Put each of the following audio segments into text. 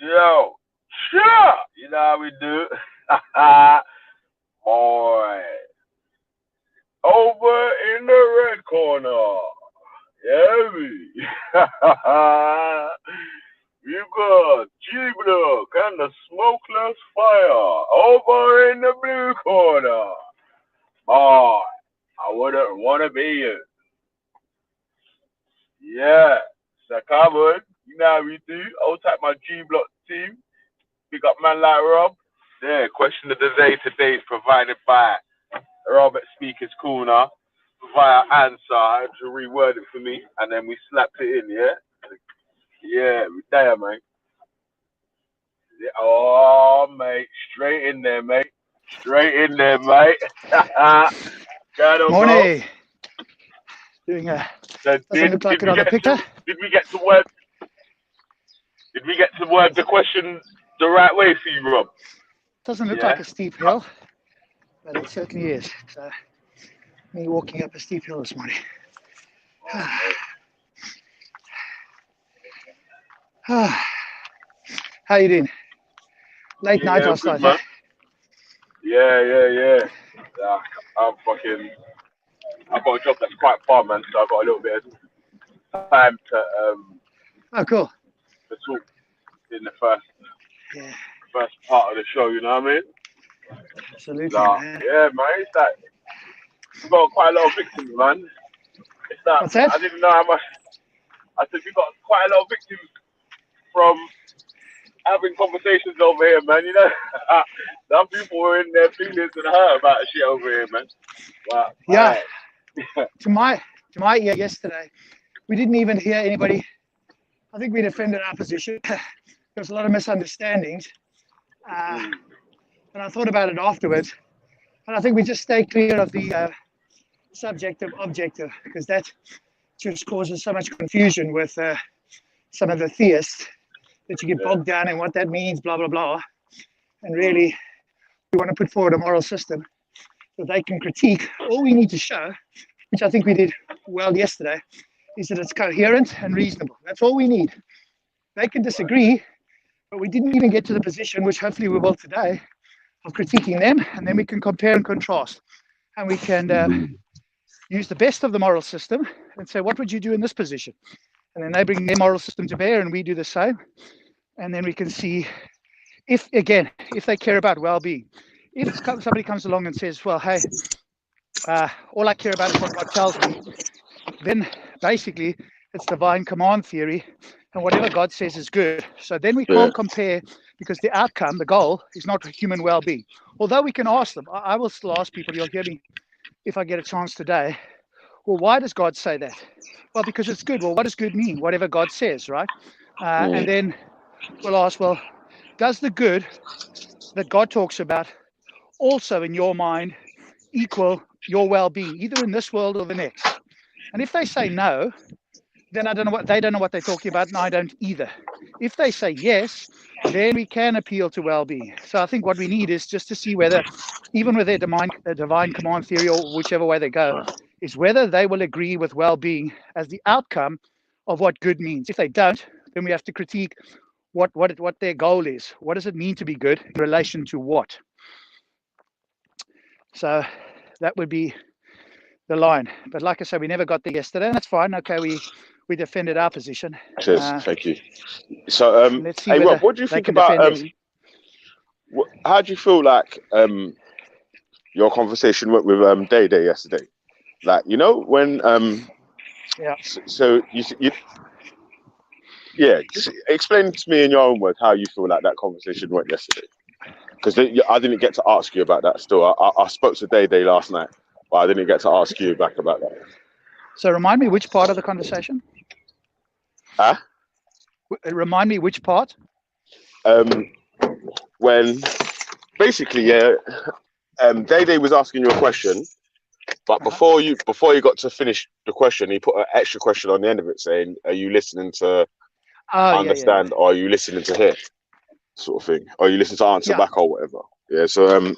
Yo, sure. You know how we do. Boy, over in the red corner. Yeah, me. You got G-Block and the Smokeless Fire over in the blue corner. Boy, I wouldn't want to be you. Yeah, so come on. You know how we do. I'll take my G-Block team. Pick up man like Rob. Yeah, question of the day today is provided by Robert Speaker's Corner. Via answer, I had to reword it for me, and then we slapped it in, yeah? Yeah, we there, mate. Yeah, oh, mate, straight in there, mate. Straight in there, mate. Gotta go. Morning. Doing a So doesn't look like it on the picture. did we get to word the question the right way for you, Rob? Doesn't look Yeah. like a steep hill, but it certainly is. So me walking up a steep hill this morning. How you doing? Late night Yeah, I'm last good, night, huh? man. Yeah. Yeah, I'm fucking. I've got a job that's quite far, man. So I've got a little bit of time Oh, cool. to talk in the Yeah, first part of the show. You know what I mean? absolutely, Like, man. yeah, man. It's like we've got quite a lot of victims, man. It's like What's that? I didn't know how much. I said we've got quite a lot of victims from having conversations over here, man. You know, some people were in their feelings and hurt about shit over here, man. Wow, Yeah, man. to my ear yesterday, we didn't even hear anybody. I think we defended our position. There was a lot of misunderstandings, Mm, and I thought about it afterwards. And I think we just stay clear of the subjective objective because that just causes so much confusion with some of the theists that you get yeah, bogged down in what that means, blah blah blah. And really, we want to put forward a moral system that they can critique. All we need to show, which I think we did well yesterday, is that it's coherent and reasonable. That's all we need. They can disagree, but we didn't even get to the position, which hopefully we will today, of critiquing them, and then we can compare and contrast, and we can use the best of the moral system and say, what would you do in this position? And then they bring their moral system to bear, and we do the same, and then we can see if they care about well-being. If somebody comes along and says, well, hey, all I care about is what God tells me, then basically it's divine command theory, and whatever God says is good. So then we yeah, can't compare because the outcome, the goal, is not human well-being. Although we can ask them, I will still ask people, you'll hear me if I get a chance today, well, why does God say that? Well, because it's good. Well, what does good mean? Whatever God says, right? And then we'll ask, well, does the good that God talks about also in your mind equal your well-being, either in this world or the next? And if they say no, then they don't know what they're talking about, and I don't either. If they say yes, then we can appeal to well-being. So I think what we need is just to see whether, even with their divine command theory or whichever way they go, is whether they will agree with well-being as the outcome of what good means. If they don't, then we have to critique what their goal is. What does it mean to be good in relation to what? So that would be the line. But like I said, we never got there yesterday, and that's fine. Okay, we defended our position. Cheers, thank you. So, Let's see hey Rob, whether what do you they think can about defend theirs. how do you feel like your conversation went with Day Day yesterday? Like, you know, when Yeah. so you yeah, just explain to me in your own words how you feel like that conversation went yesterday. Because I didn't get to ask you about that. Still, I spoke to Day Day last night, but I didn't get to ask you back about that. So remind me which part of the conversation? Huh? Remind me which part? When basically, yeah, Day Day was asking you a question, but before you got to finish the question, he put an extra question on the end of it saying, "Are you listening to understand, or are you listening to hear?" Sort of thing, or you listen to answer back or whatever. Yeah. So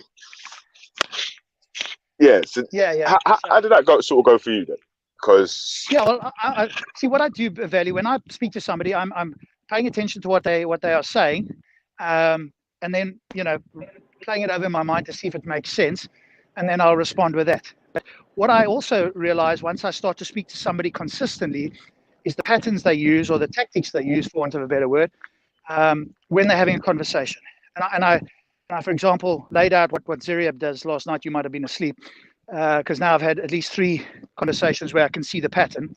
yeah. So how did that sort of go for you then? Because well, I see what I do, Valley. When I speak to somebody, I'm paying attention to what they are saying, and then playing it over in my mind to see if it makes sense, and then I'll respond with that. But what I also realize once I start to speak to somebody consistently is the patterns they use or the tactics they use, for want of a better word, when they're having a conversation. And I, for example, laid out what Zeriab does last night. You might have been asleep, because now I've had at least 3 conversations where I can see the pattern.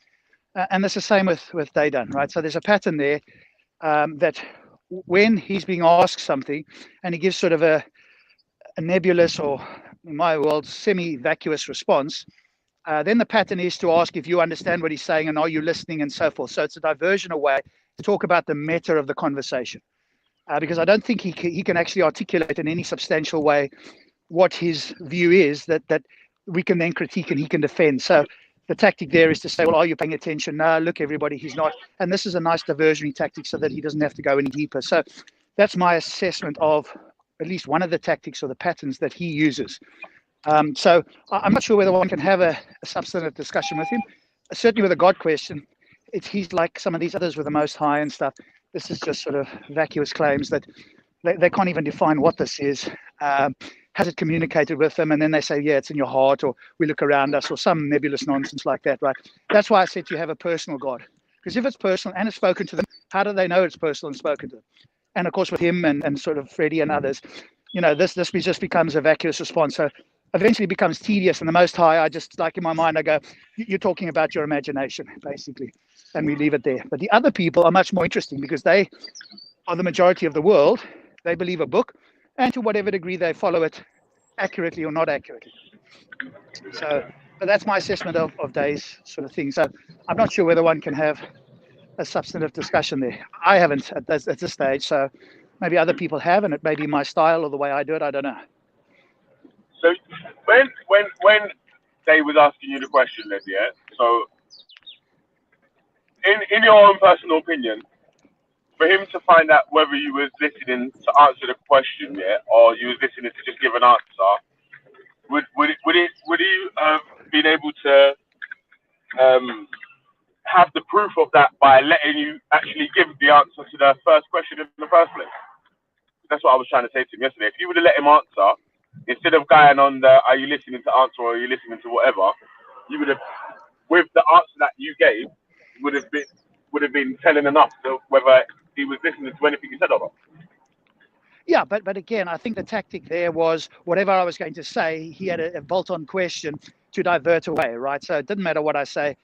And that's the same with Daydan, right? So there's a pattern there, that when he's being asked something and he gives sort of a nebulous, or in my world, semi-vacuous response, then the pattern is to ask if you understand what he's saying and are you listening and so forth. So it's a diversion away to talk about the meta of the conversation, because I don't think he can actually articulate in any substantial way what his view is that we can then critique and he can defend. So the tactic there is to say, well, are you paying attention? No, look, everybody, he's not. And this is a nice diversionary tactic so that he doesn't have to go any deeper. So that's my assessment of at least one of the tactics or the patterns that he uses. So I'm not sure whether one can have a substantive discussion with him. Certainly with a God question, he's like some of these others with the Most High and stuff. This is just sort of vacuous claims that they can't even define what this is. Has it communicated with them? And then they say, yeah, it's in your heart, or we look around us, or some nebulous nonsense like that, right? That's why I said you have a personal God. Because if it's personal and it's spoken to them, how do they know it's personal and spoken to them? And of course, with him and sort of Freddie and others, this just becomes a vacuous response. So eventually becomes tedious. And the Most High, I just, like in my mind, I go, you're talking about your imagination, basically. And we leave it there. But the other people are much more interesting because they are the majority of the world. They believe a book, and to whatever degree they follow it accurately or not accurately. So but that's my assessment of Day's sort of thing. So I'm not sure whether one can have a substantive discussion there. I haven't at this stage, so maybe other people have, and it may be my style or the way I do it. I don't know. So when Day was asking you the question, then, yeah. So in your own personal opinion, for him to find out whether you was listening to answer the question, yeah, or you was listening to just give an answer, would he been able to have the proof of that by letting you actually give the answer to the first question in the first place? That's what I was trying to say to him yesterday. If you would have let him answer, instead of going on the are you listening to answer or are you listening to whatever, you would have, with the answer that you gave, would have been telling enough to whether he was listening to anything you said or not. Yeah, but again, I think the tactic there was whatever I was going to say, he had a bolt-on question to divert away, right? So it didn't matter what I say.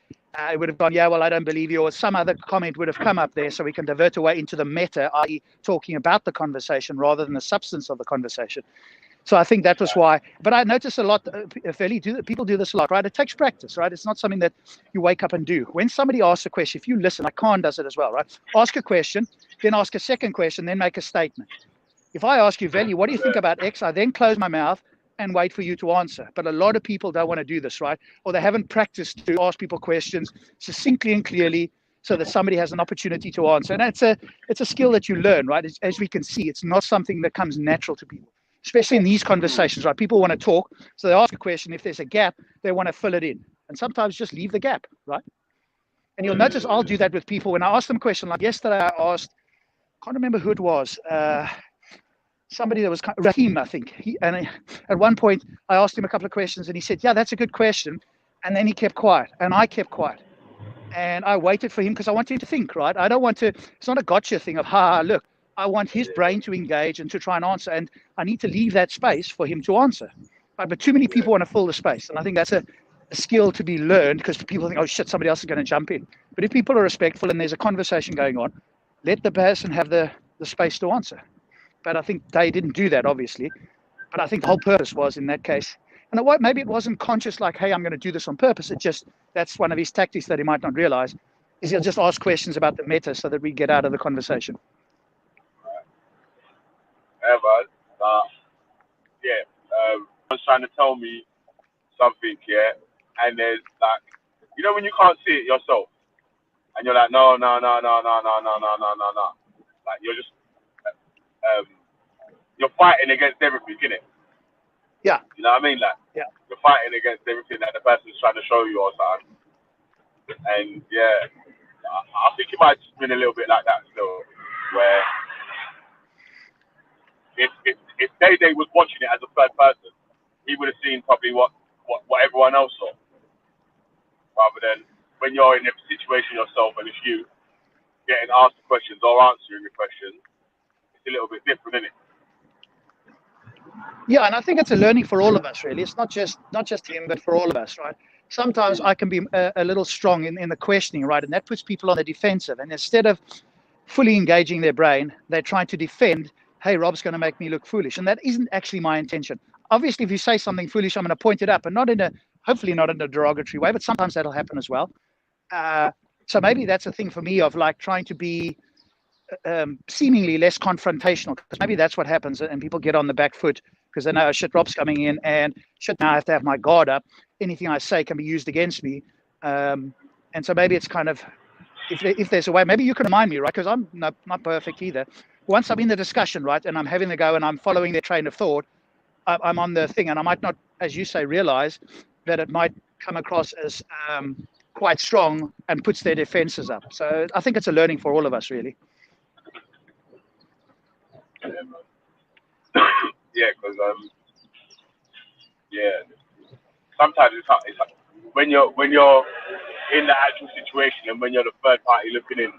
It would have gone, yeah, well, I don't believe you, or some other comment would have come up there so we can divert away into the meta, i.e. talking about the conversation rather than the substance of the conversation. So I think that was why. But I notice a lot, people do this a lot, right? It takes practice, right? It's not something that you wake up and do. When somebody asks a question, if you listen, like Khan does it as well, right? Ask a question, then ask a second question, then make a statement. If I ask you, Veli, what do you think about X? I then close my mouth and wait for you to answer. But a lot of people don't want to do this, right? Or they haven't practiced to ask people questions succinctly and clearly so that somebody has an opportunity to answer. And it's a skill that you learn, right? As we can see, it's not something that comes natural to people, especially in these conversations, right? People want to talk, so they ask a question. If there's a gap, they want to fill it in. And sometimes just leave the gap, right? And you'll notice I'll do that with people. When I ask them a question, like yesterday I asked, can't remember who it was, somebody that was Raheem, I think. And at one point, I asked him a couple of questions, and he said, yeah, that's a good question. And then he kept quiet, and I kept quiet. And I waited for him because I want him to think, right? I don't want to, it's not a gotcha thing of, look, I want his brain to engage and to try and answer. And I need to leave that space for him to answer. Right? But too many people want to fill the space. And I think that's a skill to be learned because people think, oh, shit, somebody else is going to jump in. But if people are respectful and there's a conversation going on, let the person have the space to answer. But I think they didn't do that, obviously. But I think the whole purpose was in that case. And maybe it wasn't conscious like, hey, I'm going to do this on purpose. It just, that's one of his tactics that he might not realize, is he'll just ask questions about the meta so that we get out of the conversation. Was trying to tell me something, yeah, and there's like, you know when you can't see it yourself, and you're like, no. Like you're just, you're fighting against everything, innit? Yeah. You know what I mean? Like, yeah, you're fighting against everything that the person's trying to show you or something. And yeah, I think it might have been a little bit like that still. where if Day was watching it as a third person, he would have seen probably what everyone else saw, rather than when you're in a situation yourself and it's you getting asked the questions or answering the questions. It's a little bit different, isn't it? Yeah, and I think it's a learning for all of us, really. It's not just him, but for all of us, right? Sometimes I can be a little strong in the questioning, right? And that puts people on the defensive. And instead of fully engaging their brain, they're trying to defend, hey, Rob's going to make me look foolish. And that isn't actually my intention. Obviously, if you say something foolish, I'm going to point it up, and hopefully not in a derogatory way, but sometimes that'll happen as well. So maybe that's a thing for me of like trying to be seemingly less confrontational, because maybe that's what happens and people get on the back foot because they know, shit, Rob's coming in, and shit, now I have to have my guard up. Anything I say can be used against me. And so maybe it's kind of, if there's a way, maybe you can remind me, right? Because I'm not perfect either. Once I'm in the discussion, right, and I'm having the go and I'm following their train of thought, I'm on the thing, and I might not, as you say, realize that it might come across as quite strong and puts their defenses up. So I think it's a learning for all of us, really. Yeah, because sometimes it's when you're in the actual situation and when you're the third party looking in,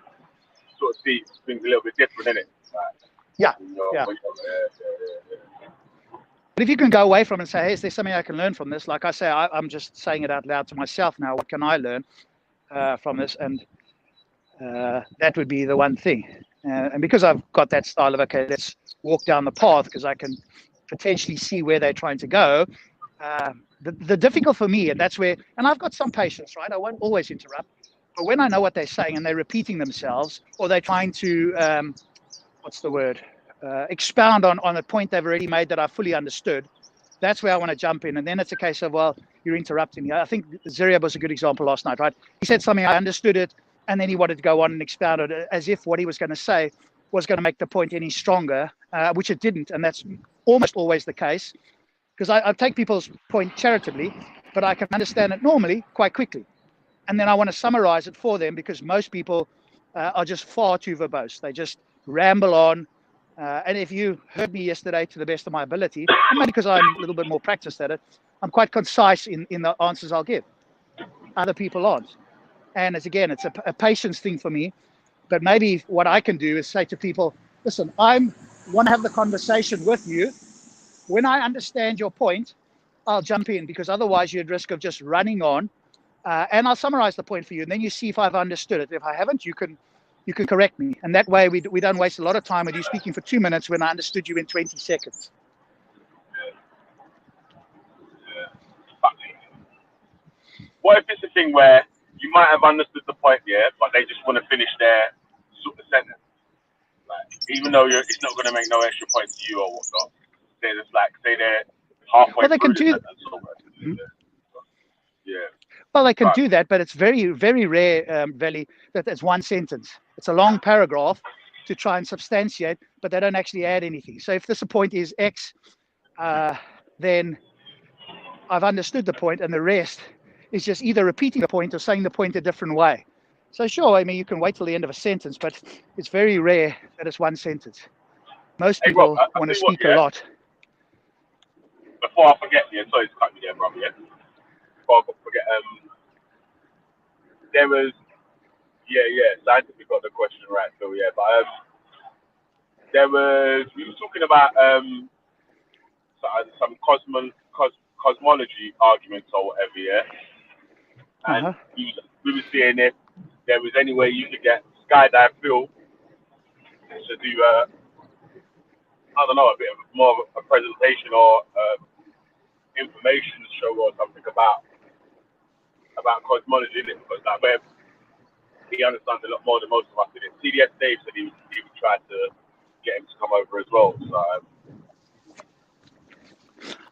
sort of see things a little bit different, isn't it? Yeah. But if you can go away from it and say, hey, is there something I can learn from this? Like I say, I'm just saying it out loud to myself now. What can I learn from this? And that would be the one thing. And because I've got that style of, okay, let's walk down the path, because I can potentially see where they're trying to go. The difficult for me, and that's where, and I've got some patience, right? I won't always interrupt. But when I know what they're saying and they're repeating themselves, or they're trying to, expound on a point they've already made that I fully understood, that's where I want to jump in. And then it's a case of, well, you're interrupting me. I think Zeriab was a good example last night, right? He said something, I understood it, and then he wanted to go on and expound it as if what he was going to say was going to make the point any stronger, which it didn't. And that's almost always the case, because I take people's point charitably, but I can understand it normally quite quickly. And then I want to summarize it for them, because most people are just far too verbose. They just ramble on. And if you heard me yesterday, to the best of my ability, and maybe because I'm a little bit more practiced at it, I'm quite concise in the answers I'll give. Other people aren't. And it's a patience thing for me. But maybe what I can do is say to people, listen, I want to have the conversation with you. When I understand your point, I'll jump in, because otherwise you're at risk of just running on. And I'll summarize the point for you. And then you see if I've understood it. If I haven't, you can correct me. And that way we don't waste a lot of time with you speaking for 2 minutes when I understood you in 20 seconds. What if it's a thing where you might have understood the point, but they just want to finish their sort of sentence? Like, even though it's not going to make no extra point to you or whatnot. Say they're halfway well, they through can the sentence. Well, they can do that, but it's very, very rare, Veli, that there's one sentence. It's a long paragraph to try and substantiate, but they don't actually add anything. So if this point is X, then I've understood the point, and the rest is just either repeating the point or saying the point a different way. So sure, I mean, you can wait till the end of a sentence, but it's very rare that it's one sentence. Most people want to speak a lot. Before I forget, sorry to cut you there, brother, before I forget, there was, scientific got the question right, so but we were talking about some cosmology arguments or whatever, and we were seeing if there was any way you could get Skydive Phil to do I don't know, a bit of more of a presentation or information show or something about cosmology, because that way he understands a lot more than most of us. CDS Dave said he would try to get him to come over as well. So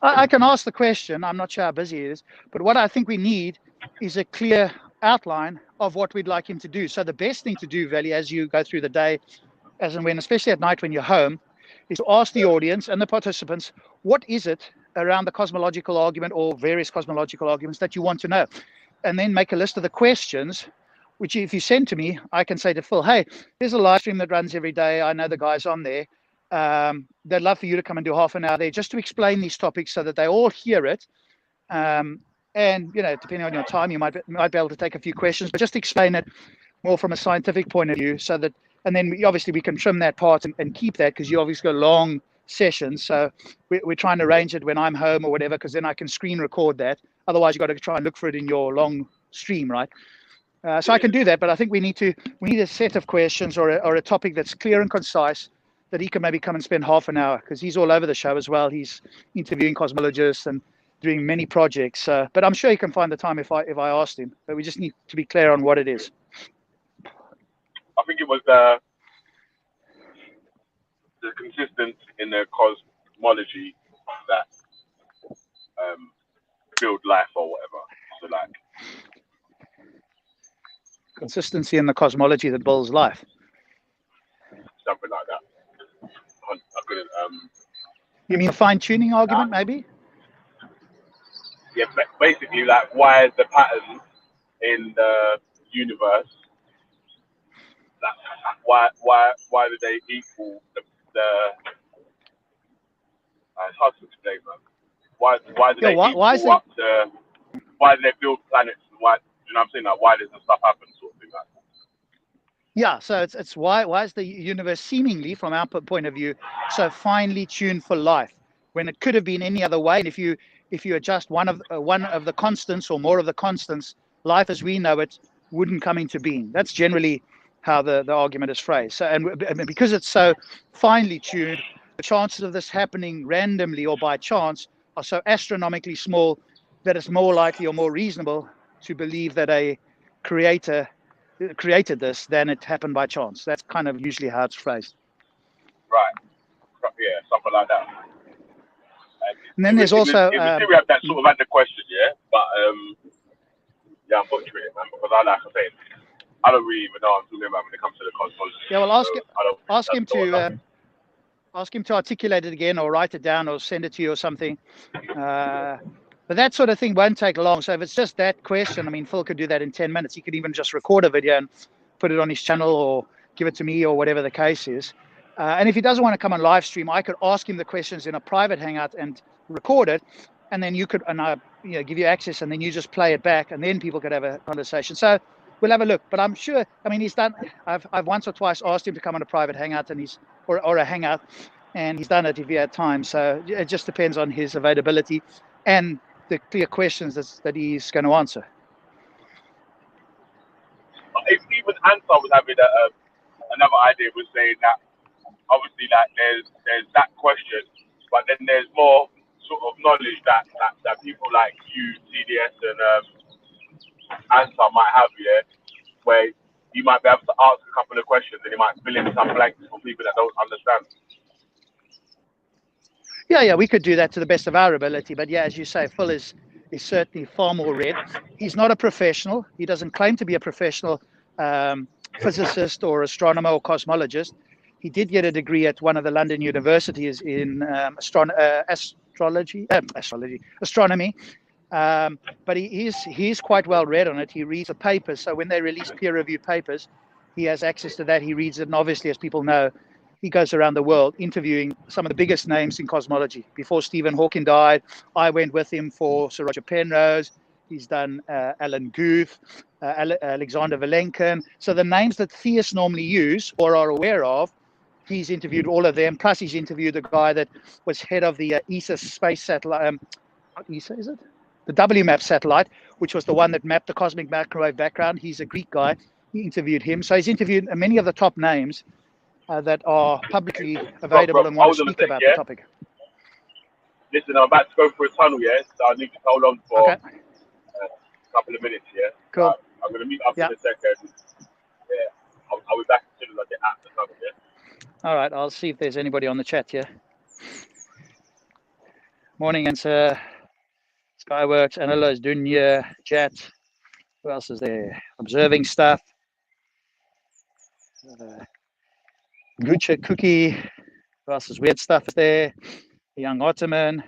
I can ask the question. I'm not sure how busy he is, but what I think we need is a clear outline of what we'd like him to do. So the best thing to do, Veli, as you go through the day, as and when, especially at night when you're home, is to ask the audience and the participants, what is it around the cosmological argument or various cosmological arguments that you want to know? And then make a list of the questions which if you send to me, I can say to Phil, hey, there's a live stream that runs every day. I know the guys on there. They'd love for you to come and do half an hour there just to explain these topics so that they all hear it. And, depending on your time, you might be able to take a few questions, but just explain it more from a scientific point of view so that, and then we can trim that part and keep that because you obviously got long sessions. So we're trying to arrange it when I'm home or whatever, because then I can screen record that. Otherwise, you've got to try and look for it in your long stream, right? So I can do that, but I think we need a set of questions or a topic that's clear and concise that he can maybe come and spend half an hour, because he's all over the show as well. He's interviewing cosmologists and doing many projects. But I'm sure he can find the time if I asked him. But we just need to be clear on what it is. I think it was the consistency in the cosmology that build life or whatever. So like consistency in the cosmology that builds life. Something like that. I couldn't. You mean fine-tuning argument, maybe? Yeah, basically, like, why is the pattern in the universe? Why do they equal the? It's hard to explain, man. Why do they equal up the? Why do they build planets? And why? You know what I'm saying? Like, why does this stuff happen? Sort of thing like that. Yeah, so it's why is the universe seemingly, from our point of view, so finely tuned for life when it could have been any other way? And if you adjust one of the constants or more of the constants, life as we know it wouldn't come into being. That's generally how the argument is phrased. So, and because it's so finely tuned, the chances of this happening randomly or by chance are so astronomically small that it's more likely or more reasonable to believe that a creator created this than it happened by chance. That's kind of usually how it's phrased. Right. Yeah, something like that. And then there's also we have that sort of under question, yeah. But yeah, I'm butchering it, man, because I don't really even know what I'm talking about when it comes to the cosmology. Yeah, well, ask him to articulate it again, or write it down, or send it to you, or something. But that sort of thing won't take long. So if it's just that question, I mean, Phil could do that in 10 minutes. He could even just record a video and put it on his channel or give it to me or whatever the case is. And if he doesn't want to come on live stream, I could ask him the questions in a private hangout and record it. And then you could, give you access, and then you just play it back, and then people could have a conversation. So we'll have a look. But I'm sure, I mean, he's done, I've once or twice asked him to come on a private hangout or a hangout, and he's done it if he had time. So it just depends on his availability and the clear questions that he's going to answer. Even Ansar was having another idea, was saying that obviously that there's that question, but then there's more sort of knowledge that people like you, CDS, and Ansar might have, yeah, where you might be able to ask a couple of questions and you might fill in some blanks for people that don't understand. Yeah, we could do that to the best of our ability. But yeah, as you say, Phil is certainly far more read. He's not a professional. He doesn't claim to be a professional physicist or astronomer or cosmologist. He did get a degree at one of the London universities in astronomy. But he's quite well read on it. He reads the papers. So when they release peer-reviewed papers, he has access to that. He reads it. And obviously, as people know, he goes around the world interviewing some of the biggest names in cosmology. Before Stephen Hawking died, I went with him for Sir Roger Penrose. He's done Alan Guth, Alexander Vilenkin. So the names that theists normally use or are aware of, he's interviewed all of them. Plus, he's interviewed the guy that was head of the ESA space satellite. ESA, is it? The WMAP satellite, which was the one that mapped the cosmic microwave background. He's a Greek guy. He interviewed him. So he's interviewed many of the top names that are publicly available and want to speak about the topic. Listen, I'm about to go for a tunnel, yeah? So I need to hold on for a couple of minutes, yeah? Cool. I'm going to meet up in a second. Yeah, I'll be back as soon as I get out the tunnel, yeah? All right, I'll see if there's anybody on the chat here. Morning, Answer. Skyworks, Analyze, Dunya, Chat. Who else is there? Observing stuff. Gucci Cookie. Who else is weird stuff there? The Young Ottoman.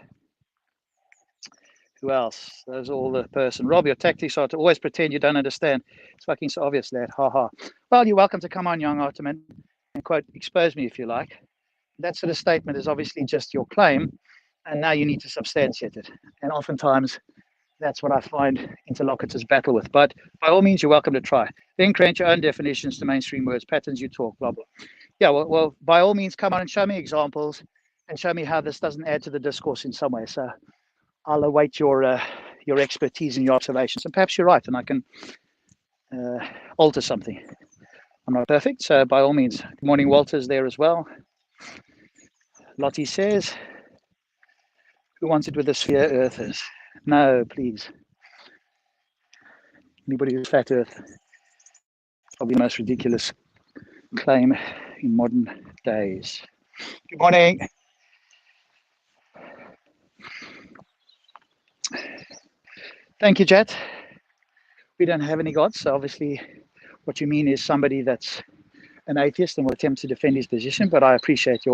Who else? There's all the person. Rob, your tactics are to always pretend you don't understand. It's fucking so obvious, lad. Ha ha. Well, you're welcome to come on, young Ottoman, and quote, expose me if you like. That sort of statement is obviously just your claim, and now you need to substantiate it. And oftentimes, that's what I find interlocutors battle with. But by all means, you're welcome to try. Then create your own definitions to mainstream words, patterns you talk, blah, blah. Yeah, well, by all means, come on and show me examples and show me how this doesn't add to the discourse in some way. So I'll await your expertise and your observations. And perhaps you're right, and I can alter something. I'm not perfect, so by all means. Good morning, Walter's there as well. Lottie says, who wants it with the sphere earthers? No, please. Anybody who's flat earth. Probably the most ridiculous claim in modern days. Good morning. Thank you, Jet. We don't have any gods, so obviously what you mean is somebody that's an atheist and will attempt to defend his position, but I appreciate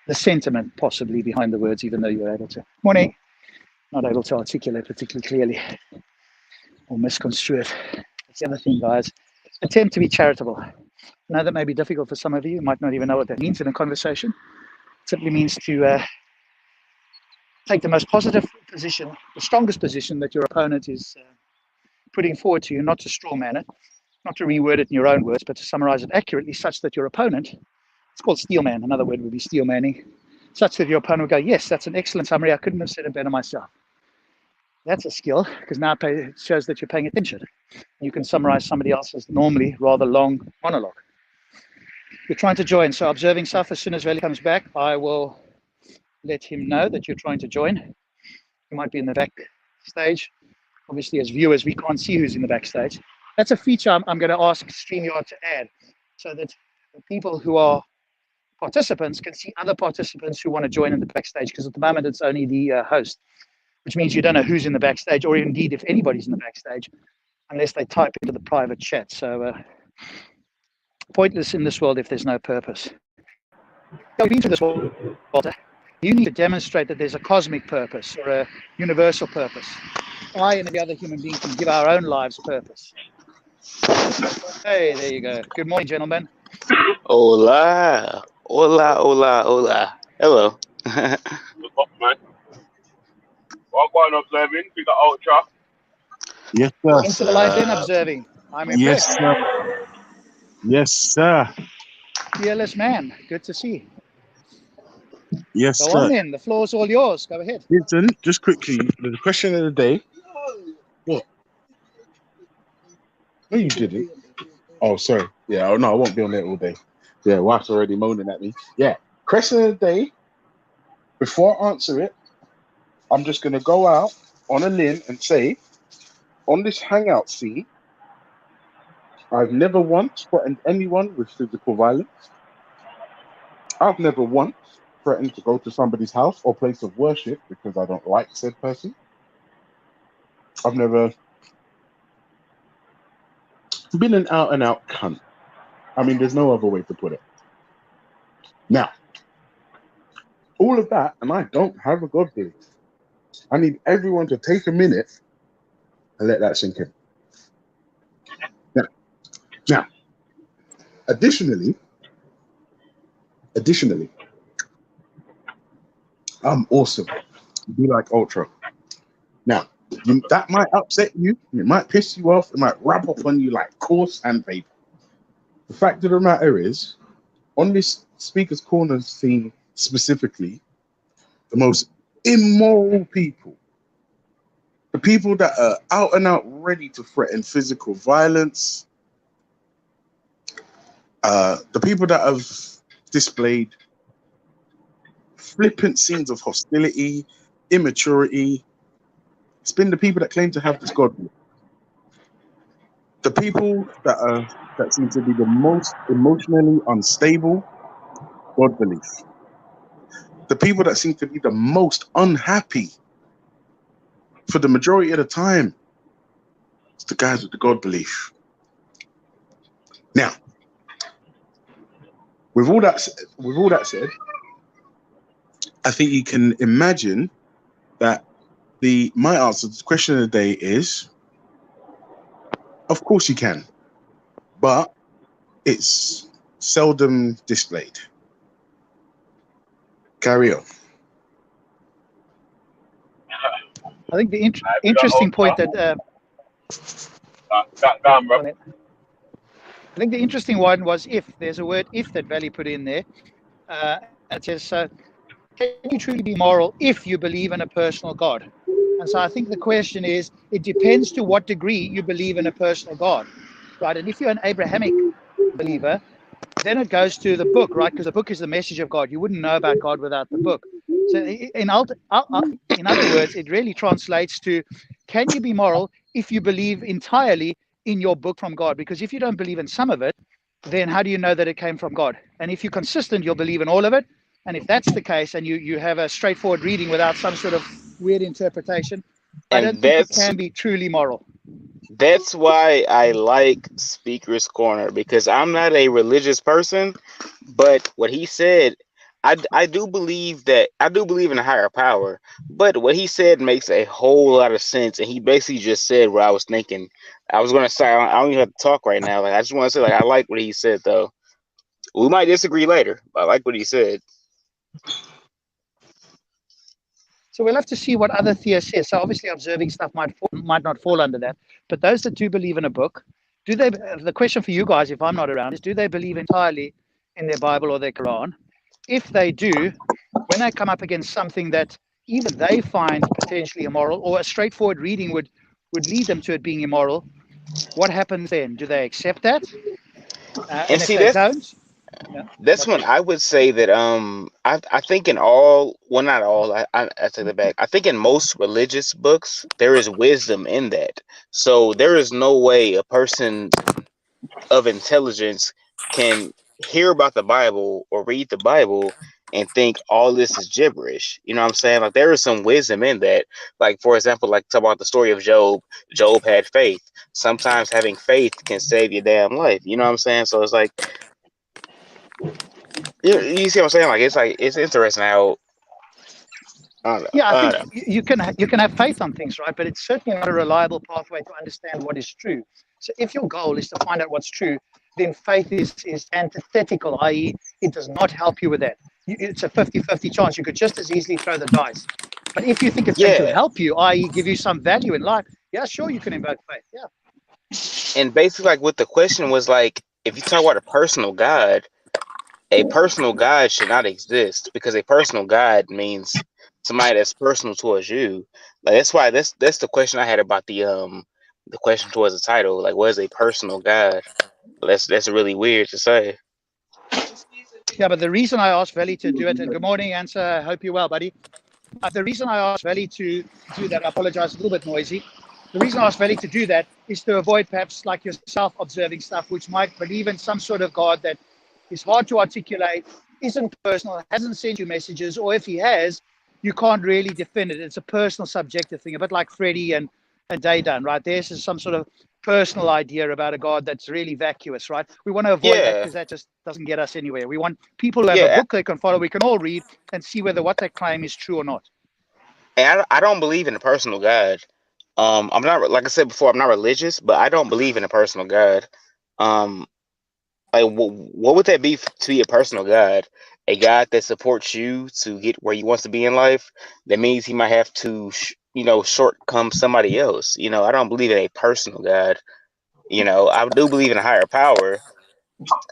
the sentiment possibly behind the words, even though you're able to. Morning. Not able to articulate particularly clearly or misconstrue it. That's the other thing, guys. Attempt to be charitable. I know that may be difficult for some of you. You might not even know what that means in a conversation. It simply means to take the most positive position, the strongest position that your opponent is putting forward to you, not to straw man it, not to reword it in your own words, but to summarize it accurately such that your opponent, it's called steel man, another word would be steel manning, such that your opponent will go, yes, that's an excellent summary, I couldn't have said it better myself. That's a skill, because now it shows that you're paying attention. You can summarize somebody else's normally rather long monologue. You're trying to join, so observing stuff. As soon as Veli comes back, I will let him know that you're trying to join. You might be in the back stage. Obviously, as viewers, we can't see who's in the backstage. That's a feature I'm going to ask StreamYard to add, so that the people who are participants can see other participants who want to join in the backstage, because at the moment it's only the host, which means you don't know who's in the backstage, or indeed if anybody's in the backstage, unless they type into the private chat. So pointless in this world if there's no purpose. Into this world, Walter, you need to demonstrate that there's a cosmic purpose or a universal purpose. I and every other human being can give our own lives purpose. Hey, there you go. Good morning, gentlemen. Hola. Hola, hola, hola. Hello. What's up, man? What I'm going observing? We got Ultra. Yes, sir. Into the light in observing. I'm impressed. Yes, sir. Yes, sir. Fearless man. Good to see. Yes, Go sir. on then. The floor's all yours. Go ahead. Listen, just quickly, the question of the day. What? No, you didn't. Oh, sorry. Yeah, oh, no, I won't be on there all day. Yeah, wife's already moaning at me. Yeah, question of the day. Before I answer it, I'm just going to go out on a limb and say, on this hangout scene, I've never once threatened anyone with physical violence. I've never once threatened to go to somebody's house or place of worship because I don't like said person. I've never been an out-and-out cunt. I mean, there's no other way to put it. Now, all of that, and I don't have a God belief. I need everyone to take a minute and let that sink in. Now, additionally, I'm awesome. Be like Ultra. Now, that might upset you. It might piss you off. It might rub up on you like coarse sandpaper. The fact of the matter is, on this Speaker's Corner theme specifically, the most immoral people, the people that are out and out ready to threaten physical violence, the people that have displayed flippant scenes of hostility, immaturity, it's been the people that claim to have this God belief. The people that seem to be the most emotionally unstable, God belief. The people that seem to be the most unhappy for the majority of the time, it's the guys with the God belief. Now, with all that said, I think you can imagine that My answer to the question of the day is, of course you can, but it's seldom displayed. Carry on. I think the We got interesting old point stuff. that Go on, bro. I think the interesting one was if. There's a word if that Valley put in there. It says, can you truly be moral if you believe in a personal God? And so I think the question is, it depends to what degree you believe in a personal God, right? And if you're an Abrahamic believer, then it goes to the book, right? Because the book is the message of God. You wouldn't know about God without the book. So in other words, it really translates to, can you be moral if you believe entirely in your book from God? Because if you don't believe in some of it, then how do you know that it came from God? And if you're consistent, you'll believe in all of it. And if that's the case, and you have a straightforward reading without some sort of weird interpretation, I don't And think it can be truly moral. that's why I like Speaker's Corner, because I'm not a religious person, but what he said, I do believe in a higher power, but what he said makes a whole lot of sense, and he basically just said what I was thinking. I was gonna say I don't even have to talk right now. Like I just want to say, like, I like what he said though. We might disagree later, but I like what he said. So we'll have to see what other theists say. So obviously, observing stuff might not fall under that. But those that do believe in a book, do they? The question for you guys, if I'm not around, is do they believe entirely in their Bible or their Quran? If they do, when they come up against something that even they find potentially immoral, or a straightforward reading would lead them to it being immoral, what happens then? Do they accept that? And And if see, they don't, yeah, that's when I would say that I think in all, well, not all, I take that back. I think in most religious books there is wisdom in that. So there is no way a person of intelligence can hear about the Bible or read the Bible and think all this is gibberish. You know what I'm saying? Like there is some wisdom in that. Like for example, like talk about the story of Job. Job had faith. Sometimes having faith can save your damn life. You know what I'm saying? So it's like, you see what I'm saying? Like it's interesting how yeah, I I think don't know. you can have faith on things, right? But it's certainly not a reliable pathway to understand what is true. So if your goal is to find out what's true, then faith is antithetical, i.e., it does not help you with that. It's a 50-50 chance. You could just as easily throw the dice. But if you think it's going to Yeah, help you, i.e., give you some value in life, yeah, sure, you can invoke faith. Yeah. and basically like what the question was, like if you talk about a personal God should not exist, because a personal God means somebody that's personal towards you. Like that's why that's the question I had about the question towards the title. Like, what is a personal God? That's really weird to say. Yeah, but the reason I asked Veli to do it, and good morning, Answer. I hope you're well, buddy. The reason I asked Veli to do that, I apologize, a little bit noisy. The reason I asked Veli to do that is to avoid perhaps like yourself observing stuff which might believe in some sort of God that is hard to articulate, isn't personal, hasn't sent you messages, or if he has, you can't really defend it. It's a personal, subjective thing, a bit like Freddie and Daydan, right? There's some sort of personal idea about a God that's really vacuous, right? We want to avoid that Yeah, because that just doesn't get us anywhere. We want people who have a yeah. book they can follow, we can all read and see whether what they claim is true or not. And I don't believe in a personal God. I'm not, like I said before, I'm not religious, but I don't believe in a personal God. Um, like what would that be to be a personal God? A God that supports you to get where you want to be in life. That means he might have to, shortcome somebody else. I don't believe in a personal God. I do believe in a higher power.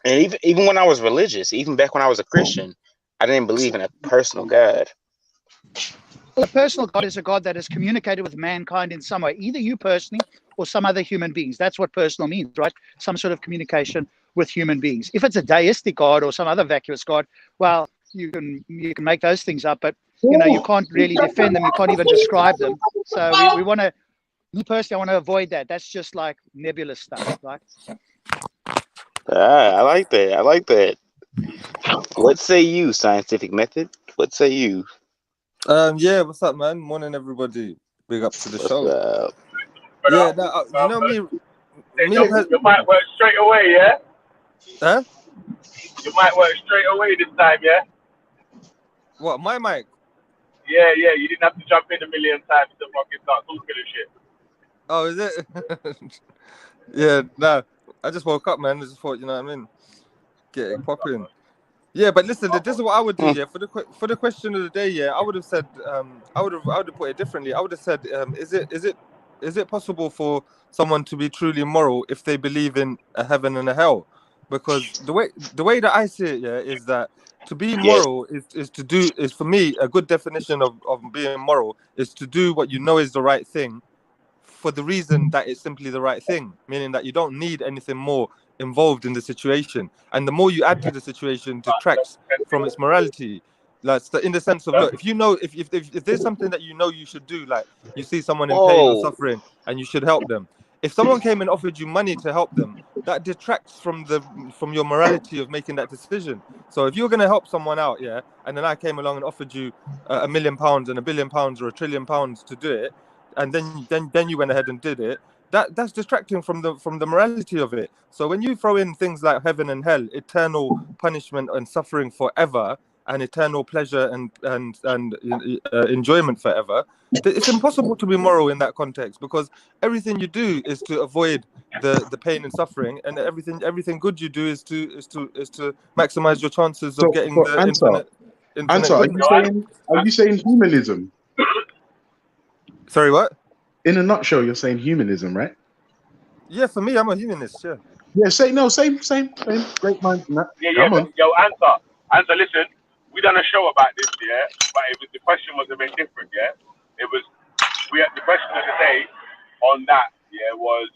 And even when I was religious, even back when I was a Christian, I didn't believe in a personal God. Well, a personal God is a God that has communicated with mankind in some way, either you personally or some other human beings. That's what personal means, right? Some sort of communication with human beings. If it's a deistic God or some other vacuous God, well, you can make those things up, but you can't really defend them. You can't even describe them. So we want to, me personally, I want to avoid that. That's just like nebulous stuff, right? I like that. I like that. What say you, scientific method? What say you? Yeah, what's up, man? Morning, everybody. Big up to the What's show. up? Yeah, no, you know me. You might work straight away, yeah? Huh? You might work straight away this time, yeah? What? My mic? Yeah, you didn't have to jump in a million times to fucking start talking and shit. Oh, is it? Yeah, no. I just woke up, man. I just thought, you know what I mean? Get it popping. Yeah, but listen, this is what I would do. Yeah, for the question of the day, yeah, I would have said, I would have put it differently. I would have said, is it possible for someone to be truly moral if they believe in a heaven and a hell? Because the way that I see it, yeah, is that to be moral is for me a good definition of being moral is to do what you know is the right thing for the reason that it's simply the right thing, meaning that you don't need anything more involved in the situation, and the more you add to the situation detracts from its morality. Like in the sense of, look, if you know if there's something that you know you should do, like you see someone in pain or suffering and you should help them, if someone came and offered you money to help them, that detracts from your morality of making that decision. So if you're going to help someone out, yeah, and then I came along and offered you £1 million and £1 billion or £1 trillion to do it, and then you went ahead and did it, that's distracting from the morality of it. So when you throw in things like heaven and hell, eternal punishment and suffering forever, and eternal pleasure and enjoyment forever, it's impossible to be moral in that context, because everything you do is to avoid the pain and suffering, and everything good you do is to maximize your chances of getting So the answer, infinite are you saying humanism? Sorry, what? In a nutshell, you're saying humanism, right? Yeah, for me, I'm a humanist. Yeah. Yeah, same. Great mind from that. Yeah. Come on. Yo, answer. Listen, we done a show about this, yeah. But the question was a bit different, yeah. The question of the day on that, yeah, was,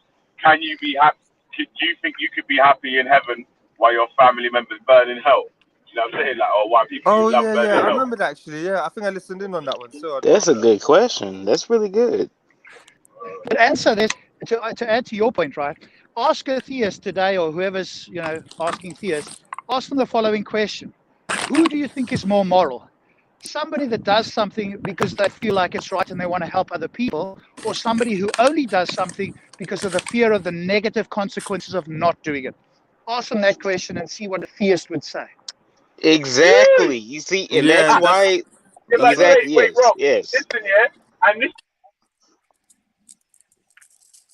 can you be happy? Do you think you could be happy in heaven while your family members burn in hell? You know what I'm saying? Like, or why people Oh love yeah, burning in I hell? remember that actually. Yeah, I think I listened in on that one. So That's a good question. That's really good. But answer this to add to your point, right? Ask a theist today, or whoever's asking theists, ask them the following question: who do you think is more moral? Somebody that does something because they feel like it's right and they want to help other people, or somebody who only does something because of the fear of the negative consequences of not doing it? Ask them that question and see what a theist would say. Exactly. You see, and yeah, that's why. Yeah, like, Exactly. wait, Rob. Yes. Listen, yeah, and this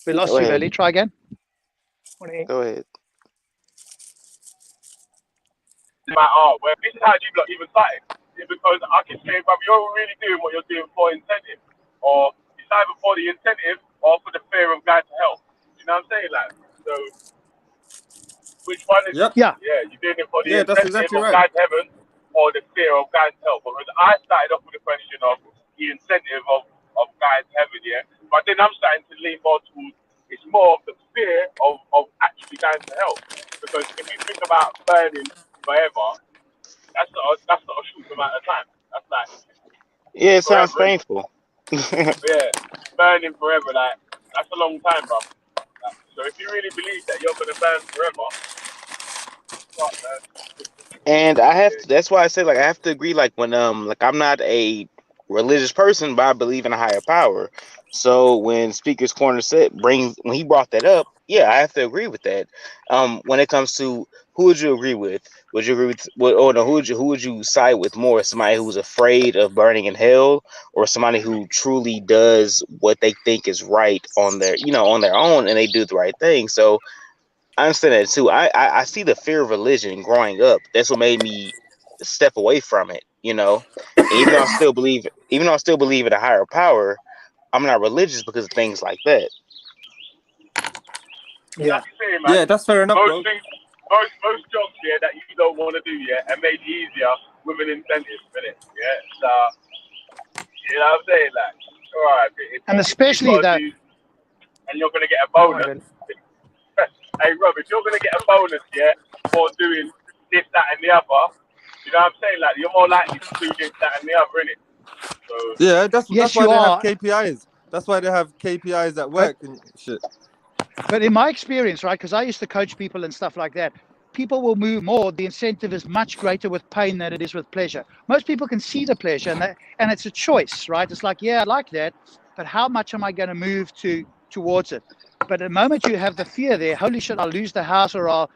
We lost Go you, ahead. Ellie. Try again. Go ahead. is my art. Where this is how you block even started. It's because I can say, but you're really doing what you're doing for incentive, or it's either for the incentive or for the fear of God to help. You know what I'm saying? Like, so which one is Yep. it? Yeah, you're doing it for the Yeah, that's incentive exactly of right. God's heaven or the fear of God's help. Because I started off with the question of the incentive of God's heaven, yeah. But then I'm starting to lean more towards it's more of the fear of actually going to help. Because if you think about burning forever, that's not a short amount of time. That's like Yeah, it sounds forever, innit? painful. Yeah, burning forever, like that's a long time, bro. Like, so if you really believe that you're gonna burn forever, fuck, man. And I have to, that's why I say, like, I have to agree, like, when like, I'm not a religious person, but I believe in a higher power. So when Speaker's Corner when he brought that up, yeah, I have to agree with that. When it comes to who would you agree with? Would you agree with who would you side with more? Somebody who's afraid of burning in hell, or somebody who truly does what they think is right on their own, and they do the right thing? So I understand that too. I see the fear of religion growing up. That's what made me step away from it. And even though I still believe in a higher power, I'm not religious because of things like that. Yeah. Like you say, man. Yeah, that's fair enough, bro. Most jobs, yeah, that you don't want to do, yeah, are made easier with an incentive, innit? Yeah, so you know what I'm saying, like, all right, And especially that, and you're gonna get a bonus. Hey, Rob, if you're gonna get a bonus, yeah, for doing this, that, and the other, you know what I'm saying? Like, you're more likely to do this, that, and the other, innit? So Yeah, that's why they are. have KPIs. That's why they have KPIs at work and shit. But in my experience, right, because I used to coach people and stuff like that, people will move more. The incentive is much greater with pain than it is with pleasure. Most people can see the pleasure, and it's a choice, right? It's like, yeah, I like that, but how much am I going to move towards it? But the moment you have the fear there, holy shit, I'll lose the house, or I'll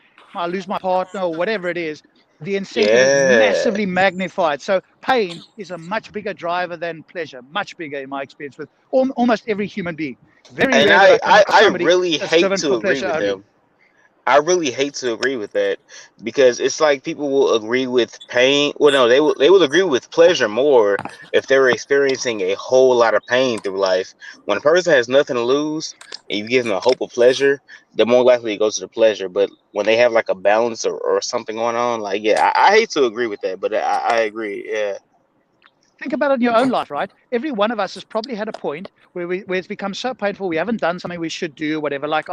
lose my partner, or whatever it is, the incentive is massively magnified. So pain is a much bigger driver than pleasure, much bigger in my experience with almost every human being. Very And rare that I come across I somebody really that's hate driven to for agree pleasure with only. him. I really hate to agree with that because it's like people will agree with pain. Well, no, they will agree with pleasure more if they're experiencing a whole lot of pain through life. When a person has nothing to lose and you give them a hope of pleasure, they're more likely to go to the pleasure. But when they have like a balance or something going on, like yeah, I hate to agree with that, but I agree. Yeah. Think about it in your own life, right? Every one of us has probably had a point where it's become so painful we haven't done something we should do, whatever. Like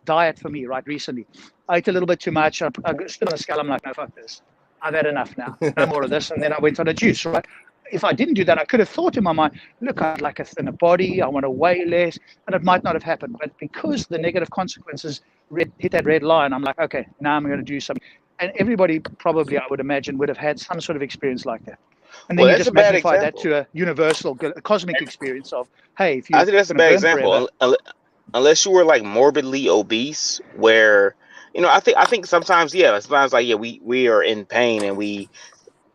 diet for me, right? Recently, I ate a little bit too much. I stood on the scale. I'm like, no, fuck this. I've had enough now. No more of this. And then I went on a juice, right? If I didn't do that, I could have thought in my mind, look, I'd like a thinner body. I want to weigh less, and it might not have happened. But because the negative consequences hit that red line, I'm like, okay, now I'm going to do something. And everybody probably, I would imagine, would have had some sort of experience like that. And then Well, you that's a just bad magnify that example. to a universal, a cosmic experience of, hey, if I you're think that's a going to bad burn forever, example. Unless you were like morbidly obese, where I think sometimes like yeah, we are in pain and we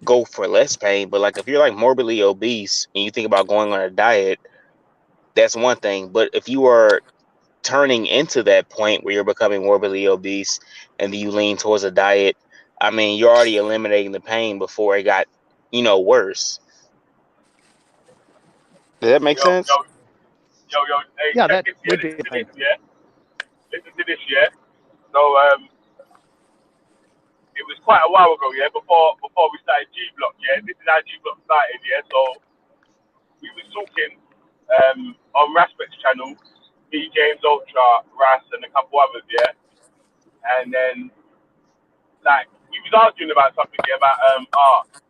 go for less pain. But like if you're like morbidly obese and you think about going on a diet, that's one thing. But if you are turning into that point where you're becoming morbidly obese and then you lean towards a diet, I mean, you're already eliminating the pain before it got, worse. Does that make Yo, yo, sense? hey, yeah, check that this, yeah. would be Listen a to pain. this, yeah. Listen to this, yeah. So, it was quite a while ago, yeah, before we started G Block, yeah. This is how G Block started, yeah. So we was talking on Raspet's channel, me, James Ultra, Ras, and a couple others, yeah. And then like we was arguing about something, yeah, about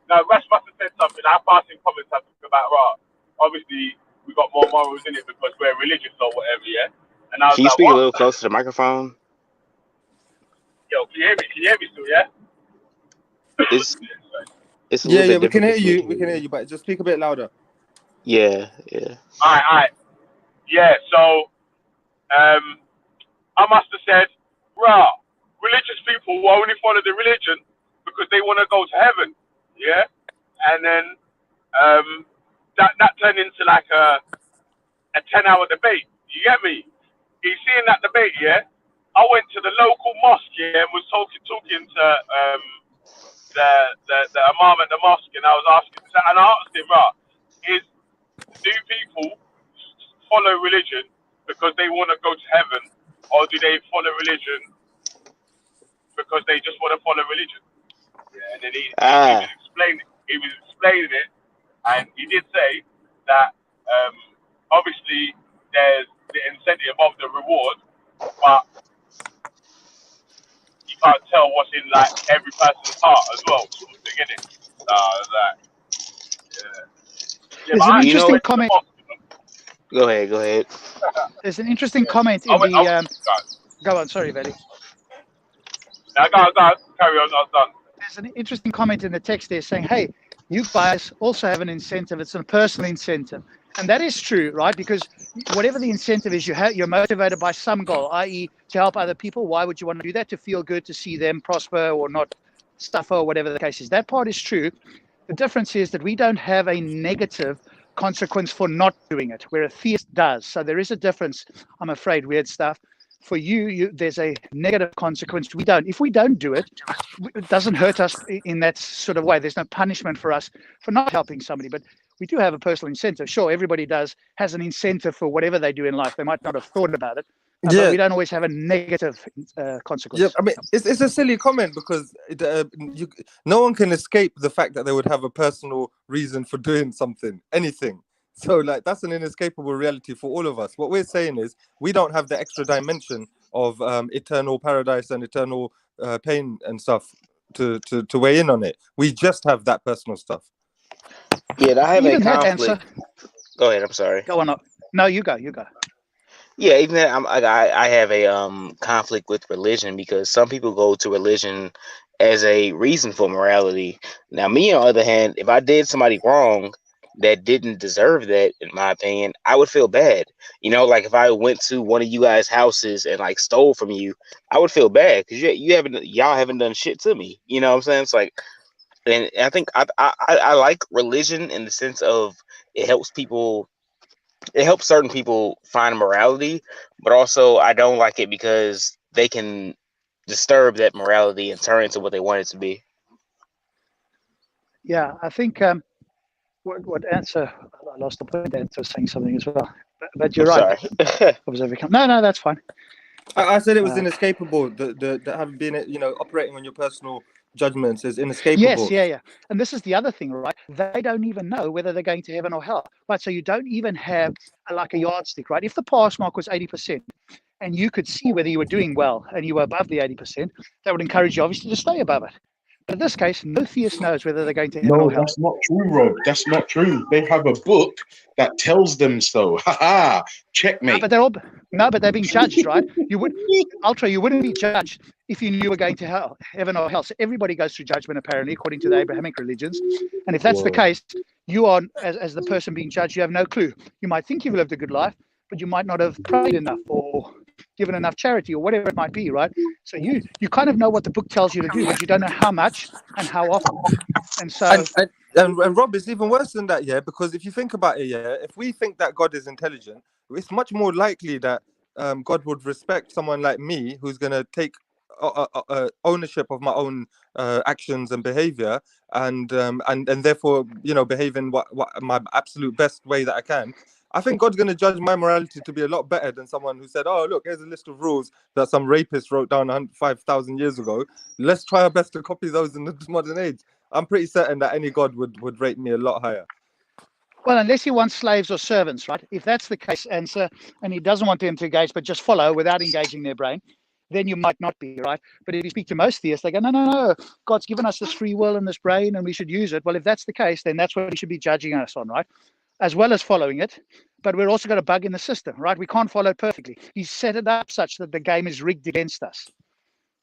now Ras must have said something. I passed in comments something about obviously we got more morals in it because we're religious or whatever, yeah. And I was Can you like, speak a what? little closer to the microphone? Yo, can you hear me? Can you hear me still, yeah? It's it's a Yeah, little yeah, bit we can hear difficult for me you. to We hear can hear you. you, but just speak a bit louder. Yeah. Alright. Yeah, so I must have said, rah, religious people will only follow the religion because they want to go to heaven. Yeah? And then that turned into like a 10-hour debate. You get me? You see in that debate, yeah? I went to the local mosque, yeah, and was talking to the imam at the mosque, and I was asking, and I asked him, rah, do people follow religion because they want to go to heaven, or do they follow religion because they just want to follow religion? Yeah, and then he was Ah, explaining it, and he did say that obviously there's the incentive of the reward, but you can't tell what's in like every person's heart as well, sort of thing, innit? Like, yeah, yeah. There's But an I you actually know. interesting went to the comment. mosque. Go ahead. Go ahead. There's an interesting Yeah, comment I in went. the. Go on, sorry, Veli. Now go, carry on. I was done. There's an interesting comment in the text there saying, hey, you guys also have an incentive. It's a personal incentive. And that is true, right? Because whatever the incentive is, you're motivated by some goal, i.e. to help other people. Why would you want to do that? To feel good, to see them prosper or not suffer, or whatever the case is. That part is true. The difference is that we don't have a negative consequence for not doing it, where a theist does. So there is a difference, I'm afraid, weird stuff. For you, there's a negative consequence. We don't. If we don't do it, it doesn't hurt us in that sort of way. There's no punishment for us for not helping somebody, but we do have a personal incentive. Sure, everybody has an incentive for whatever they do in life. They might not have thought about it, but Yeah, we don't always have a negative yeah. consequence. I mean, it's a silly comment because no one can escape the fact that they would have a personal reason for doing something, anything. So, like, that's an inescapable reality for all of us. What we're saying is we don't have the extra dimension of eternal paradise and eternal pain and stuff to weigh in on it. We just have that personal stuff. Yeah, I have a Even that answer. conflict. Go ahead. I'm sorry. Go on. No, you go. Yeah, even that I have a conflict with religion because some people go to religion as a reason for morality. Now, me on the other hand, if I did somebody wrong, that didn't deserve that, in my opinion, I would feel bad. You know, like if I went to one of you guys' houses and like stole from you, I would feel bad because y'all haven't done shit to me. You know what I'm saying? It's like, and I think I like religion in the sense of it helps people. It helps certain people find morality, but also I don't like it because they can disturb that morality and turn it into what they want it to be. Yeah, I think what answer I lost the point. Answer was saying something as well, but you're I'm right. sorry. No, that's fine. I said it was Uh, inescapable. The having been, operating on your personal judgments is Yes, inescapable. yeah. And this is the other thing, right? They don't even know whether they're going to heaven or hell, right? So you don't even have like a yardstick, right? If the pass mark was 80% and you could see whether you were doing well and you were above the 80%, that would encourage you obviously to stay above it. But in this case, no theist knows whether they're going to heaven No, or hell. that's not true, Rob. That's not true. They have a book that tells them so. Ha ha! Checkmate. But they're being judged, right? You wouldn't be judged if you knew you were going to heaven or hell. So everybody goes through judgment, apparently, according to the Abrahamic religions. And if that's the Whoa. case, you are, as the person being judged, you have no clue. You might think you've lived a good life, but you might not have prayed enough or given enough charity or whatever it might be, right? So you kind of know what the book tells you to do, but you don't know how much and how often. And so, And Rob, it's even worse than that, yeah, because if you think about it, yeah, if we think that God is intelligent, it's much more likely that God would respect someone like me who's going to take ownership of my own actions and behavior, and therefore, behave in what my absolute best way that I can. I think God's going to judge my morality to be a lot better than someone who said, "Oh, look, here's a list of rules that some rapist wrote down 5,000 years ago. Let's try our best to copy those in the modern age." I'm pretty certain that any God would rate me a lot higher. well, unless he wants slaves or servants, right? If that's the case, and he doesn't want them to engage, but just follow without engaging their brain, then you might not be, right? But if you speak to most theists, they go, no, God's given us this free will and this brain and we should use it. Well, if that's the case, then that's what he should be judging us on, right? As well as following it. But we're also got a bug in the system, right? We can't follow it perfectly. He's set it up such that the game is rigged against us.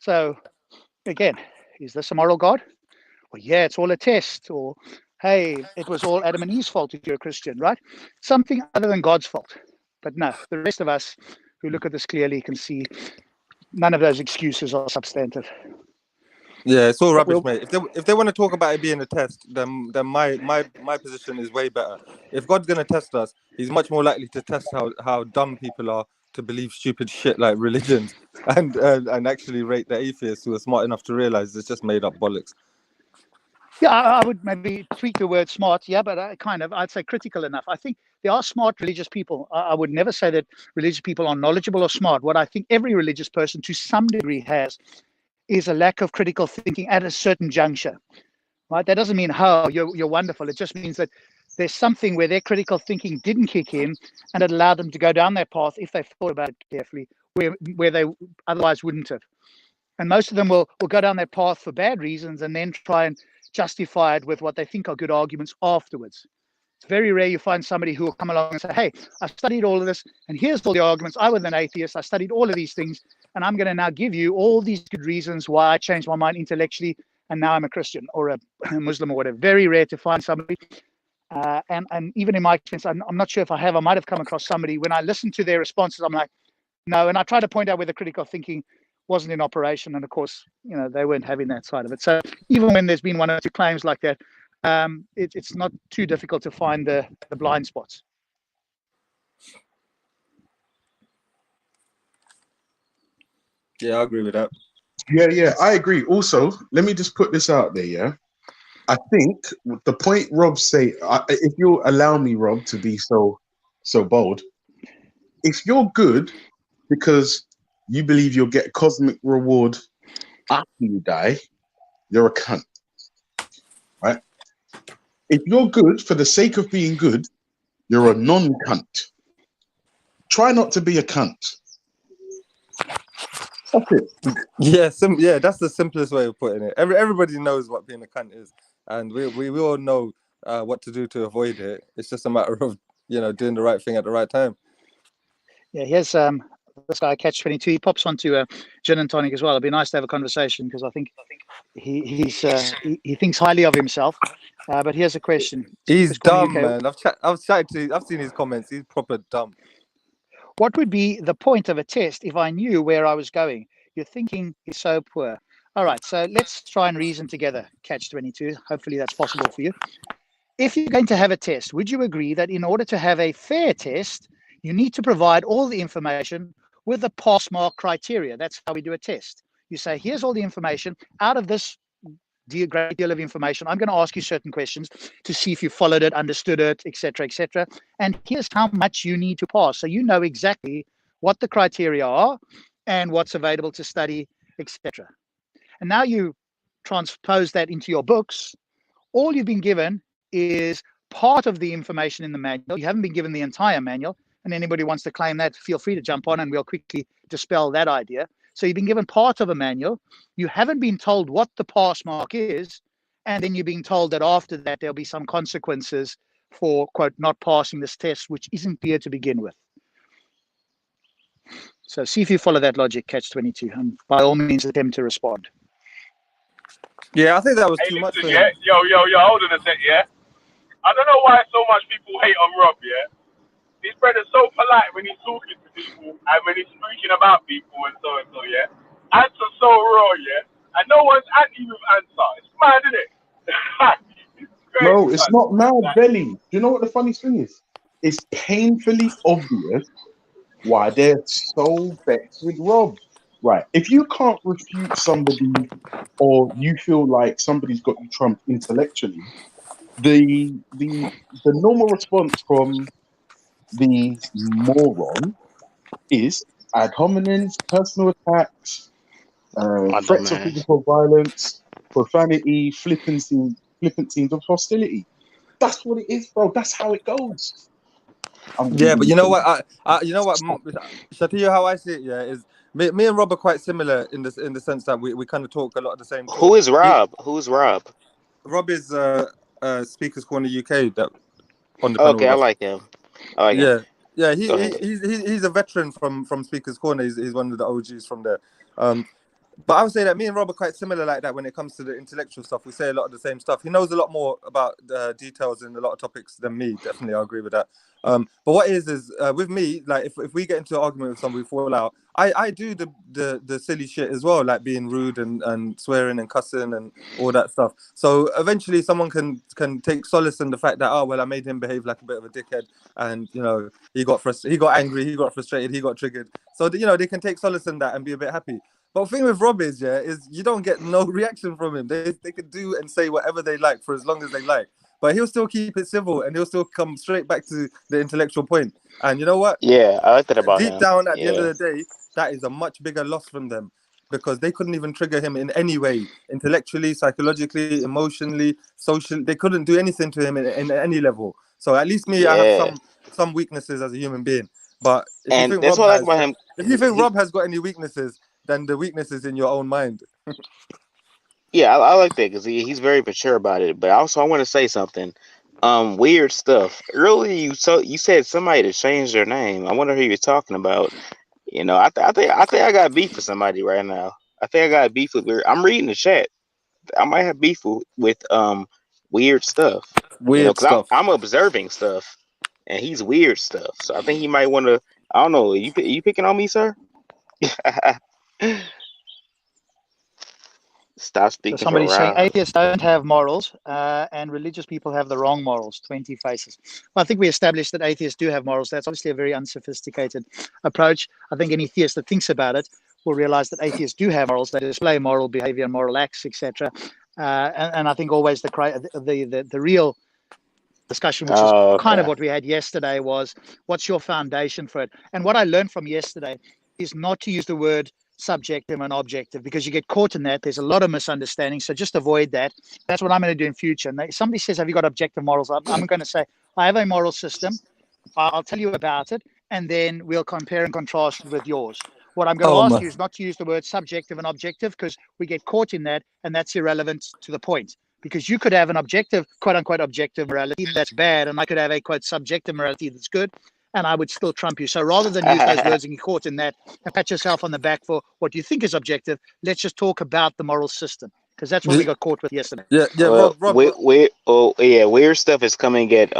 So, again, is this a moral God? Well, yeah, it's all a test. Or, hey, it was all Adam and Eve's fault if you're a Christian, right? Something other than God's fault. But no, the rest of us who look at this clearly can see none of those excuses are substantive. Yeah, it's all rubbish, mate. If they want to talk about it being a test, then my position is way better. If God's gonna test us, he's much more likely to test how dumb people are to believe stupid shit like religions, and actually rate the atheists who are smart enough to realize it's just made up bollocks. Yeah, I would maybe tweak the word smart, yeah, but I'd say critical enough. I think there are smart religious people. I would never say that religious people are knowledgeable or smart. What I think every religious person to some degree has is a lack of critical thinking at a certain juncture, right? That doesn't mean, oh, you're wonderful. It just means that there's something where their critical thinking didn't kick in and it allowed them to go down that path if they thought about it carefully, where they otherwise wouldn't have. And most of them will go down that path for bad reasons and then try and justify it with what they think are good arguments afterwards. It's very rare you find somebody who will come along and say, hey, I've studied all of this, and here's all the arguments. I was an atheist. I studied all of these things, and I'm going to now give you all these good reasons why I changed my mind intellectually, and now I'm a Christian or a Muslim or whatever. Very rare to find somebody. And even in my experience, I'm not sure if I might have come across somebody, when I listen to their responses, I'm like, no, and I try to point out where the critical thinking wasn't in operation, and of course, they weren't having that side of it. So even when there's been one or two claims like that, it's not too difficult to find the blind spots. Yeah, I agree with that. Yeah, I agree. Also, let me just put this out there, yeah? I think the point Rob say, if you allow me, Rob, to be so bold, if you're good because you believe you'll get a cosmic reward after you die, you're a cunt, right? If you're good for the sake of being good, you're a non-cunt. Try not to be a cunt. That's it. Yeah, that's the simplest way of putting it. Everybody knows what being a cunt is, and we all know what to do to avoid it. It's just a matter of doing the right thing at the right time. Yeah, here's this guy Catch 22. He pops onto Gin and Tonic as well. It'd be nice to have a conversation because I think he thinks highly of himself, But here's a question. He's Speakers Corner dumb, UK. man. I've seen his comments. He's proper dumb. What would be the point of a test if I knew where I was going? Your thinking is so poor. All right, so let's try and reason together, Catch 22. Hopefully that's possible for you. If you're going to have a test, would you agree that in order to have a fair test, you need to provide all the information with the pass mark criteria? That's how we do a test. You say, here's all the information. Out of this great deal of information, I'm going to ask you certain questions to see if you followed it, understood it, etc., etc. And here's how much you need to pass. So you know exactly what the criteria are and what's available to study, etc. And now you transpose that into your books. All you've been given is part of the information in the manual. You haven't been given the entire manual. And anybody wants to claim that, feel free to jump on and we'll quickly dispel that idea. So you've been given part of a manual. You haven't been told what the pass mark is. And then you're being told that after that, there'll be some consequences for, quote, not passing this test, which isn't clear to begin with. So see if you follow that logic, Catch 22, and by all means attempt to respond. Yeah, I think that was Hey, too much for listen, yeah? him. Yo, hold on a sec, yeah? I don't know why so much people hate on Rob, yeah? His brother's so polite when he's talking to people and when he's speaking about people and so, yeah? Answer so raw, yeah? And no one's anti with answer. It's mad, isn't it? It's crazy, No, it's man. not mad, Like, Belly. Do you know what the funniest thing is? It's painfully obvious why they're so vexed with Rob. Right. If you can't refute somebody or you feel like somebody's got you trumped intellectually, the normal response from the moron is ad hominems, personal attacks, My threats of dumbass. physical violence, profanity, flippancies of hostility. That's what it is, bro. That's how it goes. Yeah, but you know what? You know what? Shall I tell you how I see it? Yeah, is me and Rob are quite similar in the sense that we kind of talk a lot of the same talk. Who is Rob? Who's Rob? Rob is Speakers Corner UK that on the panel. Okay, with I us. like him. I like him. Yeah. Go ahead. He's a veteran from Speakers Corner. He's one of the OGs from there. But I would say that me and Rob are quite similar like that when it comes to the intellectual stuff. We say a lot of the same stuff. He knows a lot more about details in a lot of topics than me. Definitely, I agree with that. But what is with me, like if we get into an argument with somebody, we fall out, I do the silly shit as well, like being rude and swearing and cussing and all that stuff. So eventually someone can take solace in the fact that, oh, well, I made him behave like a bit of a dickhead, and you know, he got angry, he got frustrated, he got triggered. So you know, they can take solace in that and be a bit happy. But the thing with Rob is you don't get no reaction from him. They can do and say whatever they like for as long as they like. But he'll still keep it civil and he'll still come straight back to the intellectual point. And you know what? Yeah, I like that about him. Deep down at the end of the day, that is a much bigger loss from them because they couldn't even trigger him in any way, intellectually, psychologically, emotionally, socially. They couldn't do anything to him in any level. So at least me, I have some weaknesses as a human being. But if you think Rob has got any weaknesses, then the weakness is in your own mind. Yeah, I like that because he's very mature about it. But also, I want to say something. Weird stuff. Earlier, you said somebody to change their name. I wonder who you're talking about. You know, I think I got beef with somebody right now. I think I got beef with weird. I'm reading the chat. I might have beef with weird stuff. Weird stuff. I'm observing stuff, and he's weird stuff. So I think he might want to. I don't know. You picking on me, sir? Stop speaking. So somebody's saying atheists don't have morals and religious people have the wrong morals. 20 faces. Well, I think we established that atheists do have morals. That's obviously a very unsophisticated approach. I think any theist that thinks about it will realize that atheists do have morals. They display moral behavior, moral acts, etc. And I think always the real discussion, which is kind of what we had yesterday, was what's your foundation for it? And what I learned from yesterday is not to use the word subjective and objective, because you get caught in that. There's a lot of misunderstanding, so just avoid that. That's what I'm going to do in future. And somebody says, have you got objective morals? I'm going to say, I have a moral system. I'll tell you about it, and then we'll compare and contrast it with yours. What I'm going to ask you is not to use the word subjective and objective, because we get caught in that, and that's irrelevant to the point. Because you could have an objective, quote unquote, objective morality that's bad, and I could have a quote subjective morality that's good, and I would still trump you. So rather than use those words and get caught in that and pat yourself on the back for what you think is objective, let's just talk about the moral system. because that's what we got caught with yesterday. Yeah, Well, Rob. weird stuff is coming at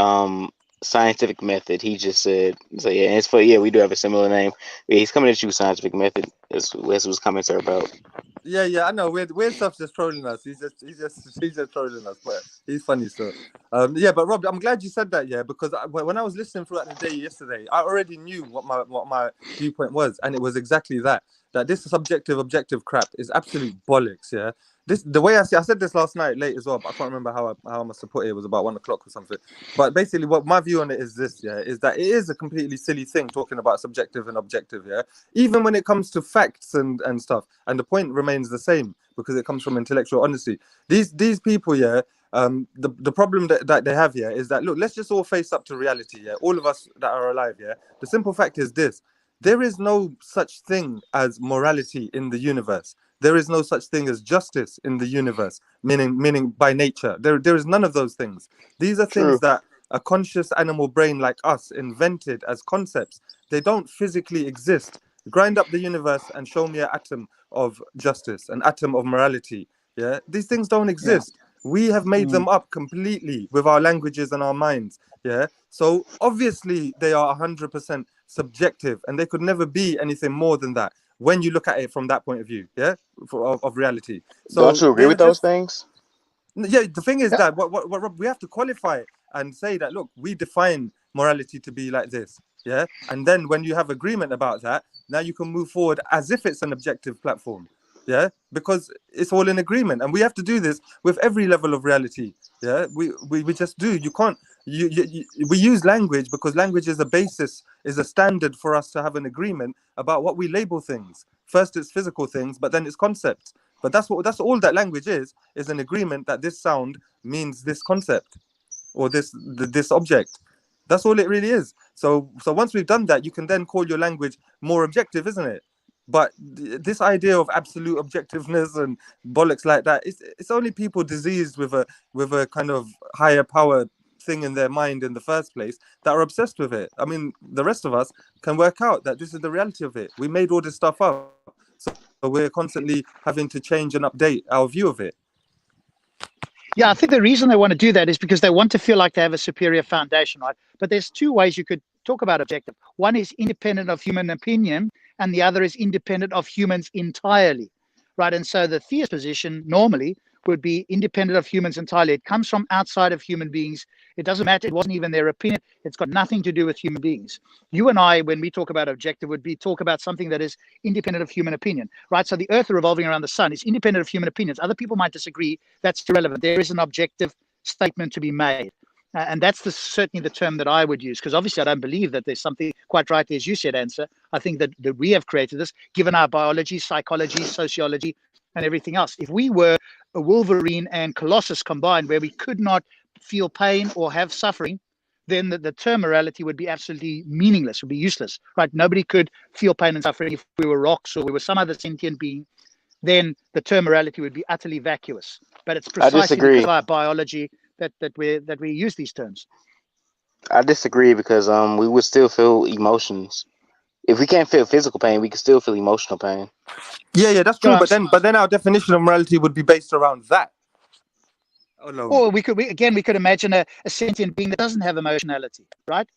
Scientific Method. He just said so. Yeah, and it's for we do have a similar name. Yeah, he's coming at you, Scientific Method. That's what his comments are about. Yeah, I know. Weird stuff's just trolling us. He's just trolling us, but he's funny. So, yeah. But Rob, I'm glad you said that. Yeah, because when I was listening throughout the day yesterday, I already knew what my viewpoint was, and it was exactly that. That this objective crap is absolute bollocks. Yeah. The way I said this last night late as well, but I can't remember how I must have put it. It was about 1 o'clock or something. But basically, what my view on it is this, is that it is a completely silly thing talking about subjective and objective, even when it comes to facts and stuff. And the point remains the same because it comes from intellectual honesty. These people, the problem that they have here is that, look, let's just all face up to reality, all of us that are alive, The simple fact is this: there is no such thing as morality in the universe. There is no such thing as justice in the universe, meaning by nature. There is none of those things. These are things that a conscious animal brain like us invented as concepts. They don't physically exist. Grind up the universe and show me an atom of justice, an atom of morality. These things don't exist. We have made them up completely with our languages and our minds. So obviously they are 100% subjective, and they could never be anything more than that when you look at it from that point of view, of reality. So don't you agree with those things? Yeah, the thing is that what we have to qualify it and say that, look, we define morality to be like this, and then when you have agreement about that, now you can move forward as if it's an objective platform, because it's all in agreement, and we have to do this with every level of reality. We just do. You can't. We use language because language is a basis, is a standard for us to have an agreement about what we label things. First, it's physical things, but then it's concepts. But that's all that language is an agreement that this sound means this concept or this object. That's all it really is. So once we've done that, you can then call your language more objective, isn't it? But this idea of absolute objectiveness and bollocks like that, it's only people diseased with a kind of higher power thing in their mind in the first place that are obsessed with it. I mean, the rest of us can work out that this is the reality of it. We made all this stuff up, so we're constantly having to change and update our view of it. Yeah, I think the reason they want to do that is because they want to feel like they have a superior foundation, right? But there's two ways you could talk about objective. One is independent of human opinion, and the other is independent of humans entirely, right? And so the theist position normally would be independent of humans entirely. It comes from outside of human beings. It doesn't matter. It wasn't even their opinion. It's got nothing to do with human beings. You and I, when we talk about objective, would be talk about something that is independent of human opinion, right? So the earth revolving around the sun is independent of human opinions. Other people might disagree. That's irrelevant. There is an objective statement to be made. And that's certainly the term that I would use, because obviously I don't believe that there's something, quite rightly as you said, Answer. I think that we have created this, given our biology, psychology, sociology, and everything else. If we were a Wolverine and Colossus combined, where we could not feel pain or have suffering, then the term morality would be absolutely meaningless, would be useless, right? Nobody could feel pain and suffering. If we were rocks or we were some other sentient being, then the term morality would be utterly vacuous. But it's precisely because of our biology that we use these terms. I disagree because we would still feel emotions. If we can't feel physical pain, we can still feel emotional pain. Yeah, that's true. But then our definition of morality would be based around that. Oh no. Or we could imagine a sentient being that doesn't have emotionality, right?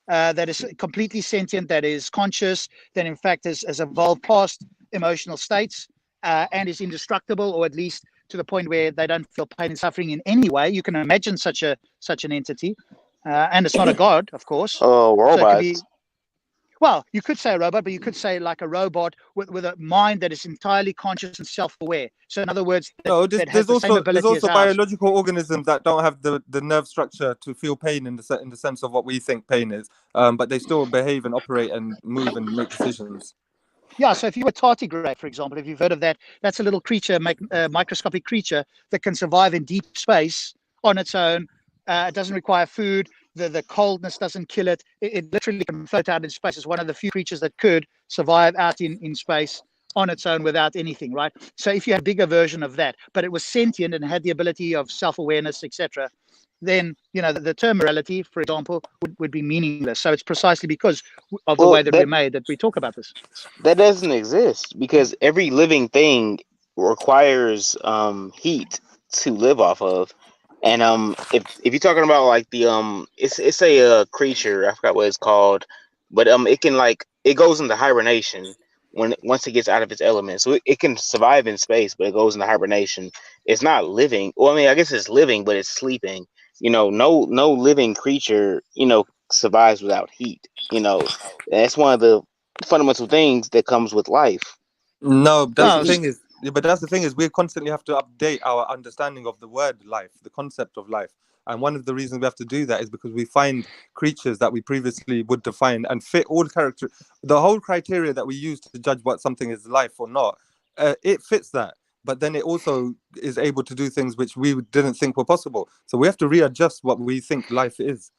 That is completely sentient, that is conscious, that in fact has evolved past emotional states, and is indestructible, or at least to the point where they don't feel pain and suffering in any way. You can imagine such an entity, and it's not a god, of course. Oh, robots. So well, you could say a robot, but you could say like a robot with a mind that is entirely conscious and self-aware. So in other words, there's also biological organisms that don't have the nerve structure to feel pain in the sense of what we think pain is, but they still behave and operate and move and make decisions. Yeah, so if you were tardigrade, for example, if you've heard of that, that's a little creature, microscopic creature that can survive in deep space on its own. It doesn't require food. The coldness doesn't kill it. It literally can float out in space. It's one of the few creatures that could survive out in space on its own without anything, right? So if you had a bigger version of that, but it was sentient and had the ability of self-awareness, etc., then the term morality, for example, would be meaningless. So it's precisely because of the way that we're made that we talk about this. That doesn't exist, because every living thing requires heat to live off of. And if you're talking about like the it's a creature, I forgot what it's called, but it can like it goes into hibernation once it gets out of its element. So it can survive in space, but it goes into hibernation. It's not living. Well, I mean, I guess it's living, but it's sleeping. No living creature, survives without heat. That's one of the fundamental things that comes with life No, that's is the No, thing heat. is, yeah, but that's the thing is, we constantly have to update our understanding of the word life, the concept of life. And one of the reasons we have to do that is because we find creatures that we previously would define and fit all character, the whole criteria that we use to judge what something is life or not. It fits that, but then it also is able to do things which we didn't think were possible. So we have to readjust what we think life is.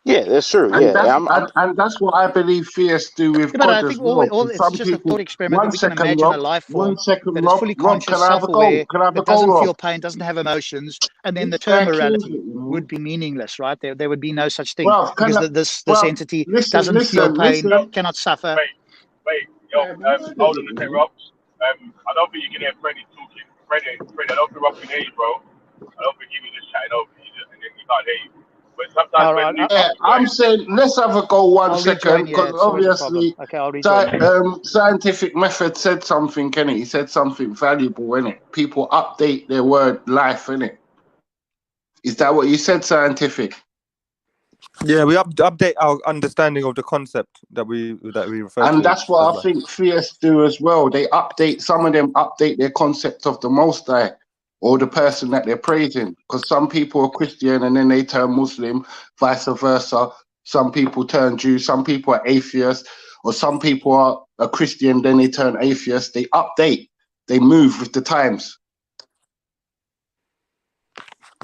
Yeah, that's true. And Yeah, that's I'm and that's what I believe theists do with yeah, but I God as think well. all For it's some just a people, thought experiment that one we can second, imagine a Rob. life One form second, that is Rob. fully Rob, conscious, can I have a go? self-aware, Can I have a that go, doesn't Rob? feel pain, doesn't have emotions, and then the This term guy kills morality it, you know. would be meaningless, right? There would be no such thing Rob, because this Rob, entity listen, doesn't feel pain, Yo, cannot suffer. wait, yo, Man, this is hold on a it, sec, man. Rob. I don't think you can hear Freddie talking. Freddie, I don't think Rob can hear you, bro. I don't think he was just chatting over you, and then he can't hear you. But sometimes All when right, Luke Yeah, comes I'm right, saying let's have a go 1 second, I'll rejoin. Yeah, because it's always a problem. obviously, Okay, I'll rejoin you. scientific method said something, innit? He said something valuable, innit? People update their word life, innit? Is that what you said, scientific? Yeah, we update our understanding of the concept that we refer And to that's what as I life. think theists do as well. Some of them update their concept of the Most High or the person that they're praising. Because some people are Christian and then they turn Muslim, vice versa. Some people turn Jew, some people are atheists, or some people are a Christian, then they turn atheist. They update, they move with the times.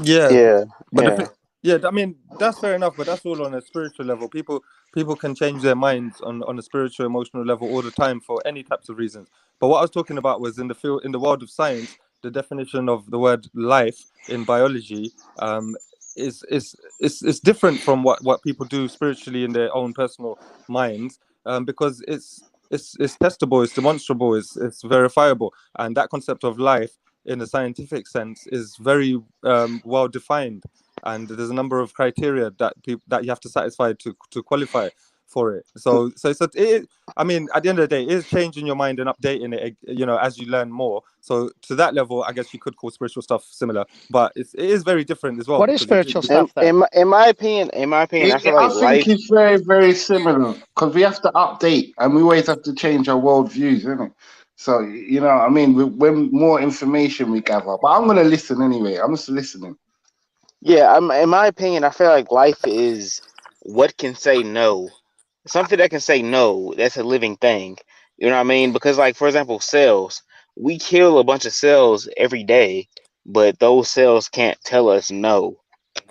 Yeah, yeah, but yeah. I mean that's fair enough, but that's all on a spiritual level. People can change their minds on a spiritual, emotional level all the time for any types of reasons. But what I was talking about was in the world of science, the definition of the word life in biology is different from what people do spiritually in their own personal minds, because it's testable, it's demonstrable, it's verifiable, and that concept of life in a scientific sense is very well defined, and there's a number of criteria that you have to satisfy to qualify for it. So I mean, at the end of the day, it is changing your mind and updating it, as you learn more. So to that level, I guess you could call spiritual stuff similar, but it is very different as well What is because spiritual it stuff, though? In my opinion, I feel I like think life. it's very, very similar because we have to update and we always have to change our worldviews, isn't it? So, I mean, when more information we gather, but I'm going to listen anyway. I'm just listening. Yeah, in my opinion, I feel like life is what can say no. Something that can say no, that's a living thing. You know what I mean? Because, like, for example, cells, we kill a bunch of cells every day, but those cells can't tell us no.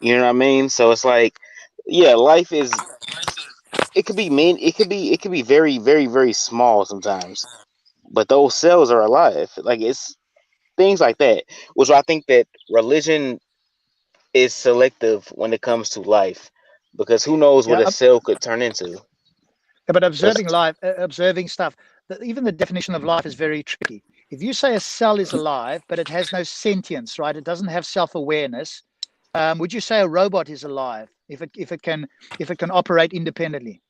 You know what I mean? So it's like, yeah, life is. It could be mean. It could be very, very, very small sometimes, but those cells are alive. Like it's things like that, which I think that religion is selective when it comes to life, because who knows what Yeah, a cell could turn into. but That's observing life, observing stuff, even the definition of life is very tricky. If you say a cell is alive, but it has no sentience, right? It doesn't have self-awareness. Would you say a robot is alive if it can operate independently?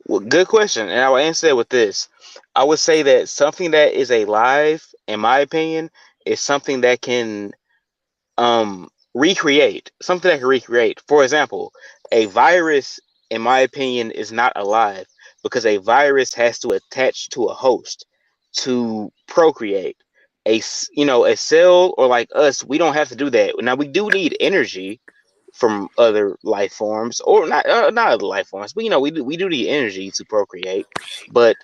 well, good question, and I will answer it with this. I would say that something that is alive, in my opinion, is something that can recreate. Something that can recreate. For example, a virus, in my opinion, is not alive because a virus has to attach to a host to procreate. A cell, or like us, we don't have to do that. Now we do need energy from other life forms, or not other life forms, but we do need energy to procreate. But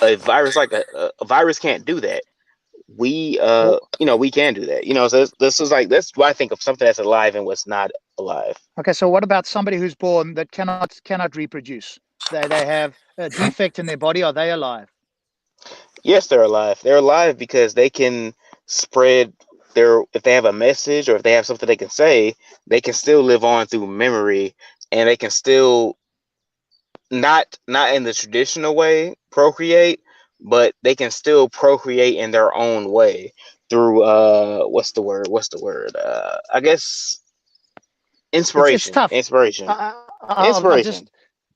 a virus, like a virus, can't do that. We Well, we can do that. So this is like, that's what I think of something that's alive and what's not alive. okay, so what about somebody who's born that cannot reproduce? They have a defect in their body. Are they alive? Yes, they're alive. They're alive because they can spread if they have a message, or if they have something they can say, they can still live on through memory, and they can still not in the traditional way procreate, but they can still procreate in their own way through what's the word? I guess It's inspiration. tough. Inspiration. I'll just Inspiration.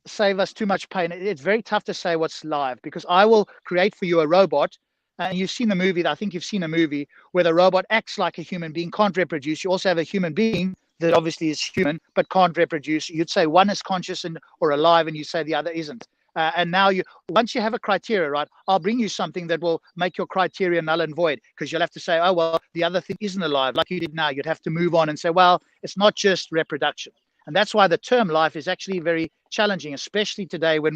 save us too much pain. It's very tough to say what's live because I will create for you a robot. And you've seen the movie. I think you've seen a movie where the robot acts like a human being, can't reproduce. You also have a human being that obviously is human but can't reproduce. You'd say one is conscious and or alive, and you say the other isn't. And now once you have a criteria, right? I'll bring you something that will make your criteria null and void because you'll have to say, oh well, the other thing isn't alive, like you did now. You'd have to move on and say, well, it's not just reproduction. And that's why the term life is actually very challenging, especially today when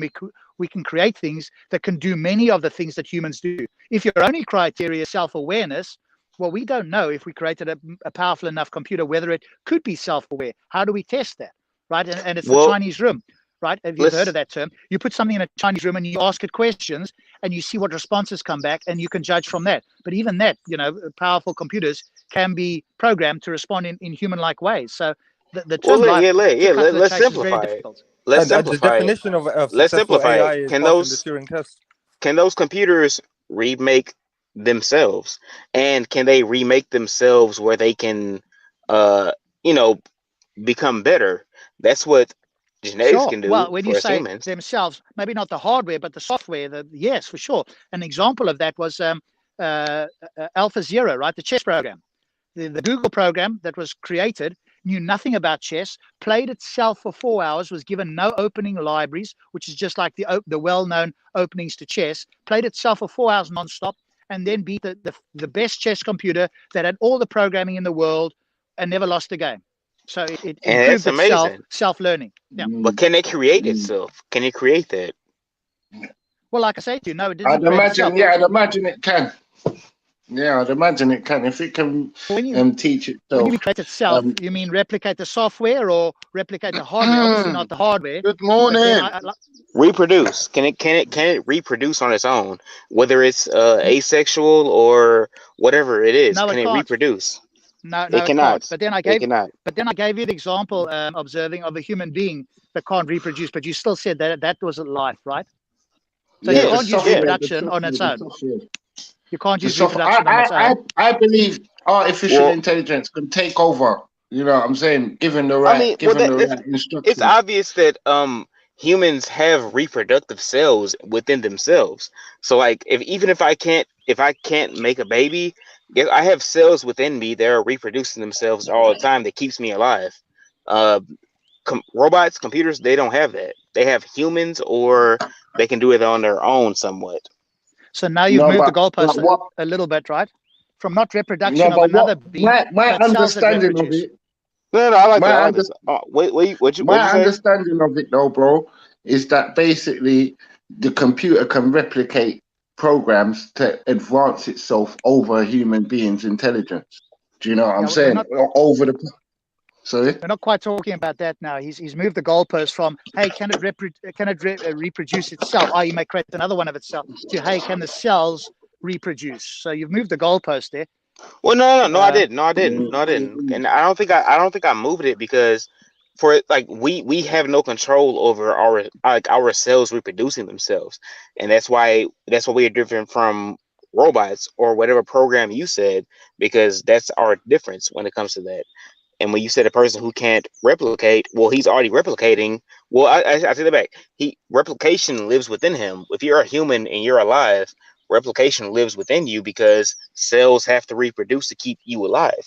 we can create things that can do many of the things that humans do. If your only criteria is self-awareness, well, we don't know if we created a powerful enough computer, whether it could be self-aware. How do we test that, right? And it's the Well, Chinese room, right? Have you heard of let's. that term? You put something in a Chinese room and you ask it questions and you see what responses come back and you can judge from that. But even that, powerful computers can be programmed to respond in human-like ways. So the Well, term life, to cut to the let's chase, is very simplify it. difficult. Let's And the simplify it. definition of Let's successful simplify AI it. is passing the Turing test. Can those computers remake themselves, and can they remake themselves where they can, uh, you know, become better? That's what genetics Sure. can do Well, when you for us say humans. themselves, maybe not the hardware, but the software, yes, for sure. An example of that was AlphaZero, right? The chess program. The Google program that was created knew nothing about chess, played itself for 4 hours, was given no opening libraries, which is just like the well-known openings to chess, played itself for 4 hours nonstop, and then beat the best chess computer that had all the programming in the world and never lost a game. So it And that's improved itself, amazing. self-learning. Yeah. But can it create itself? Can it create that? Well, like I say to you, no, it didn't I'd create itself. imagine, yeah, I'd imagine it can. Yeah, I'd imagine it can. If it can When you teach when itself. you mean create itself, Um, you mean replicate the software or replicate the hardware? Obviously not the hardware. Good But then morning. Reproduce. Can it reproduce on its own? Whether it's asexual or whatever it is, no, can it it can't. reproduce? No, It it can't. cannot. But then I It cannot. gave you the example observing of a human being that can't reproduce, but you still said that was a life, right? So you yeah, the can't use software, reproduction on its own. software. You can't The use software. reproduction on its own. I believe artificial Well, intelligence can take over. You know what I'm saying? Given the I mean, well, right it's instructions. obvious that humans have reproductive cells within themselves. So like, even if I can't make a baby, I have cells within me that are reproducing themselves all the time that keeps me alive. Uh, robots, computers, they don't have that. They have humans, or they can do it on their own somewhat. So now you've moved the goalpost a little bit, right? From not reproduction of another being, my but cells that understanding of reproduce. it. No, I like My that. under- Wait, what'd you My say? understanding of it, though, bro, is that basically the computer can replicate programs to advance itself over a human being's intelligence. Do you know what I'm Yeah, saying? Over the. Sorry. We're not quite talking about that now. He's moved the goalpost from hey, can it reproduce itself? Oh, you may create another one of itself. To hey, can the cells reproduce? So you've moved the goalpost there. Well, no, I didn't. And I don't think I moved it because for it, like we have no control over our cells reproducing themselves, and that's why we are different from robots or whatever program you said, because that's our difference when it comes to that. And when you said a person who can't replicate, well, he's already replicating. Well, I take that back. Replication lives within him. If you're a human and you're alive, replication lives within you because cells have to reproduce to keep you alive.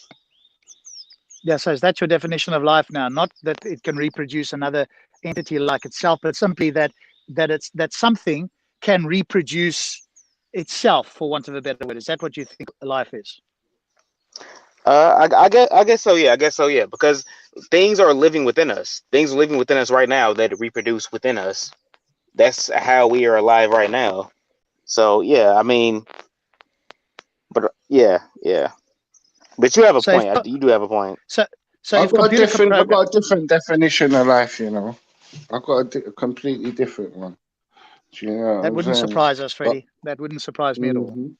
Yeah, so is that your definition of life now? Not that it can reproduce another entity like itself, but simply that something can reproduce itself, for want of a better word. Is that what you think life is? I guess so. Yeah, because things are living within us. Things are living within us right now that reproduce within us. That's how we are alive right now. So yeah, I mean, but yeah. But you have a point. You do have a point. So I've got a different definition of life. You know, I've got a completely different one. Do you know that wouldn't surprise us, Freddie. That wouldn't surprise me at all.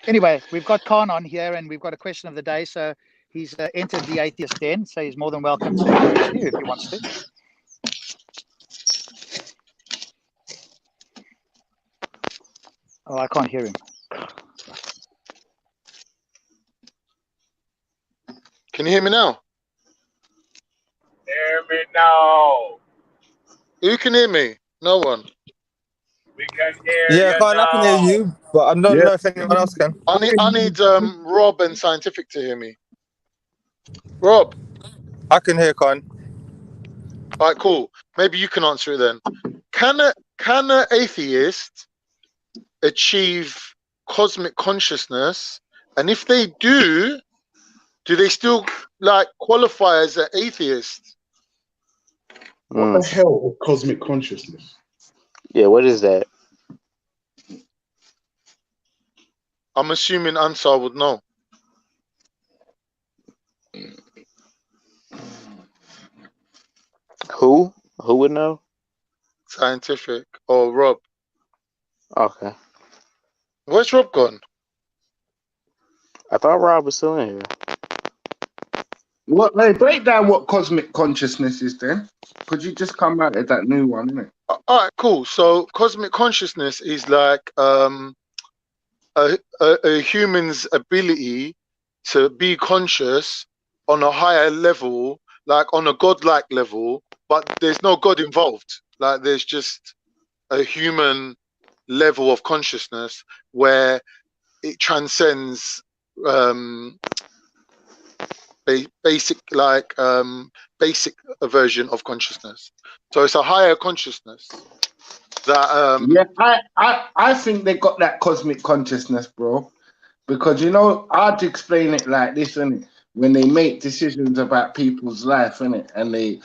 Anyway, we've got Khan on here, and we've got a question of the day. So he's entered the atheist den, so he's more than welcome to address you if he wants to. Oh, I can't hear him. Can you hear me now? Hear me now. Who can hear me? No one. We can hear Yeah, you Khan, I can hear now. you, but I don't Yeah. know if anyone else can. I need Rob and Scientific to hear me. Rob. I can hear Khan. All right, cool. Maybe you can answer it then. Can an atheist achieve cosmic consciousness? And if they do they still like qualify as an atheist? What the hell is cosmic consciousness? Yeah, what is that? I'm assuming Ansar would know. Who? Who would know? Scientific or Rob? Okay. Where's Rob gone? I thought Rob was still in here. What? Hey, break down what cosmic consciousness is then. Could you just come out with that new one, innit? All right, cool. So cosmic consciousness is like a human's ability to be conscious on a higher level, like on a godlike level, but there's no God involved. Like there's just a human level of consciousness where it transcends basic version of consciousness. So it's a higher consciousness that Yeah, I think they got that cosmic consciousness, bro. Because I'd explain it like this, innit? When they make decisions about people's life, innit? And they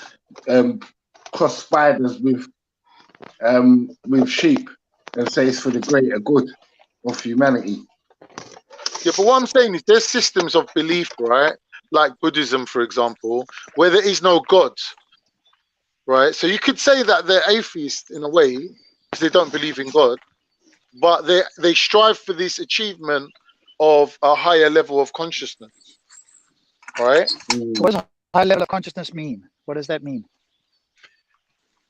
cross spiders with sheep and say it's for the greater good of humanity. Yeah, but what I'm saying is there's systems of belief, right? Like Buddhism, for example, where there is no God, right? So you could say that they're atheists in a way because they don't believe in God, but they strive for this achievement of a higher level of consciousness, right? What does high level of consciousness mean? What does that mean?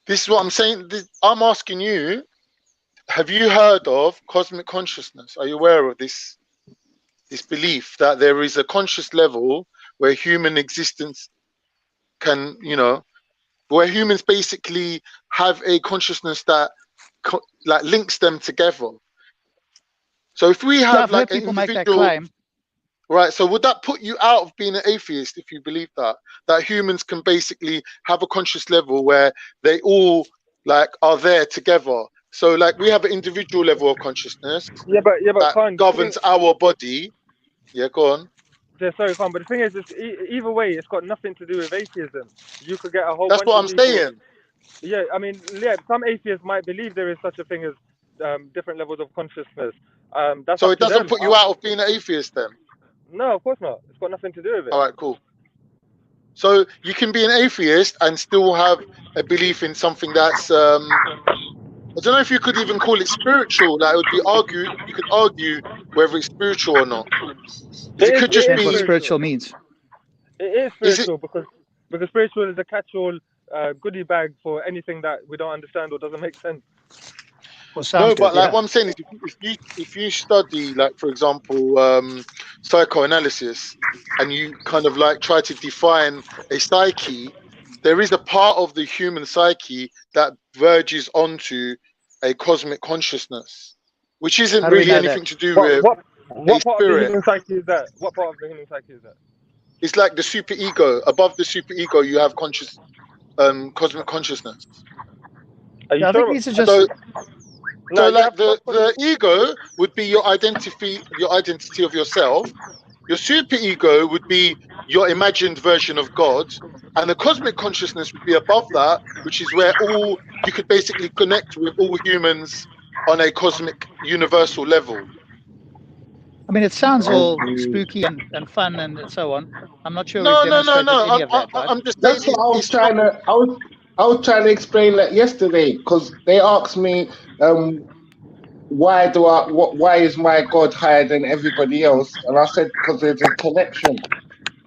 This is what I'm saying. I'm asking you, have you heard of cosmic consciousness? Are you aware of this belief that there is a conscious level where human existence can, where humans basically have a consciousness that like links them together? So if we have I've heard people make that claim. Right, so would that put you out of being an atheist if you believe that humans can basically have a conscious level where they all like are there together? So like we have an individual level of consciousness But Khan, governs our body. Yeah, go on. Yeah, sorry, Khan, but the thing is, either way, it's got nothing to do with atheism. You could get a whole That's bunch what of I'm people. saying. Yeah, I mean, yeah, some atheists might believe there is such a thing as different levels of consciousness. That's So up it to doesn't them. put you out of being an atheist then? No, of course not. It's got nothing to do with it. All right, cool. So you can be an atheist and still have a belief in something that's I don't know if you could even call it spiritual. Like it would be you could argue whether it's spiritual or not. It could just Depends be what spiritual means. It is spiritual because spiritual is a catch-all goodie bag for anything that we don't understand or doesn't make sense. Well, sounds no, but good, like yeah. what I'm saying is, if you study, like for example, psychoanalysis, and you kind of like try to define a psyche, there is a part of the human psyche that verges onto a cosmic consciousness, which isn't How do we really know anything that? to do with What a part of the spirit. human psyche is that? What part of the human psyche is that? It's like the superego. Above the superego, you have cosmic consciousness. Are you I think sure? these are just. So like the ego would be your identity of yourself. Your superego would be your imagined version of God, and the cosmic consciousness would be above that, which is where you could basically connect with all humans on a cosmic universal level. I mean, it sounds all spooky and fun and so on. I'm not sure we've No. demonstrated any of that, right? I'm just saying That's what I was trying to. I was trying to explain that yesterday because they asked me, why is my God higher than everybody else? And I said because there's a connection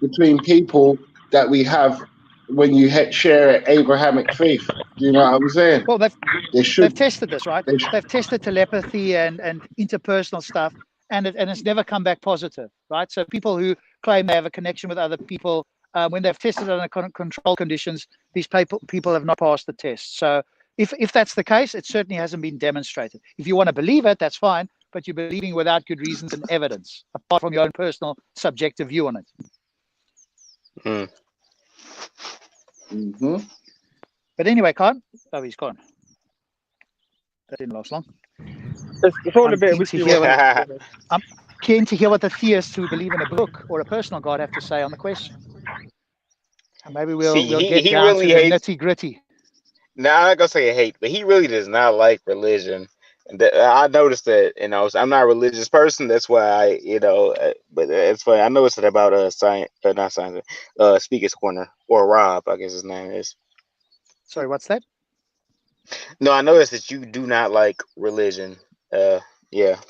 between people that we have when you share Abrahamic faith. Do you know what I'm saying? Well, they've tested this, right? They've tested telepathy and interpersonal stuff, and it's never come back positive, right? So people who claim they have a connection with other people. When they've tested under control conditions, these people have not passed the test. So if that's the case, it certainly hasn't been demonstrated. If you want to believe it, that's fine, but you're believing without good reasons and evidence, apart from your own personal subjective view on it. Mm. Mm-hmm. But anyway, Khan, he's gone. That didn't last long. It's all a I'm bit keen to wishy hear washy. what I'm keen to hear what the theists who believe in a book or a personal God have to say on the question. And maybe we'll See, get he down really to the hates. nitty gritty. Now I'm not gonna say hate, but he really does not like religion. And I noticed that, I'm not a religious person. That's why but it's funny. I noticed it about science, not science, Speaker's Corner, or Rob, I guess his name is. Sorry, what's that? No, I noticed that you do not like religion. Yeah.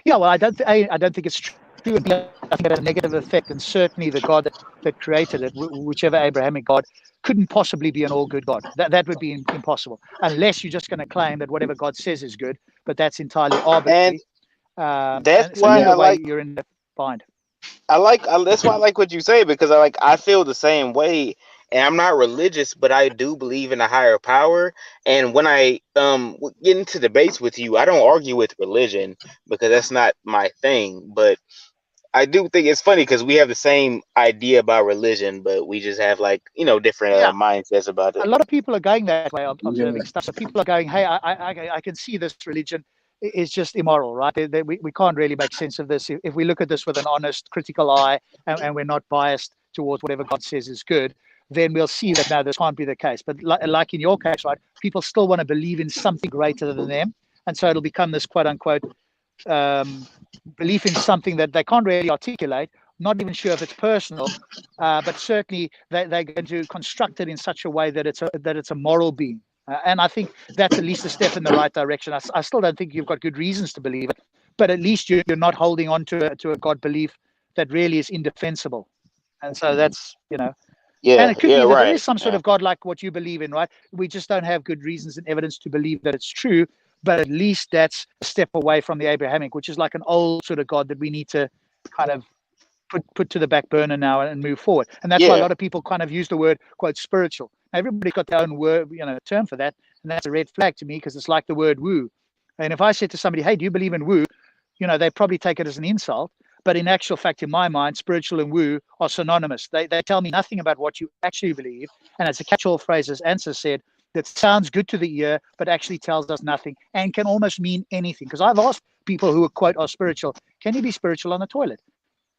Yeah, well, I don't think it's true. I think it has a negative effect, and certainly the God that created it, whichever Abrahamic God, couldn't possibly be an all-good God. That would be impossible, unless you're just going to claim that whatever God says is good, but that's entirely arbitrary. And that's and so why either I way, like. you're in the bind. That's why I like what you say, because I feel the same way, and I'm not religious, but I do believe in a higher power. And when I get into debates with you, I don't argue with religion because that's not my thing. But I do think it's funny because we have the same idea about religion, but we just have different Yeah. mindsets about A it. lot of people are going that way, observing Yeah. stuff. So people are going, hey, I can see this religion is just immoral, right? We can't really make sense of this. If we look at this with an honest, critical eye, and we're not biased towards whatever God says is good, then we'll see that, no, this can't be the case. But like in your case, right, people still want to believe in something greater than them. And so it'll become this quote unquote belief in something that they can't really articulate, not even sure if it's personal, but certainly they're going to construct it in such a way that it's a moral being. And I think that's at least a step in the right direction. I still don't think you've got good reasons to believe it, but at least you're not holding on to a God belief that really is indefensible. And so that's, and Yeah, it could yeah, be that there right. is some sort of God like what you believe in, right? We just don't have good reasons and evidence to believe that it's true, but at least that's a step away from the Abrahamic, which is like an old sort of God that we need to kind of put to the back burner now and move forward. And that's why a Yeah. lot of people kind of use the word quote spiritual. Now, everybody's got their own word, term for that, and that's a red flag to me because it's like the word woo. And if I said to somebody, hey, do you believe in woo? They probably take it as an insult. But in actual fact, in my mind, spiritual and woo are synonymous. They tell me nothing about what you actually believe. And it's a catch-all phrase, as Answer said, that sounds good to the ear, but actually tells us nothing and can almost mean anything. Because I've asked people who quote are spiritual, can you be spiritual on the toilet?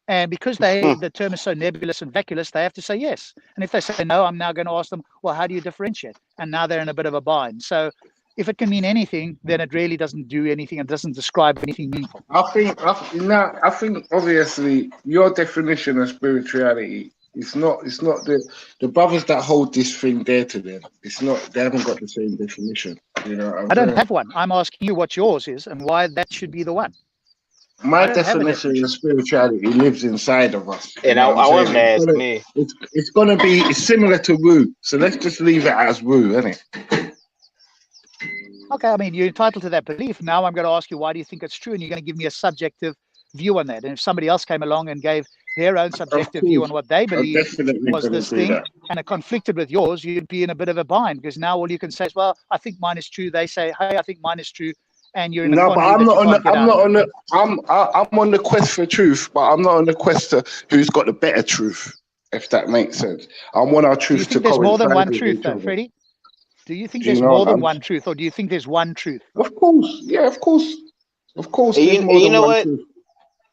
And because the term is so nebulous and vacuous, they have to say yes. And if they say no, I'm now going to ask them, well, how do you differentiate? And now they're in a bit of a bind. So if it can mean anything, then it really doesn't do anything and doesn't describe anything meaningful. I think obviously your definition of spirituality is not the brothers that hold this thing dear to them. It's not, they haven't got the same definition. I don't have one. I'm asking you what yours is and why that should be the one. My definition of spirituality lives inside of us. And I want to ask me. It's gonna be similar to woo. So let's just leave it as woo, isn't it? Okay, I mean, you're entitled to that belief. Now I'm going to ask you, why do you think it's true? And you're going to give me a subjective view on that. And if somebody else came along and gave their own subjective view on what they believe was this thing, and it conflicted with yours, you'd be in a bit of a bind, because now all you can say is, well, I think mine is true. They say, hey, I think mine is true. And you're in no, but I'm on the quest for truth, but I'm not on the quest to who's got the better truth, if that makes sense. I want our truth to coincide. There's more than one truth, though, Freddie? Do you think there's more than one truth, or do you think there's one truth? Of course, yeah, of course. You know what?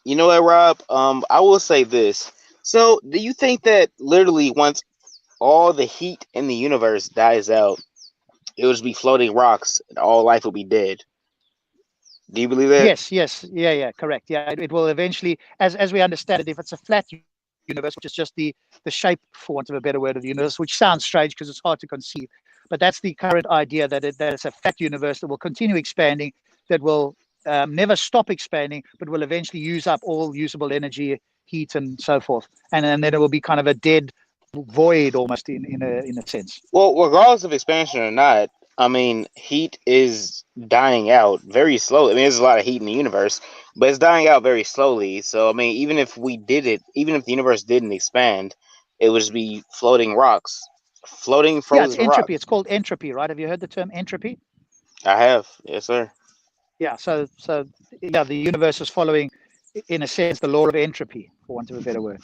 You know what, Rob? I will say this. So, do you think that literally once all the heat in the universe dies out, it will just be floating rocks and all life will be dead? Do you believe that? Yes, yeah, correct. Yeah, it will eventually, as we understand it, if it's a flat universe, which is just the shape, for want of a better word, of the universe, which sounds strange because it's hard to conceive, but that's the current idea, that it's a flat universe that will continue expanding, that will never stop expanding, but will eventually use up all usable energy, heat, and so forth, and then it will be kind of a dead void almost in a sense. Well, regardless of expansion or not, I mean, heat is dying out very slowly. I mean, there's a lot of heat in the universe, but it's dying out very slowly. So I mean, even if we did it, even if the universe didn't expand, it would just be floating rocks, floating Yeah, it's frozen entropy. rocks. It's called entropy, right? Have you heard the term entropy? I have, yes, sir. Yeah. So yeah, the universe is following, in a sense, the law of entropy, for want of a better word.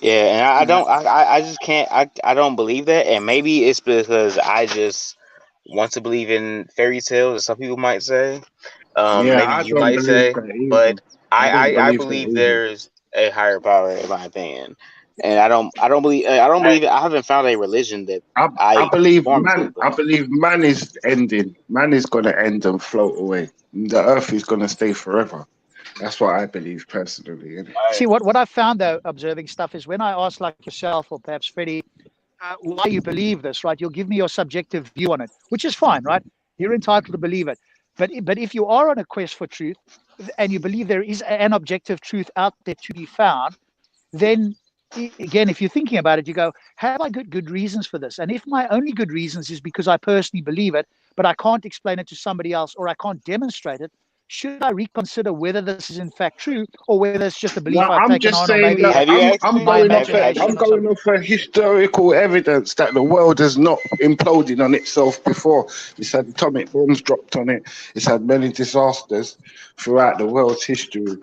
Yeah, and I Yeah. don't, I just can't, I don't believe that, and maybe it's because I just want to believe in fairy tales, as some people might say. Yeah, Maybe I you don't might believe say, that but either. I don't I believe that believe either. there's a higher power, in my opinion, and I don't Hey, believe it. I haven't found a religion that I, I I believe want to, man. I but believe man is ending. Man is gonna end and float away. The earth is gonna stay forever. That's what I believe personally. Innit? hey, See, what I found though, observing stuff, is when I ask like yourself or perhaps Freddie, why you believe this, right? You'll give me your subjective view on it, which is fine, right? You're entitled to believe it. But if you are on a quest for truth and you believe there is an objective truth out there to be found, then again, if you're thinking about it, you go, have I good reasons for this? And if my only good reasons is because I personally believe it, but I can't explain it to somebody else or I can't demonstrate it, should I reconsider whether this is in fact true or whether it's just a No, belief I've I'm taken just on, or saying maybe that have you asked I'm me? my going off I'm imagination or going something? off a historical evidence that the world has not imploded on itself before. It's had atomic bombs dropped on it. It's had many disasters throughout the world's history.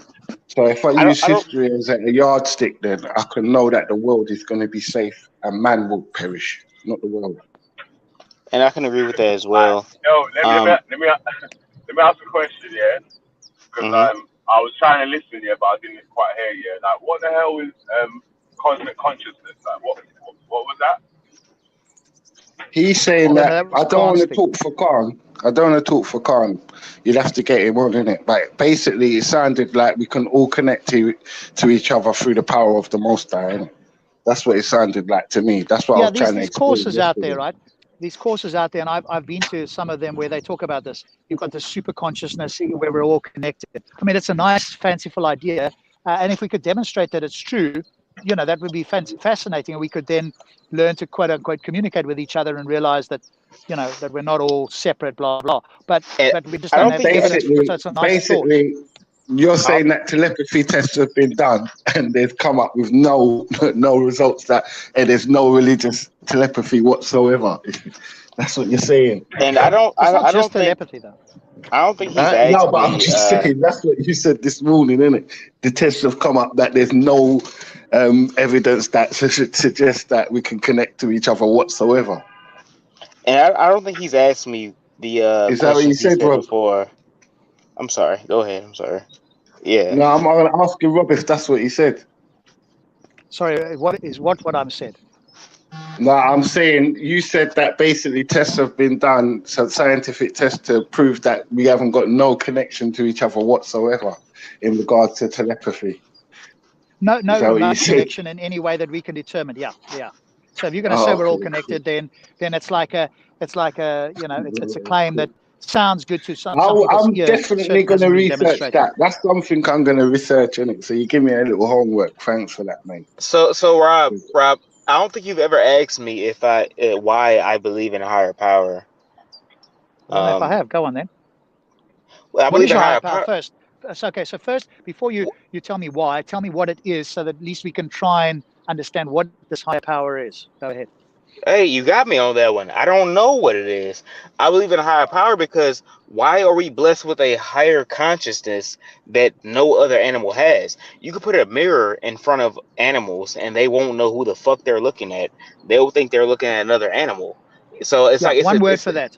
So if I use I don't, history as a yardstick, then I can know that the world is going to be safe and man will perish, not the world. and I can agree with that as alright. well. Yo, Um, let me ask a question, yeah, because mhm. I was trying to listen, yeah, but I didn't quite hear you. Like, what the hell is cosmic consciousness? Like, what was that? He's saying No, that that I was don't want Khan's to thing. talk for Khan. I don't want to talk for Khan. You'd have to get him on in it. But basically, it sounded like we can all connect to each other through the power of the Most High. Innit? That's what it sounded like to me. That's what I Yeah, was trying to these explain courses out there, yesterday. right? These courses out there, and I've been to some of them where they talk about this. You've got the super consciousness where we're all connected. I mean, it's a nice, fanciful idea, and if we could demonstrate that it's true, that would be fascinating, and we could then learn to quote unquote communicate with each other and realize that, that we're not all separate, blah blah. But And but we just I don't don't have think the it's, evidence for it. So it's a nice thought. Basically, you're I don't, saying that telepathy tests have been done and they've come up with no results and there's no religious telepathy whatsoever. That's what you're saying. and It's not I just don't think, telepathy, though. I don't think he's No, asked but I'm me. just saying that's what you said this morning, innit? The tests have come up that there's no evidence that suggests that we can connect to each other whatsoever. And I don't think he's asked me the Is that what you questions he said, said Rob? before. I'm sorry. Go ahead. I'm sorry. Yeah. No, I'm going to ask you, Rob, if that's what he said. Sorry, what I'm said? No, I'm saying you said that basically tests have been done, so scientific tests to prove that we haven't got no connection to each other whatsoever in regards to telepathy. No, Is that what you said? connection in any way that we can determine. Yeah. So if you're going to say Oh, we're all okay. connected, then it's like a it's a claim that sounds good to some people's I'm ear. It definitely certainly going to hasn't been research demonstrated. that. That's something I'm going to research in it. So you give me a little homework. Thanks for that, mate. So Rob, I don't think you've ever asked me if why I believe in a higher power. I don't know if I Um, have. Go on then. I What believe is in your higher higher power power. first? So, okay, so first, before you tell me why, tell me what it is, so that at least we can try and understand what this higher power is. Go ahead. Hey, you got me on that one. I don't know what it is. I believe in a higher power because why are we blessed with a higher consciousness that no other animal has? You could put a mirror in front of animals and they won't know who the fuck they're looking at. They'll think they're looking at another animal. So it's Yeah, like one word for that.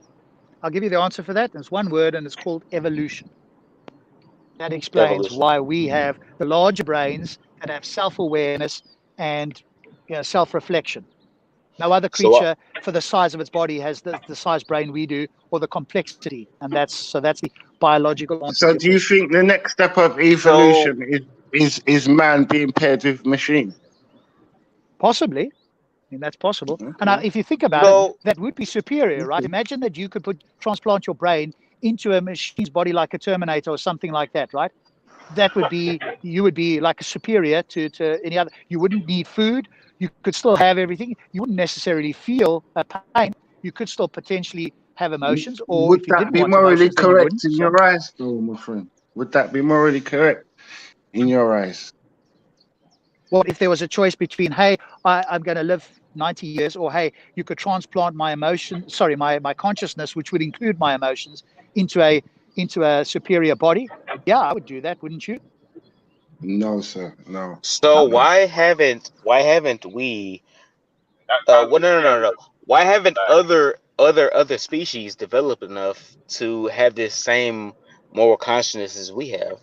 I'll give you the answer for that. It's one word, and it's called evolution. That explains evolution. why we have the larger brains that have self-awareness and self-reflection. No other So creature for the size of its body has the size brain we do, or the complexity, and that's the biological answer So to your do you question. think the next step of so evolution is man being paired with machine? Possibly. I mean, that's possible. And Okay. if you think about it, so that would be superior, right? Okay. Imagine that you could transplant your brain into a machine's body like a Terminator or something like that, right? You would be like a superior to any other. You wouldn't need food. You could still have everything. You wouldn't necessarily feel pain. You could still potentially have emotions, or Would if you that didn't be want morally emotions, then you correct wouldn't. in So your eyes, though, my friend? Would that be morally correct in your eyes? Well, if there was a choice between, hey, I'm going to live 90 years, or hey, you could transplant my my consciousness, which would include my emotions, into a superior body, yeah, I would do that, wouldn't you? No, sir. No. So Okay. why haven't we? That Well, sounds no. scary. Why haven't Like, other species developed enough to have this same moral consciousness as we have?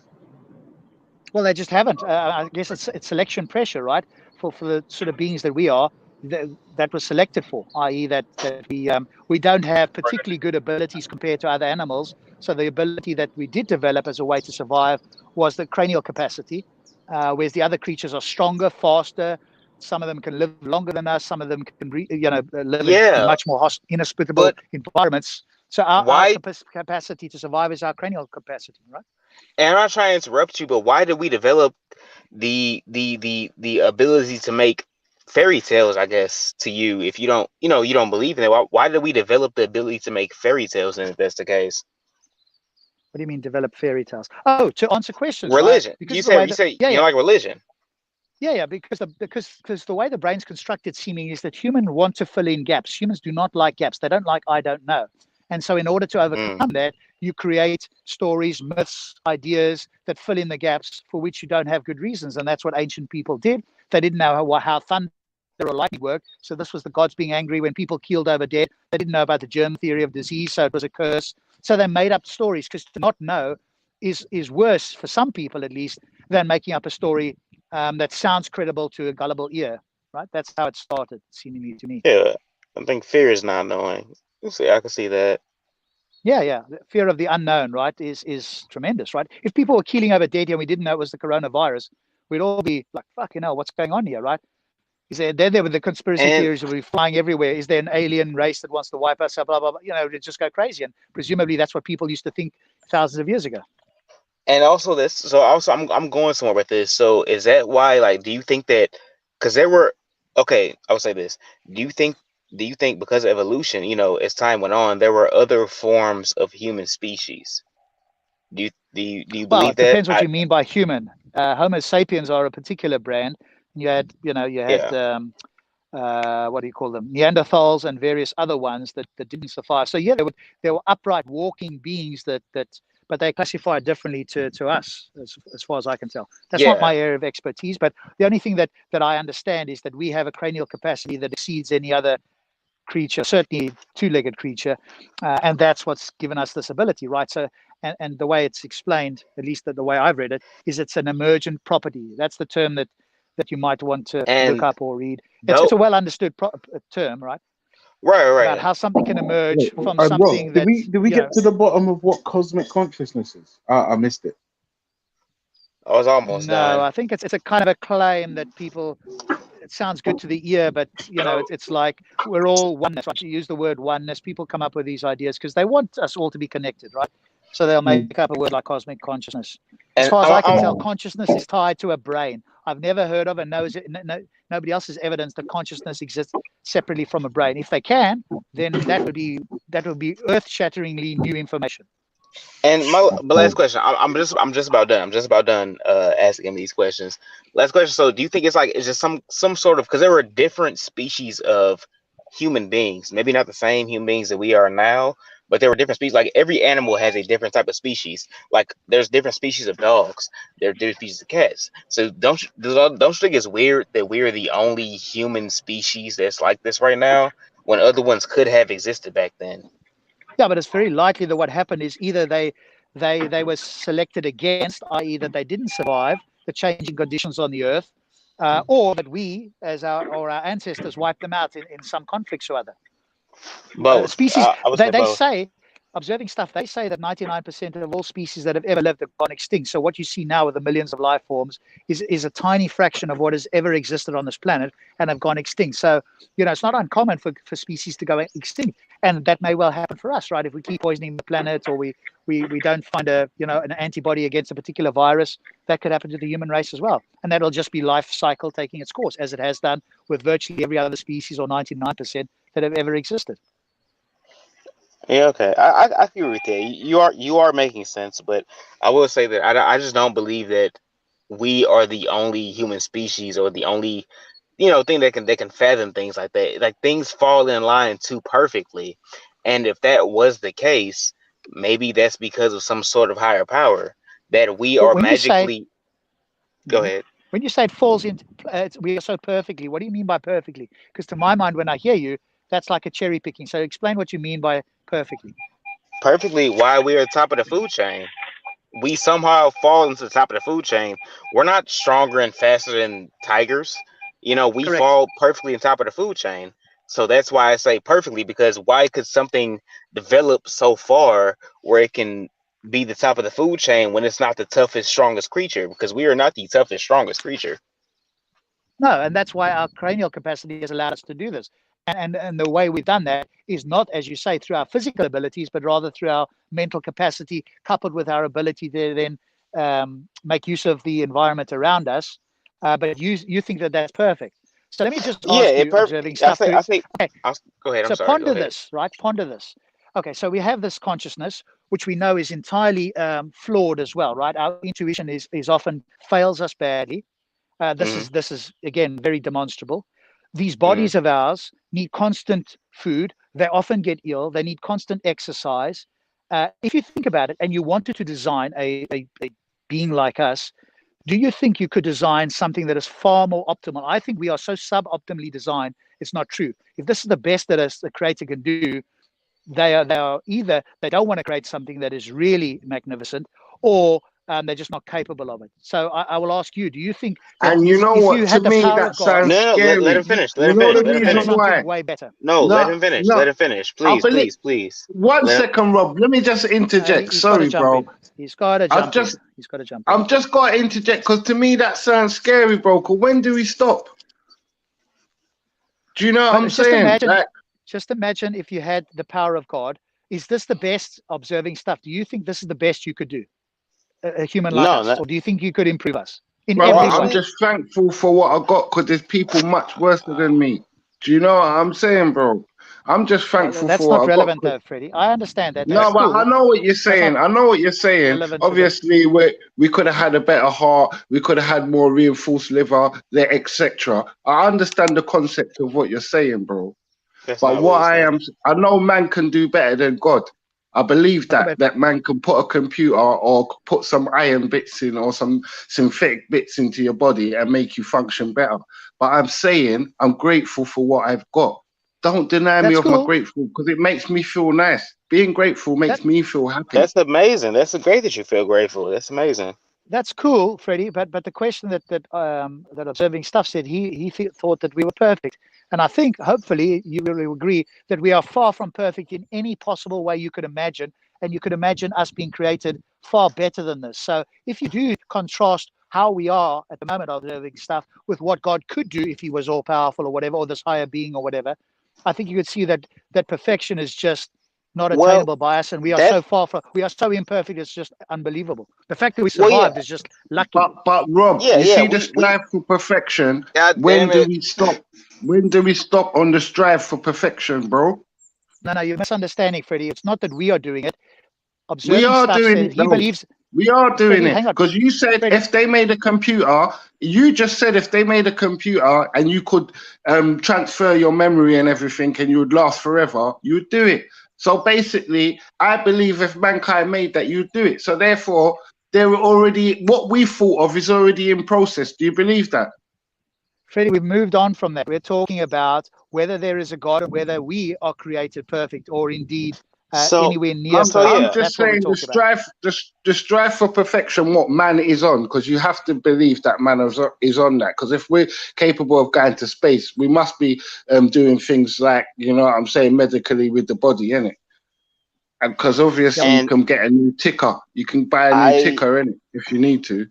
Well, they just haven't. I guess it's selection pressure, right? For the sort of beings that we are, that was selected for, i.e., that we don't have particularly good abilities compared to other animals. So the ability that we did develop as a way to survive was the cranial capacity, whereas the other creatures are stronger, faster. Some of them can live longer than us. Some of them can, live in Yeah, much more inhospitable but environments. So our why? capacity to survive is our cranial capacity, right? And I'm not trying to interrupt you, but why did we develop the ability to make fairy tales? I guess to you, if you don't believe in it, why did we develop the ability to make fairy tales? And if that's the case, What do you mean develop fairy tales? Oh, to answer questions, right? religion. Because You of the way said you that, say you don't like religion, because the way the brain's constructed seeming is that humans want to fill in gaps. Humans do not like gaps. They don't like I don't know. And so in order to mm. overcome that, you create stories, myths, ideas that fill in the gaps for which you don't have good reasons. And that's what ancient people did. They didn't know how thunder or lightning worked. So this was the gods being angry when people keeled over dead. They didn't know about the germ theory of disease, so it was a curse. So they made up stories, because to not know is worse, for some people at least, than making up a story that sounds credible to a gullible ear, right? That's how it started, seemingly to me. Yeah, I think fear is not knowing. You see, I can see that. Yeah. The fear of the unknown, right, is tremendous, right? If people were keeling over dead here and we didn't know it was the coronavirus, we'd all be like, fucking hell, what's going on here, right? Is there with the conspiracy And theories will be flying everywhere? Is there an alien race that wants to wipe us up? Blah, blah, blah. It just go crazy. And presumably that's what people used to think thousands of years ago. also this. So also, I'm going somewhere with this. So is that why? Like, do you think that? Because there were. Okay, I would say this. Do you think? Do you think because of evolution, as time went on, there were other forms of human species? Do you Well, believe it that? depends what you mean by human. Homo sapiens are a particular brand. You had Yeah. what do you call them? Neanderthals and various other ones that didn't survive. So yeah, there were upright walking beings but they classify differently to us, as far as I can tell. That's not Yeah. my area of expertise, but the only thing that I understand is that we have a cranial capacity that exceeds any other creature, certainly two-legged creature, and that's what's given us this ability, right? So, and the way it's explained, at least the way I've read it, is it's an emergent property. That's the term that you might want to look And up or read. It's though, a well-understood term, right? right, About right. how something can emerge Wait, from Rob, something did that, we get to the bottom of what cosmic consciousness is? I missed it. I was almost no, done. I think it's a kind of a claim that people. It sounds good to the ear, but yo, it's like we're all oneness. Right? You use the word oneness. People come up with these ideas because they want us all to be connected, right? So they'll make up a word like cosmic consciousness. As And far as I can tell, Oh, consciousness is tied to a brain. I've never heard of and nobody else has evidence that consciousness exists separately from a brain. If they can, then that would be earth-shatteringly new information. my last okay. question. I'm just about done. I'm just about done asking these questions. Last question. So, do you think it's just some sort of, because there were different species of human beings, maybe not the same human beings that we are now, but there were different species. Like every animal has a different type of species. Like there's different species of dogs. There are different species of cats. So don't you think it's weird that we're the only human species that's like this right now, when other ones could have existed back then? Yeah, but it's very likely that what happened is either they were selected against, i.e., that they didn't survive the changing conditions on the earth, or that we, as our ancestors, wiped them out in some conflicts or other. Both. Species, I would say they both. say, observing stuff, they say that 99% of all species that have ever lived have gone extinct. So what you see now with the millions of life forms is a tiny fraction of what has ever existed on this planet and have gone extinct. So, it's not uncommon for species to go extinct. And that may well happen for us, right? If we keep poisoning the planet, or we don't find an antibody against a particular virus, that could happen to the human race as well. And that'll just be life cycle taking its course, as it has done with virtually every other species, or 99%, that have ever existed. Yeah, okay. I agree with that. You are making sense, but I will say that I just don't believe that we are the only human species or the only thing that can fathom things like that. Like things fall in line too perfectly, and if that was the case, maybe that's because of some sort of higher power that we But are when you say magically. Go Mhm. ahead. when you say it falls into we are so perfectly, what do you mean by perfectly? Because to my mind, when I hear you, that's like a cherry picking. So explain what you mean by perfectly. Perfectly why we are top of the food chain. We somehow fall into the top of the food chain. We're not stronger and faster than tigers. We Correct. fall perfectly on top of the food chain. So that's why I say perfectly, because why could something develop so far where it can be the top of the food chain when it's not the toughest, strongest creature? Because we are not the toughest, strongest creature. No, and that's why our cranial capacity has allowed us to do this. And the way we've done that is not, as you say, through our physical abilities, but rather through our mental capacity, coupled with our ability to then make use of the environment around us. But you think that that's perfect. So let me just Yeah, ask it you, perfect. observing I stuff. say. I say. Okay, Go ahead. I'm so sorry. Go ponder ahead. this, right? Ponder this. Okay, so we have this consciousness, which we know is entirely flawed as well, right? Our intuition is often fails us badly. Hmm. This is again very demonstrable. These Hmm. bodies of ours need constant food. They often get ill. They need constant exercise. If you think about it, and you wanted to design a being like us, do you think you could design something that is far more optimal? I think we are so suboptimally designed. It's not true. If this is the best that a creator can do, they are either they don't want to create something that is really magnificent, or they're just not capable of it. So I will ask you: do you think that And you know if you what? To had the me, power that of God, sounds No, no. Let him scary. you finish. Let You him know could finish. the you Let him could do reason finish. why? something way better? No, let No, him finish. Let no. him finish. I Please, believe. please, please. One Let him. second, Rob. Let me just interject. He's got to Sorry, jump bro. in. He's got to I've jump in. just, He's got to jump in. I've just got to interject because to me that sounds scary, bro. 'Cause when do we stop? Do you know what But I'm saying? Like, just imagine if you had the power of God. Is this the best observing stuff? Do you think this is the best you could do, a human like No, us, no. or do you think you could improve us in brother, every I'm way? Personally, just thankful for what I got because there's people much worse than me. Do you know what I'm saying, bro? I'm just Well, thankful that's for what not I got. relevant, though, Freddie. I understand that. No, That's but I cool. know what you're That's saying. not I know what you're saying. relevant to this. Obviously, we could have had a better heart. We could have had more reinforced liver, etc. I understand the concept of what you're saying, bro. that's But not what what he's saying. I know man can do better than God. I believe Okay, that man can put a computer or put some iron bits in or some synthetic bits into your body and make you function better. But I'm saying I'm grateful for what I've got. Don't deny me that's of my cool. grateful because it makes me feel nice. Being grateful That makes me feel happy. That's amazing. That's great that you feel grateful. That's amazing. that's cool, Freddie. But the question that observing stuff said, he thought that we were perfect, and I think hopefully you will agree that we are far from perfect in any possible way you could imagine, and you could imagine us being created far better than this. So if you do contrast how we are at the moment observing stuff with what God could do if He was all powerful or whatever, or this higher being or whatever, I think you could see that perfection is just not Well, attainable by us, and we are that. so far from we are so imperfect. It's just unbelievable. The fact that we Well, yeah, survived is just lucky. But Rob, yeah, you yeah. see the We. strive for perfection. God When damn do it. we stop? When do we stop on the strive for perfection, bro? No, you're misunderstanding, Freddie. It's not that we are doing it. We Observing are stuff doing said it he though. believes. We are doing Freddie, it hang on, because you said Freddie. if they made a computer, you just said if they made a computer and you could transfer your memory and everything and you would last forever, you would do it. So basically, I believe if mankind made that, you'd do it. So therefore, they were already what we thought of is already in process. Do you believe that? Freddie, we've moved on from that. We're talking about whether there is a God and whether we are created perfect or indeed So, anywhere near I'm so I'm perfect. yeah. just That's what we're saying talking about. the strive for perfection. What man is on, because you have to believe that man is on that. Because if we're capable of going to space, we must be doing things like you know what I'm saying medically with the body, innit? And because Yep. obviously you And can get a new ticker, you can buy a new I, ticker, innit? If you need to,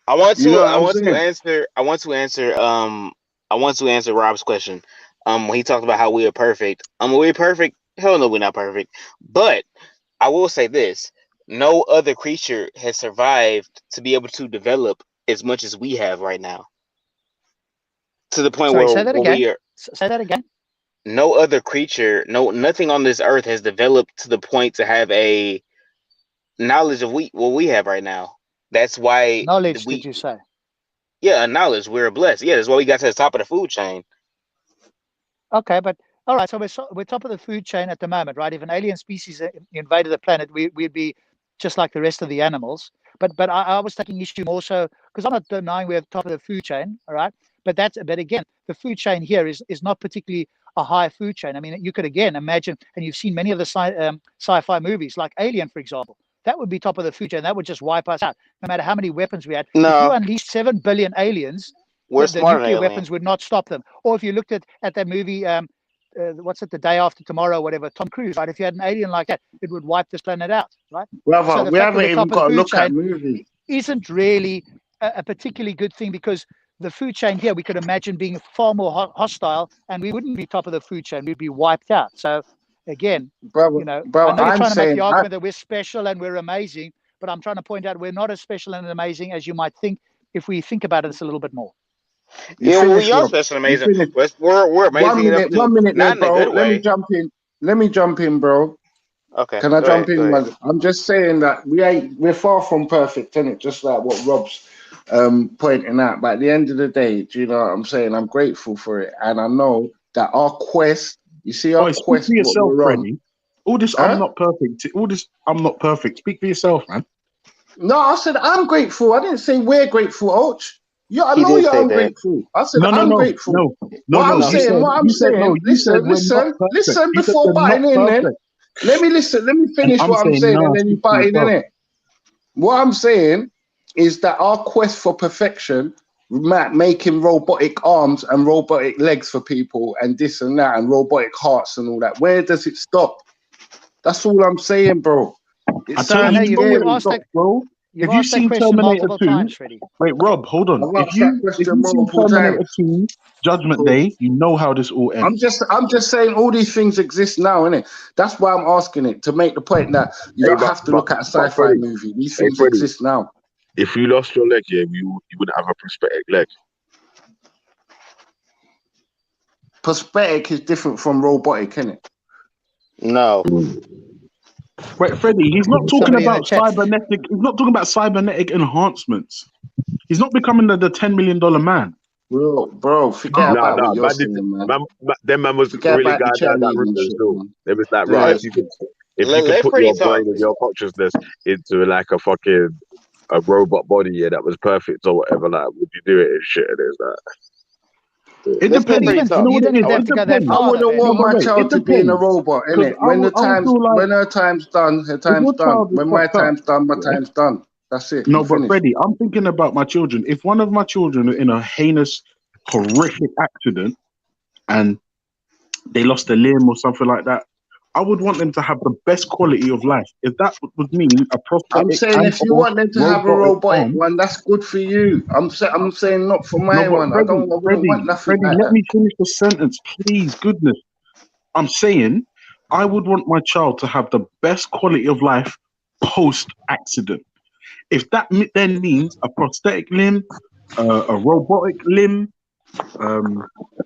I want you to, know what I I'm want to saying? answer, I want to answer Rob's question. When he talked about how we are perfect. Are we perfect? Hell no, we're not perfect. But I will say this: no other creature has survived to be able to develop as much as we have right now, to the point Sorry, where say that again. we are. Say that again. no other creature, nothing on this earth has developed to the point to have a knowledge of what we have right now. That's why Knowledge, did you say? a knowledge. We're blessed. Yeah, that's why we got to the top of the food chain. Okay, but all right. So we're top of the food chain at the moment, right? If an alien species invaded the planet, we'd be just like the rest of the animals. But I was taking issue more so because I'm not denying we're top of the food chain, all right? But again, the food chain here is not particularly a high food chain. I mean, you could again imagine, and you've seen many of the sci-fi movies, like Alien, for example. That would be top of the food chain. That would just wipe us out, no matter how many weapons we had. If you unleashed 7 billion aliens, we're the nuclear weapons would not stop them. Or if you looked at that movie, what's it, The Day After Tomorrow, whatever, Tom Cruise, right? If you had an alien like that, it would wipe this planet out, right? Brother, So the we fact haven't that we're even top of got the to food look at chain movies. isn't really a particularly good thing, because the food chain here we could imagine being far more hostile, and we wouldn't be top of the food chain. We'd be wiped out. So again, Brother, I know bro, you're I'm trying to make the saying, argument that we're special and we're amazing, but I'm trying to point out we're not as special and amazing as you might think if we think about it a little bit more. you Yeah, finish, we are Rob. special and You amazing. finish. We're amazing enough to 1 minute there, not in a bro. good Let me way. jump in. Let me jump in, bro. Okay. Can I go jump ahead, in, go ahead. man? I'm just saying that we're far from perfect, innit? Just like what Rob's pointing out. But at the end of the day, do you know what I'm saying? I'm grateful for it, and I know that our quest. You see, our Oi, speak quest. for What yourself, we're on. Freddie. All this, Huh? I'm not perfect. All this, I'm not perfect. Speak for yourself, man. No, I said I'm grateful. I didn't say we're grateful, Ouch. Yeah, I He know did you're say that. ungrateful. I said No, no, I'm no, grateful. no, no, What no. I'm No, he You saying, said, what I'm you said, no. saying. You said we're not Listen perfect. You said before we're not butting in. Then perfect, let me listen. Let me and finish I'm what I'm saying, saying, and nah, then you speak for butt in yourself. it. What I'm saying is that our quest for perfection, making robotic arms and robotic legs for people, and this and that, and robotic hearts and all that. Where does it stop? That's all I'm saying, bro. It I tell I sounds know you, you know you've where it asked scary. that. stops, bro. You've Have you asked that seen question Terminator multiple 2? times, Freddie. Wait, Rob, hold on. I've asked that If question you seen multiple Terminator times. 2, Judgment Cool. Day, you know how this all ends. I'm just saying all these things exist now, innit? That's why I'm asking it, to make the point that you don't have to look at a sci-fi Freddie, movie. These hey, things Freddie, exist now. if you lost your leg, yeah, you wouldn't have a prosthetic leg. Prosthetic is different from robotic, innit? No. Wait, Freddie, he's not talking Somebody in the about chat. cybernetic. He's not talking about cybernetic enhancements. He's not becoming the $10 million man. Bro, forget Nah, about what you're man, saying, man. them man was Forget really about the going down that Chinese route and and shit, still. man. It was like, Yeah, right, it's good. if you could Let put Freddie your talk. brain and your consciousness into like a robot body, yeah, that was perfect or whatever, like, would you do it and shit? And it's like, It Let's let depends. Freddie Even You talk. know you what it don't is? even have It to go that depends. I far, though, wouldn't man. want No, but my wait, child it to be in a depends. robot, Because innit? When I would feel like her time's done, her if time's your done. child is When my fucked up, time's done, my yeah. time's done. That's it. No, I'm but finished. Freddie, I'm thinking about my children. If one of my children are in a heinous, horrific accident and they lost a limb or something like that, I would want them to have the best quality of life. If that would mean a I'm prosthetic saying and if you or want them to have a robotic robotic arm. one, that's good for you. I'm saying not for No, my but one. I wouldn't want nothing Freddie, like let that. me finish the sentence, please. Goodness. I'm saying I would want my child to have the best quality of life post-accident. If that then means a prosthetic limb, a robotic limb,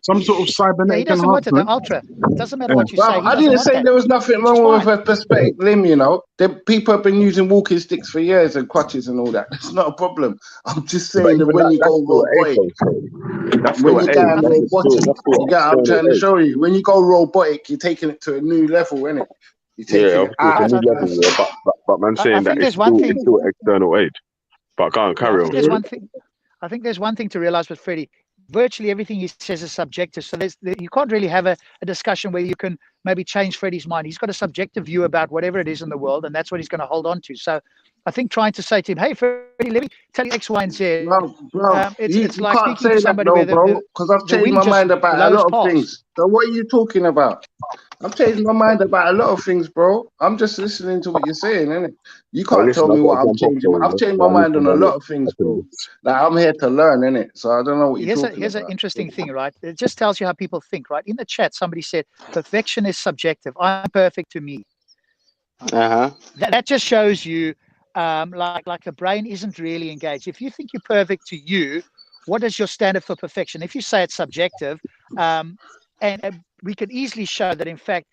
some sort of Yeah, he cybernetic doesn't want it. The enhancement. ultra. It doesn't matter Yeah. what you Well, say. He I doesn't didn't want say that, there was nothing which is wrong with fine. a prosthetic limb, you know. People have been using walking sticks for years and crutches and all that. It's not a problem. I'm just but saying that even when you that's go still an age, robotic, though. That's still when an you age. go I think robotic, That's still you get what I'm external trying to age. show you. When you go robotic, you're taking it to a new level, innit? You're taking Yeah, it obviously it's a out guys, of new the level, yeah, person. but man I saying that think there's one it's thing. still external age. But I can't Yeah, I carry think on. there's Sorry. one thing. I think there's one thing to realize with Freddie. Virtually everything he says is subjective. So you can't really have a discussion where you can maybe change Freddie's mind. He's got a subjective view about whatever it is in the world, and that's what he's going to hold on to. So I think trying to say to him, "Hey, Freddie, let me tell you X, Y, and Z," Bro, it's you like can't speaking to say that somebody though, where bro, because I've the changed wind my just mind about a blows lot of past. things. So what are you talking about? I've changed my mind about a lot of things, bro. I'm just listening to what you're saying, innit? You Oh, can't tell listen, me I've got what to I'm jump off, changing. sorry. I've changed my Yeah, mind on listen, a man. lot of things, bro. Like I'm here to learn, innit? So I don't know what you're talking Here's an about. interesting thing, right? It just tells you how people think, right? In the chat, somebody said perfection is subjective. I'm perfect to me. That just shows you, like the brain isn't really engaged. If you think you're perfect to you, what is your standard for perfection? If you say it's subjective, and we can easily show that, in fact,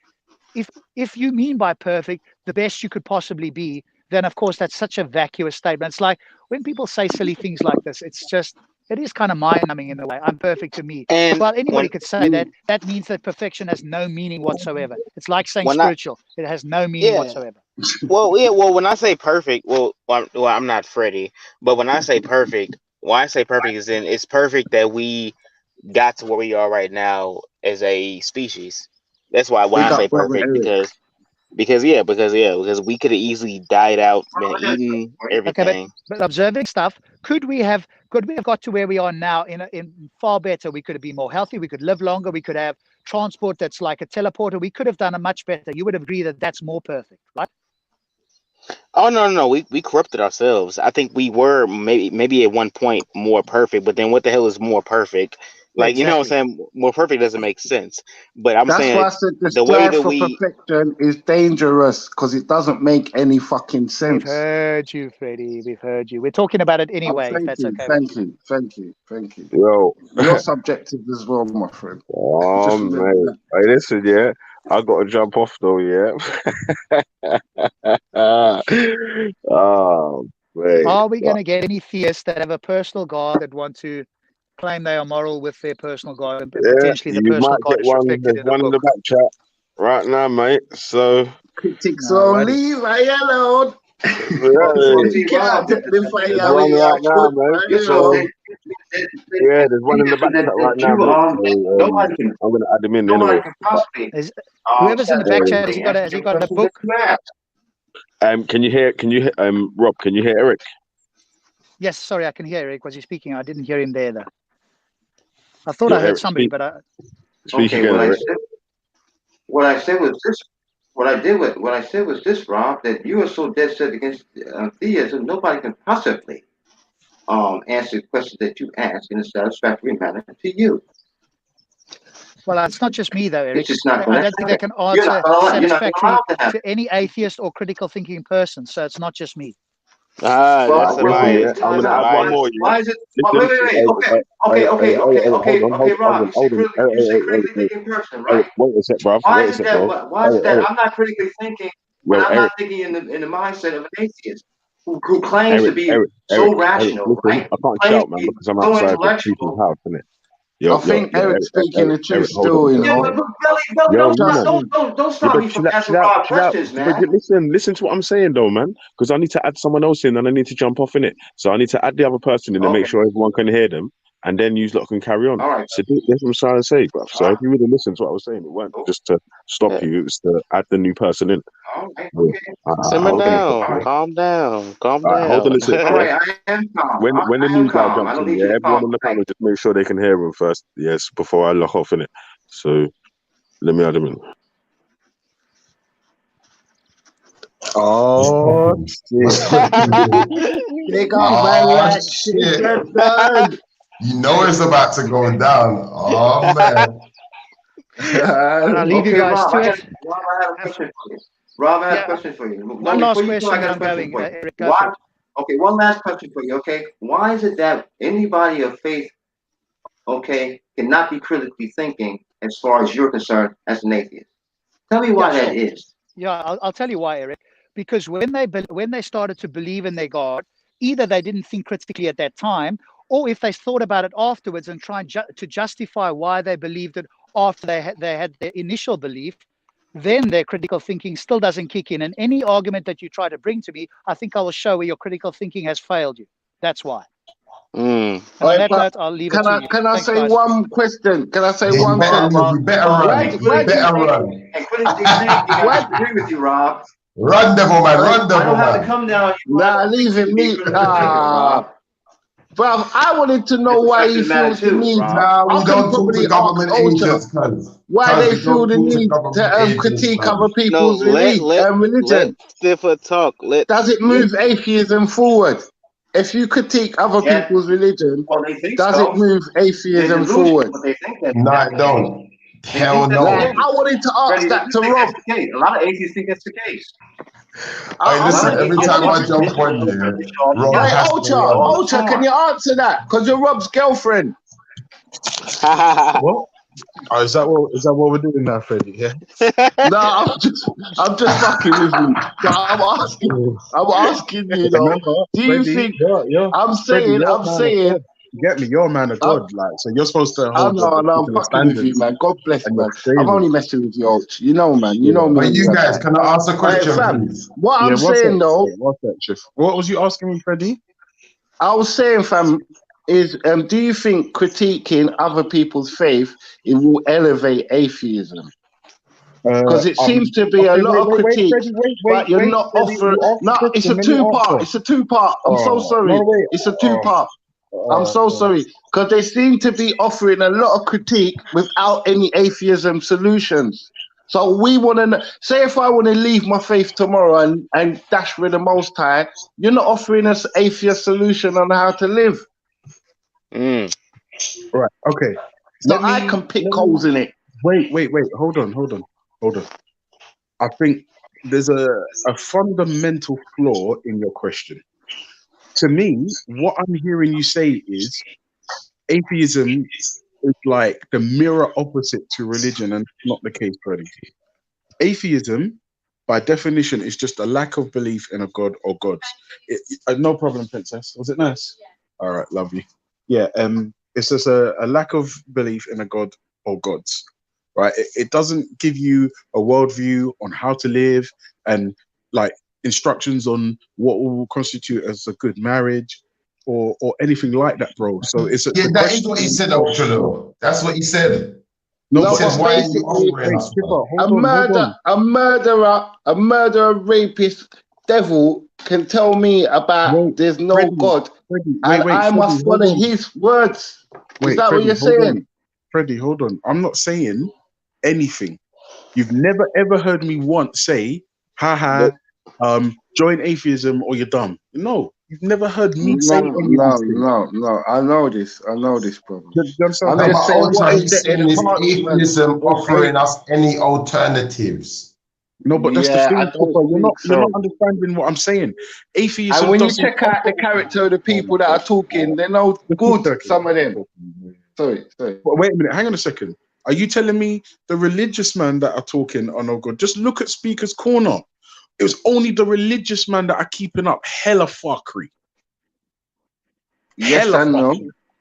if you mean by perfect the best you could possibly be, then of course that's such a vacuous statement. It's like when people say silly things like this, it is kind of mind-numbing in a way. I'm perfect to me. And Well, anybody when could say that. That means that perfection has no meaning whatsoever. It's like saying when I spiritual. It has no meaning yeah, whatsoever. well, when I say perfect, I'm not Freddie, but when I say perfect, why I say perfect is in it's perfect that we got to where we are right now as a species. That's why when I Big say up, brother perfect, Eric. because we could have easily died out, been eaten, Okay, everything. but observing stuff, could we have got to where we are now in far better? We could have been more healthy. We could live longer. We could have transport that's like a teleporter. We could have done a much better. You would agree that that's more perfect, right? Oh no, we corrupted ourselves. I think we were maybe at one point more perfect, but then what the hell is more perfect? Yeah, Like, you know what I'm exactly. saying? More perfect doesn't make sense. But I'm That's saying why I said the the way strive that for we perfection is dangerous because it doesn't make any fucking We've sense. heard you, Freddie. We've heard you. We're talking about it Oh, anyway, if thank that's you, okay with thank you. you, thank you, thank you. Yo, You're subjective as well, my friend. Just remember mate. that. Hey, listen, yeah. I got to jump off though, yeah. Oh, wait. Are we going to get any theists that have a personal God that want to claim they are moral with their personal God, and Yeah, potentially the you personal might get God is one. reflected There's in the one in the book? back chat right now, mate. So, Critics No, only, worries. right alone. yeah, You cannot take the there's fire one away. right now, Put mate. right So, alone. yeah, there's one in the back chat right now, mate. So, Nobody can I'm gonna add him in nobody anyway. can possibly Is whoever's in the set back Yeah. chat, the has he got a question book? that you asked. Can you hear? Rob? Can you hear Eric? Yes, sorry, I can hear Eric. Was he speaking? I didn't hear him there though. I thought Yo, I heard Eric, somebody, speak. but Speak Okay, again, Eric. what I said was this. What I said was this, Rob, that you are so dead set against theism, nobody can possibly answer the question that you ask in a satisfactory manner to you. well, it's not just me though, It's Eric. just not going I to don't think they happen. can You're not answer allowed satisfactorily to have it. to any atheist or critical thinking person. So it's not just me. Well, Right, listen, okay, yeah. I'm time gonna add out. one more, yeah. Why is it? Listen, Wait. Okay, Rob. You say critically thinking person, Eric, right? wait a sec, bruv. Why Wait a is it sec, that? bro. Why is it that Eric, I'm not critically thinking when yo, I'm Eric, not thinking in the mindset of an atheist who claims to be so Eric, rational, listen, right? I can't Claims shout, to man, be because I'm so outside the people's intellectual. house, innit? I think Eric's speaking the truth Hold on, still, you Yeah, know. but Billy, Yo, you Trust man. me. don't Yeah, stop but me from chill asking out, Rob chill out. questions, But man. listen to what I'm saying, though, man, because I need to add someone else in and I need to jump off in it. So I need to add the other person in and make Okay, sure everyone can hear them, and then you lot can carry on. all right, So that's what I'm trying to say, bruv. So all if right, you really listen to what I was saying, it weren't cool. just to stop you, it was to add the new person in. All right, Yeah. okay, simmer Hold on a down, sec, all yeah. right, calm down, calm Hold on down. a sec, all yeah. right. I am calm. When the I am new guy calm. I jumps don't in, need yeah, you to everyone calm. on the Thank panel just make sure they can hear him first, yes, before I lock off in it. So let me add him in. Oh shit! Big up, man, Oh like shit! done. You know it's about to go down. Oh man. I'll leave you Okay, guys Rob, to I it. have a question for you. Rob, I have a Yeah, question for you. one No, last before you go, I question, got then a I'm question going. for you. Eric, go for Why? it. Okay, one last question for you. Okay, why is it that anybody of faith, okay, cannot be critically thinking as far as you're concerned as an atheist? Tell me why Yeah, that sure. is. Yeah, I'll tell you why, Eric. Because when they started to believe in their God, either they didn't think critically at that time, or if they thought about it afterwards and tried to justify why they believed it after they had their initial belief, then their critical thinking still doesn't kick in. And any argument that you try to bring to me, I think I will show where your critical thinking has failed you. That's why. Mm. And on Wait, that but note, I'll leave it to you. can I Thanks, say guys. one question? Can I say Yeah, one question? you better run. And You critically better think, run. and critically think, I What? disagree with you, Rob. Run, devil man. Wait, Run, I devil don't have to man. come down. nah, leave it, To be me. critical thinker, Rob. Bruv, I wanted to know And why he perspectives matter feels the too, need. Rob. Nah, we I can don't talk to probably ask government Ultra agents, cuz. why they We feel don't the talk to need government to agents, critique other cuz. No, people's let religion. Stiffer talk. Does it move atheism forward? If you critique other Yeah. people's religion, Well, they think does it so. move They're atheism delusional, forward? but they think that Nah, that's it the case. don't. They Hell think that's the Like, no. case. I wanted to ask Freddie, that they to think Rob. that's the case. A lot of atheists think that's the case. Hey, I listen, every wanted time I to. jump on here, Rob Hey, has to Ultra, run. Ultra, can you answer that? Because you're Rob's girlfriend. What? Oh, is that what we're doing now, Freddie? Yeah. No, I'm just fucking with you. But I'm asking you though. Remember, Do you Freddie, think? you're I'm Freddie, saying. you're a I'm man of saying. God. You get me? You're a man of God, like, so you're supposed to I hold know, the I'm particular fucking with you, standards, man. God bless, and man. you're I'm failing. only messing with you, Oach. You know, man. You know me. But and you you, guys, man. can I ask a Hey, question, fam. please? What I'm What's saying that? though, What's that, Chief? What was you asking me, Freddie? I was saying, fam, is do you think critiquing other people's faith it will elevate atheism? Because it seems to be a Okay, lot of wait, critiques, Freddie, but you're wait, not Freddie, offering. you asked No, the it's question, a let me two-part. answer. It's a two-part. I'm so sorry. No, wait. It's a two-part. I'm so Oh, sorry because they seem to be offering a lot of critique without any atheism solutions. So we want to know, say if I want to leave my faith tomorrow and dash with the Most High, you're not offering us atheist solution on how to live. Mm. right, okay. So I can pick holes in it. Wait. Hold on. I think there's a fundamental flaw in your question. To me, what I'm hearing you say is atheism is like the mirror opposite to religion, and it's not the case, Freddie. Atheism, by definition, is just a lack of belief in a god or gods. No problem, princess. Was it nice? All right, love you. Yeah, it's just a lack of belief in a god or gods, right? It doesn't give you a worldview on how to live and like instructions on what will constitute as a good marriage or anything like that, bro. So it's Yeah, the that is question. what he said, Ultra. That's what he said. No, He No, said, but why are you basically, offering us? Skipper, hold a murderer, rapist, devil can tell me about Wait, there's no Freddie, God, Freddie, and wait, I Freddie, must hold follow on. his words. Is Wait, that what Freddie, you're hold on. saying? Freddie, hold on. I'm not saying anything. You've never ever heard me once say, haha, join atheism or you're dumb. No, you've never heard me say any of these things. No. I know this, problem. Do you understand I'm how No, just but saying, what Ultra, is he's the saying is enhancement? atheism offering us any alternatives. No, but that's the Yeah, thing, I don't Skipper. You're think not so. understanding what I'm saying. Atheism And when you doesn't check out the character of the people that are talking, they're no good, some of them. Sorry. But wait a minute, hang on a second. Are you telling me the religious man that are talking are no good? Just look at Speaker's Corner. It was only the religious man that are keeping up hella fuckery. Yes and no.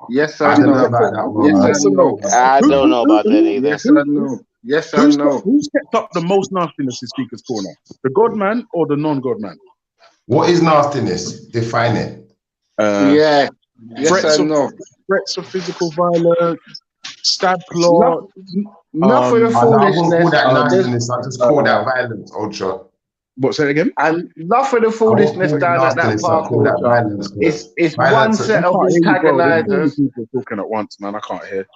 Yes I and don't know no. about that one, Yes man. and no. I don't know about that either. Yes and no. Yes and no. Who's kept up the most nastiness in Speaker's Corner? The God man or the non-God man? What is nastiness? Define it. Yeah. Yes and no. Threats of physical violence, stab plot. Not for the I wouldn't foolishness. call that nastiness. I just call that violence, Ultra. What's that again? And not for the foolishness down at that park. It's one set of antagonizers. People talking at once, man. I can't hear.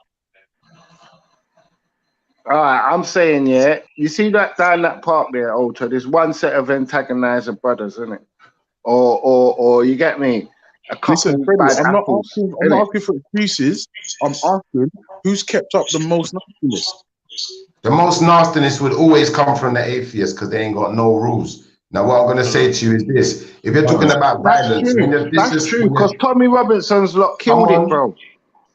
All right, I'm saying, yeah, you see that down that park there, Ultra, there's one set of antagonizer brothers, isn't it? Or you get me? A couple Listen, Freddie, bad I'm not apples, asking for excuses. I'm asking who's kept up the most nastiness. The most nastiness would always come from the atheists because they ain't got no rules. Now, what I'm going to say to you is this. If you're talking about violence, that's true, because Tommy Robinson's lot killed it, bro.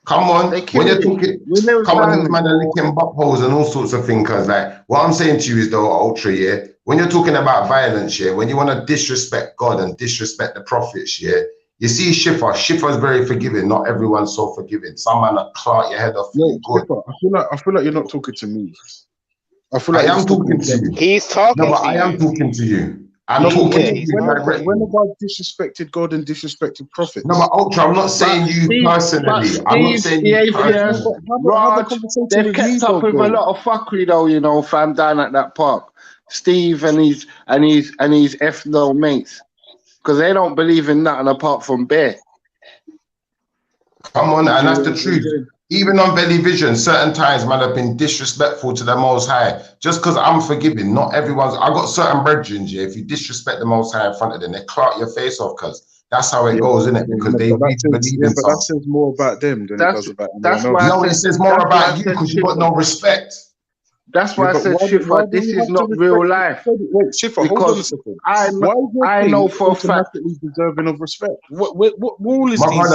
Come on, They when you're killed talking, it. come on, these man are licking buttholes and all sorts of things. Cause like, what I'm saying to you is though, Ultra, yeah, when you're talking about violence, yeah, when you want to disrespect God and disrespect the prophets, yeah, you see Schiffer's very forgiving. Not everyone's so forgiving. Some man will clout your head off. No, Schiffer, I feel like you're not talking to me. I feel like I am talking to you. He's talking No, but to I am you. talking to you. I'm talking to you directly. When have I disrespected God and disrespected prophets? No, but Ultra, I'm not saying you personally. I'm not saying you personally. Raj, they've kept up with a lot of fuckery though, you know, fam, down at that park. Steve and his ethno mates, because they don't believe in nothing apart from bear. Come on, and that's the truth. Even on Belly Vision, certain times, man, I've been disrespectful to the Most High. Just because I'm forgiving, not everyone's. I got certain brethren, yeah, if you disrespect the Most High in front of them, they clout your face off, because that's how it goes, isn't it? Because they really believe in but that says more about them than it does about anyone else. No, it says more about you because you got no respect. That's why I said, Schiffer, this is not real life. Wait, Schiffer, hold on a second. I know for a fact. Deserving of respect. What rule is My this?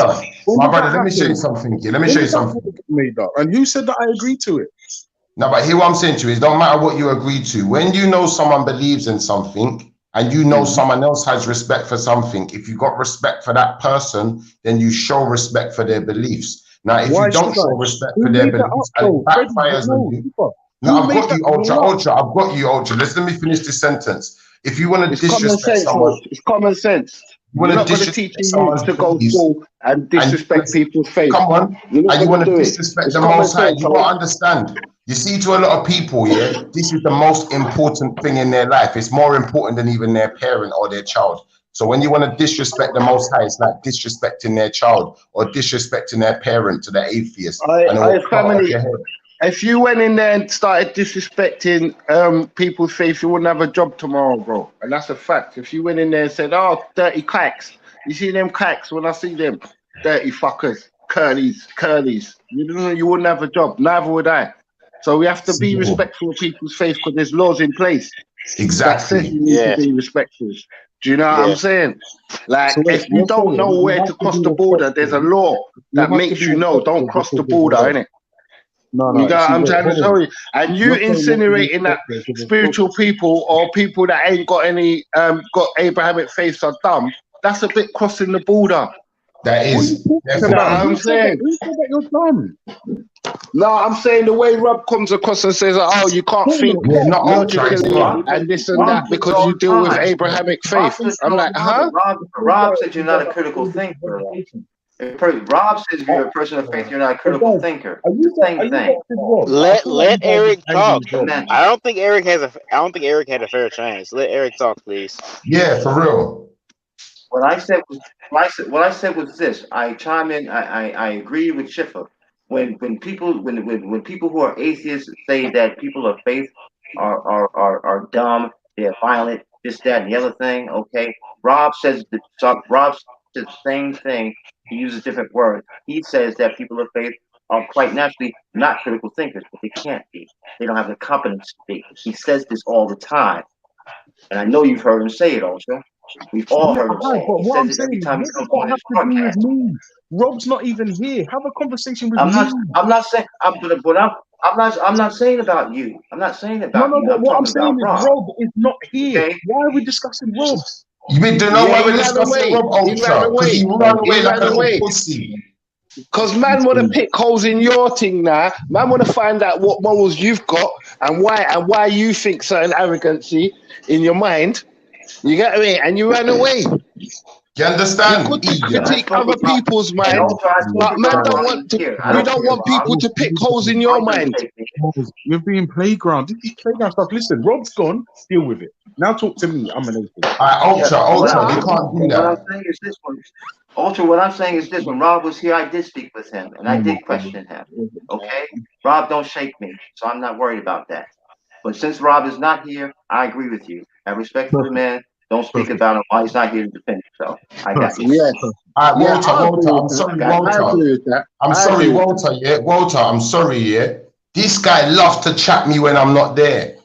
brother, let me show you something here. Let me show you something. Made up. And who said that I agree to it? No, but here what I'm saying to you is, don't matter what you agree to. When you know someone believes in something and you know someone else has respect for something, if you got respect for that person, then you show respect for their beliefs. Now, if Why you don't should show I? respect Who for their made that up, beliefs and it though? Freddie, backfires on you, Super. no, Who I've made got that you, rule up? Ultra. I've got you, Ultra. Let me finish this sentence. If you want to It's common disrespect sense, someone, Rog. It's common sense. you You're want to not going to disrespect teach your someone's youth to go beliefs, full and and you disrespect people's faith. come on, You're not and you going want to to do it. disrespect It's the common Most High, sense, you got to Rog. understand. You see, to a lot of people, yeah, this is the most important thing in their life. It's more important than even their parent or their child. So when you want to disrespect the Most High, it's like disrespecting their child or disrespecting their parent to the atheist. And I it will cut off family. your head. If you went in there and started disrespecting people's faith, you wouldn't have a job tomorrow, bro. And that's a fact. If you went in there and said, "Oh, dirty cacks," you see them cacks when I see them, dirty fuckers, curlies. You wouldn't have a job. Neither would I. So we have to be Simple. respectful of people's faith because there's laws in place that says Exactly. you need Yeah. to be respectful. Do you know what Yeah. I'm saying? Like, So wait, if you you're don't saying know you where have to to cross be the border, there's a respectful. law You that have to makes be you know don't respectful cross the because of border, the innit? No, You no. got what See, I'm wait, trying to hold show on. you? And you You're saying you have to be insinuating that respectful because of spiritual people or people that ain't got any got Abrahamic faiths are dumb, that's a bit crossing the border. That What are you is talking You know definitely. what about? I'm saying? Who said that you're dumb? No, I'm saying the way Rob comes across and says, "Oh, you can't Hold think on. Yeah, not Ultra, it's logically not. and this and Rob that says it because all you the deal with time. Abrahamic Rob faith." says it I'm all like, the time. huh? Rob says you're not a critical thinker. Rob says if you're a person of faith, you're not a critical thinker. Are It's you the same thing. Rob? I Let feel like you guys Eric are angry talk. with Rob. Amen. I don't think Eric had a fair chance. Let Eric talk, please. Yeah, for real. What I said was this. I chime in. I agree with Schiffer. When people who are atheists say that people of faith are dumb, they're violent, this, that, and the other thing. Okay, Rob says the same thing. He uses different words. He says that people of faith are quite naturally not critical thinkers, but they can't be. They don't have the competence to be. He says this all the time, and I know you've heard him say it also. We've all Yeah, heard him hi, say it. but He what says I'm it saying every is, time he what does comes that on have his to do broadcast. with me? Rob's not even here. Have a conversation with I'm me. not saying. I'm not saying about you. I'm not saying No, about no, you. but I'm what I'm talking saying about is Rob. Rob is not here. Okay. Why are we discussing Rob? You do know Yeah, why he we're ran discussing away. Rob, He ran Ultra? Because away. he ran away He like ran a little away. pussy. Because man want to pick holes in your thing now. Man want to find out what morals you've got and why you think certain arrogancy in your mind. You get me? And you ran away. You You're understand, good to idiot? critique other people's mind, Also, I spoke but man about don't Rob want to. here. I We don't don't care, want Rob. people to pick holes in your mind. You're being playground. This is playground stuff. Listen, Rob's gone. Deal with it. Now talk to me. I'm an atheist. Ultra, What you can't do I'm that. saying is this one. Also, what I'm saying is this: when Rob was here, I did speak with him and I Oh my did question him. Okay, Rob don't shake me, so I'm not worried about that. But since Rob is not here, I agree with you. Have respect for the man. Don't speak Perfect. about him while he's not here to defend himself. I got you. Yeah, All right, yeah, Walter, I agree I'm with sorry, that. I Walter. agree with that. I'm I sorry, agree with Walter, yeah? Walter, I'm sorry, yeah? This guy loves to chat me when I'm not there.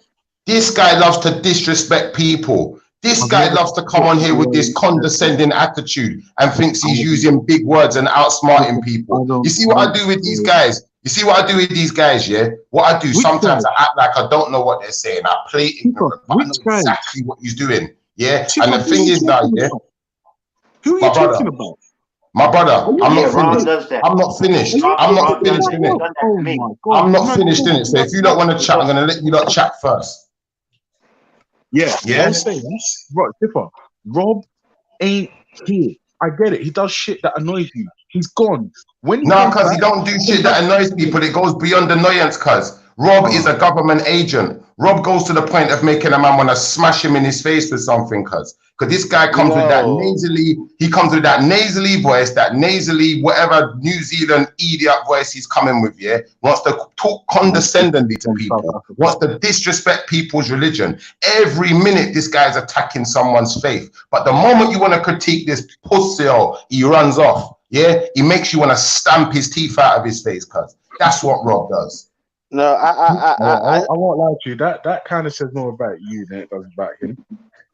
This guy loves to disrespect people. This guy loves to come on here with this condescending attitude and thinks he's using big words and outsmarting people. You see what I do with these guys? You see what I do with these guys, yeah? What I do, sometimes I act like I don't know what they're saying. I play ignorant, but I know exactly what he's doing, yeah? And the thing is now, yeah? Who are you talking about? My brother, I'm not Rob finished. does that. I'm not finished. I'm not finished in it. Oh my God. I'm not finished in it. So if you don't want to chat, I'm going to let you lot chat first. Yeah, Yeah. I'm saying, right, Tipper, Rob ain't here. I get it. He does shit that annoys you. He's gone. When he No, comes because he back, don't do shit that annoys people. It goes beyond annoyance, cuz. Rob is a government agent. Rob goes to the point of making a man want to smash him in his face with something, cuz. Because this guy comes with that nasally voice, that nasally, whatever New Zealand idiot voice he's coming with, yeah? Wants to talk condescendingly to people, wants to disrespect people's religion. Every minute this guy's attacking someone's faith. But the moment you want to critique this pussy, he runs off. Yeah, he makes you want to stamp his teeth out of his face, cuz. That's what Rob does. No, I won't lie to you. That kind of says more about you than it does about him.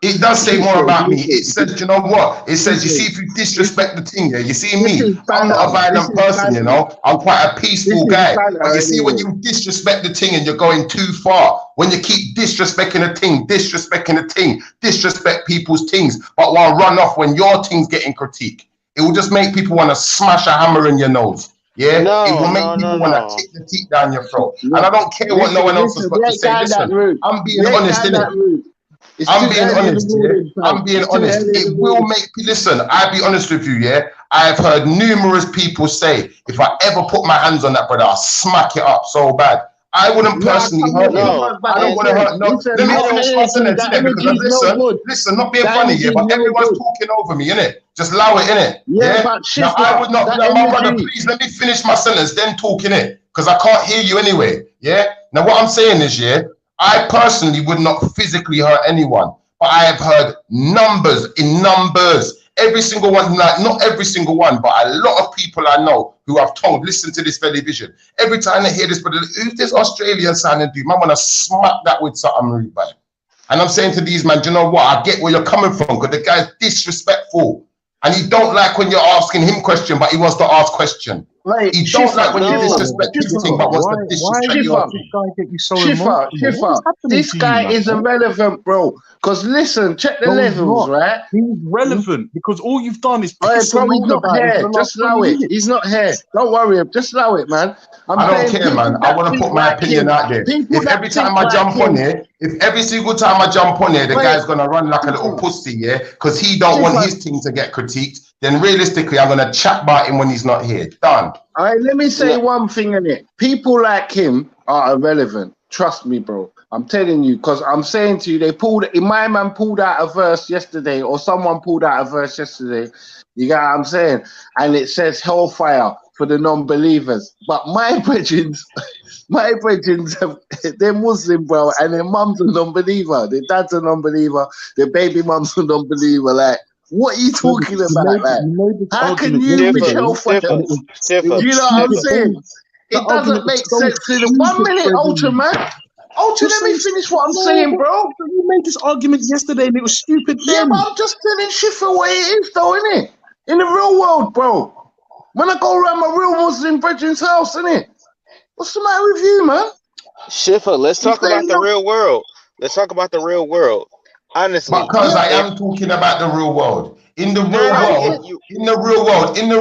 It does say more Listen, about me. listen. It says, you know what? It says, you see, Listen, if you disrespect the thing, yeah, you see This me. is I'm not a banter. This violent is person, you banter. know. I'm quite a This peaceful is guy. banter But you see, when anyway. you disrespect the thing and you're going too far, when you keep disrespecting the thing, disrespect people's things, but want run off when your thing's getting critique, it will just make people want to smash a hammer in your nose. Yeah, it will make people want to kick the teeth down your throat. And I don't care what no one else has got we to ain't say. down that Listen, route. I'm being We ain't honest, down innit? that route. It's I'm too being early in honest, the yeah. morning, fam. I'm being It's too honest. early in It the will morning. make, listen, I'll be honest with you, yeah. I've heard numerous people say, if I ever put my hands on that brother, I'll smack it up so bad. I wouldn't Nah, personally come hurt on, him. come on, I don't want to listen, hurt no. listen, Let me that finish my energy, sentence, that innit? energy Because is no good. listen, not being That funny, energy yeah, is but no everyone's good. talking over me, innit? Just allow it, innit? Yeah, Yeah. but Now I would Shifra, not. that Now, my brother, energy. please let me finish my sentence, then talk, innit? Because I can't hear you anyway. Yeah. Now what I'm saying is, yeah, I personally would not physically hurt anyone, but I have heard numbers. Every single one, like not every single one, but a lot of people I know who have told, listen to this television. Every time they hear this, but who's this Australian sounding dude? Man, wanna smack that with something rude, man. And I'm saying to these man, do you know what? I get where you're coming from, because the guy's disrespectful. And he don't like when you're asking him question, but he wants to ask question. Like, He don't like when you no. disrespect his thing, but wants to disrespect your thing. Shifra, this guy is irrelevant, bro. Because listen, check the levels, right? He's relevant because all you've done is Hey, piss bro, and he's moan not about it for here. the last Just allow 20 it. minutes. He's not here. Don't worry. Just allow it, man. I don't care, man. I want to put my opinion out there. If every time I jump on here, if every single time I jump on here, the guy's gonna run like a little pussy, yeah, because he don't want his thing to get critiqued, then realistically, I'm gonna chat about him when he's not here. Done. All right, let me say one thing in it. People like him are irrelevant. Trust me, bro. I'm telling you, because I'm saying to you, my man pulled out a verse yesterday, or someone pulled out a verse yesterday. You get what I'm saying? And it says hellfire for the non-believers. But my brethren, they're Muslim, bro, and their mum's a non-believer, their dad's a non-believer, their baby mum's a non-believer. Like, what are you talking about, man? How can you wish hellfire? You know what I'm saying? It doesn't make sense to the 1 minute, Ultra, man. Ultra, let me finish what I'm saying, bro. You made this argument yesterday and it was stupid. Yeah, but I'm just telling Shifra what it is, though, innit? In the real world, bro. When I go around my real Muslim brethren's house, innit? What's the matter with you, man? Shifra, let's talk about the real world. Let's talk about the real world. Honestly. Because I am talking about the real world. In the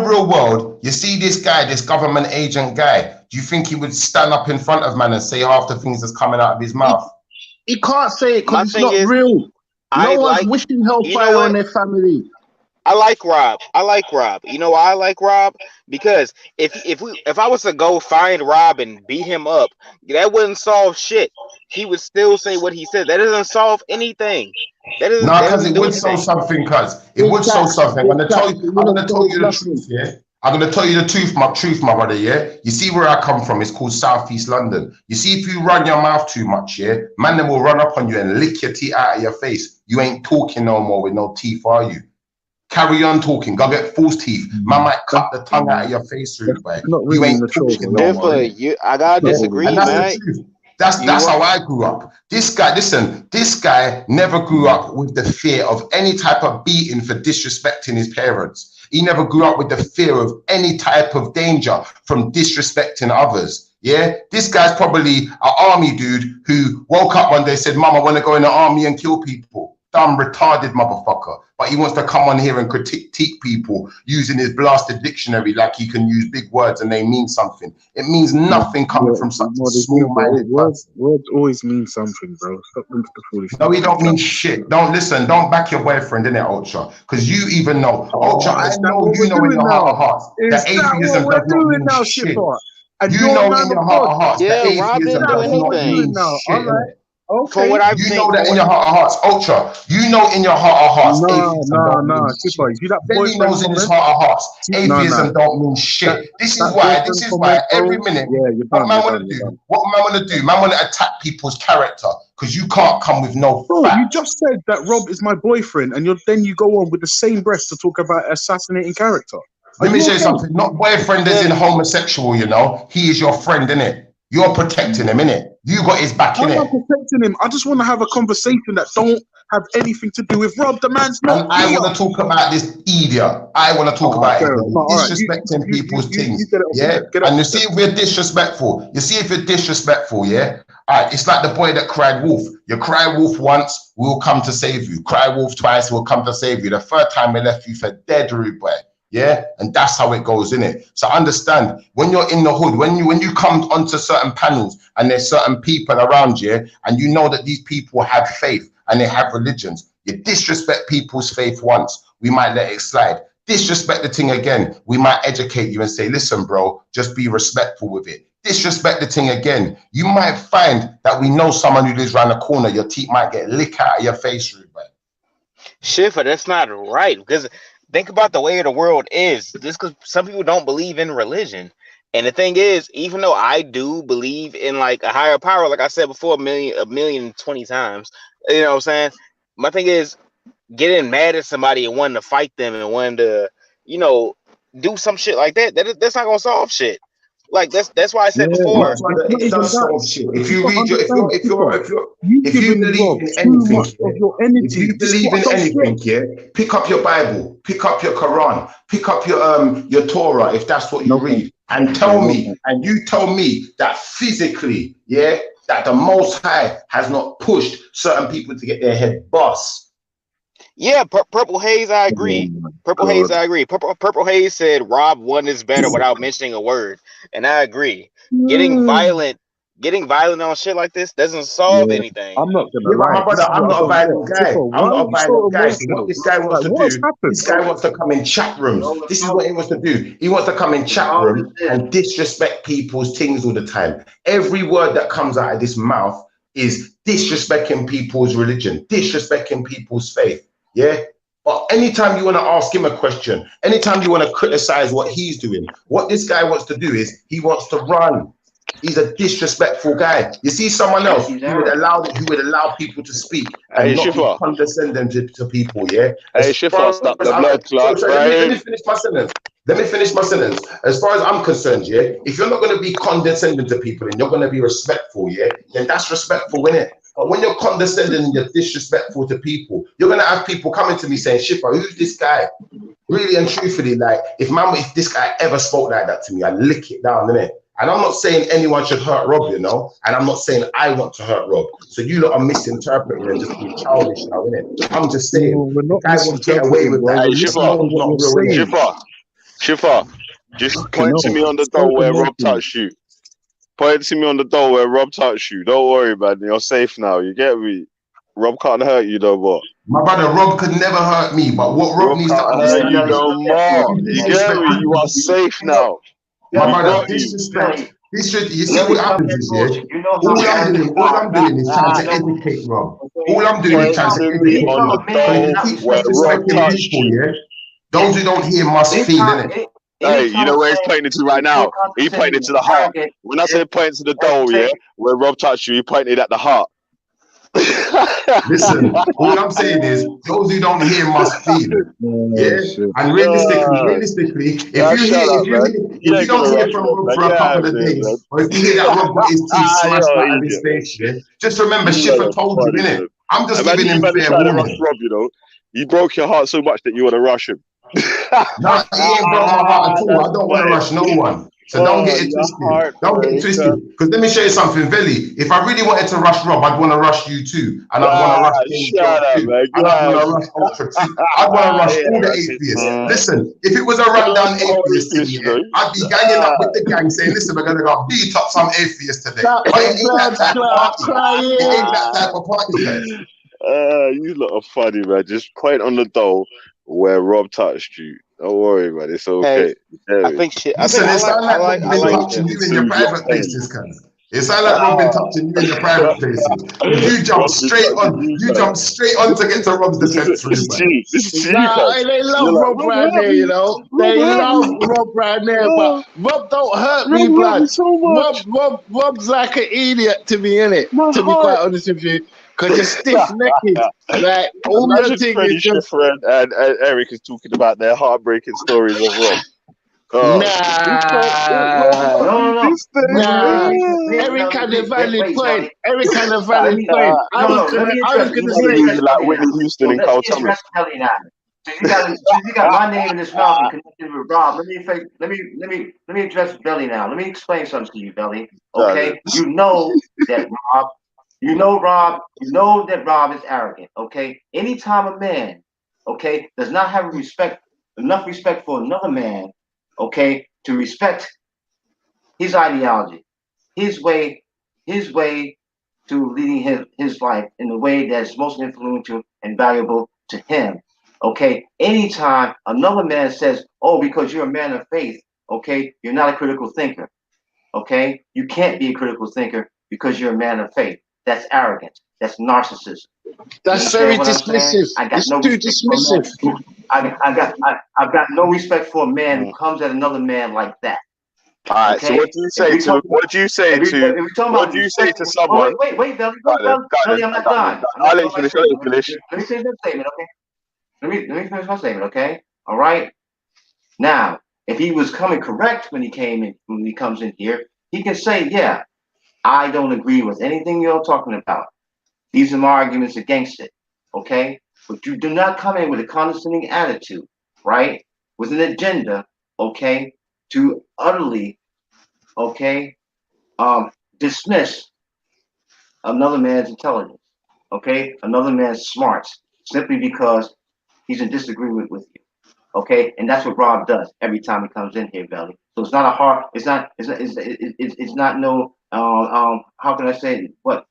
real world, you see this guy, this government agent guy. Do you think he would stand up in front of man and say half the things that's coming out of his mouth? He can't say it because it's not real. No one's wishing hellfire on their family. I like Rob. You know why I like Rob? Because if I was to go find Rob and beat him up, that wouldn't solve shit. He would still say what he said. That doesn't solve anything. No, because it would solve something, It would solve something. I'm gonna tell you the truth, yeah. I'm gonna tell you the truth, my brother, yeah. You see where I come from? It's called Southeast London. You see, if you run your mouth too much, yeah, man, then will run up on you and lick your teeth out of your face. You ain't talking no more with no teeth, are you? Carry on talking. Go get false teeth. Man might cut the tongue out of your face, boy. You ain't talking no more. I gotta disagree, and that's man. the truth. That's how I grew up. This guy never grew up with the fear of any type of beating for disrespecting his parents. He never grew up with the fear of any type of danger from disrespecting others. Yeah, this guy's probably an army dude who woke up one day and said, Mom, I want to go in the army and kill people. Dumb, retarded motherfucker. But he wants to come on here and critique people using his blasted dictionary like he can use big words and they mean something. It means nothing coming from such a small-minded person. Words always mean something, bro. Stop looking for foolishness. No, he don't mean shit. Don't listen. Don't back your boyfriend, innit, Ultra? Because you even know. Ultra, I know you know in your heart of hearts that atheism does not mean shit. You know in your heart of hearts that atheism does not mean shit. Okay. From what I've you know that in your heart of hearts, Ultra. You know in your heart of hearts, atheism don't mean shit. Then he knows in his heart of hearts, atheism don't mean shit. This is why every minute, what man want to do? What man want to do? Man want to attack people's character because you can't come with no Bro, facts. you just said that Rob is my boyfriend, and then you go on with the same breath to talk about assassinating character. Let me say something. Not boyfriend as in homosexual, you know. He is your friend, innit? You're protecting him, innit? You got his back in I'm not it. protecting him. I just want to have a conversation that don't have anything to do with Rob. The man's And not I here. want to talk about this idiot. I want to talk about it. fair enough. All right, Disrespecting people's things. you get it off Yeah. your head. Get it And you off see your if we're disrespectful. You see if you're disrespectful, yeah? All right, it's like the boy that cried wolf. You cry wolf once, we'll come to save you. Cry wolf twice, we'll come to save you. The third time we left you for dead, rude boy. Yeah, and that's how it goes, innit? So understand, when you're in the hood, when you come onto certain panels and there's certain people around you, and you know that these people have faith and they have religions, you disrespect people's faith once, we might let it slide. Disrespect the thing again, we might educate you and say, listen, bro, just be respectful with it. Disrespect the thing again, you might find that we know someone who lives around the corner, your teeth might get licked out of your face, rude boy. Schiffer, that's not right, because think about the way the world is. Just because some people don't believe in religion. And the thing is, even though I do believe in like a higher power, like I said before, a million 20 times, you know what I'm saying? My thing is getting mad at somebody and wanting to fight them and wanting to, you know, do some shit like that. That's not gonna solve shit. Like that's why I said before. It does solve shit. If you read your, if You believe Rob in too anything, much of your energy. if you This is believe what in I don't anything, yeah, pick up your Bible, pick up your Quran, pick up your Torah, if that's what you read, and tell me, and you tell me that physically, yeah, that the Most High has not pushed certain people to get their head bust. Yeah, Purple Haze, I agree. Purple Haze, I agree. Purple Haze said Rob won is better without mentioning a word, and I agree. Getting violent on shit like this doesn't solve anything. I'm not gonna Yeah, but lie. my brother, I'm not a violent guy. I'm not a violent guy. So emotional? what this guy wants Like, to what's do, happened? this guy wants to come in chat rooms. This is what he wants to do. He wants to come in chat room and disrespect people's things all the time. Every word that comes out of this mouth is disrespecting people's religion, disrespecting people's faith. Yeah. But anytime you want to ask him a question, anytime you want to criticize what he's doing, what this guy wants to do is he wants to run. He's a disrespectful guy. You see someone else who would allow people to speak and not be condescending to people, yeah? Hey, Schiffer, stop the blood clot, Let me finish my sentence. Let me finish my sentence. As far as I'm concerned, yeah, if you're not going to be condescending to people and you're going to be respectful, yeah, then that's respectful, innit? But when you're condescending and you're disrespectful to people, you're going to have people coming to me saying, Schiffer, who's this guy? Really and truthfully, like, if this guy ever spoke like that to me, I lick it down, innit? And I'm not saying anyone should hurt Rob, you know? And I'm not saying I want to hurt Rob. So you lot are misinterpreting and just being childish now, innit? I'm just saying, the guy won't get away with that. Schiffer, just point to me on the door where Rob touched you. Point to me on the door where Rob touched you. Don't worry, man. You're safe now. You get me? Rob can't hurt you no more. My brother, Rob could never hurt me, but what Rob needs to understand, you no more. You get me? You are safe now. My brother, disrespect. You see what happens is here. All I'm doing is trying to educate Rob. All I'm doing is trying to educate Rob. Those who don't hear must feel, innit? Hey, you know where he's pointing to right now? He pointed to the heart. When I said pointing to the dome, yeah, where Rob touched you, he pointed at the heart. Listen, all I'm saying is those who don't hear must feel. Yeah, and realistically, if you don't hear from Rob for a couple of days, or if you hear that Rob got his teeth smashed out of his face, yeah, just remember Schiffer told you, innit? I'm just giving him fair warning. Rob, you know, you broke your heart so much that you want to rush him. No, he ain't broke my heart at all. I don't want to rush no one. So don't get it twisted. Don't get it twisted. Because let me show you something, Veli. If I really wanted to rush Rob, I'd want to rush you too. And I'd want to rush King Joe too. And I'd want to rush Ultra too. I'd want to rush all the atheists. Listen, if it was a rundown atheist thing, yeah, I'd be ganging up with the gang saying, listen, we're going to go beat up some atheists today. But it ain't that type of party. It ain't that type of party, guys. You lot are funny, man. Just point on the door where Rob touched you. Don't worry, man. It's okay. Hey, I think shit. Listen, it sounds like Rob been touching you in your private places, cuz. It sounds like Rob been touching you in your private places. You jump straight on. You jump straight on to get to Rob's defense. They love Rob right there, you know. They love Rob right there, but Rob don't hurt me, blood. Rob's like an idiot to me, innit? To be quite honest with you. Because you're stiff-necked. Like, all the thing is just... and Eric is talking about their heartbreaking stories of Rob. Oh, Nah, this thing. nah. Wait, Eric had a wait, valid wait, point. Belly. Eric had a Let valid me, point. I was let me gonna address say, like Belly Whitney now. Houston So and let Carl me Thomas. address Belly now. Since you got my name in his mouth and connected with Rob, let me address Belly now. Let me explain something to you, Belly. Okay, you know that Rob. You know Rob. You know that Rob is arrogant. Okay, anytime a man, okay, does not have enough respect for another man, okay, to respect his ideology, his way to leading his life in the way that's most influential and valuable to him. Okay, anytime another man says, "Oh, because you're a man of faith, okay, you're not a critical thinker." Okay, you can't be a critical thinker because you're a man of faith. That's arrogance. That's narcissism. that's very dismissive. I got It's no too respect for a dismissive. man. I've got no respect for a man who comes at another man like that. All right. So what do you say to? What do you say to? What do you say to someone? Wait, Belly, Belly, I'm not done. I'll let you finish. I'll let you finish. Let me finish my statement, okay? Let me finish my statement, okay? All right. Now, if he was coming correct when he comes in here, he can say, "Yeah, I don't agree with anything you're talking about. These are my arguments against it, okay? But you do not come in with a condescending attitude, right? With an agenda, okay, to utterly, okay, dismiss another man's intelligence, okay, another man's smarts, simply because he's in disagreement with you, okay? And that's what Rob does every time he comes in here, Belly. So it's not a hard, it's not no, how can I say it? What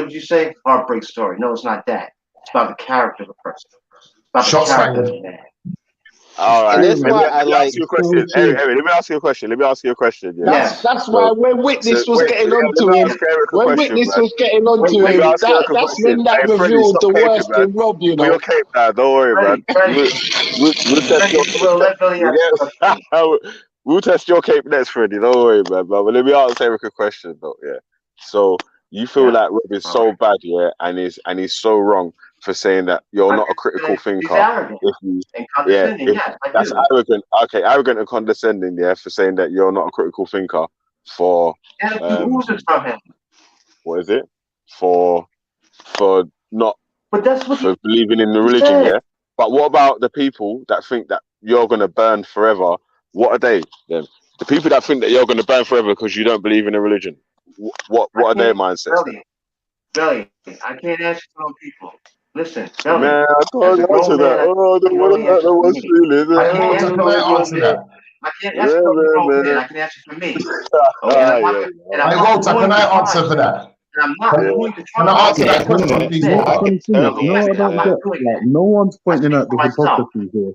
did you say? Heartbreak story. No, it's not that. It's about the character of a person. It's about Shots the character of fired. a man. All right. And that's Let why me I like. ask you a question. Eric, let me ask you a question. Let me ask you a question. Yeah. Yes. That's why So, when Witness was wait, getting let onto me him, ask Eric a when question, Witness man. was getting onto Let me him, ask Eric a that's question. when that Hey, Freddie, revealed stop the caping, worst man. in Rob, you Put your know. cape down. Don't worry, man. We'll test Freddie, your if you will, let Billy ask a question. we'll test your cape next, Freddie. Don't worry, man. But let me ask Eric a question, though. Yeah. So you feel Yeah. like Rob is All so right. bad, yeah, and he's so wrong for saying that you're not a critical He's thinker. arrogant If you, and yeah, condescending. if Yes, I that's do. arrogant, okay, arrogant and condescending, yeah, for saying that you're not a critical thinker for And it oozes from him. what is it? For not But that's what for believing in the he religion, said. yeah. But what about the people that think that you're gonna burn forever? What are they then? The people that think that you're gonna burn forever because you don't believe in a religion. What are their mindsets then? Belly, I can't answer for those people. Listen, Belly, Man, I as can't a answer grown that. man, I Oh, I don't can want only to hurt answer no for one's me. feelings. I Hey, can't Walter, answer can for a I grown answer man. that? I can't Yeah, answer for a grown man. man. I can answer for me. Ah, Okay, and yeah. Hey, Walter, can I answer for that? And I'm not Can, going to can try to I answer argue that with question, you. please, I No, Walter? can continue. totally No, I answer I'm don't not get. that. doing Like, that. no one's I pointing speak out for the myself. hypocrisy here.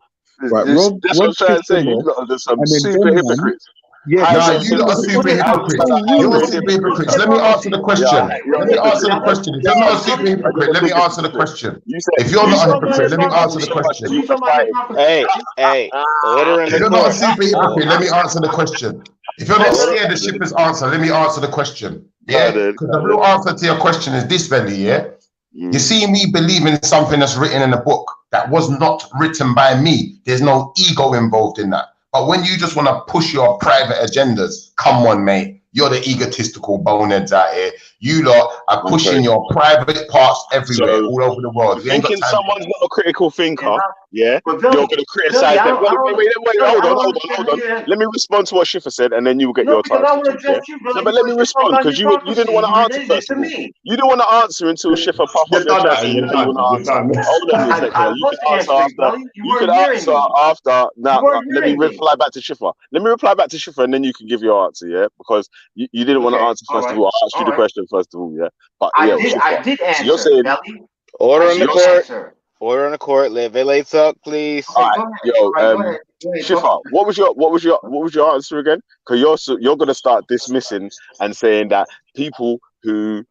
Right, Rob That's what I'm trying to kissed say. them You off, lot are some and then super them man, hypocrites. yeah, High Nah, but you them lot man, are but super What is it's hypocrites. so You're a rude. super hypocrites. what's Let me wrong with answer the you? question. You're Let the me biggest answer the hypocrite. question. If Yeah, you're not a Alex, super Belly, hypocrite, you're the let me biggest answer the hypocrite. question. You said If you're you what are you not a said talking about hypocrite, let me you answer hypocrisy? the so much that question. What are you you were talking about fighting. hypocrisy? Order in If the you're not a court. super hypocrite, let me answer the question. If you're not Let Order. scared of Shipper's answer, let me answer the question. Yeah? Pardon. Because the real answer to your question is this, Belly, yeah? You Mm. see me believing in something that's written in a book that was not written by me. There's no ego involved in that. But when you just want to push your private agendas, come on, mate. You're the egotistical boneheads out here. You lot are pushing Okay. your private parts everywhere, So all over the world. We ain't got thinking time for someone's not a critical thinker, yeah, But you're Billy, gonna Billy, criticize them. Wait, Billy, I don't hold understand how on. you have. Let me respond to what Schiffer said, and then you will get No, your because chance I to want to talk. Yeah. address you, No, Billy, but let me because you're talking respond about because you didn't hypocrisy want and to you answer related it first to of all. me. You didn't want to answer until Schiffer puff up You're your done chest, that. and You're you want done. to You're answer. done. Hold on a I second. You was can answer answering, after. Billy. You You weren't could hearing answer me. after. Now, You weren't let me hearing me. reply back to Schiffer. Let me reply back to Schiffer, and then you can give your answer. Yeah, because you didn't want to Okay, answer all first of right, all. I asked you all the right. question first of all. Yeah, but yeah, Schiffer. I did So you're answer, saying. Belly. Order I in the did You're court. answer. Order in the court. Let Vele talk, please. All Okay, right, go ahead. yo, All right, go ahead. Go ahead, Schiffer, talk. what was your answer again? Because you're gonna start dismissing and saying that people who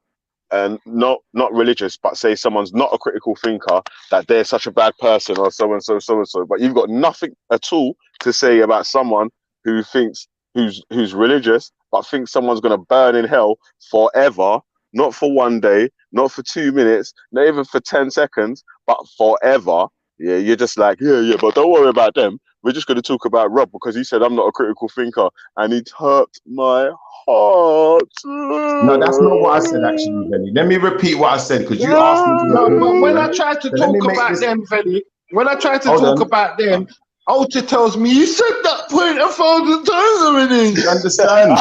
not religious, but say someone's not a critical thinker, that they're such a bad person or so and so. But you've got nothing at all to say about someone who thinks who's religious, but thinks someone's gonna burn in hell forever, not for one day, not for 2 minutes, not even for 10 seconds, but forever. Yeah, you're just like, yeah, but don't worry about them. we're just going to talk about Rob because he said I'm not a critical thinker, and it hurt my heart. No, that's not what I said actually, Benny. Let me repeat what I said because you asked me to No, repeat but it. when Yeah? I tried to So let me talk make about this. them, Veli, when I tried to Hold talk on. about them, Ultra tells me, you said that point 1,000 times already. You understand?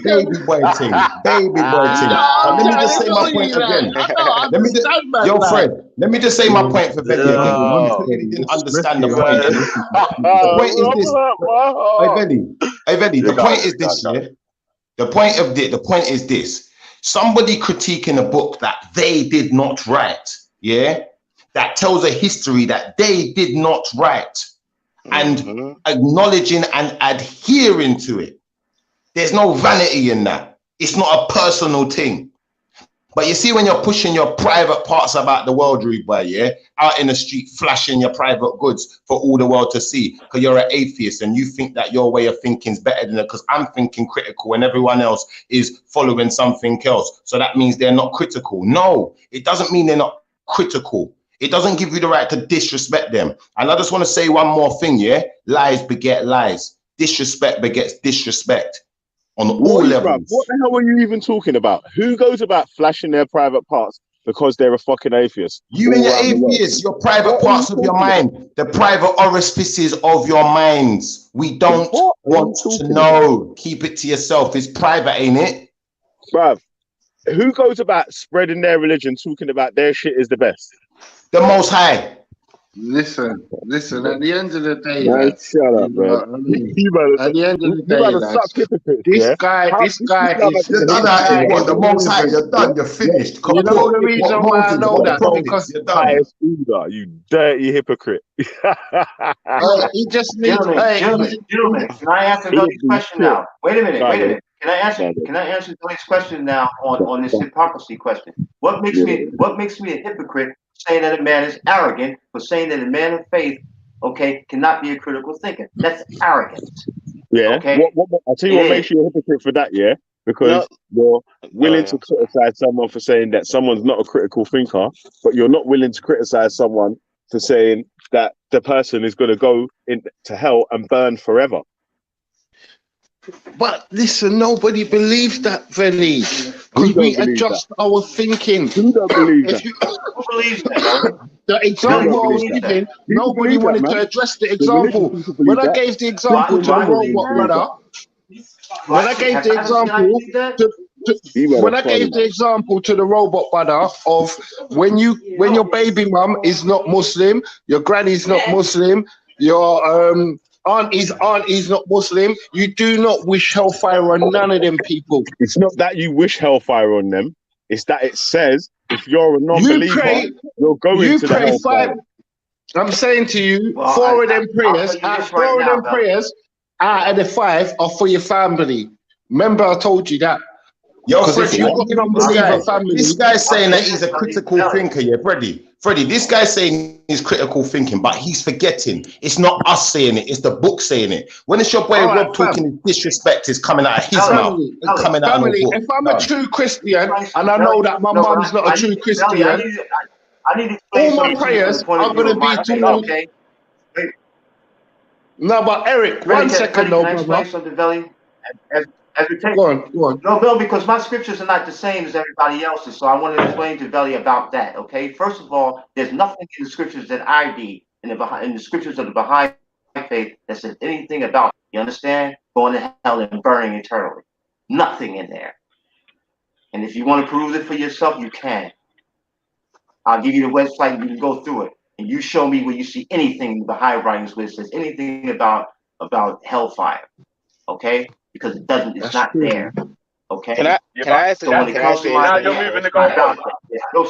Baby boy thing. Baby boy thing. No, But I'm let me trying just to say tell my point you, like, again. I don't Let me just, understand, man. yo, Like, Fred, let me just say my point for Benny again. Oh, You clearly didn't understand the Respectfully, point. I'll Yeah? listen to what The people point is Rob this. hurt my Hey, heart. Benny, You the got point it, is got this, it. yeah? The point is this. Somebody critiquing a book that they did not write, yeah? That tells a history that they did not write, and acknowledging and adhering to it. There's no vanity in that. It's not a personal thing. But you see, when you're pushing your private parts about the world, rude boy, yeah, out in the street, flashing your private goods for all the world to see, because you're an atheist and you think that your way of thinking is better than it, because I'm thinking critical and everyone else is following something else. So that means they're not critical. No, it doesn't mean they're not critical. It doesn't give you the right to disrespect them. And I just want to say one more thing, yeah? Lies beget lies. Disrespect begets disrespect on all Bruv, levels. what the hell are you even talking about? Who goes about flashing their private parts because they're a fucking atheist? You and your atheists, your private parts of your mind, the private orifices of your minds. We don't want to know. Keep it to yourself. It's private, ain't it? Bruv, who goes about spreading their religion, talking about their shit is the best? The Most High. listen, at the end of the day, Man, like, shut up, man. at the end of the day, You like, suck hypocrites, this yeah? guy is. You're done, what? The Most High, you're done. You're finished. You know the reason What why I Moses, know what that? prophets, Because you're done. Highest order, you dirty hypocrite. he just needs. Gentlemen, can I answer Billy's question now? Wait a minute. Can I answer Billy's question now on this hypocrisy question? What makes me a hypocrite saying that a man is arrogant for saying that a man of faith, okay, cannot be a critical thinker? That's arrogance. Yeah. Okay. I'll tell you what makes you a hypocrite for that, yeah? Because you're willing to criticize someone for saying that someone's not a critical thinker, but you're not willing to criticize someone for saying that the person is going to go into hell and burn forever. But listen, nobody believes that, Veli, because we adjust our thinking. Who don't believe that? Who believes that? The example I was giving, nobody wanted to address the example. When I gave the example to the robot brother, when I gave the example to the robot brother of when your baby mum is not Muslim, your granny's not Muslim, your auntie's not Muslim, you do not wish hellfire on none of them people. It's not that you wish hellfire on them. It's that it says if you're a non-believer, you're going to the hellfire. I'm saying to you, four of them prayers out of the 5 are for your family. Remember, I told you that. Yo, Freddie, this guy's saying that he's a critical thinker, yeah, Freddie, this guy's saying he's critical thinking, but he's forgetting. It's not us saying it, it's the book saying it. When it's your boy Rob talking disrespect is coming out of his mouth. Coming out of the book. If I'm a true Christian, and I know that my mum's not a true Christian, all my prayers are going to be to... No, but Eric, one second, though, brother. Go on. No, because my scriptures are not the same as everybody else's, so I want to explain to Veli about that. Okay, first of all, there's nothing in the scriptures that I read in the scriptures of the Baha'i faith that says anything about, you understand, going to hell and burning eternally. Nothing in there. And if you want to prove it for yourself, you can. I'll give you the website and you can go through it, and you show me where you see anything in the Baha'i writings where it says anything about hellfire. Okay. Because it doesn't, it's not there. Okay. Can I ask now you're moving the goalpost.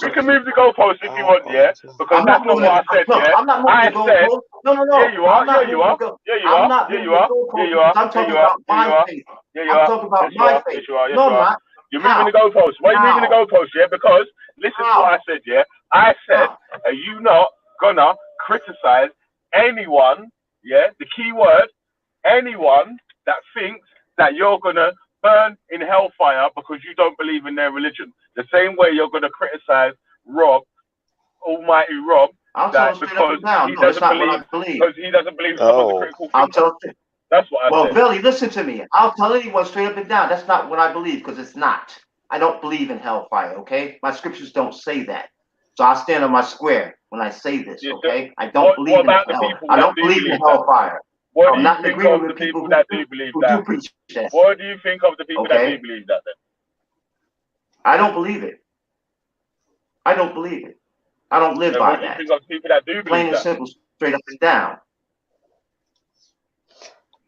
You can move the goalpost if you want, yeah. Because that's not what I said, yeah. I'm not moving the goalpost. No. Yeah, you are. Yeah, you are. Yeah, you are. Yeah, you are. Yeah, you are. I'm talking about my faith. Yeah, you are. I'm talking about my faith. No, I'm not. You're moving the goalpost. Why are you moving the goalpost, yeah? Because listen to what I said, yeah. I said, are you not gonna criticize anyone, yeah? The key word, anyone that thinks that you're gonna burn in hellfire because you don't believe in their religion. The same way you're gonna criticize Rob, Almighty Rob, I'll tell that him straight up because and down. he No, that's doesn't not what believe I believe. because he doesn't believe someone's a Oh, critical I'll thinker. tell him. That's what I Well, said. Billy, listen to me. I'll tell anyone straight up and down. That's not what I believe because it's not. I don't believe in hellfire, okay? My scriptures don't say that. So I stand on my square when I say this, Yeah, so okay? I don't believe what in about the hell. people I that don't do believe in believe that? hellfire. What So do I'm you not in think agreement of the with people people that do who believe do that? preach that, What do you think of the people that do okay? believe that then? I don't believe it. I don't believe it. I don't live And by what do you that. think of the people that do Plain believe and that? simple, straight up and down.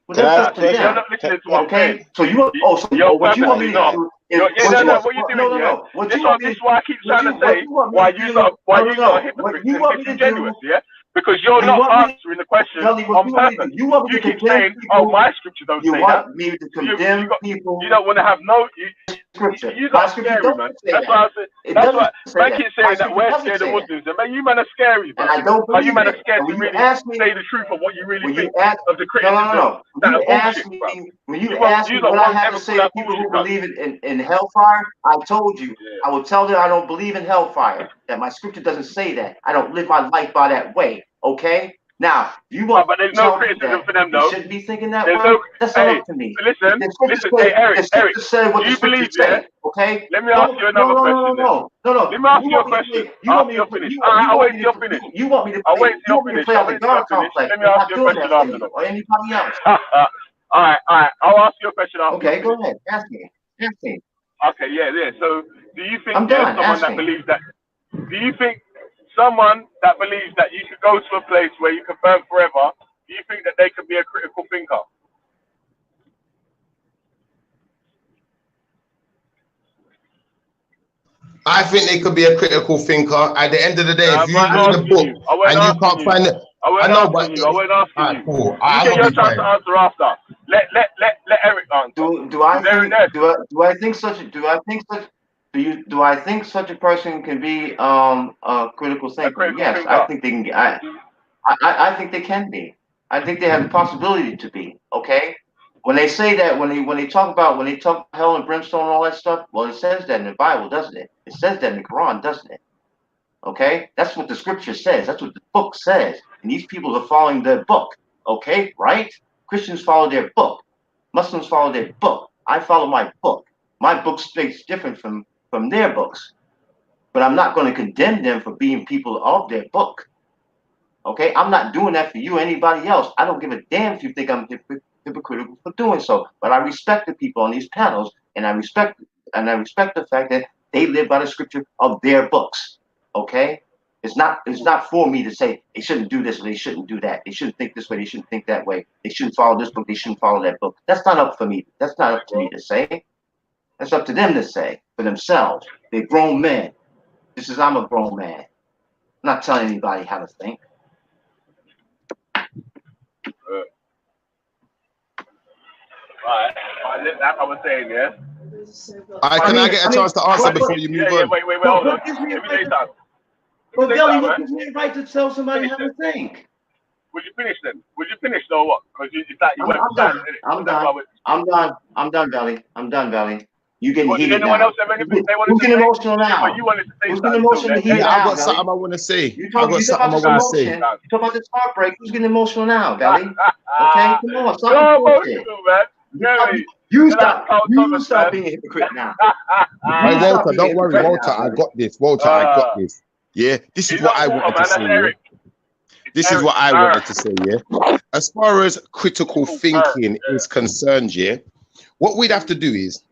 Well, can I that's ask a up to See, you're them. question? not listening to what I'm saying. Okay? So you want, You're what you want me purposely to not. do You're, is yeah, what no, you no. want, What you're no, doing, no, yeah. no. What This you want is me, what I keep what trying to what say. you want me Why to you do, lot no, no, are no. What hypocrites you and want me to disingenuous, do, yeah? Because you're you not want me, answering the question Kelly, what on you want me to purpose. do? You want me You to keep condemn saying, "Oh, people, my scripture don't you say that." want me to You condemn got people, you don't want to have no. scripture. You My lot are scripture scary, don't man. say That's that. why I said. It That's doesn't why say man that. keep My saying that scripture we're doesn't scared of say that. Muslims, and man, you man are scary, And bro. I don't Are you believe man in are it. scared And to when you really ask me, say the truth of what you really when you think ask, of the no, no, criticism? no, no. When That's you ask bullshit, bro. me, when you You ask me lot what I won't have ever to call say to that people bullshit, who bro. believe in hellfire, I told you. Yeah. I will tell them I don't believe in hellfire. That my scripture doesn't say that. I don't live my life by that way. Okay? Now, you want But there's to no tell me criticism that for them they though. shouldn't be thinking that There's way? no. That's not Hey, up to me. listen, The scripture listen. Hey, say, Eric, the scripture say what do the you believe? scripture Yeah. say. Okay? Let me ask you another question then. No. Let me ask You you a want me to question. play? You want After me to you're play? finished. Alright, I'll wait till you're finished. You want me to I'll play? wait till You you're want me to finished. play I'll out the wait till you're God finished. complex? Let me I'm ask not you a doing question that for after you that. or anybody else. Alright. I'll ask you a question after Okay, you're go finished. ahead. Ask me. Ask me. Okay, yeah. So, do you think I'm done. someone Ask that me. believes that? Do you think someone that believes that you could go to a place where you can burn forever? Do you think that they could be a critical thinker? I think they could be a critical thinker. At the end of the day, if I'm you not read a asking book you. I wasn't and you asking can't you. find it, I know, but I wasn't asking alright, you. cool. You I'm get gonna your be chance to quiet. answer after. Let Eric answer. Do I Is Eric think there? do I think such do I think such a person can be a critical A thinker? critical Yes, I thinker. think they can. I think they can be. I think they have the possibility to be. Okay. When they say that, when they talk hell and brimstone and all that stuff, well, it says that in the Bible, doesn't it? It says that in the Quran, doesn't it? Okay, that's what the scripture says. That's what the book says, and these people are following their book. Okay, right? Christians follow their book. Muslims follow their book. I follow my book. My book speaks different from their books, but I'm not going to condemn them for being people of their book. Okay, I'm not doing that for you or anybody else. I don't give a damn if you think I'm hypocritical for doing so. But I respect the people on these panels, and I respect the fact that they live by the scripture of their books. Okay, it's not for me to say they shouldn't do this or they shouldn't do that. They shouldn't think this way. They shouldn't think that way. They shouldn't follow this book. They shouldn't follow that book. That's not up for me. That's not up to me to say. That's up to them to say for themselves. They're grown men. I'm a grown man. I'm not telling anybody how to think. Alright, like I was saying, yeah. Can I get a chance to answer before you move on? Wait, hold on. Let me say something. Well, Billy, what man. gives me the right to tell somebody how to think? Would you finish then? Would you finish though? What? Because it's like you went I'm fast, done. innit? I'm That's done. why we- I'm done, Belly. I'm done, Belly. You getting Well, did heated anyone now. else have anything they wanted Who's to getting say? emotional now? Well, you wanted to say Who's something. getting emotional So heated Yeah, I've now, got Belly? something I want to say. You I've talk got about something I this want to say. emotion. You talk about this heartbreak. Who's getting emotional now, Belly? Okay, come on, stop You're the bullshit. emotional, man. Jerry. You You're like Carl Thomas, stop man. being a hypocrite now. Hey, You stop Walter, being a don't worry, hypocrite Walter. now, I Belly. got this. Walter, I got this. Yeah, this is He's what not I Walter, wanted to man. say. That's Yeah? Eric. This is Eric. what I wanted to say. Yeah, as far as critical thinking is concerned, yeah, what we'd have to do is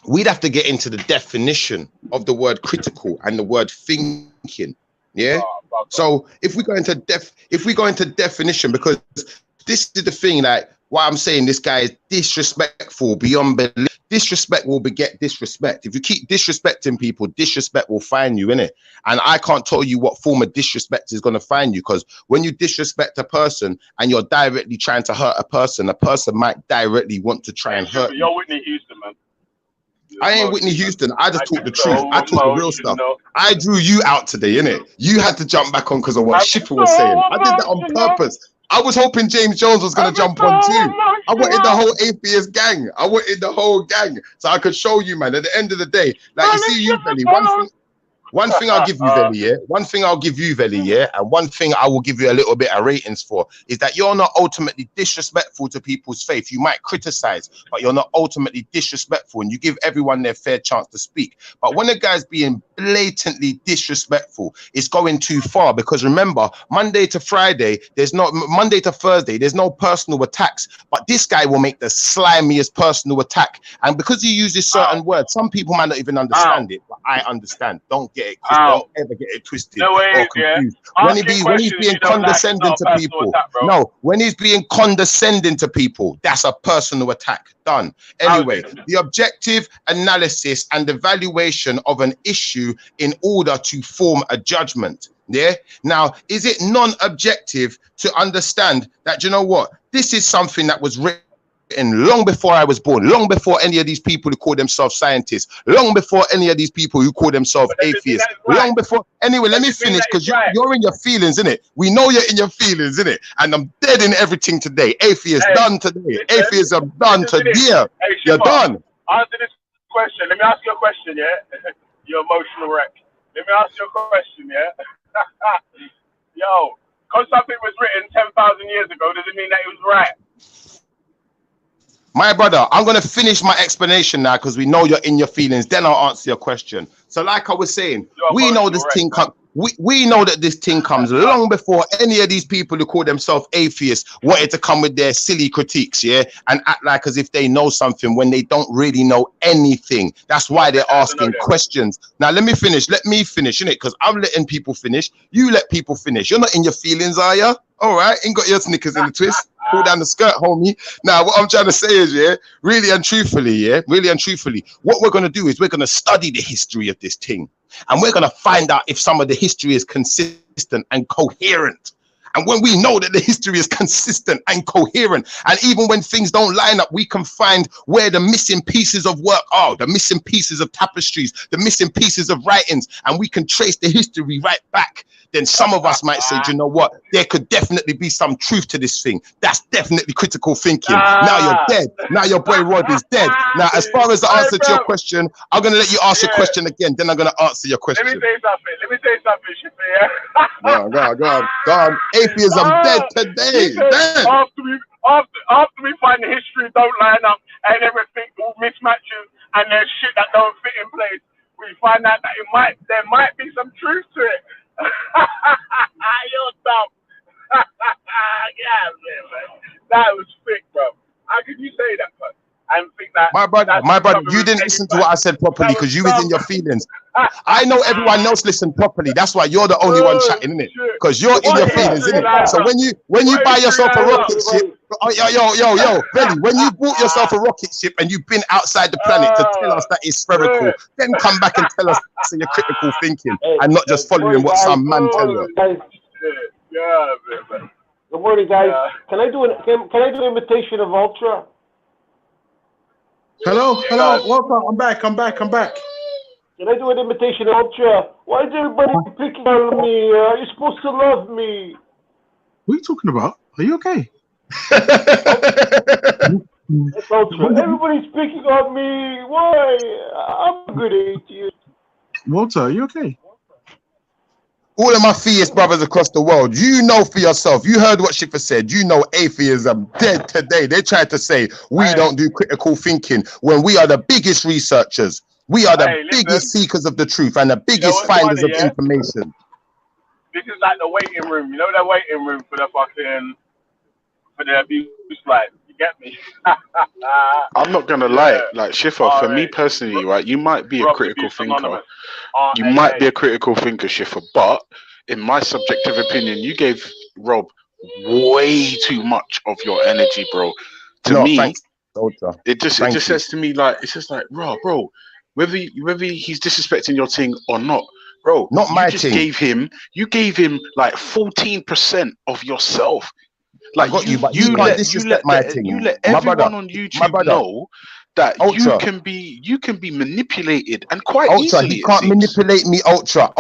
we'd have to get into the definition of the word critical and the word thinking. Yeah. So if we go into definition, because this is the thing, like why I'm saying this guy is disrespectful beyond belief. Disrespect will beget disrespect. If you keep disrespecting people, disrespect will find you, innit? And I can't tell you what form of disrespect is going to find you, because when you disrespect a person and you're directly trying to hurt a person might directly want to try and hurt you. You're Whitney Houston, man. I ain't Whitney Houston. I just talk the truth. I talk the real stuff. I drew you out today, innit? You had to jump back on because of what Schiffer was saying. I did that on purpose. I was hoping James Jones was going to jump on too. I wanted the whole atheist gang. I wanted the whole gang. So I could show you, man, at the end of the day, like you see you, Belly, one thing. One thing I'll give you, Veli, yeah. One thing I'll give you, Veli, yeah, and one thing I will give you a little bit of ratings for is that you're not ultimately disrespectful to people's faith. You might criticize, but you're not ultimately disrespectful, and you give everyone their fair chance to speak. But when a guy's being blatantly disrespectful, it's going too far, because remember, Monday to Friday, Monday to Thursday, there's no personal attacks, but this guy will make the slimiest personal attack, and because he uses certain words, some people might not even understand it, but I understand. Don't get it, don't ever get it twisted or confused. When he's being condescending to people, when he's being condescending to people, that's a personal attack. Done. Anyway, the objective analysis and evaluation of an issue in order to form a judgment. Yeah. Now, is it non-objective to understand that, you know what, this is something that was written long before I was born, long before any of these people who call themselves scientists, long before any of these people who call themselves atheists, long before. Anyway, let me finish, because you're in your feelings, innit? We know you're in your feelings, innit? And I'm dead in everything today. Atheists done today. Atheism done today. You're done. Answer this question. Let me ask you a question, yeah? You emotional wreck. Let me ask you a question, yeah? Yo, because something was written 10,000 years ago, does it mean that it was right? My brother, I'm going to finish my explanation now, because we know you're in your feelings. Then I'll answer your question. So like I was saying, we know this thing comes. We know that this thing comes long before any of these people who call themselves atheists wanted to come with their silly critiques, yeah, and act like as if they know something when they don't really know anything. That's why they're asking questions. Now, let me finish, innit? Because I'm letting people finish. You let people finish. You're not in your feelings, are you? All right, ain't got your Snickers in the twist. Pull down the skirt, homie. Now, what I'm trying to say is, really and truthfully, what we're going to do is we're going to study the history of this thing. And we're going to find out if some of the history is consistent and coherent. And when we know that the history is consistent and coherent, and even when things don't line up, we can find where the missing pieces of work are, the missing pieces of tapestries, the missing pieces of writings, and we can trace the history right back. Then some of us might say, do you know what? There could definitely be some truth to this thing. That's definitely critical thinking. Now you're dead. Now your boy Rod is dead. Now, as far as the answer to your question, I'm going to let you ask your question again. Then I'm going to answer your question. Let me say something, Shippy, yeah? Go on. Atheism dead today. Dead. After we find the history don't line up and everything all mismatches and there's shit that don't fit in place, we find out that there might be some truth to it. You're dumb. Yeah, man. That was thick, bro. How could you say that, bro? And think that my brother, you didn't listen to what I said properly because you was in your feelings. I know everyone else listened properly. That's why you're the only one chatting, innit? Because you're in your feelings, innit? So when you buy yourself a rocket ship, yo, Belly, when you bought yourself a rocket ship and you've been outside the planet to tell us that it's spherical, then come back and tell us your critical thinking and not just following what some man tell you. Yeah, man. Good morning, guys. Can I do an imitation of Ultra? Hello, welcome. I'm back. Can I do an imitation of Ultra? Why is everybody picking on me? You're supposed to love me. What are you talking about? Are you okay? That's Ultra. Everybody's picking on me. Why? I'm a good atheist. Walter, are you okay? All of my theist brothers across the world, you know for yourself. You heard what Schiffer said. You know atheism dead today. They tried to say we don't do critical thinking when we are the biggest researchers. We are the biggest seekers of the truth and the biggest finders of information. This is like the waiting room. You know that waiting room for the abuse life. You get me? I'm not gonna lie, like Schiffer, for me personally, right, you might be a critical thinker. You might be a critical thinker, Schiffer, but in my subjective opinion, you gave Rob way too much of your energy, bro. To me, it just says to me like it's just like, bro, whether he's disrespecting your thing or not, bro, not my thing. You gave him like 14% of yourself. Like you can't disrespect my thing. You let everyone on YouTube know that you can be manipulated and quite easily. He can't manipulate me, Ultra.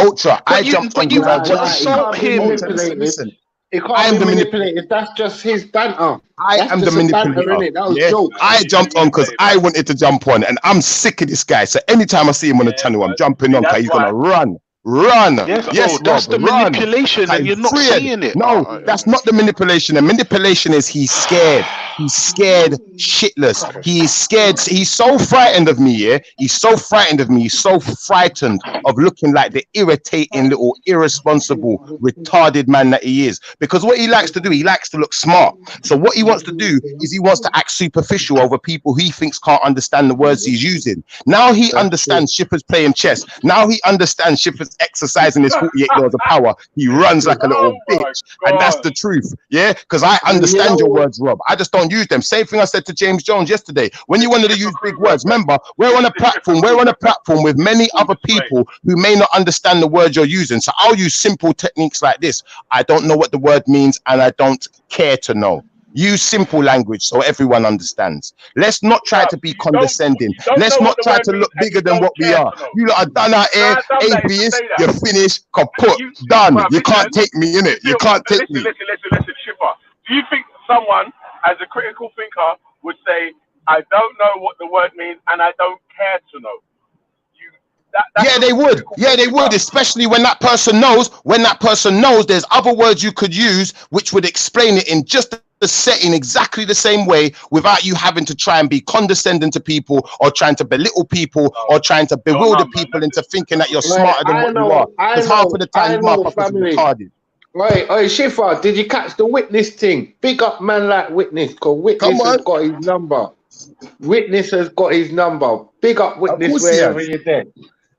I jumped on you. Assault him. Listen, it can't be manipulated. That's just his banter. I am the manipulator. That was jokes. I jumped on because I wanted to jump on, and I'm sick of this guy. So anytime I see him on the channel, I'm jumping on because he's gonna run. Run. Yes, Yes, bro, that's Rob, the run. manipulation, and you're not Period. seeing it. No, that's not the manipulation. The manipulation is he's scared. He's scared shitless. He's scared. He's so frightened of me, yeah? He's so frightened of me. He's so frightened of looking like the irritating little irresponsible, retarded man that he is. Because what he likes to do, he likes to look smart. So what he wants to do is he wants to act superficial over people who he thinks can't understand the words he's using. Now he understands Shipper's playing chess. Now he understands Shipper's exercising his 48 laws of power. He runs like a little bitch. And that's the truth. Yeah? Because I understand your words, Rob. I just don't use them. Same thing I said to James Jones yesterday. When you wanted to use big words, remember, we're on a platform with many other people who may not understand the words you're using. So I'll use simple techniques like this. I don't know what the word means and I don't care to know. Use simple language so everyone understands. Let's not try to be condescending. Let's not try to look bigger than what we are. You lot are done out here, atheist, you're finished, kaput, done. You can't take me in it. You can't take me. Listen, Shipper. Do you think someone, as a critical thinker, would say, I don't know what the word means and I don't care to know? Yeah, they would. Yeah, they would, especially when that person knows. When that person knows there's other words you could use which would explain it in just the setting exactly the same way without you having to try and be condescending to people or trying to belittle people or trying to bewilder people into thinking that you're smarter than what you are. Because half of the time, motherfuckers are retarded. Right, Schiffer, did you catch the Witness thing? Big up man like Witness, because Witness has got his number. Witness has got his number. Big up Witness wherever you're there.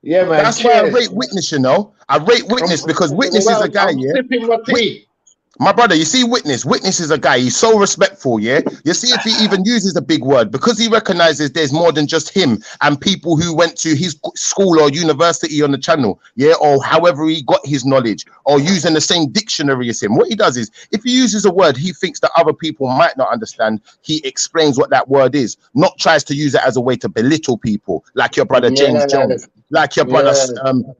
Yeah, man. That's why I rate Witness, you know. I rate Witness because Witness is a guy, my brother, you see Witness is a guy, he's so respectful, yeah? You see if he even uses a big word, because he recognizes there's more than just him and people who went to his school or university on the channel, yeah? Or however he got his knowledge, or using the same dictionary as him. What he does is, if he uses a word he thinks that other people might not understand, he explains what that word is, not tries to use it as a way to belittle people, like your brother James Jones. Like your brother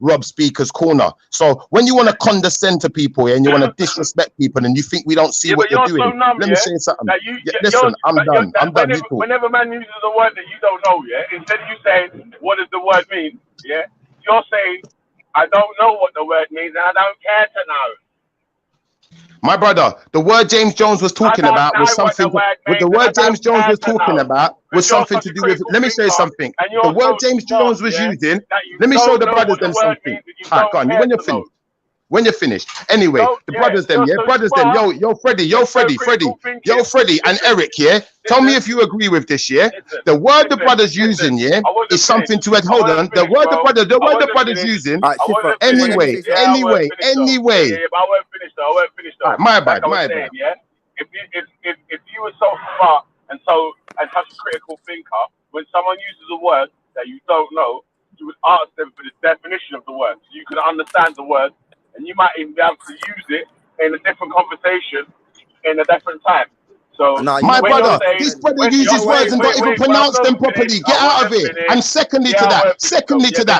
Rob Speaker's Corner. So when you want to condescend to people and you want to disrespect people and you think we don't see what you're doing, so numb, let me say something. Listen, I'm done. Whenever man uses a word that you don't know, yeah, instead of you saying, what does the word mean, yeah, you're saying, I don't know what the word means and I don't care to know. My brother, the word James Jones was talking about was something. With the word James Jones was talking about was something to do with. Let me show you something. The word James Jones was using. Let me show the brothers them something. Alright, go on. When you're finished. When you're finished. Anyway, the brothers them, yeah, brothers them. Yo, Freddie, and Eric, yeah. Tell me if you agree with this, yeah. The word the brothers using, yeah, is something to hold on. The word the brothers using. Anyway. I won't finish though. My bad. Yeah. If you were so smart and such a critical thinker, when someone uses a word that you don't know, you would ask them for the definition of the word, so you could understand the word. And you might even be able to use it in a different conversation in a different time. So, my brother, this brother uses words and don't even pronounce them properly. Get out of it. And secondly to that,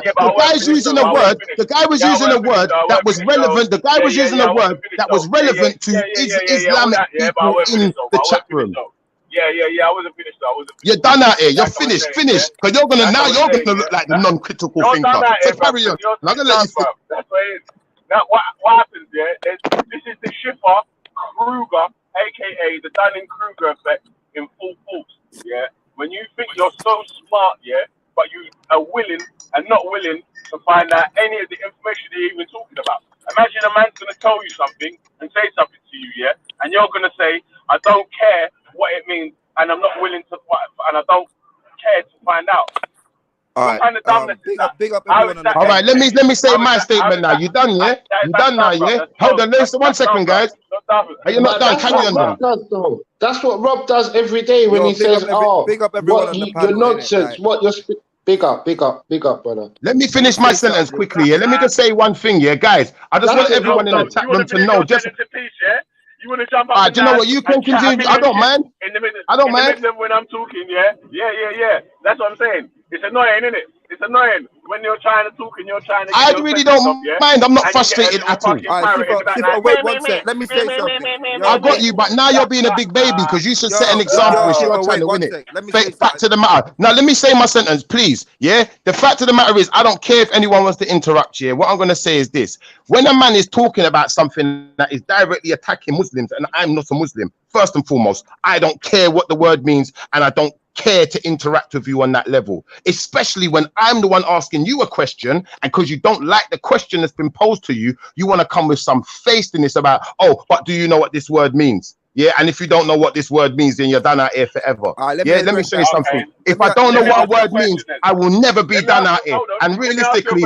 the guy's using a word. The guy was using a word that was relevant. The guy was using a word that was relevant to Islamic people in the chat room. Yeah, I wasn't finished though. You're done out here. You're finished. Because you're gonna look like the non-critical thinker. So carry on. I'm not gonna let you finish. That's what it is. Now, what happens there? This is the Schiffer Kruger, aka the Dunning-Kruger effect, in full force. Yeah, when you think you're so smart, yeah, but you are willing and not willing to find out any of the information they're even talking about. Imagine a man's going to tell you something and say something to you, yeah, and you're going to say, I don't care what it means, and I'm not willing to, and I don't care to find out. All right, big up everyone. All right, let me say my statement now. You done, yeah? You done now, yeah? Hold on, listen, 1 second, guys. Are you not done? Carry on, then. That's what Rob does every day when he says, big up everyone. You're nonsense. What you're big up, brother. Let me finish my sentence quickly, yeah? Let me just say one thing, yeah, guys. I just want everyone in the chat room to know. Just. You want to jump up? Do you know what? You can continue. I don't mind. I don't mind when I'm talking. Yeah. That's what I'm saying. It's annoying, isn't it? It's annoying when you're trying to talk and you're trying to. I really don't mind. I'm not frustrated at all. Wait one sec. Let me say something. I got you, but now you're being a big baby because you should set an example. You're not trying to win it. Fact to the matter. Now let me say my sentence, please. Yeah, the fact of the matter is, I don't care if anyone wants to interrupt you. What I'm going to say is this: when a man is talking about something that is directly attacking Muslims, and I'm not a Muslim, first and foremost, I don't care what the word means, and I don't care to interact with you on that level, especially when I'm the one asking you a question, and because you don't like the question that's been posed to you, you want to come with some feistiness about, oh, but do you know what this word means? Yeah, and if you don't know what this word means, then you're done out here forever. Let me say something. Okay. If I don't know what a word means, I will never be done out here. And realistically,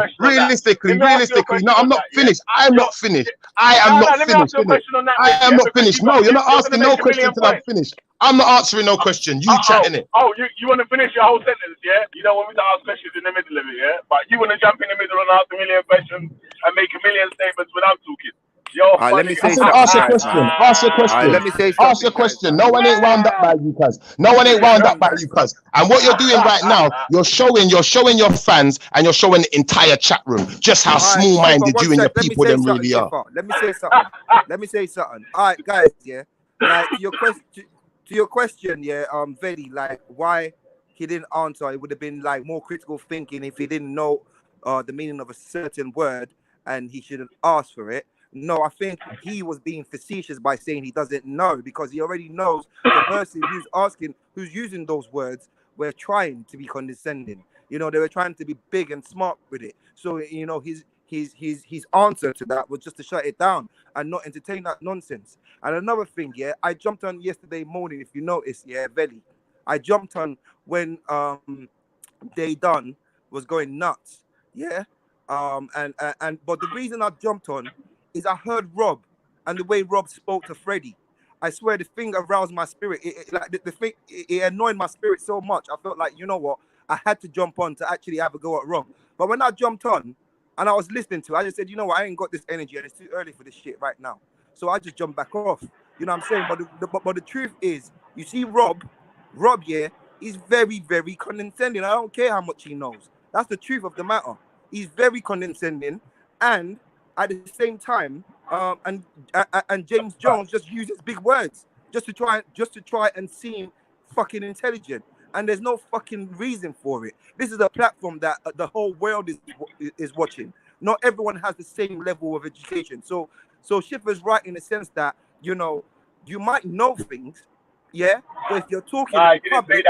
no, I'm not finished. I'm not finished. I am not finished. I am not finished. No, you're not asking no question until I'm finished. I'm not answering no question. You chatting it. Oh, you want to finish your whole sentence, yeah? You don't want me to ask questions in the middle of it, yeah? But you want to jump in the middle and ask a million questions and make a million statements without talking. Let me say ask a question. Ask a question. Let me say ask a question. No one ain't wound up by you, cuz. No one ain't wound up by you, cuz. And what you're doing right now, you're showing your fans and you're showing the entire chat room just how small-minded you and your people them really are. Let me say something. All right, guys. Yeah, like to your question. Yeah, Veli, like why he didn't answer. It would have been like more critical thinking if he didn't know the meaning of a certain word and he shouldn't ask for it. No, I think he was being facetious by saying he doesn't know, because he already knows the person who's asking, who's using those words, were trying to be condescending. You know, they were trying to be big and smart with it. So, you know, his answer to that was just to shut it down and not entertain that nonsense. And another thing, yeah, I jumped on yesterday morning, if you noticed, yeah, Veli. I jumped on when Day Done was going nuts, yeah. But the reason I jumped on is I heard Rob and the way Rob spoke to Freddie. I swear the thing aroused my spirit. It annoyed my spirit so much. I felt like, you know what? I had to jump on to actually have a go at Rob. But when I jumped on and I was listening to it, I just said, you know what? I ain't got this energy and it's too early for this shit right now. So I just jumped back off. You know what I'm saying? But the truth is, you see Rob, yeah, he's very, very condescending. I don't care how much he knows. That's the truth of the matter. He's very condescending, and at the same time, and James Jones just uses big words just to try and seem fucking intelligent, and there's no fucking reason for it. This is a platform that the whole world is watching. Not everyone has the same level of education. So Schiffer's right in the sense that, you know, you might know things, yeah, but if you're talking in public,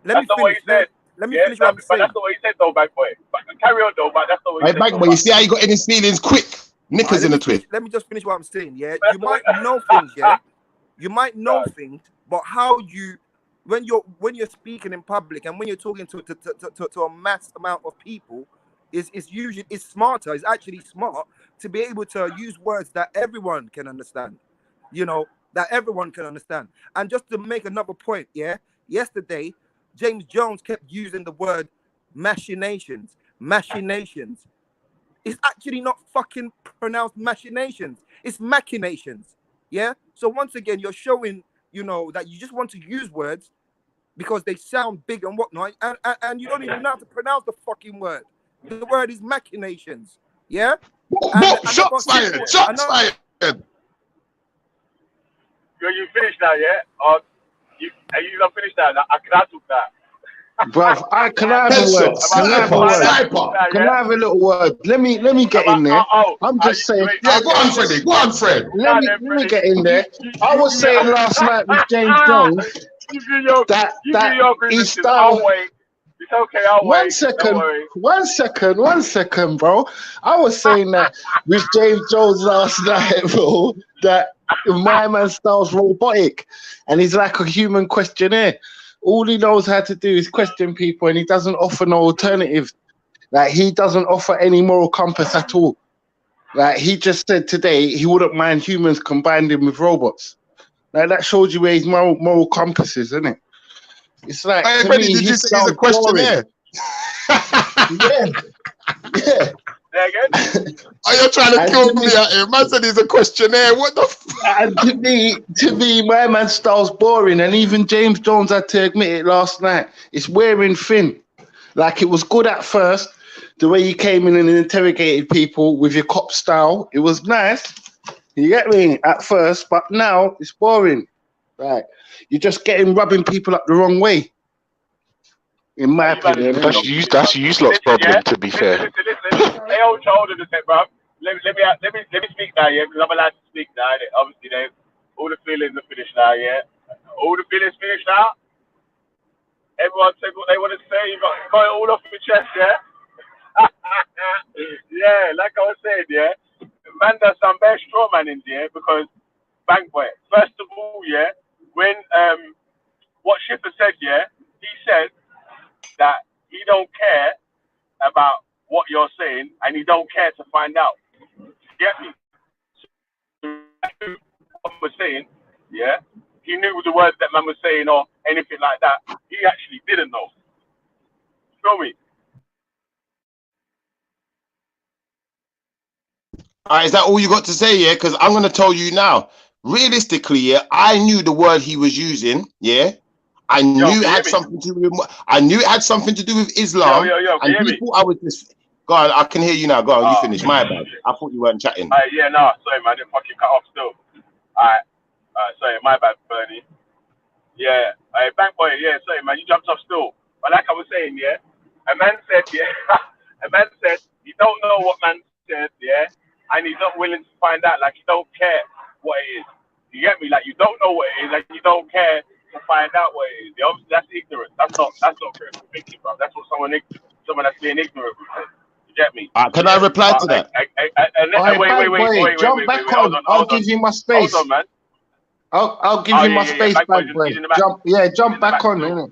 let me finish. Let me finish what I'm saying. That's not what he said, though, bad boy. But carry on, though. But that's not what he said. Bad boy, you see how you got in his feelings quick? Knickers in the twist. Let me just finish what I'm saying. Yeah, you might know things. Yeah, you might know things, but how you, when you're speaking in public and when you're talking to a mass amount of people, is usually smarter. It's actually smart to be able to use words that everyone can understand. You know, that everyone can understand. And just to make another point, yeah, yesterday, James Jones kept using the word machinations. It's actually not fucking pronounced machinations. It's machinations. Yeah? So once again, you're showing, you know, that you just want to use words because they sound big and whatnot, and you don't even know how to pronounce the fucking word. The word is machinations. Yeah? Shots fired! Shots fired! You finished now, yeah? You not finished now? I cannot do that. Bruv, can I have a word? Can I have a little word? Let me get in there. I'm just saying. Yeah, go on, Freddie. Go on, Fred. Let me get in there. I was saying last night with James Jones that he started. It's okay, I'll wait. One second, bro. I was saying that with James Jones last night, bro, that my man style's robotic and he's like a human questionnaire. All he knows how to do is question people, and he doesn't offer no alternative. Like, he doesn't offer any moral compass at all. Like, he just said today he wouldn't mind humans combined in with robots. Like, that shows you where his moral compass is, isn't it? It's like, hey, Freddie, did you say he's a questionnaire? Yeah. Are you trying to kill me out here? Man said he's a questionnaire. What the And to me, my man style's boring. And even James Jones had to admit it last night. It's wearing thin. Like it was good at first, the way you came in and interrogated people with your cop style. It was nice. You get me at first, but now it's boring. Right? You're just rubbing people up the wrong way. In my opinion, That's you lot's problem. To be fair. Listen. They all told us that, bro. Let me speak now, yeah, because I'm allowed to speak now. Obviously, all the feelings are finished now, yeah. All the feelings finished now. Everyone said what they want to say. You got it all off your chest, yeah. Yeah, like I was saying, yeah. Man does some bad straw man in there because Bank Boy. First of all, yeah, when what Schiffer said, yeah, he said that he don't care about what you're saying and he don't care to find out. Get me? What was saying, yeah, he knew the words that man was saying or anything like that. He actually didn't know. Feel me? All right, is that all you got to say? Yeah, because I'm gonna tell you now. Realistically, yeah, I knew the word he was using. Yeah, I knew it had something to do with. I knew it had something to do with Islam. And people, I was just. Go on, I can hear you now. Go on, you finish. My bad. I thought you weren't chatting. Yeah, no, sorry, man. I didn't fucking cut off still. Alright, sorry, my bad, Bernie. Yeah, Bank Boy, yeah, sorry, man, you jumped off still. But like I was saying, yeah, a man said he don't know what man said, yeah, and he's not willing to find out, like he don't care what it is. You get me? Like you don't know what it is, like you don't care to find out what it is. Yeah, obviously that's ignorance. That's not critical thinking, bro. That's what someone that's being ignorant would say. Get me? Can I reply to that? Wait, jump back on. I'll give you my space. Hold on, man. I'll give you my space, Bad Boy. Jump back on, innit?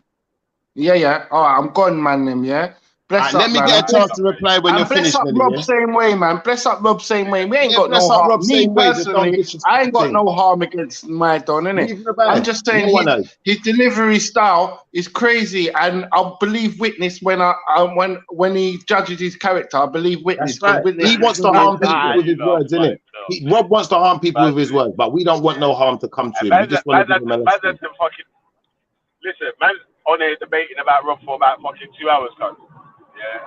Yeah. All right, I'm gone, man. Yeah. Bless up, let me get a chance to reply when you're finished. Bless up Rob same way, man. Bless up Rob same way. We ain't got no harm. Me personally, I ain't got no harm against my Don, innit? I'm just saying his delivery style is crazy, and I'll believe Witness when he judges his character. I believe Witness. Right. He wants to harm people with his words, innit? Rob wants to harm people with his words, but we don't want no harm to come to him. We just want to give him a lesson. Listen, man's on here debating about Rob for about fucking 2 hours, cuz. Yeah.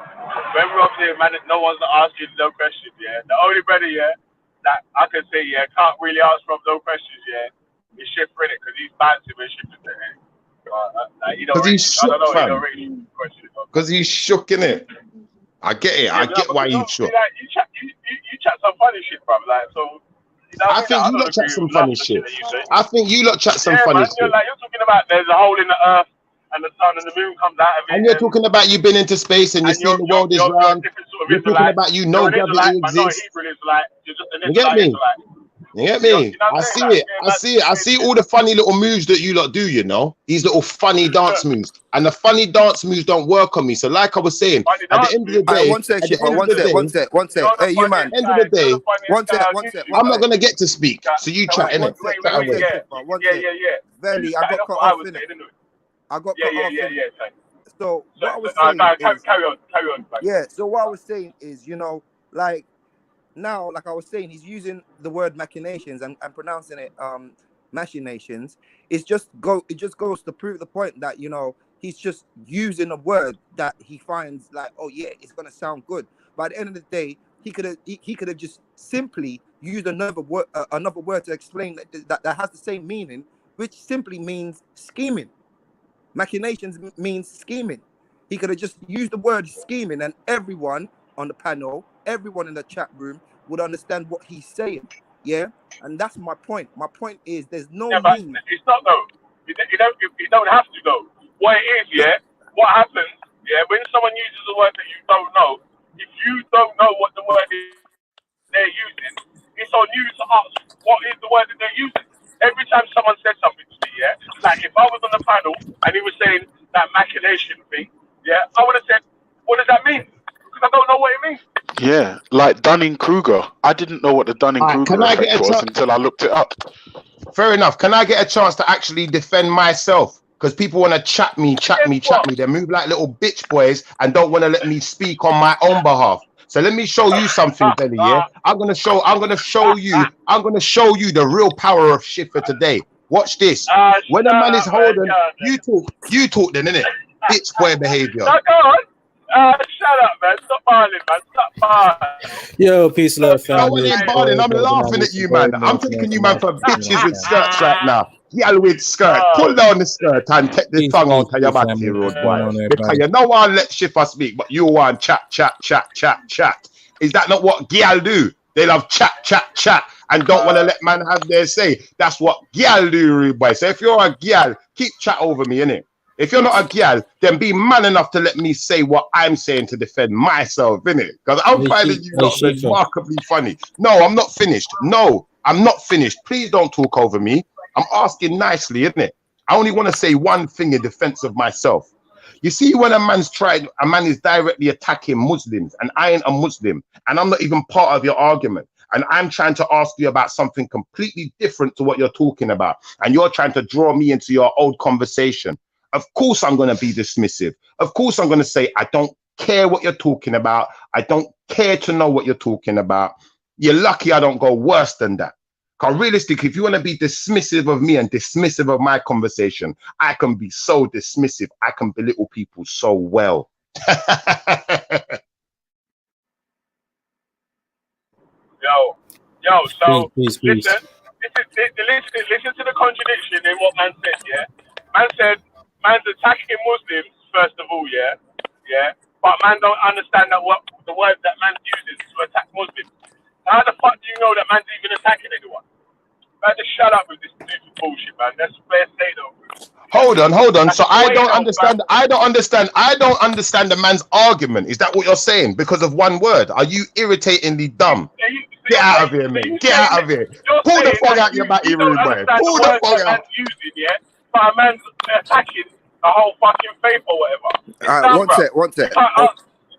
When Rob's here, man, no one's asking no questions, yeah. The only brother, yeah, that I can say, yeah, can't really ask Rob no questions, yeah, is Schiffer in it, because he's bouncing when Schiffer's in it. Because he's shook, fam. Because he's shook, innit? I get it. I get why he's shook. You chat some funny shit, bro. Like, so. I think you lot chat some funny shit. I think you lot chat some funny shit. You're talking about there's a hole in the earth. And the sun and the moon comes out of it. And you're talking about you've been into space and you've seen the world is round. You're talking about you know gravity exists. You get me? You get me? I see it. I see it. I see all the funny little moves that you lot do, you know? These little funny dance moves. And the funny dance moves don't work on me. So like I was saying, at the end of the day... One sec. Hey, you man. At the end of the day, one sec. I'm not going to get to speak. So you chat, innit? Yeah. Verily, I got cut off, innit? I got cut off. Yeah. So what I was saying carry on. Yeah. So what I was saying is, you know, like now, like I was saying, he's using the word machinations and pronouncing it machinations. It just goes to prove the point that, you know, he's just using a word that he finds like, oh yeah, it's gonna sound good. But at the end of the day, he could have just simply used another word to explain that has the same meaning, which simply means scheming. Machinations means scheming. He could have just used the word scheming, and everyone on the panel, everyone in the chat room would understand what he's saying. Yeah, and that's my point. My point is there's no meaning. It's not though. You don't have to know what it is. Yeah, what happens? Yeah, when someone uses a word that you don't know, if you don't know what the word is they're using, it's on you to ask what is the word that they're using. Every time someone said something to me, yeah, like if I was on the panel and he was saying that machination thing, yeah, I would have said, what does that mean? Because I don't know what it means. Yeah, like Dunning-Kruger. I didn't know what the Dunning-Kruger effect was until I looked it up. Fair enough. Can I get a chance to actually defend myself? Because people want to chat me. They move like little bitch boys and don't want to let me speak on my own behalf. So let me show you something, Benny. Yeah, I'm gonna show you the real power of Schiffer today. Watch this. When a man is holding, you talk then, innit? Bitch boy behavior. Shut up, man. Stop barling, man. Stop barling. Yo, peace, love, No family. one It's ain't your balling. boy, I'm Brother laughing Manny at you, man. I'm Subordinate, taking you, from man, for Africa, bitches with man. skirts right now. Girl with skirt. Pull down the skirt and take the Peace, tongue peace, out of your peace, body, family. road What's going boy. on, Because everybody? you don't want to let Schiffer speak, but you want chat. Is that not what girl do? They love chat, and don't want to let man have their say. That's what girl do, rude boy. So if you're a girl, keep chat over me, innit? If you're not a girl, then be man enough to let me say what I'm saying to defend myself, innit? Because I'm Hey, finding you lot Schiffer. remarkably funny. No, I'm not finished. No, I'm not finished. Please don't talk over me. I'm asking nicely, innit? I only want to say one thing in defense of myself. You see, when a man is directly attacking Muslims, and I ain't a Muslim, and I'm not even part of your argument, and I'm trying to ask you about something completely different to what you're talking about, and you're trying to draw me into your old conversation. Of course I'm going to be dismissive. Of course I'm going to say, I don't care what you're talking about. I don't care to know what you're talking about. You're lucky I don't go worse than that. Because realistically, if you want to be dismissive of me and dismissive of my conversation, I can be so dismissive. I can belittle people so well. Yo, so Peace. listen to the contradiction in what man said, yeah? Man said man's attacking Muslims, first of all, yeah? But man don't understand that what the word that man uses to attack Muslims. How the fuck do you know that man's even attacking anyone? Man, just shut up with this stupid bullshit, man. That's fair say though. Hold on. That's So I way don't though, understand. fam. I don't understand the man's argument. Is that what you're saying? Because of one word? Are you irritatingly dumb? Get out of here, mate. Get out of here. Pull the phone out your battery, You don't rude boy. understand Pull the the words phone that out. man's using, yeah? But a man's attacking the whole fucking faith or whatever. It's All right, dumb, bro. one sec.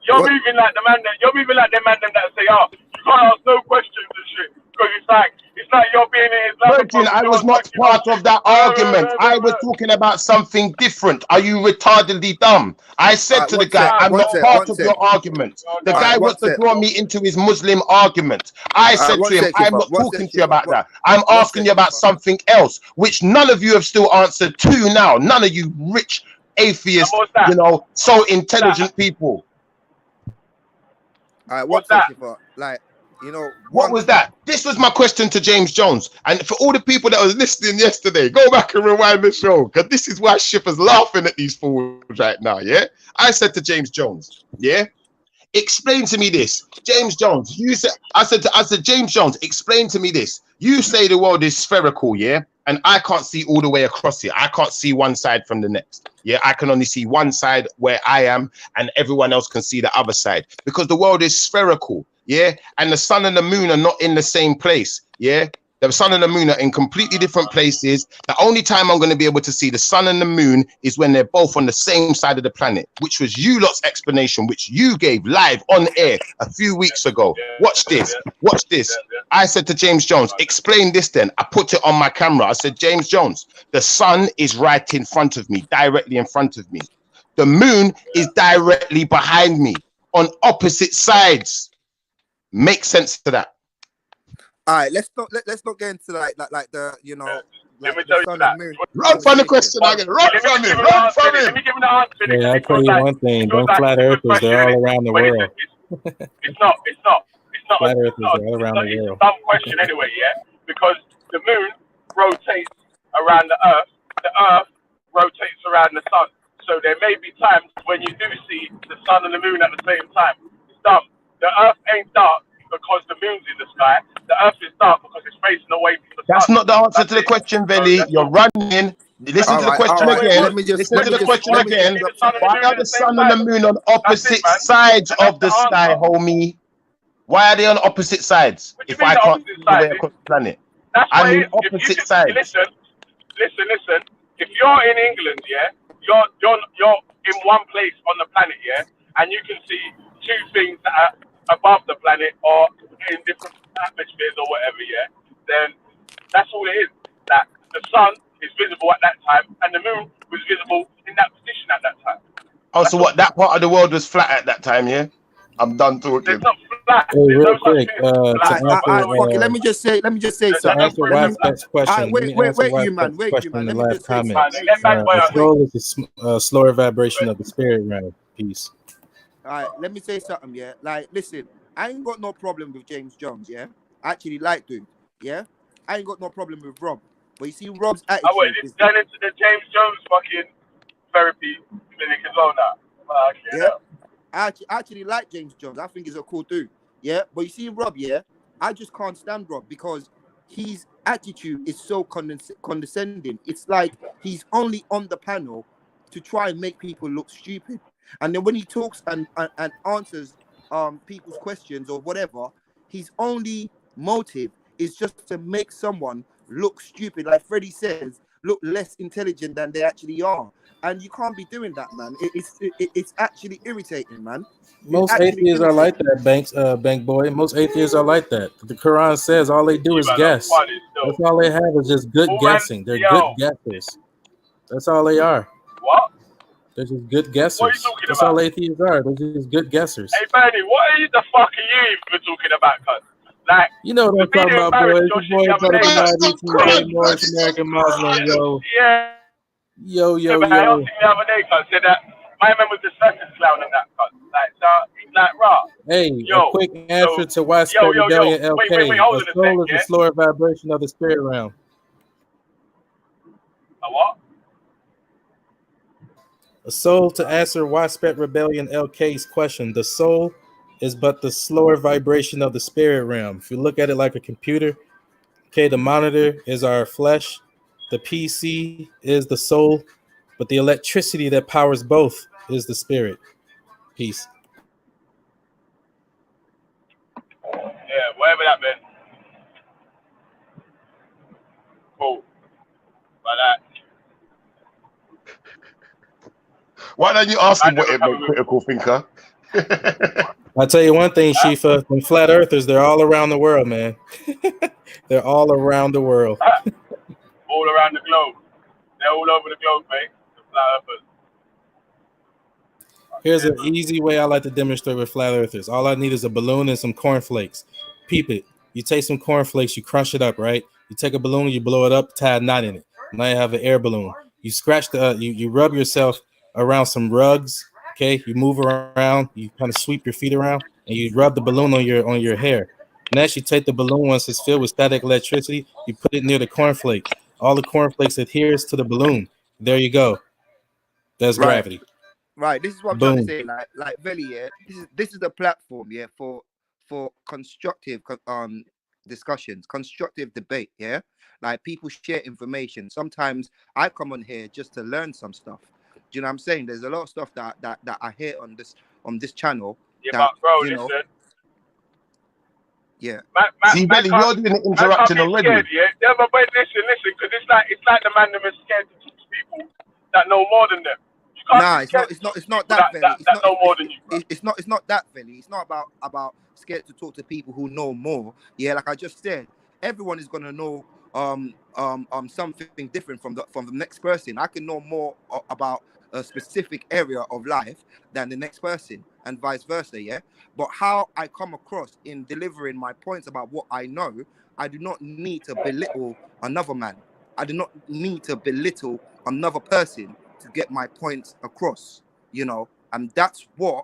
You're moving like the man that say, oh, you can't ask no questions and shit. Because it's like you're being an Islamic. Virgin, I was not part of that argument. I was talking about something different. Are you retardedly dumb? I said to the guy, I'm not part of your argument. The guy wants to draw me into his Muslim argument. I said to him, I'm not talking to you about that. I'm asking you about something else, which none of you have still answered to now. None of you rich atheists, so intelligent people. All right, one second, but like, what was that? This was my question to James Jones. And for all the people that was listening yesterday, go back and rewind the show, because this is why Schiffer's laughing at these fools right now, yeah? I said to James Jones, yeah? Explain to me this. James Jones, I said, James Jones, explain to me this. You say the world is spherical, yeah? And I can't see all the way across it. I can't see one side from the next. Yeah, I can only see one side where I am, and everyone else can see the other side, because the world is spherical. Yeah, and the sun and the moon are not in the same place. Yeah, the sun and the moon are in completely different places. The only time I'm going to be able to see the sun and the moon is when they're both on the same side of the planet, which was you lot's explanation, which you gave live on air a few weeks ago. Watch this. I said to James Jones, explain this then. I put it on my camera. I said, James Jones, the sun is right in front of me, directly in front of me. The moon is directly behind me on opposite sides. Make sense to that. All right, let's not get into like the Let me tell you that. Run from the question again. Run from him. Let me give him the answer. Yeah, I'll tell you one thing. Don't flat earthers. They're all around the world. It's not. Flat earthers are all around the world. It's a dumb question anyway, yeah? Because the moon rotates around the earth. The earth rotates around the sun. So there may be times when you do see the sun and the moon at the same time. It's dumb. The earth ain't dark because the moon's in the sky. The earth is dark because it's facing away from the sun. That's not the answer to the question, Veli. You're running. Listen to the question again. Listen to the question again. Why are the sun and the moon on opposite sides of the sky, homie? Why are they on opposite sides? If I can't see the way across the planet, I mean opposite sides. Listen. If you're in England, yeah, you're in one place on the planet, yeah, and you can see two things that are above the planet or in different atmospheres or whatever, yeah, then that's all it is. That the sun is visible at that time and the moon was visible in that position at that time. Oh, so what? That part of the world was flat at that time, yeah? I'm done talking. It's not flat. Hey, real quick, let me just say to something. answer Wildcat's question. Wait, you man. In the Let me live just say comments. something. The soul is a slower vibration of the spirit realm. Peace. All right, let me say something, yeah. Like, listen, I ain't got no problem with James Jones, yeah. I actually like dude, yeah. I ain't got no problem with Rob, but you see, Rob's I wait, attitude this is, turn into the James Jones fucking therapy clinic as well now. Okay, yeah. I actually like James Jones. I think he's a cool dude, yeah. But you see, Rob, yeah, I just can't stand Rob because his attitude is so condescending. It's like he's only on the panel to try and make people look stupid. And then when he talks and answers people's questions or whatever, his only motive is just to make someone look stupid. Like Freddie says, look less intelligent than they actually are. And you can't be doing that, man. It's actually irritating, man. It's Most actually atheists are like irritating. that, Bank Boy. Most atheists are like that. The Quran says all they do is guess. That's all they have is just good guessing. They're good guessers. That's all they are. What? They're just good What are you guessers. talking That's about? all atheists are. They're just good guessers. Hey, Bernie, what are you the fuck are you even talking about, cuz? Like, You know what I'm the talking video about, boys. embarrassed The your boy shit the other trying to day, deny cuz. these things, North American Muslim, yo. Yeah. Yo, yo, But I yo. don't think the other day, cuz, said that my man was the circus clown in that, cuz. Like, so, he's like, rah. Hey, Yo, a quick answer to widespread yo. rebellion, Wait, LK. hold A on a soul sec, is yeah? a slower vibration of the spirit realm. A what? A soul, to answer widespread rebellion, LK's question. The soul is but the slower vibration of the spirit realm. If you look at it like a computer, okay, the monitor is our flesh, the PC is the soul, but the electricity that powers both is the spirit. Peace. Yeah, whatever that meant. Cool. But Why don't you ask I him what never it come meant, with. critical thinker? I'll tell you one thing, Shifa, them flat earthers, they're all around the world, man. They're all around the world. All around the globe. They're all over the globe, mate. The flat earthers. Here's an easy way I like to demonstrate with flat earthers. All I need is a balloon and some cornflakes. Peep it. You take some cornflakes, you crunch it up, right? You take a balloon, you blow it up, tie a knot in it. Now you have an air balloon. You scratch you rub yourself around some rugs, okay? You move around, you kind of sweep your feet around, and you rub the balloon on your hair. Next, you take the balloon once it's filled with static electricity, you put it near the cornflake. All the cornflakes adheres to the balloon. There you go. That's Right. gravity. Right, this is what I'm trying to Boom. say. Like Veli, yeah, this is a platform, yeah, for constructive discussions, constructive debate, yeah. Like people share information. Sometimes I come on here just to learn some stuff. Do you know what I'm saying? There's a lot of stuff that I hear on this channel Yeah, that but bro, you know, listen. yeah. See, Belly, you're doing the interrupting already. Scared, yeah, but listen, because it's like the man that is scared to talk to people that know more than them. You can't Nah, be it's scared not. to It's not. talk to It's not people that, Veli. that know more than you. Bro. It's not that, Veli. It's not about scared to talk to people who know more. Yeah, like I just said, everyone is gonna know something different from the next person. I can know more about a specific area of life than the next person, and vice versa. Yeah, but how I come across in delivering my points about what I know, I do not need to belittle another man. I do not need to belittle another person to get my points across, you know, and that's what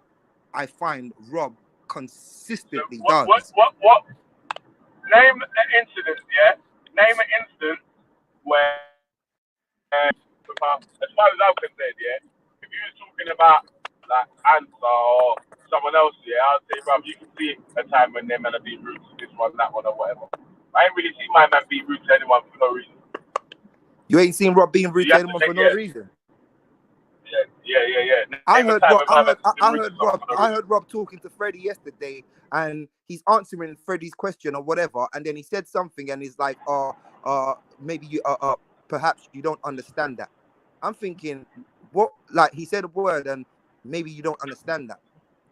I find Rob consistently does. What? Name an incident, yeah? Name an instance where, as far as I'm concerned, yeah, if you was talking about like Answer or someone else, yeah, I'll say, bro, you can see a time when they're gonna be rude to this one, that one, or whatever. I ain't really seen my man be rude to anyone for no reason. You ain't seen Rob being rude to anyone for no reason. Yeah. I Name a heard time Rob. when my man's been rude to someone for no I reason. heard Rob talking to Freddie yesterday, and he's answering Freddie's question or whatever, and then he said something, and he's like, maybe you, perhaps you don't understand that." I'm thinking, what? Like he said a word, and maybe you don't understand that.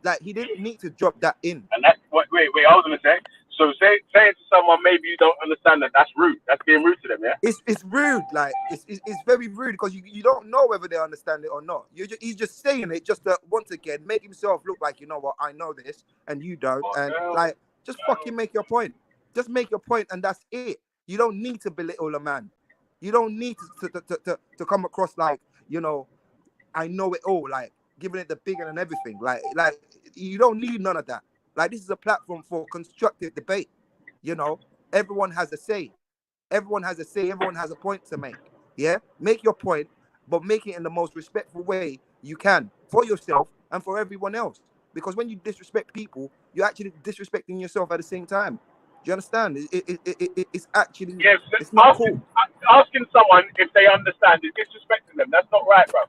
Like he didn't need to drop that in. And that, wait, hold on a sec. So saying to someone, maybe you don't understand that, that's rude. That's being rude to them, yeah? It's rude. Like it's very rude because you don't know whether they understand it or not. He's just saying it just to once again make himself look like, you know what, I know this and you don't, and like just fucking make your point. Just make your point and that's it. You don't need to belittle a man. You don't need to come across like, you know, I know it all, like giving it the big and everything. Like You don't need none of that. Like, this is a platform for constructive debate. You know, everyone has a say. Everyone has a say. Everyone has a point to make. Yeah, make your point, but make it in the most respectful way you can for yourself and for everyone else. Because when you disrespect people, you're actually disrespecting yourself at the same time. Do you understand? It's actually, Yes, it's not cool. asking someone if they understand is disrespecting them. That's not right, bro.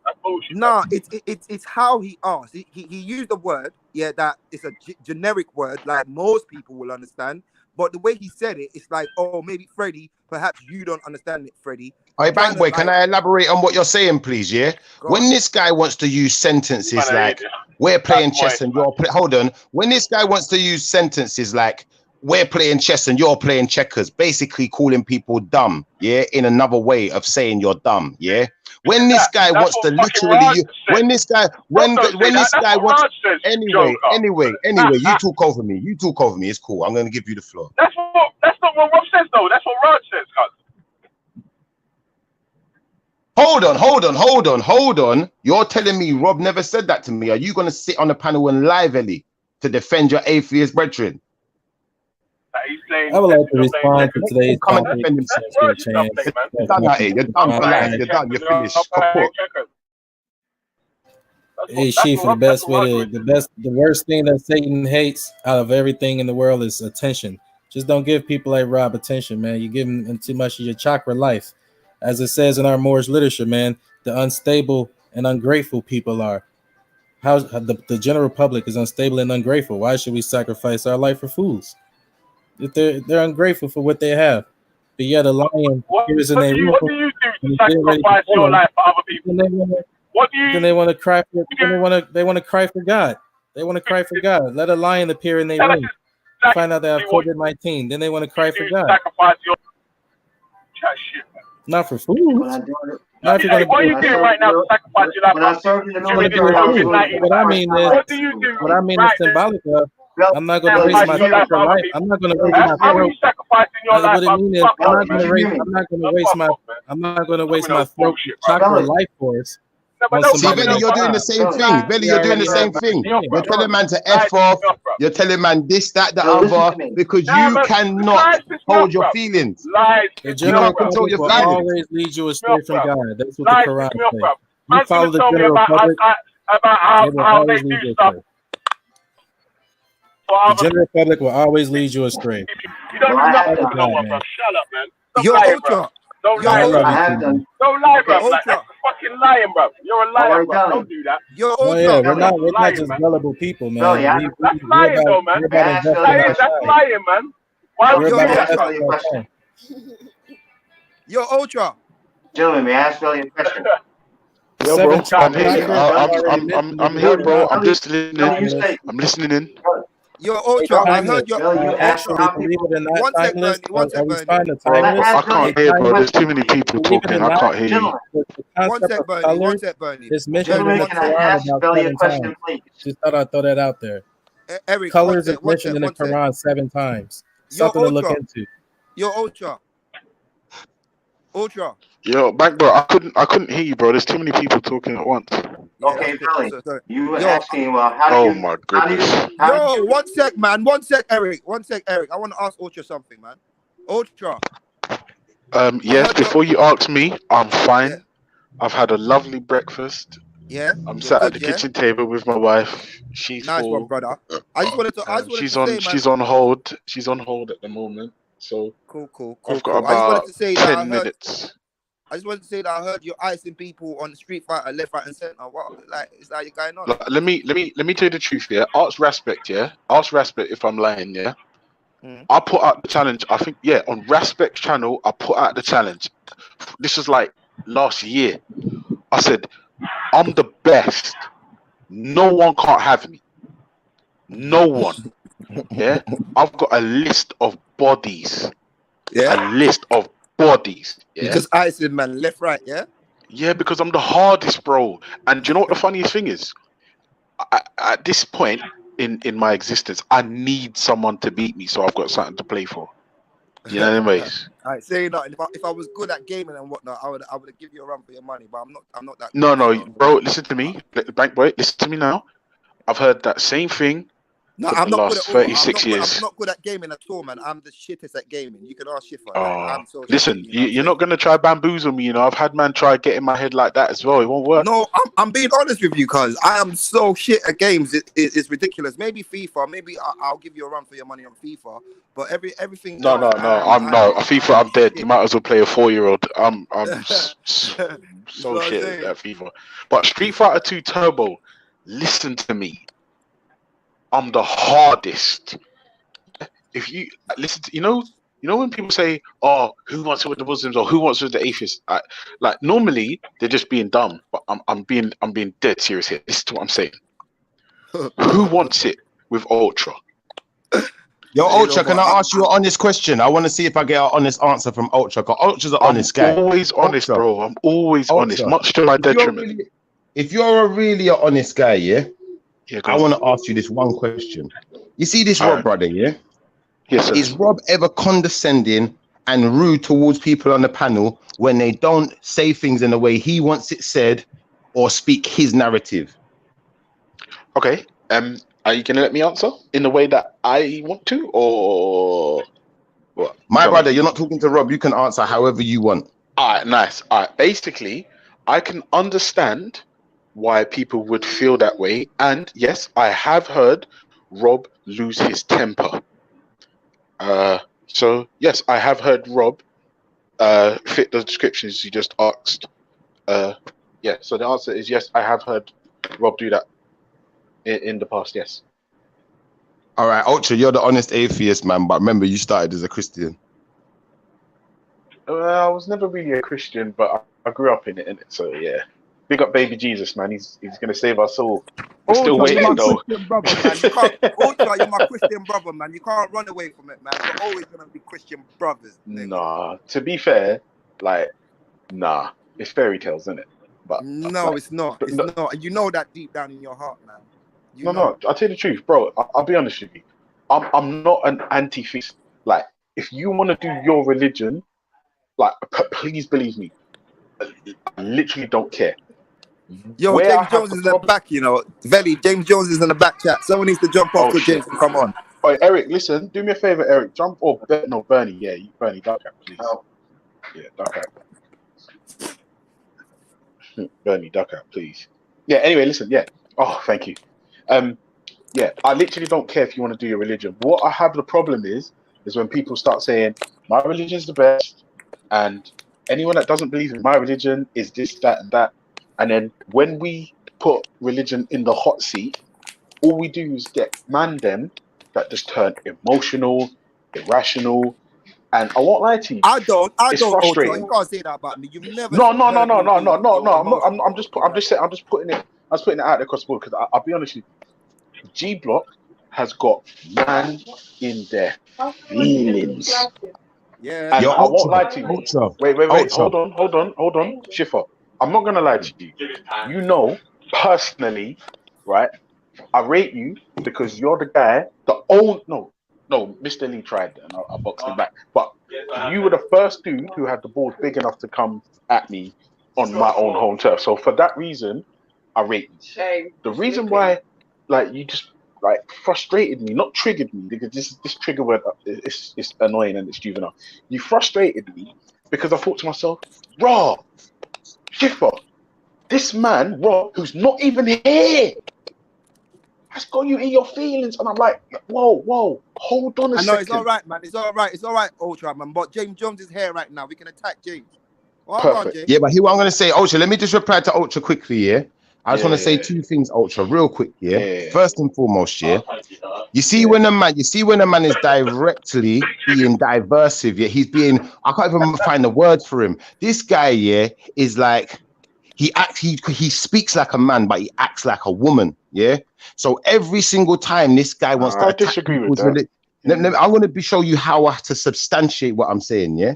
That's bullshit. No, it's how he asked. He used a word, yeah, that is a generic word, like most people will understand. But the way he said it, it's like, oh, maybe Freddie, perhaps you don't understand it, Freddie. Hey, Bank Boy, can I elaborate on what you're saying, please? Yeah. When this guy wants to use sentences like "we're playing chess and you're hold on," when this guy wants to use sentences like "we're playing chess and you're playing checkers," basically calling people dumb, yeah, in another way of saying you're dumb, yeah. When this guy wants to literally, when this guy wants, anyway, you talk over me. You talk over me. It's cool. I'm gonna give you the floor. That's not what Rob says, though. That's what Raj says, cuz. Hold on. You're telling me Rob never said that to me. Are you gonna sit on the panel and lie, Ellie, to defend your atheist brethren? I would like to respond to today's Come and topic. defend himself. You're done at it. You're done for life. You're done. You're finished. Kaput. Hey, Chief, the worst thing that Satan hates out of everything in the world is attention. Just don't give people like Rob attention, man. You give them too much of your chakra life. As it says in our Moorish literature, man, the unstable and ungrateful people are. How the general public is unstable and ungrateful. Why should we sacrifice our life for fools? If they're ungrateful for what they have. But yet a lion is in their room. What do you do to sacrifice your life for other people? Then they want to cry for. They want to cry for God. They want to cry for God. Let a lion appear in their room. Find out they have COVID-19. Then they want to cry for God. Sacrifice your shit. Not for food. Not if you're gonna what are you doing right now to sacrifice your life? What I mean is, what do you do? What I mean is symbolic of. I'm not going to waste my chakra life. I'm not going to waste my throat. What I mean is, I'm not going to waste my throat chakra life force. See, Belly, you're doing the same thing. Belly, you're doing the same thing. You're telling man to F off. You're telling man this, that, the other, because you cannot hold your feelings. The general public will always lead you astray from God. That's what the Quran says. You follow the general public, they will always lead you astray. The general public will always lead you astray. You don't do nothing to no one, bro. Shut up, man. You're Ultra. Don't lie, bro. Don't lie, bro. Like, that's fucking lying, bro. You're a liar, bro. Don't do that. You're Ultra. Oh, yeah, we're not just gullible people, man. That's lying, though, man. That's lying, man. Why would you do that? You're Ultra. Gentlemen, may I ask you a question? Yo, bro, I'm here, bro. I'm just listening. I'm listening in. You're Ultra. I heard your. One second. I can't hear, bro. There's too many people talking. I can't hear you. One sec, Bernie. It's mentioned in the Quran about 7 times. Just thought I'd throw that out there. Eric, colors is mentioned in the Quran 7 times. Something to look into. You're Ultra. Ultra. Yo, back, bro. I couldn't hear you, bro. There's too many people talking at once. Okay, Billy. You were asking, well, how do you... my goodness. Yo, one sec, man. One sec, Eric. I want to ask Ultra something, man. Ultra. Yes, before you ask me, I'm fine. Yeah. I've had a lovely breakfast. Yeah. I'm sat at the kitchen table with my wife. She's nice one, brother. I just wanted to she's on hold. She's on hold at the moment. So cool. I've got about 10 minutes. I just wanted to say that I heard you're icing people on the Street Fighter, left, right, and center. What, like, is that going on? Let me tell you the truth, yeah. Ask Respect, yeah. Ask Respect if I'm lying, yeah. I put out the challenge. I think, yeah, on Respect's channel, I put out the challenge. This was like last year. I said, I'm the best. No one can't have me. No one. Yeah. I've got a list of bodies. Yeah. A list of bodies. Yeah? Because I said, man, left, right, yeah? Yeah, because I'm the hardest, bro. And do you know what the funniest thing is? At this point in my existence, I need someone to beat me, so I've got something to play for. You know what I mean? All right, say nothing. If I was good at gaming and whatnot, I would give you a run for your money, but I'm not that. No, bro. Listen to me, Bank Boy. Listen to me now. I've heard that same thing No, for I'm the not good last at all. 36 years. I'm not good at gaming at all, man. I'm the shittest at gaming. You can ask Schiffer. Oh, I'm so shit, listen, you know what I'm you're not gonna try bamboozle me, you know. I've had man try get in my head like that as well. It won't work. No, I'm being honest with you, cuz I am so shit at games. It's ridiculous. Maybe FIFA. Maybe I'll give you a run for your money on FIFA. But everything No, else, no, no. I'm no FIFA. I'm dead. You might as well play a 4-year-old. I'm so what I'm shit saying. at FIFA. But Street Fighter 2 Turbo, listen to me. I'm the hardest. If you listen to, you know when people say, "Oh, who wants it with the Muslims?" or "Who wants it with the atheists?" Like normally they're just being dumb, but I'm being dead serious here. Listen to what I'm saying. Who wants it with Ultra? Yo, Ultra, can I ask you an honest question? I want to see if I get an honest answer from Ultra. Because Ultra's an honest guy. I'm always honest, bro. I'm always honest, much to my detriment. If you're really an honest guy, yeah, go I on. want to ask you this one question. You see this All Rob right. brother, yeah? Yes, sir. Is Rob ever condescending and rude towards people on the panel when they don't say things in the way he wants it said or speak his narrative? Okay. Are you gonna let me answer in the way that I want to, or what? My brother, you're not talking to Rob. You can answer however you want. All right, nice. All right. Basically, I can understand why people would feel that way, and yes, I have heard Rob lose his temper. So yes, I have heard Rob fit the descriptions you just asked. Yeah. So the answer is yes, I have heard Rob do that in the past. Yes. All right, Ultra, you're the honest atheist, man. But remember, you started as a Christian. I was never really a Christian, but I grew up in it, so yeah. Big up baby Jesus, man. He's gonna save us all. We're still Ultra, waiting you're my though. Christian brother, man. You can't, Ultra, you're my Christian brother, man. You can't run away from it, man. We're always gonna be Christian brothers. Nah, to be fair, like, nah, it's fairy tales, isn't it? But No, like, it's not. It's not. You know that deep down in your heart, man. no. I'll tell you the truth, bro. I'll be honest with you. I'm not an anti-theist. Like, if you want to do your religion, like, please believe me. I literally don't care. Yo, Where I James have Jones the is in the back, you know. Veli, James Jones is in the back chat. Someone needs to jump off so James can come on. Oh, Eric, listen, do me a favor, Eric. Jump or Bernie. Yeah, Bernie, duck out, please. Yeah, duck out. Bernie, duck out, please. Yeah. Anyway, listen. Yeah. Oh, thank you. Yeah, I literally don't care if you want to do your religion. What I have the problem is when people start saying my religion is the best, and anyone that doesn't believe in my religion is this, that, and that. And then when we put religion in the hot seat, all we do is get them that just turn emotional, irrational, and I won't lie to you. I don't, It's Ultra. frustrating. You can't say that about me. You've never. No. heard me be I'm just putting it out there across the board because I'll be honest with you. G Block has got man in their feelings. Yeah. And Yo, I won't Ultra, lie to you. Ultra, Wait. Ultra. Hold on. Schiffer. I'm not gonna lie to you. You know, personally, right? I rate you because you're the guy, no, Mr. Lee tried and I boxed him back. But you were the first dude who had the balls big enough to come at me on my own home turf. So for that reason, I rate you. The reason why, like, you just like frustrated me, not triggered me, because this trigger word is annoying and it's juvenile. You frustrated me because I thought to myself, raw, Schiffer, this man, Rob, who's not even here, has got you in your feelings. And I'm like, whoa, hold on a second. I know, it's all right, man. It's all right, Ultra, man. But James Jones is here right now. We can attack James. Well, hold on, James. Yeah, but here what I'm going to say, Ultra, let me just reply to Ultra quickly, yeah? I just want to say two things, Ultra, real quick, yeah? First and foremost, yeah? You see when a man is directly being diversive, yeah? He's being, I can't even find the word for him. This guy, yeah, is like, he speaks like a man, but he acts like a woman, yeah? So every single time this guy wants to attack people's religion, I'm going to show you how to substantiate what I'm saying, yeah?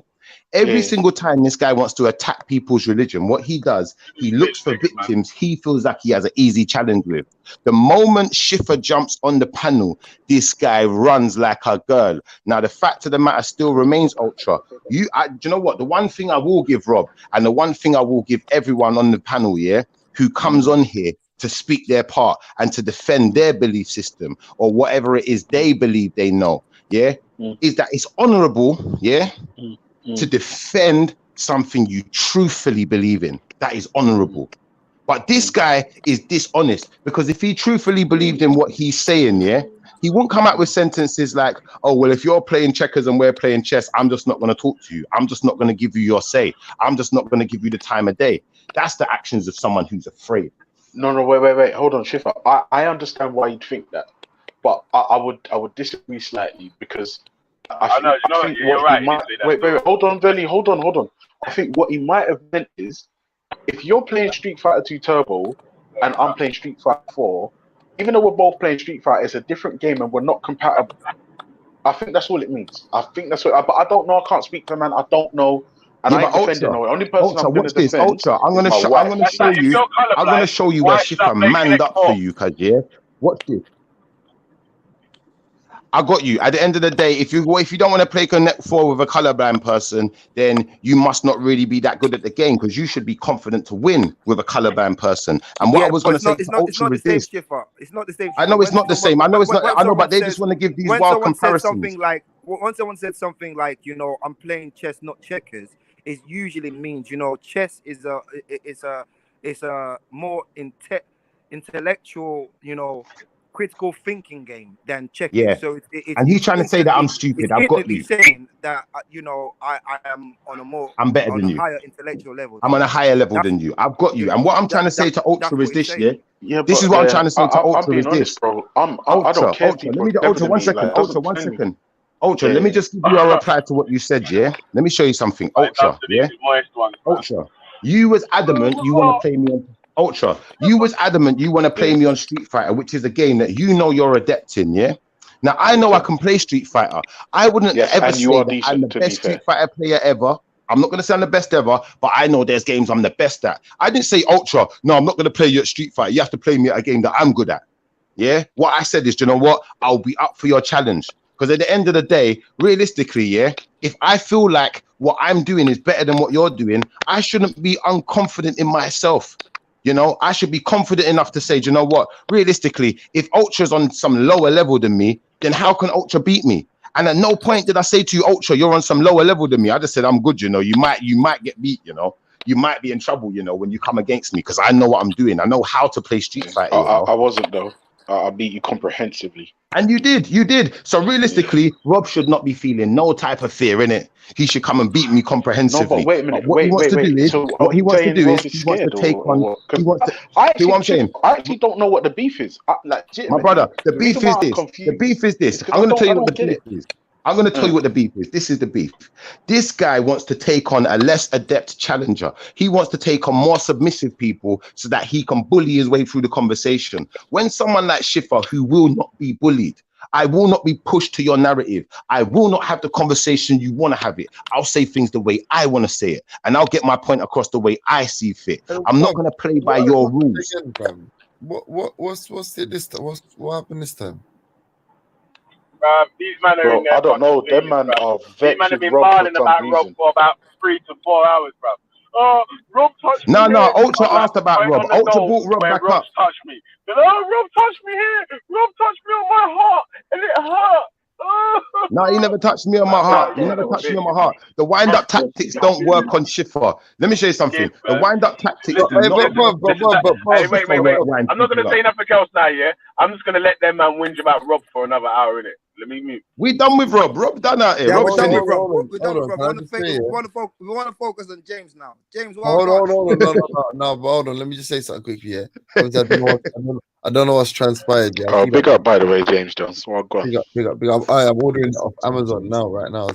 Every single time this guy wants to attack people's religion, what he does, he looks for victims he feels like he has an easy challenge with. The moment Schiffer jumps on the panel, this guy runs like a girl. Now, the fact of the matter still remains, Ultra. Do you know what? The one thing I will give Rob, and the one thing I will give everyone on the panel, yeah, who comes on here to speak their part and to defend their belief system or whatever it is they believe they know, is that it's honorable, to defend something you truthfully believe in. That is honorable. But this guy is dishonest, because if he truthfully believed in what he's saying, he won't come out with sentences like, oh, well, if you're playing checkers and we're playing chess, I'm just not going to talk to you. I'm just not going to give you your say. I'm just not going to give you the time of day. That's the actions of someone who's afraid. No, wait. Hold on, Shifa. I understand why you'd think that, but I would disagree slightly, because I think what he might... Wait, hold on, Veli, hold on. I think what he might have meant is, if you're playing Street Fighter 2 Turbo and I'm playing Street Fighter 4, even though we're both playing Street Fighter, it's a different game and we're not compatible. I think that's all it means. I think that's what. But I don't know. I can't speak for a man. I don't know. And I ain't defending no one. Only person I'm going to defend. Ultra, I'm going to show you where Shifa manned up for you, cuz watch this. I got you. At the end of the day, if you don't want to play Connect 4 with a colorblind person, then you must not really be that good at the game, because you should be confident to win with a colorblind person. And what I was going to say to Ultra is this. It's not the same. I know it's not the same. I know it's not. I know, but they just want to give these wild comparisons. When someone said something like, I'm playing chess, not checkers, it usually means, chess is a more intellectual, critical thinking game than checkers. Yeah. So and he's trying to say that I'm stupid. I've got you. Saying that I am on a more better than you. Higher intellectual level. I'm on a higher level than you. I've got you. And what I'm trying to say to Ultra is this, this is what I'm trying to say to Ultra is this. I don't care. Ultra, 1 second. Ultra, 1 second. Ultra, let me just give you a reply to what you said, Let me show you something. Ultra, Ultra, you was adamant you want to play me on... Ultra, you was adamant you want to play me on Street Fighter, which is a game that you're adept in, Now, I know I can play Street Fighter. I wouldn't ever say that I'm the best Street Fighter player ever. I'm not going to say I'm the best ever, but I know there's games I'm the best at. I didn't say, Ultra, no, I'm not going to play you at Street Fighter. You have to play me at a game that I'm good at. What I said is, you know what? I'll be up for your challenge. Because at the end of the day, realistically, if I feel like what I'm doing is better than what you're doing, I shouldn't be unconfident in myself. I should be confident enough to say, you know what? Realistically, if Ultra's on some lower level than me, then how can Ultra beat me? And at no point did I say to you, Ultra, you're on some lower level than me. I just said, I'm good, you might get beat, You might be in trouble, when you come against me, because I know what I'm doing. I know how to play Street Fighter. I wasn't, though. I beat you comprehensively. And you did. So realistically, Rob should not be feeling no type of fear in it. He should come and beat me comprehensively. No, but wait a minute. What he wants to do is take on. I actually don't know what the beef is. My brother, the beef is this. The beef is this. I'm going to tell you what the beef is. I'm going to tell you what the beef is. This is the beef. This guy wants to take on a less adept challenger. He wants to take on more submissive people so that he can bully his way through the conversation. When someone like Shifa, who will not be bullied, I will not be pushed to your narrative. I will not have the conversation you want to have it. I'll say things the way I want to say it. And I'll get my point across the way I see fit. I'm not going to play by your rules. What happened this time? These men are in there. I don't know. Them man are vexed. These men have been barling about Rob for about 3 to 4 hours, bro. Rob touched me. No, Ultra asked about Rob. Ultra brought Rob back up. Touched me. Rob touched me here. Rob touched me on my heart, and it hurt. No, he never touched me on my heart. He never touched me on my heart. The wind-up tactics don't work on Shifa. Let me show you something. The wind-up tactics do not Wait. I'm not going to say nothing else now, I'm just going to let them man whinge about Rob for another hour, innit? Let me. We done with Rob. Rob done out here. Yeah, we're done with Rob. We want to focus on James now. James, hold on. No, but hold on. Let me just say something quickly. I don't know what's transpired. Big up, by the way, James Jones. Well, go on. Big up. I'm ordering it off Amazon now, right now.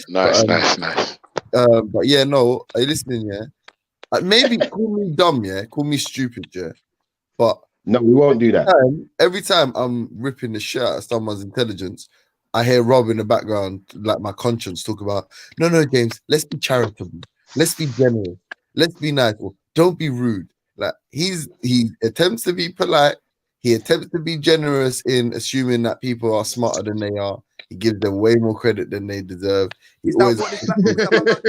Nice. But yeah, no. Are you listening? Yeah. Maybe call me dumb. Yeah. Call me stupid. Yeah. But no, we won't do that. Every time I'm ripping the shit out of someone's intelligence, I hear Rob in the background, like my conscience, talk about, no, James, let's be charitable. Let's be generous. Let's be nice. Don't be rude. Like he attempts to be polite. He attempts to be generous in assuming that people are smarter than they are. He gives them way more credit than they deserve. He Is that always what this platform is about?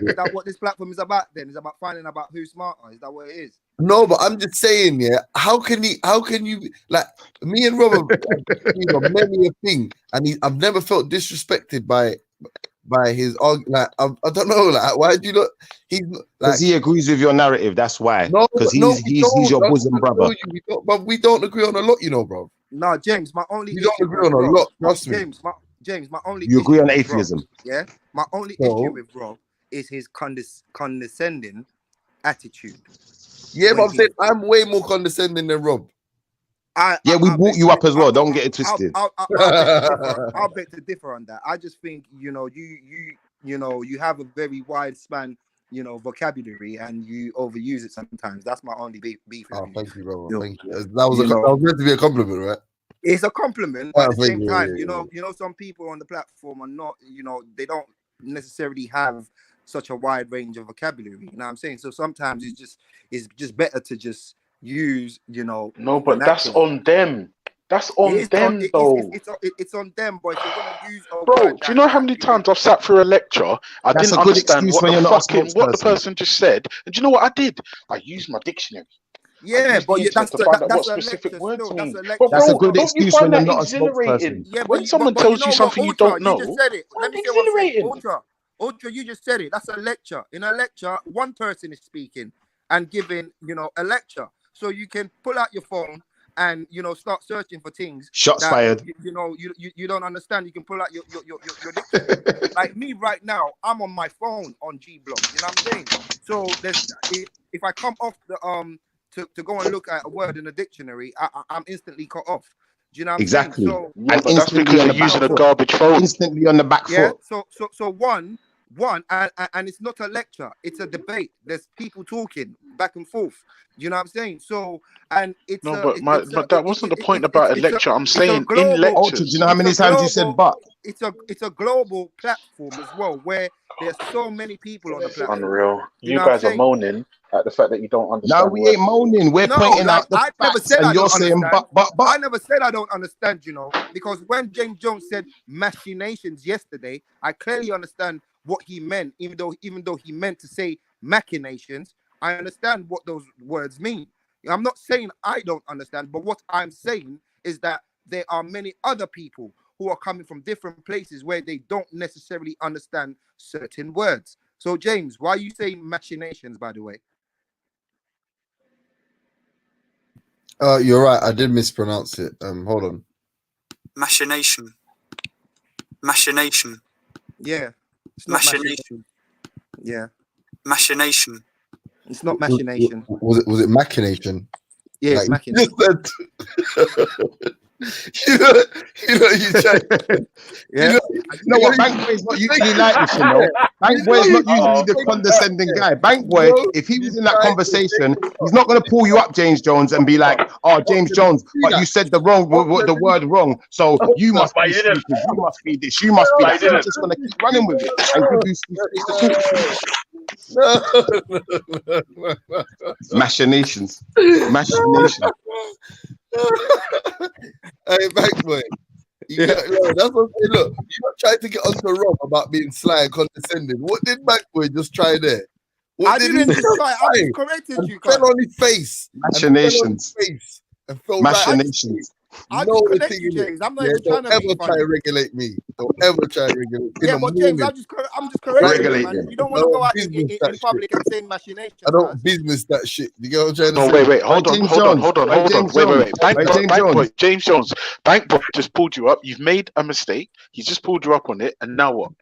Is that what this platform is about? Then it's about finding about who's smarter. Is that what it is? No, but I'm just saying, yeah. How can you like me and Rob have many a thing, and I've never felt disrespected by his argument. Like I don't know, like why do you not? He's like Because he agrees with your narrative. That's why. no, Because no, he's your bosom brother. But we don't agree on a lot, you know, bro. No, James. My only We don't issue agree with on a Rob, lot. Trust me. James. My only You agree issue on with Rob, atheism. yeah. My only issue with Rob is his condescending attitude. Yeah, when but I'm he- saying I'm way more condescending than Rob. Yeah, we brought you up as well. Don't get it twisted. I'll beg to differ on that. I just think you you have a very wide span, vocabulary, and you overuse it sometimes. That's my only beef. Oh, thank you, brother. You- Thank you. That was you know. that was meant to be a compliment, right? It's a compliment, but Oh, at the thank same you, time, yeah. some people on the platform are not, they don't necessarily have such a wide range of vocabulary. You know what I'm saying? So sometimes it's just better to just use, No, but that's vernacular. on them. That's on It's them, though. It's on them, but if you're gonna use a Bro, word do you know how many times I've sat through a lecture? I That's didn't a good understand excuse what when the you're not a what the spokesperson. person just said. And do you know what I did? I used my dictionary. Yeah, used but the yeah, internet that's to find out what a specific lecture words still. mean. That's a But lecture. That's a bro, good don't you excuse find when that you're not a exhilarating? spokesperson. Yeah, When someone but tells you you know something what, you Ultra, don't know, you just said it. Let me say one thing. Ultra, you just said it. That's a lecture. In a lecture, one person is speaking and giving, a lecture. So you can pull out your phone and start searching for things. Shots that, fired. You don't understand. You can pull out your dictionary. Like me right now, I'm on my phone on G Block. You know what I'm saying? So if I come off the to go and look at a word in the dictionary, I'm instantly cut off. Do you know what I'm Exactly. saying? So yeah, but that's because you're using a garbage phone. Instantly on the back yeah. foot. So one, and it's not a lecture. It's a debate. There's people talking back and forth. You know what I'm saying? So, and it's No, but that wasn't the point about a lecture. I'm it's saying global, in Ultra, do lectures. you know how many times you said but? It's a global platform as well, where there's so many people on the platform. Unreal. You You know what I'm guys are saying? moaning at the fact that you don't No, understand we words. ain't moaning. We're No, pointing like out the I never facts, said I and you're don't saying understand. but. I never said I don't understand, because when James Jones said machinations yesterday, I clearly understand what he meant, even though he meant to say machinations. I understand what those words mean. I'm not saying I don't understand, but what I'm saying is that there are many other people who are coming from different places where they don't necessarily understand certain words. So, James, why are you saying machinations, by the way? You're right. I did mispronounce it. Hold on. Machination. Yeah. It's not Machination. Yeah. Machination. It's not machination. Was it machination? Yeah, it's Like, machination. you try. Yeah. You know what? Bank Boy is not usually like this, Bank Boy is not usually the condescending guy. Bank Boy, if he was in that conversation, he's not going to pull you up, James Jones, and be like, "Oh, James Jones, but you said the word wrong, so you must be stupid. You must be this. You must be that." He's just going to keep running with it and give you space to talk. Machinations. Hey, Bank Boy. That's what I'm saying. Look, you not trying to get onto Rob about being sly and condescending. What did Bank Boy just try there? I didn't just try. I just corrected you, guys. Fell on his face. Machinations. And fell Machinations. I just correct you, James. I'm not even trying Don't to ever be try funny. and regulate me. Don't ever try and regulate me. Yeah, but James, I'm just correcting you, man. You don't want to go out in public and say machinations. I don't business that shit. You get what I'm trying to No, say? wait, hold on. Wait. James Jones. Bank Boy just pulled you up. You've made a mistake. He's just pulled you up on it. And now what?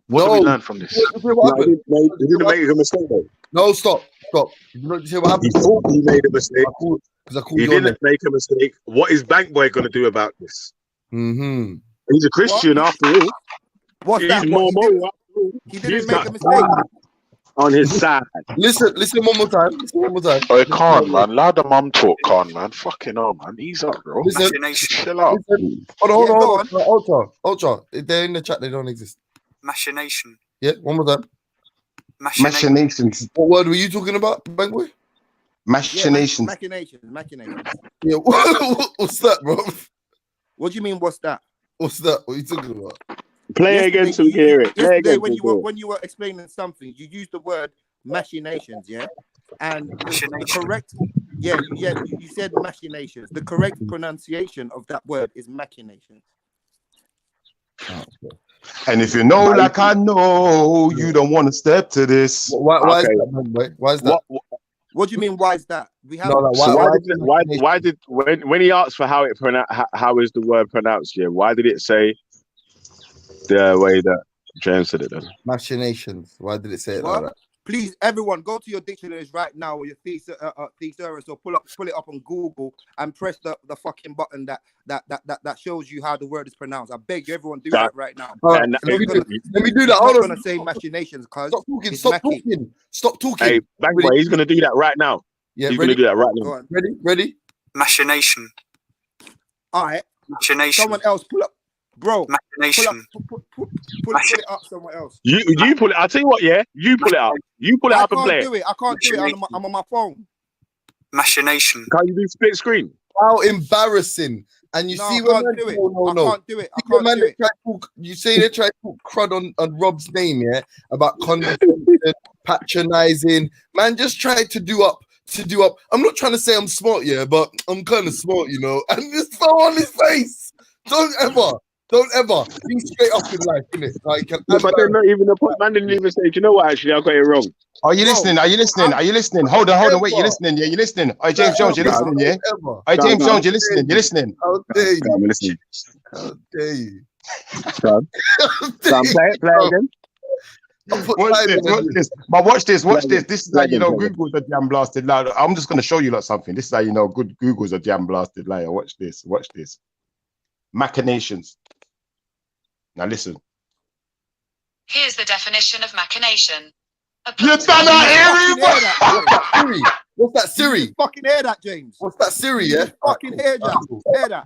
What do we learn from this? He didn't make a mistake, though. No, stop. You know what happened? He thought he made a mistake. He you on didn't make a mistake. What is Bank Boy going to do about this? Mm-hmm. He's a Christian after all. What's He's that? more moral. He didn't He's make got a mistake. God on his side. Listen one more time. Oh, Khan, man. Allow the mum talk, Khan, man. Fucking hell, man. Ease up, bro. Chill out. Hold on. Ultra. They're in the chat. They don't exist. Machination. Yeah, one more time. Machinations. What word were you talking about, Bank Boy? Machinations. Machinations. Yeah, what's that, bro? What do you mean? What's that? What's that? What are you talking about? Play it again so we can hear it. Play it Yesterday again. when so you we were can hear explaining something, you used the word machinations, yeah, and the Machination. correct, you said machinations. The correct pronunciation of that word is machinations. And if you know, like I know, you don't want to step to this. Why is Okay. that, man, boy? Why is that? What do you mean? Why is that? We have No, like, So why why did when he asked for how is the word pronounced? Yeah, why did it say the way that James said it? Then machinations? Why did it say it like what? that? Please, everyone, go to your dictionaries right now or your thesaurus, or pull it up on Google and press the fucking button that shows you how the word is pronounced. I beg you, everyone, do that right now. All right, And let me do that. It's Hold not on. gonna say machinations, cause Stop talking. it's Stop macking. talking. Stop talking. hey, Bang Boy, he's gonna do that right now. Yeah, He's ready? gonna do that right Go now. on. Ready? Machination. All right. Machination. Someone else pull up, bro. Machination. Pull it up somewhere else. You pull it. I'll tell you what. Yeah, you pull it up. You pull it I up and play can't it. do it. I can't do it. I'm on my phone. Machination. Can't you do split screen? How embarrassing! And you No, see I when can't man, do it. no, I no. can't do it. I See when can't man do they it. try to talk, you say they try to talk crud on Rob's name, yeah, about condescension, patronizing. Man, just try to do up. I'm not trying to say I'm smart, yeah, but I'm kind of smart, you know. And just throw on his face. Don't ever be straight up in life, innit? Like, No, but then not even the point. Man didn't even say, do you know what? Actually, I got it wrong. Are you listening? Are you listening? Are you listening? Hold on. Wait, you Ever. listening? Yeah, you listening? Hey, James Jones, you listening? Yeah. Ever. Hey, James No. Jones, you listening? You listening? How dare you? I'm listening. How dare you? Sam, play it again. Watch this. But watch this. This is how you know Play again. Google's a jam blasted liar. I'm just going to show you lot something. This is how you know good Google's a jam blasted liar. Watch this. Machinations. Now listen. Here's the definition of machination. You done that, Siri? What's that, Siri? You fucking hear that, James? What's that, Siri? Yeah. Fucking hear that. Hear that.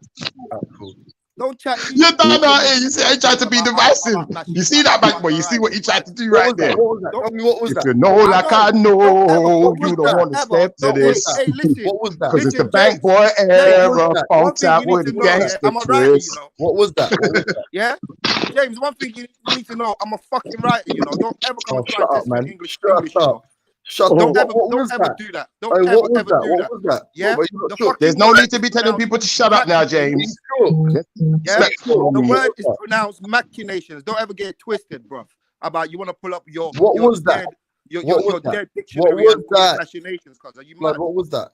Cool. Don't chat. You done that. You see, I tried to be divisive. You see that, Bang Boy? You see what he tried to do right there? What was that? Tell me what was If that? you know, like I know, you don't want to step to this. Hey, listen. What was that? Because it's the Bank Boy era, funked out with a gangster I'm a writer, twist. you know. What was that? Yeah? James, one thing you need to know, I'm a fucking writer, you know. Don't ever come and try Shut and up, test me man. English, Shut you know. up. Shut up. Don't ever that? do that. Hey, Don't what was ever that? do What that. was that? Yeah? What, you The sure? There's fucking no word need to be is telling people to shut up now, James. Yeah? Sure. The word is pronounced machinations. Don't ever get it twisted, bro. About you want to pull up your What your was that? dead, your What was that? dead dictionary What was and call it that? machinations, cause are you Like, mad? what was that?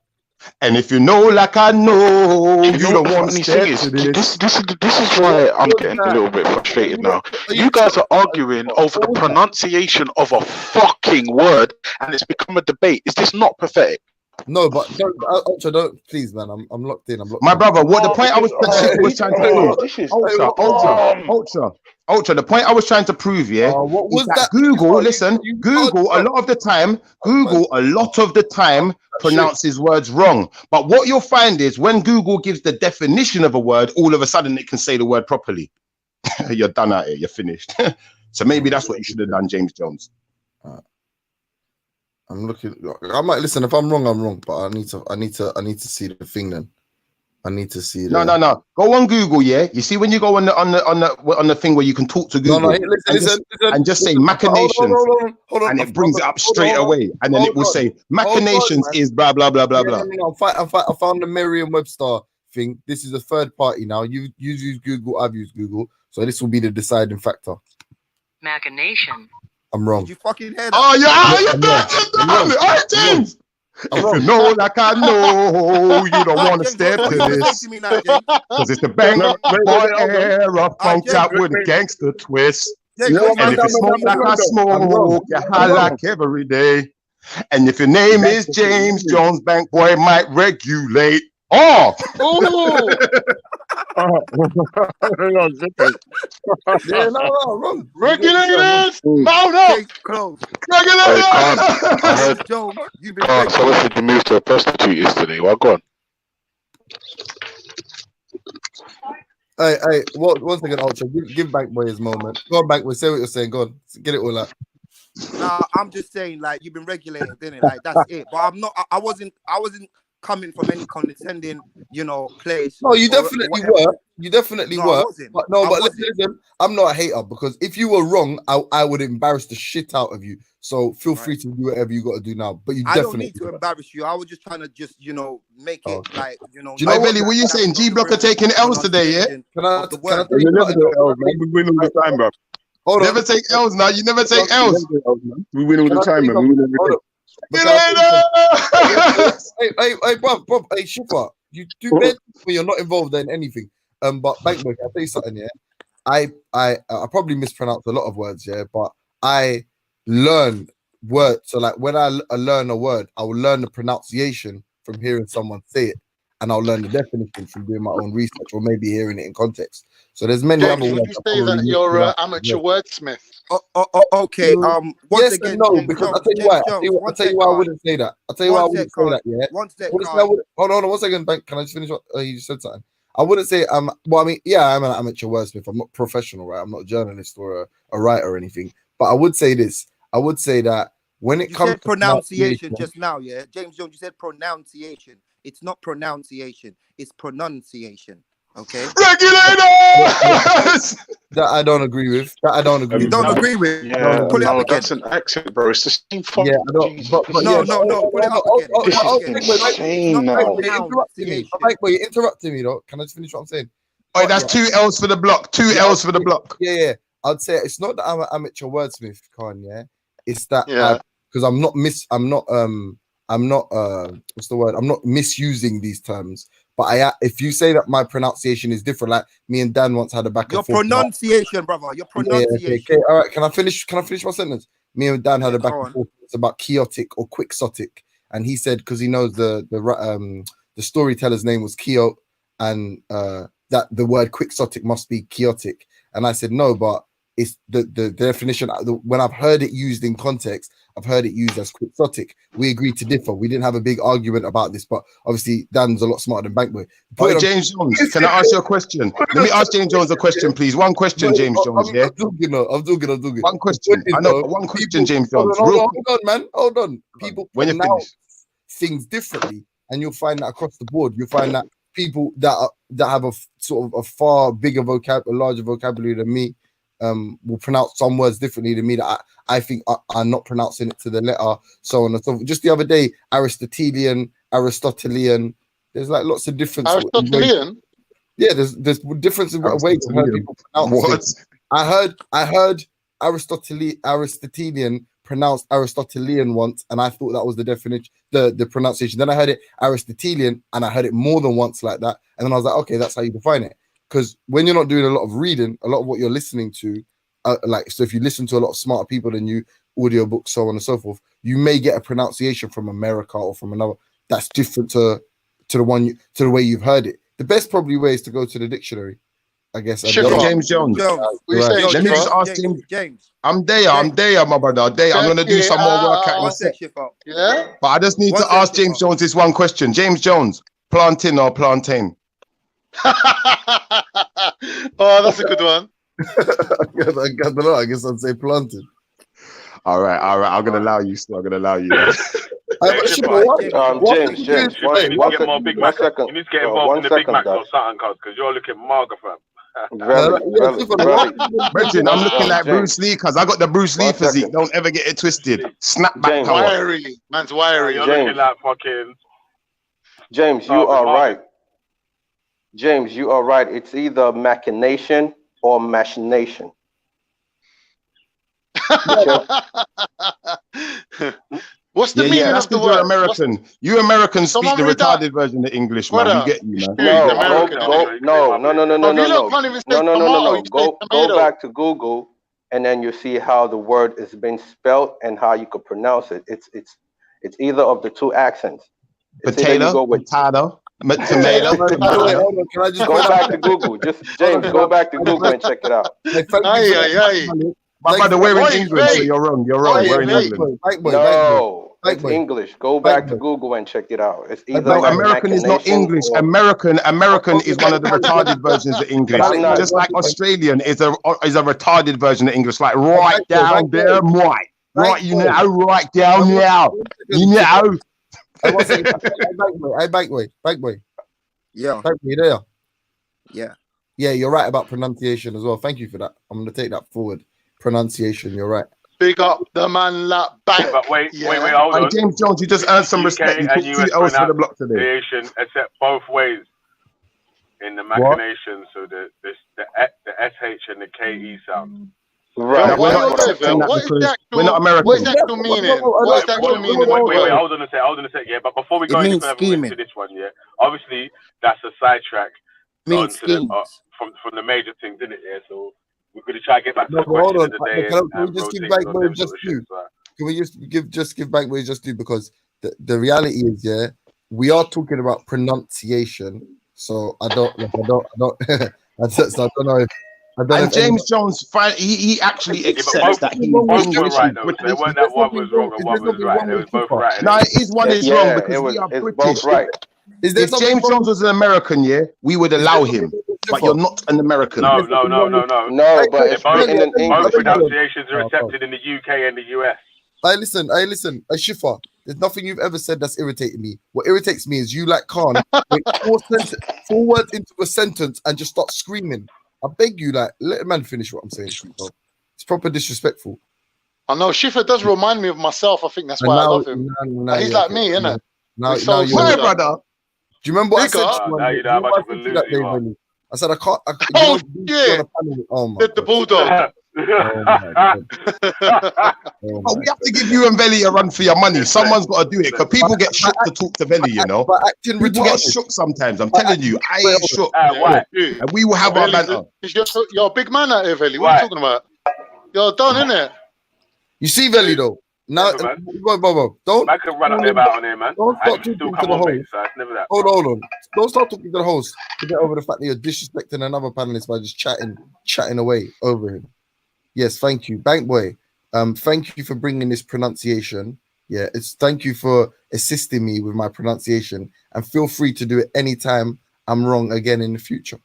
And if you know, like I know, You you know don't what the want to funny step thing is? to this. This is why I'm getting a little bit frustrated now. You guys are arguing over the pronunciation of a fucking word, and it's become a debate. Is this not pathetic? No, but don't please, man. I'm locked in. My brother, what the point I was trying to prove, This is Ultra, the point I was trying to prove, yeah, what is was that that? Google, listen, Google a lot of the time pronounces words wrong. But what you'll find is when Google gives the definition of a word, all of a sudden it can say the word properly. You're done at it, you're finished. So maybe that's what you should have done, James Jones. I'm looking. I might listen. If I'm wrong, I'm wrong. But I need to see the thing. Then I need to see. No. Go on Google, yeah. You see when you go on the thing where you can talk to Google, listen, and just say machinations, hold on, and it brings it up straight away, and then it will say machinations is blah blah blah blah blah. No, I found the Merriam-Webster thing. This is a third party now. You use Google. I've used Google, so this will be the deciding factor. Machination. I'm wrong. Did you fucking hear that? Oh yeah, you're done. All right, James. If you know, like I know, you don't want to step to this. Because it's the Bang Boy era, funked out with a gangster twist. And if you smoke like I smoke, you high like every day. And if your name is James Jones, Bank Boy might regulate. Oh! Yeah, no, wrong. Regulators! Mount up! Regulators! Jones, you've been So listen, you moved to a prostitute yesterday. Well, go on. Hey, one second, Ultra. Give Bankboy his moment. Go on, Bankboy. Say what you're saying. Go on. Get it all out. Nah, I'm just saying, like, you've been regulated, didn't it? Like, that's it. But I'm not. I wasn't coming from any condescending, place. No, you or definitely whatever. were. You definitely No, I were. wasn't. But no, I but wasn't. listen, I'm not a hater because if you were wrong, I would embarrass the shit out of you. So feel free to do whatever you got to do now. But you I don't definitely need to embarrass you. I was just trying to make it like, Do you know, Belly, what you saying? G Block are taking L's today, yeah? Can I tell You you never something? do L's, man. We win all the time, bro. Hold on. Never take L's now. You never take We L's. never do L's, man. We win all Can the I tell time, you man. We win something? every Hold day. on. But can I tell you something? Later. Hey, bruv, hey, Shifa, you do bad when you're not involved in anything. But Bankboy, I'll tell you something, yeah. I probably mispronounce a lot of words, yeah, but I learn words. So like when I learn a word, I will learn the pronunciation from hearing someone say it, and I'll learn the definition from doing my own research or maybe hearing it in context. So there's many James, other would words. you I say probably that you're an mispronounce as amateur well. wordsmith? Okay. Once Yes again, and no, James because Jones. I'll tell you James why. Jones. I'll tell you why I wouldn't say that. I'll tell you why I wouldn't say that. Yeah. One sec, I wouldn't say I would. Hold on 1 second, Bank. Can I just finish what you just said something? I wouldn't say well, I mean, yeah, I'm an amateur wordsmith. I'm not professional, right? I'm not a journalist or a writer or anything. But I would say this. I would say that when it You comes said to pronunciation just now, yeah? James Jones, you said pronunciation. It's not pronunciation, it's pronunciation. Okay? Regulators! That I don't agree with. You don't agree with it? Yeah, Pull it up no, again. that's an accent, bro. It's the same fucking. Yeah, I don't. But No, yeah, pull it up again. Pull This it up is again. insane It's not now. pronunciation. Mike, you're interrupting me, though. Can I just finish what I'm saying? Oh, that's 2 L's for the block. 2 L's for the block. Yeah. I'd say it's not that I'm an amateur wordsmith, Khan. Yeah, it's that Yeah. because I'm not what's the word? I'm not misusing these terms. But if you say that my pronunciation is different, like me and Dan once had a back Your and forth. pronunciation, brother. Your pronunciation. Okay. All right. Can I finish my sentence? Me and Dan had a back go and on. forth. It's about chaotic or quixotic, and he said because he knows the storyteller's name was Keo, and that the word quixotic must be chaotic. And I said no, but it's the definition. When I've heard it used in context, I've heard it used as quixotic. We agreed to differ. We didn't have a big argument about this, but obviously Dan's a lot smarter than Bankboy. Hey, James Jones, can I ask you a question? Let me ask James Jones a question, please. One question, James Jones, yeah? I'm talking. One question. I know, but one question, James Jones. Hold on, man. Hold on. People When you're pronounce things differently, and you'll find that across the board. You'll find that people that have a sort of a far bigger larger vocabulary than me will pronounce some words differently than me that I think are not pronouncing it to the letter, so on and so forth. Just the other day, Aristotelian. There's like lots of different Aristotelian? Yeah, there's difference in ways I've heard people pronounce it. I heard Aristotelian pronounced Aristotelian once, and I thought that was the definition, the pronunciation. Then I heard it Aristotelian, and I heard it more than once like that, and then I was like, okay, that's how you define it. Because when you're not doing a lot of reading, a lot of what you're listening to, so if you listen to a lot of smarter people than you, audiobooks, so on and so forth, you may get a pronunciation from America or from another that's different to the way you've heard it. The best probably way is to go to the dictionary, I guess. James Jones. Right. Let me just ask him. I'm there, my brother. I'm going to do some more work at set. Yeah. But I just need to ask James Jones this one question. James Jones, plantain or plantain? Oh, that's a good one. I don't know. I guess I'd say planted. All right. I'm gonna allow you. Still, I'm gonna allow you. James, One second. You need to get involved in the Big Mac or something, because you're looking mager, fam. Brethren, I'm looking like Bruce Lee because I got the Bruce Lee physique. Don't ever get it twisted. Snap back power. Wiry. Man's wiry. You're looking like fucking. James, you are right. James, you are right. It's either machination or machination. What's the meaning that's of the because word? you're American. You Americans speak Someone the read that. retarded version of English, man. Brother, We get you, man. Go back to Google, and then you see how the word is being spelled and how you could pronounce it. It's either of the two accents. Potato. Go back to Google. James, go back to Google and check it out. My brother, we're in England, so you're wrong. We're in England. No, it's English. Go back to Google and check it out. It's either American is not English. American is one of the retarded versions of English. Just like Australian is a retarded version of English, like right down there, right, you know, right down now, you know. I was saying, Bankway. Yeah. Bankway, there. Yeah. Yeah, you're right about pronunciation as well. Thank you for that. I'm going to take that forward. Pronunciation, you're right. Big up the man like Bank. But wait, hold Hey, on. James Jones, you just earned some UK respect. You and took US 2 L's for the block today. pronunciation, except both ways in the machinations. So the SH and the KE sound. Right. Why We're are not you accepting that What is because the we're not actual? American. What is the actual meaning? What is the actual meaning of the Wait, word? hold on a sec. Yeah, but before we It go any means further scheming. into this one, yeah, obviously that's a sidetrack Means onto the, schemes. from the major things, isn't it? Yeah, so we're gonna try to get back to No, the but hold question on. of the day Can we and just give rotate on Bankway them just sort of due? shit. So. Can we just give Bankway just due? Because the reality is, yeah, we are talking about pronunciation. So I don't I don't know if And James Jones, he actually accepts that he both were English right is though. British. So it weren't that one was wrong and one was right. They was both right. No, it is one is wrong because we are it's British. both right. If James Jones was an American, yeah, we would allow him. But you're not an American. No. No, but it's both, written in both English. pronunciations are accepted in the UK and the US. I listen, Shifa, there's nothing you've ever said that's irritating me. What irritates me is you like Khan with 4 words into a sentence and just start screaming. I beg you, like, let a man finish what I'm saying. Bro. It's proper disrespectful. I know Schiffer does remind me of myself. I think that's And why I now- love him. now He's you're like okay. me, innit? Now We're so you're similar. brother. Do you remember what I Bigger. said to you? Now you know how much of a loser you are. I said I can't. Oh, shit! Oh my The bulldog. But we have to give you and Veli a run for your money. Someone's got to do it because people get shook to talk to Veli, you know. But acting People get retarded. shook sometimes. I'm telling you, I ain't shook. Why? And we will have our banter. You're a big man out here, Veli. What are you talking about? You're done, innit? You see, Veli though. Now, bro, don't. I can run up there out on here, man. Don't I start can still talking to come the on, mate. host. So it's never that. Hold on. Don't start talking to the host to get over the fact that you're disrespecting another panelist by just chatting away over him. Yes, thank you, Bankboy. Thank you for bringing this pronunciation. Yeah, thank you for assisting me with my pronunciation, and feel free to do it anytime I'm wrong again in the future.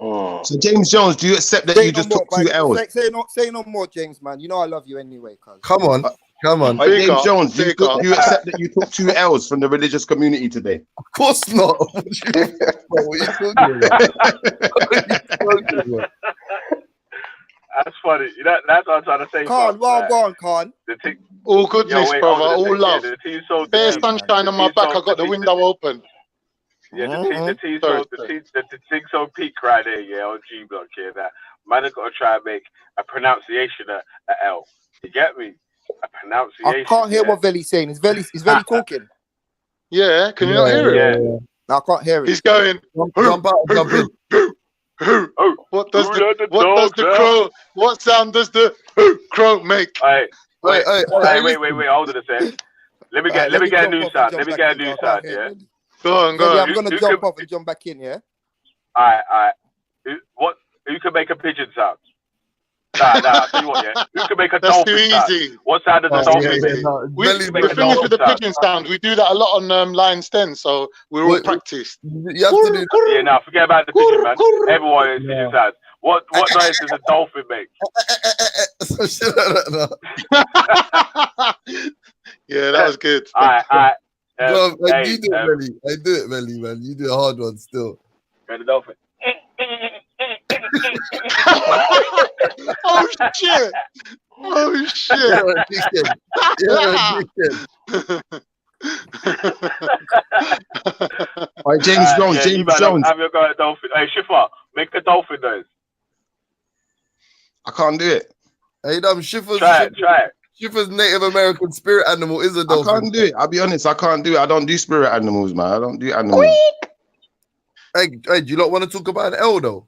So James Jones, do you accept that you just took 2 L's? Say no more, James, man. You know I love you anyway, cuz. Come on. Hey, James Jones, do you accept that you took 2 L's from the religious community today? Of course not. What are you talking about? That's funny. That's what I'm trying to say. Khan, well gone, Khan. All goodness, brother. All love. The team so Bare sunshine on my back. I got the window open. Yeah, the thing so peak right there, yeah, on G Block here. That man has got to try and make a pronunciation a L. You get me? A pronunciation. I can't hear what Veli's saying. Is Veli talking? Yeah, can you not hear it? No, I can't hear it. He's going. Jump in. What sound does the crow make? Wait, hold on a sec. Let me get a new sound. Let me get a new sound, yeah. Go on. I'm gonna jump off and jump back in, yeah. Alright. Who can make a pigeon sound? Nah, I'll tell you what, yeah. Who can make a That's dolphin too sound? easy. What sound does a dolphin make? The thing is with the pigeon sound, we do that a lot on Lion's Den, so we're all practiced. You have to do Yeah, now forget about the pigeon, man. Everyone is pigeon sounds. What noise does a dolphin make? Yeah, that was good. Alright. Bro, I do it, Melly, man. You do a hard one still. The dolphin. Oh shit! Oh shit! You're a dickhead. All right, James Jones. James Jones. Have your go at dolphin. Hey, Shifa, make a dolphin noise. I can't do it. Hey, Shifa's try it. Shifa's Native American spirit animal is a dolphin. I can't do it. I'll be honest. I can't do it. I don't do spirit animals, man. I don't do animals. Hey, do you not want to talk about an L though?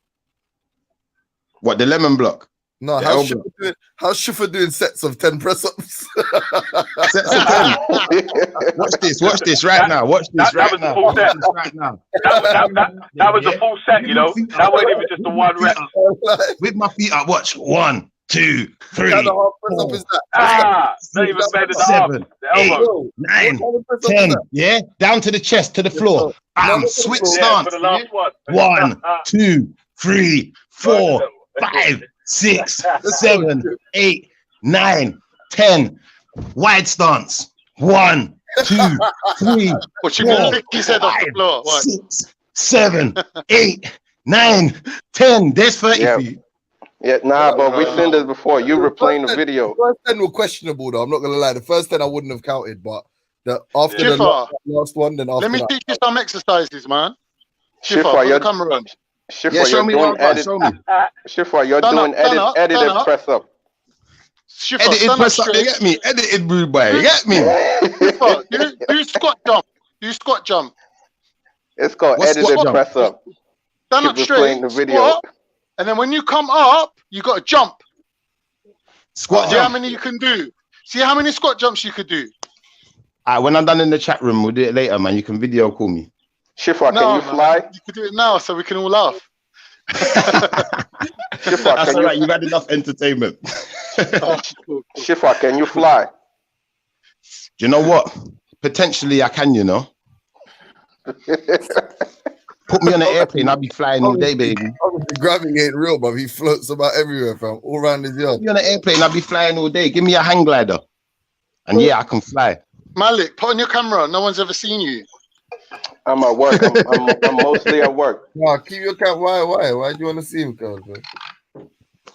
What, the lemon block? No, how's Shifa doing sets of 10 press-ups? Sets of 10. Watch this right now. Watch this right now. That was a full set, you know. That wasn't even just the one rep. With my feet up, watch. 1, 2, 3, 4, not even better than 7, the 8, elbow. 9, 10. Yeah, down to the chest, to the floor. Bam, switch stance. For the last one. 1, 2, 3, 4, 5, 6, 7, 8, 9, 10. Wide stance. 1, 2, 3, What you gonna 4, lick his head off the 5, floor? What? 6, 7, 8, 9, 10. There's 30 Yeah. for you. Yeah, nah, but we Bro. seen this before. You were playing the The video. first 10 were questionable though. I'm not gonna lie. The first 10 I wouldn't have counted, but after the Schiffer, last one, then after let me that. teach you some exercises, man. Schiffer, Shifa, put the you're camera on. Shifa, Yeah, show you're me doing what I got. edit. Show me. Shifa, you're Stand doing up, stand up, stand edited up. press up. Schiffer, Edited stand up press up. You straight. get me? Edited rude boy. You get me? Schiffer, do squat jump. Do squat jump. It's called What's squat edited jump? press up. Stand She up was playing straight, the video. squat, and then when you come up, you got to jump. Squat See how jump. many you can do. See how many squat jumps you could do. When I'm done in the chat room, we'll do it later, man. You can video call me. Shifa, No, can you man, fly? you could do it now so we can all laugh. Shifa, That's can all you right. You've had enough entertainment. Shifa, can you fly? Do you know what? Potentially, I can. You know, put me on an airplane. I'll be flying all day, baby. Obviously, gravity ain't real, but he floats about everywhere, fam, all around his yard. Put me on an airplane. I'll be flying all day. Give me a hang glider, and yeah, I can fly. Malik, put on your camera. No one's ever seen you. I'm at work. I'm mostly at work. Nah, keep your cat. Why? Why do you want to see him, Khan?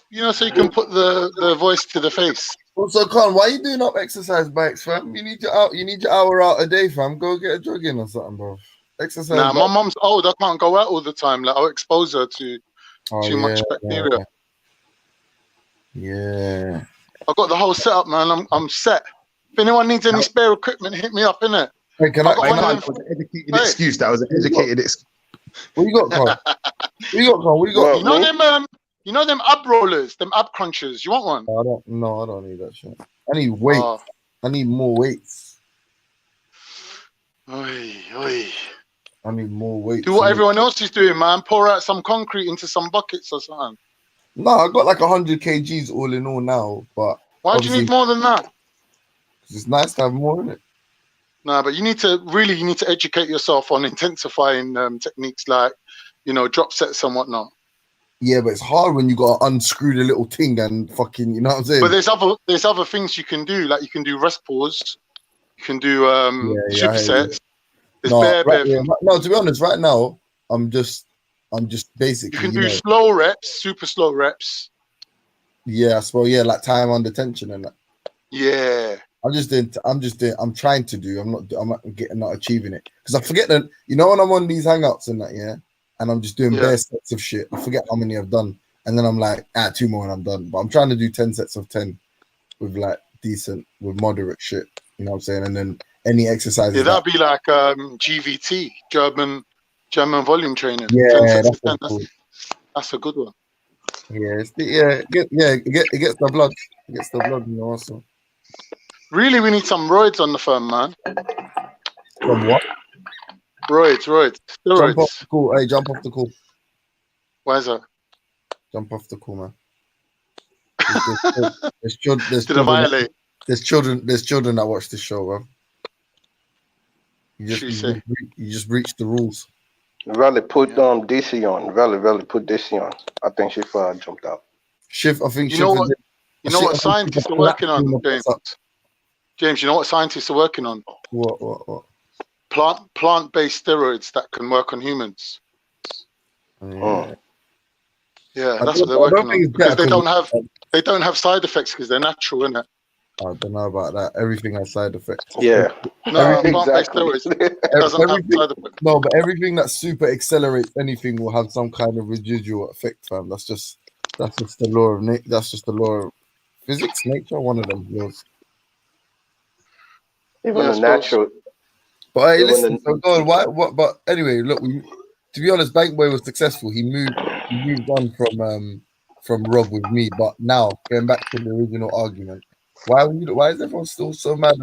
You know, so you can put the voice to the face. Also, Khan, why you doing up exercise bikes, fam? You need your hour out a day, fam. Go get a jog in or something, bro. Exercise. Nah, my bike. mom's old. I can't go out all the time. Like, I'll expose her to Oh, too much bacteria. Yeah. I got the whole setup, man. I'm set. If anyone needs any spare equipment, hit me up, innit? Hey, can I? got That one of was them. an educated Hey. excuse. That was an educated excuse. What you got, Khan? What you got, Khan? What you got? You know them ab rollers, them ab crunchers. You want one? I don't need that shit. I need weight. Oh. I need more weights. Oi, oi. I need more weight. Do what everyone else is doing, man. Pour out some concrete into some buckets or something. No, I got like 100 kgs all in all now, but Why do you need obviously- more than that? 'cause it's nice to have more in it. No, but you need to educate yourself on intensifying techniques like, drop sets and whatnot. Yeah, but it's hard when you got to unscrew the little thing and fucking, you know what I'm saying? But there's other things you can do, like you can do rest pause, you can do I hear you. supersets. There's No, bare right, no, to be honest, right now I'm just You basically, can do slow reps, super slow reps. yeah, I suppose, yeah, like time under tension and that. Yeah. I'm trying to do. I'm not achieving it because I forget that. You know, when I'm on these hangouts and that, yeah, and I'm just doing Yeah. bare sets of shit. I forget how many I've done, and then I'm like, 2 more and I'm done. But I'm trying to do 10 sets of 10 with like with moderate shit. You know what I'm saying? And then any exercises. Yeah, that'd be like GVT, German volume training. Yeah, 10 sets that's of 10. cool. That's a good one. Yeah, it gets the blood. It gets the blood, you know. Also, Really, we need some roids on the firm, man. from what? Roids, Jump off steroids. the call. Hey, jump off the call. Why is that? Jump off the call, man. There's Did I violate? There's children that watch this show, bro. You just breached the rules. Really put DC on. Really put DC on. I think she jumped out. Shift. I think You know what scientists are working on, James? James, you know what scientists are working on? What? Plant-based steroids that can work on humans. Yeah. Yeah, I that's don't- what they're I don't working think on it's better because 'cause they don't have side effects because they're natural, innit? I don't know about that. Everything has side effects. Yeah. No, Everything- plant-based steroids doesn't have side effects. No, but everything that super accelerates anything will have some kind of residual effect, fam. That's just the law of that's just the law of physics, nature, one of them laws. Even Yeah, I the suppose. natural. But hey, Even listen, the- so go on, what? But anyway, look, to be honest, Bankboy was successful. He moved on from Rob with me. But now going back to the original argument, why is everyone still so mad?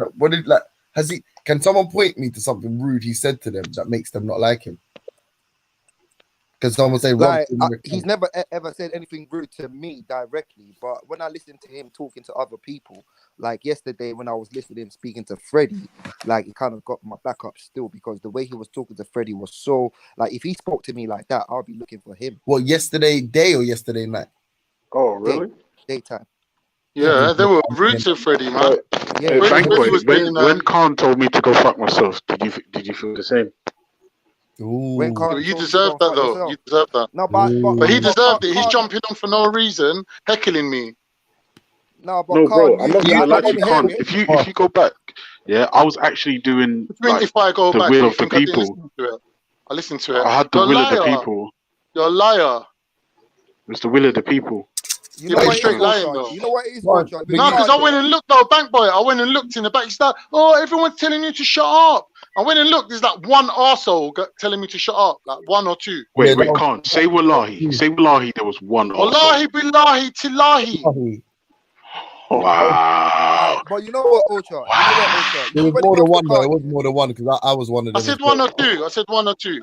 Can someone point me to something rude he said to them that makes them not like him? Can someone say Rob? Like, he's never ever said anything rude to me directly, but when I listen to him talking to other people, like yesterday when I was listening speaking to Freddie, like it kind of got my back up still because the way he was talking to Freddie was so like if he spoke to me like that, I'll be looking for him. What, yesterday day or yesterday night? Oh, really? Daytime. Yeah, they were rude to Freddie, man. Hey, Freddie Bank Boy, was when getting, Khan told me to go fuck myself, did you feel the same? When Khan you told you deserve to that fuck though. yourself. You deserve that. No, but he deserved it. He's Khan, jumping on for no reason, heckling me. no, but No, bro, Khan, I'm not I gonna lie to didn't you, hear Khan. it. If you go back, yeah, I was actually doing What do you mean like if I go the back? will You of the think I didn't people. listen to it? I listened to it. I had the You're a will of the liar. people. You're a liar. It's the will of the people. You You're know being what it is, straight lying Ocha? though. You know what it is, Right. Ocha? With No, because Khan, I went and looked though, Bank Boy. I went and looked in the back. He's like, oh, everyone's telling you to shut up. I went and looked. There's like one arsehole telling me to shut up, like one or two. Wait, Khan. Say wallahi. Say wallahi. There was one arsehole. Wallahi billahi tillahi. Wow. but you know what, Ocha? You know what, Ocha? There was more than one though. It was more than one because I was one of I them. said one or two. I said one or two.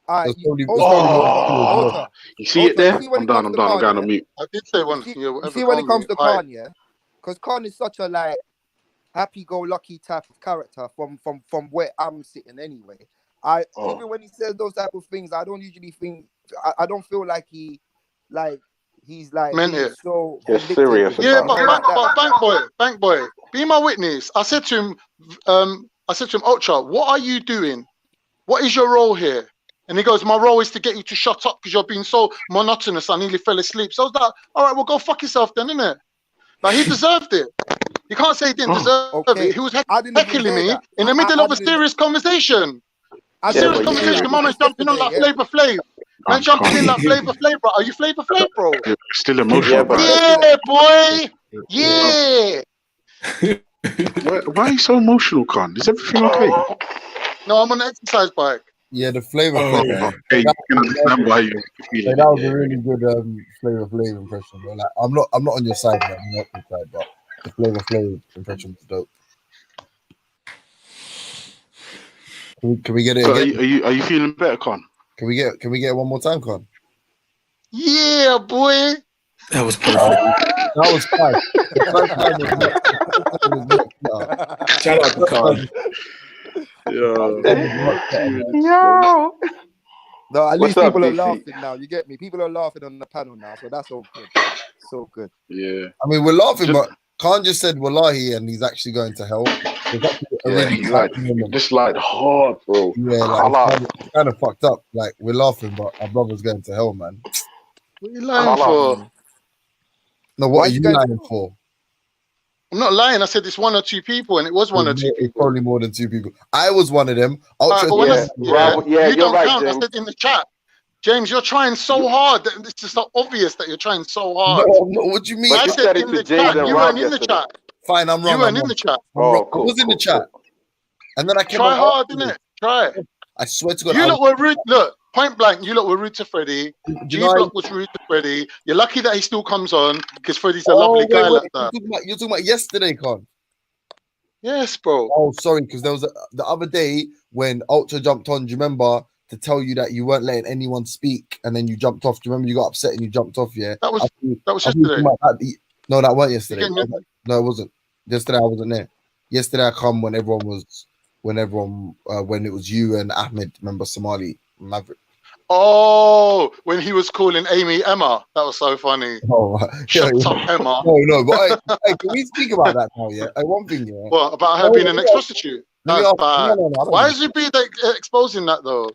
There's probably Oh, you see it there? I'm done. I'm done. I'm going on mute. I did say one. Yeah, You whatever. see when it calm comes me. to Alright. Khan, yeah? Because Khan is such a like happy-go-lucky type of character from where I'm sitting anyway. Even when he says those type of things, I don't usually think I don't feel like he's like Meant being it. so You're vindictive serious with Yeah, about something it. but Bank Boy, be my witness. I said to him, Ocha, what are you doing? What is your role here? And he goes, my role is to get you to shut up because you're being so monotonous. I nearly fell asleep. So I was like, all right, well, go fuck yourself then, innit? Like, he deserved it. You can't say he didn't deserve it. He was heckling me in the middle of a serious conversation. A serious conversation. Mama's jumping on like Flavor Flav. Man jumping in like Flavor Flav, bro. Are you Flavor Flav, bro? Still emotional, bro. Yeah, boy. Yeah. Why are you so emotional, Khan? Is everything okay? No, I'm on an exercise bike. Yeah, the Flavor Oh, Flav. okay. You can understand why you feel Yeah, it. that was a really good Flavor Flav impression. Bro. Like, I'm not on your side, man. I'm not on your side, but the Flavor Flav impression was dope. Can we get it So again? are you feeling better, Khan? Can we get it one more time, Con? Yeah, boy. That was perfect. That was fine. The first time was Shout out to Con. Yo. No, at What's least up, people are DC? laughing now. You get me? People are laughing on the panel now, so that's all good. So good. Yeah. I mean, we're laughing, but Khan just said wallahi, and he's actually going to hell. It's actually a really He's like, just like hard, bro. yeah, like it's kind of fucked up. Like we're laughing, but our brother's going to hell, man. What are you lying for? No, what are you lying for? I'm not lying. I said it's one or two people, and it was one or two It's people. probably more than two people. I was one of them. Ultra, But when you don't right, count. James. I said in the chat, James, you're trying so hard. It's just so obvious that you're trying so hard. No, I'm not. What do you mean? I said in the chat, you weren't in the chat. Fine, I'm wrong. You weren't I'm in the wrong. chat. I'm wrong. I was in the chat, and then I came Try out hard, afterwards. innit? Try it. I swear to God, You I lot was- were rude. Look, point blank, you lot were rude to Freddie. G know Block was rude to Freddie. You're lucky that he still comes on because Freddie's a lovely wait, guy wait, like that. You're talking about yesterday, Con. Yes, bro. Oh, sorry, because there was the other day when Ultra jumped on. Do you remember to tell you that you weren't letting anyone speak, and then you jumped off? Do you remember you got upset and you jumped off? Yeah, That was I think yesterday. you're talking about that. No, that wasn't yesterday. Again, No, it wasn't. Yesterday I wasn't there. Yesterday I come when it was you and Ahmed. Remember Somali Maverick? Oh, when he was calling Amy Emma, that was so funny. Oh, Shut up, Emma. No, but hey, can we speak about that now? Yeah, one thing. Yeah. What about her being an ex-prostitute? Let me That's ask- bad. no, I don't Why know. is Zubi exposing that though?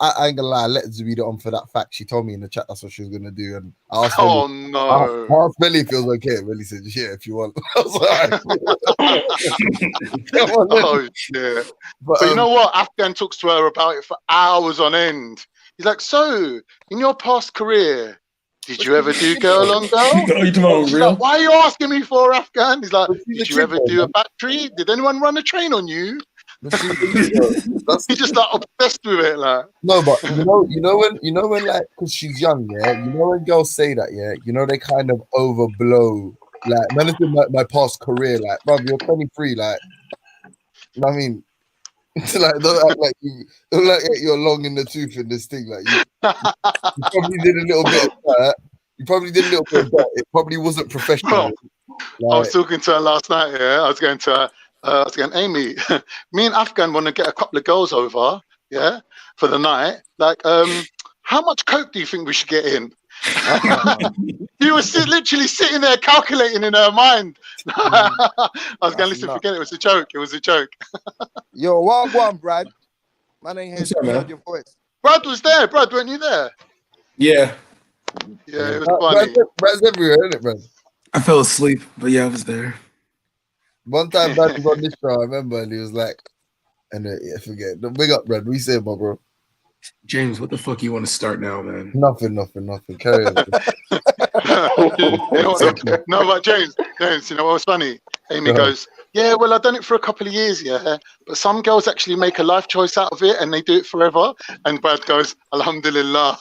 I ain't gonna lie, I let Zubida on for that fact. She told me in the chat that's what she was gonna do, and I asked Oh Belly, no. I asked Belly if it was okay. Belly said, "Yeah, if you want." I was like, "Come on, then." Oh shit. But, But you know what? Afghan talks to her about it for hours on end. He's like, so in your past career, did you ever do girl on girl? Oh, you talking about She's real? like, why are you asking me for, Afghan? He's like, she's a did you ever kid, do though, a battery? Did anyone run a train on you? That's He's just like obsessed with it, like. no, but you know when like because she's young, yeah. You know when girls say that, yeah. You know they kind of overblow. Like, man, it's in my past career, like, bro, you're 23, like, you know what I mean? Like, don't act like you're long in the tooth in this thing. Like, you probably did a little bit of that. You probably did a little bit of that. It probably wasn't professional. I was talking to her last night, yeah. I was going to her, I was going, Amy, me and Afghan want to get a couple of girls over, yeah, for the night. Like, how much coke do you think we should get in? She was literally sitting there calculating in her mind. I was going to listen, forget it. It was a joke. It was a joke. Yo, one, Brad. Man ain't What's up, heard man? your voice. Brad was there. Brad, weren't you there? Yeah, Yeah, it was funny. Brad's everywhere, isn't it, Brad? I fell asleep, but yeah, I was there. One time Brad was on this show, I remember, and he was like, and I forget. No, big up, Brad. What you say, my bro? James, what the fuck you want to start now, man? Nothing. Carry on. No, but James, you know what was funny? Amy goes, yeah, well, I've done it for a couple of years, yeah, but some girls actually make a life choice out of it and they do it forever. And Brad goes, Alhamdulillah.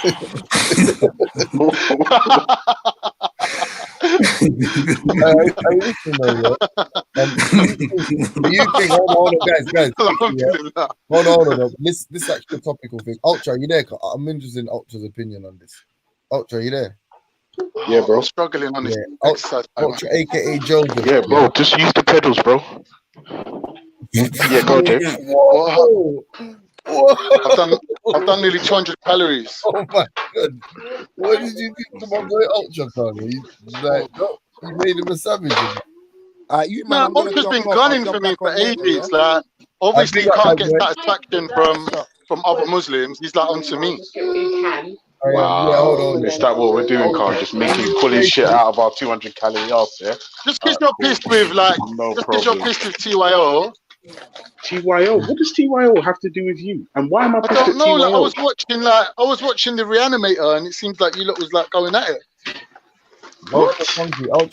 You think, hold on, guys. Yeah. Hold on. This actual topical thing. Ultra, you there? I'm interested in Ultra's opinion on this. Ultra, you there? Yeah, bro. I'm struggling on this exercise. Ultra, aka Joseph. Yeah, bro. Just use the pedals, bro. Yeah, go, James. I've done nearly 200 calories. Oh my god! What did you do to my boy Ultra, Connie? You made him a savage. Man, Ultra's been gunning for me for ages. Like, obviously, he can't get satisfaction from other Muslims. He's like onto me. Wow. Yeah, hold on. Is that what we're doing, Carl? Just pulling shit out of our 200 calorie off, yeah? Just because you're pissed with TYO. TYO? What does TYO have to do with you? And why am I I pissed don't at know. TYO? Like, I was watching the Reanimator, and it seems like you lot was like going at it. Ultra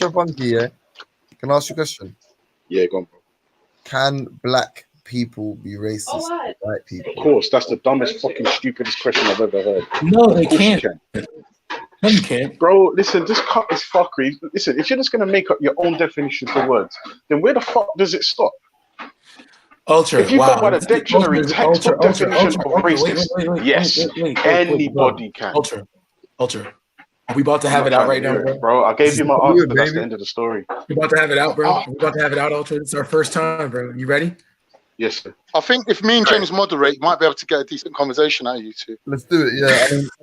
funky, yeah. Can I ask you a question? Yeah, go on, bro. Can black people be racist to white people? Of course, that's the dumbest, fucking, stupidest question I've ever heard. No, they Of course can't. you can. No, you can't. Bro, listen, just cut this fuckery. Listen, if you're just going to make up your own definition for words, then where the fuck does it stop? Ultra, If you wow. go by the dictionary textbook definition of racist, yes, anybody can. Ultra. Are we about to have it out right now, bro? I gave you my answer, but that's the end of the story. We're about to have it out, bro. We're about to have it out, Ultra. It's our first time, bro. You ready? Yes, sir. I think if me and James moderate, you might be able to get a decent conversation out of you two. Let's do it.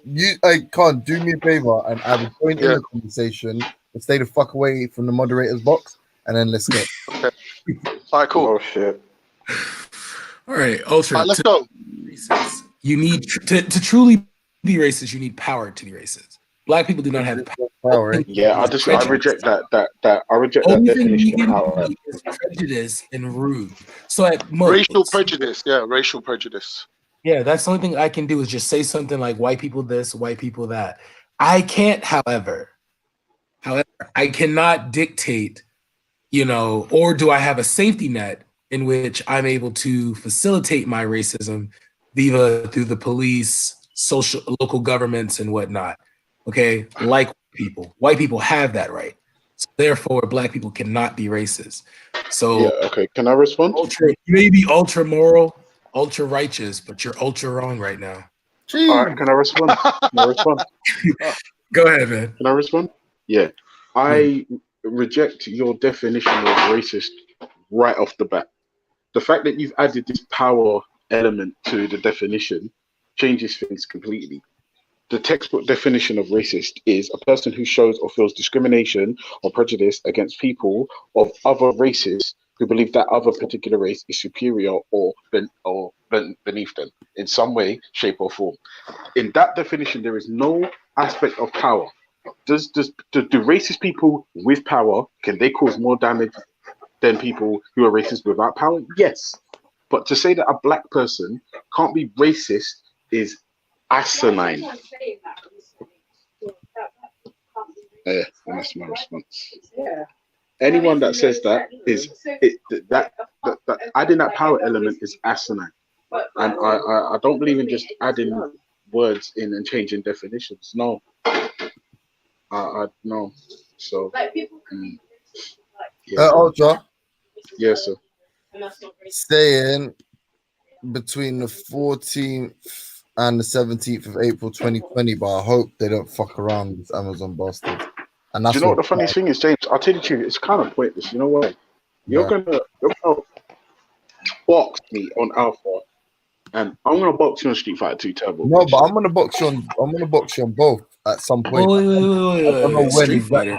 Yeah, I can't do me a favor and I will join in the conversation and stay the fuck away from the moderator's box, and then let's go. Okay. All right, cool. Oh shit. All right, Ultra. All right, let's go. You need to truly be racist. You need power to be racist. Black people do not have power. Yeah, I reject that. I reject that Only thing you definition of can power. be is prejudice and rude. So at most, Racial prejudice. Yeah, racial prejudice. yeah, that's the only thing I can do is just say something like white people this, white people that. I can't, however, I cannot dictate, or do I have a safety net in which I'm able to facilitate my racism through the police, local governments, and whatnot. Okay, like white people have that right. So therefore, black people cannot be racist. So Yeah, okay. Can I respond? you may be ultra moral, ultra righteous, but you're ultra wrong right now. All right, can I respond? Go ahead, man. Can I respond? Yeah. I reject your definition of racist right off the bat. The fact that you've added this power element to the definition changes things completely. The textbook definition of racist is a person who shows or feels discrimination or prejudice against people of other races who believe that other particular race is superior or beneath them in some way, shape, or form. In that definition, there is no aspect of power. Do racist people with power, can they cause more damage than people who are racist without power? Yes. But to say that a black person can't be racist is asinine. Yeah, and that's my response. Anyone that says that that adding that power element is asinine, and I don't believe in just adding words in and changing definitions. No, no. So, Ultra. Yes, sir. Staying between the 14th and the 17th of April 2020, but I hope they don't fuck around with Amazon bastard. And that's Do you know what the funniest thing is, James? I'll tell you the truth, it's kind of pointless. You know what? You're gonna box me on Alpha And I'm gonna box you on Street Fighter 2 Turbo. No, but I'm gonna box you on. I'm gonna box you on both at some point. Wait, I don't know when Street exactly. Fighter.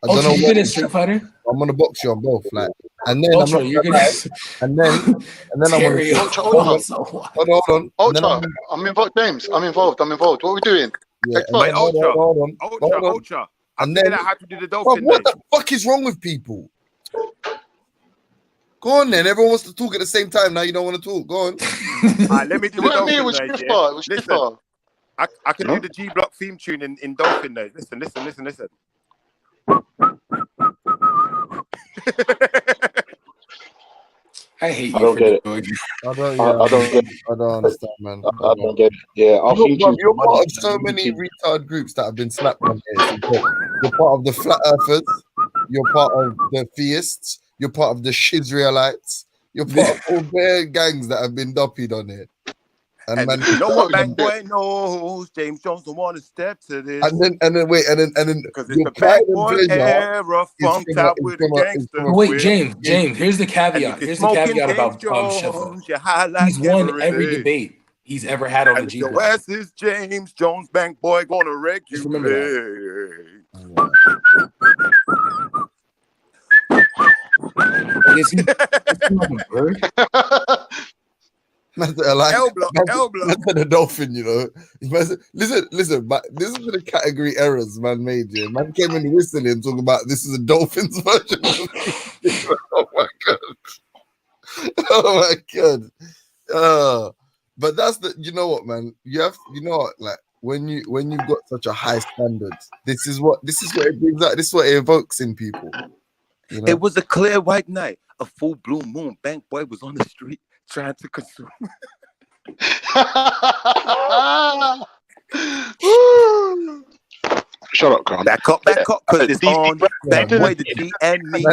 I don't know Ultra, you when good at Street Fighter? I'm gonna box you on both, like, and then Ultra, I'm not you're gonna gonna. lie, and then I'm gonna. Terry, Ultra, Hold on, so what? hold on. And then Ultra, I'm involved. James, I'm involved. What are we doing? yeah, Take and five. then hold on. Ultra. I And figured then, out how to do the Bruv, dolphin what name. the fuck is wrong with people? Go on then. Everyone wants to talk at the same time. Now you don't want to talk. Go on. Let me do It the wasn't me. It dolphin was name. Shifter. Yeah? It was Listen, Shifter. I can do the G Block theme tune in dolphin name. Listen. I hate I you don't for get it. doing I don't. I don't get. I don't understand, man. I don't get it. Yeah, I think You're part of so many retard groups that have been slapped on here. You're part of the flat earthers. You're part of the theists. You're part of the Shizraelites. You're part of all their gangs that have been doppied on here. And man, you know what Bang Boy knows? James Jones don't want to step to this. and then Because it's the Bang Boy era, funked out with the gangster. Wait, James, here's the caveat. And if Here's you're the smoking caveat James about Jones, you Sheffield. high like He's won every day. debate he's ever had on the And G your Block. ass is James Jones, Bang Boy gonna wreck you. Just remember that. Is he like a bird? Man said, like, L block. man said a dolphin, you know. Man said, listen, but this is the category errors man made. Yeah, man came in whistling talking about this is a dolphins version. Oh my god. Oh my god. But that's you know what, man. You know what, like when you've got such a high standard, this is what it brings out. This is what it evokes in people. You know? It was a clear white night, a full blue moon. Bang Boy was on the street trying to consume. Shut up, Con. Back up, cause it's on. Bang Boy, the G and me.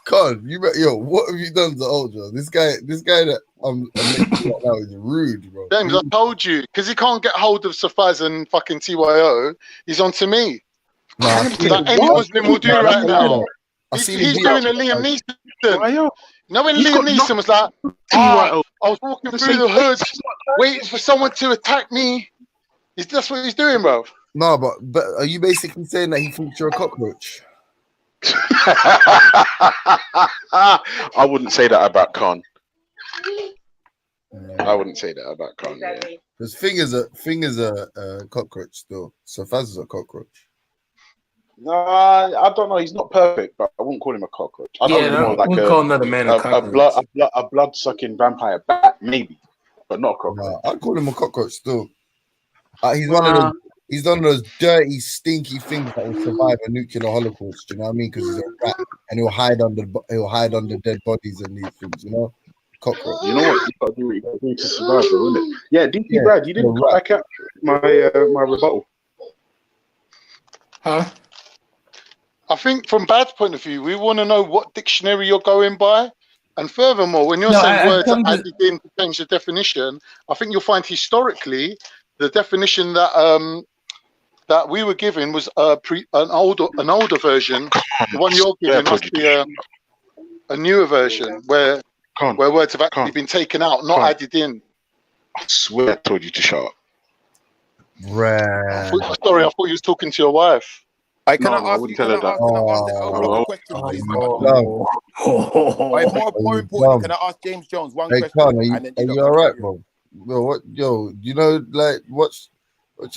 Con, what have you done to Ultra? This guy that I'm making right now is rude, bro. James, I told you, because he can't get hold of Safaz and fucking TYO, he's on to me. Nah, Like any Muslim will do right now. I He's seen him doing a Liam Neeson. No, when Liam Neeson was like, I was walking through the hood, waiting for someone to attack me. That's what he's doing, bro. No, but are you basically saying that he thinks you're a cockroach? I wouldn't say that about Con. I wouldn't say that about Con. Because Thing is a cockroach still. So Faz is a cockroach. No, I don't know. He's not perfect, but I wouldn't call him a cockroach. I call another man a cockroach. A blood-sucking vampire bat, maybe, but not a cockroach. I'd call him a cockroach still. He's one of those dirty, stinky things that will survive a nuclear holocaust. Do you know what I mean? Because he's a rat and he'll hide under dead bodies and these things. You know, cockroach. You know what? You got to do to survive, though, isn't it? Yeah, DP Brad, you didn't come back at my rebuttal. Huh? I think from Bad's point of view, we want to know what dictionary you're going by. And furthermore, when you're saying words are added in to change the definition, I think you'll find historically the definition that that we were given was an older version. The one you're giving must be a newer version where words have actually been taken out, not added in. I swear I told you to shut up. Right. Sorry, I thought you was talking to your wife. I ask you a question, please? More important, can I ask James Jones one question? Con, are you all right, bro? What, you know, like what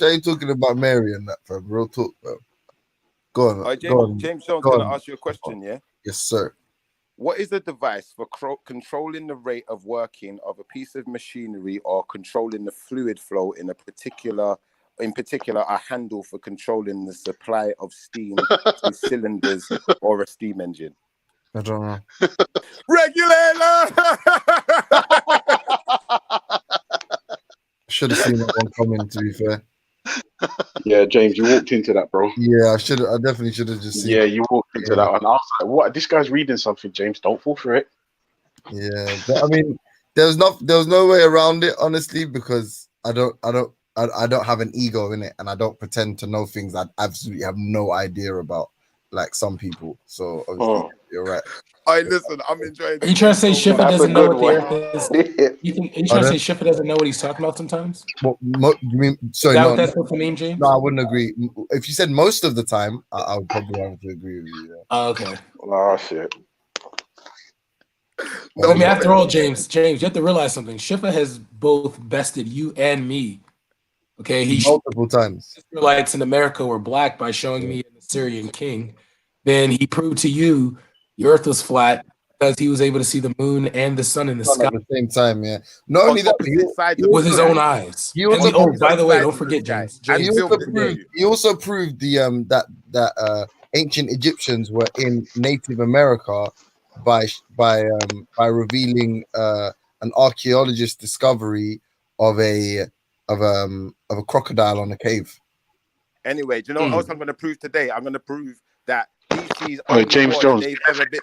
are you talking about Mary and that, fam? Real talk, bro. Go on. James Jones, can I ask you a question? Yeah. Yes, sir. What is the device for controlling the rate of working of a piece of machinery or controlling the fluid flow in particular, a handle for controlling the supply of steam to cylinders or a steam engine? I don't know. Regulator! Should have seen that one coming, to be fair. Yeah, James, you walked into that, bro. Yeah, I definitely should have just seen it. You walked into that one. I was like, what? This guy's reading something, James. Don't fall for it. Yeah, I mean, there was no way around it, honestly, because I don't have an ego in it, and I don't pretend to know things I absolutely have no idea about, like some people. So obviously, You're right. All right, listen, I'm enjoying. Are you trying to say so Schiffer much. doesn't know what the one. earth is? You think, are you trying to say Schiffer doesn't know what he's talking about sometimes? You mean, Is sorry, that no, what that's supposed to mean, James? no, I wouldn't agree. If you said most of the time, I would probably have to agree with you. Yeah. Oh, okay. Oh shit. I mean, after all, James, you have to realize something. Schiffer has both bested you and me. Okay, he multiple times. Israelites in America were black by showing me an Assyrian king. Then he proved to you the earth was flat because he was able to see the moon and the sun in the sky At the same time, yeah. Not only that, with his own eyes. He also And by the way, don't forget, James. He also proved the that ancient Egyptians were in Native America by revealing an archaeologist's discovery of a crocodile on a cave. Anyway, do you know what else I'm going to prove today? I'm going to prove that DC's Oh, only James war Jones. they've ever been.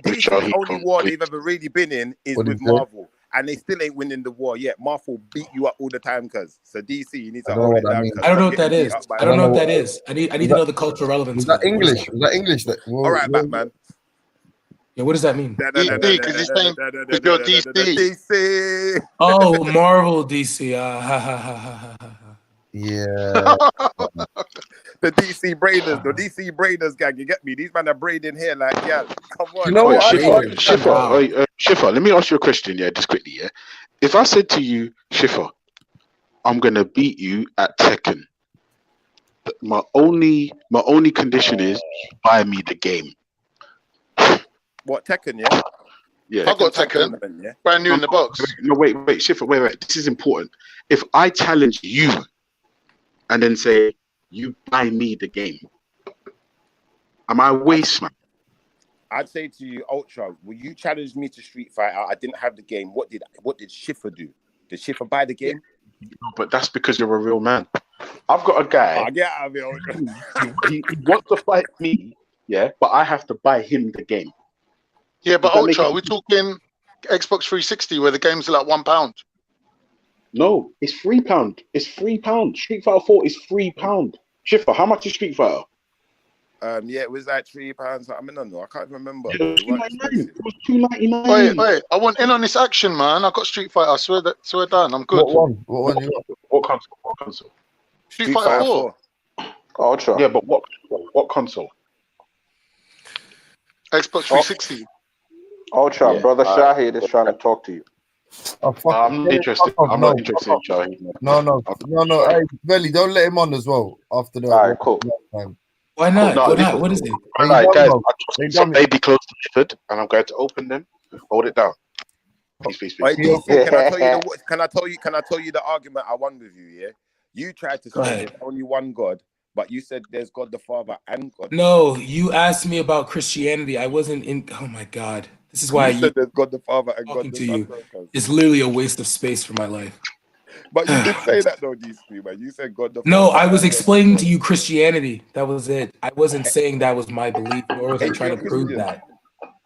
DC's only war they've ever really been in is What with did you say? Marvel, and they still ain't winning the war yet. Marvel beat you up all the time, cuz. So DC, you need to I don't know hold what it that down. means. Cuz. I don't know Stop what that getting is. beat up by I don't know what Marvel. that is. I need to know the cultural relevance. Was that of it. What is English? Was that English? All right, Batman. Yeah, what does that mean? DC, because he's saying with your DC. DC. Oh, Marvel DC. Ha, ha, ha, ha, ha. Yeah. The DC braiders, the DC braiders gang, you get me? These men are braiding here like, yeah, come on. You know what? Schiffer, let me ask you a question, yeah, just quickly, yeah. If I said to you, Schiffer, I'm gonna beat you at Tekken, my only condition is buy me the game. What, Tekken, yeah? Yeah. I got Tekken, yeah. brand new in the box. No, wait, Schiffer, wait. This is important. If I challenge you and then say, you buy me the game, am I waste, man? I'd say to you, Ultra, will you challenge me to Street Fighter? I didn't have the game. What did Schiffer do? Did Schiffer buy the game? No, but that's because you're a real man. I've got a guy. Oh, get out of here, Ultra. he wants to fight me, yeah, but I have to buy him the game. Yeah, but Does that make Ultra, we're talking Xbox 360 where the games are like £1. No, it's £3. It's £3. Street Fighter 4 is £3. Schiffer, how much is Street Fighter? Yeah, it was like £3. I mean, I don't know. I can't remember. It was $2.99. Wait, I want in on this action, man. I got Street Fighter. I swear down. I'm good. What one you got? What console? Street Fighter 4. Ultra. Yeah, but what console? Xbox 360. Ultra, Yeah, brother Shahid is trying to talk to you. Oh, fuck. I'm interested. I'm not interested in Shahid. No. Hey, Belly, don't let him on as well after the. All right, cool. Time. Why not? No, Why listen. not? What is it? Hey, Right, you guys, done, I Hey, took some done. baby clothes delivered, and I'm going to open them. Hold it down. Peace. Wait, DC, can I tell you the argument I won with you? Yeah, you tried to Go say ahead. there's only one God, but you said there's God the Father and God. No, you asked me about Christianity. I wasn't in. Oh my God, this is why you said there's God the Father and talking God to the you. Son. It's literally a waste of space for my life. But you did say that though, DC, man. You said God the No, Father. I was explaining to you Christianity. That was it. I wasn't saying that was my belief, nor was I Ain't trying you to a prove Christian? that.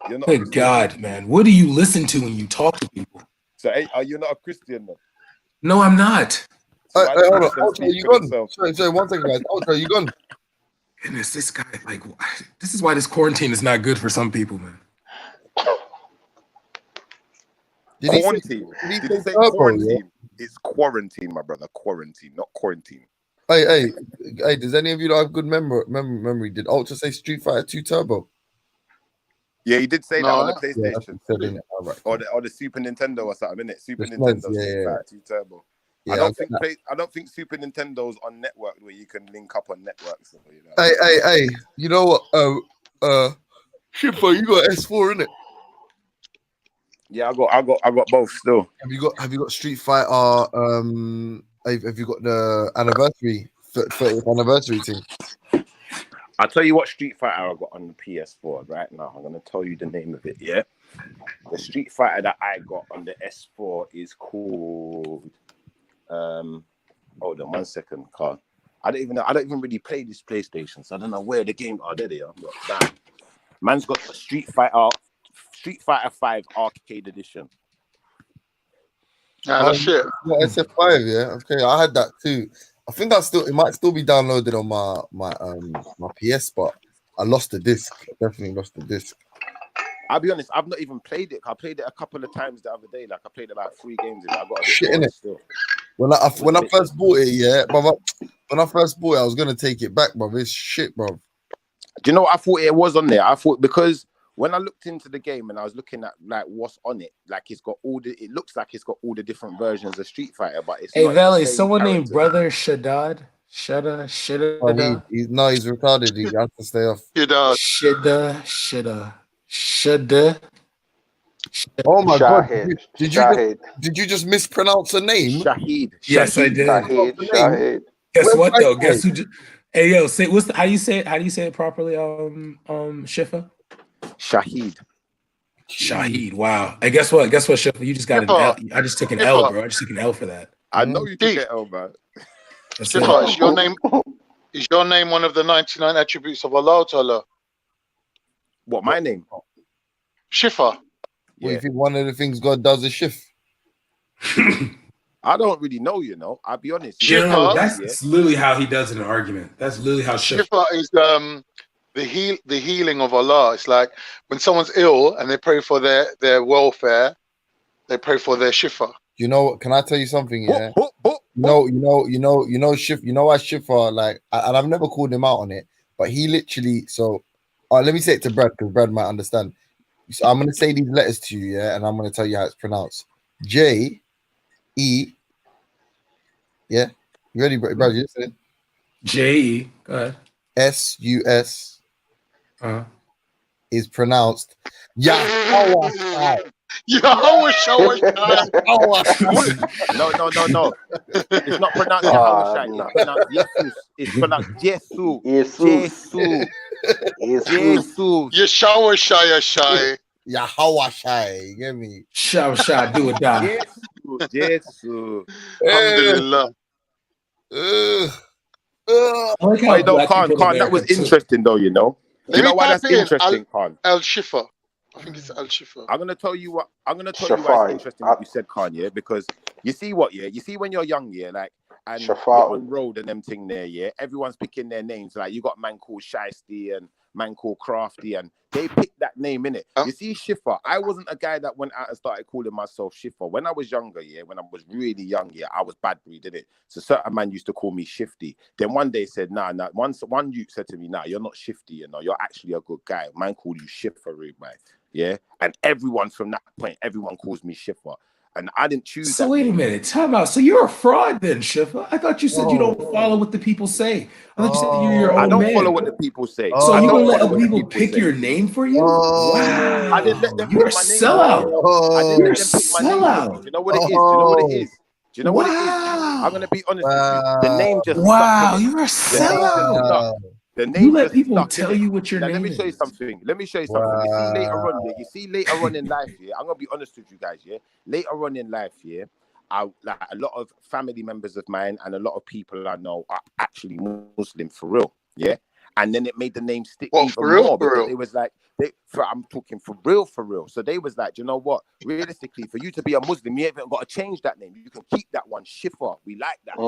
You're not a Good Christian. God, man. What do you listen to when you talk to people? So are you not a Christian then? No, I'm not. So why Hold do on, you Ultra, speak you for gone? themselves? Sorry, 1 second, guys. Ultra, you gone? Goodness, this guy, like, this is why this quarantine is not good for some people, man. Did he say- Quarantine. did he Did say you say turbo, quarantine? It's quarantine, my brother. Quarantine, not quarantine. Hey, does any of you have good memory? Did Ultra say Street Fighter 2 Turbo? Yeah, he did say that on the Yeah, that's PlayStation. what he said, innit? All right. Or the Super Nintendo or something, innit? Super The Nintendo SNES, yeah, Street yeah. Fighter 2 Turbo. Yeah, I I don't think Super Nintendo's on network where you can link up on networks. So, you know. Hey, you know what? Shipper, you got S4 in it. Yeah, I got both still. Have you got Street Fighter? Have you got the anniversary 30th anniversary thing? I'll tell you what Street Fighter I got on the PS4 right now. I'm gonna tell you the name of it. Yeah, the Street Fighter that I got on the S4 is called. Hold on 1 second, Carl. I don't even really play this PlayStation, so I don't know where the game. Oh, there they are. Damn. Man's got the Street Fighter 5 Arcade Edition. Yeah, that's shit. What, SF5, yeah. Okay, I had that too. I think it might still be downloaded on my PS, but I lost the disc. I definitely lost the disc. I'll be honest, I've not even played it. I played it a couple of times the other day. Like I played about 3 games in it. I got a bit Shit in bored it. still. When I first bought it, yeah, brother. When I first bought it, I was gonna take it back, bro. It's shit, bro. Do you know what I thought it was on there? I thought because when I looked into the game and I was looking at like what's on it, like it looks like it's got all the different versions of Street Fighter, but it's Hey, not Valley, the same someone named characters. Brother Shadad. Shada. Oh, he's retarded. He has to stay off. Shada. Oh my god! Shahid. Did you just mispronounce a name? Shahid. Yes, I did. Shahid. Guess what though? Where's Guess who? Hey, yo, say how do you say it? How do you say it properly? Shifa. Shahid. Wow. Hey, guess what? Shifa? You just got an L. I just took an L, bro. I just took an L for that. I know you took an L, bro. Shifa, is your name one of the 99 attributes of Allah Ta'ala? What, my name? Shifa. Well, you think one of the things God does is shift? I don't really know, you know. I'll be honest. That's literally how he does in an argument. That's literally how Shifa is the healing of Allah. It's like when someone's ill and they pray for their welfare, they pray for their shifa. You know what? Can I tell you something? Yeah. You know, Shifa. You know why Shifa? Like, and I've never called him out on it, but he literally. So, let me say it to Brad because Brad might understand. So I'm gonna say these letters to you, yeah, and I'm gonna tell you how it's pronounced. J, E. Yeah, you ready, Brad? You listen. J, E. Go ahead. S, U, S. Is pronounced Yahweh. Yahweh. No. It's not pronounced Yahweh. It's pronounced Jesus. It's pronounced Jesus. Yeshua Shai. Yahweh Shai. You get me? Shai, do it down. Jesus. Alhamdulillah. I don't, Khan, that was interesting though, you know. You know why that's interesting, Khan? Al Shifa. I think it's Al Shifa. I'm gonna tell you why it's interesting what you said, Khan, yeah, because you see when you're young, yeah, like and you're on road and them thing there, yeah, everyone's picking their names. Like you got man called Shiesty and man called Crafty, and they picked that name in it. You see, Shifa, I wasn't a guy that went out and started calling myself Shifa. When I was younger, yeah, when I was really young, yeah, I was bad breed, did it? So certain man used to call me Shifty. Then one day said, nah. One youth said to me, nah, you're not Shifty, you know, you're actually a good guy. Man call you Shifa, man. Yeah. And everyone from that point, everyone calls me Shifa. And I didn't choose. So wait a minute, time out. So you're a fraud then, Shifa? I thought you said you don't follow what the people say. I thought you said you're your own man. I don't follow what the people say. So you gonna let people pick your name for you? Wow. I didn't let them You're a pick my name. sellout. You're a sellout. Do you know what it is? Do you know what it is? I'm gonna be honest with you. The name just wow. You're a sellout. The name you let people tell you what your name is. Let me show you something. You see later on in life, yeah. I'm gonna be honest with you guys, yeah. Later on in life, yeah, I like a lot of family members of mine and a lot of people I know are actually Muslim for real, yeah. And then it made the name stick even more because it was like I'm talking for real. So they was like, you know what? Realistically, for you to be a Muslim, you haven't got to change that name. You can keep that one, Shifa. We like that.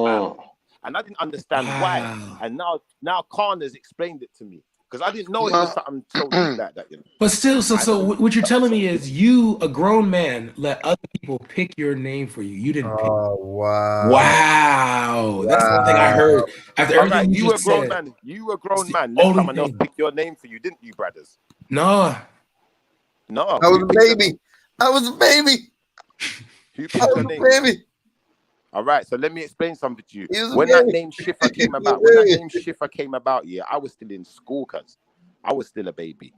And I didn't understand why. And now Khan has explained it to me because I didn't know it was something totally like that. You know? But still, so what you're telling me is you, a grown man, let other people pick your name for you. You didn't pick. Wow. That's the thing I heard. After everything you were a grown man. You were a grown man. Let someone else pick your name for you, didn't you, brothers? No. I was a baby. Who picked your name? All right, so let me explain something to you. When that name Shifa came about, yeah, I was still in school, cuz I was still a baby.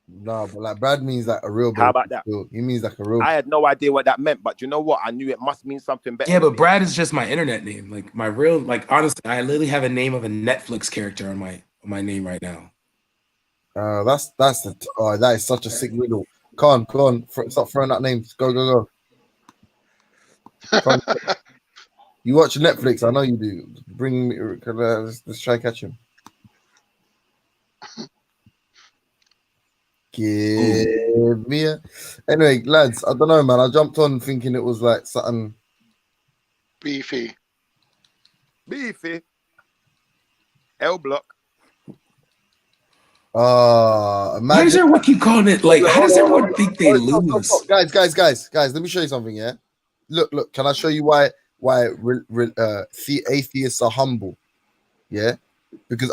No, but like Brad means like a real baby. How about that? He means like a real. I had no idea what that meant, but you know what? I knew it must mean something better. Yeah, but Brad is just my internet name. Like my real, like honestly, I literally have a name of a Netflix character on my name right now. That is such a sick riddle. Come on, stop throwing out names. Go. You watch Netflix, I know you do. Bring me, let's try and catch him. Give me a. Anyway, lads, I don't know, man. I jumped on thinking it was like something beefy. L Block. Why Imagine. does everyone keep calling it like? How does Hold on, everyone think they hold on, lose? Guys, let me show you something. Yeah, look. Can I show you why atheists are humble? Yeah, because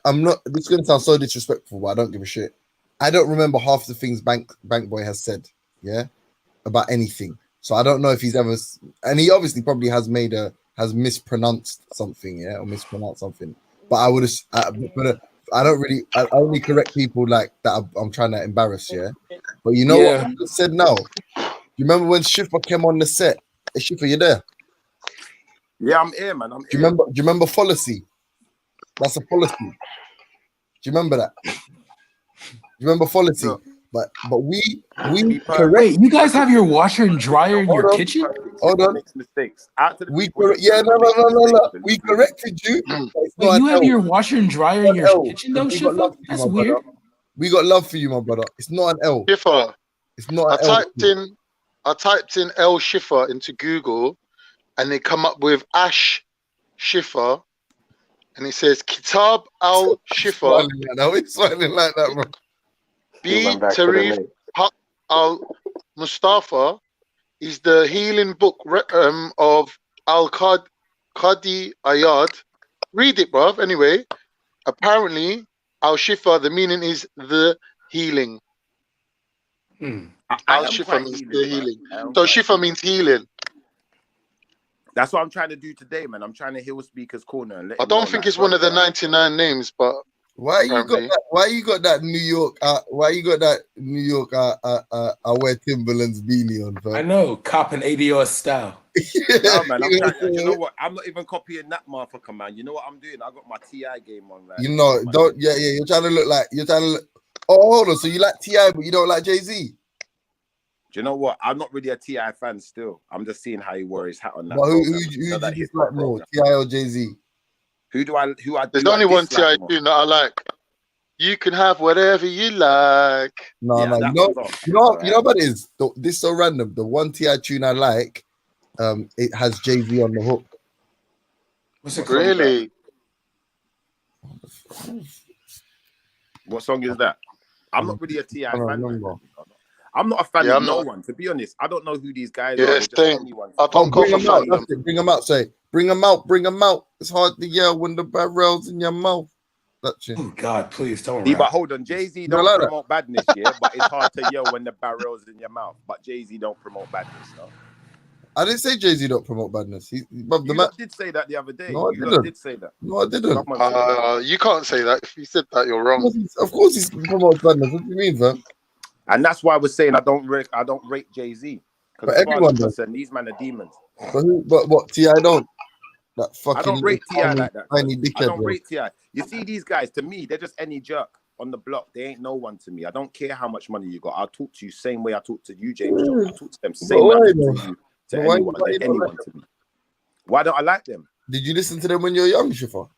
I'm not. This is gonna sound so disrespectful, but I don't give a shit. I don't remember half the things Bank Boy has said. Yeah, about anything. So I don't know if he's ever, and he obviously probably has mispronounced something. Yeah, or mispronounced something. But I would have. I don't really. I only correct people like that. I'm trying to embarrass, yeah. But you know what I just said now? You remember when Schiffer came on the set? Hey, Schiffer, you there? Yeah, I'm here, man. Do you remember policy? That's a policy. Do you remember that? Do you remember policy? But we correct. Wait, you guys have your washer and dryer in your kitchen? Hold on. Mistakes. We no. We corrected you. Wait, you have your washer and dryer in your kitchen, though, Schiffer? That's weird. We got love for you, my brother. It's not an L. Schiffer. It's not an L. I typed in L Schiffer into Google, and they come up with Ash Schiffer, and it says Kitab Al Schiffer. It's smiling like that, bro. B. Tarif Haq Al Mustafa is the healing book of Al Qadi Ayad. Read it, bruv. Anyway, apparently, Al Shifa, the meaning is the healing. Al Shifa means the healing. So Shifa means healing. That's what I'm trying to do today, man. I'm trying to heal Speaker's Corner. And I don't think it's one of the 99 names, but why you got that New York? Why you got that New York? I wear Timberlands beanie on. Bro. I know, cop and ADR style. No, man, you know what? I'm not even copying that motherfucker, man. You know what I'm doing? I got my TI game on, right? You know, you're trying to look like Oh, hold on. So you like TI, but you don't like Jay-Z? Do you know what? I'm not really a TI fan still. I'm just seeing how he wore his hat on that. But who do you dislike more, TI or Jay-Z? Who I There's only one TI tune that I like. You can have whatever you like. No, you know what it is? This is so random. The one TI tune I like, it has Jay-Z on the hook. What's it called? Really? What song is that? I'm not really a TI fan. I'm not a fan of no one, to be honest. I don't know who these guys are. Just anyone. I don't bring them out. Bring them out. Say, bring them out. Bring them out. It's hard to yell when the barrel's in your mouth. That's it. Oh God, please don't. But hold on, Jay-Z don't promote badness, yeah. But it's hard to yell when the barrel's in your mouth. But Jay-Z don't promote badness, no. I didn't say Jay-Z don't promote badness. You did say that the other day. No, I didn't. Did say that. No, I didn't. You can't say that. If you said that, you're wrong. Of course, he's promotes badness. What do you mean, man? And that's why I was saying I don't rate Jay-Z. But everyone does. These men are demons. But what? T.I. don't. That fucking I don't rate T.I. like that. Tiny dickhead, I don't rate T.I. You see these guys, to me, they're just any jerk on the block. They ain't no one to me. I don't care how much money you got. I'll talk to you same way I talk to you, James. I talk to them same way I talk to you. To anyone, anyone to me. Why don't I like them? Did you listen to them when you were young, Shifa?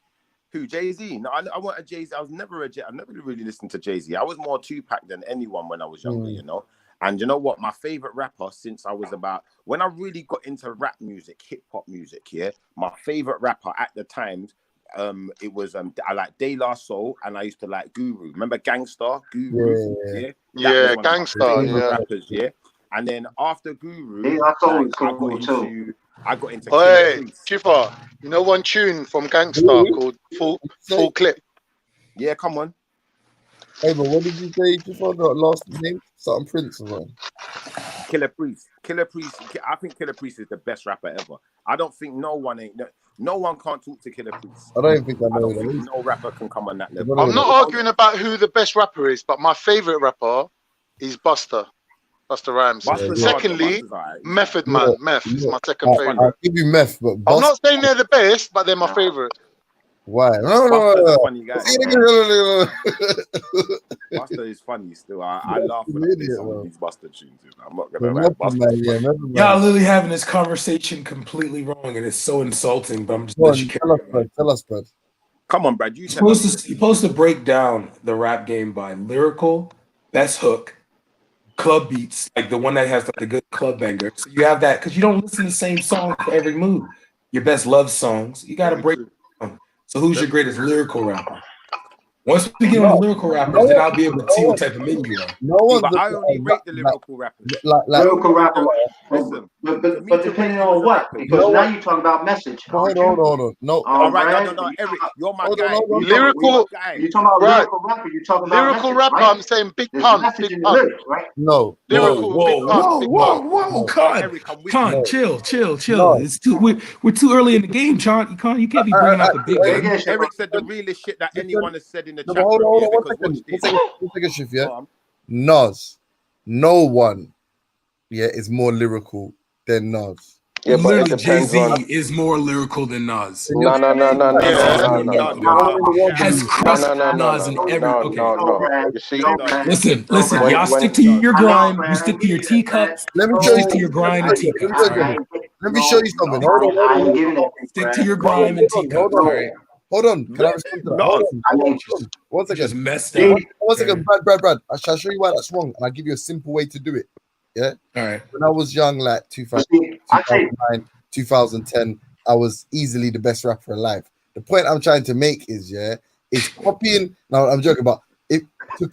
Who, Jay-Z? No, I want a Jay-Z. I never really listened to Jay-Z. I was more Tupac than anyone when I was younger, you know. And you know what? My favorite rapper since I was when I really got into rap music, hip hop music, yeah. My favorite rapper at the time, it was I like De La Soul, and I used to like Guru. Remember Gangsta? Guru, yeah, Gangsta, yeah. Rappers, yeah. And then after Guru, I got into. Hey, Chifa, you know one tune from Gangsta called Full Clip? Yeah, come on. Hey, but what did you say? Chifa, that last name? Something Prince or something? Killer Priest. I think Killer Priest is the best rapper ever. I don't think no one can't talk to Killer Priest. I don't think I know that. No rapper can come on that level. I'm not arguing about who the best rapper is, but my favorite rapper is Busta Rhymes. Secondly, Method Man. Meth is my second favorite. I'll give you Meth, but I'm not saying they're the best, but they're my favorite. Why? No. Funny guy. Busta is funny still. I laugh when I hear some of these Busta tunes. I'm not gonna lie. Y'all literally having this conversation completely wrong, and it's so insulting. But I'm just tell us, bud. Come on, Brad. You're supposed to break down the rap game by lyrical, best hook, club beats, like the one that has like the good club banger. So you have that because you don't listen to the same song for every mood. Your best love songs, you got to break it down. So who's your greatest lyrical rapper? Once we get on the lyrical rappers, then I'll be able to see what type of menu you are. No one's But I only rate the lyrical rappers. Lyrical rapper. Listen, But depending on what? Because now you're talking about message. Hold on. No. All right, no, Eric, you're my guy. Lyrical. You're talking about Right. lyrical rapper. You're talking about Lyrical message, rapper. right? I'm saying big There's pun. message Big in the pun. lyrics, right? No. Lyrical. Big pun. Big pun. Con, chill. It's we're too early in the game, John. You can't be bringing out the big guns. Eric said the realest shit that anyone has said in the No, chat. but hold room, on, yeah, one because second. watch this. One second, Shift, yeah? Nas. No one, is more lyrical than Nas. Yeah, but it Literally, depends Jay-Z on. is more lyrical than Nas. No. Has crushed Nas in every. Okay. No. You see, Listen. When- Y'all when- stick to your grind. You stick to your teacups. Let me You show you stick to your grind and teacups. all right? Let me show you something. Hold on. Stick to your grind and teacups. All right. Hold on. Can I respond to that? Hold on. One second. Just messed up. One second, Brad. I shall show you why that's wrong, and I'll give you a simple way to do it. Yeah. All right. When I was young, like 2009, 2010, I was easily the best rapper alive. The point I'm trying to make is, is copying. Now I'm joking, but to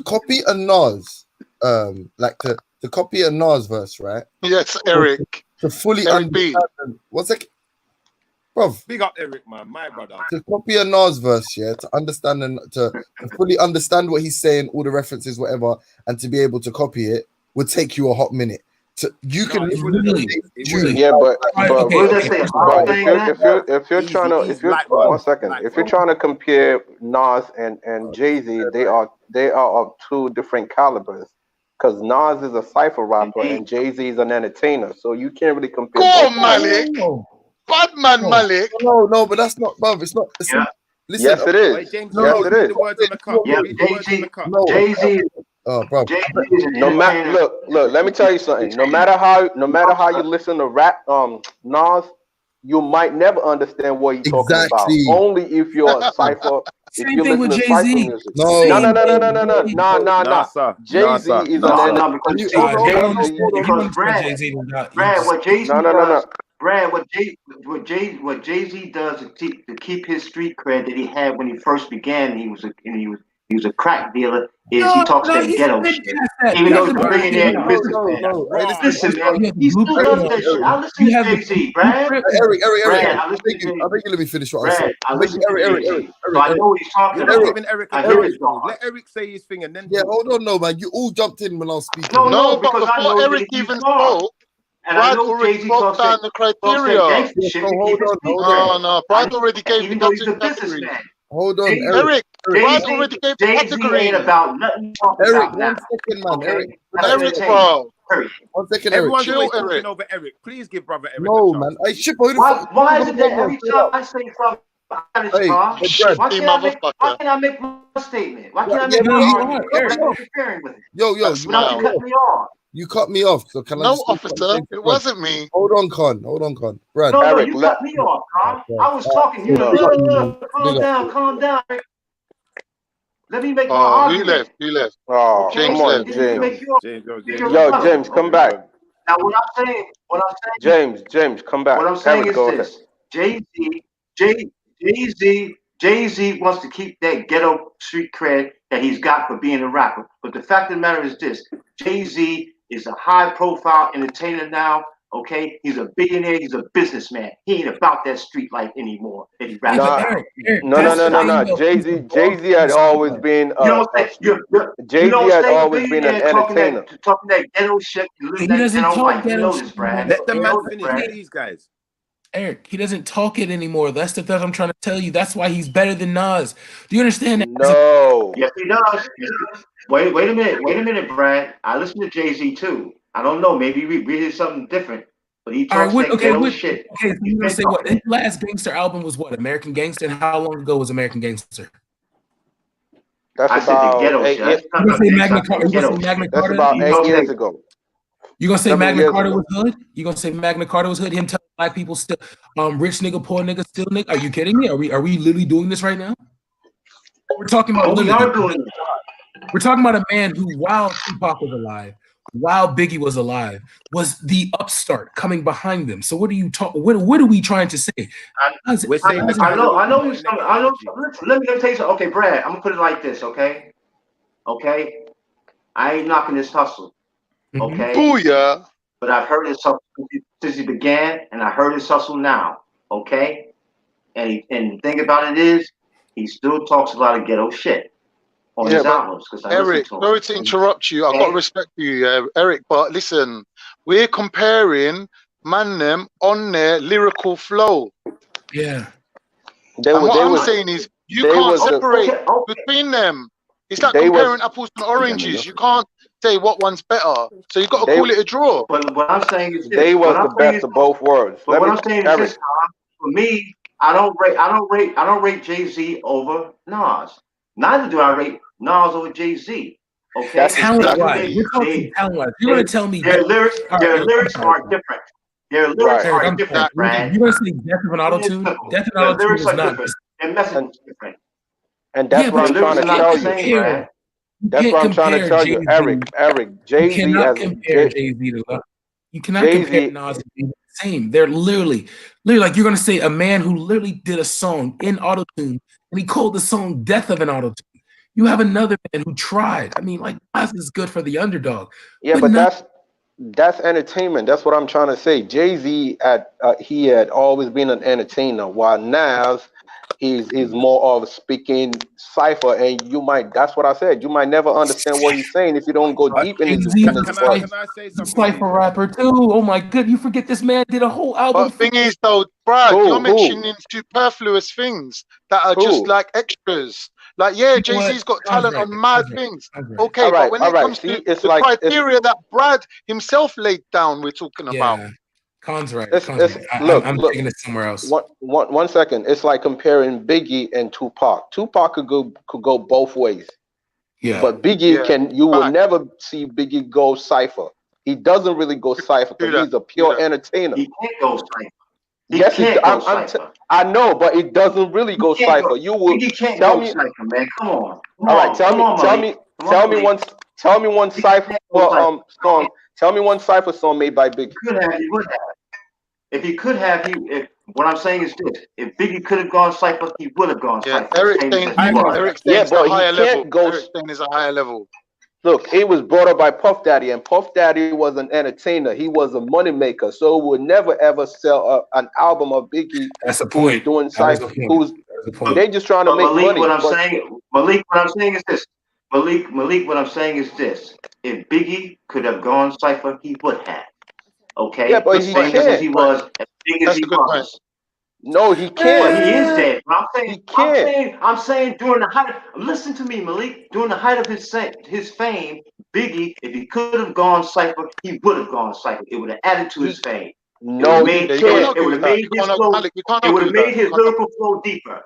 copy a Nas, to copy a Nas verse, right? Yes, Eric. To fully Eric B. understand. One second, bro. Big up Eric, man, my brother. To copy a Nas verse, to understand and to fully understand what he's saying, all the references, whatever, and to be able to copy it would take you a hot minute. You can literally, yeah, but if you're trying to compare Nas and Jay-Z, they are of two different calibers. Because Nas is a cipher rapper and Jay-Z is an entertainer, so you can't really compare. Go Malik, Badman Malik. No, but that's not, bruv. It's not. Listen, yes, it is. Yes, it is. Jay-Z. Oh, bro. No matter, look. Let me tell you something. No matter how you listen to rap, Nas, you might never understand what he's talking about. Only if you're a cipher. Same thing with Jay-Z. No. Jay-Z is an Brad, what Jay-Z does to keep his street cred that he had when he first began, he was a crack dealer. He talks that ghetto shit. Even though he's a billionaire and businessman. Listen, man, he still does that shit. I listen to Jay-Z, Brad. Eric, I beg you, let me finish what I'm saying. I listen to Jay-Z. So I know what he's talking about. Let Eric say his thing and then. Yeah, hold on, no, man. You all jumped in when I was speaking. No, but because I before know Eric even spoke, Brad already broke down the criteria. No, Brad already gave even though he's a businessman. Hold on, Eric. Brad already gave the category. Ain't about nothing. Eric, 1 second, man. Eric, bro. 1 second, Eric. Everyone's Chill, always Eric. talking over Eric. Please give brother Eric. No, man. Hey, Ship, why is it that every time I say something, why can't I make my statement? Why can't I make my argument? Interfering with it. Yo, without you cutting me off. You cut me off, so can I? No, just officer, it wasn't me. Hold on, Con. Brad. No, Eric, you cut me off, Con. I was talking. You know, calm down. Let me make my argument. He left. Oh, James come on, left. Yo, James, come back. Now, what I'm saying. James, come back. What I'm saying is this: Jay-Z wants to keep that ghetto street cred that he's got for being a rapper. But the fact of the matter is this: Jay-Z is a high-profile entertainer now. Okay, he's a billionaire. He's a businessman. He ain't about that street life anymore that he raps about. No. Jay-Z had always been. Jay-Z had always been an entertainer. Talking that ghetto shit. He doesn't talk ghetto shit, Brad. Let the man finish. These guys. Eric, he doesn't talk it anymore. That's the thing I'm trying to tell you. That's why he's better than Nas. Do you understand that? No. Yes, he does. Wait a minute, Brad. I listen to Jay-Z too. I don't know. Maybe we hear something different. But he talks ghetto shit. Okay, so you're gonna say what? His last gangster album was what? American Gangster. And how long ago was American Gangster? That's about 8 years. That's about 8 years ago. You gonna say Magna Carta was hood? You gonna say Magna Carta was hood? Him telling black people still, rich nigga, poor nigga, still nigga. Are you kidding me? Are we literally doing this right now? We're talking about. We are doing it. We're talking about a man who, while Tupac was alive, while Biggie was alive, was the upstart coming behind them. So what are you talking? What are we trying to say? We're saying the I know. Cameroon He's coming. I know. Let me tell you something. Okay, Brad. I'm gonna put it like this. Okay. I ain't knocking this hustle. Okay. Booyah. But I've heard his hustle since he began, and I heard his hustle now. Okay. And the thing about it is, he still talks a lot of ghetto shit on his albums. Eric, sorry to interrupt you. I've got respect for you, Eric. But listen, we're comparing them on their lyrical flow. Yeah. And what I'm saying is, you can't separate between them. It's like comparing apples and oranges. You can't say what one's better. So you've got to call it a draw. But what I'm saying is this. They was the best of both worlds. But what I'm saying is this, Tom. For me, I don't rate Jay-Z over Nas. Neither do I rate Nas over Jay-Z. Okay, that's talent-wise. We're talking talent-wise. You're gonna tell me their lyrics are different. Their lyrics are different, Brad. You're gonna say Death of an Auto-Tune? Death of an Auto-Tune is not. Their message is different. And that's what I'm trying to tell you. That's what I'm trying to tell you, Eric. Jay-Z you cannot compare Jay-Z to. You cannot compare Nas and Jay-Z. Same. They're literally like you're gonna say a man who literally did a song in auto-tune and he called the song Death of an Auto-Tune. You have another man who tried. I mean, like Nas is good for the underdog. Yeah, but that's entertainment. That's what I'm trying to say. Jay-Z he had always been an entertainer, while Nas is more of a speaking cipher, and that's what I said. You might never understand what he's saying if you don't go deep in his Can I say something? Cipher rapper too. Oh my god, you forget this man did a whole album. But the thing is though, Brad, you're mentioning superfluous things that are just like extras. Like, yeah, Jay-Z's got talent on mad things. Okay, but when it comes to the criteria that Brad himself laid down, we're talking about. Con's right. I'm taking it somewhere else. One second. It's like comparing Biggie and Tupac. Tupac could go both ways. Yeah. But Biggie you will never see Biggie go cipher. He doesn't really go cipher because he's a pure entertainer. He can't go cipher. Yes, I know, but it doesn't really go cipher. You will tell me, cipher, man. Come on. All right, tell me one cipher song. Tell me one cipher song made by Biggie. He would have. If he could have, what I'm saying is this: if Biggie could have gone cipher, he would have gone cipher. Eric Stain is a higher level. Eric Stain is a higher level. Look, he was brought up by Puff Daddy, and Puff Daddy was an entertainer. He was a money maker, so would never ever sell an album of Biggie. That's the point. Doing cipher, they just trying to make money. What I'm saying is this. Malik, what I'm saying is this: if Biggie could have gone cipher, he would have. Okay. Yeah, but he can't. As he was, as big as he was. No, he can't. Well, he is dead. But he can't. I'm saying during the height. Listen to me, Malik. During the height of his fame, Biggie, if he could have gone cipher, he would have gone cipher. It would have added to his fame. No, he can't. It would have made his flow. It would have made his lyrical flow deeper.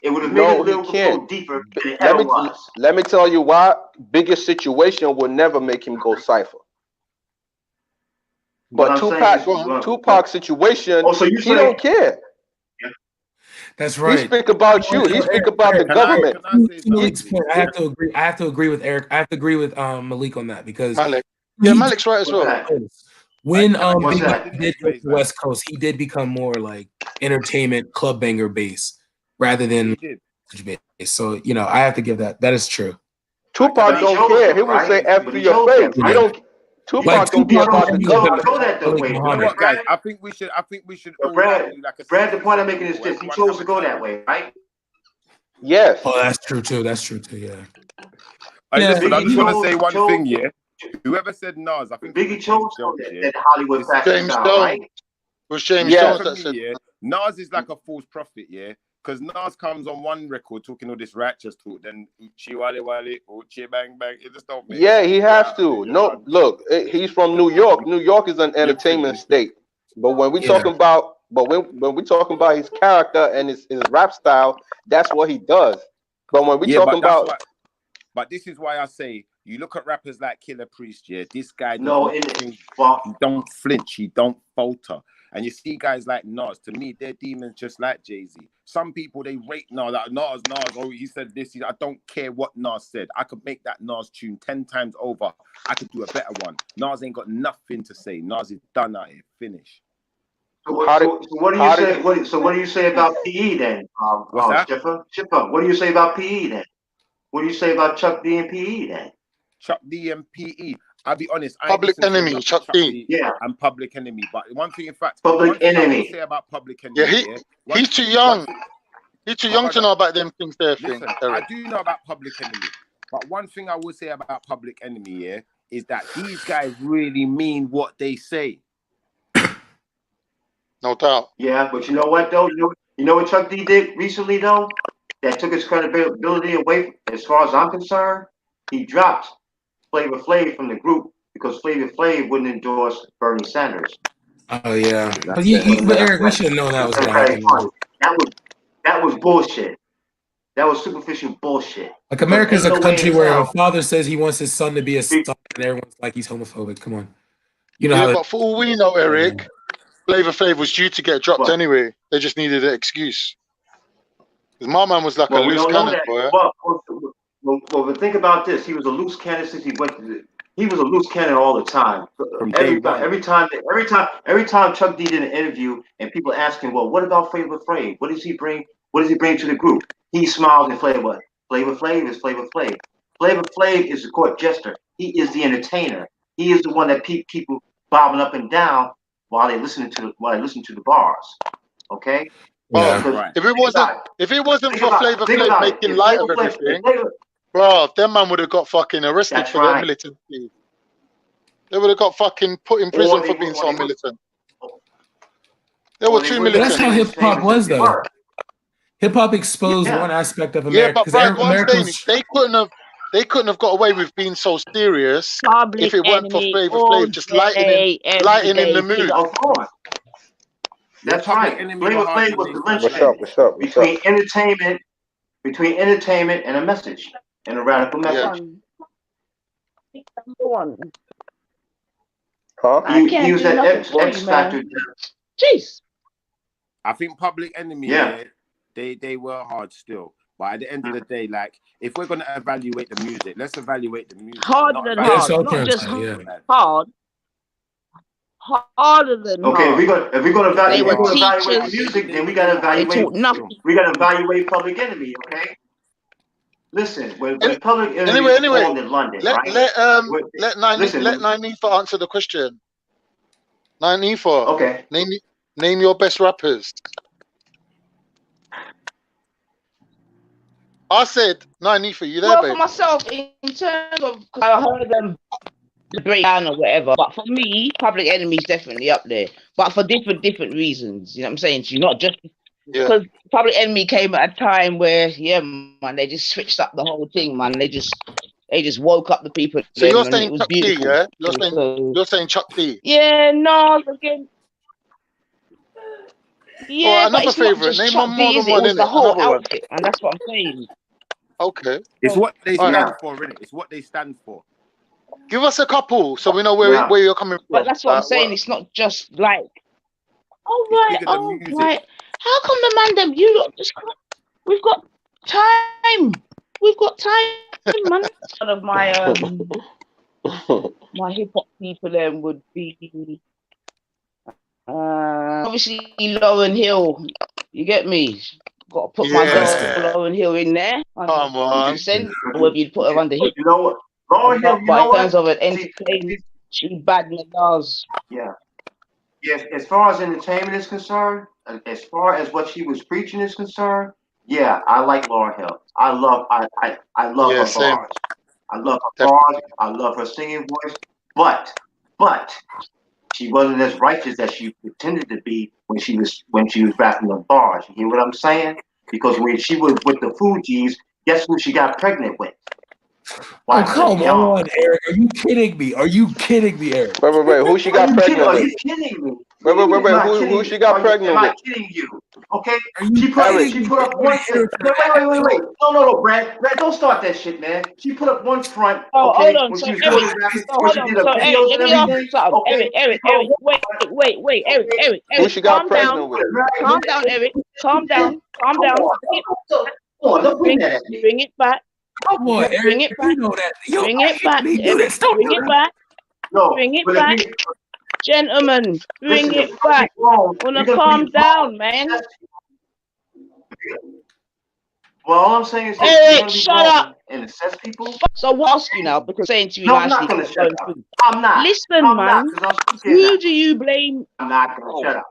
It would have made his lyrical flow deeper than it ever was. Let me tell you why. Biggest situation will never make him go cipher. But Tupac's situation, he don't care. That's right. He speak about you. He speak about the government. I have to agree. I have to agree with Eric. I have to agree with Malik on that because Malik's right as well. When Biggie did go to the West Coast, he did become more like entertainment club banger base rather than bass. So I have to give that. That is true. Tupac don't care. He will say after your face. He don't. Tupac don't care about the government. Guys, I think we should. Brad, the point I'm making is this: he chose to go that way, right? Yes. Oh, that's true too. Yeah. I just want to say one thing. Yeah. Whoever said Nas, I think Biggie chose that Hollywood James Stone. Right? Was James Stone that said Nas is like a false prophet. Yeah. Because Nas comes on one record talking all this righteous talk, then Uchi Wale Wale, Uchi Bang Bang. It just don't make sense. He has to. No, look, he's from New York. New York is an entertainment state. But when we talking about, when we talking about his character and his rap style, that's what he does. But when we talking about, but this is why I say You look at rappers like Killer Priest, yeah. This guy does No, not it, flinch. well, He don't flinch. He don't falter. And you see guys like Nas. To me, they're demons just like Jay-Z. Some people they rate Nas. Like Nas. Oh, he said this. I don't care what Nas said. I could make that Nas tune 10 times over. I could do a better one. Nas ain't got nothing to say. Nas is done out here. Finish. So what do you say? What do you say about PE then? What's that? Schiffer, what do you say about PE then? What do you say about Chuck D and PE then? Chuck D and PE. I'll be honest. Public Enemy, Chuck D. Yeah. And Public Enemy. But one thing, in fact, Public one thing I will Enemy. say about Public Enemy. Yeah, he's too young. He's too young to know about them things there. Listen, I do know about Public Enemy. But one thing I will say about Public Enemy, yeah, is that these guys really mean what they say. No doubt. Yeah, but you know what though? You know what Chuck D did recently though? That took his credibility away. As far as I'm concerned, he dropped Flavor Flav from the group because Flavor Flav wouldn't endorse Bernie Sanders. Oh yeah, but Eric, we should have known that was going to happen. That was bullshit. That was superficial bullshit. Like America's a country where a father says he wants his son to be a star, and everyone's like he's homophobic. Come on, you know. Yeah, but for all we know, Eric, Flavor Flav was due to get dropped anyway. They just needed an excuse. Because my man was like a loose cannon, boy. But think about this. He was a loose cannon since he went to he was a loose cannon all the time. Every time Chuck D did an interview and people ask him, well, what about Flavor Flav? What does he bring? What does he bring to the group? He smiles and Flavor Flav is Flavor Flav. Flavor Flav is the court jester. He is the entertainer. He is the one that people bobbing up and down while they listen to the bars. Okay? Yeah. If it wasn't for Flavor Flav making light of everything, bro, them man would have got fucking arrested for their militancy. They would have got fucking put in prison for being so militant. They were too militant. That's how hip hop was, though. Hip hop exposed one aspect of America. Yeah, but Brian, what I'm saying is they couldn't have got away with being so serious if it weren't for Flavor Flav just lighting in the mood. Of course. That's right. Flavor Flav was the linchpin between entertainment and a message, and a radical message. He was that X factor. Jeez. I think Public Enemy, they were hard still. But at the end of the day, like, if we're gonna evaluate the music, let's evaluate the music. Harder than hard, not just hard. Harder than hard. Okay, if we're gonna evaluate the music, then we gotta evaluate Public Enemy. Okay. Listen, when Public Enemy performed in London, let Nineefa answer the question. Nineefa, okay. Name your best rappers. I said, Nineefa, you there, babe? For myself, in terms of, I heard them break down or whatever, but for me, Public Enemy is definitely up there. But for different reasons, you know what I'm saying? So not just because Public Enemy came at a time where, man, they just switched up the whole thing, man. They just woke up the people. So you're saying Chuck D, yeah? You're saying Chuck D. Yeah, no, again. Yeah, but it's not just Chuck D, is it? It was the whole outfit, and that's what I'm saying. Okay. It's what they stand for, innit? It's what they stand for. Give us a couple so we know where you're coming from. But that's what I'm saying. It's not just like, right. How come the man them? We've got time. We've got time, man. One of my my hip hop people then would be obviously Lauryn Hill. You get me? Got to put my girl Lauryn Hill in there. Come on. Whether you'd put her under hip. You know what? Lauryn Hill, but in terms of an entertainment, she bad than does. Yeah. Yes, as far as entertainment is concerned, as far as what she was preaching is concerned, yeah, I like Lauryn Hill. I love her bars. I love her bars. I love her singing voice. But she wasn't as righteous as she pretended to be when she was rapping the bars. You hear what I'm saying? Because when she was with the Fugees, guess who she got pregnant with? Oh, come on, Eric. Are you kidding me? Are you kidding me, Eric? Wait. Who she got pregnant with? Are you kidding me? Wait. I'm not Who kidding she you. got Am pregnant I with? kidding you? Okay. Are you She kidding put me? up one front. Wait. No, Brad, don't start that shit, man. She put up one front. Oh, hold Okay, on. when So she was Eric, doing the rapping, so when hold she on. did her So Eric, videos let and me ask you everything. something. Okay, Eric, she put up one Eric, Who she got calm pregnant down. with? Calm down, Eric. Calm down. Come on, don't bring that at me. Bring it back. Come on, Eric. Bring it back. You know that. Yo, Bring I it hate back, when they do Eric. this. Don't Bring do it that. back. No, Bring it but back. if we Gentlemen, bring listen, it if back. we wrong, Wanna we're gonna calm be down, man. Well, all I'm saying is this: Eric, you're gonna be shut wrong up. and assess people. So what ask you now? Because saying to you No, I'm nicely, not gonna because shut I'm up. going through. I'm not. Listen, I'm man. not, because I'm speaking now. Who do you blame? I'm not gonna shut up.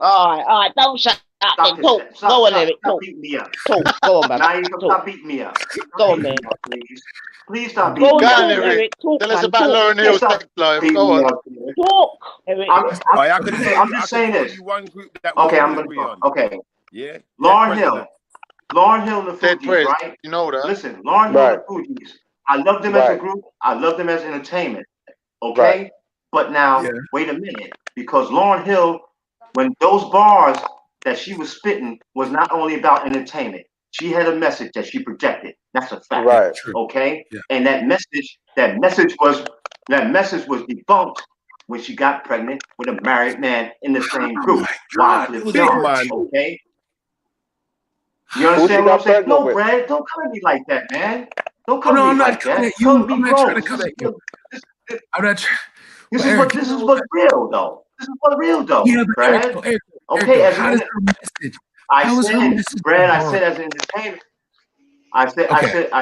All right. Don't shut up. Stop Then talk. this. Go on, Eric. Stop Talk. beating me up. Talk. Go on, man. Now you can Talk. stop beating me up. Go Stop on, beating man. me up, please. Please stop Go beating on, me Go up. on, talk, Eric. Eric. Talk, Tell us man. about Talk. Lauren Hill's Stop sex life. beating Go me on. up. Talk, Eric. I'm just saying this. One group that we Okay, all I'm agree gonna. on. Okay, Yeah. Lauren Hill. Lauren Hill and the Dead Fugees, Prez. right? You know that. Listen, Lauren Hill and the Fugees. I love them as a group. I love them as entertainment. Okay? Right. But now, Yeah. wait a minute. Because Lauren Hill, when those bars that she was spitting was not only about entertainment. She had a message that she projected. That's a fact. Right. Okay? Yeah. And that message was debunked when she got pregnant with a married man in the same group. God, it Wycliffe was Jean. man. Okay? You understand what I'm saying? pregnant No, with? Brad, don't come at me like that, man. Don't Oh, come no, at I'm me not like coming that. at you. Come be I'm not grown. trying to come at you. I'm not trying. This But is Eric, what you this is know what's that. real though. This is what's real though, Yeah, but Brad. Eric, Okay, though, as how an does her message? I How is her said, message? Brad, I wrong? said as an entertainment. I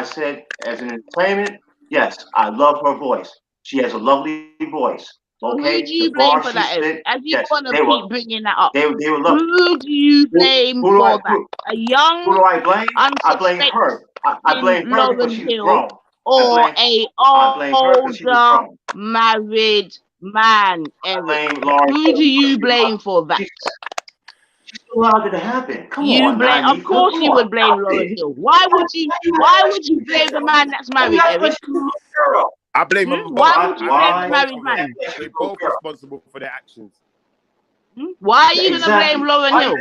said as an entertainment, yes, I love her voice. She has a lovely voice. So who Okay, do you the blame bars for she that, Eric? spit, As you yes, want to they were keep bringing that up. they were lovely. Who do you blame Who do for that? A who young, do I blame? I blame unsuspecting her. I blame her because Lauren she was Hill grown. or a I blame her because she was older grown. married man, I Eric? blame Lauren Who Hill do you because blame for that? she allowed it to happen. Come You on, blame, now, of course, come you on, would blame stop Lauren it. Hill. Why would you blame the man that's married, Eric? I blame them both. Why would you blame the Both married of them. man? They're both responsible for their actions. Why are you gonna blame Lauren Hill?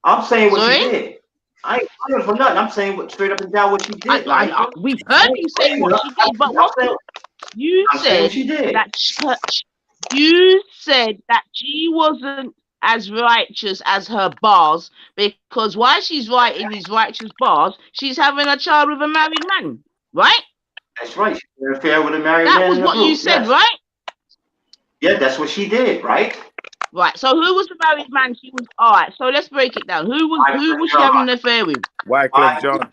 I'm saying what Sorry? she did. I ain't blaming her for nothing. I'm saying what straight up and down what she did. We've heard you say what she did, but what you I'm saying said what she did. you said that she wasn't as righteous as her bars because while she's writing these righteous bars, she's having a child with a married man, right? That's right. She had an affair with a married That man was in the what group. you said, Yes. right? Yeah, that's what she did, right? Right. So who was the married man? She was all right. So let's break it down. Who was she having an affair with? Wycliffe John.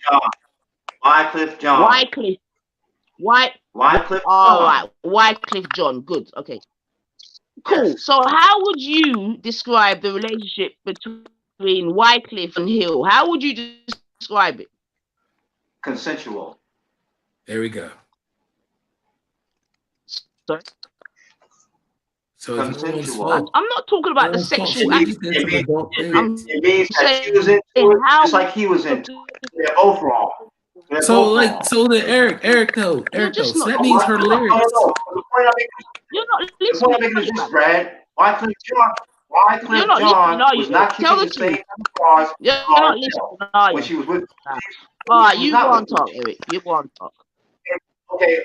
Wycliffe John. Wycliffe. All right. Wycliffe John. Good. Okay. Cool. Yes. So how would you describe the relationship between Wycliffe and Hill? How would you describe it? Consensual. There we go. Sorry? So it's no one's Consensual. fault. I'm not talking about the sexual aspect. It means that she was into it just like he was into it. They're both wrong. They're So both like wrong. so the Eric though. So that means her lyrics. No. The point You're not the point I'm making is this, Brad. Wycliffe John was not keeping the same type of bars You're as not Lauren listening, Hill are when you? she was with. All right, she was you not go with on talk, Eric. You go on talk. Okay.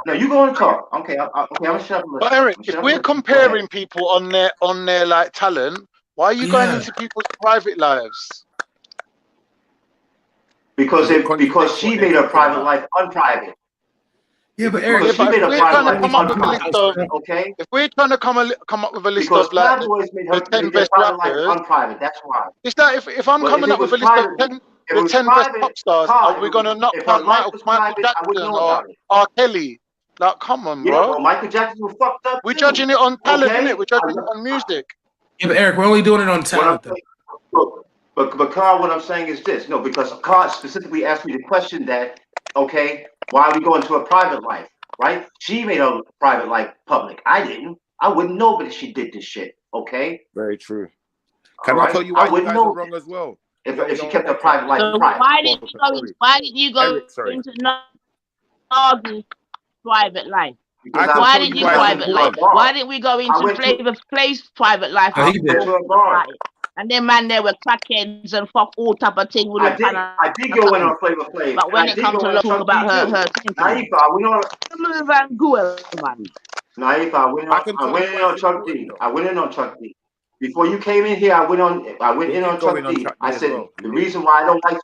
No, you go and talk. Okay, okay, I'm gonna shut up and listen. But Eric, if we're comparing people on their like talent, why are you going into people's private lives? Because she made her private life unprivate. Yeah, but Eric, If she made her we're private trying to life come up with a list unprivate. of, Okay. if we're trying to come up with a list Because of like Cowboys made her the 10 make their best private life rappers, unprivate. That's why. it's that if I'm But coming if it up with was a list of private, 10 if the it was 10 best private, pop stars, Carl, are we gonna knock if her out life was Michael private, I wouldn't Jackson know or about it. R. Kelly? Like, come on, Yeah, bro. well, Michael Jackson was fucked up. We're too. judging it on talent, Okay? innit? We're judging it on music. Yeah, but Eric, we're only doing it on What I'm talent though. saying, but Carl, what I'm saying is this. No, because Carl specifically asked me the question that, okay, why are we going to a private life, right? She made her private life public. I didn't. I wouldn't know that she did this shit, okay? Very true. Can I All right? tell you why I you wouldn't guys are know wrong as well? if she kept her private life So private. why did you go? Why did you go Eric, sorry. into Nard's private life? Because I Why can didn't tell you you why it's private life? important. Why didn't we go into Flavor Flav's private life? No, he and did. talk about it? And then man, there were crackheads and fuck all type of thing with all kind of I did go in on Flavor Flav. But when I it did comes go to in on talk Chuck about D her too. thing, Naifa, I went on. move and go, man. Naifa, I went I can tell you in why on it's Chuck important D. though. I went in on Chuck D. Before you came in here, I went He in did on go Chuck in on D. Chuck D I as said well. He the did. reason why I don't like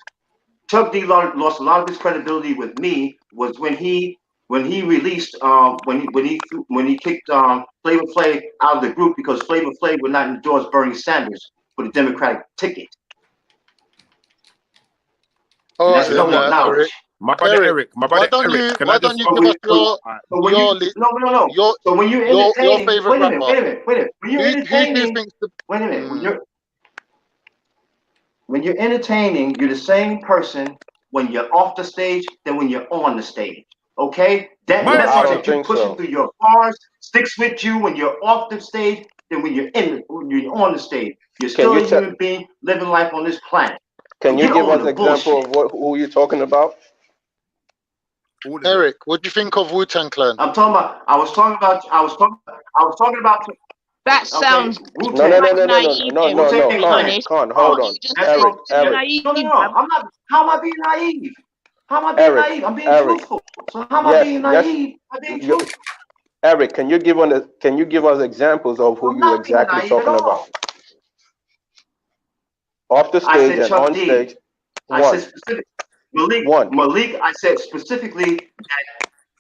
Chuck D lost a lot of his credibility with me was when he released when he kicked Flavor Flav out of the group because Flavor Flav would not endorse Bernie Sanders for the Democratic ticket. All And right, that's then, public knowledge. Eric. My brother Eric, Why don't you can I just give us your No. So when you're your entertaining, favorite wait a rapper? minute. When you're Who do you entertaining, think? wait a minute. When you're entertaining, you're the same person when you're off the stage than when you're on the stage. Okay? That I message don't that you're think pushing so. through your bars sticks with you when you're off the stage than when you're on the stage. You're Can still you a human being living life on this planet. Can you Get give over us the example bullshit. of who you're talking about? Eric, what do you think of Wu-Tang Clan? I'm talking about. I was talking about. That sounds No, no, no, no, no, no, naive. no, no, no. To be Con, honest, hold on. you just Eric, Eric, naive. No. I'm not. How am I being naive? How am I being Eric, naive? I'm being Eric. truthful. So how am I being naive? I'm being you- truthful. Eric, can you give us examples of who I'm you not being exactly naive at talking all. about? Off the I stage said and Chuck on D. stage. I One. said specific. Malik. I said specifically that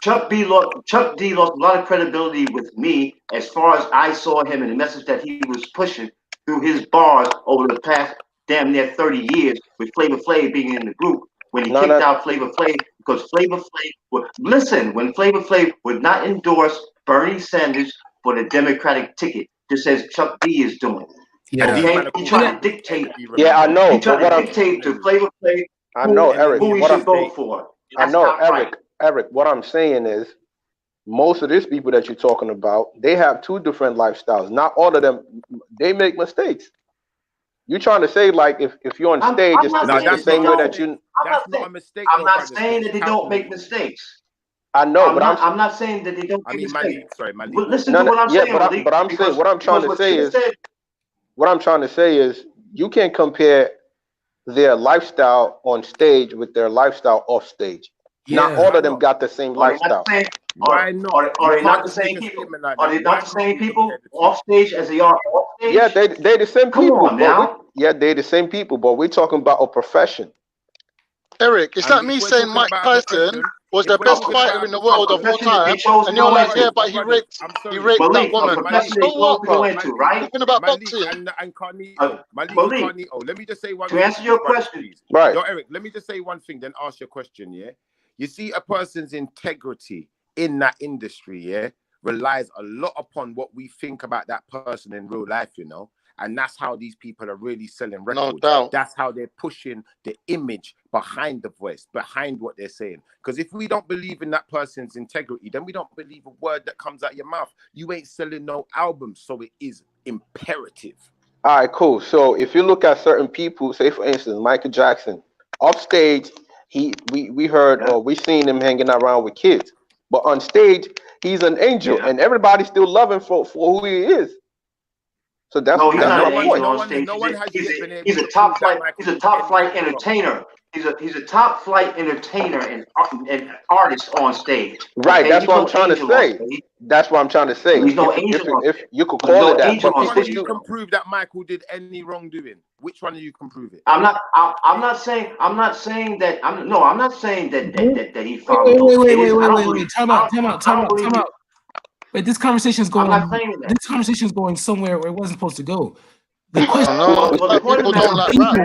Chuck D lost a lot of credibility with me as far as I saw him and the message that he was pushing through his bars over the past damn near 30 years with Flavor Flav being in the group when he kicked out Flavor Flav because Flavor Flav when Flavor Flav would not endorse Bernie Sanders for the Democratic ticket, just as Chuck D is doing. Yeah. Okay? He tried to dictate. Yeah, I know. He tried But to dictate to Flavor Flav I know, Eric. who he What should vote for. I That's know, not right. Eric. What I'm saying is, most of these people that you're talking about, they have two different lifestyles. Not all of them. They make mistakes. You're trying to say like if you're on stage, it's the same way that you. That's not a mistake. I'm not saying that they don't make mistakes. I know, I'm not saying that they don't make mistakes. Malik. But listen to what I'm saying, Malik. But I'm saying what I'm trying to say is what I'm trying to say is you can't compare their lifestyle on stage with their lifestyle off stage. Not all of them got the same lifestyle. Why not? Are they not the same people? Are they not the same people off stage as they are off stage? Yeah, they the same Come people. on now. They're the same people, but we're talking about a profession. Eric, is that me saying Mike Tyson was the best fighter in the world of all time? And you're like, yeah, but he raped that woman. So what, bro? Talking about boxing. And Carnito. Malik and Carnito. Let me just say one to thing. answer your question. Please. Right. Yo, Eric, let me just say one thing, then ask your question, yeah? You see, a person's integrity in that industry, yeah, relies a lot upon what we think about that person in real life, you know? And that's how these people are really selling records. No doubt. That's how they're pushing the image behind the voice, behind what they're saying. Because if we don't believe in that person's integrity, then we don't believe a word that comes out of your mouth. You ain't selling no albums, so it is imperative. All right, cool. So if you look at certain people, say for instance, Michael Jackson, off stage, we heard or we seen him hanging around with kids, but on stage he's an angel, and everybody still love him for who he is. So that's no, he's not an point. angel on stage. He's a top flight entertainer. He's a top flight entertainer and artist on stage. Right, okay? that's He's what no I'm trying to angel say. on stage. That's what I'm trying to say. He's no angel. If you could call it that, but Which one of you can prove that Michael did any wrongdoing? Which one of you can prove it? I'm not saying that. I'm not saying that he followed those kids. Wait. Time out. Wait, this conversation is going. This conversation is going somewhere where it wasn't supposed to go. The question. People don't like rap.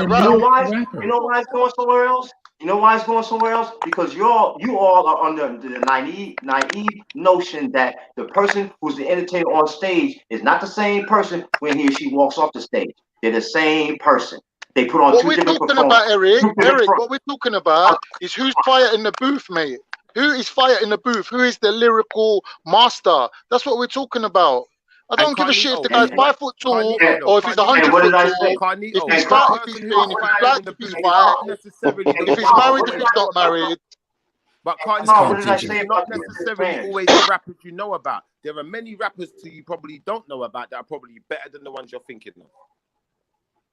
You know why it's going somewhere else? You know why it's going somewhere else? Because you all are under the naive notion that the person who's the entertainer on stage is not the same person when he or she walks off the stage. They're the same person. They put on two different performances. What we're talking about is who's fire in the booth, mate. Who is fire in the booth? Who is the lyrical master? That's what we're talking about. I don't give a shit if the guy's 5 foot tall or if he's 100 foot tall. If he's fat, if he's thin, if he's black, if he's white, if he's married, if he's not married. But can't No, you what did I say say it's about not the necessarily Spanish? always the rappers you know about? There are many rappers who you probably don't know about that are probably better than the ones you're thinking of.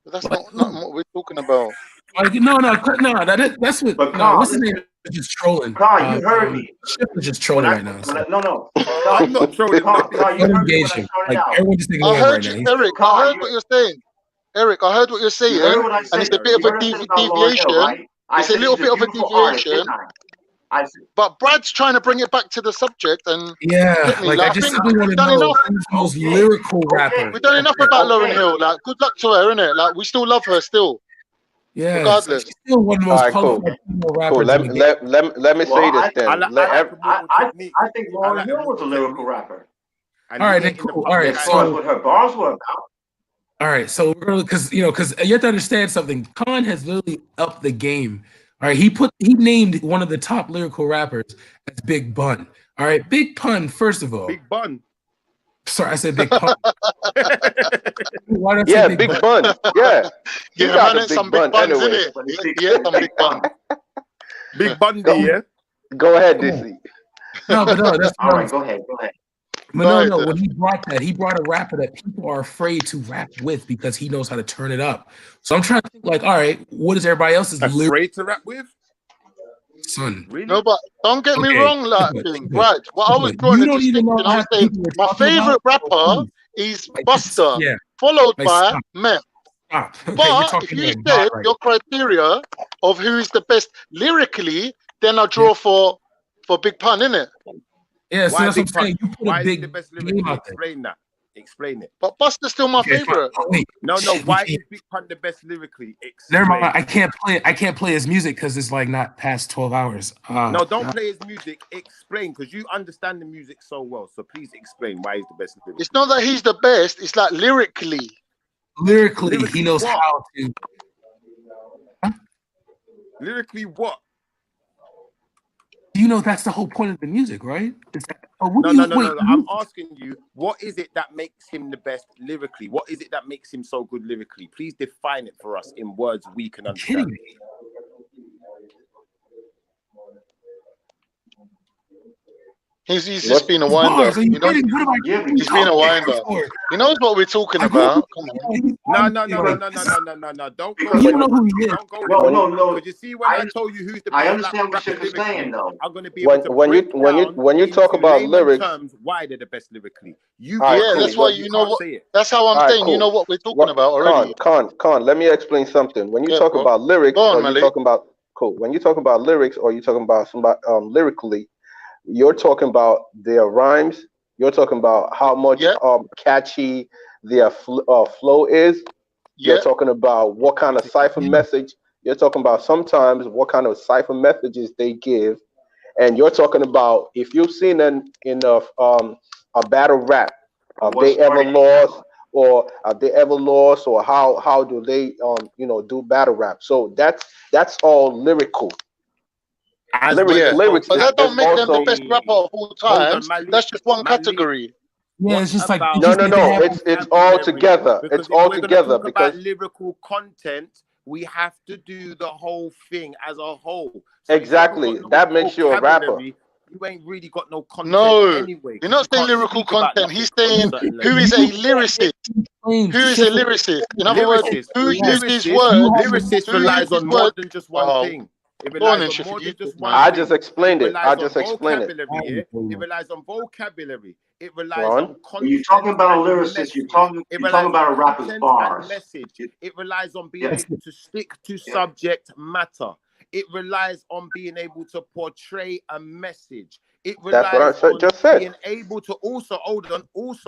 But that's not what we're talking about. Like, that's what. But No, what's his Carl, name? Just trolling. Carl, you heard me. Shifter's just trolling right now. So. No. I'm not trolling. Carl, you heard me when I started Like out. everyone just thinking I him heard right you, now. Eric. I heard what you're saying. Eric, I heard what you're saying, You heard what I and said. it's a bit of You a heard what I said about Lauryn deviation. Hill, right? I It's a said little she's bit of a beautiful artist, deviation. didn't I said, But Brad's trying to bring it back to the subject, and Yeah, get me. like Like, I I just think simply want we've to done know enough. who's the most lyrical rapper. We've done enough about Lauryn Hill. Like, good luck to her, innit? Like, we still love her still, Yeah, regardless. she's still one of the most All right, cool. qualified female Cool. rappers in the game. Let me say this then. I think Lauryn Hill was a lyrical rapper. All right, then cool. All right, As far as so what her bars were about. all right, so because you have to understand something. Khan has literally upped the game. All right, he named one of the top lyrical rappers as Big Pun. All right, Big Pun. First of all, Big Bun. Sorry, I said Big Pun. Why did I Yeah, say big bun. Yeah. He Yeah, got man, the it's some big big bun buns, anyway. innit? Yeah, some big bun. Big Bundy, yeah? Go ahead, DC. No, but no, that's All right, go ahead. But no, when he brought a rapper that people are afraid to rap with because he knows how to turn it up. So I'm trying to think, like, all right, what is everybody else's afraid to rap with? Son, really? No, but don't get me Okay, wrong, like, right? What I was you drawing a don't even know distinction, I how was saying people were my talking favorite about- rapper is Buster, yeah. followed Like, by stop. Meth. Stop. Okay, we're But talking if you about said God right your criteria of who is the best lyrically, then I draw for Big Pun, innit? Yeah, so Why that's what I'm Big Pun? saying. You put Why a is he big the best game lyrically? out there. Explain that. Explain it. But Buster's still my Okay, fine. favorite. Oh, wait. No. We Why can't- is Big Pun the best lyrically? Explain. Never mind. I can't play his music because it's like not past 12 hours. No, don't play his music. Explain, because you understand the music so well. So please explain why he's the best lyrically. It's not that he's the best, it's like lyrically. Lyrically, he knows what? how to. Lyrically, what? You know that's the whole point of the music, right? No. I'm asking you, what is it that makes him the best lyrically? What is it that makes him so good lyrically? Please define it for us in words we can understand. He's just been a winder. You know, he's been a winder. He knows what we're talking about. Come on. No. Don't go. You don't know who he is. Don't go. No. Because you see, when I told you who's the best I understand what rapper you're saying, though. I'm going to be able to when you talk about lyrics, terms why they're the best lyrically. You All right, yeah, cool. that's why you know can't what. say it. That's how I'm All right, saying. You cool. know what we're talking about already. Con, let me explain something. When you Yeah, talk bro. about lyrics, Go on, or you Malik. talking about when you talking about lyrics, or you talking about somebody lyrically, you're talking about their rhymes. You're talking about how much catchy their flow is. You're talking about what kind of cipher message. You're talking about sometimes what kind of cipher messages they give, and you're talking about if you've seen in a battle rap, have they ever lost, or how do they do battle rap? So that's all lyrical. Lyrics, but that don't make them the also best rapper of all time. That's just one category. Yeah, it's just like no. It's all together. It's all together because about lyrical content, we have to do the whole thing as a whole. Exactly. That makes you a rapper. You ain't really got no content No, anyway. you're not saying lyrical content. He's saying who is a lyricist. Who is a lyricist? In other words, who uses words? Lyricist relies on more than just one thing. It relies on more than just one I thing. just explained it. I just relies on explained it. vocabulary, yeah? It relies on vocabulary. It relies on content. When you're talking about a lyricist, you're talking about a rapper's bars. Message. It relies on being able to stick to subject matter. It relies on being able to portray a message. It relies That's what I just said. being able to also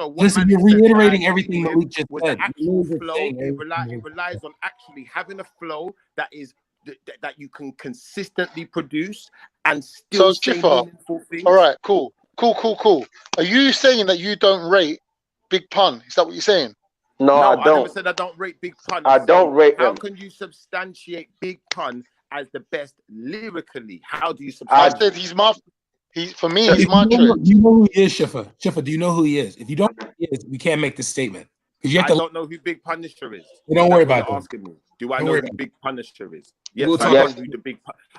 what Listen, you're reiterating everything Malik just said. actual flow. It relies on actually having a flow that is that you can consistently produce and still say Schiffer, meaningful things. all right, cool. Are you saying that you don't rate Big Pun? Is that what you're saying? No, I don't. I never said I don't rate Big Pun. I don't rate How him. can you substantiate Big Pun as the best lyrically? How do you I substantiate? said he's my choice. You know who he is, Schiffer. Schiffer, do you know who he is? If you don't know who he is, we can't make this statement. You have I to. don't know who Big Punisher is. Don't worry about that. Asking me. Do I Don't know worry who about Big Punisher is? Yes, We'll I talk know about who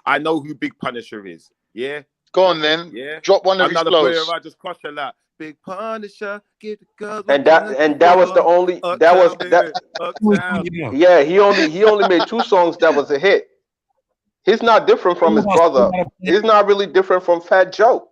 I know who Big Punisher is. Yeah. Go on then. Yeah. Drop one of his Another player flows. I just crush a lot. Big Punisher, get the girls. And that was the only Yeah, he only made 2 songs that was a hit. He's not different from his brother. He's not really different from Fat Joe.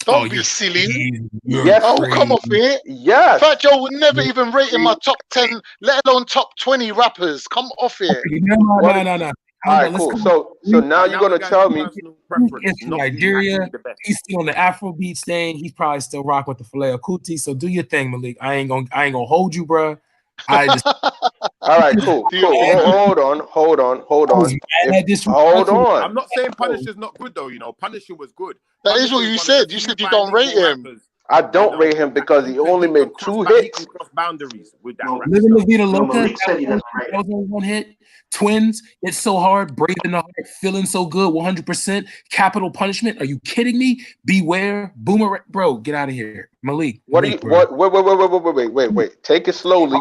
Don't be silly. Yes. Oh, come off it. Yes. Fat Joe would never even rate in my top 10, let alone top 20 rappers. Come off it. No. All right, cool. So now you're gonna tell me it's from Nigeria. He's still on the Afrobeat stain. He's probably still rock with the Filet Kuti. So do your thing, Malik. I ain't gonna hold you, bro. I just all right, cool. Hold on. Hold on. I'm not saying Punisher's not good though. You know, Punisher was good. That is what you said. You said you don't rate him. I don't rate him because he only made 2 hits. Cross boundaries with that. Living La Vida Loca, that was only 1 hit. Twins, It's So Hard, Brave in the Heart, Feeling So Good, 100%. Capital Punishment. Are you kidding me? Beware, Boomerang, bro. Get out of here, Malik. What are you? Wait. Take it slowly.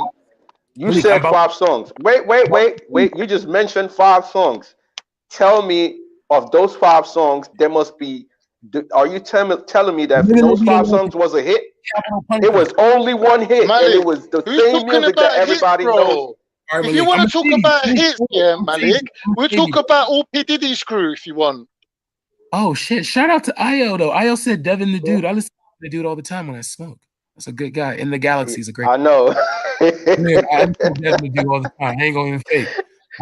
You Malik, said 5 songs. Wait. You just mentioned 5 songs. Tell me of those 5 songs, there must be. Are you telling me that those 5 songs was a hit? It was only 1 hit, Malik, and it was the same music that everybody knows. If you want to talk about hits, yeah, Malik, we'll talk about all P. Diddy's crew if you want. Oh shit! Shout out to Io though. Io said Devin the Dude. I listen to the Dude all the time when I smoke. That's a good guy. In the Galaxy is a great. I know. I listen to Devin the Dude all the time. I ain't gonna even fake.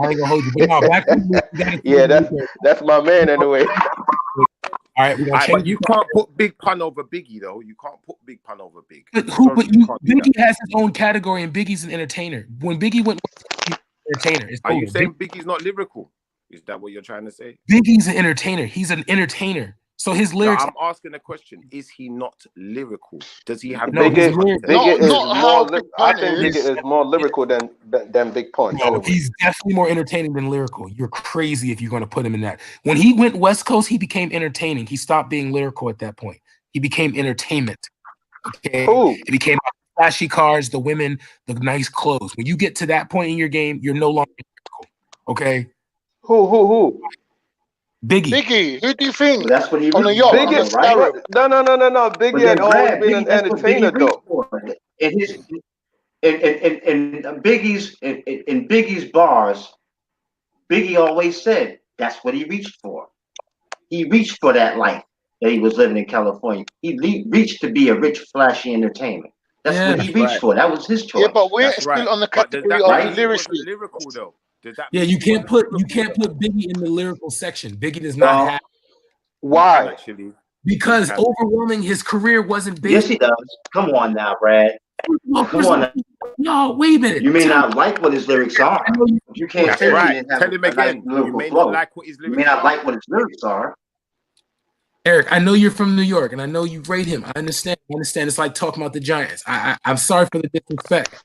I ain't gonna hold you. But no, back to yeah, that's my man anyway. All right, but you can't put Big Pun over Biggie though. You can't put Big Pun over Big. But Biggie has his own category, and Biggie's an entertainer. When Biggie went, he's an entertainer. It's Are you over. saying Biggie's not lyrical? Is that what you're trying to say? Biggie's an entertainer. He's an entertainer. So his lyrics. No, I'm asking a question. Is he not lyrical? Does he have Biggie is more lyrical than Big Pun. No, he's definitely more entertaining than lyrical. You're crazy if you're going to put him in that. When he went West Coast, he became entertaining. He stopped being lyrical at that point. He became entertainment. Okay, it became flashy cars, the women, the nice clothes. When you get to that point in your game, you're no longer lyrical. Okay. Who? Biggie, who do you think? That's what he on the yacht. Biggie, right? No. Biggie had always been an entertainer, though. In Biggie's bars, Biggie always said that's what he reached for. He reached for that life that he was living in California. He reached to be a rich, flashy entertainment. That's what he reached for. That was his choice. Yeah, but we're still on the category of lyrically. Lyrical though. Yeah, you can't put Biggie in the lyrical section. Biggie does not have. Why? Actually, because overwhelming his career wasn't big. Yes, he does. Come on now, Brad. Come on now. No, wait a minute. You may not like what his lyrics are. You can't say right. he didn't have Tell him again. You may not like what his lyrics are. You may not like what his lyrics are. Eric, I know you're from New York, and I know you rate him. I understand. It's like talking about the Giants. I'm sorry for the disrespect.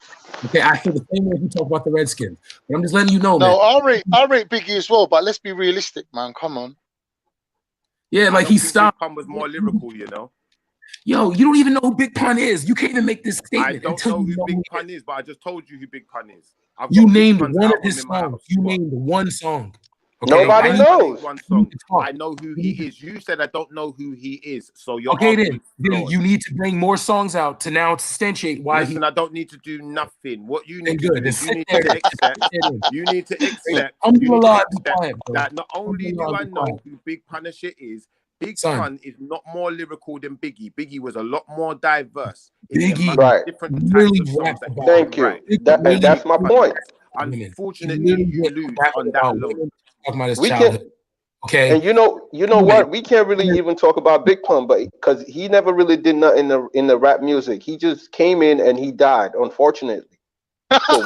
Okay, I feel the same way you talk about the Redskins. But I'm just letting you know, man. No, I rate Biggie as well, but let's be realistic, man. Come on. Yeah, like he stopped. Big Pun was more lyrical, you know. Yo, you don't even know who Big Pun is. You can't even make this statement. I don't know who Big Pun is, but I just told you who Big Pun is. You named one of his songs. You named one song. Okay, nobody knows. One song. I know who he is. You said I don't know who he is. So you're okay. Then you need to bring more songs out to now substantiate why. Listen, I don't need to do nothing. What you need to do is you need to accept. You need to accept. That not only do I know who Big Punisher is, Big Pun is not more lyrical than Biggie. Biggie was a lot more diverse. Biggie, right? Different types of songs. Thank you. That's my point. Unfortunately, you lose on that alone. We can, okay, and you know what? We can't really even talk about Big Pun, but because he never really did nothing in the rap music. He just came in and he died, unfortunately. So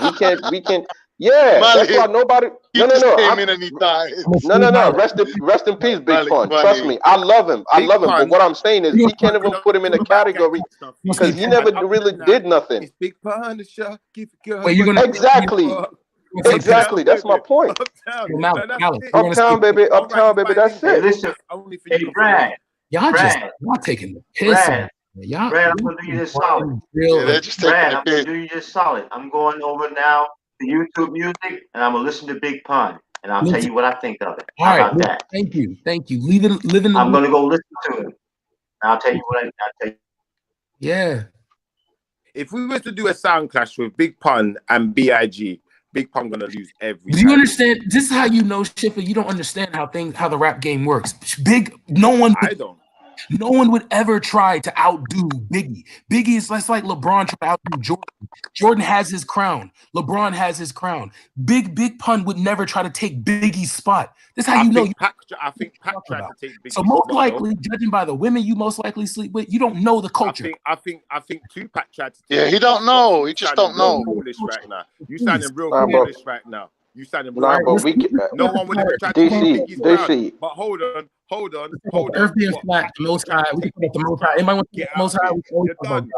we can. Yeah, Malik, that's why nobody. No. Came in and he died. No. Rest in peace, Big Pun. Trust me, I love him. But what I'm saying is, we can't even put him in a category because he never really did nothing. Big Punisher, Exactly. Exactly, that's my point. Uptown, baby, that's it. Listen, hey, Brad. Y'all taking the piss. Brad, I'm gonna do you this solid. Brad, I'm gonna do you this solid. I'm going over now to YouTube Music, and I'm gonna listen to Big Pun. and I'll tell Listen. you what I think of it. All How right. about that? Thank you. Live in the I'm loop. gonna go listen to him. I'll tell you what I'll tell you. Yeah. If we were to do a sound clash with Big Pun and BIG, Big Pun gonna lose every Do time. you understand? This is how you know, Schiffer. You don't understand how the rap game works. No one would ever try to outdo Biggie. Biggie is that's like LeBron trying to outdo Jordan. Jordan has his crown. LeBron has his crown. Big Pun would never try to take Biggie's spot. That's how I you know. think Pac tried to take Biggie's So most spot, likely, judging by the women you most likely sleep with, you don't know the culture. I think Tupac tried to take Yeah, he don't know. He just don't know. Foolish right now. You sounding real Nah, but- foolish right now. You sounding real Nah, but foolish. we can, No one would ever try to take Biggie's crown. DC. But hold on. Earth being flat, the Most High. We can put up the Most High. Anybody want to get the Most High? You're done.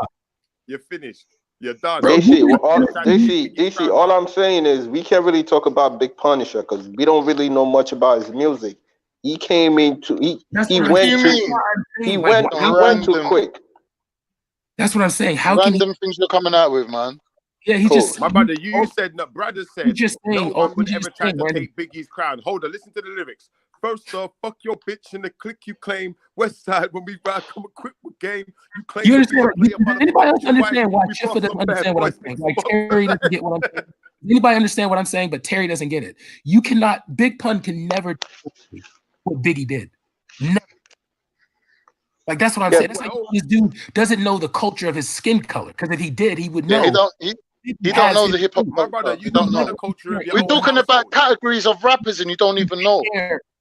You're finished. You're done. DC, all I'm saying is we can't really talk about Big Punisher because we don't really know much about his music. He came into he went too quick. That's what I'm saying. How Random things you're coming out with, man. Yeah, he just my brother. You said no. Brother said just no saying, one would ever try to take Biggie's crown. Hold on, listen to the lyrics. First off, fuck your bitch and the click you claim. West Side, when we ride, come equipped with game. You claim. You understand? Does anybody else understand why Schiffer doesn't understand what I'm saying? Like Terry doesn't get what I'm saying. Does anybody understand what I'm saying? But Terry doesn't get it. You cannot. Big Pun can never do what Biggie did. Never. Like that's what I'm saying. That's like this dude doesn't know the culture of his skin color. Because if he did, he would know. He don't know the hip hop. My brother, you don't know the culture of your We're own talking about categories of rappers, and you don't even know.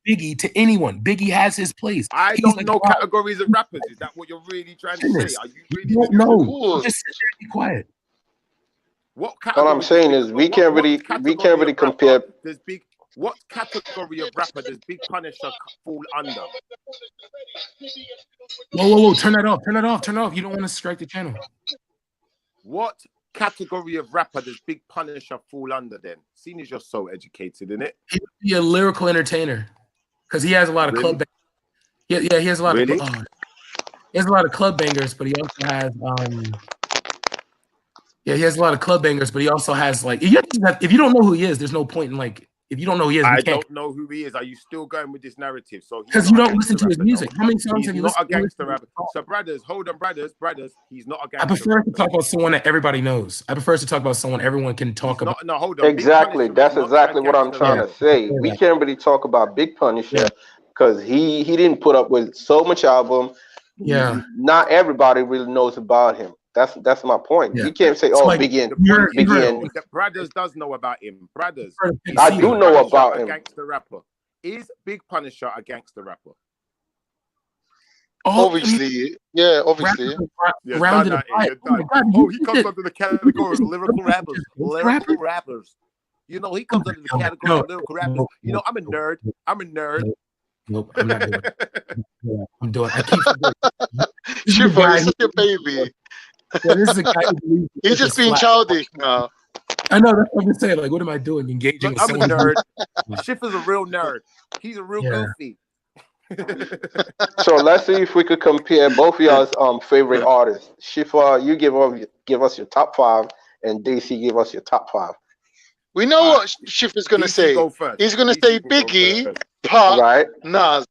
Biggie to anyone. Biggie has his place. I don't know categories of rappers. Is that what you're really trying to say? Are you really? You don't know. Just sit there and be quiet. All I'm saying is we can't really compare. What category of rapper does Big Punisher fall under? Whoa! Turn that off. You don't want to strike the channel. What category of rapper does Big Punisher fall under then? Seeing as you're so educated in it. He would be a lyrical entertainer because he has a lot of club bangers. Yeah, he has a lot of he has a lot of club bangers, but he also has he has a lot of club bangers, but he also has like if you don't know who he is, there's no point in like if you don't know who he is, I don't know who he is. Are you still going with this narrative? So because you don't listen to his music. How many songs have you listened to? He's not a gangster rapper. So brothers, hold on, brothers. He's not a gangster. I prefer to talk about someone that everybody knows. I prefer to talk about someone everyone can talk about. No, hold on. Exactly. That's exactly what I'm trying to say. We can't really talk about Big Punisher because he didn't put up with so much album. Yeah. Not everybody really knows about him. That's my point. You can't say, "Oh, Biggie." Brothers does know about him. Brothers, I do know about him. Gangster rapper. Is Big Punisher a gangster rapper? Obviously. Rounded he comes under the category of lyrical rappers. Lyrical rappers. You know, he comes under the category of lyrical rappers. You know, I'm a nerd. Nope, I'm not doing it. I'm doing it. I keep Schiffer, he's such a baby. Yeah, this is a guy who he's just being childish now. I know, that's what I'm saying. Like, what am I doing? Engaging with I'm someone? a nerd. Schiffer's a real nerd. He's a real goofy. So let's see if we could compare both of y'all's favorite artists. Schiffer, you give us your top 5, and DC give us your top 5. We know what Schiffer's going to say. He's going to say Biggie, Pac, Nas,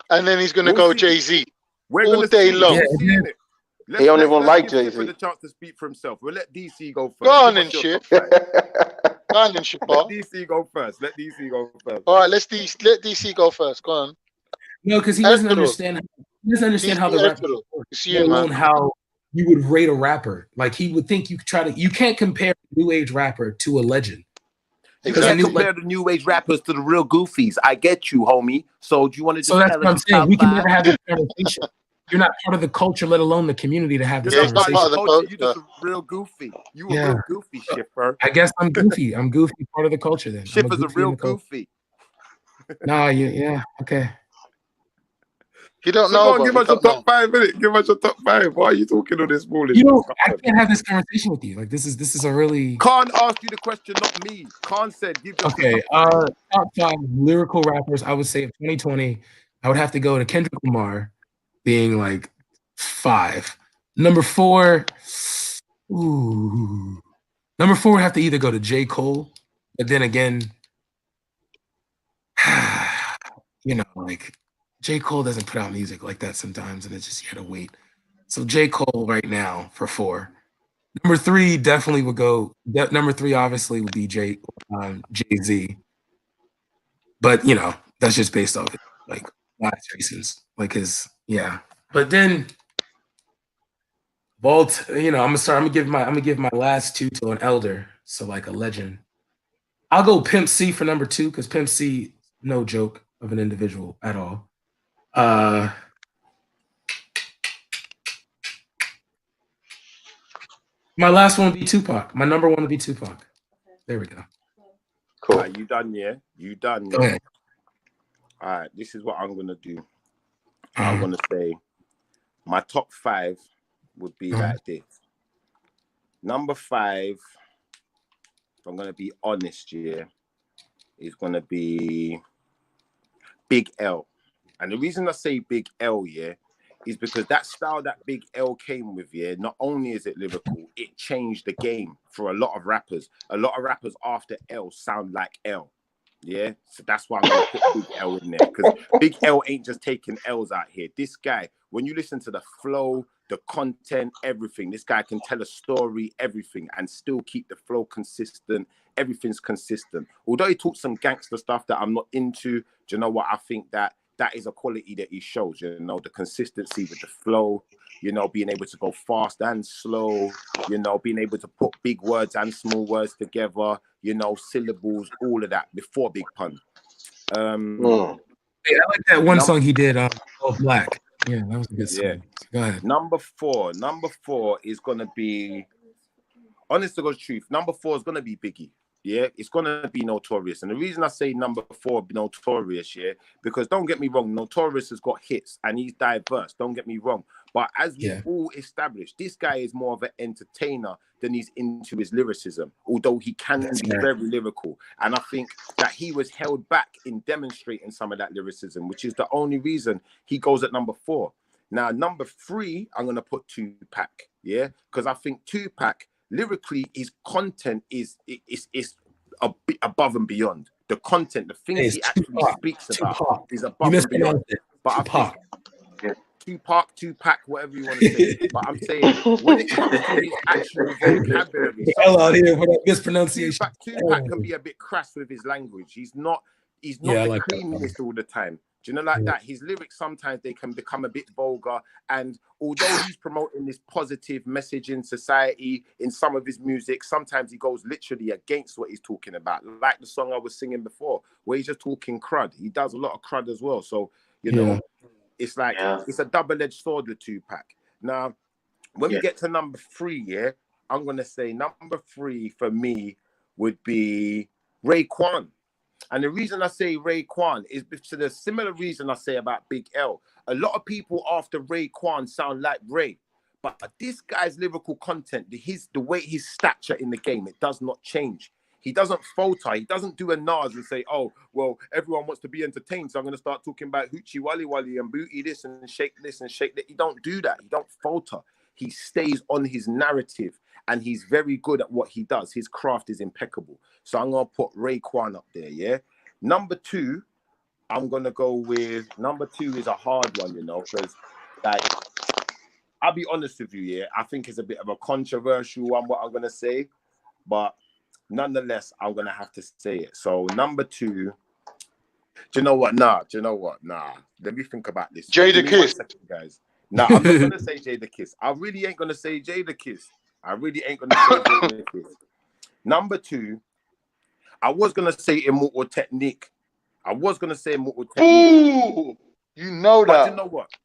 and then he's going to go Jay-Z all day long. He don't even like Jay-Z. For the chance to speak for himself. We'll let DC go first. Go on and shit. Go on and shit. Let DC go first. All right, let DC go first. Go on. No, because he doesn't understand. He doesn't understand how the rapper works. Let alone how you would rate a rapper. Like he would think you can't compare a new age rapper to a legend. You can't compare the new age rappers to the real goofies. I get you, homie. So do you want to? So that's what I'm saying. We can never have this conversation. You're not part of the culture, let alone the community, to have this conversation. You're just a real goofy. You a real goofy, Schiffer. I guess I'm goofy. I'm goofy, part of the culture then. Schiffer's a real goofy. Nah, okay. You don't know. Give us your top 5 minutes. Give us your top 5. Why are you talking on this morning? I can't have this conversation with you. Like this is a really. Khan asked you the question, not me. Khan said, "Give us top 5 lyrical rappers." I would say of 2020, I would have to go to Kendrick Lamar, being like 5. Number 4 would have to either go to J. Cole, but then again, you know, like J. Cole doesn't put out music like that sometimes, and it's just you gotta wait. So J. Cole right now for 4. Number 3 definitely would go. Number 3 obviously would be Jay-Z. But you know, that's just based off like last reasons, like his But then Vault, you know, I'm gonna give my last 2 to an elder, so like a legend. I'll go Pimp C for number 2 because Pimp C, no joke of an individual at all. My last one would be Tupac. My number 1 would be Tupac. There we go. Cool. Right, you done, yeah? You done, yeah? Go ahead. All right, this is what I'm going to do. I'm going to say my top 5 would be like this. Number 5, if I'm going to be honest, yeah, is going to be Big L. And the reason I say Big L, yeah, is because that style that Big L came with, yeah, not only is it lyrical, it changed the game for a lot of rappers. A lot of rappers after L sound like L, yeah? So that's why I'm going to put Big L in there, because Big L ain't just taking L's out here. This guy, when you listen to the flow, the content, everything, this guy can tell a story, everything, and still keep the flow consistent. Everything's consistent. Although he talks some gangster stuff that I'm not into, do you know what? I think that is a quality that he shows, you know, the consistency with the flow, you know, being able to go fast and slow, you know, being able to put big words and small words together, you know, syllables, all of that before Big Pun. Yeah, I like that one song he did, All Black. Yeah, that was a good song. Yeah. Go ahead. Number four is gonna be, honest to God's truth, number 4 is gonna be Biggie. Yeah, it's gonna be Notorious. And the reason I say number 4 Notorious, yeah, because don't get me wrong, Notorious has got hits and he's diverse, don't get me wrong. But as we all established, this guy is more of an entertainer than he's into his lyricism, although he can be very lyrical. And I think that he was held back in demonstrating some of that lyricism, which is the only reason he goes at number 4. Now, number 3, I'm gonna put Tupac, yeah, because I think Tupac, lyrically, his content is a bit above and beyond. The content, the things he actually speaks about is above and beyond. But I think Tupac, whatever you want to say. But I'm saying when it comes to his actual vocabulary, hell out here for that mispronunciation. Tupac can be a bit crass with his language. He's not the cleanest all the time. Do you know like that? His lyrics, sometimes they can become a bit vulgar. And although he's promoting this positive message in society in some of his music, sometimes he goes literally against what he's talking about. Like the song I was singing before, where he's just talking crud. He does a lot of crud as well. So, you know, it's like, it's a double-edged sword with Tupac. Now, when we get to number 3, yeah, I'm going to say number 3 for me would be Raekwon. And the reason I say Raekwon is for the similar reason I say about Big L. A lot of people after Raekwon sound like Ray, but this guy's lyrical content, the way his stature in the game, it does not change. He doesn't falter. He doesn't do a Nas and say, oh, well, everyone wants to be entertained, so I'm going to start talking about Hoochie Wally Wally and booty this and shake this and shake that. He don't do that. He don't falter. He stays on his narrative, and he's very good at what he does. His craft is impeccable. So I'm going to put Raekwon up there, yeah? Number 2, I'm going to go with, number 2 is a hard one, you know, because, like, I'll be honest with you, yeah? I think it's a bit of a controversial one, what I'm going to say, but nonetheless, I'm going to have to say it. So number 2, do you know what? Nah. Let me think about this. Jadakiss. Guys. Nah, I'm not going to say Jadakiss. I really ain't going to say Jadakiss. Number 2, I was going to say Immortal Technique. Ooh, you know that. But do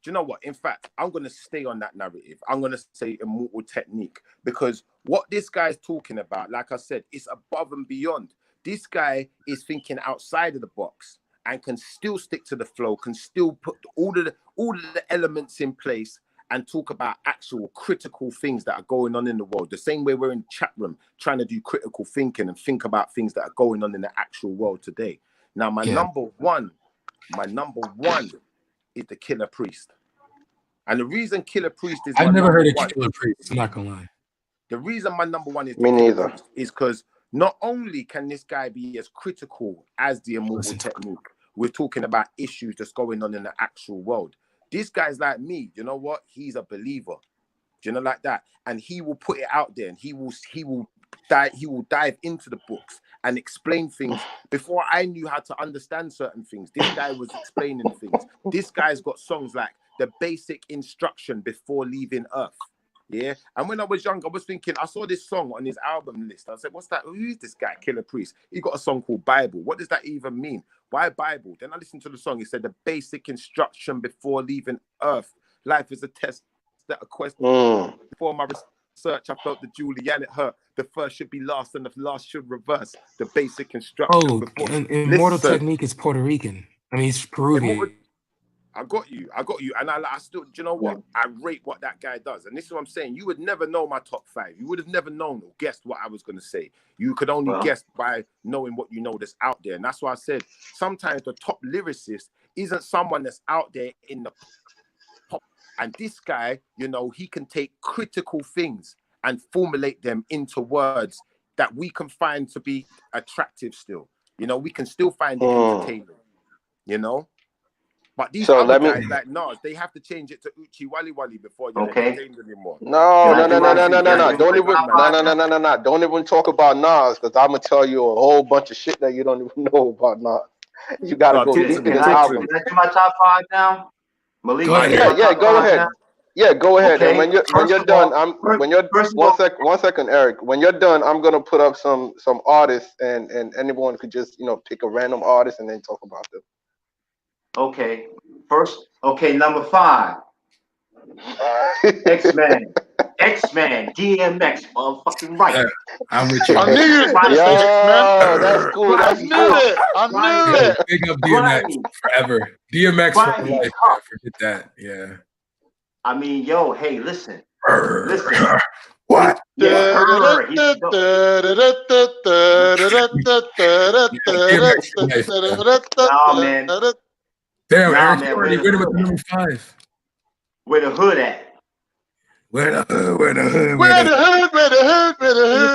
you know what? In fact, I'm going to stay on that narrative. I'm going to say Immortal Technique, because what this guy's talking about, like I said, is above and beyond. This guy is thinking outside of the box and can still stick to the flow, can still put all of the elements in place and talk about actual critical things that are going on in the world. The same way we're in the chat room trying to do critical thinking and think about things that are going on in the actual world today. Now, my number one is the Killer Priest. And the reason Killer Priest is I've never heard of Killer Priest, I'm not gonna lie. The reason my number 1 is Me neither. is because not only can this guy be as critical as the Immortal Technique, We're talking about issues that's going on in the actual world. This guy's like me. You know what? He's a believer. Do you know, like that? And he will put it out there, and he will dive into the books and explain things before I knew how to understand certain things. This guy was explaining things. This guy's got songs like The Basic Instruction Before Leaving Earth. Yeah. And when I was young, I was thinking, I saw this song on his album list. I said, what's that? Who is this guy? Killer Priest. He got a song called Bible. What does that even mean? Why Bible? Then I listened to the song. It said the basic instruction before leaving Earth. Life is a test, that a question. Before my research, I felt the Julian it hurt. The first should be last and the last should reverse. The basic instruction. Oh, and Immortal Technique is Puerto Rican. I mean, he's Peruvian. I got you. And I still, do you know what? I rate what that guy does. And this is what I'm saying. You would never know my top 5. You would have never known or guessed what I was going to say. You could only guess by knowing what you know that's out there. And that's why I said sometimes the top lyricist isn't someone that's out there in the pop. And this guy, you know, he can take critical things and formulate them into words that we can find to be attractive still. You know, we can still find it entertaining, you know? But these other guys like Nas, they have to change it to Uchi Wally Wally before you're entertained anymore. No. Don't even talk about Nas, because I'm gonna tell you a whole bunch of shit that you don't even know about Nas. You gotta go deep in his album. Can I do my top 5 now? Malik, go ahead. Yeah, go ahead. Okay. And when you're done, one second, Eric. When you're done, I'm gonna put up some artists, and anyone could just, you know, pick a random artist and then talk about them. Okay, number 5. X-Man, DMX, motherfucking right. I'm with you. I knew you was about to say X-Man. That's cool. I knew it. Big up DMX forever. DMX for life. Man. Forget that. Yeah. I mean, yo, hey, listen. What? Man. Damn, Eric, you already went with number 5. Where the hood at? Where the hood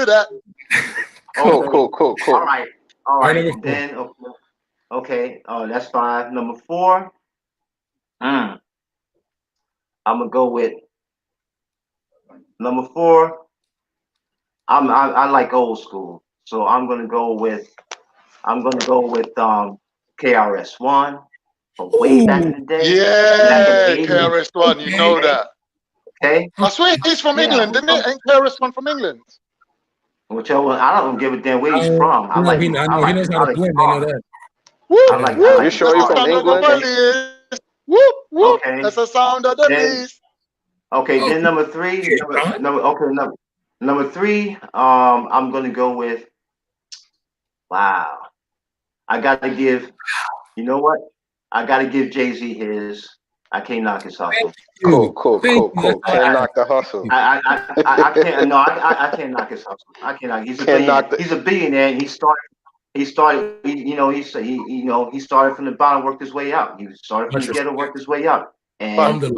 at? Cool. All right. Then, okay. That's 5. Number 4. I'm gonna go with number 4. I like old school, so I'm gonna go with KRS-One. Way back in the day. Yeah, KRS-One, you know that. Okay. I swear he's from England, isn't it? Ain't KRS-One from England? Whichever one, I don't give a damn where he's from. He knows how to blend. I know that. You sure you're from England? Whoop, whoop. Okay. That's the sound of the beast. Okay, then number 3. Number 3, I'm gonna go with, wow. I gotta give, you know what? I gotta give Jay-Z his. I can't knock his hustle. Cool. Can't knock the hustle. I can't. No, I can't knock his hustle. I can't knock. He's a billionaire, and he started. He started from the bottom, worked his way out. He started from the ghetto, worked his way out. And his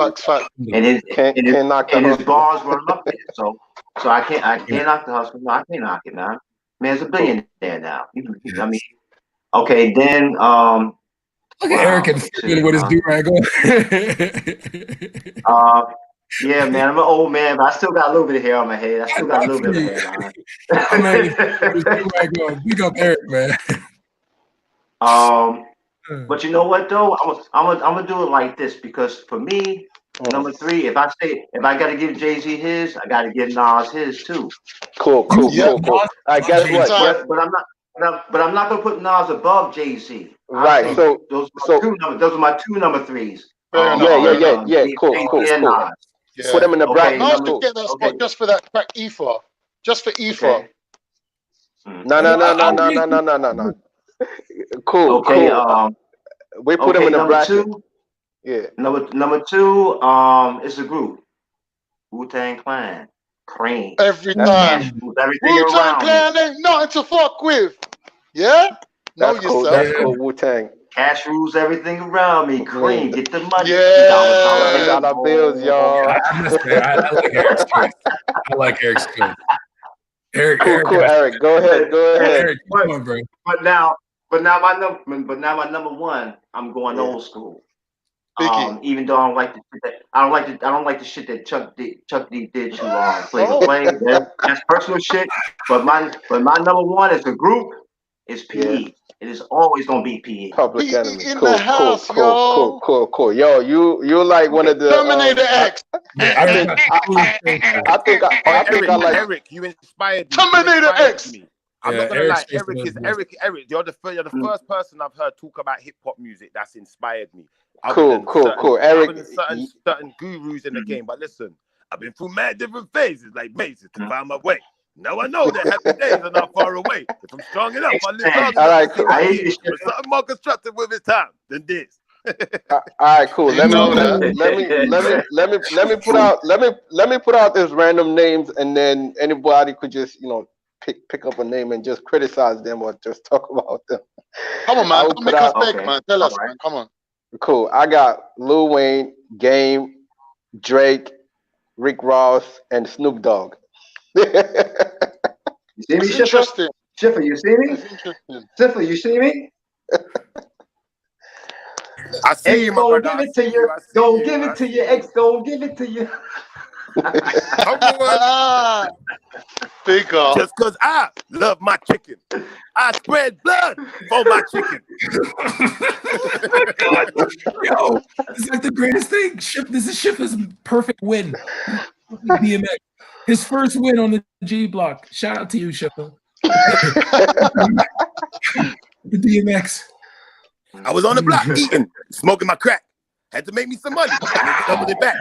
bars were up there. So I can't knock the hustle. No, I can't knock it now. Man's a billionaire now. I mean, okay, then look at Eric and with his do-rag on. Yeah, man, I'm an old man, but I still got a little bit of hair on my head. I still got a little bit of hair on. Big up Eric, man. But you know what though? I'm gonna do it like this, because for me, number 3, if I gotta give Jay-Z his, I gotta give Nas his too. Cool. I guess what? But I'm not gonna put Nas above Jay-Z. Right. So those are my 2 number 3s. Yeah. Cool. Yeah. Put them in the bracket. Nas could get that spot just for that crack Ether. Just for Ether. No. Cool. We put them in the bracket. 2, yeah. Number 2, it's a group. Wu-Tang Clan. Cream. Every time. Wu-Tang Clan ain't nothing to fuck with. Yeah? That's cool. That's cool. Wu-Tang. Cash rules everything around me. Cream, get the money. Yeah. $dollar bills, y'all. I like Eric's choice. Eric. Cool. Eric, go ahead. Eric, come on, bro. But now, But now my number one, I'm going old school. Biggie. Even though I don't like the shit that I don't like the shit that Chuck D did to Flavor Flav. That's personal shit. But my number one as a group is PE. It is always gonna be PE. Public Enemy. in Cool, the house, cool. Yo, you're like one of the Terminator X. I think I like Eric. You inspired me. Terminator X. I'm not gonna Eric's lie, face was Eric. You're the first person I've heard talk about hip hop music that's inspired me. Cool. Eric, Other than certain gurus in the game, but listen, I've been through mad different phases, like mazes, to find my way. Now I know that happy days are not far away. If I'm strong enough, I live long all right, enough cool. to see but something more constructive with his time than this. All right, cool. Let me put out this random names, and then anybody could just pick up a name and just criticize them or just talk about them. Come on, man. Don't make us beg, man. Tell us, man. Come on. Cool. I got Lil Wayne, Game, Drake, Rick Ross, and Snoop Dogg. You see me, Interesting. Schiffer, you see me? Schiffer, you see me? I see you, my brother. Give it to you. Don't give it to you. X, don't give it to you. Big up. Just because I love my chicken, I spread blood for my chicken. Yo, it's like the greatest thing. This is Schiffer's perfect win. DMX. His first win on the G Block. Shout out to you, Schiffer. The DMX. I was on the block eating, smoking my crack. Had to make me some money. I doubled it back.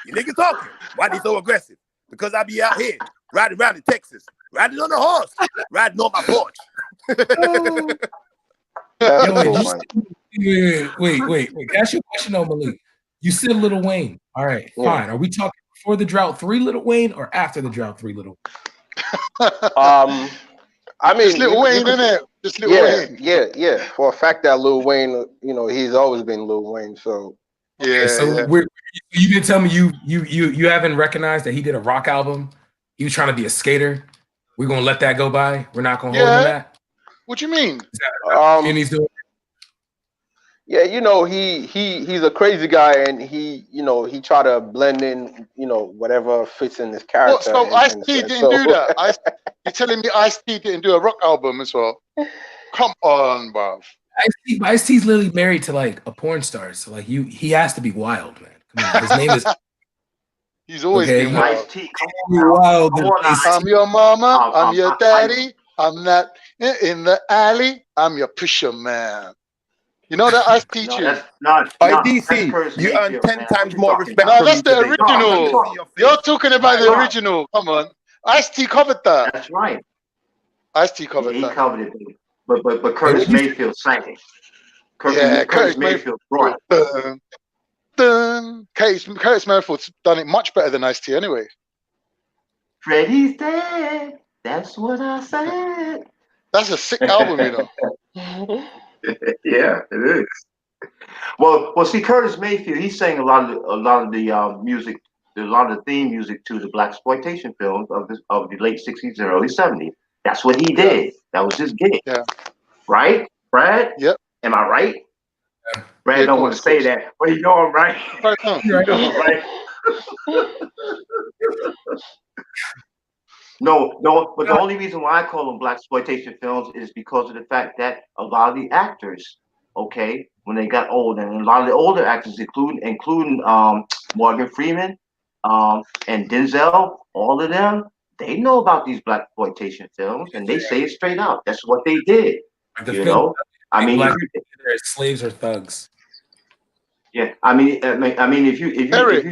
You niggas talking. Why they so aggressive? Because I be out here riding around in Texas, riding on a horse, riding on my porch. Wait. Ask you a question though, Malik. You said Lil Wayne. All right, fine. Are we talking before the drought 3 Lil Wayne or after the drought 3 Lil Wayne? I mean, just Lil Wayne, isn't it? Just Lil Wayne. Yeah. For a fact that Lil Wayne, he's always been Lil Wayne. So you didn't tell me you haven't recognized that he did a rock album. He was trying to be a skater. We're gonna let that go by. We're not gonna hold him to that. What do you mean? And he's doing. Yeah, he's a crazy guy, and he try to blend in, whatever fits in his character. What? So Ice-T didn't do that? You're telling me Ice-T didn't do a rock album as well? Come on, bruv. Ice-T's literally married to like a porn star, so like he has to be wild, man. Come on, his name is. He's always been wild. Ice-T, wild. I'm your mama. I'm your daddy. I'm not in the alley. I'm your pusher man. You know that Ice-T tune? DC, you earn 10 times more respect. No, that's the original. You're talking about the original. Come on. Ice-T covered that. That's right. Ice-T covered that. He covered it. But Curtis Mayfield sang it. Curtis Mayfield brought it. Curtis Mayfield's done it much better than Ice-T anyway. Freddie's dead. That's what I said. That's a sick album, you know. Yeah, it is. Well, see, Curtis Mayfield, he sang a lot of the music, a lot of the theme music to the blaxploitation films of the late '60s and early '70s. That's what he did. That was his gig. Yeah. Right, Brad? Yep. Am I right? Brad don't want to say that, but you know I'm right. You know I'm right. No, but the only reason why I call them blaxploitation films is because of the fact that a lot of the actors, okay, when they got older, and a lot of the older actors, including Morgan Freeman, and Denzel, all of them, they know about these blaxploitation films, and they say it straight out. That's what they did. You know, I mean, slaves or thugs. Yeah, I mean, if you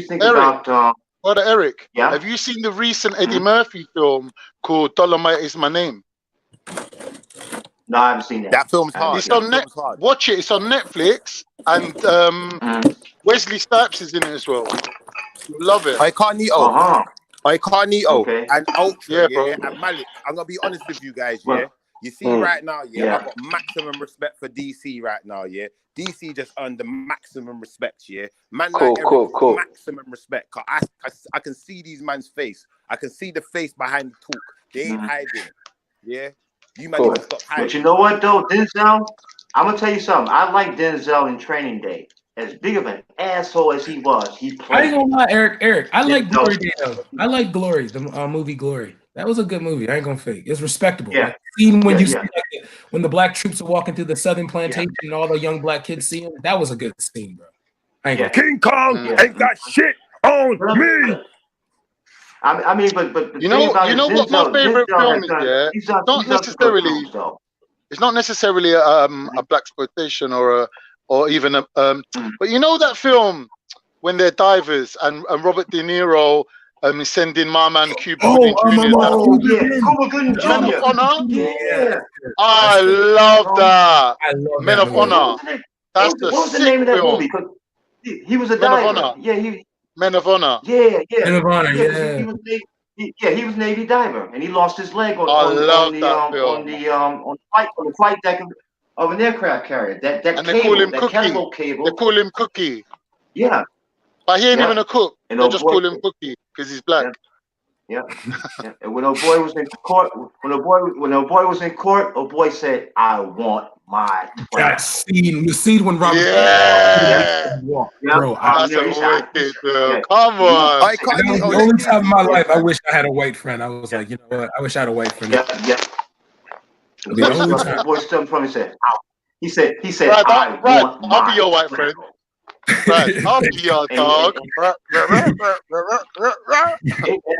think about. Brother Eric, yeah? Have you seen the recent Eddie Murphy film called Dolomite Is My Name? No, I haven't seen that. That film's hard. It's on Watch it. It's on Netflix, and Wesley Snipes is in it as well. Love it. Icarnito, okay. and Ultra, bro. and Malik. I'm gonna be honest with you guys, yeah. You see right now, I've got maximum respect for DC right now, yeah. DC just earned the maximum respect, yeah. Man, cool. Maximum respect. I can see these man's face. I can see the face behind the talk. They ain't hiding, yeah. You man need to stop But hiding. you know what though, Denzel? I'm gonna tell you something. I like Denzel in Training Day. As big of an asshole as he was, he I ain't played. gonna lie, Eric. I like Denzel. Glory Days. I like Glory, the movie Glory. That was a good movie. I ain't gonna fake. It's respectable. Yeah. Like, scene when Yeah, you yeah. see when the black troops are walking through the Southern plantation and all the young black kids see him. That was a good scene, bro. I ain't gonna King Kong ain't got shit on me. I mean, but the You thing know, about you it, know what my Denzel favorite has film is. done. Yeah, He's done not some good necessarily. films, though. It's not necessarily a black exploitation or even a But you know that film when they're divers and Robert De Niro is sending my man Cuba Gooding Jr. Cuba Gooding Jr. Men of Honor. Yeah. I love that. I love Men that of movie. Honor. That's What was the sick name of that film. movie? Because he was a Men of diver. Honor. Yeah, Men of Honor. Yeah. Men of Honor, 'cause he was he was Navy diver, and he lost his leg on I love the that film. on the flight deck of an aircraft carrier. That And they cable, call him that Cookie. catapult cable. They call him Cookie. Yeah. But he ain't Yeah. even a cook. And They old just boy- call him Cookie because he's black. Yeah. And when a boy was in court, when a boy was in court, a boy said, "I want my That scene, the scene when Robert walk, bro. That's a wicked film. Come on. That was the only time in my life I wish I had a white friend. I was like, you know what? I wish I had a white friend. Yeah. The only time. The boy stood in front of me and said, "Ow." He said, Right, "I want I'll be my your white friend. Right, I'll be your dog.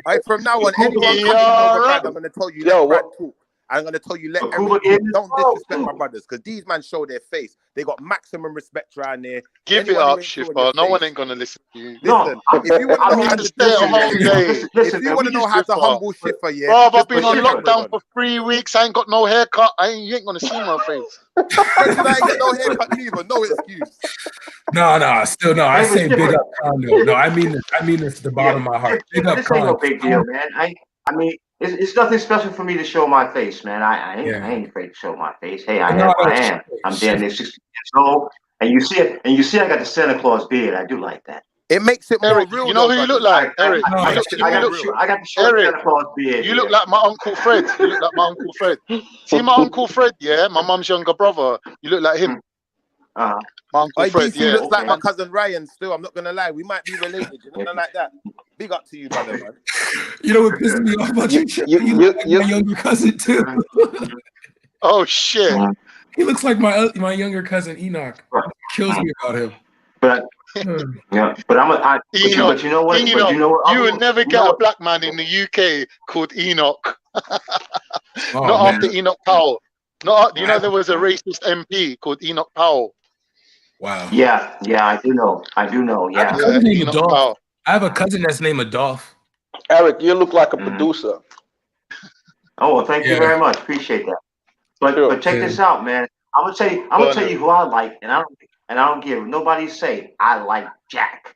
Right, from now on, anyone coming over, Brad, I'm gonna tell you, let Brad talk. I'm gonna tell you, let everyone talk. Don't disrespect my brothers, because these men show their face. They got maximum respect around there. Give it Anyone who up, ain't showing Shifter. their No one face- ain't gonna listen to you. Listen, if you want to know how to stay at home day. if you want to know how to humble Shifter, yeah. Bro, I've just been on respect lockdown everyone. for 3 weeks. I ain't got no haircut. You ain't gonna see my face. Because I ain't got no haircut neither. No excuse. No, still no. I Hey, but say big Shifter- up Condo. No, I mean this to the bottom of my heart. Big up This ain't no Condo. big deal, man. I mean, it's nothing special for me to show my face, man. I ain't afraid to show my face. Hey, I am. I'm damn near 60 years old, and you see it. And you see, I got the Santa Claus beard. I do like that. It makes it more Eric, real. you know who you look like? Eric, I got the short Eric, Santa Claus beard. you look like my Uncle Fred. You look like my Uncle Fred. See my Uncle Fred, yeah? My mum's younger brother. You look like him. My Uncle Fred, DC yeah. looks like my cousin Ryan still. I'm not going to lie. We might be related. You know, like that. Big up to you, brother, man. You know what pisses me off about you? You look like my younger cousin too. Oh shit! He looks like my younger cousin Enoch. Kills me about him. But yeah, but but you know what? Enoch, But you know what? you would never get a black man in the UK called Enoch. Oh, Not man. after Enoch Powell. You know there was a racist MP called Enoch Powell. Wow. Yeah, I do know. I have a cousin named Adolph. I have a cousin that's named Adolph. Eric, you look like a producer. Oh, well, thank you very much. Appreciate that. But check this out, man. I'm gonna tell you who I like, and I don't give nobody say I like Jack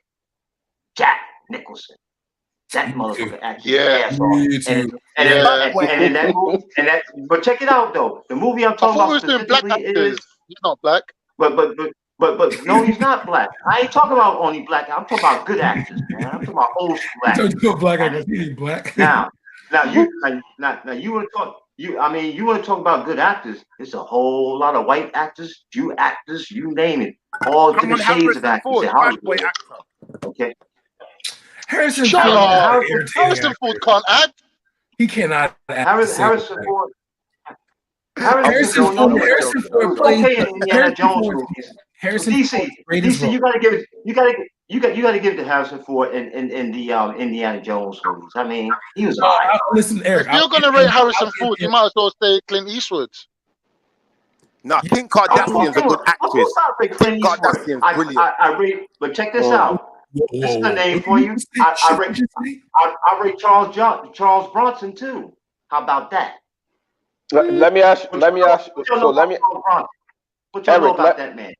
Nicholson. That motherfucker actually ass off. But check it out though. The movie I'm talking about specifically is he's not black. But no, he's not black. I ain't talking about only black. I'm talking about good actors, man. I'm talking about old school actors. You're black. I guess he's black. Now you want to talk. You want to talk about good actors? It's a whole lot of white actors, Jew actors, you name it, all different shades of actors. Okay. Harrison Shut Ford. up. Harrison Ford can't act. He cannot act. Harrison Ford. Harrison Ford plays okay in Indiana Jones movies. DC, you gotta give it. You gotta give it to Harrison Ford in the Indiana Jones movies. I mean, he was all right. Listen, Eric. If you're gonna rate Harrison Ford, you might as well say Clint Eastwood. No, Kim Kardashian's a good actress. Kim Kardashian's brilliant. But check this out. This is the name for you. I rate Charles Bronson too. How about that? Let me ask. So let me. What y'all know about that man?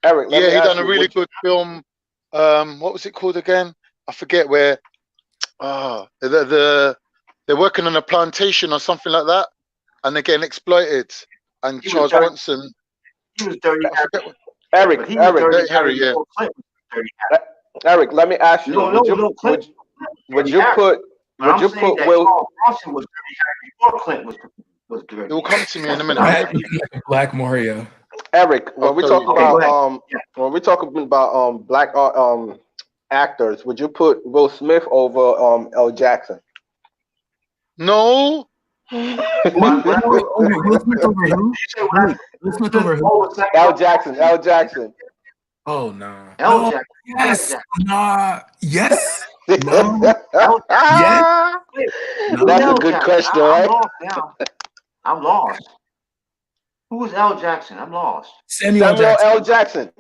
Eric, yeah, he done a really good film. What was it called again? I forget where. They're working on a plantation or something like that, and they're getting exploited. And Charles Bronson. He was dirty. Eric, yeah. Eric, let me ask you. Would you put Will? Charles Bronson was dirty before Clinton was dirty. It will come to me in a minute. Brad looking like a Black Mario. Eric, when we talk Okay, go ahead. about when we talk about black actors, would you put Will Smith over L. Jackson? No. Will Smith over who? Will Smith over who? L. Jackson. L. Jackson. Oh nah. L. No, Jackson. yes. Nah. Yes. No. Yes. That's a good question, right? I'm lost now. I'm lost. Who was L. Jackson? I'm lost. Samuel Jackson. L. Jackson.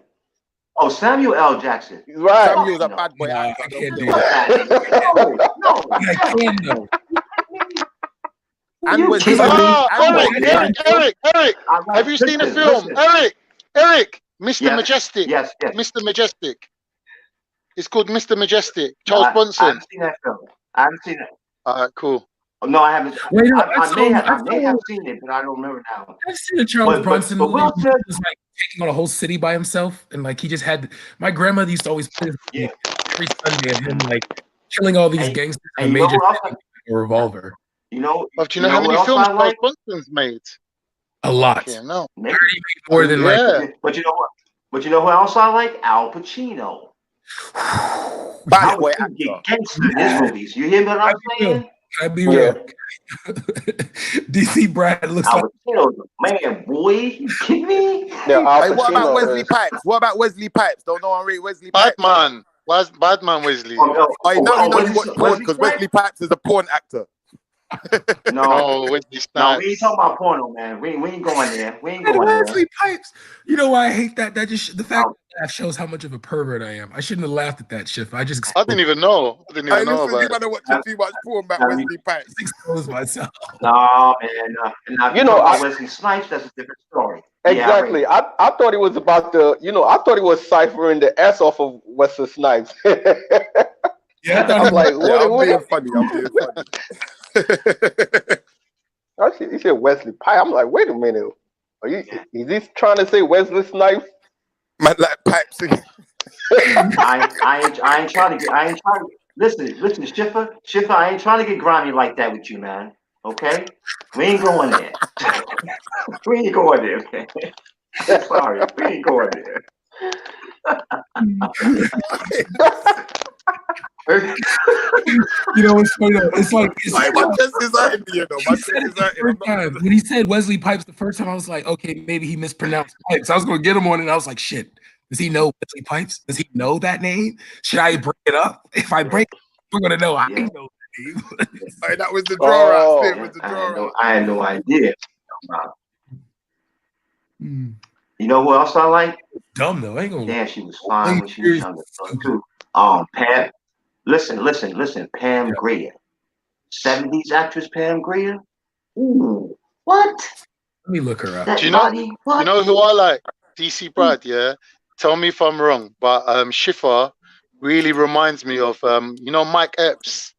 Oh, Samuel L. Jackson. Right. Samuel's a bad boy. Nah, I can't do No, that. no. I can though. And was Eric, have you seen the film? Eric, Mr. Yes, Majestic. yes. Mr. Majestic. It's called Mr. Majestic. Charles Bronson. I haven't seen that film. I haven't seen it. All right, cool. Oh, no, I haven't. Wait, no, I may have seen it, but I don't remember now. I've seen a Charles Bronson but movie. Will He Smith, was like taking on a whole city by himself, and like he just had. My grandmother used to always play this movie every Sunday of him like killing all these gangsters in a and you know major what else city with a revolver. You know, But do you know how many what films else I like? Charles Bronson's made? A lot. Yeah, no. Maybe. More than like. But you know what? But you know who else I like? Al Pacino. Bad boy actor. Get gangster in his movies. You hear what I'm saying? I'd be real. DC Brad looks Al like Pacino's a man, boy. You kidding me? Yeah, Hey, what about Wesley Pipes? What about Wesley Pipes? Don't know one rate Wesley Pipes. Batman. Why's Batman Wesley? Now you know you watch porn Wesley because Pipes? Wesley Pipes is a porn actor. No, Wesley no, Snipes. we ain't talking about porno, man. We ain't going there. We ain't going there. Wesley Pipes. You know why I hate that? That just the fact that shows how much of a pervert I am. I shouldn't have laughed at that shit. I just I didn't even know. I didn't even know listen, you about better it. watch too much porn about Wesley Pipes. exposed myself. No, man. Now, You know, Wesley Snipes, that's a different story. Exactly. Yeah, I thought it was about the, I thought he was ciphering the S off of Wesley Snipes. Yeah, I'm like, I'm being funny. I'm being funny. He said Wesley Pike. I'm like, wait a minute. Is he trying to say Wesley Snipes? Man, like Pipes. I ain't trying to listen, Schiffer, I ain't trying to get grimy like that with you, man. Okay? We ain't going there. We ain't going there, okay? Sorry, we ain't going there. You know what's funny though? It's like my chest is hurting, you know. My chest is hurting. When he said Wesley Pipes the first time, I was like, okay, maybe he mispronounced Pipes. I was gonna get him on, and I was like, shit. Does he know Wesley Pipes? Does he know that name? Should I bring it up? If I break it, we're gonna know I know that name. Hey, that was the draw out. It was the I draw out. had no idea. You know who else I like? Dumb though, I ain't gonna. Yeah, she was fine when she was younger too. Pam. Listen, Pam Grier. 70s actress Pam Grier. Ooh, what? Let me look her up. That Do you know? body, what? You know who I like? DC Brad. Yeah. Tell me if I'm wrong, but Schiffer really reminds me of Mike Epps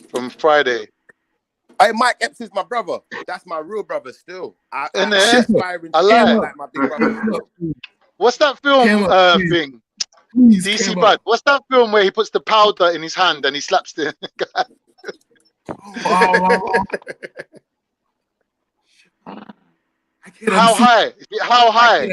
from Friday. Hey, Mike Epps is my brother. That's my real brother still. I like my big brother. What's that film thing? DC Brad. What's that film where he puts the powder in his hand and he slaps the guy? How high? How high?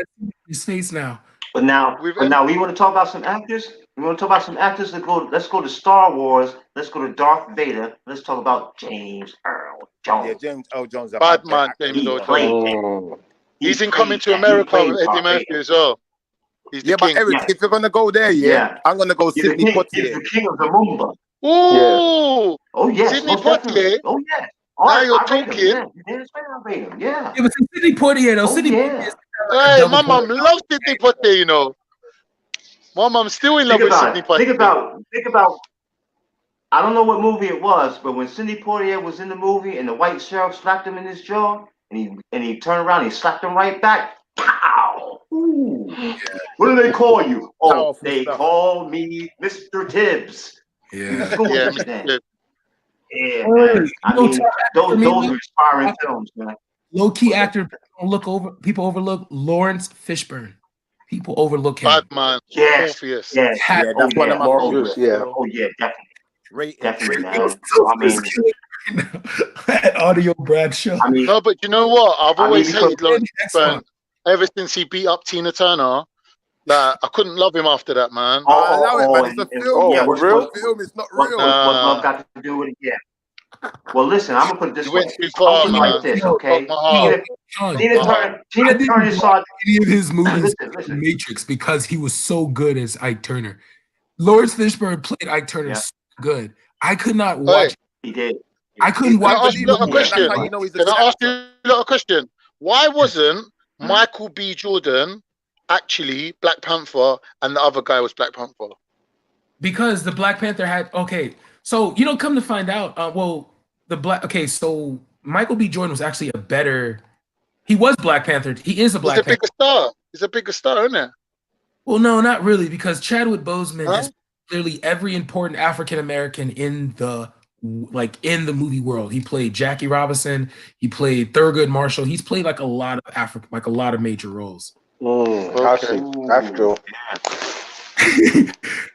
His face now. But now we want to talk about some actors. We want to talk about some actors. Let's go to Star Wars. Let's go to Darth Vader. Let's talk about James Earl Jones. Yeah, James Earl Jones. Batman, James Earl Jones. He's in Coming to America with Eddie Murphy as well. He's the king. But Eric, if you're gonna go there, I'm gonna go Sidney Poitier. He's the king of the Moomba. Ooh. Oh yes. Sidney most definitely. Poitier. Oh yes. Now you're I rate him, talking. Yeah. Yeah, but Sidney Poitier though. Sidney Poitier is Hey, my mom loves Sidney Poitier, you know. My mom's still in love with Sidney Poitier. Think about. I don't know what movie it was, but when Sidney Poitier was in the movie and the white sheriff slapped him in his jaw, and he turned around, and he slapped him right back. Pow! Ooh. Yeah. What do they call you? Oh, powerful they stuff. Call me Mr. Tibbs. Yeah. Mr. Tibbs. Yeah, man. I mean, those are inspiring films, man. Low key actor people overlook Lawrence Fishburne. People overlook him. Batman. Yes. Yes. That's one of my favorites. Yeah. Oh yeah, definitely. Definitely, man. I mean, Audio Bradshaw. I mean, No, but you know what? I've I mean, always because hated Lawrence Fishburne ever since he beat up Tina Turner. Like, I couldn't love him after that, man. I allow it, man. It's a film. yeah, It's what a film. It's not what real. love got to do with it? Yeah. Well, listen, I'm gonna put it this You way. went too far, I'm gonna put it like man. this, Broke okay? my heart. Tina Turner saw any of his movies listen. Matrix because he was so good as Ike Turner. Lawrence Fishburne played Ike Turner so good. I could not watch. He did. I couldn't Can I watch. ask you a question? Can I ask you a question? Why wasn't Michael B. Jordan actually Black Panther and the other guy was Black Panther? Because the Black Panther had so come to find out, so Michael B. Jordan was actually he was Black Panther. He is a Black Panther. He's a bigger star, isn't it? Well, no, not really, because Chadwick Boseman is clearly every important African American in the movie world. He played Jackie Robinson. He played Thurgood Marshall. He's played a lot of major roles. That's true.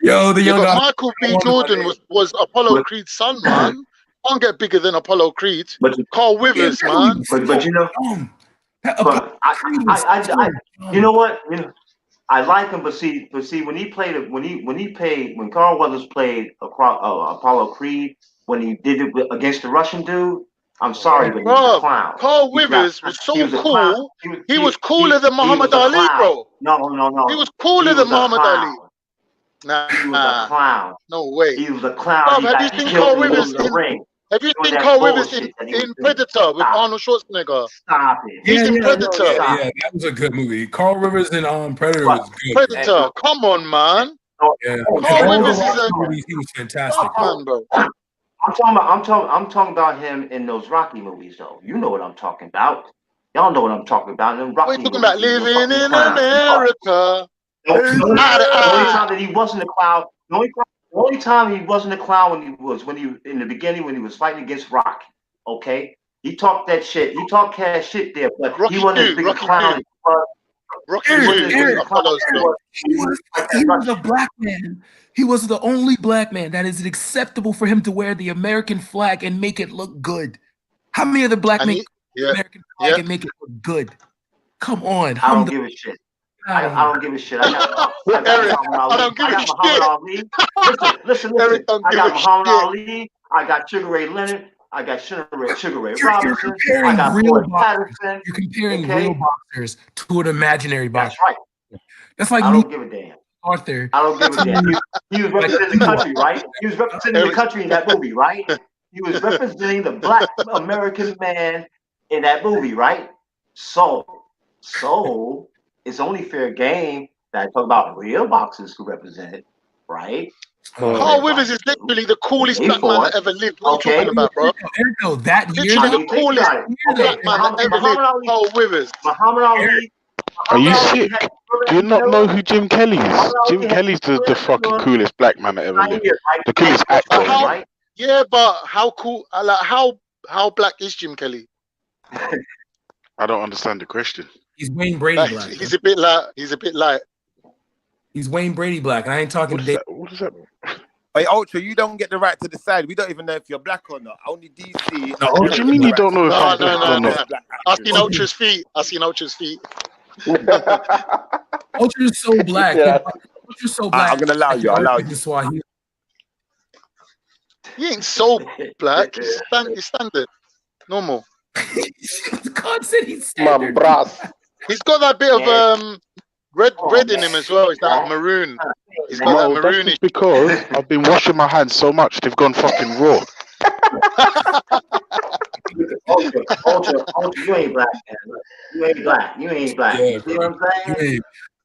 Yo, the young but Michael B. Jordan was Apollo Creed's son, man. Can't get bigger than Apollo Creed. Carl Withers, man. But you know, you know what? I like him, but see when Carl Weathers played Apollo Creed, when he did it against the Russian dude, I'm sorry, but he was a clown. Carl Withers was so cool. He was cooler than Muhammad Ali, bro. No. He was cooler than Muhammad Ali. Nah, he was a clown. No way. He was a clown. Have you seen Carl Withers in Predator with Arnold Schwarzenegger? Stop it. He's in Predator. Yeah, that was a good movie. Carl Rivers in Predator was good. Predator, come on, man. Yeah. Carl Withers he was fantastic. Man, bro. I'm talking about him in those Rocky movies, though. You know what I'm talking about. Y'all know what I'm talking about. In Rocky We're talking about living in America. The only time that he wasn't a clown. The only time he wasn't a clown when he in the beginning when he was fighting against Rocky. Okay, he talked that shit. He talked cash shit there, but he wasn't as big a clown. He was a black man. He was the only black man that is acceptable for him to wear the American flag and make it look good. How many other black men American flag and make it look good? Come on. I don't give a shit. I don't give a shit. I got Muhammad Ali. Listen. I got Muhammad Ali. I got Sugar Ray Leonard. I got Sugar Ray Robinson. I got Floyd Patterson. You're comparing real boxers to an imaginary boxer. That's right. That's like I don't give a damn. Arthur. I don't give a damn. He was representing the country, right? He was representing the country in that movie, right? He was representing the black American man in that movie, right? So it's only fair game that I talk about real boxers who represent it, right? Carl Withers is literally the coolest black man that ever lived. What are you talking about, bro? That year, literally the coolest black man that ever lived. Carl Withers. Muhammad Ali. Are you sick? Do you not know who Jim Kelly is? Jim Kelly's the fucking coolest black man that ever lived. The coolest actor. Yeah, but how cool? Like how black is Jim Kelly? I don't understand the question. He's Wayne Brady black. He's a bit light. He's Wayne Brady black. And I ain't talking to What does that mean? Hey, Ultra, you don't get the right to decide. We don't even know if you're black or not. Only DC. No, what do you mean you don't know if I'm black or No. not? I seen Ultra's feet. Ultra's so black. Yeah. Ultra's so black. I'm gonna allow you. Swahili. He ain't so black. He's standard. Normal. God said he's standard. My bras. He's got that bit of red in him as well. It's that maroon. He's got No, that that's maroonish. just because I've been washing my hands so much they've gone fucking raw. Ultra, you ain't black, man. You ain't black. You ain't black. Yeah, You see what I'm saying?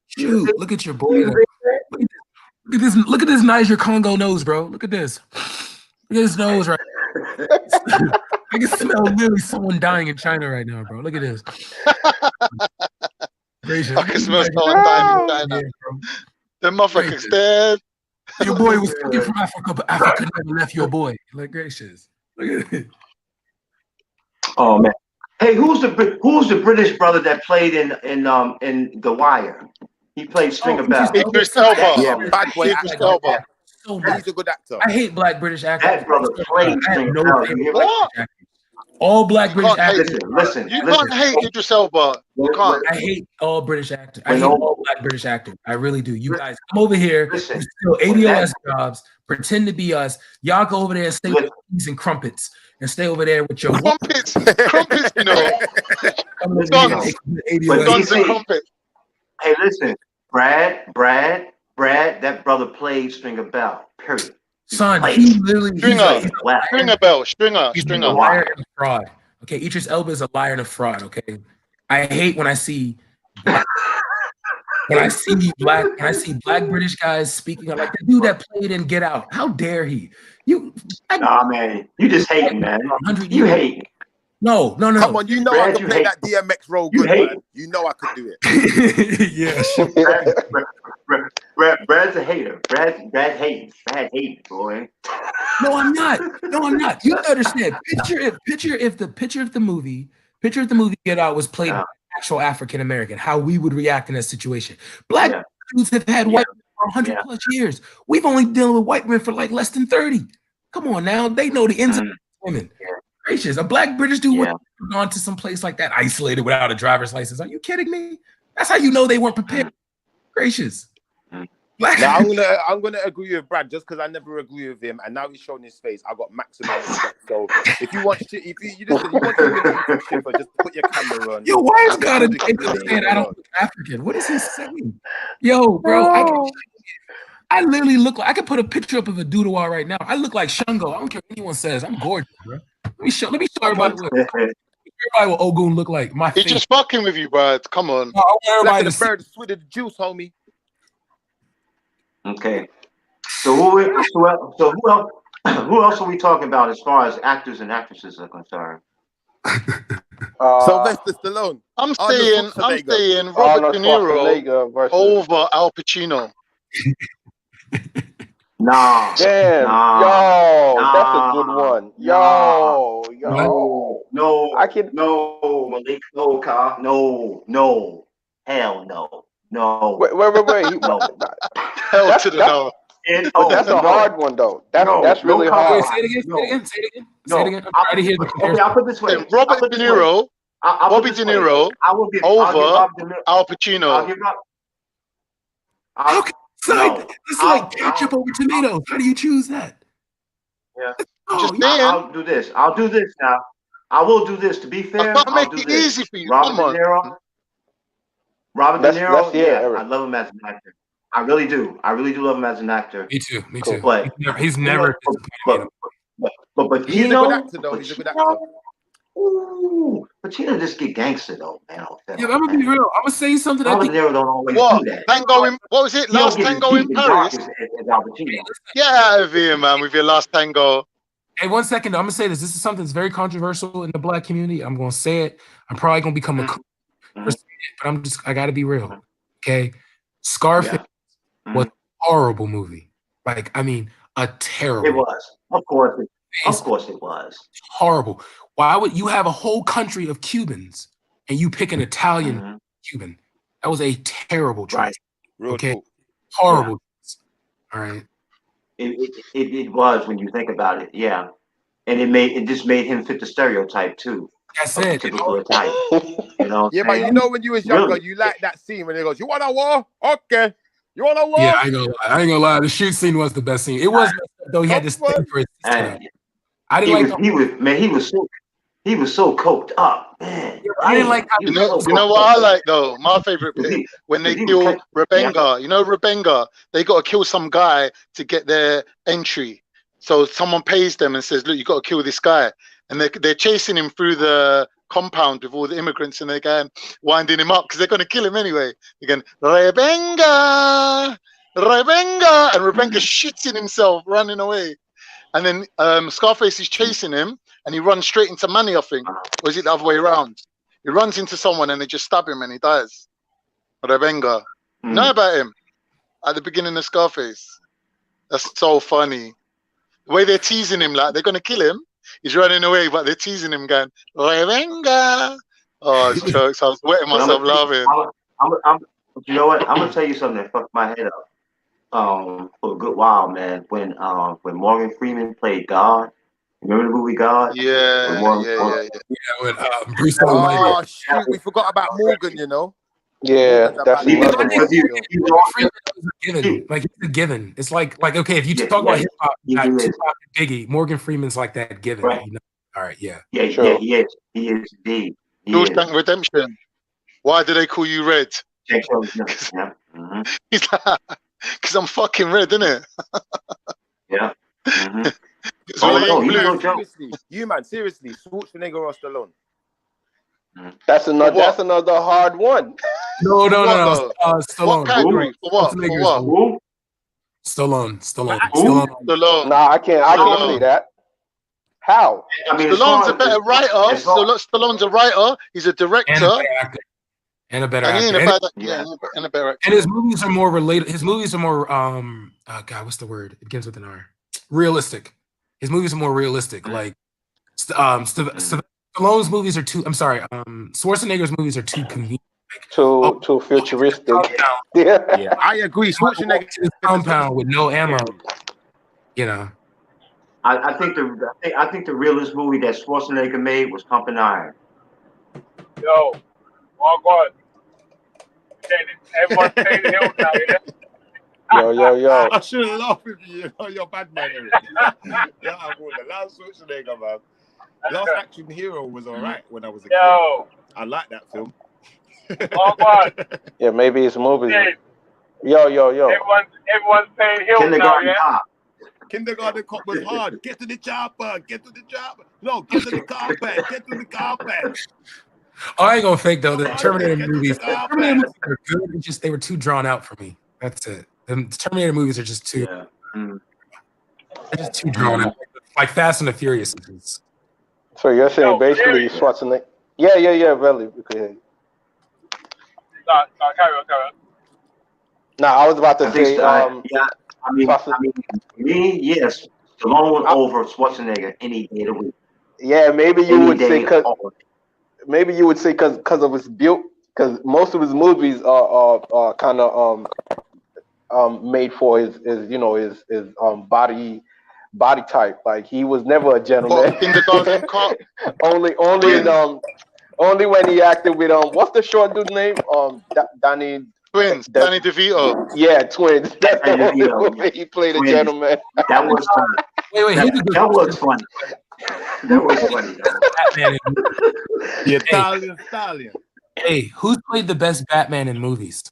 Shoot, look at your boy. Look at this Niger Congo nose, bro. Look at this. Look at his nose right. I can smell literally someone dying in China right now, bro. Look at this. Gracious. I can smell someone dying in China. The motherfucker's dead. Your boy was taken from Africa, but Africa never left your boy. Like gracious. Look at it. Oh man. Hey, who's the British brother that played in The Wire? He played Stringer Bell. Idris Elba. Yeah, bad boy. Idris Elba. So He's a good actor. I hate black British actors. That brother played Stringer Bell. What? all black British actors. You can't hate Idris Elba. You can't. I hate all British actors. I hate all black British actors. I really do. You guys come over here, you steal ADOS jobs, pretend to be us. Y'all go over there and stay with keys and crumpets, and stay over there with your crumpets, you know. Guns and crumpets. Hey, listen, Brad, that brother played Stringer Bell. Period. Son, he literally Stringer Bell. He's a liar and a fraud. Okay, Idris Elba is a liar and a fraud. Okay, I hate when I see black British guys speaking like the dude that played in Get Out. How dare he? Nah, man, you just hating, man. You hating. No. Come on, you know Brad, I can play that DMX role good, man. You know I could do it. Yeah. Brad's a hater. Brad hates. Brad hates, boy. No, I'm not. You have to understand. Picture if the movie Get Out was played by an actual African American, how we would react in that situation. Black dudes have had white men for 100 plus years. We've only dealing with white men for like less than 30. Come on now, they know the ins and outs of women. Gracious, a black British dude would have gone to some place like that, isolated without a driver's license. Are you kidding me? That's how you know they weren't prepared. Gracious. Now I'm gonna agree with Brad just because I never agree with him, and now he's showing his face. I got maximum respect. So if you want shit, if you want to Schiffer, just put your camera on. Your wife's gotta understand I don't look African. What is he saying? Yo, bro, I literally look like I could put a picture up of a doodle right now. I look like Shango. I don't care what anyone says. I'm gorgeous, bro. Let me show everybody what Ogun look like. He's just fucking with you, bro. Come on. No, I want everybody to the bird sweet the juice, homie. Okay. So who else are we talking about as far as actors and actresses are concerned? Sylvester Stallone. I'm saying Robert De Niro over Al Pacino. Nah. Damn. Yo, that's a good one. Yo. No. I can. No, Malik. No, Ka. No. Hell no. No. Wait. No. Hell to the no. But that's a hard one, though. That's really hard. Say it again. Say it again. I'm trying to hear the comparison. Okay, I'll put this way. Robert De Niro. Bobby De Niro over Al Pacino. It's like ketchup over tomatoes. How do you choose that? Yeah. I'll do this. I'll do this now. I will do this. To be fair, I'll make it easy for you. Robert De Niro. Yeah, I love him as an actor. I really do. I really do love him as an actor. Me too. But he's never. But he's a good actor, though. He's a good actor. Ooh, Pacino just get gangster though, man. Yeah, I'm gonna be real. I'm gonna say something. Robert De Niro don't always do that. What was it? Last Tango in Paris. Yeah, out of here, man, with your Last Tango. Hey, 1 second. I'm gonna say this. This is something that's very controversial in the black community. I'm gonna say it. I'm probably gonna become a cool but I gotta be real. Okay, Scarface was a horrible movie. Like, I mean, a terrible. It was. Of course it was. Horrible. Why would you have a whole country of Cubans and you pick an Italian Cuban? That was a terrible choice. Right. Okay, horrible. Yeah. All right. It was when you think about it, yeah, and it just made him fit the stereotype too. That's it. Typical type. You know. Yeah, but you know when you was younger, you like that scene when he goes, "You want a war? Okay. You want a war?" Yeah, I ain't gonna lie. The shoot scene was the best scene. It was though. He had to stand for his sister. I didn't like. He was so coked up, man. I didn't like. You know what I like though? My favorite bit when they kill Rebenga. Yeah. You know Rebenga. They got to kill some guy to get their entry. So someone pays them and says, "Look, you got to kill this guy," and they're chasing him through the compound with all the immigrants, and they're going winding him up because they're going to kill him anyway. They're going Rebenga, and Rebenga shitting himself, running away, and then Scarface is chasing him. And he runs straight into Manny, I think. Or is it the other way around? He runs into someone and they just stab him and he dies. Rebenga. Know about him? At the beginning of Scarface. That's so funny. The way they're teasing him, like they're going to kill him. He's running away, but they're teasing him going, Rebenga. Oh, it's jokes. I was wetting myself laughing. You know what? I'm going to tell you something that fucked my head up for a good while, man. When Morgan Freeman played God, Remember the movie God? Yeah. With Bruce Almighty. Oh shoot, we forgot about Morgan. You know. Yeah, Morgan's a that's bad another man. one. Morgan Freeman is a given. Like it's a given. It's like okay, if you talk about hip hop, Tupac and Biggie, Morgan Freeman's like that given. Right. You know? All right, yeah. Yeah, he is. He is indeed. Shawshank Redemption. Why do they call you Red? Yeah. He's like, because I'm fucking red, innit? Yeah. Seriously, Schwarzenegger or Stallone? That's another hard one. No. Stallone. What category? For what? Stallone. Nah, I can't see that. How? I mean, Stallone's a better writer. Stallone's a writer. He's a director. And a better And actor. and a better actor. And his movies are more related. His movies are more God, what's the word? It begins with an R. Realistic. His movies are more realistic. Like Stallone's movies are too. I'm sorry. Schwarzenegger's movies are too convenient. Too futuristic. Yeah, I agree. Schwarzenegger compound with no ammo. You know. I think the realest movie that Schwarzenegger made was Pumping Iron. Yo, oh God. Everyone's paying the hill now, yeah? Yo. I should have laughed with you. You're bad man. Yeah, I would. The last Schwarzenegger, man. Last Action Hero was alright when I was a kid. I like that film. Oh God. Yeah, maybe it's movies. Yo. Everyone's paying hill now, yeah? Kindergarten Cop was hard. Get to the chopper. No, get to the carpet. Oh, I ain't gonna fake though. The Terminator movies are good. They were too drawn out for me. That's it. The Terminator movies are just too. They're just too drawn out. Like Fast and the Furious. So you're saying basically Schwarzenegger? Yeah, really. Okay. Carry on. Nah, I was about to say. I mean, me, yes, Stallone over Schwarzenegger any day of the week. Yeah, maybe you would say because of his build, because most of his movies are kind of made for his body type. Like he was never a gentleman. Kindergarten Cop. only when he acted with what's the short dude's name? Danny. Twins, Danny DeVito. Yeah, Twins. That's the only movie he played a gentleman. That was fun. Wait, that was funny. That was funny. The Italian Stallion. Hey, who's played the best Batman in movies?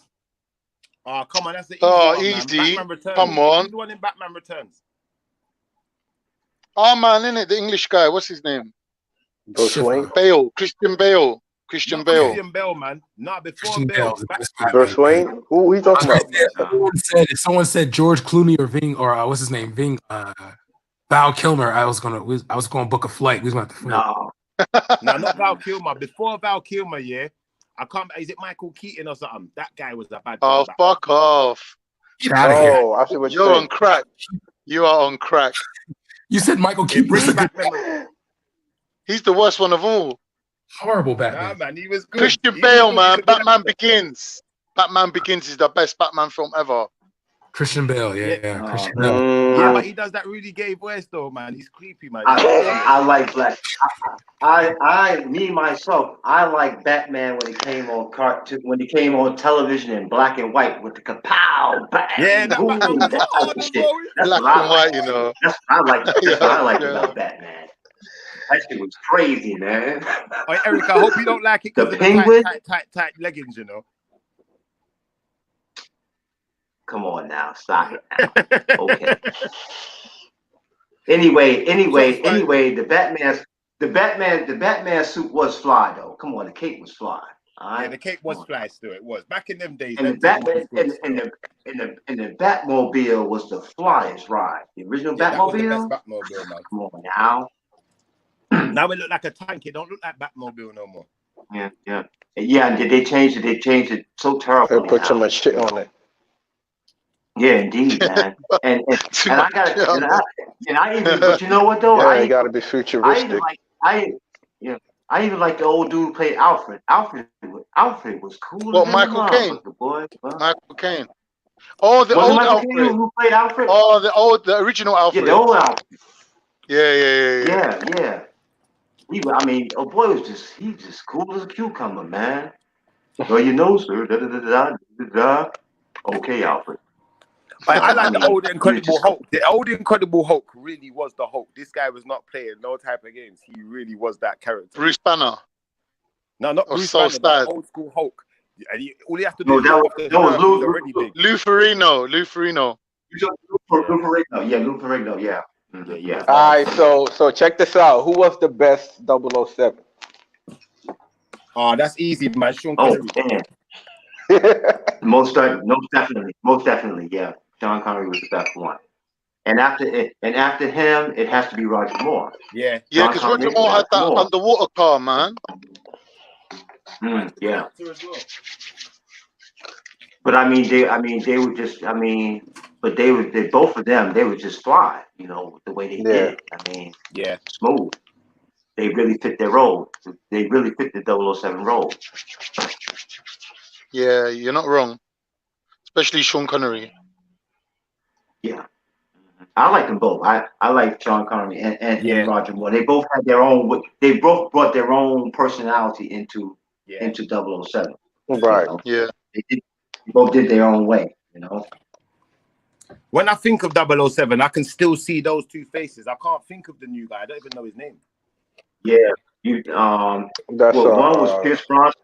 Oh, come on, that's the easy one, easy. Batman Returns. Come on. Who's the one in Batman Returns? Oh man, innit? The English guy. What's his name? Bale. Christian Bale. Christian Bale, man. Not before Bale. Bruce Wayne. Who are you talking about? Someone said George Clooney or what's his name? Val Kilmer. I was gonna book a flight. We was gonna No, not Val Kilmer. Before Val Kilmer, yeah. I can't. Is it Michael Keaton or something? That guy was a bad. Oh, fuck off! Get out of here. I see what you're on crack. You are on crack. You said Michael Keaton. He's the worst one of all. Horrible Batman. Nah, man, he was good. Christian Bale, man. Batman Begins. Batman Begins is the best Batman film ever. Christian Bale, yeah. Christian Yeah, Bale. but he does that really gay voice though, man. He's creepy, man. I like Black. Myself, I like Batman when he came on cartoon, when he came on television in black and white with the kapow, bang, yeah, boom, that type of shit. That's Black what I and like. white, you know. That's what I like. That's what I like about Batman. That shit was crazy, man. Oh, Eric, I hope you don't like it because The of Penguin? the tight leggings, you know. Come on now, stop it now. Okay. Anyway, the Batman suit was fly though. Come on, the cape was fly. All right? Yeah, the cape was fly still. It was back in them days. And the Batman and the Batmobile was the flyest ride. The original That was the Batmobile. best Batmobile, man. Come on now. Now it look like a tank. It don't look like Batmobile no more. Yeah. And they changed it. They changed it so terribly. They put so much shit on it. Yeah, indeed, man. And I got and I even, but you know what though? Yeah, you got to be futuristic. I even like the old dude who played Alfred. Alfred was cool. What, Michael Caine? Michael Caine. Oh, the Was it old Michael Alfred. Caine who played Alfred? Oh, the original Alfred. Yeah, the old Alfred. Yeah. I mean, oh boy he's just cool as a cucumber, man. Well, you know, sir. Da, da, da, da, da, da. Okay, Alfred. I like the old Incredible Hulk. The old Incredible Hulk really was the Hulk. This guy was not playing no type of games. He really was that character. Bruce Banner. No, not Or Bruce so Banner. sad. The old school Hulk. And all you have to do No, is that look was- off the that was shirt, Lou- he's already big. Lou Ferrigno. Lou Ferrigno. Lou Ferrigno. Yeah, Lou Ferrigno. Yeah. Mhm, yeah. All right, so check this out. Who was the best 007? Oh, that's easy, man. Sean Oh, Connery. man. Most definitely, yeah. Sean Connery was the best one. And after him, it has to be Roger Moore. Yeah. Yeah, Sean because Roger Connery, Moore had that Moore. underwater car, man. Yeah. But I mean, they were just, but they both of them, they would just fly, you know, the way they did it. I mean, yeah, smooth. They really fit their role. They really fit the 007 role. Yeah, you're not wrong. Especially Sean Connery. Yeah. I like them both. I like Sean Connery and Roger Moore. They both had their own. They both brought their own personality into 007. Right. You know? Yeah. They both did their own way. You know. When I think of 007, I can still see those two faces. I can't think of the new guy. I don't even know his name. Yeah. You That's one was Pierce Bronson.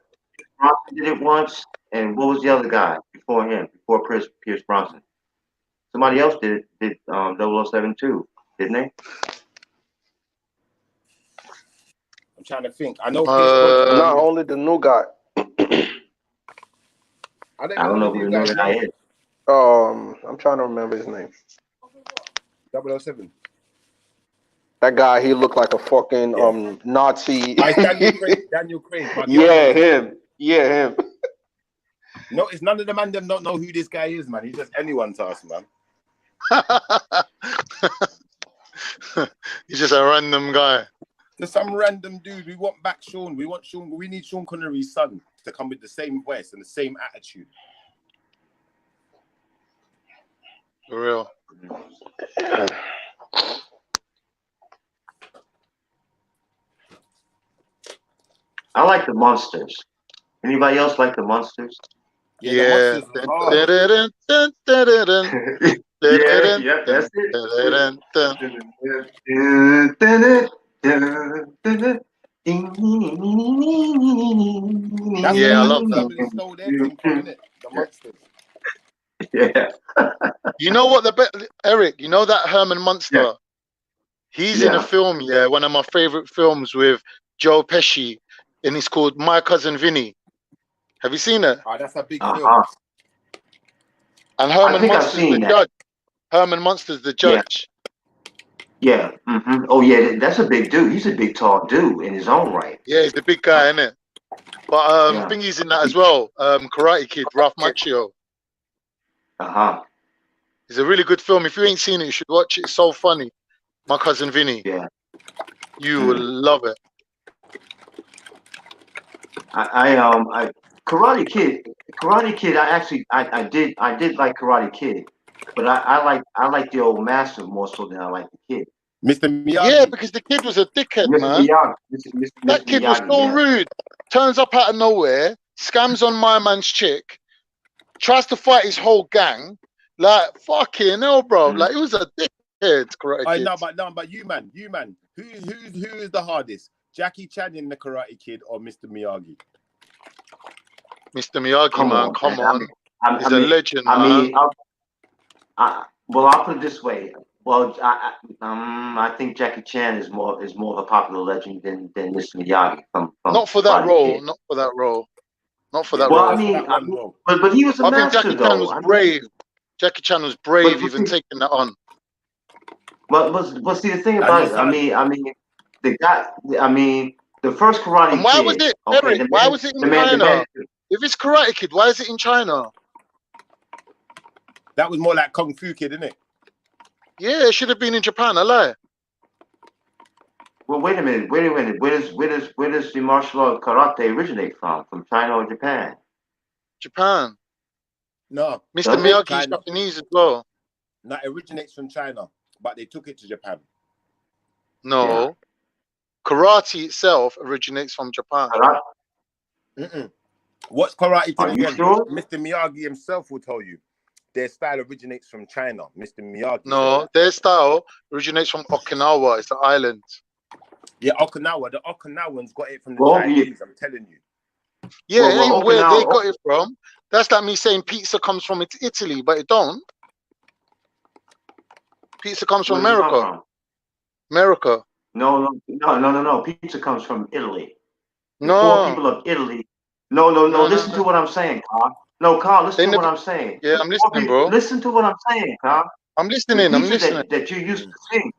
Bronson did it once, and what was the other guy before him? Before Pierce Bronson. Somebody else did 007 too, didn't they? I'm trying to think. I know not only the new guy. I don't know who the new guy is. I'm trying to remember his name. 007. That guy, he looked like a fucking Nazi. Daniel Craig. Yeah, him. Yeah, him. No, it's none of the man them don't know who this guy is, man. He's just anyone to us, man. He's just a random guy. Just some random dude. We want back Sean. We need Sean Connery's son to come with the same voice and the same attitude. For real. I like the Monsters. Anybody else like the Monsters? Yeah. Yeah, that's it. Yeah, I love that. Yeah. You know what Eric, you know that Herman Munster? He's in a film, one of my favorite films with Joe Pesci, and it's called My Cousin Vinny. Have you seen it? Oh, that's a big film. And I Herman think I've Munster's seen the that. judge. Herman Munster's the judge. Yeah. Mm-hmm. Oh, yeah. That's a big dude. He's a big, tall dude in his own right. Yeah, he's the big guy, isn't it? But I think he's in that as well. Karate Kid, Ralph Macchio. It's a really good film. If you ain't seen it, you should watch it. It's so funny. My Cousin Vinny. Yeah. You will love it. Karate Kid. I did like Karate Kid, but I like the old master more so than I like the kid. Mr. Miyagi. Yeah, because the kid was a dickhead, man. That kid was so rude. Turns up out of nowhere, scams on my man's chick, tries to fight his whole gang. Like, fucking hell, bro. Like, it was a dickhead, Karate Kid. No, but you man. Who is the hardest? Jackie Chan in the Karate Kid or Mr. Miyagi? Mr. Miyagi, come on. He's a legend, man. Well, I'll put it this way. Well, I think Jackie Chan is more of a popular legend than Mr. Miyagi. Not for that role. Not for that role. Not for that well, role. But he was a master, think Jackie Chan was brave. Jackie Chan was brave even taking that on. But see, the thing about it, the first Karate Kid. And why was it, Eric? Why was it in China? If it's Karate Kid, why is it in China? That was more like Kung Fu Kid, isn't it? Yeah, it should have been in Japan. I lie. Well, wait a minute. Where does the martial art karate originate from? From China or Japan? Japan. No. Mr. Miyagi's Japanese as well. No, it originates from China, but they took it to Japan. No. Karate itself originates from Japan. What's karate Are thing you again? sure? Mr. Miyagi himself will tell you. Their style originates from China. Mr. Miyagi. No, their style originates from Okinawa. It's an island. Yeah, Okinawa. The Okinawans got it from the Well, Chinese. I'm telling you. Yeah, Well, it ain't where they Okinawa- got it from. That's like me saying pizza comes from Italy, but it don't. Pizza comes from Where does it come America. from? America. No. Pizza comes from Italy. The No. poor people of Italy. No. No. Listen to what I'm saying, Carl. No, Carl, listen to what I'm saying. Yeah, I'm listening, bro. Listen to what I'm saying, Carl. I'm listening. The I'm pizza listening. that you used to seeing.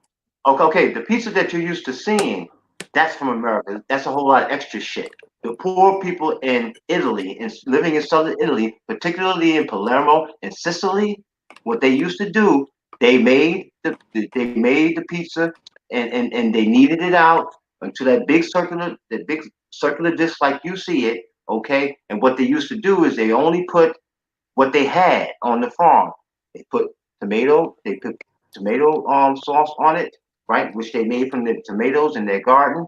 Okay. The pizza that you're used to seeing, that's from America. That's a whole lot of extra shit. The poor people in Italy, living in southern Italy, particularly in Palermo and Sicily, what they used to do, they made the pizza and they kneaded it out into that big circular disc like you see it, okay? And what they used to do is they only put what they had on the farm. They put tomato sauce on it, right? Which they made from the tomatoes in their garden.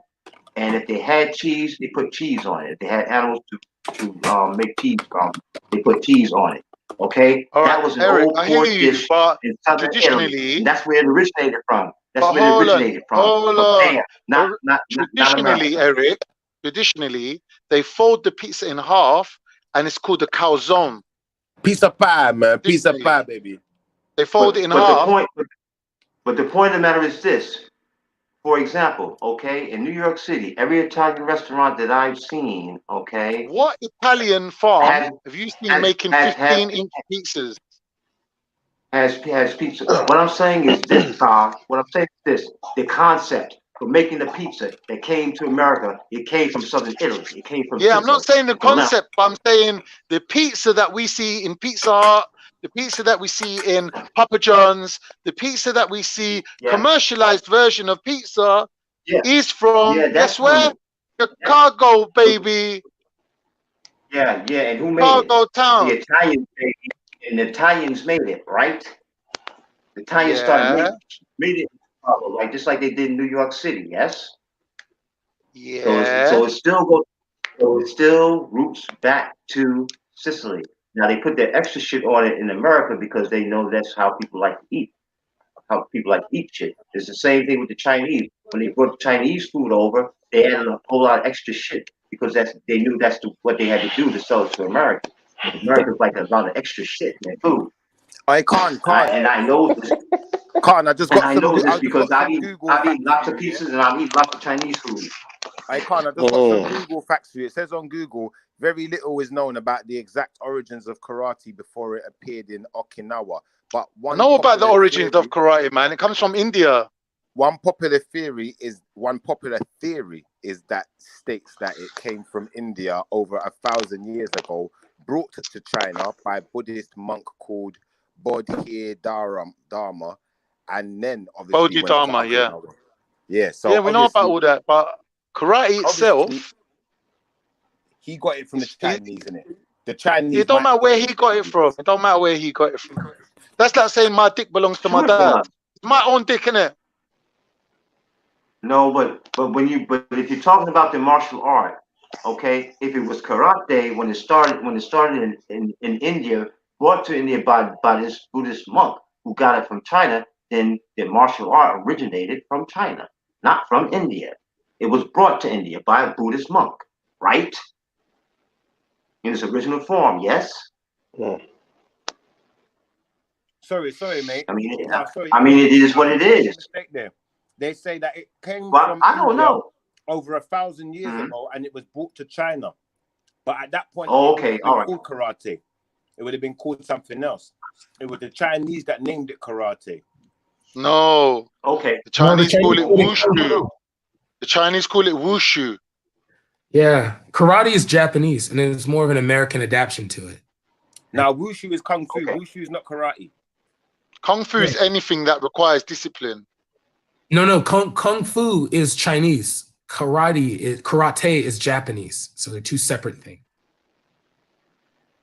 And if they had cheese, they put cheese on it. If they had animals to make cheese from, they put cheese on it. Okay, All right, that was an Eric, old I hear poor you, dish but in southern Italy. traditionally, And that's where it originated from. That's but where it hold on, originated from. hold From on. there, not Traditionally, America. Eric, traditionally, they fold the pizza in half, and it's called a calzone. Pizza pie, man. Pizza pie, baby. They fold it in But half. the point of the matter is this. For example, okay, in New York City, every Italian restaurant that I've seen, okay, What Italian farm have you seen making 15-inch pizzas? has pizza. What I'm saying is this, Carl. What I'm saying is this: the concept for making the pizza that came to America, it came from southern Italy. It came from Yeah, I'm not Sicily. saying the concept, but I'm saying the pizza that we see in Pizza Hut, the pizza that we see in Papa John's, the pizza that we see commercialized version of pizza is from, guess where? Chicago, baby. Yeah, and who made Chicago it? town. The Italians made it, and the Italians made it, right? The Italians started made it in Chicago, right? Just like they did in New York City, yes? Yeah. So it still goes. So it still roots back to Sicily. Now they put their extra shit on it in America because they know that's how people like to eat. How people like to eat shit. It's the same thing with the Chinese. When they brought Chinese food over, they added a whole lot of extra shit because they knew that's what they had to do to sell it to America. America's like a lot of extra shit in their food. I can't. And I know this. I just got I some. know this I just because got I've some eaten Google lots of facts for you, pizzas and I've eaten lots of Chinese food. I just got some Google facts for you. It says on Google, very little is known about the exact origins of karate before it appeared in Okinawa. But I know about the origins of karate, man. It comes from India. One popular theory is that states that it came from India over 1,000 years ago, brought to China by Buddhist monk called Bodhidharma, and then obviously Bodhidharma, yeah. Yeah, so yeah, we know about all that, but karate itself, he got it from the Chinese, innit? The Chinese. It don't matter where he got it from. It don't matter where he got it from. That's like saying my dick belongs to my dad. It's my own dick, innit? No, but if you're talking about the martial art, okay, if it was karate when it started in India, brought to India by this Buddhist monk who got it from China, then the martial art originated from China, not from India. It was brought to India by a Buddhist monk, right? In its original form, yes? Sorry, mate. I mean, it is what it is. They say that it came Well, from I don't India know. over 1,000 years ago, and it was brought to China. But at that point, Oh, it okay, wouldn't all have right. been called karate. It would have been called something else. It was the Chinese that named it karate. No. Okay. The Chinese call it wushu. The Chinese call it wushu. Yeah, karate is Japanese, and it's more of an American adaptation to it. Now, wushu is kung fu. Wushu is not karate. Kung fu is anything that requires discipline. No, kung fu is Chinese. Karate is Japanese. So they're two separate things.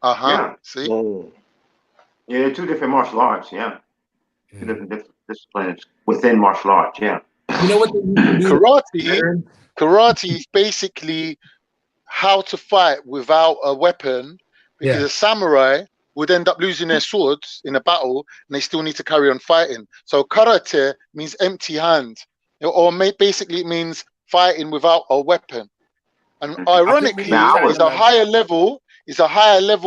Yeah. See? Yeah, they're two different martial arts, yeah. Two different disciplines within martial arts, yeah. You know what they need to do? Karate is basically how to fight without a weapon, because a samurai would end up losing their swords in a battle and they still need to carry on fighting. So karate means empty hand, or basically it means fighting without a weapon. And ironically, it's a higher level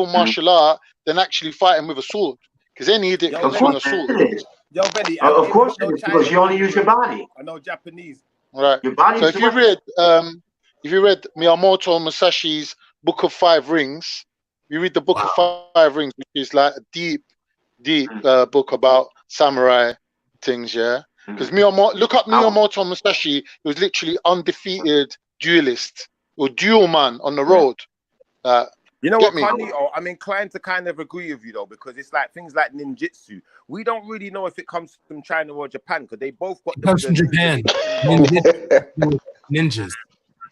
martial art than actually fighting with a sword, because any idiot can swing a sword. Yo, Benny, of course it is, because you only use your body. I know Japanese. Right. Your body. So if you read Miyamoto Musashi's Book of Five Rings, you read the Book of Five Rings, which is like a deep book about samurai things, yeah. Because look up Miyamoto Musashi. He was literally undefeated duelist or duel man on the road. You know what, Carlito? I'm inclined to kind of agree with you though, because it's like things like ninjutsu. We don't really know if it comes from China or Japan, because they both got. It comes from Japan. Ninjas.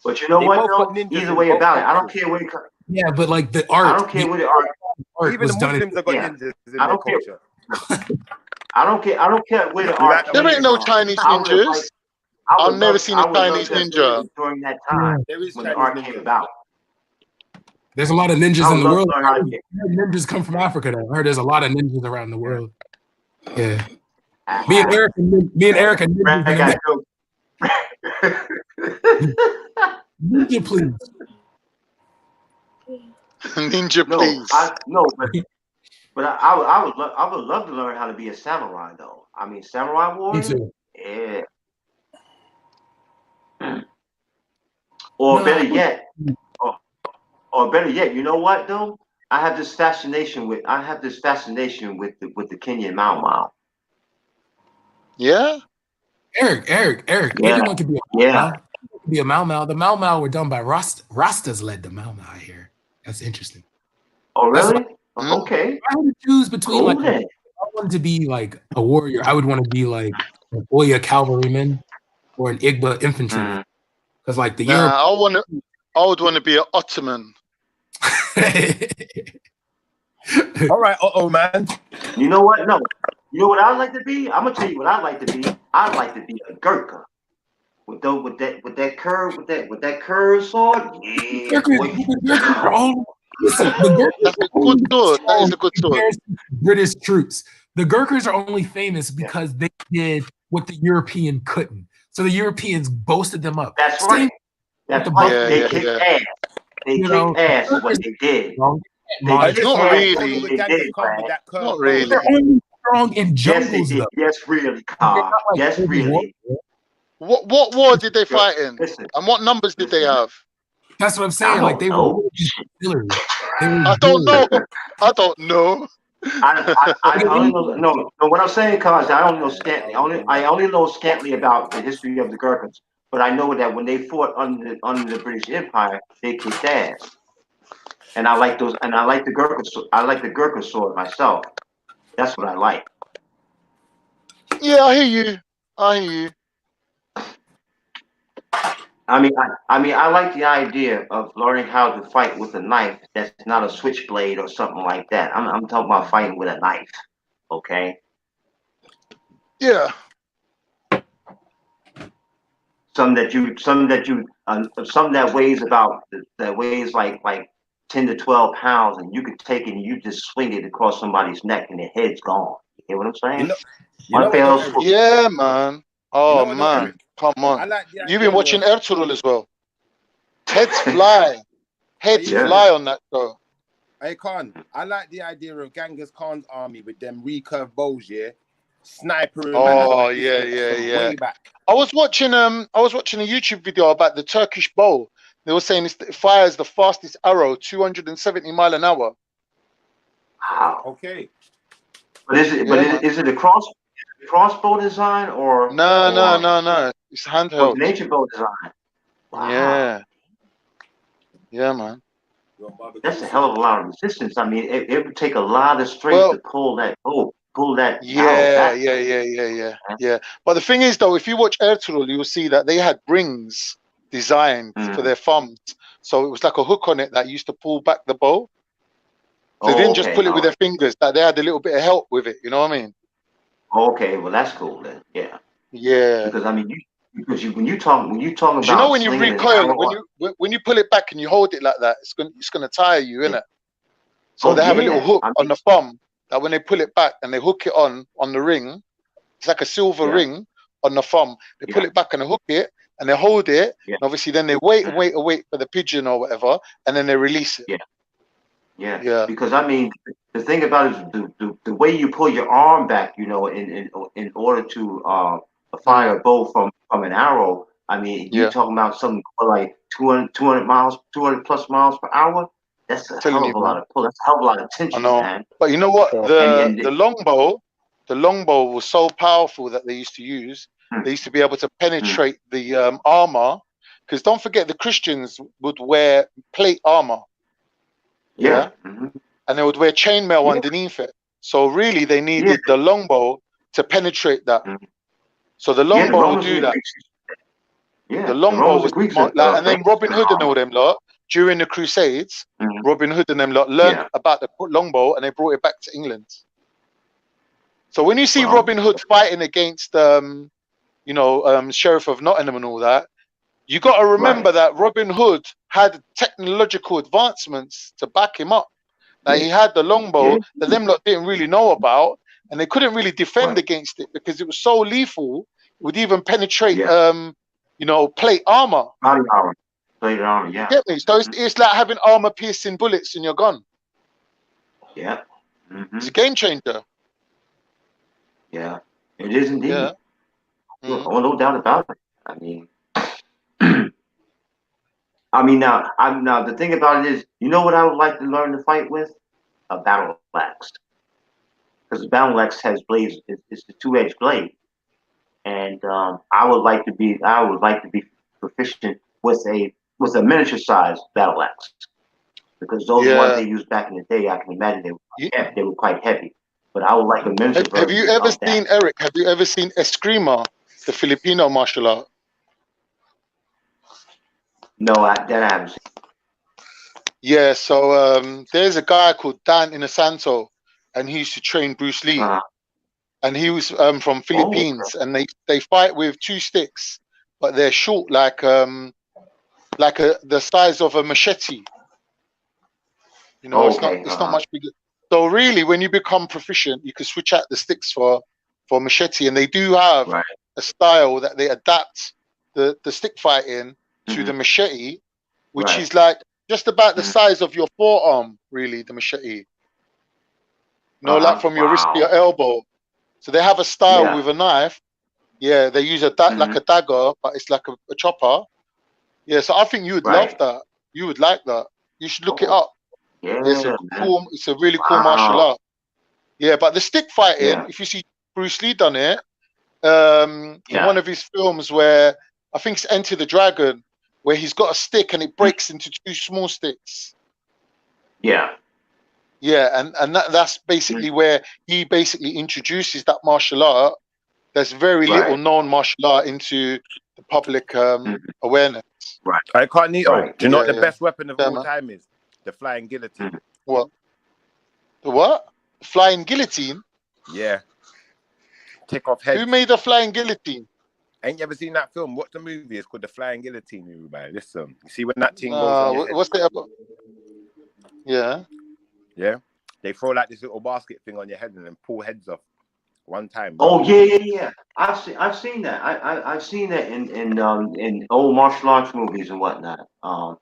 But you know what? Though? Either way about it, I don't care where it comes. Yeah, but like the art. I don't care where the art. Even the Muslims have got ninjas in their culture. I don't care. I don't care where the art. There ain't no Chinese ninjas. I've never seen a Chinese ninja during that time. There is when the art came about. There's a lot of ninjas in the world. Ninjas come from Africa. I heard there's a lot of ninjas around the world. Yeah. Me and Eric are ninjas. Ninja, please. Ninja, please. But I would love to learn how to be a samurai, though. I mean, samurai warrior. Me too. Yeah. Or better yet, you know what though? I have this fascination with the Kenyan Mau Mau. Yeah. Eric. Yeah. Anyone could be a Mau Mau. Be a Mau Mau. The Mau Mau were done by Rastas led the Mau Mau here. That's interesting. Oh really? Okay. If I had to choose between I wanted to be like a warrior, I would want to be like an Oya cavalryman or an Igbo infantryman. Because like the I would want to be an Ottoman. All right, man. You know what? No. You know what I'd like to be? I'm gonna tell you what I'd like to be. I'd like to be a Gurkha. With that curved sword. Yeah. That's a good sword. That is a good sword. British troops. The Gurkhas are only famous because they did what the European couldn't. So the Europeans boasted them up. That's right. That's right. They kicked ass. They kicked ass is what they did. Not really. Not really. They're only strong in jungles, though. Yes, really, Carl. Yes, really. What war did they fight in? And what numbers did they have? That's what I'm saying. Like they were artillery. I don't know. I don't know. I only know, no. What I'm saying, cause I don't know scantly. I only know scantly about the history of the Gurkhas, but I know that when they fought under the British Empire, they kicked ass. And I like those. And I like the Gurkha. I like the Gurkha sword myself. That's what I like. Yeah, I hear you. I mean, I like the idea of learning how to fight with a knife that's not a switchblade or something like that. I'm talking about fighting with a knife. Okay. Yeah. Some that weighs like 10 to 12 pounds, and you could take it and you just swing it across somebody's neck and their head's gone. You hear what I'm saying? Yeah, man. Oh man. Come on. You've been watching Ertugrul as well. Heads fly. Heads fly on that show. Hey, Khan, I like the idea of Genghis Khan's army with them recurve bows, yeah? Sniper. Oh, yeah. Way back. I was watching a YouTube video about the Turkish bow. They were saying it fires the fastest arrow, 270 miles an hour. Wow. Okay. But is it a crossbow design or no? It's handheld. Nature bow design. Wow. Yeah, man. That's a hell of a lot of resistance. I mean, it would take a lot of strength to pull that bow. Yeah. But the thing is, though, if you watch Ertugrul, you'll see that they had rings designed for their thumbs. So it was like a hook on it that used to pull back the bow. So they didn't just pull it with their fingers, that they had a little bit of help with it. You know what I mean? Okay, well, that's cool then. Yeah. Yeah. Because, I mean, Because when you talking Do you about know when you slinging an recoil, arrow, when you pull it back and you hold it like that, it's gonna tire you, innit? So oh they have a little yeah, hook I on mean, the thumb that when they pull it back and they hook it on the ring, it's like a silver yeah, ring on the thumb. They pull yeah, it back and they hook it and they hold it. yeah, And obviously then they wait for the pigeon or whatever, and then they release it. yeah, yeah. Yeah. Because I mean, the thing about it is the way you pull your arm back, you know, in order to fire a bow from an arrow. I mean, you Yeah. talking about something like 200 miles, 200 plus miles per hour. That's a Telling hell you, of a lot man. of pull. That's a hell of a lot of I tension, know. man. But you know what? And The longbow was so powerful that they used to use. They used to be able to penetrate the armor. Because don't forget, the Christians would wear plate armor. Yeah. And they would wear chainmail underneath it. So really, they needed the longbow to penetrate that. So the the longbow will Romans do and the that. Greeks. Yeah, The the longbow Romans was and Greeks like, and then famous Robin for Hood and all armor. them lot during the Crusades. Robin Hood and them lot learned Yeah. about the longbow and they brought it back to England. So when you see Well, Robin Hood fighting against, Sheriff of Nottingham and all that, you got to remember that Robin Hood had technological advancements to back him up. Like he had the longbow that them lot didn't really know about, and they couldn't really defend against it because it was so lethal. It would even penetrate, plate armor. Body armor, plate armor. You Yeah. get me? So it's like having armor-piercing bullets in your gun. Yeah. It's a game changer. Yeah. It is indeed. Yeah. Oh, no doubt about it. I mean, now the thing about it is, you know what I would like to learn to fight with? A battle axe. Because the battle axe has blades. It's a two-edged blade, and I would like to be proficient with a miniature-sized battle axe. Because those ones they used back in the day, I can imagine they were quite heavy. But I would like a miniature version. Have you ever of that. seen, Eric? Have you ever seen Eskrima, the Filipino martial art? No, that I haven't seen. Yeah, so there's a guy called Dan Inosanto, and he used to train Bruce Lee. And he was from Philippines, and they fight with two sticks, but they're short, like the size of a machete. You know, it's not much bigger. So really, when you become proficient, you can switch out the sticks for machete, and they do have a style that they adapt the stick fighting to the machete, which is like just about the size of your forearm, really, the machete. Like from your wrist to your elbow. So they have a style with a knife. Yeah, they use like a dagger, but it's like a chopper. Yeah, so I think you would love that. You would like that. You should look it up. Yeah, it's a really cool martial art. Yeah, but the stick fighting, if you see Bruce Lee done it, in one of his films where I think it's Enter the Dragon, where he's got a stick and it breaks into two small sticks. Yeah. Yeah, and that's basically where he basically introduces that martial art. There's very little known martial art into the public awareness. Right. I can't need. Right. Do you know what Yeah, the yeah. best weapon of Yeah, all man. time is? The flying guillotine. What? The what? Flying guillotine? Yeah. Take off heads. Who made the flying guillotine? Ain't you ever seen that film? What's the movie? It's called The Flying Guillotine, everybody. Listen. You see when that thing goes on your head? What's the other? Yeah. Yeah. They throw like this little basket thing on your head and then pull heads off one time. Oh yeah. I've seen that. I've seen that in old martial arts movies and whatnot.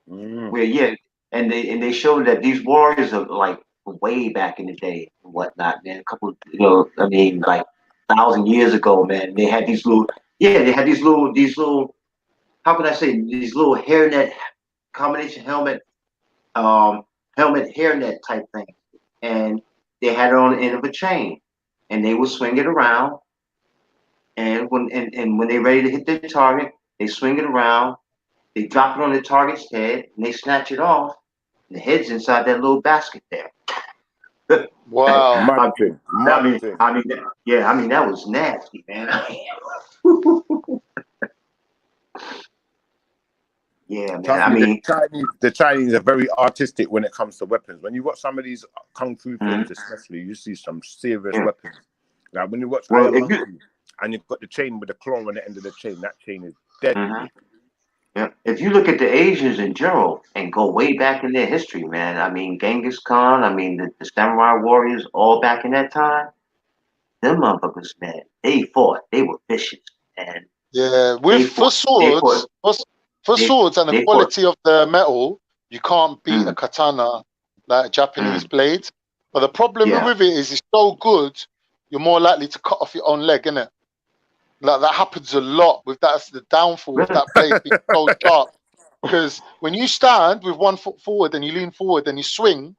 Where and they show that these warriors are like way back in the day and whatnot, man. A couple, like 1,000 years ago, man. They had these little, how can I say, these little hairnet combination helmet hairnet type thing, and they had it on the end of a chain, and they would swing it around, and when they're ready to hit their target, they swing it around, they drop it on the target's head, and they snatch it off. And the head's inside that little basket there. Wow. I mean, that was nasty, man. Yeah, man. The Chinese are very artistic when it comes to weapons. When you watch some of these kung fu films, especially, you see some serious weapons. Like when you watch Iron Monkey, and you've got the chain with the claw on the end of the chain, that chain is dead. Yeah. If you look at the Asians in general and go way back in their history, man, I mean Genghis Khan, I mean the samurai warriors, all back in that time, them motherfuckers, man, they fought. They were vicious, and Yeah, they with for fought. They swords, fought. for They swords and the they fought. quality of the metal, you can't beat a katana like a Japanese blade. But the problem Yeah. with it is it's so good, you're more likely to cut off your own leg, innit? Like that happens a lot with that's the downfall of that blade being so sharp. Because when you stand with 1 foot forward and you lean forward and you swing,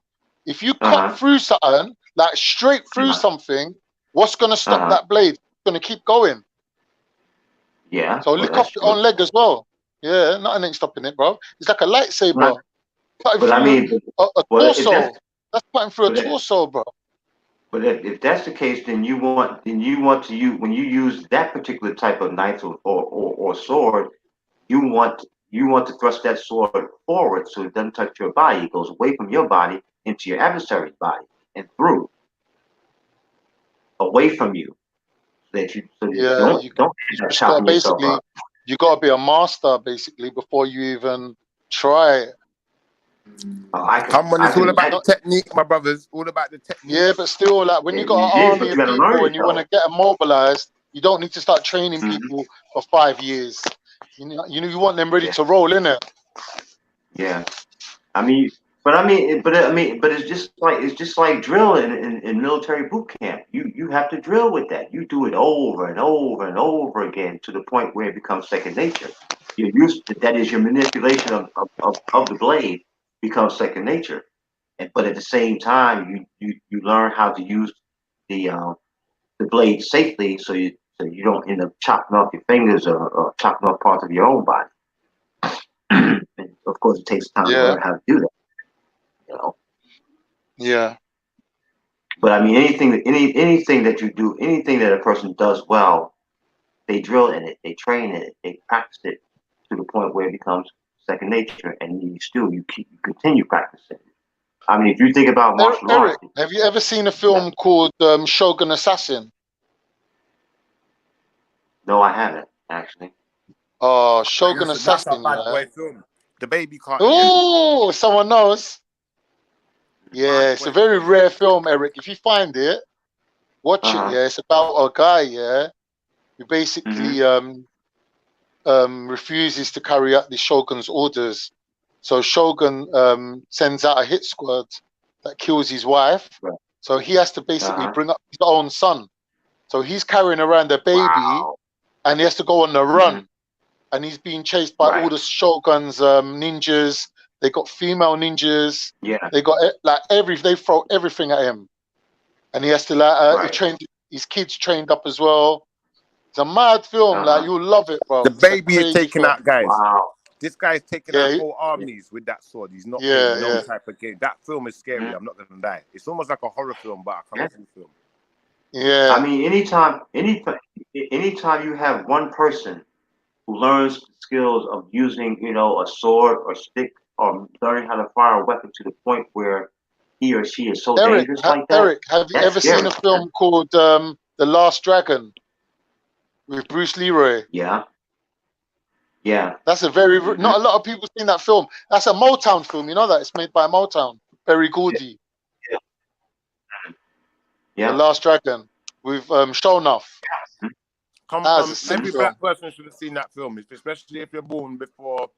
if you cut through something, like straight through something, what's gonna stop that blade? It's gonna keep going. Yeah. So lick off your own leg as well. Yeah, nothing ain't stopping it, bro. It's like a lightsaber. Cutting But I mean, through a well, if torso. That's cutting through a but torso, bro. But if that's the case, then you want to use when you use that particular type of knife or sword, you want to thrust that sword forward so it doesn't touch your body. It goes away from your body into your adversary's body and through, away from you, so that you Yeah, don't end up just gotta chopping yourself basically up. you gotta be a master basically before you even try it. Come on, it's all about the technique, my brothers. All about the technique. Yeah, but still, like when you got an army of people and you want to get them mobilized, you don't need to start training people for 5 years. You want them ready to roll, innit? Yeah, but it's just like drill in military boot camp. You have to drill with that. You do it over and over and over again to the point where it becomes second nature. You're used to that is your manipulation of the blade becomes second nature. But at the same time, you learn how to use the blade safely, so you don't end up chopping off your fingers or chopping off parts of your own body. And of course, it takes time to learn how to do that. Yeah. But I mean, anything that you do, anything that a person does well, they drill in it, they train in it, they practice it to the point where it becomes second nature, and you continue practicing. I mean, if you think about martial Eric, arts, have you ever seen a film called Shogun Assassin? No, I haven't actually. Oh, Shogun That's Assassin, a bad yeah. boy film. The baby can't. Oh, someone knows. Yeah, it's a very rare film, Eric. If you find it, watch it. Yeah, it's about a guy, yeah, who basically refuses to carry out the Shogun's orders. So Shogun sends out a hit squad that kills his wife. So he has to basically bring up his own son. So he's carrying around a baby, and he has to go on the run. And he's being chased by all the Shogun's ninjas. They got female ninjas. Yeah. They got they throw everything at him, and he has to he trained his kids trained up as well. It's a mad film. Like you'll love it, bro. The baby is taking out guys. Wow. This guy's taking out whole armies with that sword. He's not playing no type of game. That film is scary. I'm not gonna lie. It's almost like a horror film, but a kung fu film. Yeah. I mean, anytime you have one person who learns the skills of using, a sword or stick, or learning how to fire a weapon to the point where he or she is so dangerous like that. Eric, have you ever seen a film called The Last Dragon with Bruce Leroy? Yeah. Yeah. That's a very not a lot of people seen that film. That's a Motown film. You know that it's made by Motown. Berry Gordy. Yeah. The Last Dragon with Shonuff. Come on, every black person should have seen that film, especially if you're born before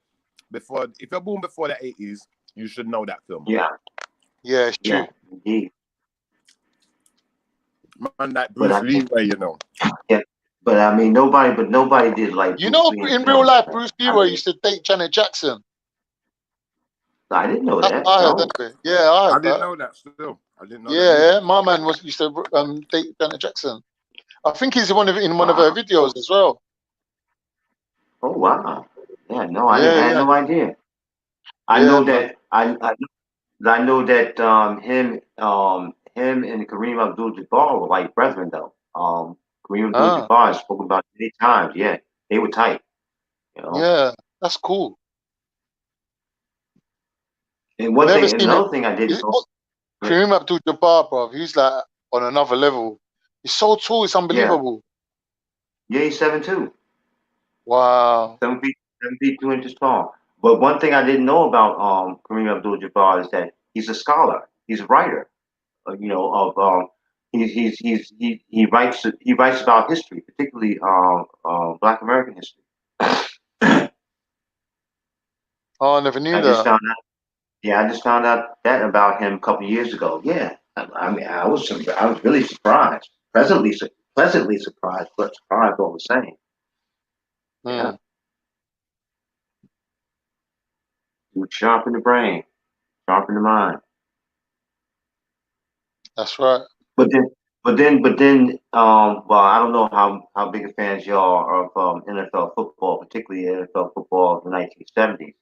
if you're born before the 80s, you should know that film. Yeah. Yeah, it's true. Yeah, indeed. Man, like Bruce Leroy, Yeah. But I mean, nobody did like. You know, in real life, Bruce Leroy used to date Janet Jackson. I didn't know that. I heard that. Yeah, I heard didn't know that. Still, I didn't know. Yeah, my man used to date Janet Jackson. I think he's in one of her videos as well. Oh wow! Yeah, no, I had no idea. I know that him and Kareem Abdul-Jabbar were like brethren though. Kareem Abdul-Jabbar has spoken about it many times. Yeah, they were tight. Yeah, that's cool. And another thing I did. Kareem Abdul-Jabbar, bro, he's like on another level. He's so tall, it's unbelievable. Yeah, he's 7'2". Wow. 7 feet 2 inches tall. But one thing I didn't know about Kareem Abdul-Jabbar is that he's a scholar. He's a writer. He writes about history, particularly Black American history. Oh, I never knew I that. just found out. Yeah, I just found out that about him a couple of years ago. Yeah, I mean, I was really surprised, pleasantly surprised, but surprised all the same. Yeah, would sharpen the brain, sharpen the mind. That's right. But then, well, I don't know how big a fans y'all are of NFL football, particularly NFL football of the 1970s.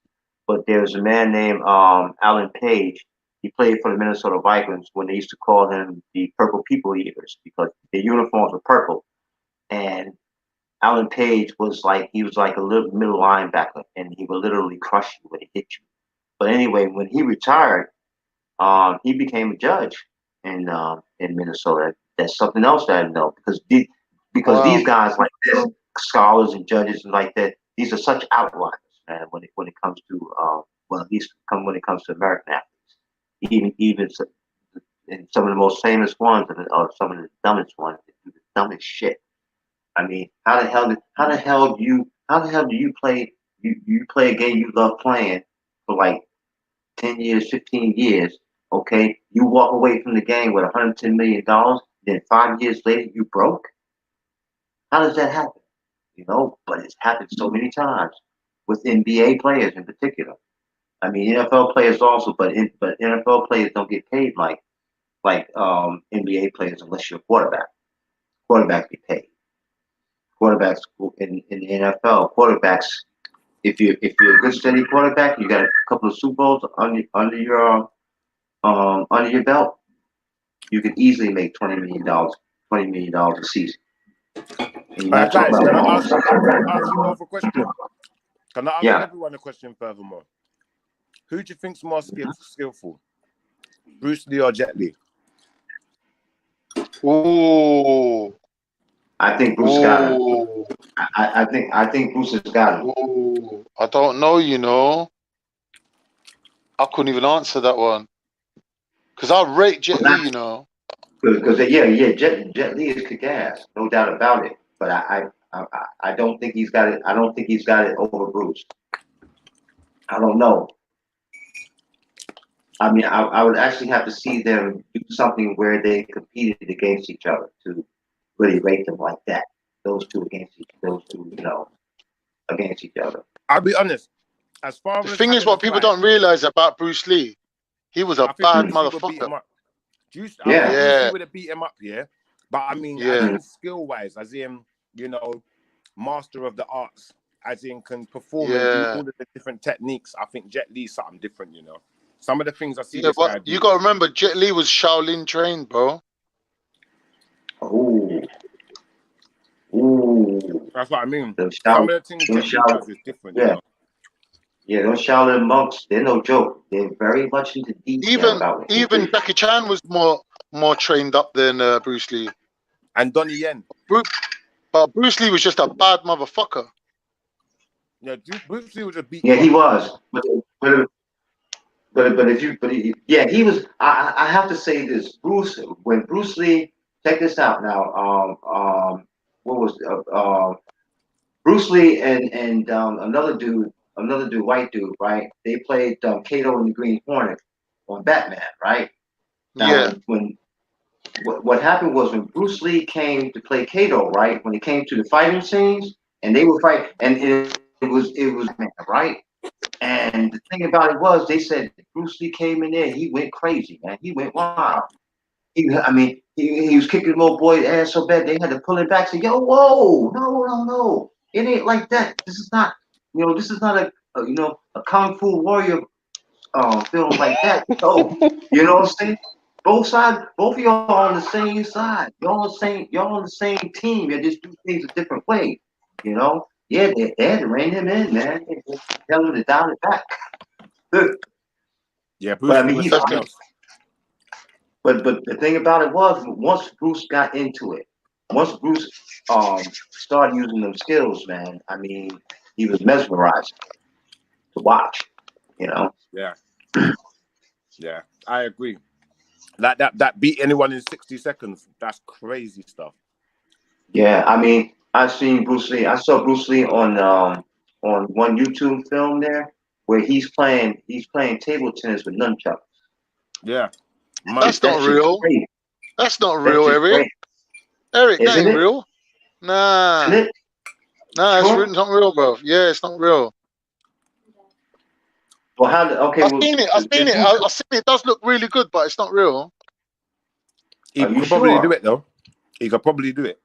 But there's a man named Alan Page. He played for the Minnesota Vikings when they used to call him the Purple People Eaters because their uniforms were purple. And Alan Page was like a little middle linebacker, and he would literally crush you when he hit you. But anyway, when he retired, he became a judge in Minnesota. That's something else that I know because these guys like this, scholars and judges and like that, these are such outliers, man. When it comes to well, at least when it comes to American athletes, even and some of the most famous ones are some of the dumbest ones that do the dumbest shit. I mean, how the hell do you play you play a game you love playing for like 10 years, 15 years, okay? You walk away from the game with $110 million, then 5 years later you broke? How does that happen? You know, but it's happened so many times with NBA players in particular. I mean, NFL players also, but NFL players don't get paid like NBA players unless you're a quarterback. Quarterbacks get paid. Quarterbacks in the NFL, quarterbacks, if you're a good steady quarterback, you got a couple of Super Bowls under your belt, you can easily make $20 million a season. And Guys, can I ask you both a question? Can I ask Yeah. everyone a question furthermore? Who do you think's more skillful? Bruce Lee or Jet Li? Ooh. I think Bruce got him. I think Bruce has got him. Ooh. I don't know, you know. I couldn't even answer that one. Because I rate Jet Li, you know. Because Jet Li is kick-ass, no doubt about it. But I don't think he's got it. I don't think he's got it over Bruce. I don't know. I mean, I would actually have to see them do something where they competed against each other to really rate them like that. Those two, you know, against each other. I'll be honest. As far The as thing is, what people don't realize about Bruce Lee, he was a bad motherfucker. Bruce Yeah. Lee would have beat him up, yeah. But I mean, as in skill-wise, as in, you know, master of the arts, as in can perform and do all of the different techniques. I think Jet Li's something different, you know. Some of the things I see this guy do. You got to remember, Jet Li was Shaolin trained, bro. Ooh. That's what I mean. Some of the things Jet Li does is different, you know. Yeah, those Shaolin monks, they're no joke. They're very much into detail. Even Jackie Chan was more trained up than Bruce Lee. And Donnie Yen. But Bruce Lee was just a bad motherfucker. Yeah, Bruce Lee was a beat. Yeah, he was. He was. I have to say this. When Bruce Lee, check this out now. What was Bruce Lee and another dude, white dude, right? They played Kato and the Green Hornet on Batman, right? Now, what happened was when Bruce Lee came to play Kato, right? When it came to the fighting scenes, and they were fighting, and it was man, right? And the thing about it was, they said Bruce Lee came in there, he went crazy, man. He went wild. He was kicking the little boy's ass so bad they had to pull it back. Say, "Yo, whoa, no, it ain't like that. This is not a kung fu warrior film like that." So, you know what I'm saying? Both of y'all on the same side. Y'all on the same team. You just do things a different way. You know? Yeah, they had to rein him in, man. They tell him to dial it back. Yeah, Bruce Lee was something else. But the thing about it was, once Bruce got into it, Bruce started using them skills, man, I mean, he was mesmerized to watch, you know. Yeah. Yeah, I agree. Like that beat anyone in 60 seconds. That's crazy stuff. Yeah, I mean, I saw Bruce Lee on one YouTube film there where he's playing table tennis with nunchucks. Yeah. That's not real. Great. That's not real, Eric. Great. Eric, that Isn't ain't it? real. Nah. Isn't it? Nah, Sure? it's not real, bro. Yeah, it's not real. Well, I've seen it. I've seen it. I've seen it. It does look really good, but it's not real. He could probably do it though. He could probably do it.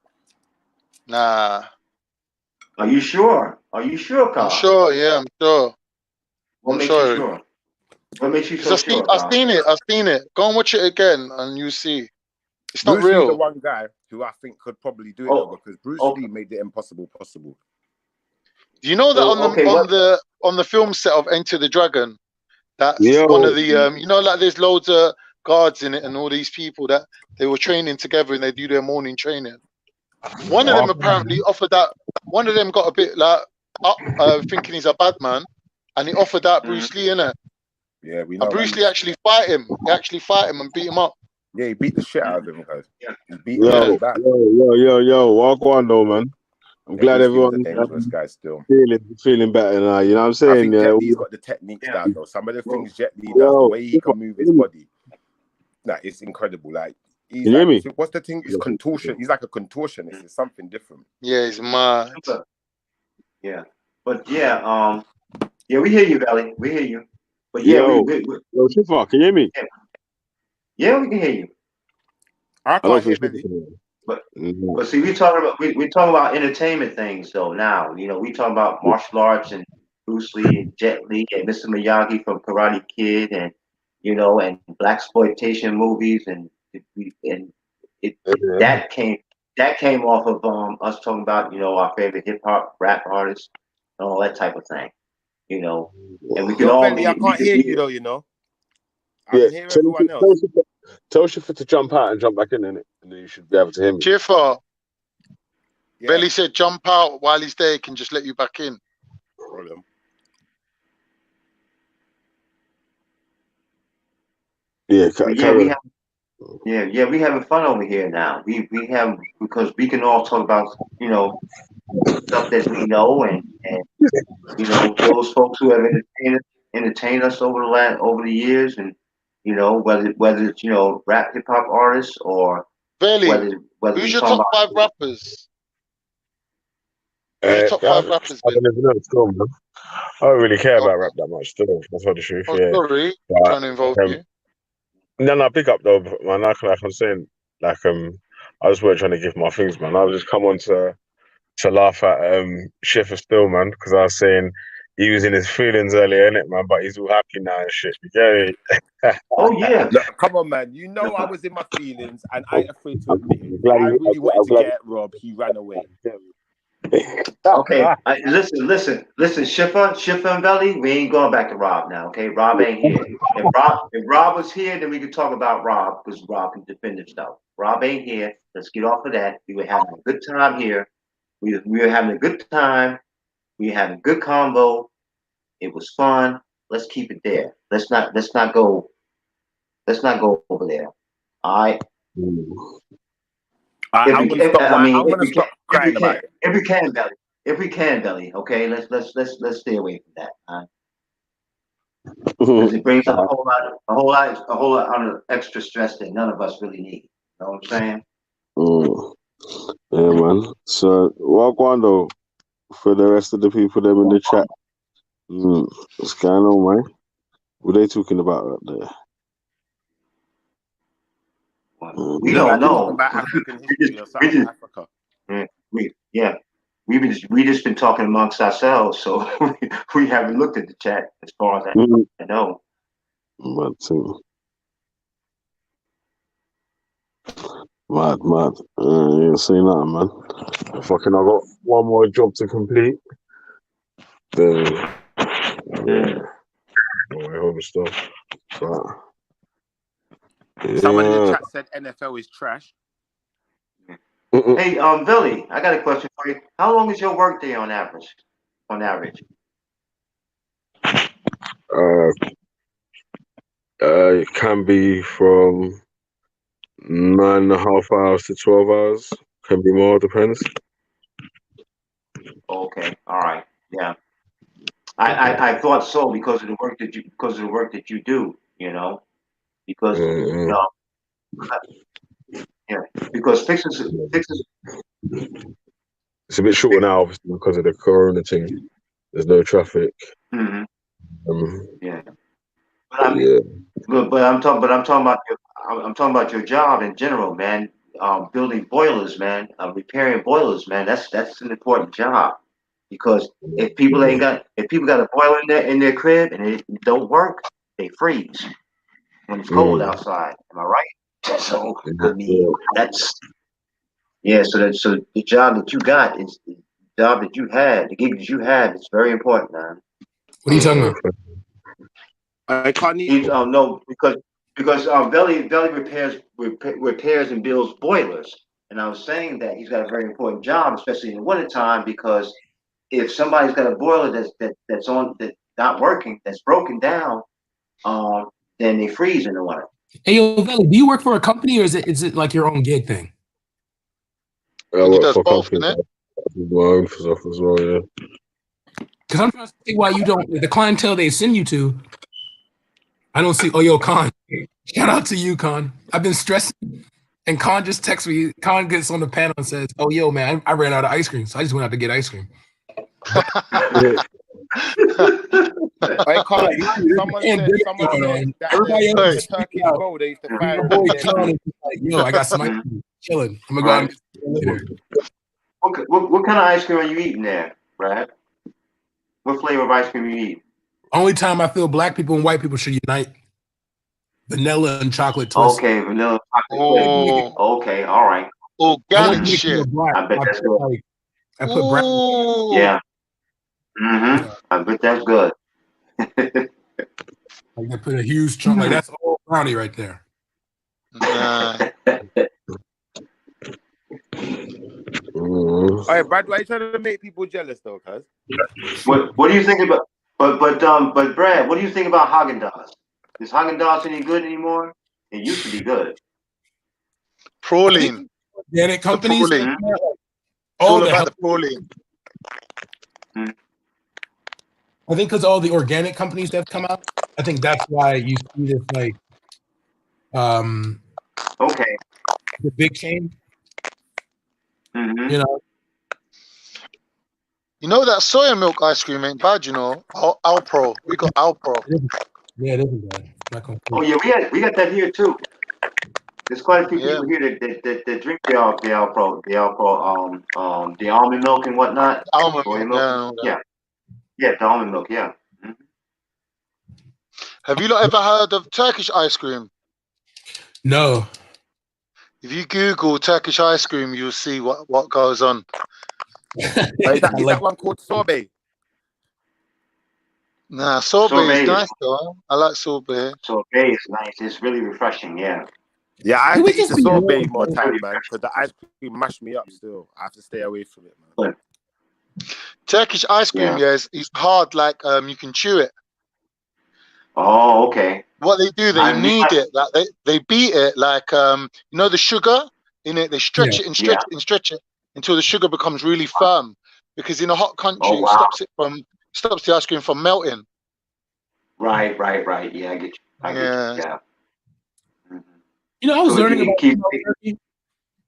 Nah. Are you sure? Are you sure, Carl? I'm sure. Yeah, I'm sure. What I'm makes sure. you sure? What makes you so sure, I've Carl? seen it. I've seen it. Go and watch it again, and you see. It's not Bruce Lee's real. the one guy who I think could probably do it though, because Bruce Lee made the impossible possible. Do you know that on the film set of Enter the Dragon, that's one of the you know, like there's loads of guards in it and all these people that they were training together and they do their morning training. One of them apparently offered that. One of them got a bit like up, thinking he's a bad man, and he offered that Bruce Lee, innit? Yeah, we know. And Bruce Lee actually fight him. He actually fight him and beat him up. Yeah, he beat the shit out of him, guys. He beat Yo, him bad. yo, walk on though, man. I'm glad Bruce Lee was a everyone dangerous guy still. feeling better now. You know what I'm I saying? think Yeah. Jet Li's got the techniques down though. Some of the things Jet Li does, the way he can move his body, it's incredible. Like, he's Can you hear me? What's the thing? It's contortion. He's like a contortionist. It's something different. Yeah, he's mad. Yeah, but yeah, we hear you, Valley. We hear you. But yeah, Yo, Shifa, can you hear me? Yeah, we can hear you. I don't can't hear think Benny. But see, we talking about entertainment things though. Now, you know, we talking about martial arts and Bruce Lee and Jet Li and Mr. Miyagi from Karate Kid, and you know, and blaxploitation movies, and that came off of us talking about, you know, our favorite hip hop rap artists and all that type of thing. You know, and we can all Benny, I can't hear you though. You know, I can hear everyone else. Tell Shifa to jump out and jump back in it, and then you should be able to hear me. Shifa. Belly said jump out while he's there. He can just let you back in. Problem. Yeah, we having fun over here now. We have, because we can all talk about, you know, stuff that we know, and you know, those folks who have entertained us over the years, and you know, whether it's, you know, rap hip hop artists, or Belly, whether who's we your talk top about 5 rappers? Who's your top 5 rappers, I Belly? don't even know still, man. I don't really care about rap that much still. That's not the truth. Oh, yeah. sorry, But, trying to involve you. No, pick up though, man. Like I'm saying, I just weren't trying to give my things, man. I was just come on to laugh at Schiffer still, man, because I was saying he was in his feelings earlier, innit, man, but he's all happy now and shit. You get me? Oh yeah. Look, come on, man. You know I was in my feelings, and I ain't afraid to admit it. I really wanted to get at Rob. He ran away. Okay, listen, Schiffer and Belly, we ain't going back to Rob now, okay? Rob ain't here. If Rob was here, then we could talk about Rob, because Rob can defend himself. Rob ain't here. Let's get off of that. We were having a good time here. We were having a good time. We were having a good combo. It was fun. Let's keep it there. Let's not go over there. All right. I'm gonna stop crying about it. If we can, Belly. Okay, let's stay away from that. Huh? Because it brings up a whole lot of extra stress that none of us really need. You know what I'm saying? Yeah, man. So, walk on though for the rest of the people them in the chat. What's going on, man? What are they talking about up there? We don't know. About African history or South Africa. We just been talking amongst ourselves, so we haven't looked at the chat as far as I know. Mad. You ain't say nothing, man. I got one more job to complete. Home stuff. But, Someone in the chat said NFL is trash. Hey, Billy, I got a question for you. How long is your work day on average? On average? It can be from 9.5 hours to 12 hours. Can be more, depends. Okay, all right, yeah. I thought so because of the work that you do, you know, because yeah, because fixes. It's a bit shorter now obviously because of the corona thing. There's no traffic. Yeah, Yeah. but I'm talking about your job in general, man. Building boilers, man. Repairing boilers, man. That's an important job because if people got a boiler in their crib and it don't work, they freeze when it's cold outside. Am I right? So I mean that's So the job that you got is the job that you had, the gig that you had. It's very important, man. What are you talking about? I can't no, because Belly repairs and builds boilers, and I was saying that he's got a very important job, especially in the wintertime, because if somebody's got a boiler that's not working, that's broken down, then they freeze in the winter. Hey, yo, Belly, do you work for a company or is it like your own gig thing? I work for a company. I do my own stuff as well, yeah. Because I'm trying to see why you don't, the clientele they send you to, I don't see. Oh, yo, Con, shout out to you, Con. I've been stressing, and Con just texts me. Con gets on the panel and says, "Oh, yo, man, I ran out of ice cream, so I just went out to get ice cream." I can't. Someone said everybody else Turkey bowl. They used to fire boy Con is like, yo, I got some ice cream, chilling. I'm gonna go out and get later. What kind of ice cream are you eating there, Brad? What flavor of ice cream you eat? Only time I feel black people and white people should unite: vanilla and chocolate twist. Okay, vanilla chocolate. Okay, all right. Organic shit. I bet that's good. I put brown. Yeah. I bet that's good. Like I put a huge chunk. Like that's all brownie right there. All right, Brad, why are you trying to make people jealous though, cuz? What do you think about? But Brad, what do you think about Haagen-Dazs? Is Haagen-Dazs any good anymore? It used to be good. Proline. Organic companies. It's all about the proline. I think because all the organic companies that have come out, I think that's why you see this like, okay, the big chain. You know. You know that soya milk ice cream ain't bad, you know. Alpro. We got Alpro. Yeah, it isn't bad. Oh yeah, we got that here too. There's quite a few people here that drink the Alpro, the almond milk and whatnot. Almond milk. Yeah, the almond milk. Yeah. Have you not ever heard of Turkish ice cream? No. If you Google Turkish ice cream, you'll see what goes on. Is that one called sorbet? Nah, sorbet is nice though. I like sorbet. Sorbet is nice. It's really refreshing. Yeah. Yeah, I have to eat the sorbet more time, man, because the ice cream mashed me up still. I have to stay away from it, man. Turkish ice cream, is hard, like you can chew it. Oh, okay. What they do, they knead it, like they beat it like you know the sugar in it, they stretch it and stretch it and stretch it until the sugar becomes really firm. Because in a hot country, it stops the ice cream from melting. Right. Yeah, I get you. I get you. Yeah. You know, I was learning about Turkey.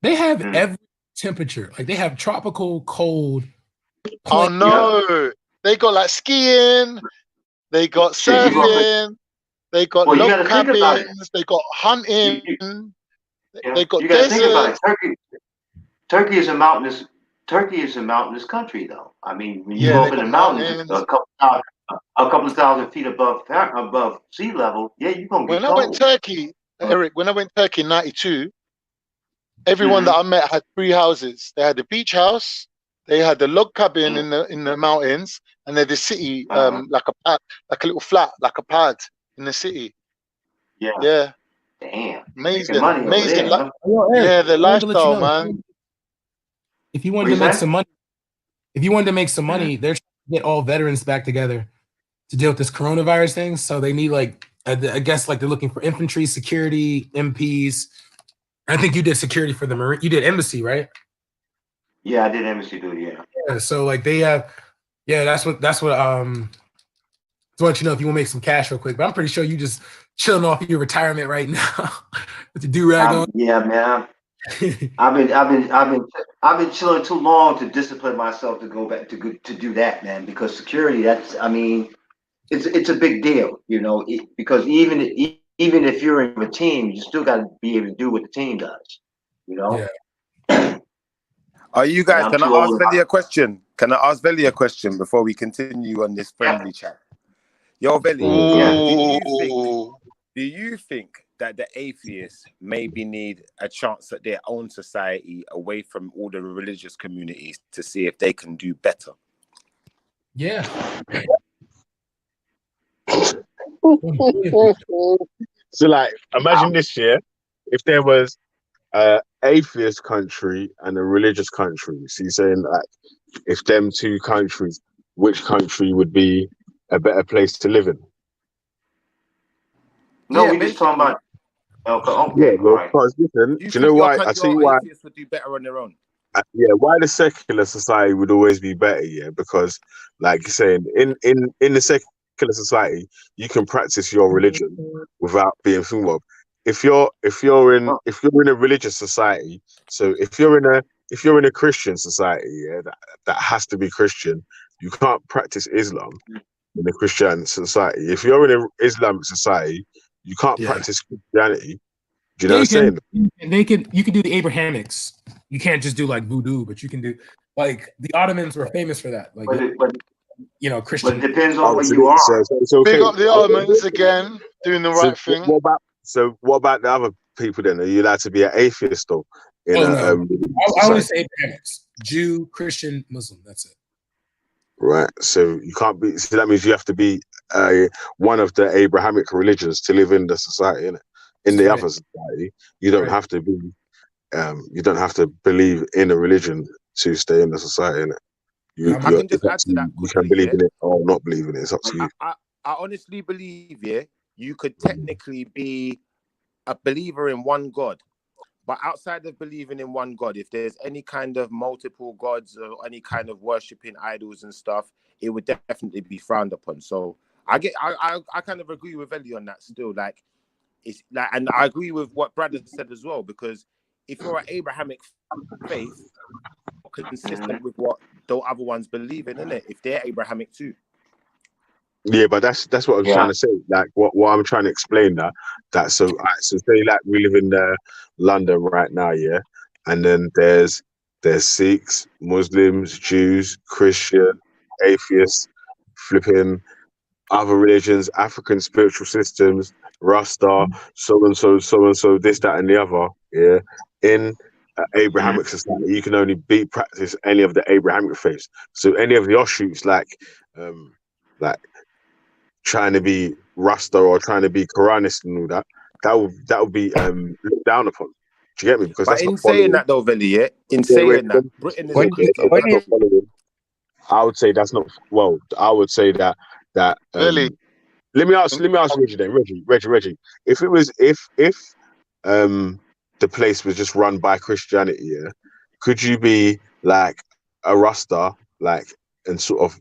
They have every temperature. Like they have tropical, cold. Oh no! They got like skiing. They got surfing. They got log cabins. They got hunting. They got desert. Turkey is a mountainous. Turkey is a mountainous country, though. I mean, when you go up in the mountains, a couple of thousand feet above sea level, yeah, you're gonna be cold. I went Turkey, Eric, when I went Turkey in '92, everyone that I met had 3 houses. They had the beach house, they had the log cabin in the mountains, and they had the city, like a little flat, like a pad in the city. Yeah. Damn. Amazing. Amazing. Yeah, the lifestyle, man. if you wanted to make some money, they're trying to get all veterans back together to deal with this coronavirus thing. So they need like, I guess like they're looking for infantry, security, MPs. I think you did security for the Marine. You did embassy, right? Yeah, I did embassy duty. Yeah. So like they have, that's what. Just want you know if you want to make some cash real quick. But I'm pretty sure you just chilling off your retirement right now with the do-rag on. Yeah, man. I've been chilling too long to discipline myself to go back to do that, man. Because security, it's a big deal, you know. Because even if you're in a team, you still got to be able to do what the team does, you know. Yeah. Are you guys? Can I ask Veli a question? Can I ask Veli a question before we continue on this friendly chat? Yo, Veli, do you think that the atheists maybe need a chance at their own society away from all the religious communities to see if they can do better? Yeah. So, like, imagine this year if there was an atheist country and a religious country. So you're saying, like, if them two countries, which country would be a better place to live in? No, we just talking about. Okay, well, because listen, do you know why? I tell you why. Atheists would do better on their own. Why the secular society would always be better, because, like you're saying, in the secular society, you can practice your religion without being filmed. If you're in a religious society, so if you're in a Christian society, that has to be Christian. You can't practice Islam in a Christian society. If you're in an Islamic society, you can't practice Christianity. Do you know what I'm saying? You can do the Abrahamics. You can't just do like voodoo, but you can do like the Ottomans were famous for that. Like, Christian. But it depends on where you are. So Big up the Ottomans again, doing the right thing. What about the other people then? Are you allowed to be an atheist though? I only say Abrahamics: Jew, Christian, Muslim. That's it. Right. So you can't be. So that means you have to be one of the Abrahamic religions to live in the society, innit? In the other society, you don't have to be. You don't have to believe in a religion to stay in the society, innit? I can just add to that. You can believe in it or not believe in it. It's up to you. I honestly believe, you could technically be a believer in one God, but outside of believing in one God, if there's any kind of multiple gods or any kind of worshipping idols and stuff, it would definitely be frowned upon. So I kind of agree with Ellie on that still. Like, it's like, and I agree with what Brad has said as well, because if you're an Abrahamic faith, consistent with what the other ones believe in, innit? If they're Abrahamic too. Yeah, but that's what I'm trying to say. Like what I'm trying to explain that so say like we live in London right now, and then there's Sikhs, Muslims, Jews, Christian, atheists, flipping other religions, African spiritual systems, Rasta, so and so, this, that, and the other. Yeah, in Abrahamic society, you can only practice any of the Abrahamic faiths. So any of the offshoots, like trying to be Rasta or trying to be Quranist and all that would be looked down upon. Do you get me? Because but in saying that though, Veli, Britain is I would say that's not. Well, I would say that. Let me ask Reggie then. Reggie. If the place was just run by Christianity, could you be like a Rasta, like, and sort of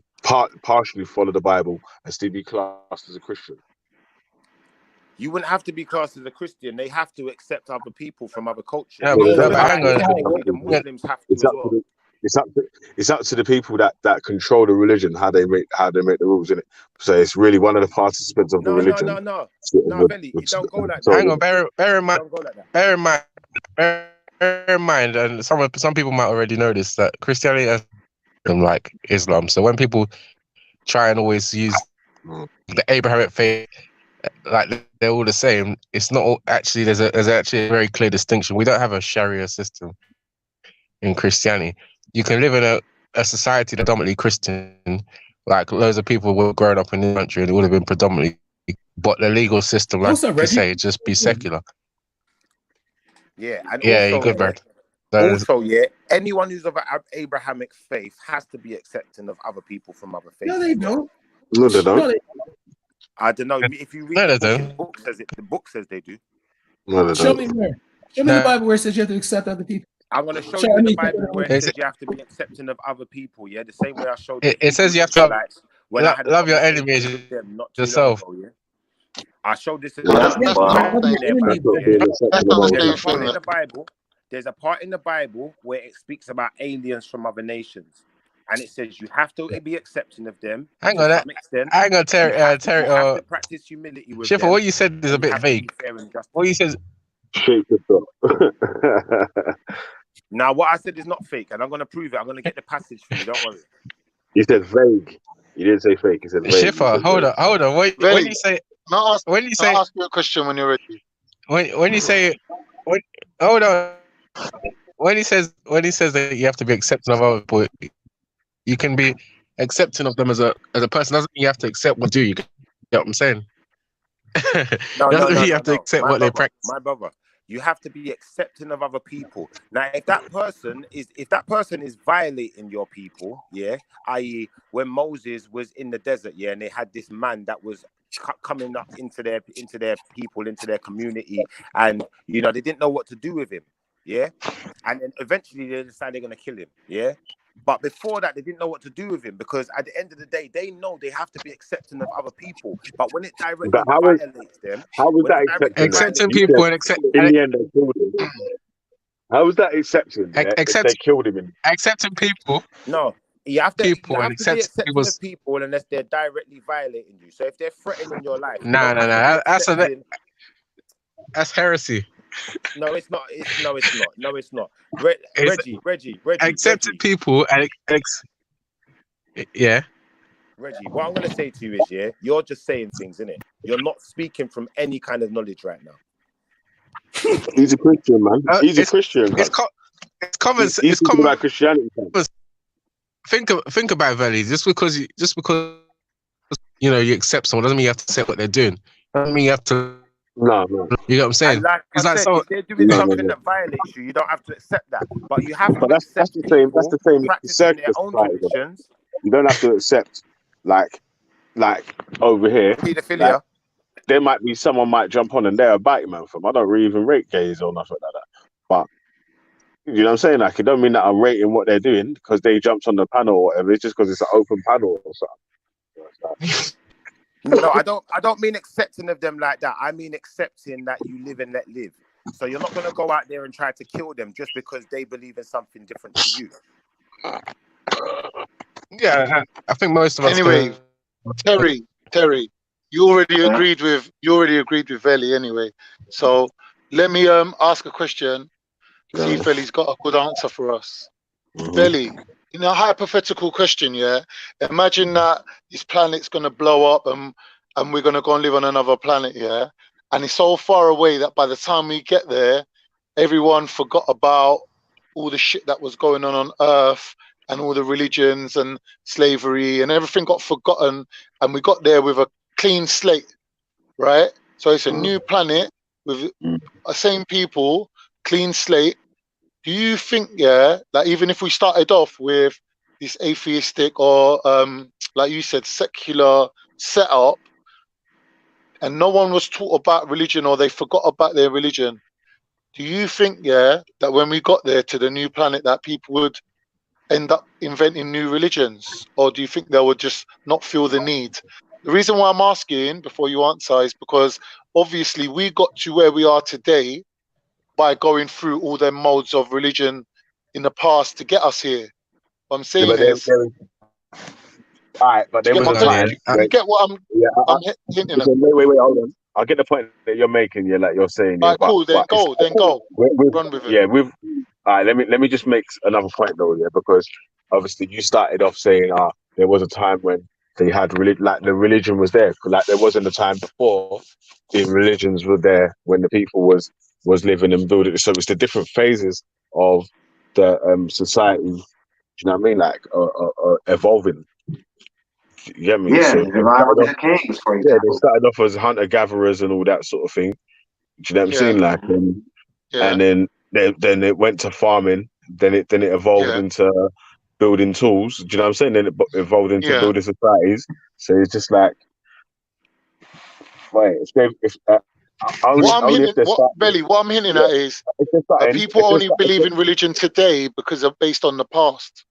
partially follow the Bible and still be classed as a Christian? You wouldn't have to be classed as a Christian. They have to accept other people from other cultures. Yeah, but hang on. The Muslims have to as well. It's up to the people that control the religion how they make the rules, innit? So it's really one of the participants of the religion. No, Belly, it don't go like that. Hang on, bear in mind, and some people might already know this, that Christianity is like Islam. So when people try and always use the Abrahamic faith, like they're all the same, it's not all, actually. There's actually a very clear distinction. We don't have a Sharia system in Christianity. You can live in a society that's predominantly Christian, like loads of people were growing up in the country and it would have been predominantly, but the legal system, like you say, just be secular. Yeah, and you're good, Brad. Also, yeah, anyone who's of an Abrahamic faith has to be accepting of other people from other faiths. No, they don't. No, they don't. No, they I don't know. If you read the book says it. The book says they do. No, they Show don't. me where. Show me the Bible where it says you have to accept other people. I'm going to show you in the Bible where it says you have to be accepting of other people. Yeah, the same way I showed you. It says you have to love your enemies yourself. I showed this in That's the Bible. There's a part in the Bible where it speaks about aliens from other nations, and it says you have to be accepting of them. Hang on, Terry. You have to practice humility with Schiffer, them. what you said is a bit vague. What you said. Now, what I said is not fake, and I'm going to prove it. I'm going to get the passage for you. Don't worry. You said vague. You didn't say fake. You said vague. Schiffer, hold on. When you say, ask you a question when you're ready. When you say, hold on. When he says that you have to be accepting of other people, you can be accepting of them as a person. Doesn't mean you have to accept what they do. You get what I'm saying? Doesn't mean you have to accept what they practice. My brother, you have to be accepting of other people. Now, if that person is violating your people, yeah, i.e., when Moses was in the desert, yeah, and they had this man that was coming up into their people, into their community, and they didn't know what to do with him, yeah, and then eventually they decided they're gonna kill him, yeah. But before that, they didn't know what to do with him because at the end of the day, they know they have to be accepting of other people. But when it directly violates them, how was that accepting people and accepting? In the end, they killed him. How was that accepting? They killed him. Accepting people. No, you have to be accepting people of people unless they're directly violating you. So if they're threatening your life, no, that's heresy. No, it's not. No, it's not. Reggie. Accepting people and yeah. Reggie, what I'm going to say to you is, yeah, you're just saying things, innit? You're not speaking from any kind of knowledge right now. He's a Christian, man. He's a Christian. It's common. It's common about Christianity. Think about it, Valley. Just because you accept someone doesn't mean you have to accept what they're doing. Doesn't mean you have to. No. You know what I'm saying? If they're doing something that violates you don't have to accept that. But you have to accept the same. That's the same. Practicing their own traditions. You don't have to accept like over here. Pedophilia. Like, someone might jump on and they're a bite man from. I don't really even rate gays or nothing like that. But you know what I'm saying? Like, it don't mean that I'm rating what they're doing because they jumped on the panel or whatever. It's just because it's an open panel or something. No, I don't mean accepting of them like that. I mean accepting that you live and let live. So you're not going to go out there and try to kill them just because they believe in something different to you. Yeah, I think most of us. Anyway, Terry, you already agreed with Veli anyway. So let me ask a question. See if Veli's got a good answer for us. Veli, in a hypothetical question, yeah. Imagine that this planet's gonna blow up and we're gonna go and live on another planet, yeah. And it's so far away that by the time we get there, everyone forgot about all the shit that was going on Earth and all the religions and slavery and everything got forgotten, and we got there with a clean slate, right? So it's a new planet with the same people, clean slate. Do you think, yeah, like even if we started off with this atheistic or, like you said, secular setup, and no one was taught about religion or they forgot about their religion, do you think, yeah, that when we got there to the new planet that people would end up inventing new religions? Or do you think they would just not feel the need? The reason why I'm asking before you answer is because obviously we got to where we are today by going through all them modes of religion in the past to get us here. What I'm saying is, all right, but there was a time. You get what I'm hinting at? Wait, hold on. I get the point that you're making. Yeah, like you're saying. All right, cool. Then go. Run with it. Yeah, all right. Let me just make another point though. Yeah, because obviously you started off saying, there was a time when they had the religion was there. Like there wasn't a time before the religions were there when the people was living and building. So it's the different phases of the society. Do you know what I mean? Like evolving. You get me? Yeah, so the kings, for example. Yeah, they started off as hunter gatherers and all that sort of thing. Do you know what I'm saying? Like, and then then it went to farming. Then it evolved into building tools. Do you know what I'm saying? Then it evolved into building societies. So it's just like, wait, what I'm hinting at is, are people only believe in religion today because of based on the past?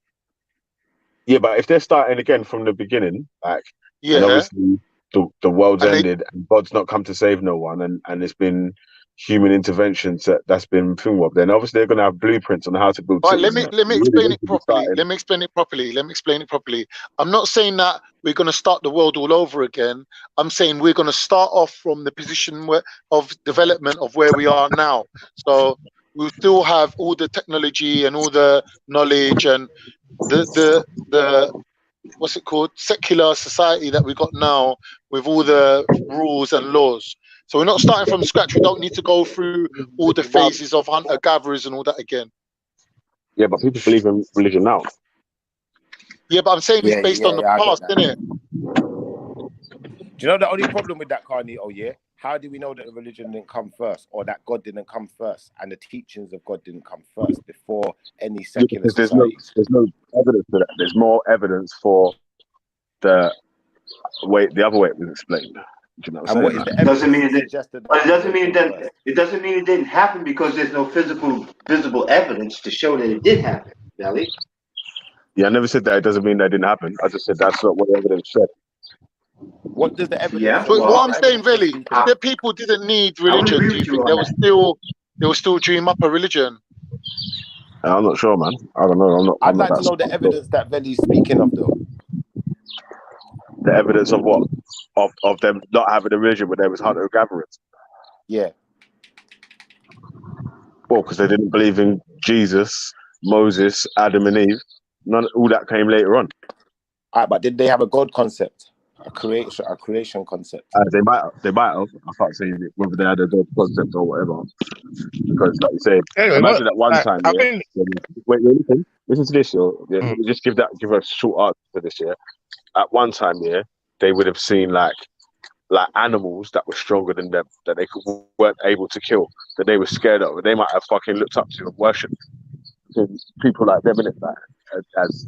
Yeah, but if they're starting again from the beginning, like, and obviously the world's ended and God's not come to save no one, and it's been human interventions that's been filmed up, then obviously they're going to have blueprints on how to build cities. Let me explain it properly. Let me explain it properly. I'm not saying that we're going to start the world all over again. I'm saying we're going to start off from the position of development of where we are now. So we still have all the technology and all the knowledge and the what's it called, secular society that we got now with all the rules and laws. So we're not starting from scratch. We don't need to go through all the phases of hunter-gatherers and all that again. Yeah, but people believe in religion now. Yeah, but I'm saying it's based on the past, isn't it? Do you know the only problem with that, Carney? Oh, yeah? How do we know that the religion didn't come first, or that God didn't come first, and the teachings of God didn't come first before any secular society? There's no evidence for that. There's more evidence for the other way it was explained. Do you know what I'm saying? It doesn't mean it doesn't mean it didn't happen because there's no visible evidence to show that it did happen, Belly. Yeah, I never said that it doesn't mean that didn't happen. I just said that's not what the evidence said. What does the evidence? Yeah, but what I'm saying, Veli, if the people didn't need religion, do you think they will still dream up a religion? I'm not sure, man. I don't know. I'd like to know the evidence that Veli's speaking of, though. The evidence of what? Of them not having a religion, but there was hunter gatherers. Yeah. Well, because they didn't believe in Jesus, Moses, Adam, and Eve. All that came later on. All right, but did they have a God concept, a creation concept? They might have. I can't say whether they had a God concept or whatever. Because, like you said, imagine at one time. Wait, listen to this. Let me just give a short answer to this. Yeah, at one time, they would have seen like animals that were stronger than them that they weren't able to kill, that they were scared of, and they might have fucking looked up to and worshipped people like them in it, like, as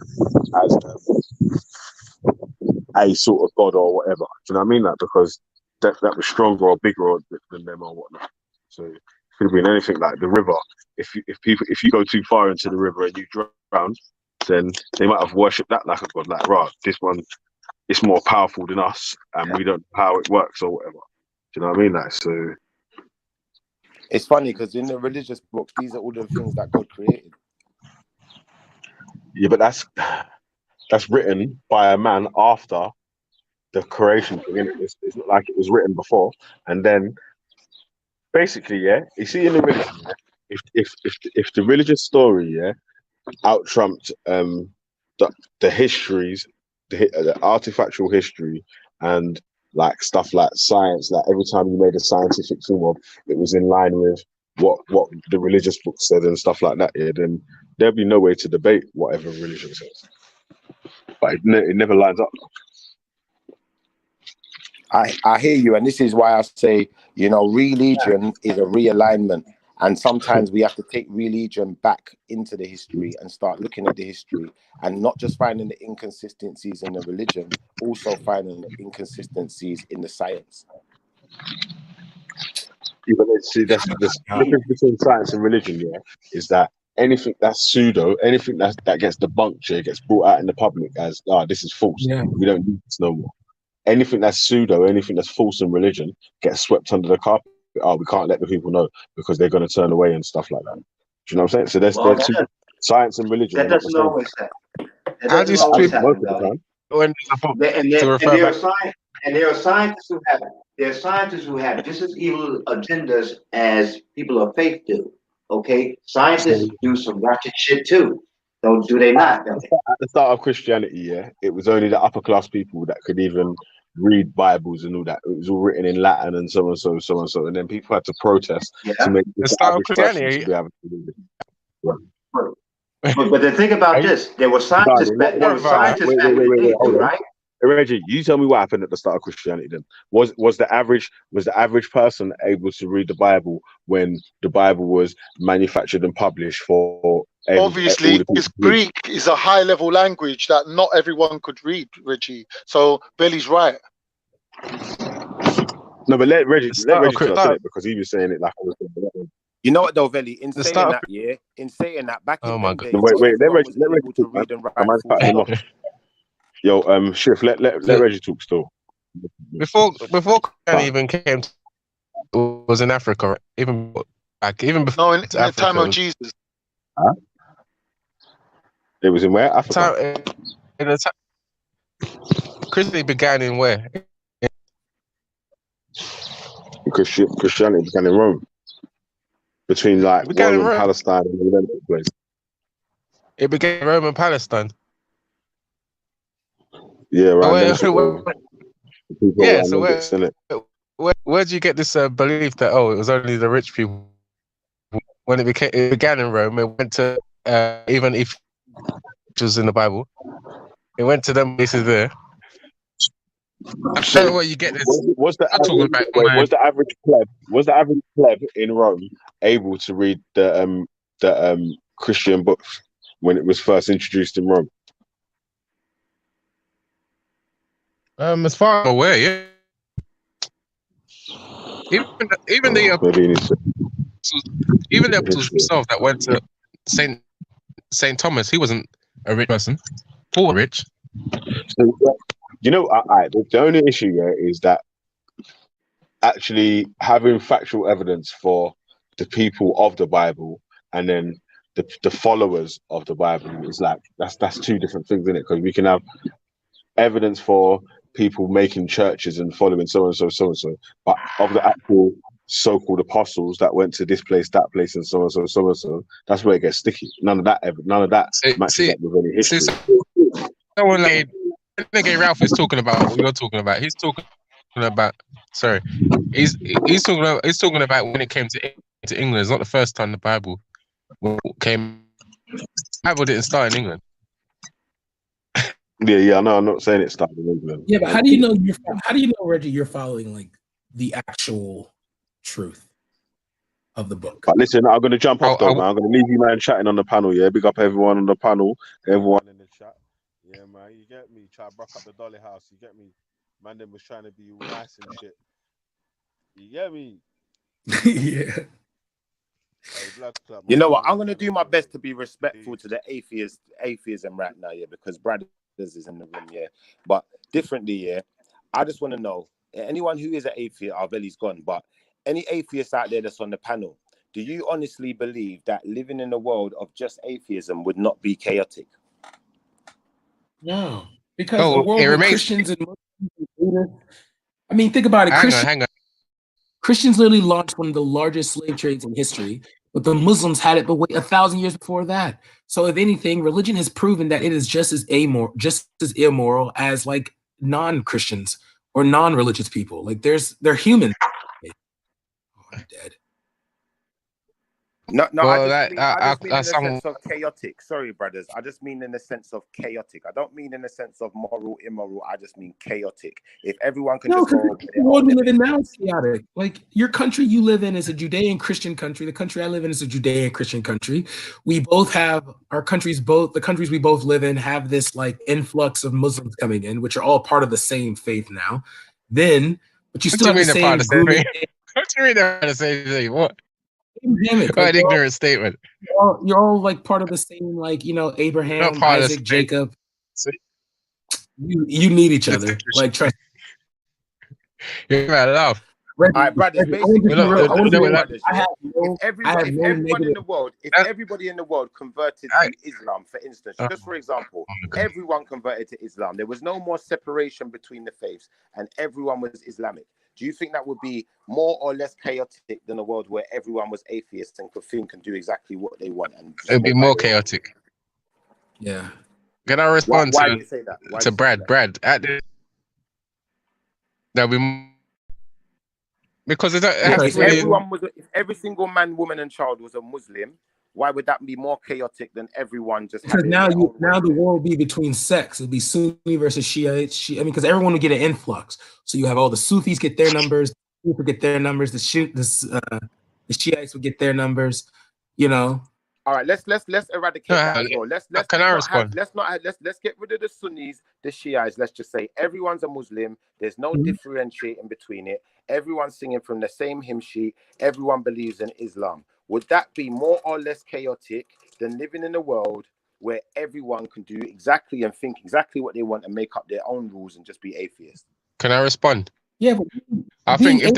a sort of god or whatever. Do you know what I mean? Like, because that was stronger or bigger than them or whatnot. So it could have been anything like the river. If you go too far into the river and you drown, then they might have worshipped that like a god. Like, right, this one is more powerful than us, and we don't know how it works or whatever. Do you know what I mean? Like, so it's funny because in the religious books, these are all the things that God created. Yeah, but that's written by a man after the creation thing. It's not like it was written before. And then basically, you see in the religion, if the religious story, out trumped the histories, the artifactual history, and like stuff like science, like every time you made a scientific film of it was in line with what the religious book said and stuff like that, then there'll be no way to debate whatever religion says. But it never lines up. I hear you, and this is why I say, religion is a realignment, and sometimes we have to take religion back into the history and start looking at the history, and not just finding the inconsistencies in the religion, also finding the inconsistencies in the science. Yeah, but see, that's the difference between science and religion. Is that anything that's pseudo, anything that gets debunked, gets brought out in the public as this is false. Yeah. We don't need this no more. Anything that's pseudo, anything that's false in religion gets swept under the carpet. We can't let the people know because they're going to turn away and stuff like that. Do you know what I'm saying? So there's science and religion. That doesn't always happen. How do you speak most of the time? And there are scientists who have just as evil agendas as people of faith do. Okay, scientists do some ratchet shit too. Do they not? At the start of Christianity, it was only the upper class people that could even read Bibles and all that. It was all written in Latin and so and so, and then people had to protest to make the start of Christianity to be able to read it. But the thing about this, there were scientists back then, right? Reggie, you tell me what happened at the start of Christianity. Then was the average person able to read the Bible when the Bible was manufactured and published for Obviously, because Greek is a high-level language that not everyone could read, Reggie. So Billy's right. No, but let Reggie say it because he was saying it like I was saying. You know what though, Veli? In saying that, back in them days, wait, let Reggie to read and write. I'm cutting him off. Yo, Shift, let Reggie talk still. Before Christianity even came, was in Africa, right? even before. No, in the time of Jesus. Huh? It was in where? Africa. Christianity began in where? Christianity began in Rome. Between like Rome and Palestine and all that place. It began in Rome and Palestine. Yeah, right. Where do you get this belief that it was only the rich people? When it began in Rome, it went to even if it was in the Bible, it went to them places there. I don't know where you get this. Was the average pleb in Rome able to read the Christian books when it was first introduced in Rome? As far as I'm aware, yeah. Even the apostles themselves that went to Saint Thomas, he wasn't a rich person. Paul was rich. So, the only issue here is that actually having factual evidence for the people of the Bible and then the followers of the Bible is like that's two different things, isn't it? Because we can have evidence for people making churches and following so and so, but of the actual so-called apostles that went to this place, that place, and so and so, that's where it gets sticky. None of that matches up with any history. Someone like Ralph is talking about what you're talking about. He's talking about. Sorry, he's talking about when it came to England. It's not the first time the Bible came. The Bible didn't start in England. Yeah, no, I'm not saying it started in England. Yeah, but how do you know, Reggie, you're following like the actual truth of the book? But listen, I'm gonna jump off though, man. I'm gonna leave you man chatting on the panel, yeah. Big up everyone on the panel, everyone in the chat. Yeah, man, you get me. Try to broke up the Dolly house, you get me. Man, them was trying to be all nice and shit. You get me? Yeah. You know what? I'm gonna do my best to be respectful to the atheism right now, yeah, because Brad is in the room, yeah. But differently, yeah. I just want to know, anyone who is an atheist, Veli's gone, but any atheists out there that's on the panel, do you honestly believe that living in a world of just atheism would not be chaotic? No, because the world with Christians and Muslims, I mean, think about it. Hang on. Christians literally launched one of the largest slave trades in history, but the Muslims had it, but wait, 1,000 years before that. So, if anything, religion has proven that it is just as immoral as like non-Christians or non-religious people. Like they're human. Oh, I'm dead. No, well, I just mean in the sense of chaotic. Sorry, brothers. I just mean in the sense of chaotic. I don't mean in the sense of moral, immoral. I just mean chaotic. If everyone can just go, the world we live in now is chaotic. Like your country you live in is a Judean Christian country. The country I live in is a Judean Christian country. We both have the countries we both live in have this like influx of Muslims coming in, which are all part of the same faith now. But you still have the same. What do you mean they're part of the same thing? What? Quite ignorant statement. You're all like part of the same, like, Abraham, Isaac, Jacob. You need each other. Like, trust. You're right, love. All right, brothers. Basically, if everybody in the world converted to Islam, for instance, just for example, everyone converted to Islam. There was no more separation between the faiths, and everyone was Islamic. Do you think that would be more or less chaotic than a world where everyone was atheist and could think and do exactly what they want? And it'd be more chaotic. Yeah. Can I respond to Brad? Brad, there'll be because if every single man, woman, and child was a Muslim, why would that be more chaotic than everyone just Because having now their own the war will be between sects. It'll be Sunni versus Shiites. I mean, because everyone will get an influx. So you have all the Sufis get their numbers, people get their numbers, the Shiites will get their numbers. You know. All right, let's eradicate that as well. Let's can I respond? Let's get rid of the Sunnis, the Shiites. Let's just say everyone's a Muslim. There's no differentiating between it. Everyone's singing from the same hymn sheet. Everyone believes in Islam. Would that be more or less chaotic than living in a world where everyone can do exactly and think exactly what they want and make up their own rules and just be atheists? Can I respond? Yeah, but I think if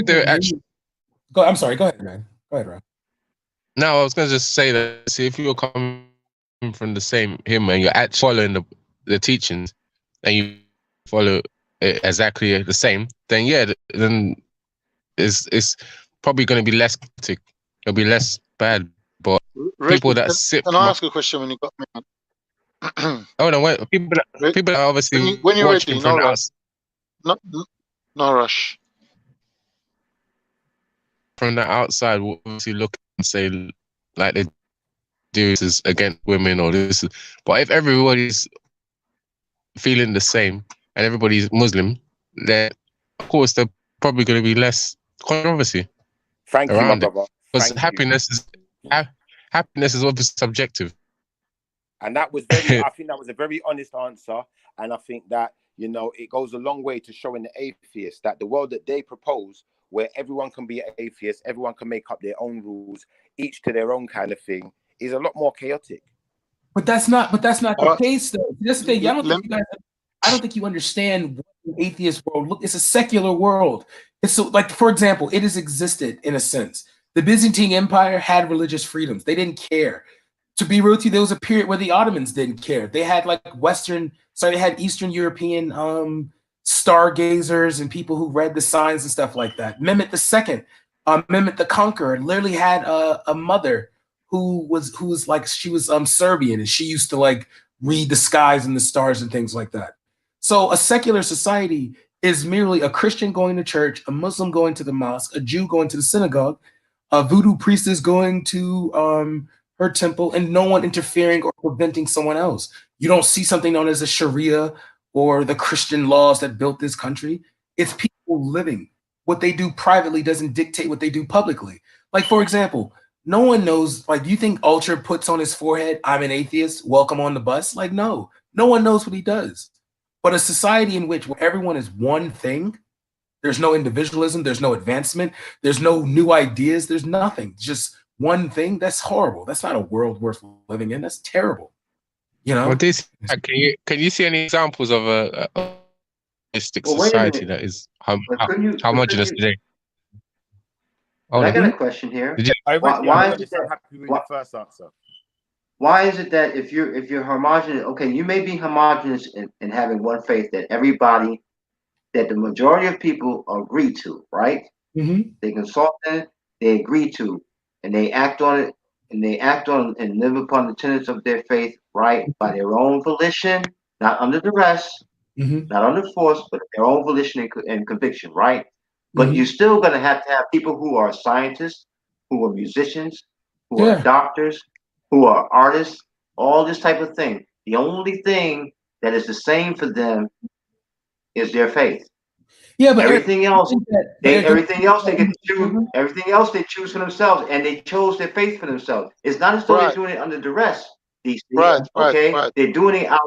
they're actually go. I'm sorry. Go ahead, man. Go ahead, Rob. No, I was gonna just say that. See, if you're coming from the same hymn and you're actually following the teachings, and you follow it exactly the same, then yeah, then it's probably going to be less chaotic. It'll be less bad. But Reggie, people that sit. Can I ask a question when you got me? Oh no, wait. People that obviously when you're ready, watching from the outside. No rush. From the outside, we'll obviously look and say like they do this is against women or this is, but if everybody's feeling the same and everybody's Muslim, then of course there's probably going to be less controversy Thank you, my around it. brother. Because Thank happiness is obviously subjective. And that was very, I think that was a very honest answer. And I think that, you know, it goes a long way to showing the atheists that the world that they propose, where everyone can be an atheist, everyone can make up their own rules, each to their own kind of thing, is a lot more chaotic. But that's not the case, though. This thing, I don't think you understand what an atheist world look. It's a secular world. It's so, like, for example, it has existed in a sense. The Byzantine Empire had religious freedoms. They didn't care. To be real to you, there was a period where the Ottomans didn't care. They had they had Eastern European stargazers and people who read the signs and stuff like that. Mehmet II, Mehmet the Conqueror, literally had a mother who was Serbian, and she used to like read the skies and the stars and things like that. So a secular society is merely a Christian going to church, a Muslim going to the mosque, a Jew going to the synagogue, a voodoo priestess going to her temple, and no one interfering or preventing someone else. You don't see something known as a Sharia or the Christian laws that built this country. It's people living. What they do privately doesn't dictate what they do publicly. Like, for example, no one knows, like, do you think Ultra puts on his forehead, "I'm an atheist, welcome on the bus"? Like, no one knows what he does. But a society in which where everyone is one thing, there's no individualism, there's no advancement, there's no new ideas, there's nothing, just one thing, that's horrible. That's not a world worth living in. That's terrible. You know? Well, can you see any examples of a society that is homogenous today? I got a question here. Why is it that first answer? Why is it that if you're homogenous, okay, you may be homogenous in having one faith that the majority of people agree to, right? Mm-hmm. They consult it, they agree to, and they act on it, and live upon the tenets of their faith, right, by their own volition, not under duress, not under force, but their own volition and conviction, right? But you're still going to have people who are scientists, who are musicians, who are doctors, who are artists, all this type of thing. The only thing that is the same for them is their faith. Yeah, but everything else they get to choose. Everything else they choose for themselves, and they chose their faith for themselves. It's not as though they're doing it under duress. These things, they're doing it out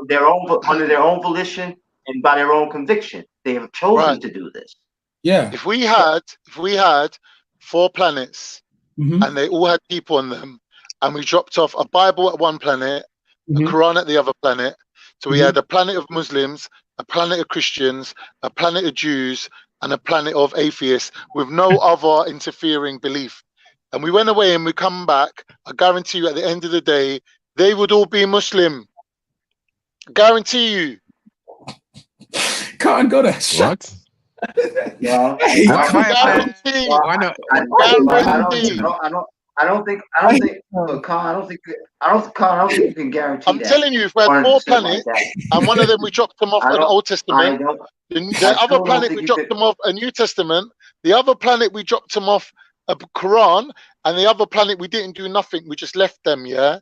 under their own volition and by their own conviction. They have chosen to do this. Yeah. If we had 4 planets and they all had people on them, and we dropped off a Bible at one planet, a Quran at the other planet, so we had a planet of Muslims, a planet of Christians, a planet of Jews, and a planet of atheists with no other interfering belief. And we went away and we come back, I guarantee you at the end of the day, they would all be Muslim. Guarantee you. Can't go to shut. Yeah. Why not? I don't think you can guarantee. I'm telling you, if we had 4 planets and one of them we dropped them off an Old Testament, the other planet we dropped them off a New Testament, the other planet we dropped them off a Quran, and the other planet we didn't do nothing, we just left them, yeah,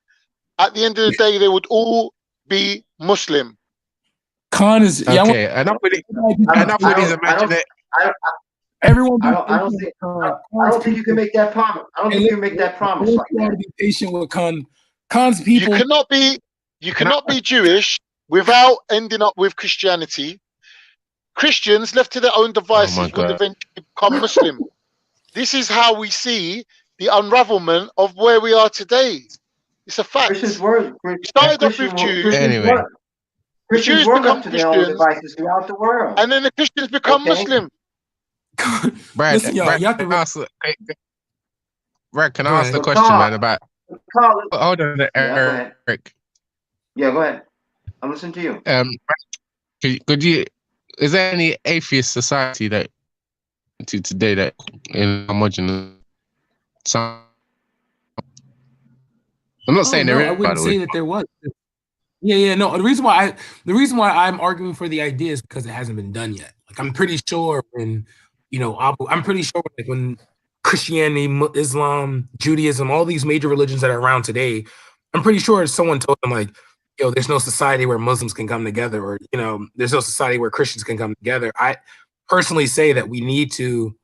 at the end of the day they would all be Muslim. Khan is okay. Enough with it. Enough with his imagination. Everyone, I don't think you can make that promise. I don't think you can make that promise like that. Be patient with Khan's people. You cannot be Jewish without ending up with Christianity. Christians left to their own devices would eventually become Muslim. This is how we see the unravelment of where we are today. It's a fact. We started off with Jews. Anyway. Christians were left to their own devices throughout the world. And then the Christians become Muslim. Brad, Listen, y'all, Brad, can I ask the question, man, about... Hold on, Eric. Yeah, go ahead. I'm listening to you. Could you... Is there any atheist society that today that in homogenous? I'm not saying there is. I wouldn't say that there was. Yeah, no. The reason why I'm arguing for the idea is because it hasn't been done yet. Like I'm pretty sure when, I'm pretty sure like when Christianity, Islam, Judaism, all these major religions that are around today, I'm pretty sure someone told them like, there's no society where Muslims can come together, or there's no society where Christians can come together. I personally say that we need to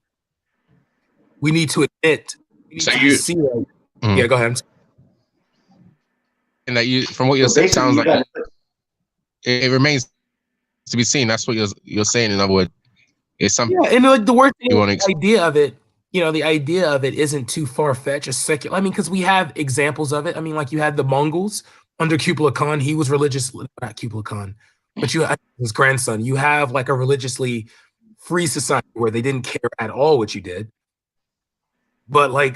admit. See that. Yeah, go ahead. And that from what you're saying, sounds like it remains to be seen. That's what you're saying. In other words, it's something. Yeah, and like the worst thing, the idea of it. The idea of it isn't too far fetched or secular. I mean, because we have examples of it. I mean, like you had the Mongols under Kublai Khan. He was religious, not Kublai Khan, but you had his grandson. You have like a religiously free society where they didn't care at all what you did. But you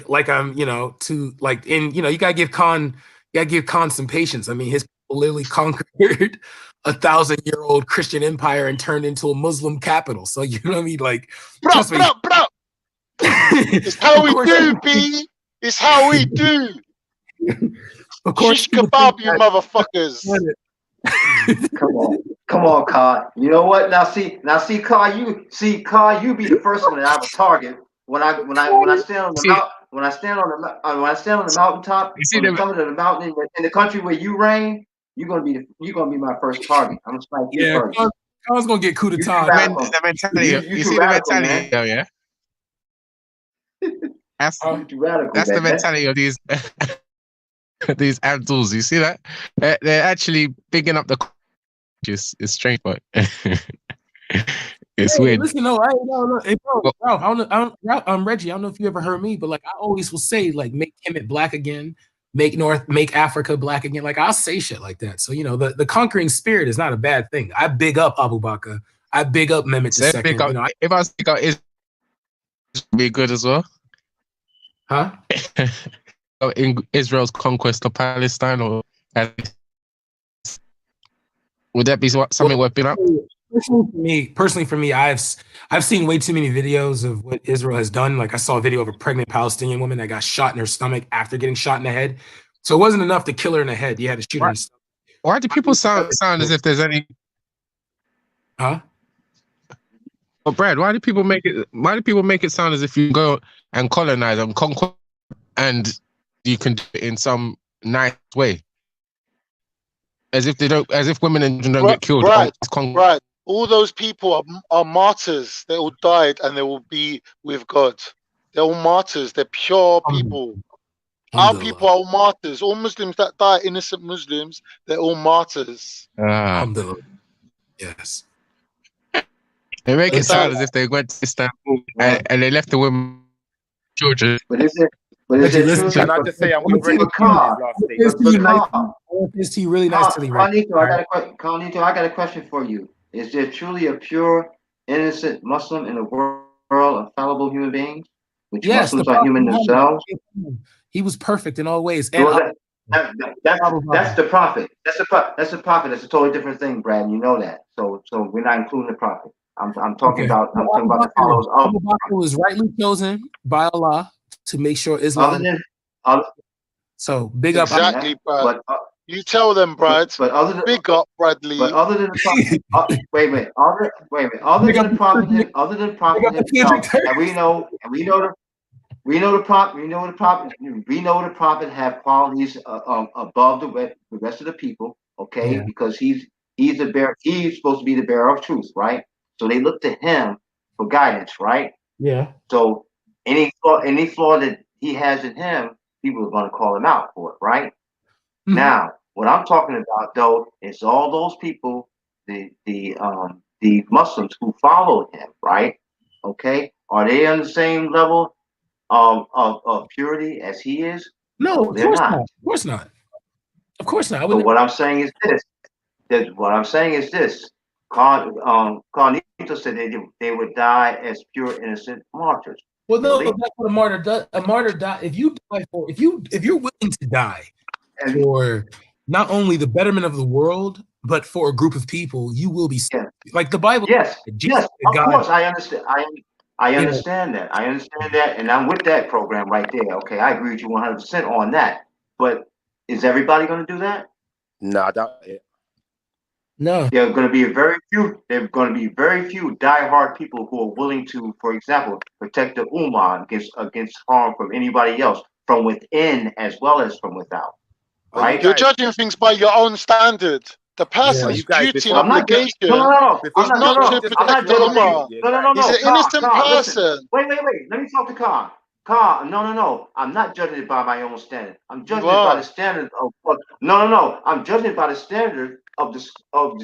gotta give Khan some patience. I mean, his people literally conquered 1,000-year-old Christian empire and turned into a Muslim capital. So you know what I mean? Like, bro. It's how we do, B. It's how we do. Of course, shish kebab, you motherfuckers. Come on, Kai. You know what? Now see, Kai. You be the first one that I would target when I stand on the mountaintop. You see, coming to the mountain in the country where you reign, you're gonna be my first target. I'm gonna strike you first. I was gonna get coup d'etat. The mentality. You see the mentality, though, yeah. That's the mentality of these Abduls. You see that? They're actually bigging up the. It's strange, but it's weird. Listen, hey, bro, Reggie. I don't know if you ever heard me, but like I always will say, like, make Kemet black again, make Africa black again. Like I'll say shit like that. So the conquering spirit is not a bad thing. I big up Abu Bakr. I big up Mehmet II. If I speak out, Israel be good as well. Huh? In Israel's conquest of Palestine, or would that be something worth being up? Personally for me, I've seen way too many videos of what Israel has done. Like I saw a video of a pregnant Palestinian woman that got shot in her stomach after getting shot in the head. So it wasn't enough to kill her in the head. You had to shoot her in the stomach. Why do people sound as if there's any? Huh? Oh, Brad, why do people make it sound as if you go and colonize and conquer, and you can do it in some nice way, as if women and children don't get killed? Right. All those people are martyrs. They all died and they will be with God. They're all martyrs. They're pure people. Our people are all martyrs. All Muslims that die, innocent Muslims, they're all martyrs. Yes. They make it sound as if they went to Istanbul and they left the women, children. But is it Can I just say I'm going to bring this to you really nice to me, right? Carlito, I got a question for you. Is there truly a pure, innocent Muslim in the world of fallible human beings? Which Muslims are human themselves? He was perfect in all ways. And that's the prophet. That's the prophet. That's a totally different thing, Brad. And you know that. So we're not including the prophet. I'm talking about the followers of Abu Bakr was rightly chosen by Allah to make sure Islam. So big up. Exactly, Brad. You tell them, Brad. But big up, Bradley. But other than the prophet, wait a minute. Other than the prophet himself, and we know We know the prophet. We know the prophet. We know the prophet have qualities above the rest of the people. Okay, Yeah. because he's the bearer. He's supposed to be the bearer of truth, right? So they look to him for guidance, right? Yeah. So any flaw that he has in him, people are going to call him out for it, right? Mhm. Now, what I'm talking about though is all those people, the Muslims who followed him, right? Okay, are they on the same level of purity as he is? No, No, of they're course not. not. Of course not. Of course not. I So would what I'm saying is this. Carnito said they would die as pure innocent martyrs. Well, no, Really? that's what a martyr does. A martyr die if you die for if you're willing to die for not only the betterment of the world but for a group of people, you will be saved. Like the Bible. Yes, Jesus, of God, course, I understand. I you know, understand that. I understand that, and I'm with that program right there. Okay, I agree with you 100% on that. But is everybody going to do that? No, I doubt it. No. There are going to be very few. There are going to be very few diehard people who are willing to, for example, protect the ummah against harm from anybody else, from within as well as from without. Right? You're judging things by your own standard. The person's duty and I'm not obligation no. is not to protect the ummah. No. He's an innocent Listen. person. Wait. Let me talk to Khan. Khan, no. I'm not judging it by my own standard. I'm judging it by the standard of no. I'm judging it by the standard of the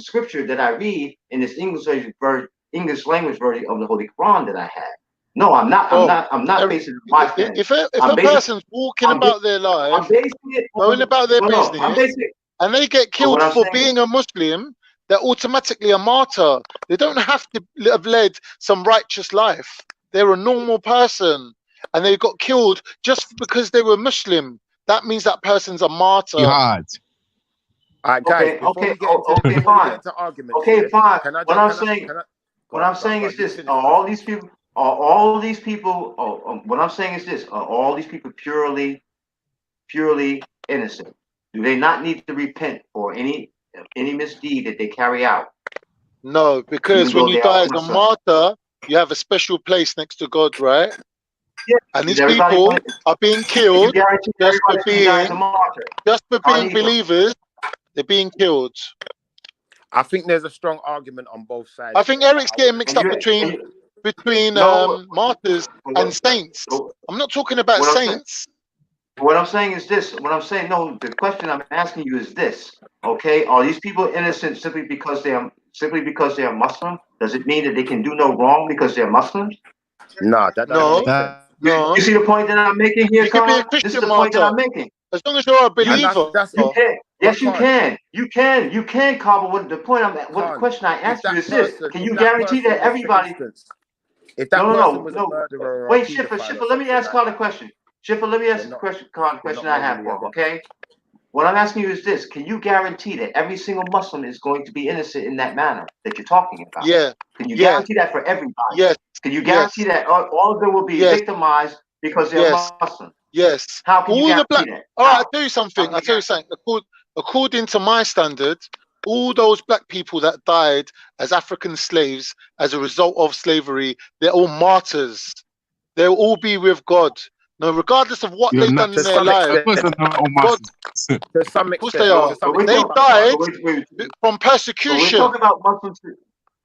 scripture that I read in this English language version of the Holy Quran that I have. No, I'm not. I'm not basing it on my standard. If a person's walking about their life, going about their business, and they get killed for being a Muslim, they're automatically a martyr. They don't have to have led some righteous life. They're a normal person, and they got killed just because they were Muslim. That means that person's a martyr. All right, guys. Okay, fine. Okay, fine. What I'm saying is this: are all these people? What I'm saying is this: are all these people purely innocent? Do they not need to repent for any misdeed that they carry out? No, because when you die as a martyr, you have a special place next to God, right? Yeah. And these people are being killed just for being believers. They're being killed. I think there's a strong argument on both sides. I think Eric's getting mixed up between martyrs and saints. I'm not talking about saints. What I'm saying is this. The question I'm asking you is this. Okay, are these people innocent simply because they are Muslim? Does it mean that they can do no wrong because they're Muslims? No, no. You see the point that I'm making here, You can be a Carl? Christian This is the point that I'm martyr. making. As long as you're a believer. You can. Yes, you can. You can, Carl. But the question I asked you is this: can you guarantee that everybody? If that person was a No. murderer or Wait, a Schiffer, pedophile let me ask Carl a question. Schiffer, let me ask the question I have for him, okay? What I'm asking you is this: can you guarantee that every single Muslim is going to be innocent in that manner that you're talking about? Yeah. Can you guarantee that for everybody? Yes. Can you guarantee that all of them will be victimized because they're Muslim? Yes. How can you guarantee that? All right, I'll tell you something. According to my standards, all those black people that died as African slaves as a result of slavery, they're all martyrs. They'll all be with God. No, regardless of what they've done in their lives. To some Of course they are. They died from persecution. We're talking about Muslims.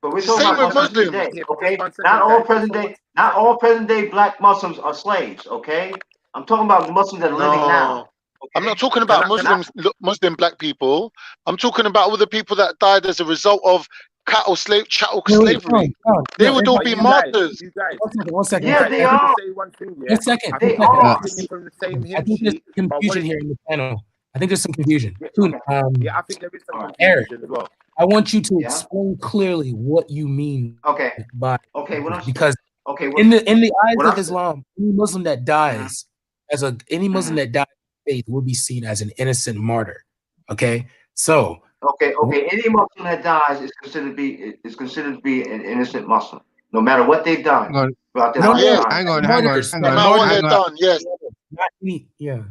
But we're talking about Muslims today, okay? Not all present day black Muslims are slaves, okay? I'm talking about the Muslims that are living now. I'm not talking about Muslim black people. I'm talking about all the people that died as a result of chattel slavery. They would all be martyrs. One second. Yeah, they are. One second. They are. I think there's confusion here in the panel. I think there's some confusion. Yeah, I think there is some Eric, confusion as well. I want you to explain clearly what you mean by because in the eyes of Islam, any Muslim that dies any Muslim that dies in faith will be seen as an innocent martyr. Okay, so any Muslim that dies is considered to be an innocent Muslim, no matter what they've done. Hang on. Yes. Yeah.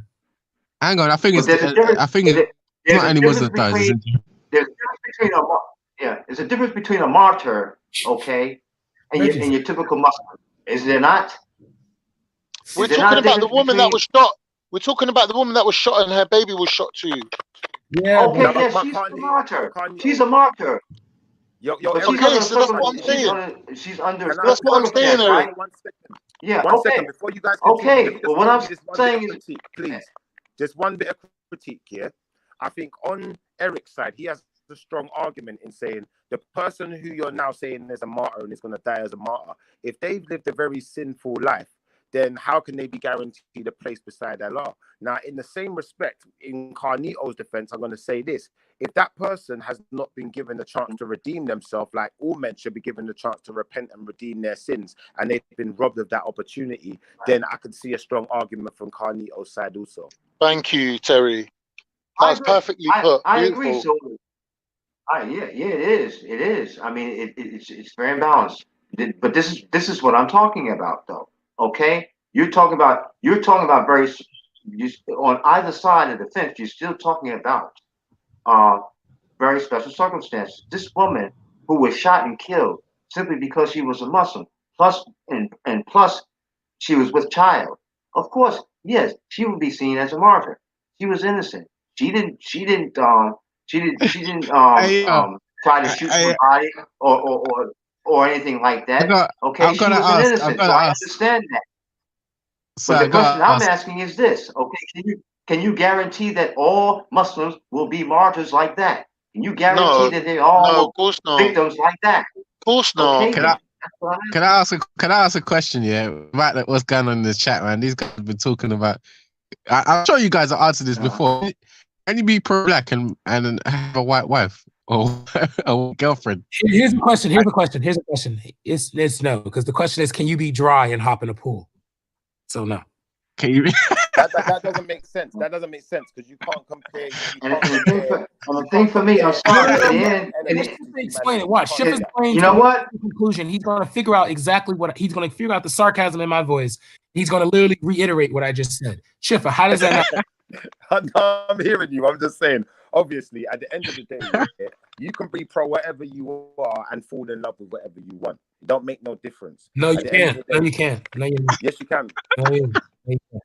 Hang on. I think it's not any Muslim that dies. There's a difference between a martyr, okay, and your typical Muslim. Is there not? We're talking about the woman that was shot. We're talking about the woman that was shot and her baby was shot too. Yeah. Okay, yeah, she's a martyr. She's a martyr. But she's Okay, so that's what I'm saying. She's under. That's what I'm saying, Eric. Yeah. One Okay. second before you guys continue. Okay. Let me just Well, what give I'm you this one saying bit of is, critique, please. Just one bit of critique, yeah. I think on Eric's side, he has a strong argument in saying the person who you're now saying is a martyr and is going to die as a martyr, if they've lived a very sinful life, then how can they be guaranteed a place beside Allah? Now, in the same respect, in Carnito's defense, I'm going to say this. If that person has not been given the chance to redeem themselves, like all men should be given the chance to repent and redeem their sins, and they've been robbed of that opportunity, then I can see a strong argument from Carnito's side also. Thank you, Terry. That's perfectly put. I agree. Beautiful. So, yeah, it is. It is. I mean, it's very balanced. But this is what I'm talking about, though. Okay, you're talking about very on either side of the fence. You're still talking about very special circumstances. This woman who was shot and killed simply because she was a Muslim, plus she was with child. Of course, yes, she would be seen as a martyr. She was innocent. She didn't try to shoot somebody or anything like that. Okay, she was an innocent, so I understand that. So But the question I'm asking is this: okay, can you guarantee that all Muslims will be martyrs like that? Can you guarantee that they all victims like that? Of course not. Okay, Can I ask a question? Yeah, about what's going on in the chat, man. These guys have been talking about. I'm sure you guys have answered this before. Can you be pro-black and have a white wife or a girlfriend? Here's the question. It's no, because the question is, can you be dry and hop in a pool? So no. Can you? That doesn't make sense. That doesn't make sense because you can't compare. The thing for me, I'm sorry. At the end, explain it. Watch. Ship is playing. You know what? Conclusion. He's going to figure out exactly what he's going to figure out the sarcasm in my voice. He's going to literally reiterate what I just said. Schiffer, how does that happen? I'm hearing you. I'm just saying. Obviously, at the end of the day, you can be pro whatever you are and fall in love with whatever you want. It don't make no difference. No, you can't. No, you can't. No, you. Yes, you can. No, you.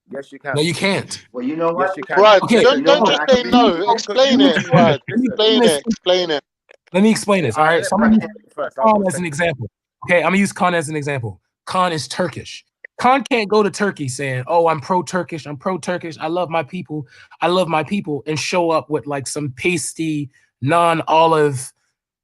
Yes, you can. No, you can't. Well, you know what? Yes, you can. Right. Okay. Don't just say no. Explain it. Right. Explain it. Let me explain this. All right. So I'm going to use Khan as an example. Okay, I'm going to use Khan as an example. Khan is Turkish. Khan can't go to Turkey saying, "Oh, I'm pro-Turkish. I'm pro-Turkish. I love my people. I love my people," and show up with like some pasty, non-olive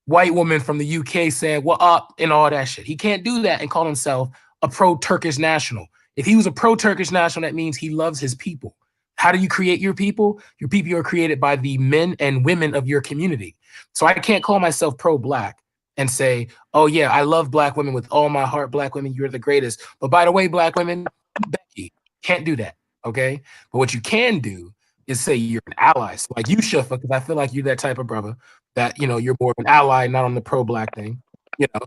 white woman from the UK saying, "What up?" and all that shit. He can't do that and call himself a pro-Turkish national. If he was a pro-Turkish national, that means he loves his people. How do you create your people? Your people are created by the men and women of your community. So I can't call myself pro-black and say, "Oh yeah, I love black women with all my heart. Black women, you're the greatest. But by the way, black women, Becky." Can't do that, okay? But what you can do is say you're an ally. So like you, Shuffa, because I feel like you're that type of brother that, you know, you're more of an ally, not on the pro-black thing. You know,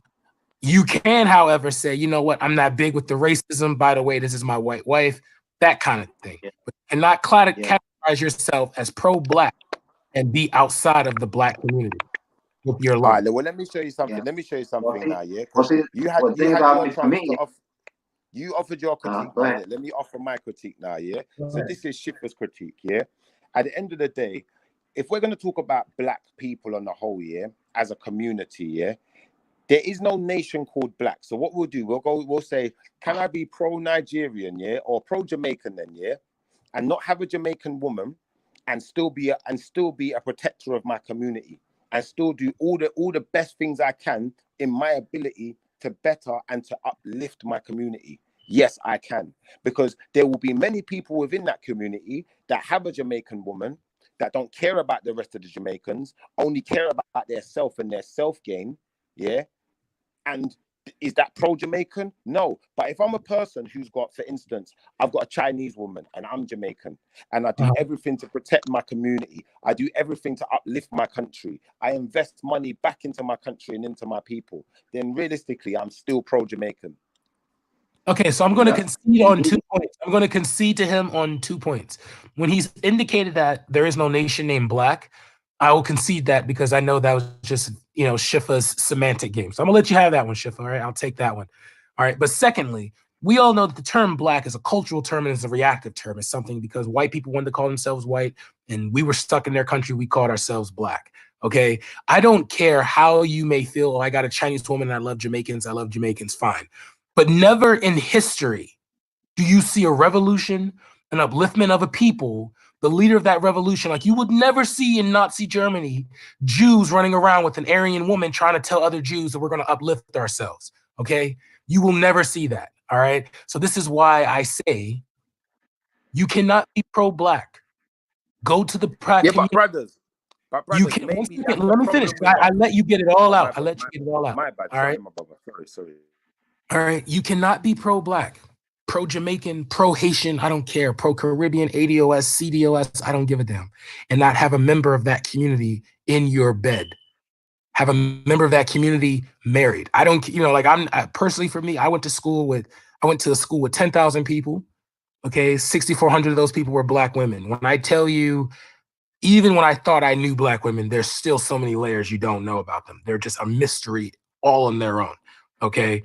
you can, however, say, you know what, I'm not big with the racism. By the way, this is my white wife, that kind of thing. But you cannot categorize yourself as pro-black and be outside of the black community. With your life. All right, well, let me show you something. Let me show you something now, yeah? You offered your critique. Let me offer my critique now, yeah? So this is Schiffer's critique, yeah? At the end of the day, if we're going to talk about black people on the whole, yeah, as a community, yeah, there is no nation called black. So what we'll do, we'll say, can I be pro-Nigerian, yeah, or pro-Jamaican then, yeah, and not have a Jamaican woman and still be a protector of my community? And still do all the best things I can in my ability to better and to uplift my community. Yes, I can. Because there will be many people within that community that have a Jamaican woman that don't care about the rest of the Jamaicans, only care about their self and their self-gain, yeah? And is that pro-Jamaican? No. But if I'm a person who's got, for instance, I've got a Chinese woman and I'm Jamaican and I do everything to protect my community. I do everything to uplift my country. I invest money back into my country and into my people. Then realistically, I'm still pro-Jamaican. Okay, so I'm going to concede on 2 points. I'm going to concede to him on 2 points. When he's indicated that there is no nation named black, I will concede that because I know that was just, you know, Schiffer's semantic game. So I'm gonna let you have that one, Schiffer. All right, I'll take that one. All right, but secondly, we all know that the term black is a cultural term and it's a reactive term. It's something because white people wanted to call themselves white and we were stuck in their country. We called ourselves black. Okay. I don't care how you may feel. Oh, I got a Chinese woman and I love Jamaicans. I love Jamaicans. Fine. But never in history do you see a revolution, an upliftment of a people, the leader of that revolution. Like you would never see in Nazi Germany, Jews running around with an Aryan woman trying to tell other Jews that we're going to uplift ourselves. Okay. You will never see that. All right. So this is why I say you cannot be pro-black. Go to the Yeah, but brothers, you can. Let me finish. I let you get it all out. I let you get it all out. My bad. All right. My brother. Sorry. All right. You cannot be pro-black, pro-Jamaican, pro-Haitian. I don't care. Pro-Caribbean, ADOS, CDOS. I don't give a damn. And not have a member of that community in your bed. Have a member of that community married. I don't, like personally for me, I went to a school with 10,000 people. Okay. 6,400 of those people were black women. When I tell you, even when I thought I knew black women, there's still so many layers you don't know about them. They're just a mystery all on their own. Okay.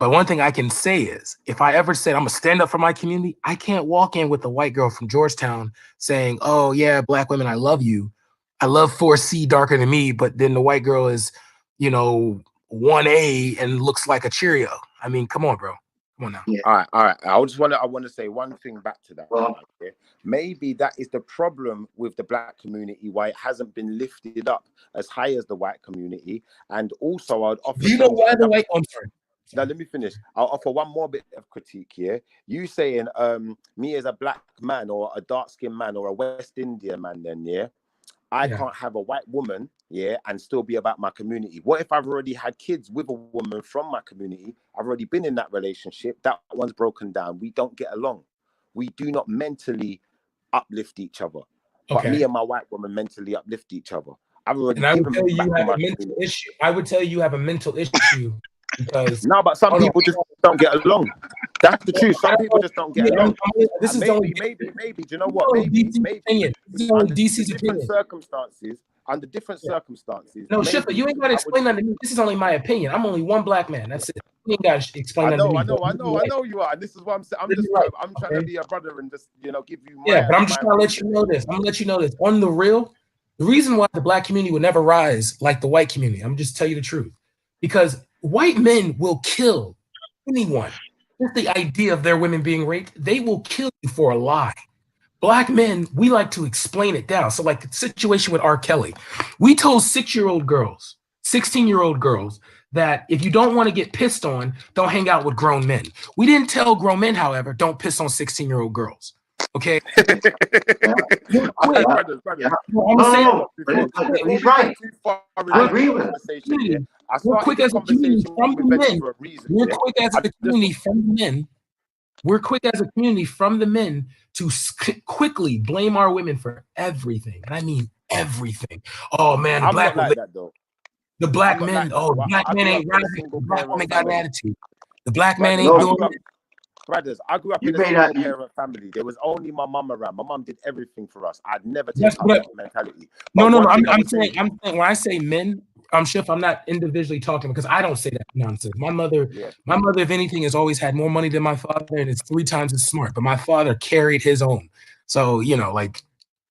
But one thing I can say is if I ever said I'm gonna stand up for my community, I can't walk in with a white girl from Georgetown saying, oh yeah, black women, I love you. I love 4C darker than me, but then the white girl is, 1A and looks like a Cheerio. I mean, come on, bro. Come on now. Yeah. All right. I want to say one thing back to that. Okay? Maybe that is the problem with the black community, why it hasn't been lifted up as high as the white community. And also, I'd offer. Do you know why the white? I'm sorry. Now let me finish. I'll offer one more bit of critique here. You saying, me as a black man or a dark-skinned man or a West Indian man, then I can't have a white woman, and still be about my community. What if I've already had kids with a woman from my community? I've already been in that relationship. That one's broken down. We don't get along. We do not mentally uplift each other. But me and my white woman mentally uplift each other. I've already and I would tell you you have a mental issue. I would tell you have a mental issue because but some people just don't get along. That's the truth. Some people just don't get along. This is maybe. Do you know what? Maybe under DC's opinion. Under different circumstances. No, Schiffer, you ain't got to explain that to me. This is only my opinion. I'm only one black man. That's it. You ain't got to explain that to me. I know you are. And this is what I'm saying. I'm trying to be a brother and just give you. But I'm just trying to let you know this. I'm gonna let you know this on the real. The reason why the black community would never rise like the white community, I'm just tell you the truth, because white men will kill anyone. Just the idea of their women being raped, they will kill you for a lie. Black men, we like to explain it down. So like the situation with R. Kelly, we told 6-year-old girls, 16-year-old girls that if you don't want to get pissed on, don't hang out with grown men. We didn't tell grown men, however, don't piss on 16-year-old girls. Okay. He's right. I agree with him. We're quick as a community from the men. We're quick as a community from the men. We're quick as a community from the men to quickly blame our women for everything. And I mean everything. Oh man, the black men ain't rising. The black woman got an attitude. The black man ain't doing it. Brothers, I grew up in a parent family. There was only my mum around. My mum did everything for us. I'd never take up that mentality. No. I'm saying when I say men, Schiff, I'm not individually talking because I don't say that nonsense. My mother, if anything, has always had more money than my father, and it's 3 times as smart. But my father carried his own. So like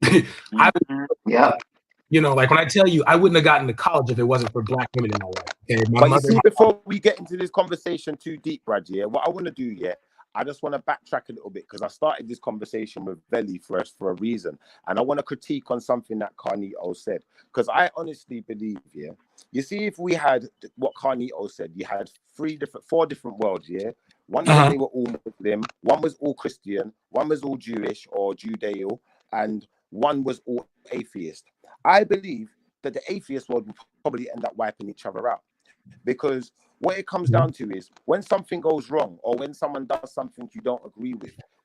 like when I tell you, I wouldn't have gotten to college if it wasn't for black women in my life. Okay, before we get into this conversation too deep, Brad, what I want to do, I just want to backtrack a little bit because I started this conversation with Veli first for a reason. And I want to critique on something that Carnito said. Because I honestly believe, you see, if we had what Carnito said, you had 4 different worlds, One they were all Muslim, one was all Christian, one was all Jewish or Judeo, and one was all atheist. I believe that the atheist world will probably end up wiping each other out. Because what it comes down to is when something goes wrong or when someone does something you don't agree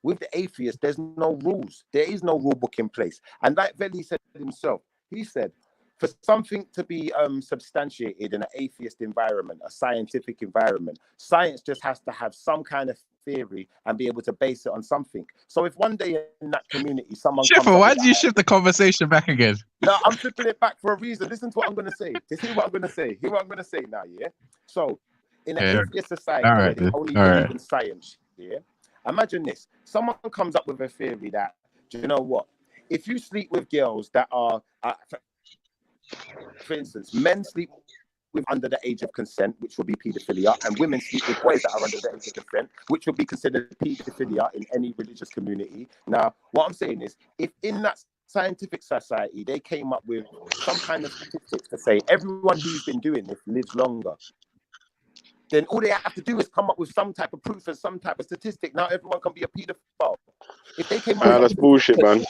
with the atheist, there's no rules. There is no rule book in place. And like Veli said himself, he said, for something to be substantiated in an atheist environment, a scientific environment, science just has to have some kind of theory and be able to base it on something. So if one day in that community someone why did you shift the conversation back again? No, I'm flipping it back for a reason. Listen to what I'm going to say. Hear what I'm going to say. Hear what I'm going to say now, So in an atheist society where they only believe in science, yeah. Imagine this: someone comes up with a theory that, do you know what? If you sleep with girls that are, for instance, men sleep with under the age of consent, which would be paedophilia, and women sleep with boys that are under the age of consent, which would be considered paedophilia in any religious community. Now, what I'm saying is, if in that scientific society they came up with some kind of statistics to say everyone who's been doing this lives longer, then all they have to do is come up with some type of proof and some type of statistic. Now everyone can be a paedophile. If they came Nah, up that's with bullshit, man.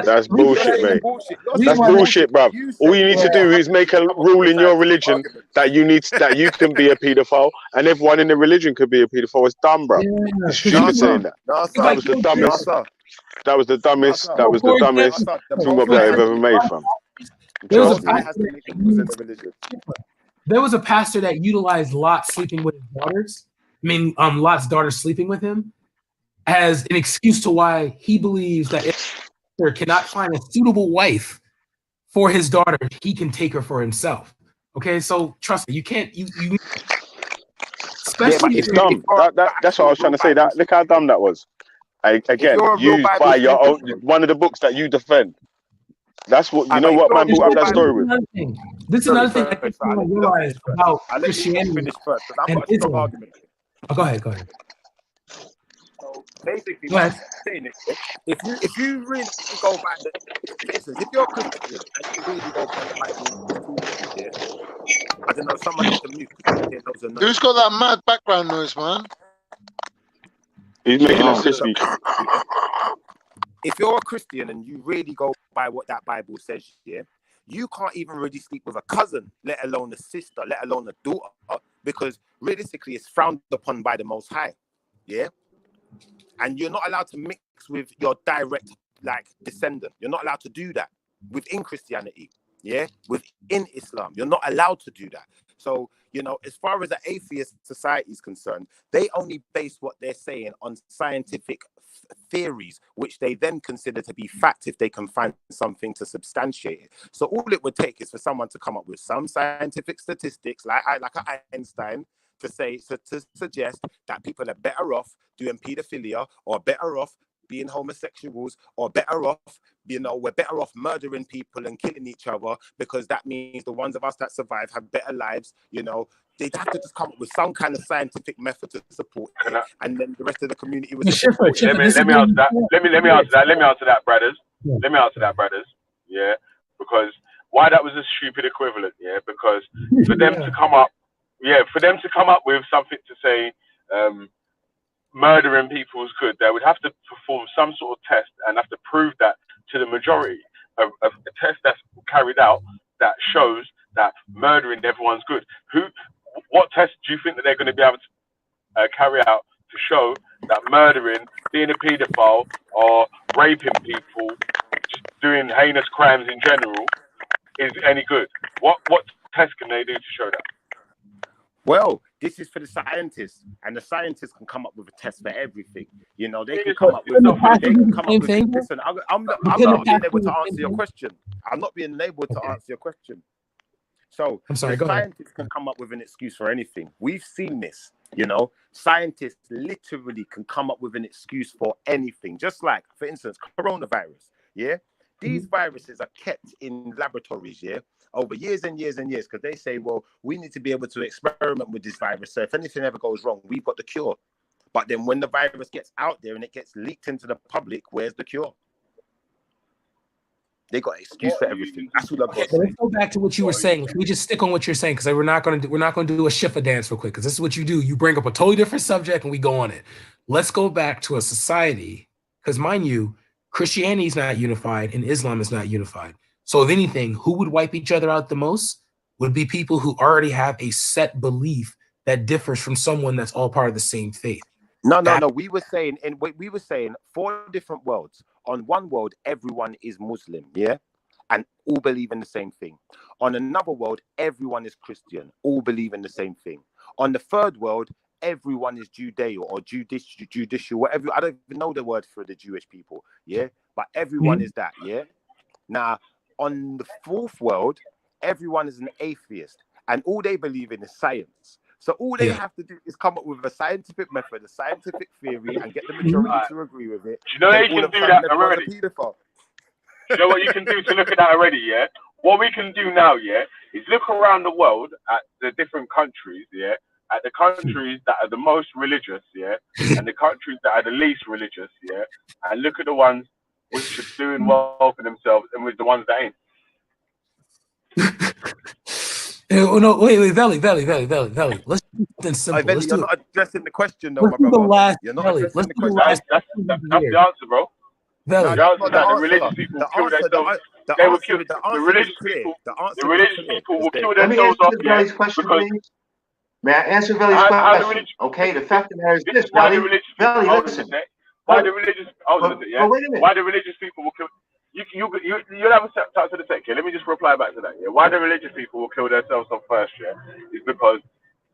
That's bullshit, mate. You're That's saying bullshit, bruv. You All said you need to yeah, do is make a rule in your religion that you can be a paedophile, and everyone in the religion could be a paedophile. It's dumb, bruv. It's stupid saying that. That was the dumbest. That was the dumbest. That was the dumbest thing that I've ever made, fam. There was a pastor that utilized Lot sleeping with his daughters. I mean, Lot's daughter sleeping with him as an excuse to why he believes that if he cannot find a suitable wife for his daughter, he can take her for himself. Okay, so trust me, you can't. You especially it's dumb. That's what I was trying to say. That look how dumb that was. Again, used by your own one of the books that you defend. That's what you know. What man brought up that story with. This is another thing I think people realize about Christianity and Islam. Oh, go ahead. So basically, what I'm saying is, if you really go back, if you're a Christian and you really go back to I don't know, someone needs to mute. Who's got that mad background noise, man? He's making a sissy. If you're a Christian and you really go by what that Bible says, yeah, you can't even really sleep with a cousin, let alone a sister, let alone a daughter, because realistically it's frowned upon by the Most High, yeah? And you're not allowed to mix with your direct, descendant. You're not allowed to do that within Christianity, yeah? Within Islam, you're not allowed to do that. So, as far as the atheist society is concerned, they only base what they're saying on scientific theories, which they then consider to be fact if they can find something to substantiate it. So all it would take is for someone to come up with some scientific statistics, like Einstein, to suggest that people are better off doing pedophilia, or better off being homosexuals, or better off, we're better off murdering people and killing each other, because that means the ones of us that survive have better lives. They'd have to just come up with some kind of scientific method to support it, and then the rest of the community would support it. Let me answer that. Let me answer that, brothers. Let me answer that, brothers. Yeah, because why that was a stupid equivalent. Yeah, because for them to come up, with something to say, murdering people is good, they would have to perform some sort of test and have to prove that to the majority of a test that's carried out that shows that murdering everyone's good. What test do you think that they're going to be able to carry out to show that murdering, being a paedophile, or raping people, just doing heinous crimes in general, is any good? What test can they do to show that? Well, this is for the scientists, and the scientists can come up with a test for everything. They can come up with. Listen, I'm not being able to answer your question. I'm not being able to answer your question. So I'm sorry. Scientists can come up with an excuse for anything. We've seen this. Scientists literally can come up with an excuse for anything. Just like, for instance, coronavirus. Yeah, these viruses are kept in laboratories. Yeah. Over years and years and years, because they say, well, we need to be able to experiment with this virus. So if anything ever goes wrong, we've got the cure. But then when the virus gets out there and it gets leaked into the public, where's the cure? They got an excuse for everything. That's what I've got. So let's go back to what you were saying. Can we just stick on what you're saying? Because we're not going to do a Shifa dance real quick. Because this is what you do. You bring up a totally different subject and we go on it. Let's go back to a society. Because mind you, Christianity is not unified and Islam is not unified. So if anything, who would wipe each other out the most would be people who already have a set belief that differs from someone that's all part of the same faith. No. We were saying 4 different worlds. On one world, everyone is Muslim, yeah, and all believe in the same thing. On another world, everyone is Christian, all believe in the same thing. On the third world, everyone is Judeo or judicial, whatever. I don't even know the word for the Jewish people, yeah, but everyone is that, yeah. Now, on the fourth world, everyone is an atheist, and all they believe in is science. So all they have to do is come up with a scientific method, a scientific theory, and get the majority to agree with it. You know Then they all can of a do sudden that everyone's a already. paedophile. You know what you can do to look at that already, yeah? What we can do now, yeah, is look around the world at the different countries, yeah, at the countries that are the most religious, yeah, and the countries that are the least religious, yeah, and look at the ones which are doing well for themselves and with the ones that ain't. Oh, no, wait, Valley. Let's do something simple. Veli, Let's you're do not addressing the question, though, let's my do the brother. last You're not Valley. addressing Let's the do the question. last. That's the answer, bro. Valley. The answer not is that the the religious answer. people The kill answer, themselves. the They will answer, kill the the answer is religious clear. people. The The answer is religious clear. people will kill Let me themselves answer off, yeah, Valley's question, because please. May I answer Valley's how the question? religious Okay, the fact of the matter is this this, is why the Valley. religious people. Valley, Hold on a listen. sec. Why the But, religious? Hold on a sec, yeah. but wait a minute. Why the religious people will kill? You'll have a start to the sec, yeah. Let me just reply back to that, yeah. Why the religious people will kill themselves off first, yeah, is because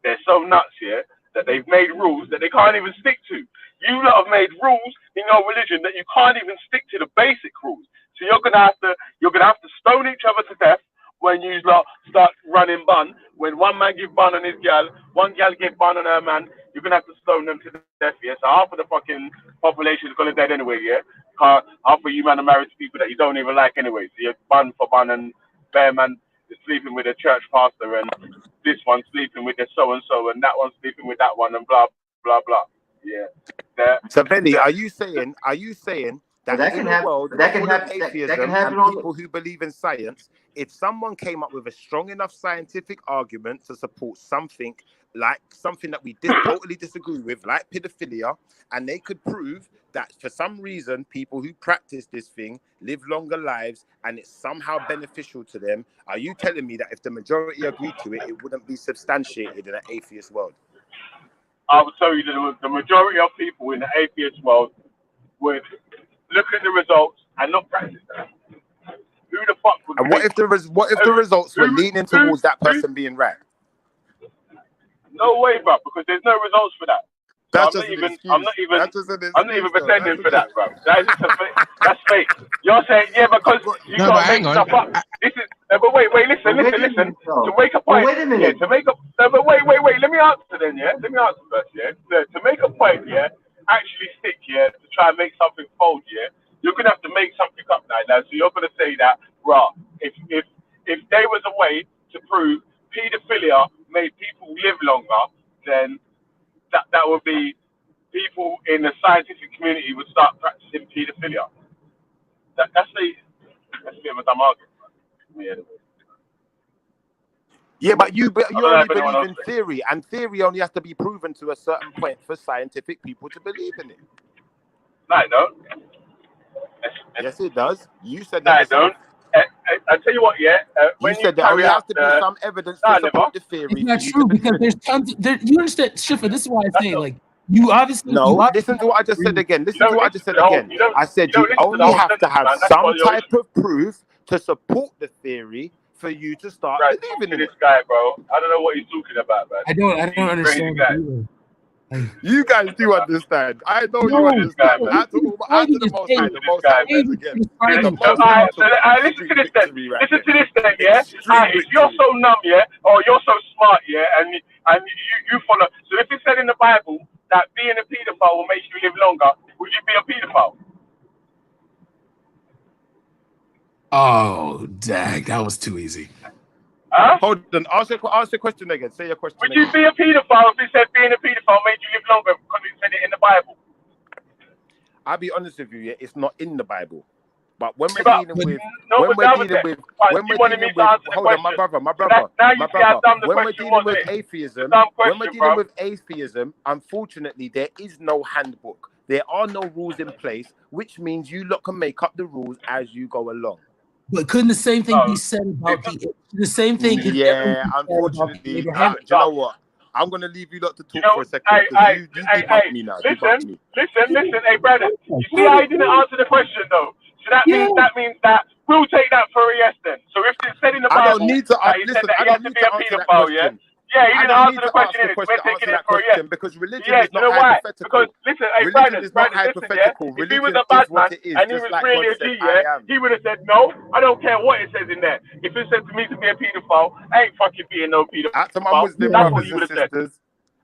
they're so nuts, yeah, that they've made rules that they can't even stick to. You lot have made rules in your religion that you can't even stick to the basic rules. So you're gonna have to stone each other to death when you lot start running bun. When one man give bun on his gal, one gal give bun on her man, you're gonna have to stone them to death. Yeah. So half of the fucking population is gonna dead anyway. Yeah. Half of you man are married to people that you don't even like anyway. So you're bun for bun, and bear man is sleeping with a church pastor, and this one sleeping with the so and so, and that one sleeping with that one, and blah blah blah. Yeah. So, Benny, are you saying Well, that in a world that can full of happen. That can atheism happen and on. people who believe in science, if someone came up with a strong enough scientific argument to support something that we totally disagree with, like pedophilia, and they could prove that for some reason people who practice this thing live longer lives and it's somehow beneficial to them, are you telling me that if the majority agreed to it, it wouldn't be substantiated in an atheist world? I would tell you that the majority of people in the atheist world would look at the results and not practice them. Who the fuck would? And what if the results were leaning towards that person being right? No way, bro, because there's no results for that. So I'm not even pretending for that, bro. That's fake. You're saying, yeah, because you can't make stuff up. This is, but wait, listen. To make a point, yeah, to make a, but wait. Let me answer then, yeah. Let me answer first, yeah. To make a point, yeah, actually stick, yeah, to try and make something fold, yeah. You're gonna have to make something up now. So you're gonna say that, rah, if there was a way to prove paedophilia made people live longer, then that would be people in the scientific community would start practicing paedophilia. That's a bit of a dumb argument. Yeah, but you only believe in theory, and theory only has to be proven to a certain point for scientific people to believe in it. No, I don't. Yes, it does. You said no, that. I don't. I tell you what, yeah. You said there only has to be some evidence to support the theory. It's not true because there's tons. You understand, Schiffer? This is why I say, like, you obviously. Listen to what I just said again. I said you only have to have some type of proof to support the theory for you to start believing in this guy, bro. I don't know what he's talking about, man. I don't understand. You guys do understand. I know you understand. Answer the most high, the most high again. Listen to this then. Listen to this then, yeah. If you're so numb, yeah, or you're so smart, yeah, and you follow. So if it said in the Bible that being a pedophile will make you live longer, would you be a pedophile? Oh, dang, that was too easy. Huh? Hold on. Ask your question again. Say your question. Would you be a pedophile if it said being a pedophile made you live longer because it said it in the Bible? I'll be honest with you, yeah, it's not in the Bible. But when we're Yeah, dealing with, no, when but we're that was dealing it. with, But when you we're wanted dealing me to with, answer the hold on, question. my brother, Now you see how dumb the when we're question dealing was, with innit? atheism, Dumb when question, we're dealing bro. with atheism, unfortunately, there is no handbook. There are no rules in place, which means you lot can make up the rules as you go along. But couldn't the same thing be said about the same thing? Yeah, unfortunately, do you know what? I'm gonna leave you lot to talk for a second Hey, because you debunk me now. Debunk me. Listen, hey, brother. You see how he didn't answer the question though. So that means that we'll take that for a yes then. So if it's said in the Bible, I don't need to that he said listen. that I he has don't to need be to a answer that pedophile, yeah. question. Yeah, he I didn't don't answer need the to question. answer the We're question, taking answer it that for a yes. question because religion Yeah, is you not know why? hypothetical. Because listen, hey, Religion is not Brandon, listen, yeah. hypothetical. If he was Religion a bad is what man it is, and he just was like really God a said, G, I yeah, am. he would have said no. I don't care what it says in there. If it says to me to be a paedophile, I ain't fucking being no paedophile. Out to my Muslim That's what brothers he and would have said. sisters.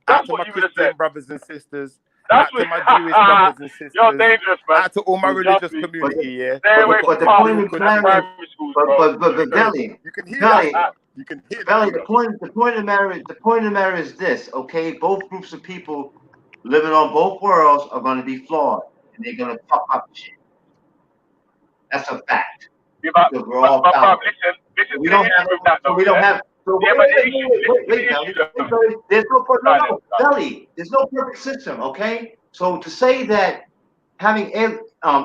That's Out to what my he would have Christian said. brothers and sisters. That's Out what. to my Jewish brothers and sisters. You're dangerous, man. Out to all my Trust religious me. community, yeah. Stay away We've from got the them point Parliament of biblical and clarity, primary schools, but bro. Belly, You can hear Belly, that, you can hear that. Belly. The point of the matter is this, okay? Both groups of people living on both worlds are going to be flawed, and they're going to fuck up shit. That's a fact. Yeah, but We're all fallible. listen We to the don't issue have. with that, So though, we don't yeah? have. So Yeah, wait, but wait, the issue, listen to the Belly. issue, though. Belly, there's no Right, Belly. There's no perfect system, okay? So to say that having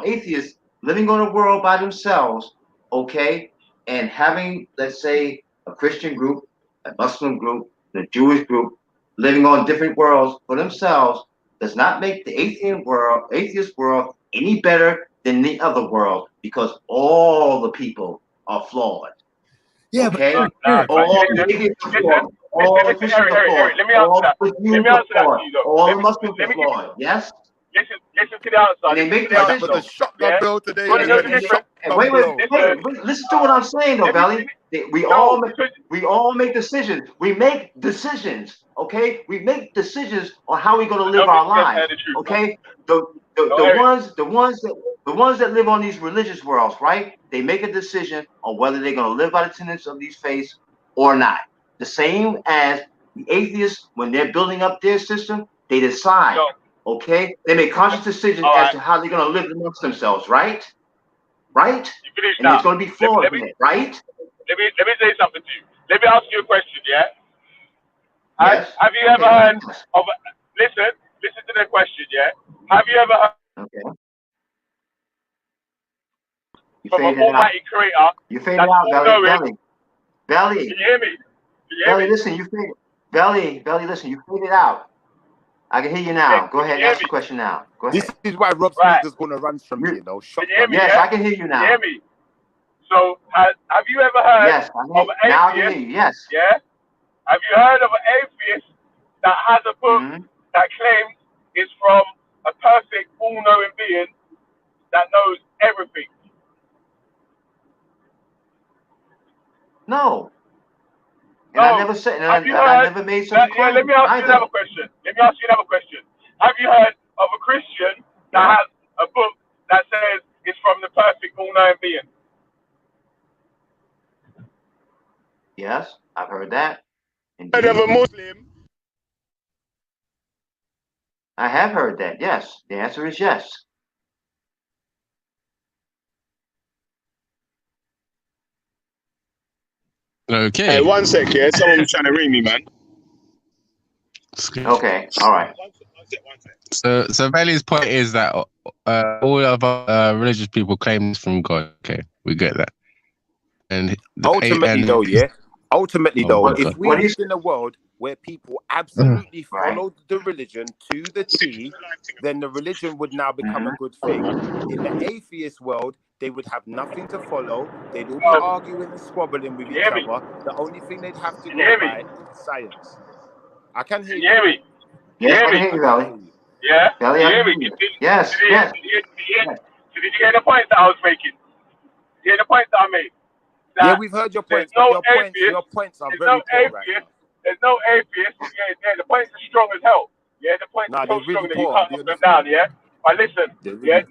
atheists living on a world by themselves, okay, and having, let's say, a Christian group, a Muslim group, a Jewish group living on different worlds for themselves does not make the atheist world any better than the other world, because all the people are flawed. Yeah, okay? but All the atheists are flawed. All the Christians are flawed. Let me answer that. All the Jews are flawed. All the Muslims are flawed. Yes? Listen to the answer. And they make That was a decisions. shotgun blow today. Wait, Listen to what I'm saying, though, Belly. We all make decisions. We make decisions, okay? We make decisions on how we're gonna live our lives, okay? The ones that live on these religious worlds, right? They make a decision on whether they're gonna live by the tenets of these faiths or not. The same as the atheists, when they're building up their system, they decide. Okay, they make conscious decisions as to how they're going to live amongst themselves, right? Right? And there's going to be flaws in it, right? Let me say something to you. Let me ask you a question, yeah? Yes. Have you ever heard of? Listen to the question, yeah? Have you ever heard? Okay. From an almighty creator. You fade it out, Belly. Belly. Can you hear me? Belly, listen. You fade. Belly, listen. You fade it out. I can hear you now. Go ahead, ask the question now. Go ahead. This is why Rob Smith is going to run from me, you know. Yes, I can hear you now. Can you hear me? So, have you ever heard of an atheist? Now I can hear you, yes. Yeah? Have you heard of an atheist that has a book that claims it's from a perfect, all-knowing being that knows everything? No. And I never said, and I never made such a claim. Yeah, let me ask you another question. Have you heard of a Christian that has a book that says it's from the perfect all-knowing being? Yes, I've heard that. Heard of a Muslim? I have heard that, yes. The answer is yes. Okay. Hey, one sec, yeah. Someone's trying to ring me, man. Okay, all right. So Belly's point is that all of our religious people claim this from God. Okay, we get that. And ultimately, though, if we God. lived in a world where people absolutely followed the religion to the T, then the religion would now become a good thing. In the atheist world, they would have nothing to follow. They'd all be arguing and squabbling with each other. The only thing they'd have to go by is science. I can hear you. Yes, I can hear you, Belly. Yeah? Belly, I hear can me? hear you. Yes, yes. Did you hear the point that I was making? Did you hear the point that I made? Yeah, we've heard your points, but your points are very poor right now. There's no atheist. Yeah, the points are strong as hell. Yeah, the points are so strong that you can't knock them down, yeah? But listen, there's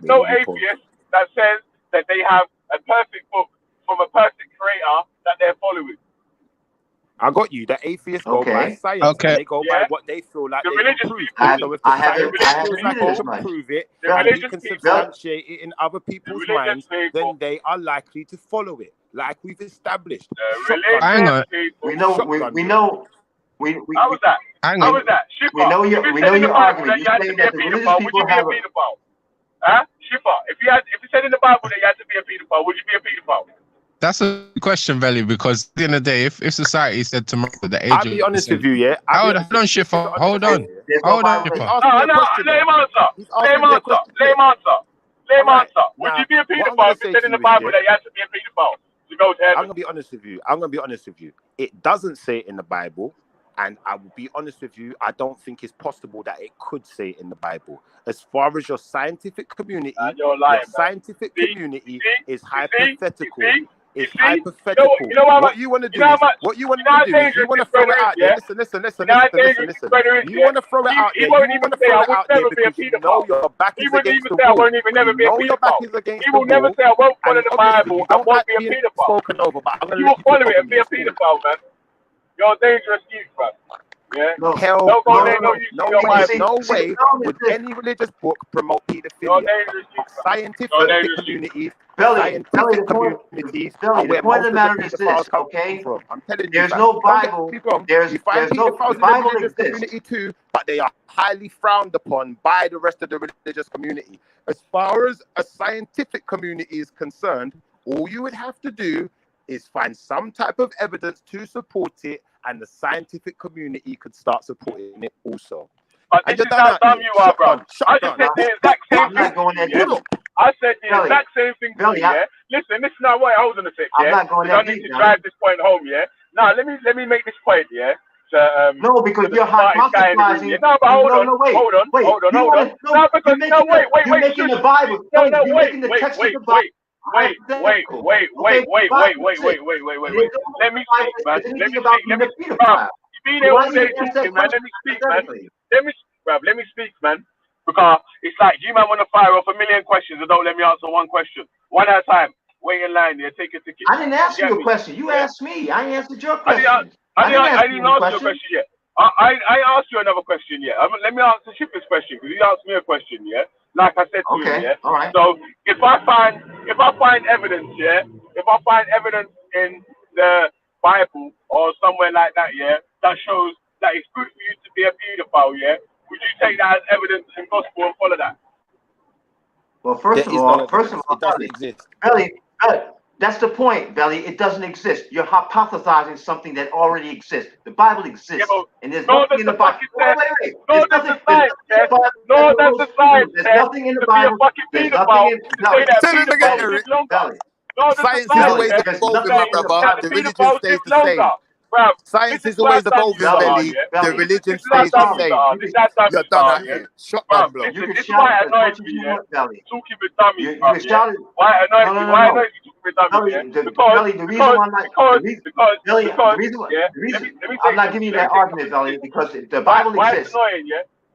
no atheist that says that they have a perfect book from a perfect creator that they're following. I got you. The atheists go by science. And they go by what they feel like they can prove. So if the science feels like they can prove it, and we can substantiate it in other people's minds, then they are likely to follow it, like we've established. Hang on. We know. How was that? Hang How on. was that? Shifa, We know your argument. You say that the religious people have. Huh? Shifa, if you said in the Bible that you had to be a pedophile, would you be a pedophile? That's a question, Belly, because at the end of the day, if society said tomorrow the age I'll be honest with you, yeah. Hold on, Shifa. Hold on, Shifa. Let him answer. Would you be a pedophile if you said in the Bible that you had to be a pedophile? to go to heaven. I'm gonna be honest with you. It doesn't say it in the Bible, and I will be honest with you. I don't think it's possible that it could say it in the Bible. As far as your scientific community, scientific community is hypothetical. It's hypothetical. What you want to do is, what you want to do is, you want to throw it out there. Listen. You want to throw it out there. You want to throw it out there because you know your back is against the wall. You know your back is against the wall. He will never say I won't follow the Bible. I won't be a pedophile. Spoken over, but I'm you will follow it and be a pedophile, man. You're a dangerous youth, man. Yeah. No way would any religious book promote pedophilia. Scientific communities, scientific communities are where most of the pedophiles come from. I'm telling you, there's no Bible. There's no Bible religious community too, but they are highly frowned upon by the rest of the religious community. As far as a scientific community is concerned, all you would have to do is find some type of evidence to support it, and the scientific community could start supporting it also. But this is how dumb you are, bro. I just said the exact same thing. I said the exact same thing to you, yeah? Listen, now, wait, hold on a sec, yeah? I need to drive this point home, yeah? Now, let me make this point, yeah? No, because you're hypothesizing. No, but hold on. No, because, wait. You're making the Bible. You're making the text of the Bible. Wait. Let me speak, man. Let me speak. Be there all day talking, man. Let me speak, man. Let me speak, man. Because it's like you man want to fire off a million questions and don't let me answer one question. One at a time. Wait in line there. Take a ticket. I didn't ask you a question. You asked me. I answered your question. I didn't ask you a question yet. I asked you another question yet. Let me answer Shipper's question because you asked me a question, yeah? Like I said to you, yeah. All right. So if I find evidence, yeah, if I find evidence in the Bible or somewhere like that, yeah, that shows that it's good for you to be a pedophile, yeah, would you take that as evidence in gospel and follow that? Well, first of all, it doesn't exist. Belly, that's the point, Belly. It doesn't exist. You're hypothesizing something that already exists. The Bible exists, and there's nothing in the Bible. Wait. No, that's the science. There's nothing in the Bible. There's nothing in Belly. Science is always evolving, my brother. The religion stays the same. Science is always evolving, Belly. The religion stays the same. You're done at here. Shut up, bro. You can shout as much as you want, Belly. Talking with dummies, you can shout it. Why annoy you talking with dummies? Belly, the reason why I'm not, I'm not giving you that argument, Belly, because the Bible exists.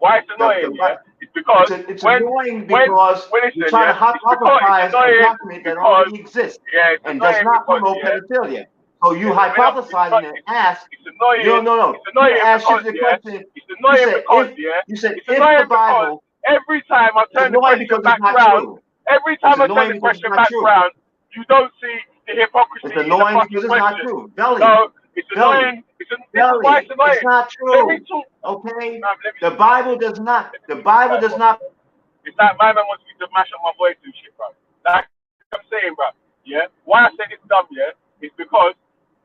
Why it's annoying, yeah? It's because it's annoying because you're trying to hypothesize a document that already exists and does not promote pedophilia. So you hypothesizing and ask. No. You ask you the question. It's annoying because you said if the Bible. Every time I turn the question back round, you don't see the hypocrisy. It's annoying because it's not true. Belly. No, it's annoying. Why it's annoying? It's not true. Okay. The Bible does not. The Bible does not. It's like my man wants me to mash up my voice and shit, bro. Like I'm saying, bro. Yeah. Why I said it's dumb, yeah, is because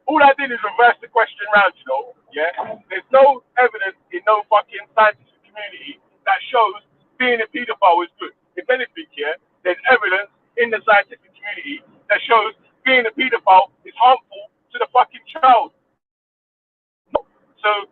all I did is reverse the question round, you know. Yeah. There's no evidence in no fucking scientific community that shows being a pedophile is good. If anything, yeah, there's evidence in the scientific community that shows being a pedophile is harmful to the fucking child. So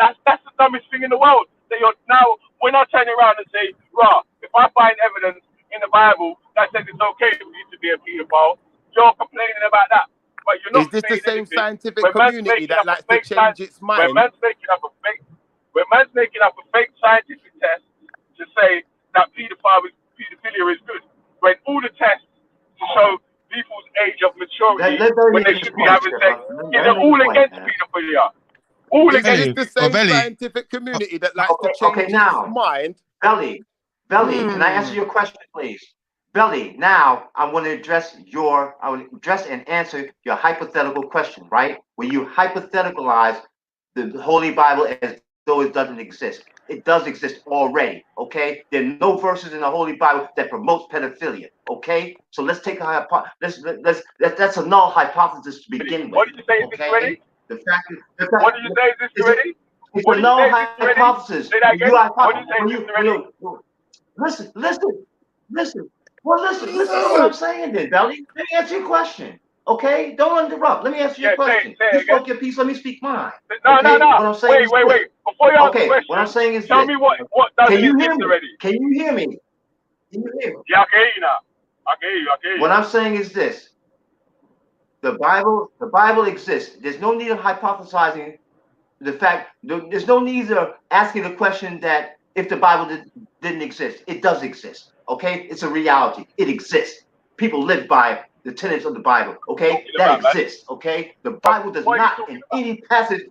that's the dumbest thing in the world. That you're now when I turn around and say, rah, if I find evidence in the Bible that says it's okay for you to be a pedophile, you're complaining about that. But you're not. Is this the same scientific community that likes to change its mind? When man's making up a fake scientific test to say that pedophilia is good, when all the tests to show people's age of maturity when they should be having sex, they're all against pedophilia. It's the same scientific community that likes to change its mind. Belly, can I answer your question, please? Belly, now I want to address and answer your hypothetical question, right? Where you hypotheticalize the Holy Bible as though it doesn't exist. It does exist already, okay? There are no verses in the Holy Bible that promotes pedophilia, okay? So let's take that's a null hypothesis to begin with. What did you say? Is this ready? What did you say? Is this ready? It's a null hypothesis. Listen. Well, listen to what I'm saying then, Belly. Let me answer your question. Okay, don't interrupt. Let me answer your question. Say You it again. spoke your piece. Let me speak mine. No. What I'm saying Wait. Before you answer the question, what I'm saying is tell this. me what doesn't Can you hear exist me? already. Can you hear me? Can you hear me? Yeah, I can hear you now. I can hear you. What I'm saying is this. The Bible exists. There's no need of hypothesizing the fact. There's no need of asking the question that if the Bible didn't exist. It does exist. Okay, it's a reality. It exists. People live by the tenets of the Bible. Okay, that exists. Okay, the Bible does not in any passage.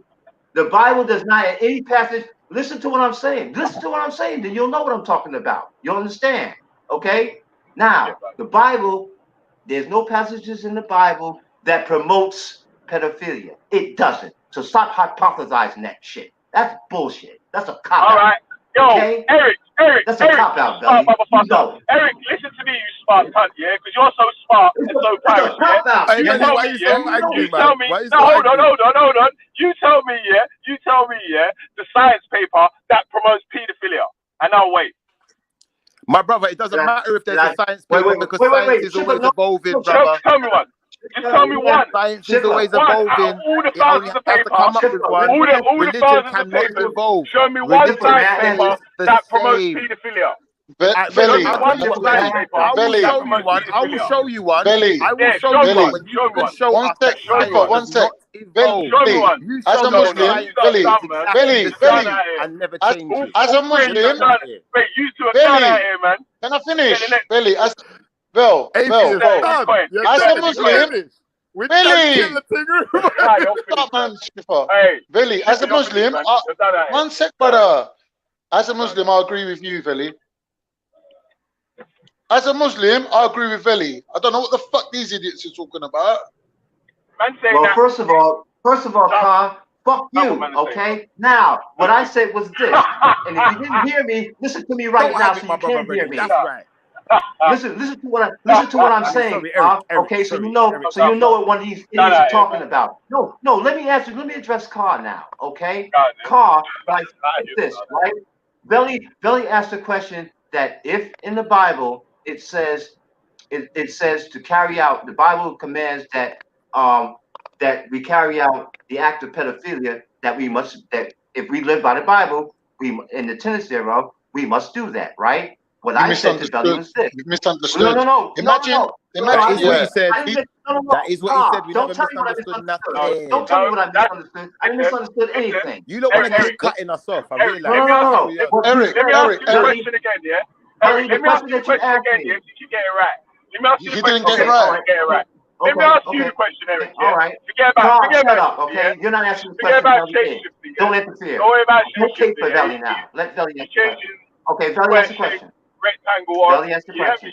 The Bible does not in any passage. Listen to what I'm saying. Listen to what I'm saying. Then you'll know what I'm talking about. You'll understand. Okay. Now, the Bible. There's no passages in the Bible that promotes pedophilia. It doesn't. So stop hypothesizing that shit. That's bullshit. That's a cop out. All right. Yo, okay? Eric. That's a cop out, Belly. No. Eric, listen to me, you smart cunt, yeah? Because you're so smart and so Paris, yeah? Hey, Belly, why you so angry, man? Tell me, Why you so hold angry? on. You tell me, yeah, the science paper that promotes pedophilia. And I'll wait. My brother, it doesn't matter if there's a science paper because science is always evolving, brother. Tell me one. Just tell me one. Science is always evolving. All the It only thousands of has to papers. come up with one. All the Religion thousands of cannot papers. evolve. Show me one Religion science paper is the that promotes same. pedophilia. Belly, I will show you one. Belly, I will show you one. When you can show us that science one sec. Belly, Belly, as a Muslim, Belly, and never changes. as a Muslim, Wait, you two are Belly, out here, man. can I finish? Belly, as Bell, as a Muslim, Belly, stop, man, Schiffer. Belly, as a Muslim, one sec, brother. As a Muslim, I agree with you, Belly. As a Muslim, I agree with Belly. I don't know what the fuck these idiots are talking about. Well, first of all, Khan, fuck you, okay? Now, what I said was this, and if you didn't hear me, listen to me right now so you can hear me. That's right. Listen to what I'm saying, Khan. Okay, so you know what one of these idiots are talking about. No, let me address Khan now, okay? Khan, like this, right? Belly asked a question that if in the Bible it says to carry out, the Bible commands that that we carry out the act of pedophilia, that if we live by the Bible, we in the tenets thereof, we must do that, right? What I said to Belly was this. You misunderstood. No. Imagine. That is what he said. No. That is what he said. We Don't never tell me what I misunderstood misunderstood. nothing. Don't tell me what I misunderstood. I didn't misunderstood anything. You don't want to keep cutting us off. I realize. No. Let me ask you the question again, yeah? Eric, let me ask you the question again, yeah? Did you get it right? Let me ask you the question again. Get it right. Let me ask you the question, Eric. All right. Forget about shut up, okay? You're not asking the question. Don't interfere. Don't worry about Don't take for Belly now. Let Belly answer the question. Okay, Belly answer the question. Rectangle. Belly answer the question.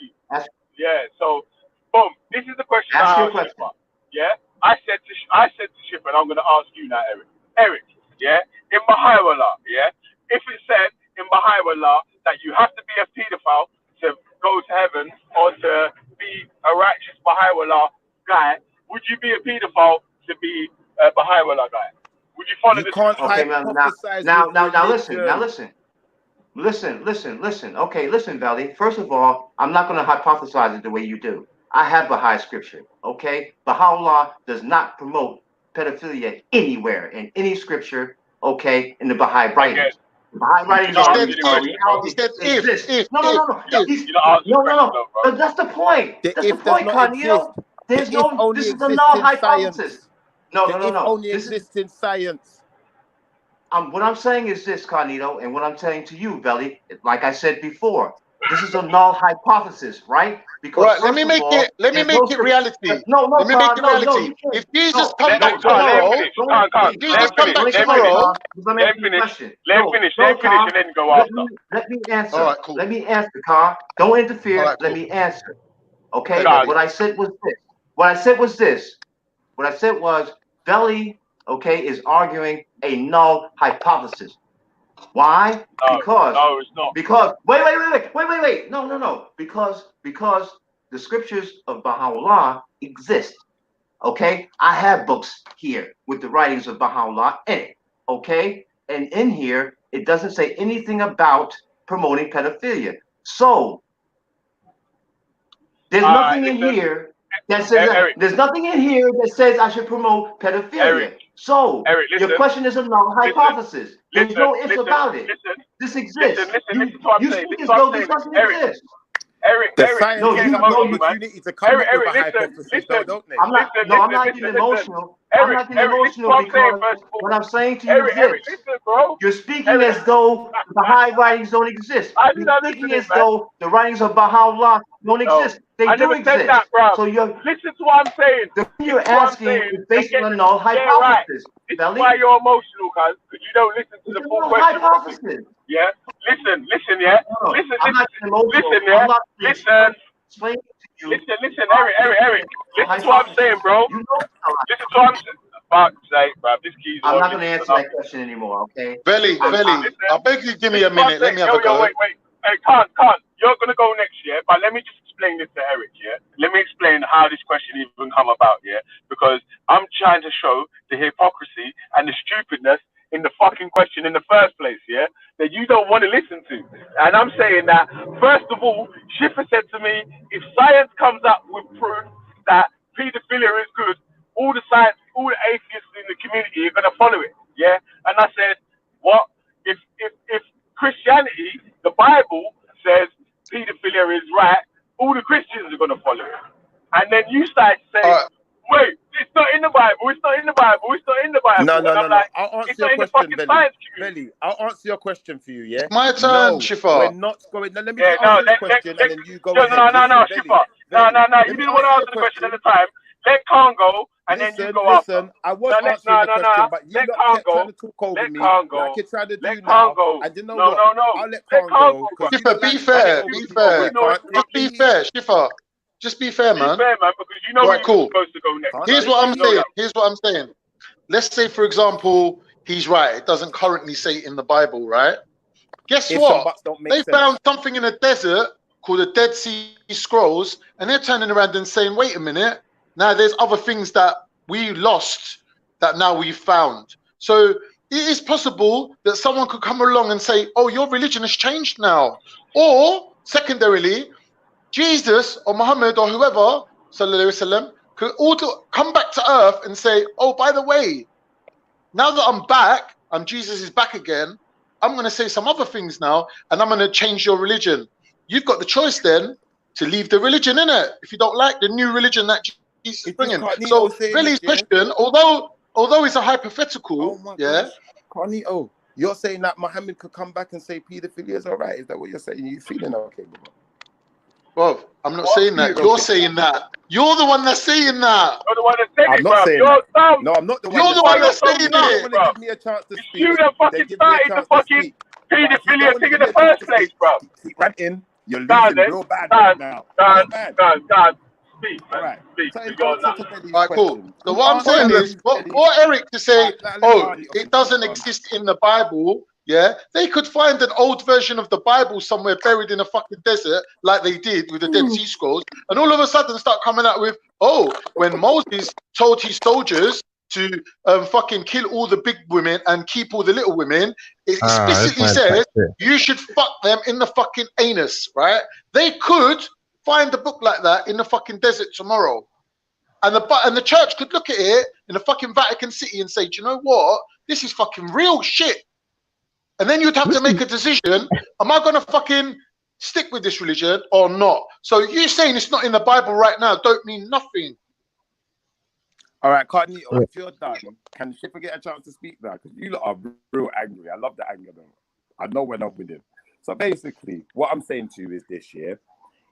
Yeah. So, boom. This is the question. Ask your question. Yeah. I said to Shipper, and I'm going to ask you now, Eric. Eric. Yeah. In Baha'i law. Yeah. If it said in Baha'i law that you have to be a pedophile to go to heaven or to be a righteous Baha'i law guy, would you be a pedophile to be a Baha'i law guy? Would you follow the? Okay, now listen. Okay, listen, Belly. First of all, I'm not going to hypothesize it the way you do. I have Baha'i scripture. Okay, Baha'u'llah does not promote pedophilia anywhere in any scripture. Okay, in the Baha'i writings. Baha'i writings are reality. No. But that's the point. That's the point, Carnito. There's no. This is a null hypothesis. No. Only exists in science. What I'm saying is this, Carnito, and what I'm saying to you, Belly, like I said before, this is a null hypothesis, right? Because right, let me make it reality. No, let me make it reality. If Jesus comes back tomorrow, if Jesus comes back tomorrow, let him finish and then go after. Let me answer. All right, cool. Let me answer, Carl. Don't interfere. Right, let me answer. Okay. What I said was this. What I said was Belly, okay, is arguing a null hypothesis. Why? Because it's not. Because wait. No. Because the scriptures of Baha'u'llah exist. Okay? I have books here with the writings of Baha'u'llah in it. Okay? And in here, it doesn't say anything about promoting pedophilia. So there's nothing in here that says Eric, there's nothing in here that says I should promote pedophilia. Eric, So Eric, your listen, question is a null hypothesis. There's no ifs listen, about it. listen, This exists. listen to what I'm You saying. speak Listen as to though what I'm this saying. doesn't Eric, exist. Eric, The Eric, science No, you're gives getting them the emotional, man. opportunity to come Eric, up with Eric, a hypothesis, though, don't they? I'm not getting emotional. I'm not getting Eric, listen to emotional what I'm saying because first of all. what I'm saying to you Eric, exists. listen, bro. You're speaking Eric, as though the high writings don't exist. I You're did not speaking listening, as man. though the writings of Baha'u'llah don't No, exist. They I do never said exist. that, bro. So you're Listen to what I'm saying. the thing Listen you're to what I'm asking saying. is based And on a null yeah, right. hypothesis. This is Belly, why you're emotional, cuz, because you don't listen to it's the a full null question properly. hypothesis. Yeah? Listen, yeah? No, Listen, I'm not getting emotional. listen, yeah? I'm not Listen, explaining to you. listen, Eric. Listen to what I'm saying, bro. You know it's not. Listen to what I'm saying. Fuck's sake, bro. This key's I'm on. not going to answer that question anymore, okay? Belly, Listen, I beg you, give me a listen to what I'm minute. Let saying. me have a go. Wait. Hey, can't. You're going to go next, yeah? But let me just explain this to Eric, yeah? Let me explain how this question even come about, yeah? Because I'm trying to show the hypocrisy and the stupidness in the fucking question in the first place, yeah? That you don't want to listen to. And I'm saying that, first of all, Schiffer said to me, if science comes up with proof that paedophilia is good, all the atheists in the community are going to follow it, yeah? And I said, what? If Christianity, the Bible says paedophilia is right, all the Christians are going to follow it. And then you start saying, wait, it's not in the Bible, it's not in the Bible. No. And I'm like, I'll answer it's your not in the question, fucking Belly. science community. Belly, I'll answer your question for you, yeah? My turn, No, Schiffer. we're not going. Now, let me just answer this question and then you go ahead. No, Listen, Schiffer. Belly, No. let You me didn't want to answer the question at the time. Let Khan go, and then you go after. I was answering the question, but you Let lot Khan kept go. trying to talk over Let me Khan go. like you're trying to do Let now. Khan go. And you know No. what? I'll let Let Khan Khan go. go, bro. Schiffer, be fair. Just be fair, Schiffer. Just be fair, man. Be fair, man, because you know Right, where you're cool. supposed to go next. Here's what I'm saying. Let's say, for example, he's right. It doesn't currently say it in the Bible, right? Guess If some what? buts don't make They sense. found something in the desert called the Dead Sea Scrolls, and they're turning around and saying, wait a minute, now there's other things that we lost that now we've found. So it is possible that someone could come along and say, oh, your religion has changed now. Or, secondarily, Jesus or Muhammad or whoever, sallallahu alaihi wasallam, could also come back to earth and say, oh, by the way, now that I'm back, Jesus is back again, I'm going to say some other things now, and I'm going to change your religion. You've got the choice then to leave the religion, innit? If you don't like the new religion that Jesus is bringing. So, Billy's question, although it's a hypothetical, Carnito, you're saying that Muhammad could come back and say paedophilia is all right? Is that what you're saying? You feeling okay, bro? Well, I'm not saying that. You're saying that. You're the one that's saying that. You're the one that's saying I'm it, not bro. saying You're that. dumb. No, I'm not the one. You're the one that's saying You it. don't want to give me a chance to speak. You that fucking started the fucking paedophilia thing in the first place, bro. Keep ranting. You're losing real bad right now. God. Speak, man. Right. Speak. So in You're answer not. to Betty's All right, cool. question, So what I'm saying is, for Eric to say, oh, it doesn't exist in the Bible, yeah, they could find an old version of the Bible somewhere buried in a fucking desert, like they did with the Dead Sea Scrolls, and all of a sudden start coming out with, oh, when Moses told his soldiers to fucking kill all the big women and keep all the little women, it explicitly says you should fuck them in the fucking anus, right? They could find a book like that in the fucking desert tomorrow. And the church could look at it in the fucking Vatican City and say, do you know what? This is fucking real shit. And then you'd have to make a decision. Am I going to fucking stick with this religion or not? So you saying it's not in the Bible right now don't mean nothing. All right, Carnito, if you're done, can Schiffer get a chance to speak now? Because you lot are real angry. I love the anger, though. I know when I'm with him. So basically, what I'm saying to you is this, yeah?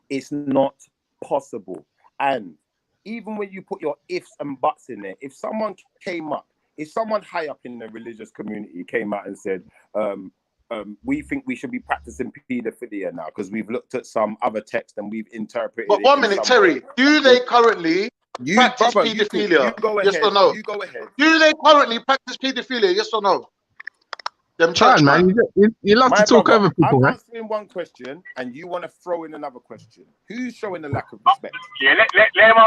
It's not possible. And even when you put your ifs and buts in there, if someone came up, if someone high up in the religious community came out and said, we think we should be practicing pedophilia now because we've looked at some other text and we've interpreted But it. one minute, Terry, do they currently practice pedophilia? You go yes ahead. or no? You go ahead. Do they currently practice pedophilia? Yes or no? Them Church, man. You love to talk over people, I'm man. answering one question and you want to throw in another question. Who's showing a lack of respect? Yeah, let him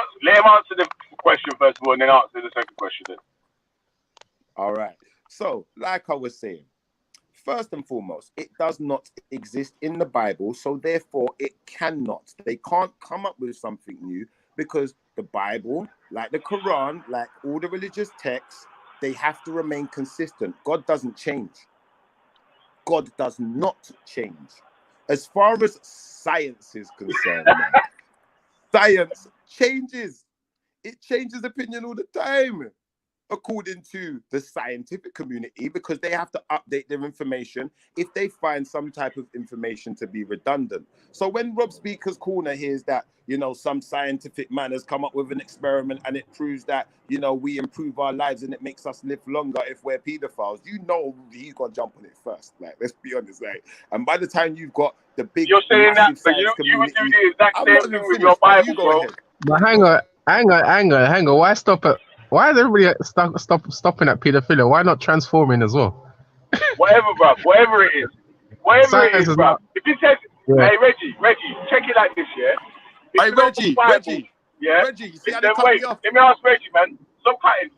answer the question first of all, and then answer the second question. Then. All right. So, like I was saying, first and foremost, it does not exist in the Bible, so therefore it cannot. They can't come up with something new because the Bible, like the Quran, like all the religious texts, they have to remain consistent. God doesn't change. God does not change. As far as science is concerned, man, science changes. It changes opinion all the time, according to the scientific community, because they have to update their information if they find some type of information to be redundant. So when Rob Speaker's Corner hears that, you know, some scientific man has come up with an experiment and it proves that, you know, we improve our lives and it makes us live longer if we're pedophiles, you know he's gonna jump on it first. Like, let's be honest, like, and by the time you've got the big, you're saying that, but you would do the exact same thing with your Bible, bro. But hang on. Why stop at? Why is everybody stopping at pedophilia? Why not transforming as well? Whatever, bro. Whatever it is. Whatever it is, bro. If you said, hey, Reggie, check it like this, yeah? Hey, Reggie, yeah? Reggie, you see how then, they cut wait, me off? let me ask Reggie, man. Stop cutting.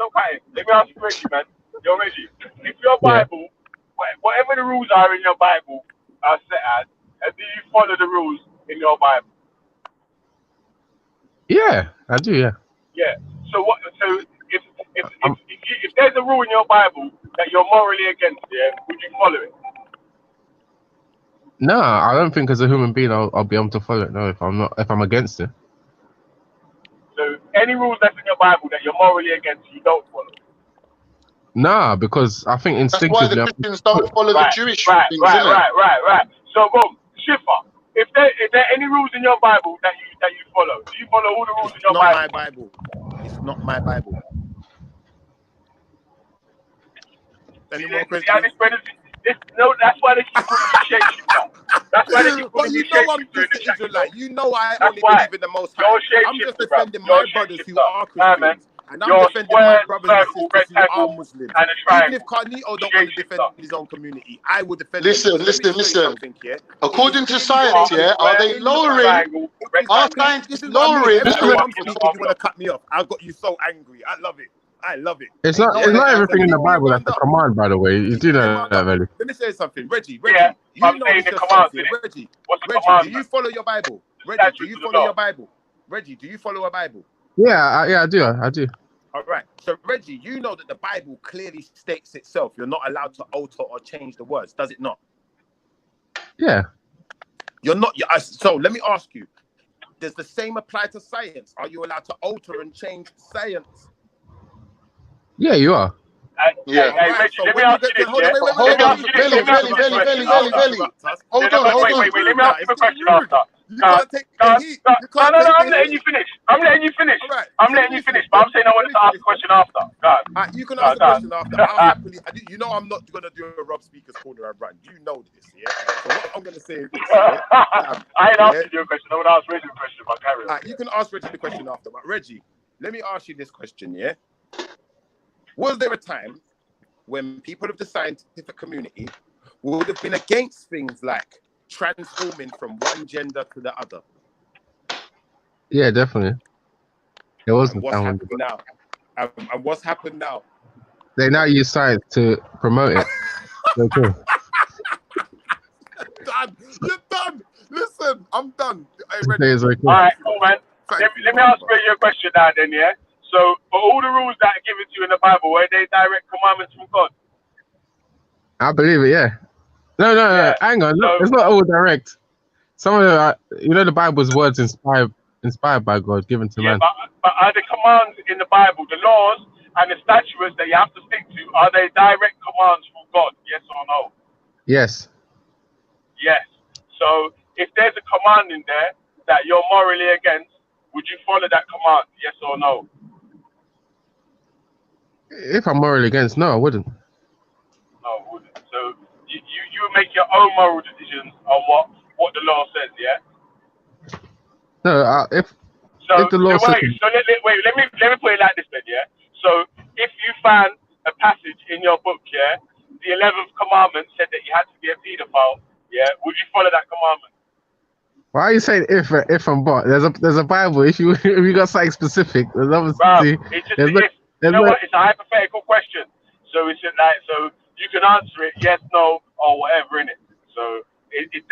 Let me ask you, Reggie, man. Yo, Reggie, if your Bible, whatever the rules are in your Bible are set as, do you follow the rules in your Bible? Yeah, I do, yeah. Yeah. So what? So if there's a rule in your Bible that you're morally against, yeah, would you follow it? No, I don't think as a human being I'll be able to follow it. No, if I'm against it. So any rules that's in your Bible that you're morally against, you don't follow. Nah, because I think instinctively. That's why the Christians don't follow the Jewish right. So, boom, Shifa. If there any rules in your Bible that you follow, do you follow all the rules in your Bible? It's not my Bible. Any more questions? No, that's why they keep calling you shapeshifter. That's why they keep calling you shapeshifter. I'm just an Israelite. You know I only believe in the Most High. I'm just defending my brothers who are Christians. And I'm defending my brothers and sisters who are Muslims. Even if Carnito don't want to defend his own community, I would defend Listen. According to science, are they lowering? Are scientists lowering? You want to cut me off? I got you so angry. I love it. It's not everything in the Bible that's a command, by the way. You do know that, Velly. Let me say something, Reggie. You know this yourself, Reggie. Reggie, do you follow your Bible? Reggie, do you follow your Bible? Reggie, do you follow a Bible? Yeah, I do. All right. So, Reggie, you know that the Bible clearly states itself. You're not allowed to alter or change the words, does it not? Yeah. You're not. So, let me ask you: does the same apply to science? Are you allowed to alter and change science? Yeah, you are. Yeah. Hey, Reggie, let me ask you this. Hold on. Wait. Let me ask you a question after. No, I'm letting you finish. I'm letting you finish. But I'm saying I wanted to ask a question after. You can ask a question after. I'll happily. You know I'm not going to do a Rob Speaker's Corner and run. You know this, yeah? So what I'm going to say is this. I ain't asking you a question. I want to ask Reggie a question, but carry on. You can ask Reggie the question after. But Reggie, let me ask you this question, yeah? Was there a time when people of the scientific community would have been against things like transforming from one gender to the other? Yeah, definitely. It wasn't. What's happened now? And what's happened now? They now use science to promote it. Okay. You're done. Listen, I'm done. All right, cool, man. Let me ask you a question now, then, yeah? So, for all the rules that are given to you in the Bible, were they direct commandments from God? I believe it, yeah. No, hang on. It's not all direct. Some of the, the Bible's words inspired by God, given to man. But are the commands in the Bible, the laws and the statutes that you have to stick to, are they direct commands from God? Yes or no? Yes. Yes. So, if there's a command in there that you're morally against, would you follow that command? Yes or no? If I'm morally against, no, I wouldn't. No, I wouldn't. So you make your own moral decisions on what the law says, yeah? No, if the law says... Wait, let me put it like this then, yeah? So if you found a passage in your book, yeah, the 11th commandment said that you had to be a pedophile, yeah, would you follow that commandment? Why are you saying if and but? There's a Bible. If you got something specific, there's obviously... You know what? It's a hypothetical question. So it's so you can answer it yes, no, or whatever in it. So it's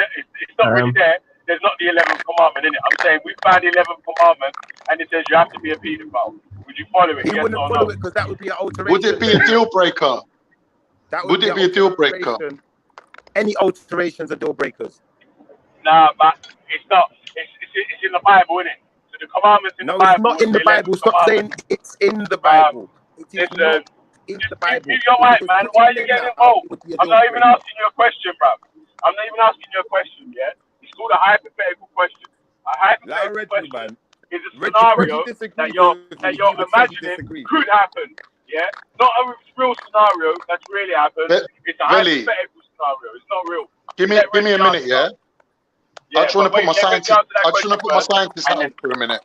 not really there. There's not the 11th commandment in it. I'm saying we found the 11th commandment and it says you have to be a paedophile. Would you follow it? He Yes wouldn't or follow no? it because that would be an alteration. Would it be a deal breaker? That Would it be a deal breaker? alteration. Any alterations are deal breakers. Nah, but it's not. It's in the Bible, isn't it? So the commandments in No, the Bible. it's not in the they let Bible. Stop saying it's in the Bible. It is not in the Bible. You're right, man. Why are you getting involved? I'm not even asking you a question, bro. I'm not even asking you a question, yeah? It's called a hypothetical question. A hypothetical question is a scenario that you're imagining could happen, yeah? Not a real scenario that's really happened. It's a Really? hypothetical scenario. It's not real. Give me a minute, yeah? I just want to put my scientist. I just want to put my scientist hat on for a minute.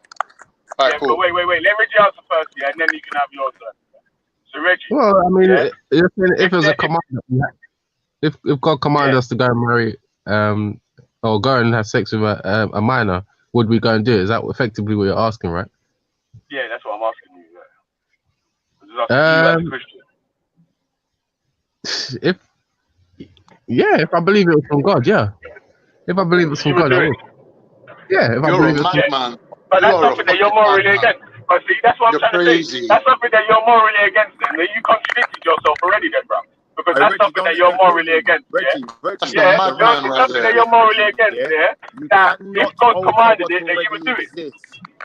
All right, Yeah, cool. but wait. Let Reggie answer first, yeah, and then you can have your turn. So Reggie. Well, I mean, yeah? if it was a command, if God commanded us to go and marry, or go and have sex with a minor, would we go and do it? Is that effectively what you're asking, right? Yeah, that's what I'm asking you. Yeah. I'm just asking you as a Christian. If I believe it was from God, yeah. If I believe it's from God, I would. Yeah, if I believe it's from man. But that's something that you're morally against. But see, that's what I'm trying to say. That's something that you're morally against. Then you contradicted yourself already, then, bro. Because that's something that you're morally against. That's Yeah, the madman right something that there. you're morally against. Yeah, that if God commanded it, then you would do it.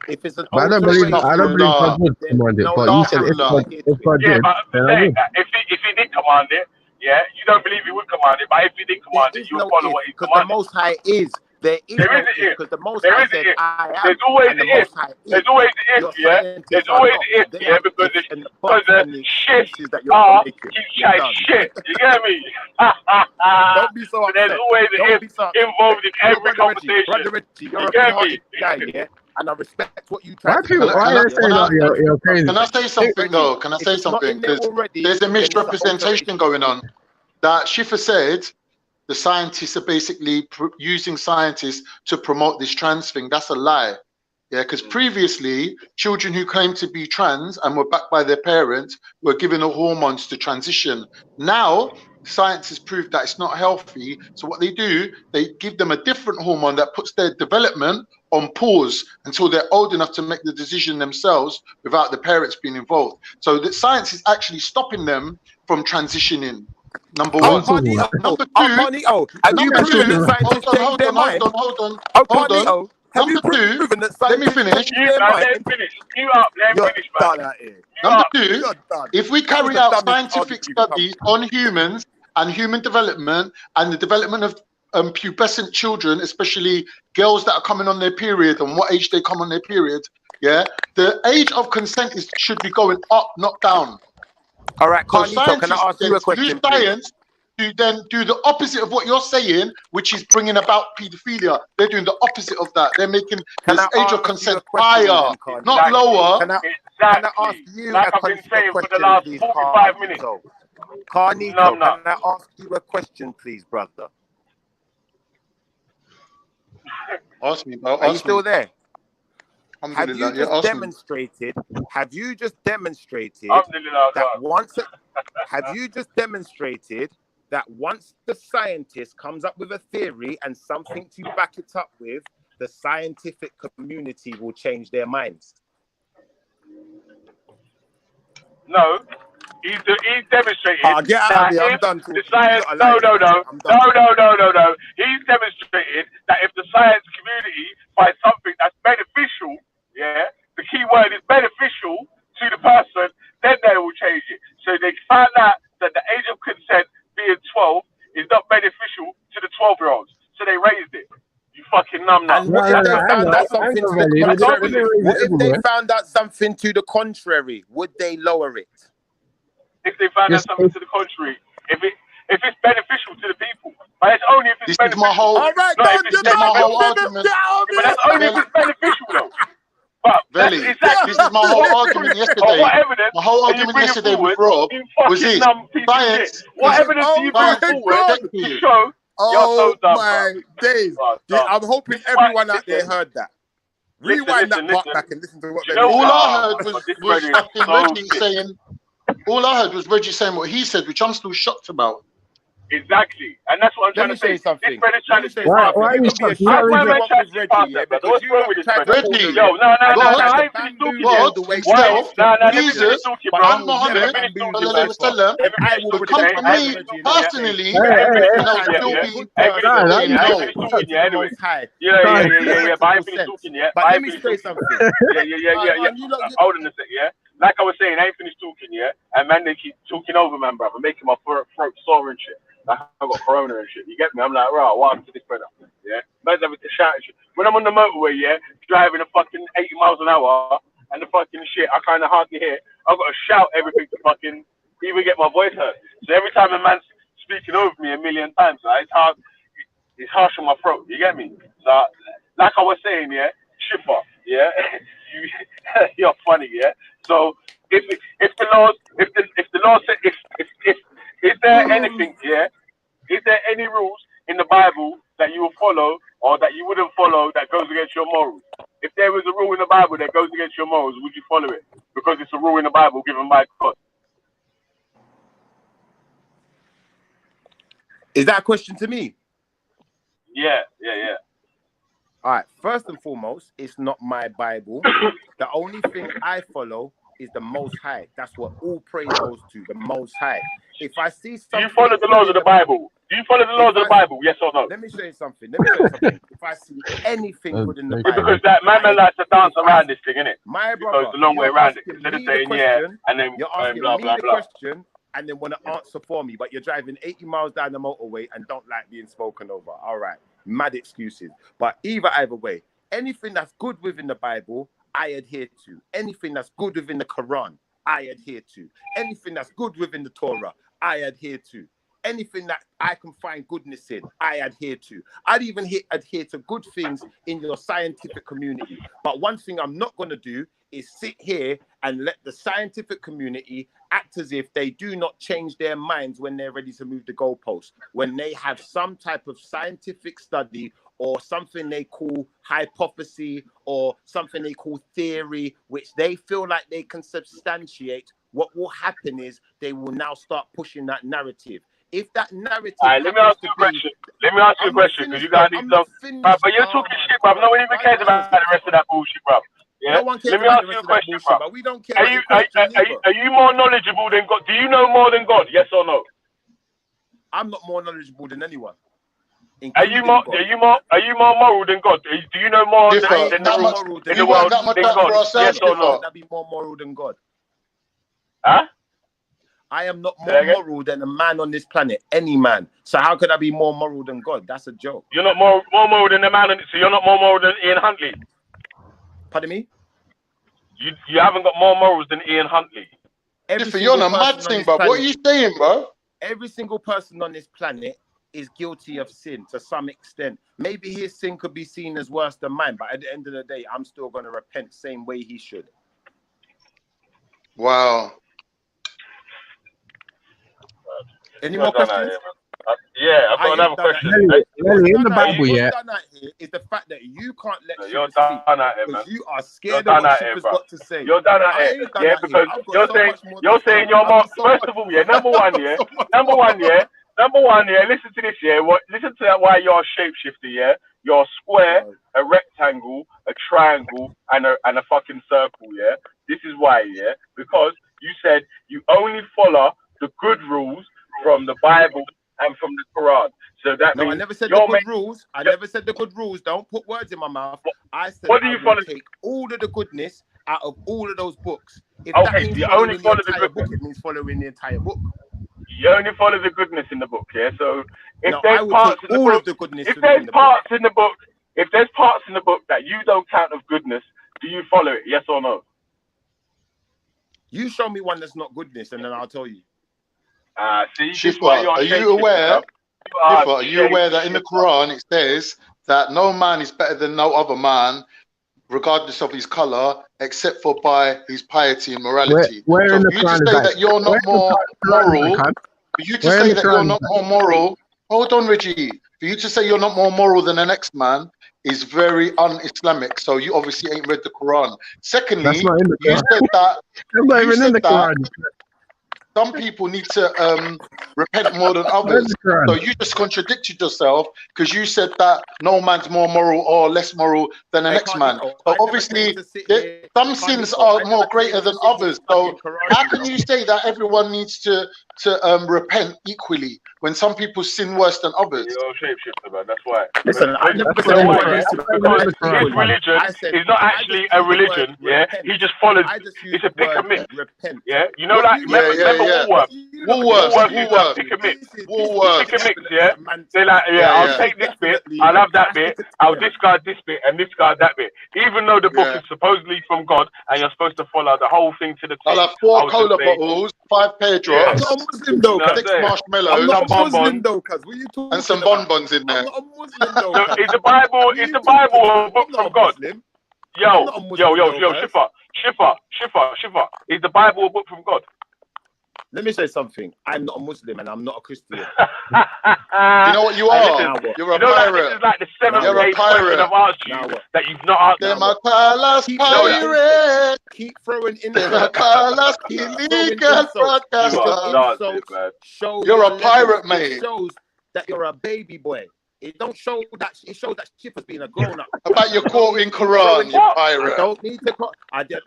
If it's an But I don't believe God would command it. But you said if God Yeah, did, but I'm then I saying would. that if he did command it, yeah, you don't believe he would command it. But if he did command it, you would follow what he because the commanded. Most High is. There is There no is an if if. because the Most There High is an said if. I am. There's always and an the if. Most High There's is. always an if, Your yeah. scientists There's are always not. an if, They yeah, are because ifs and the buts and the shit excuses that you're are making. keep You're chatting done. shit. You get me? Don't be so So there's upset. always an Don't if be so involved in Yo, every conversation. Brother Reggie, you're You a get good-hearted me? guy, yeah, and I respect what you Why try to people? do. Why Yeah? are they saying that you're crazy? Can I say something though? Can I If say it's not something? in there Because already, there's a then it's an misrepresentation alteration. going on. That Schiffer said the scientists are basically using scientists to promote this trans thing. That's a lie. Yeah, because previously, children who claimed to be trans and were backed by their parents were given the hormones to transition. Now, science has proved that it's not healthy. So what they do, they give them a different hormone that puts their development on pause until they're old enough to make the decision themselves without the parents being involved. So the science is actually stopping them from transitioning. Number one. Number two. Have you proven that scientists change their mind? Number two, let me finish. Let him finish. You up. Let him finish, man. Number two, if we carry out scientific studies on humans and human development and the development of pubescent children, especially girls that are coming on their period and what age they come on their period, yeah, the age of consent should be going up, not down. All right, So Carlito, can I ask you a question? use science to then do the opposite of what you're saying, which is bringing about paedophilia. They're doing the opposite of that. They're making this age of consent higher, not lower. Can I ask you a question, for the last 45 minutes. Carlito, No. can I ask you a question, please, brother? Ask me, bro. Are you Ask still me. there? Have Alhamdulillah, you yeah, just ask me. demonstrated? Have you just demonstrated Alhamdulillah, that God. once? Have you just demonstrated that once the scientist comes up with a theory and something to back it up with, the scientific community will change their minds? No. He's demonstrated Get out of here. I'm done. the science. No. He's demonstrated that if the science community finds something that's beneficial, yeah, the key word is beneficial to the person, then they will change it. So they found out that the age of consent being 12 is not beneficial to the 12-year-olds. So they raised it. You fucking numbnut. And what if they found out something to the contrary? What if they found out something to the contrary? Would they lower it? If they found out something to the contrary, if it's beneficial to the people, but it's only if it's beneficial. All right, not don't if it's you know detrimental. the argument? But that's only if it's beneficial, though. But Veli, that's exactly this is my whole argument yesterday. What evidence My whole are you argument bringing yesterday with forward, Rob you was fucking this: dumb piece of science. shit? What evidence are you bringing forward to show you're so dumb, my days. I'm hoping everyone out there heard that. Rewind that part back and listen to what they All I heard was fucking Reggie saying. All I heard was Reggie saying what he said, which I'm still shocked about. Exactly, and that's what I'm trying to say. Something. This brother's trying to say Why something. you can be How's my man trying to Reggie, pass yeah, that, brother? because What's wrong with this brother? Reggie, Yo, no, I ain't finished talking yet. himself, Let me Jesus, finish talking, bro. and Muhammad, Let me finish talking. would come to me personally I ain't finished and I'll talking still yet. be I ain't finished saying talking. I ain't no. finished talking yet. Anyway. Yeah. But I ain't finished talking yet. But let me say something. Yeah. Hold on a sec, yeah. Like I was saying, I ain't finished talking yet. And man, they keep talking over, man, brother, making my throat sore and shit. Like I got corona and shit. You get me? I'm like, right, what happened to this brother? Yeah. Man's having to shout and shit. When I'm on the motorway, yeah, driving a fucking 80 miles an hour and the fucking shit, I kind of hardly hear. I've got to shout everything to fucking even get my voice heard. So every time a man's speaking over me a million times, like, it's hard. It's harsh on my throat. You get me? So, like I was saying, yeah, Schiffer, yeah, you're funny, yeah. So if the laws, if the law said, is there anything, yeah? Is there any rules in the Bible that you will follow or that you wouldn't follow that goes against your morals? If there was a rule in the Bible that goes against your morals, would you follow it? Because it's a rule in the Bible given by God. Is that a question to me? Yeah. All right. First and foremost, it's not my Bible. The only thing I follow is the Most High. That's what all praise goes to, the Most High. If I see something, do you follow the laws of the Bible? Do you follow the laws of the Bible? Yes or no? Let me show you something. If I see anything good in the Bible, because that man likes to dance around this thing, innit? My brother, goes the long way around it. Instead of saying yeah, and then you're asking blah me blah the blah. question and then want to answer for me, but you're driving 80 miles down the motorway and don't like being spoken over. All right, mad excuses. But either way, anything that's good within the Bible, I adhere to. Anything that's good within the Quran, I adhere to. Anything that's good within the Torah, I adhere to. Anything that I can find goodness in, I adhere to. I'd even adhere to good things in your scientific community. But one thing I'm not going to do is sit here and let the scientific community act as if they do not change their minds when they're ready to move the goalposts, when they have some type of scientific study or something they call hypothesis or something they call theory, which they feel like they can substantiate. What will happen is they will now start pushing that narrative. If that narrative, let me ask you a question. Let me ask you a question because you gotta need some. But you're talking shit, bruv. No one even cares about the rest of that bullshit, bruv. Yeah. No one cares Let me about ask the you a rest of that question, bullshit, bruv. but we don't care. Are you more knowledgeable than God? Do you know more than God? Yes or no? I'm not more knowledgeable than anyone. Are you more moral than God? Do you know more than the rules in the world than God? Yes or no? Be more moral than God. Huh? I am not more moral than a man on this planet, any man. So how could I be more moral than God? That's a joke. You're not more moral than a man, so you're not more moral than Ian Huntley. Pardon me? You haven't got more morals than Ian Huntley. You're on a mad thing, bro. What are you saying, bro? Every single person on this planet is guilty of sin to some extent. Maybe his sin could be seen as worse than mine, but at the end of the day, I'm still going to repent same way he should. Wow. Any more questions? Yeah, I've got another question. In the Bible, yeah. Is the fact that you can't let you're speak done at it, man. you are scared of what Shipper's got to say. You're done at it, yeah, because you're saying you're more. First of all, yeah, number one, yeah. Listen to this, yeah. Listen to that. Why you're a shapeshifter, yeah. You're a square, a rectangle, a triangle, and a fucking circle, yeah. This is why, yeah, because you said you only follow the good rules from the Bible and from the Quran. So that means I never said the good rules. I never said the good rules. Don't put words in my mouth. I said what do you follow? Take all of the goodness out of all of those books. If okay, that means you only follow the entire book, it means following the entire book. You only follow the goodness in the book, yeah. So if No, there's I would parts take in the all book, of the goodness if from there's the parts in the book, if there's parts in the book that you don't count of goodness, do you follow it? Yes or no? You show me one that's not goodness, and then I'll tell you. See, Shifra, are you aware? Are you aware that in the Quran it says that no man is better than no other man, regardless of his color, except for by his piety and morality? Where so in the for you to Quran say is that you're not more moral, for you to say that you're not more moral, hold on, Reggie. For you to say you're not more moral than the next man is very un-Islamic. So you obviously ain't read the Quran. Secondly, you said that. I'm not even in the Quran. some people need to repent more than others. So you just contradicted yourself because you said that no man's more moral or less moral than the next man. So obviously, some sins are more greater than others. So how can you say that everyone needs to repent equally when some people sin worse than others? You're a shapeshifter, man. That's why. Listen, I never said That's why. anyone needs to Because repent. his religion is not actually a religion. Yeah, he just follows. It's a pick and mix. Repent. Yeah, you know, like remember Woolworths, pick and mix. Pick and mix. Yeah, they're like, I'll take this bit, I'll have that bit, I'll discard this bit and discard that bit. Even though the book is supposedly from God and you're supposed to follow the whole thing to the T. I'll have 4 cola bottles, 5 pear drops, I'm not a Muslim though, 6 marshmallows, I'm not a Muslim though, cuz what are you talking and some about? bonbons in there. I'm not a Muslim though. So is the Bible a book from God? Yo, Shiffer. Is the Bible a book from God? Let me say something. I'm not a Muslim and I'm not a Christian. You know what you are? You're a pirate. This is like the 7th You're a or 8th question pirate. I've asked you that you've not answered. Pirate. Keep throwing in illegal broadcaster. You're a pirate, mate. It shows that you're a baby boy. It don't show that. It shows that Shiffer's being a grown up. About your quoting Quran, you pirate. I don't need to quote. I don't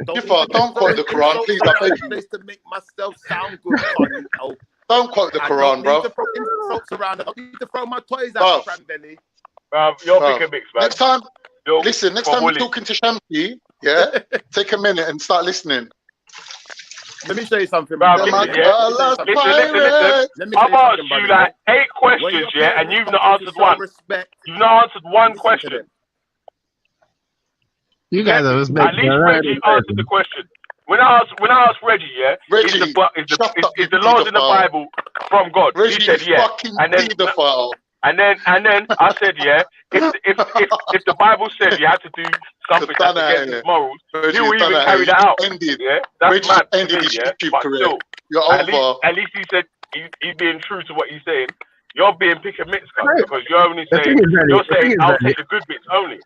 quote the Quran, please. I beg you. To make myself sound good. Don't quote the Quran, bro. I don't need to throw insults around. I don't need to throw my toys out, Cranberry. You're pick a mix, man. Next time, listen. Next time you're talking to Shampy, take a minute and start listening. Let me show you something, bro. Listen. I've asked you like 8 questions, and you've not answered one. You've not answered one question. You guys are just at least Reggie answered the question. When I asked Reggie, Reggie, is the laws in the Bible from God? Reggie, he said and then I said if the Bible said you had to do something that's against his morals, he will even carry that out. That's mad to me, but still, at least he said he's being true to what he's saying. You're being pick and mix, because you're only saying I'll take the good bits only.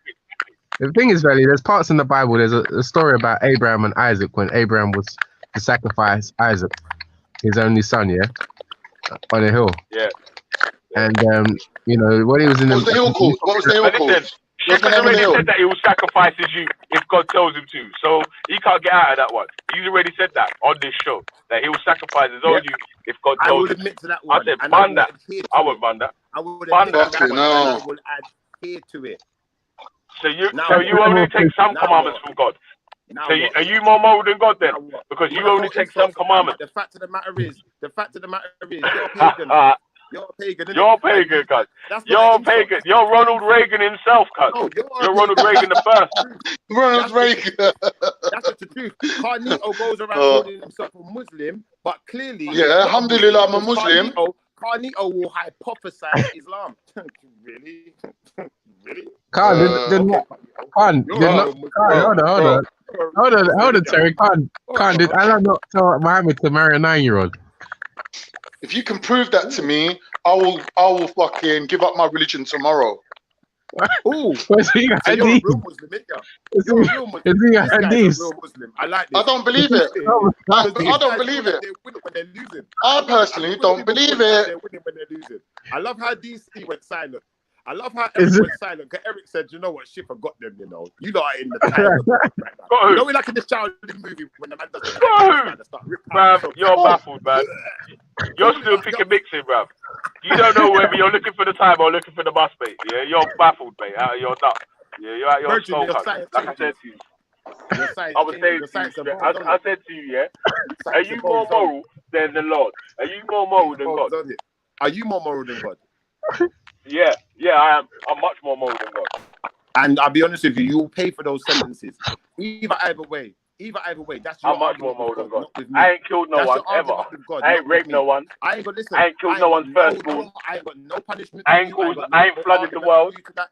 The thing is, Valley, there's parts in the Bible. There's a story about Abraham and Isaac when Abraham was to sacrifice Isaac, his only son, on a hill. Yeah. And when he was in What was the hill called? What was the hill called? Shiffer's already said that he will sacrifice you if God tells him to, so he can't get out of that one. He's already said that on this show that he will sacrifice his own you if God tells him. I would admit to that one. I said, ban that. I would ban that. I would admit to that one. I will adhere to it. So you only take some commandments from God. So are you more moral than God then? Because you only take some commandments. The fact of the matter is, you're pagan. You're a pagan. You're a pagan, cuz. You're pagan. You're Ronald Reagan himself, cuz. No, you're Ronald Reagan the first. Ronald Reagan. That's the truth. Carnito goes around calling himself a Muslim, but clearly, alhamdulillah, I'm a Muslim. Carnito will hypothesize Islam. Really? Hold on, Terry. Did Allah not tell Muhammad to marry a 9-year-old? If you can prove that to me, I will fucking give up my religion tomorrow. Ooh, was he a real Muslim, Is he a hadith? I like this. I don't believe it. I don't believe it. I personally don't believe it. I love how DC went silent. I love how Eric went silent. Because Eric said, "You know what? Schiffer got them. You know are in the title right now. You know, we like in the childhood movie when the man does you're baffled, man. You're still picking mixing, bruv. You don't know whether you're looking for the time or looking for the bus, mate. Yeah, you're baffled, mate. You're nuts. Yeah, you're out your skull, like I said to you. I said to you, are you more moral than the Lord? Are you more moral than God? Are you more moral than God? Yeah, I am. I'm much more moral than God. And I'll be honest with you, you'll pay for those sentences. Either way. That's your I'm much more moral than God. I ain't killed no one ever. I ain't raped no one. I ain't listen. I ain't killed no one's firstborn. I ain't got no punishment. I ain't flooded the world. The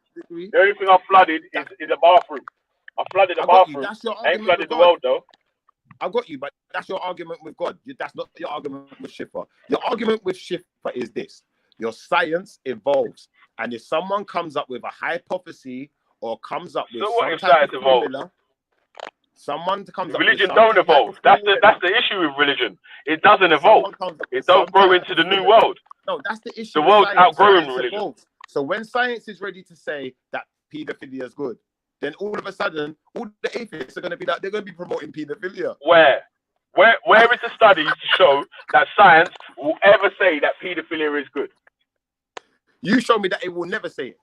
only thing I've flooded is the bathroom. I flooded the bathroom. I ain't flooded the world though. I got you, but that's your argument with God. That's not your argument with Schiffer. Your argument with Schiffer is this. Your science evolves. And if someone comes up with a hypothesis or comes up with some type of formula, Someone comes up with Religion something don't evolve. That's the issue with religion. It doesn't evolve. It don't grow into the new world. No, that's the issue. The with world's science. outgrowing Science religion. evolves. So when science is ready to say that paedophilia is good, then all of a sudden, all the atheists are going to be that they're going to be promoting paedophilia. Where is the study to show that science will ever say that paedophilia is good? You show me that it will never say it.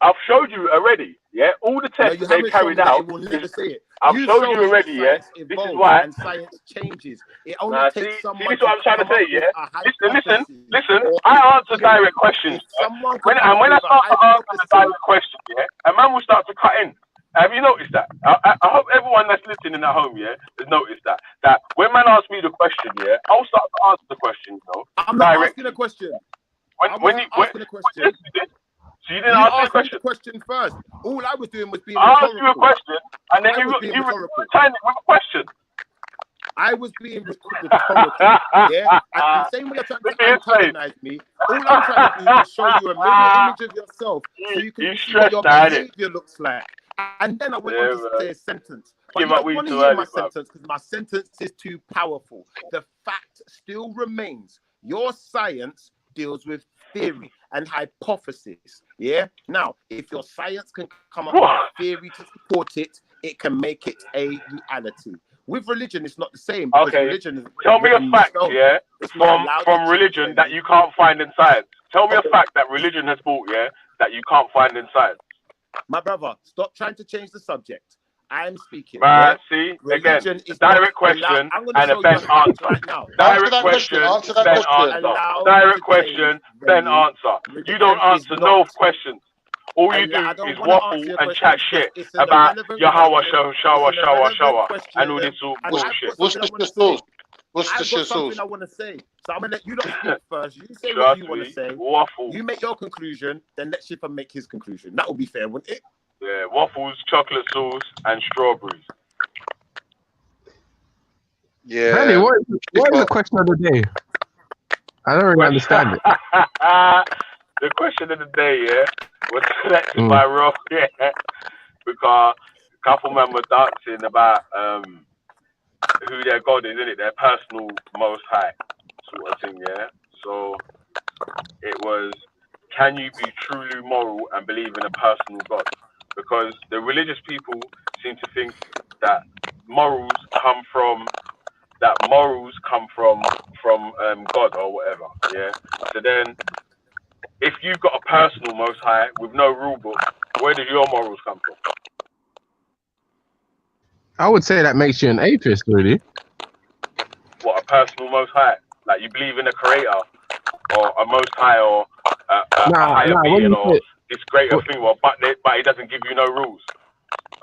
I've showed you already, yeah. All the tests you they've haven't shown carried me that out. it will never say it. I've You showed showed you me already, yeah. science This is evolves why. and science changes. It only Nah, takes see, someone this is what I'm trying to come say, up yeah. with a Listen. hypothesis. I answer direct questions. Someone When come up I with a start to answer the hypothesis. direct question, yeah, a man will start to cut in. Have you noticed that? I hope everyone that's listening at home, yeah, has noticed that. That when man asks me the question, yeah, I'll start to answer the question, you know. I'm not asking a question. When asking a question. So you didn't answer the question. The question first. All I was doing was being I rhetorical. asked you a question, and then you returned it with a question. I was being rhetorical, yeah? And the same way you're trying to antagonize me, all I'm trying to do is show you a mirror image of yourself so you can see what your behavior looks like. And then I went on to say a sentence. But you don't want to hear my sentence because my sentence is too powerful. The fact still remains. Your science deals with theory and hypothesis. Yeah. Now, if your science can come up with a theory to support it, it can make it a reality. With religion, it's not the same. Okay. Religion Tell me a fact, yeah, from religion that you can't find in science. Tell me a fact that religion has brought, yeah, that you can't find in science. My brother, stop trying to change the subject. I'm speaking. Man, yeah? see, Religion again, is direct not question allowed. and a Ben answer. Right now. Direct question, Ben answer. Direct question, Ben answer. You don't answer no questions. All you do is waffle and chat shit about Yahweh, shower, and all this bullshit. What's the source? What's the shit source? I want to say. So I'm gonna let you lot speak first. You say what you want to say. Waffle. You make your conclusion, then let Shipper make his conclusion. That would be fair, wouldn't it? Yeah, waffles, chocolate sauce, and strawberries. Yeah. Randy, what is the question of the day? I don't really understand it. The question of the day, yeah, was selected by Rob, yeah, because a couple men were dancing about who their God is, isn't it? Their personal most high sort of thing, yeah. So it was, can you be truly moral and believe in a personal God? Because the religious people seem to think that morals come from God or whatever, yeah. So then, if you've got a personal most high with no rule book, where does your morals come from? I would say that makes you an atheist, really. What, a personal most high? Like you believe in a creator or a most high or a higher being or this greater thing, but he doesn't give you no rules.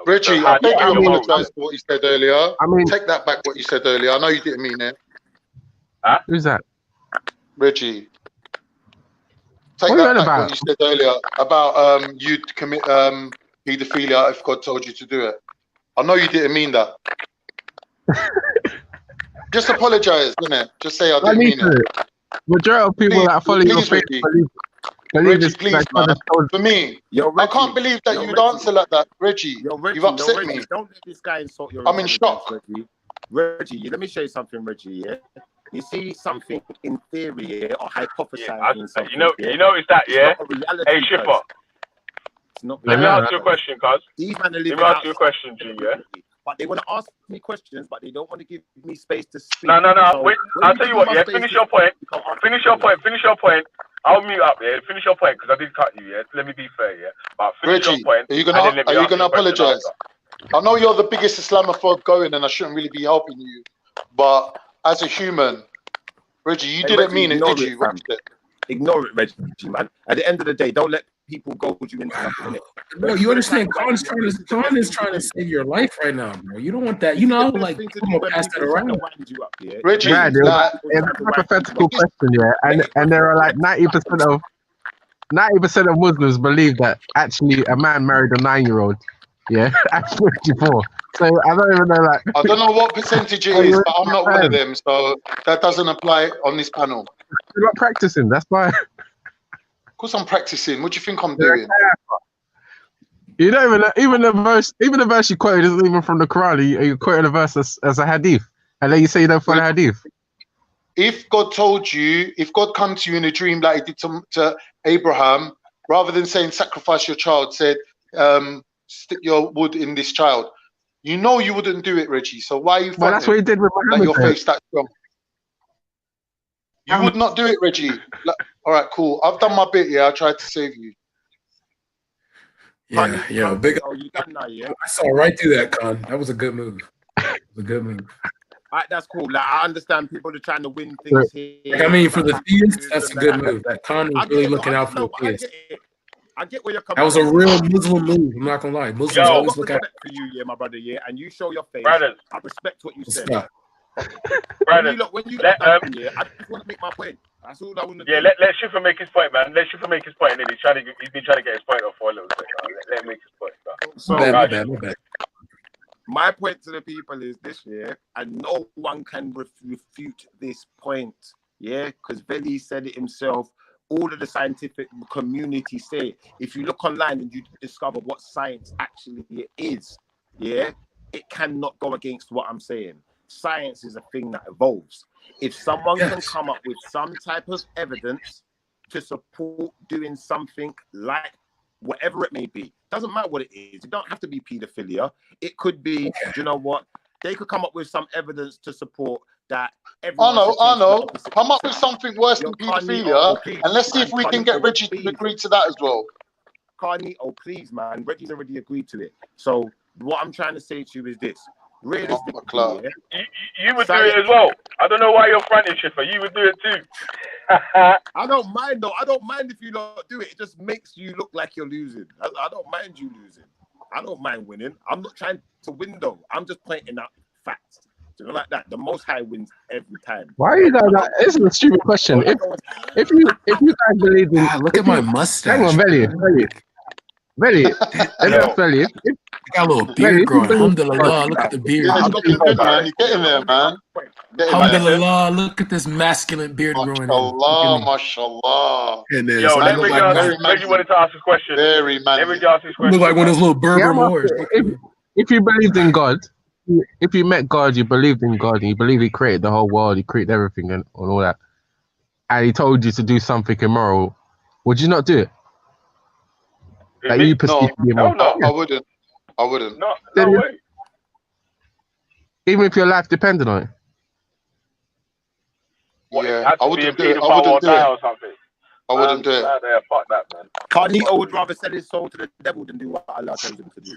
Reggie, So I beg how you do you apologize for what you said earlier. Take that back what you said earlier. I know you didn't mean it. Huh? Who's that? Reggie. Take that back what you said earlier about you'd commit paedophilia if God told you to do it. I know you didn't mean that. Just apologize, innit? Just say I didn't mean it. Majority of people that follow your faith believe this. Please, man. For me, I can't believe that you'd answer like that, Reggie. You've upset me. Don't let this guy insult your. I'm in shock. Reggie, let me show you something, Reggie. Yeah, you see something in theory, yeah, or hypothesizing something. You notice that, yeah? Hey, Schiffer. Let me ask you a question, cuz. Let me ask you a question, G, yeah? But they want to ask me questions, but they don't want to give me space to speak. No. So Wait, I'll tell you what, yeah? Finish your point. Finish your point. I'll mute up, yeah? Finish your point, because I did cut you, yeah? Let me be fair, yeah? But finish Reggie, your point. are you gonna apologize? I know you're the biggest Islamophobe going, and I shouldn't really be helping you. But as a human, Reggie, you didn't mean it, did you? Ignore it, Reggie, man. At the end of the day, don't let people goad you into something. No, you understand? Khan is trying to save your life right now, bro. You don't want that. You know, like people gonna pass that around. Reggie, it's a hypothetical question, yeah, and there are like 90% of Muslims believe that actually a man married a 9-year-old, yeah, at 54. So I don't even know, like, I don't know what percentage it is, but I'm not one of them, so that doesn't apply on this panel. You're not practicing, that's why. Of course I'm practicing. What do you think I'm doing? You don't even the verse you quoted isn't even from the Quran. You quoted a verse as a hadith, and then you say you don't follow hadith. If God told you, if God come to you in a dream like he did to Abraham, rather than saying sacrifice your child, said stick your wood in this child, you know you wouldn't do it, Reggie. So why are you? Well, that's what he did with like Muhammad. your faith's that strong. You would not do it, Reggie. Like, all right, cool. I've done my bit. Yeah, I tried to save you. Yeah, big. Oh, you done now, yeah? I saw right through that, Con. That was a good move. It was a good move. All right, that's cool. Like, I understand people are trying to win things here. Like, I mean, for the theists, that's a good move. That Con was really looking out for the theists. I get where you're coming That was a real Muslim move. I'm not gonna lie. Muslims always look out for you, yeah, my brother, yeah, and you show your face. Brothers. I respect what you said. Brothers, when you look at them, yeah, I just want to make my point. That's all I want to do. Yeah, let Schiffer make his point, man. Let Schiffer make his point, and then he's been trying to get his point off for a little bit. Let him make his point. So, my bad. My point to the people is this, yeah, and no one can refute this point, yeah, because Veli said it himself. All of the scientific community say, if you look online and you discover what science actually is, yeah, it cannot go against what I'm saying. Science is a thing that evolves. If someone can come up with some type of evidence to support doing something like whatever it may be, doesn't matter what it is. It don't have to be pedophilia. It could be, do you know what? They could come up with some evidence to support that. I know. Come up with something worse than pedophilia, and let's see if we can get Reggie to agree to that as well. Carney, please, man. Reggie's already agreed to it. So what I'm trying to say to you is this. Realistically, you would do it as well. I don't know why you're fronting, Schiffer. You would do it too. I don't mind though. I don't mind if you don't do it. It just makes you look like you're losing. I don't mind you losing. I don't mind winning. I'm not trying to win though. I'm just pointing out facts. You know, like that. The Most High wins every time. Why are you guys like? This is a stupid question. If you guys believe in, look at my mustache. Hang on, Veli. Got a little beard growing. Alhamdulillah, look at the beard. Yeah, it's looking good, man. You're getting there, man. Alhamdulillah, look at this masculine beard growing. Mashallah. Yo, Reggie wanted to ask a question. Very man. Reggie asked his question. Look like one of those little Berber Moors. If you believed in God, if you met God, you believed in God, and you believe He created the whole world, He created everything and all that, and He told you to do something immoral, would you not do it? Like you perceive to be immoral? No, I wouldn't. No way. Even if your life depended on it. Yeah, I wouldn't do it. I wouldn't do it. I wouldn't do it. Fuck that, man. Carnito would rather sell his soul to the devil than do what Allah tells him to do.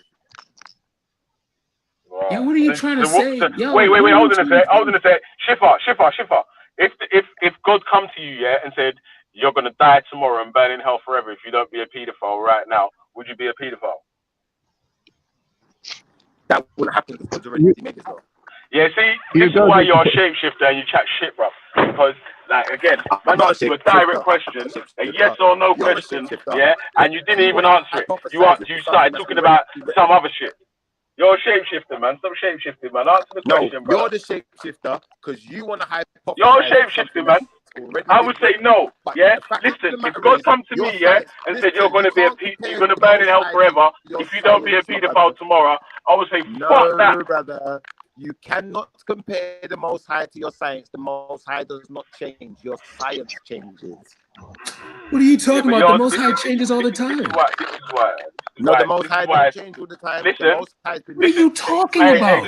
Wow. Yeah, what are you trying to say? Wait, hold on a sec. Schiffer. If God come to you, yeah, and said, you're going to die tomorrow and burn in hell forever if you don't be a pedophile right now, would you be a pedophile? That wouldn't happen because God's already made it so. Yeah, see, this is why you're a shapeshifter and you chat shit, bro. Because, like, again, man asked you a direct question, a yes or no question, yeah, and you didn't even answer it. You started talking about some other shit. You're a shapeshifter, man. Stop shapeshifting, man. Answer the question, bro. You're the shapeshifter because you want to hypothesize. You're a shapeshifter, man. I would say no, yeah. Listen, if God come to me, yeah, and said you're going to burn in hell forever if you don't be a pedophile tomorrow, I would say fuck that. No, brother. You cannot compare the Most High to your science. The Most High does not change. Your science changes. What are you talking about? The Most High changes all the time. This is why. No, the Most High doesn't change all the time. Listen, what are you talking about?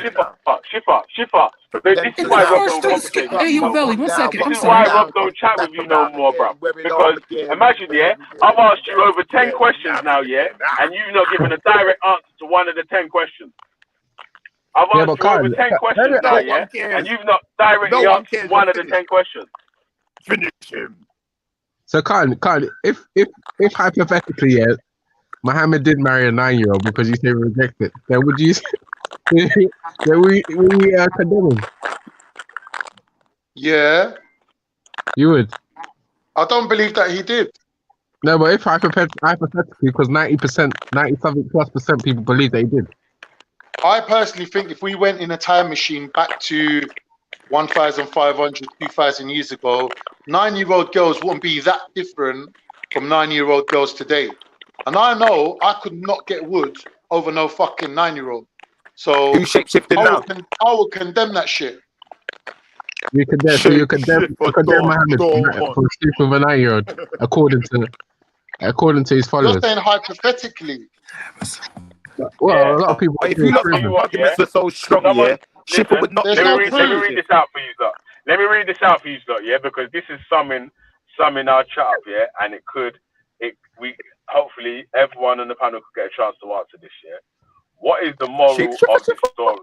Schiffer. This is why Rob don't conversate. Hey, Veli, 1 second. This is why Rob don't chat with you no more, bro. Because imagine, yeah, I've asked you over 10 questions now, yeah, and you've not given a direct answer to one of the 10 questions. I've asked you over 10 questions now, yeah, and you've not directly answered one of the 10 questions. Finish him. So, Khan, if hypothetically, yeah, Muhammad did marry a 9-year-old because you say reject it, then would you? Then we condemn him? Yeah. You would. I don't believe that he did. No, but if hypothetically, because 90% people believe that he did. I personally think if we went in a time machine back to 1,500, 2,000 years ago, 9-year-old girls wouldn't be that different from 9-year-old girls today. And I know I could not get wood over no fucking 9-year-old. So Who's shape-shifting now? I would condemn that shit. You condemn Mohammed for sleeping with a 9-year-old, according to his You're followers. saying hypothetically. Well, a lot of people. If you look at your arguments are so strong, yeah, Shipper would not. Let me read this out for you, lot. Let me read this out for you, lot, yeah, because this is summing our chat up, yeah, and we hopefully everyone on the panel could get a chance to answer this, yeah. What is the moral of this story?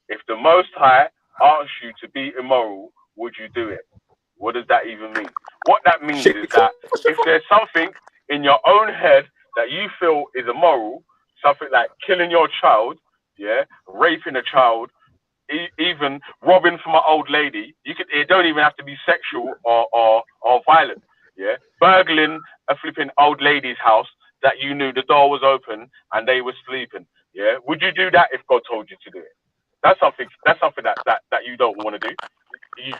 If the Most High asks you to be immoral, would you do it? What does that even mean? What that means is that if there's something in your own head that you feel is immoral, something like killing your child, yeah, raping a child, even robbing from an old lady, it don't even have to be sexual or violent, yeah. Burgling a flipping old lady's house that you knew the door was open and they were sleeping, yeah. Would you do that if God told you to do it? That's something that you don't want to do.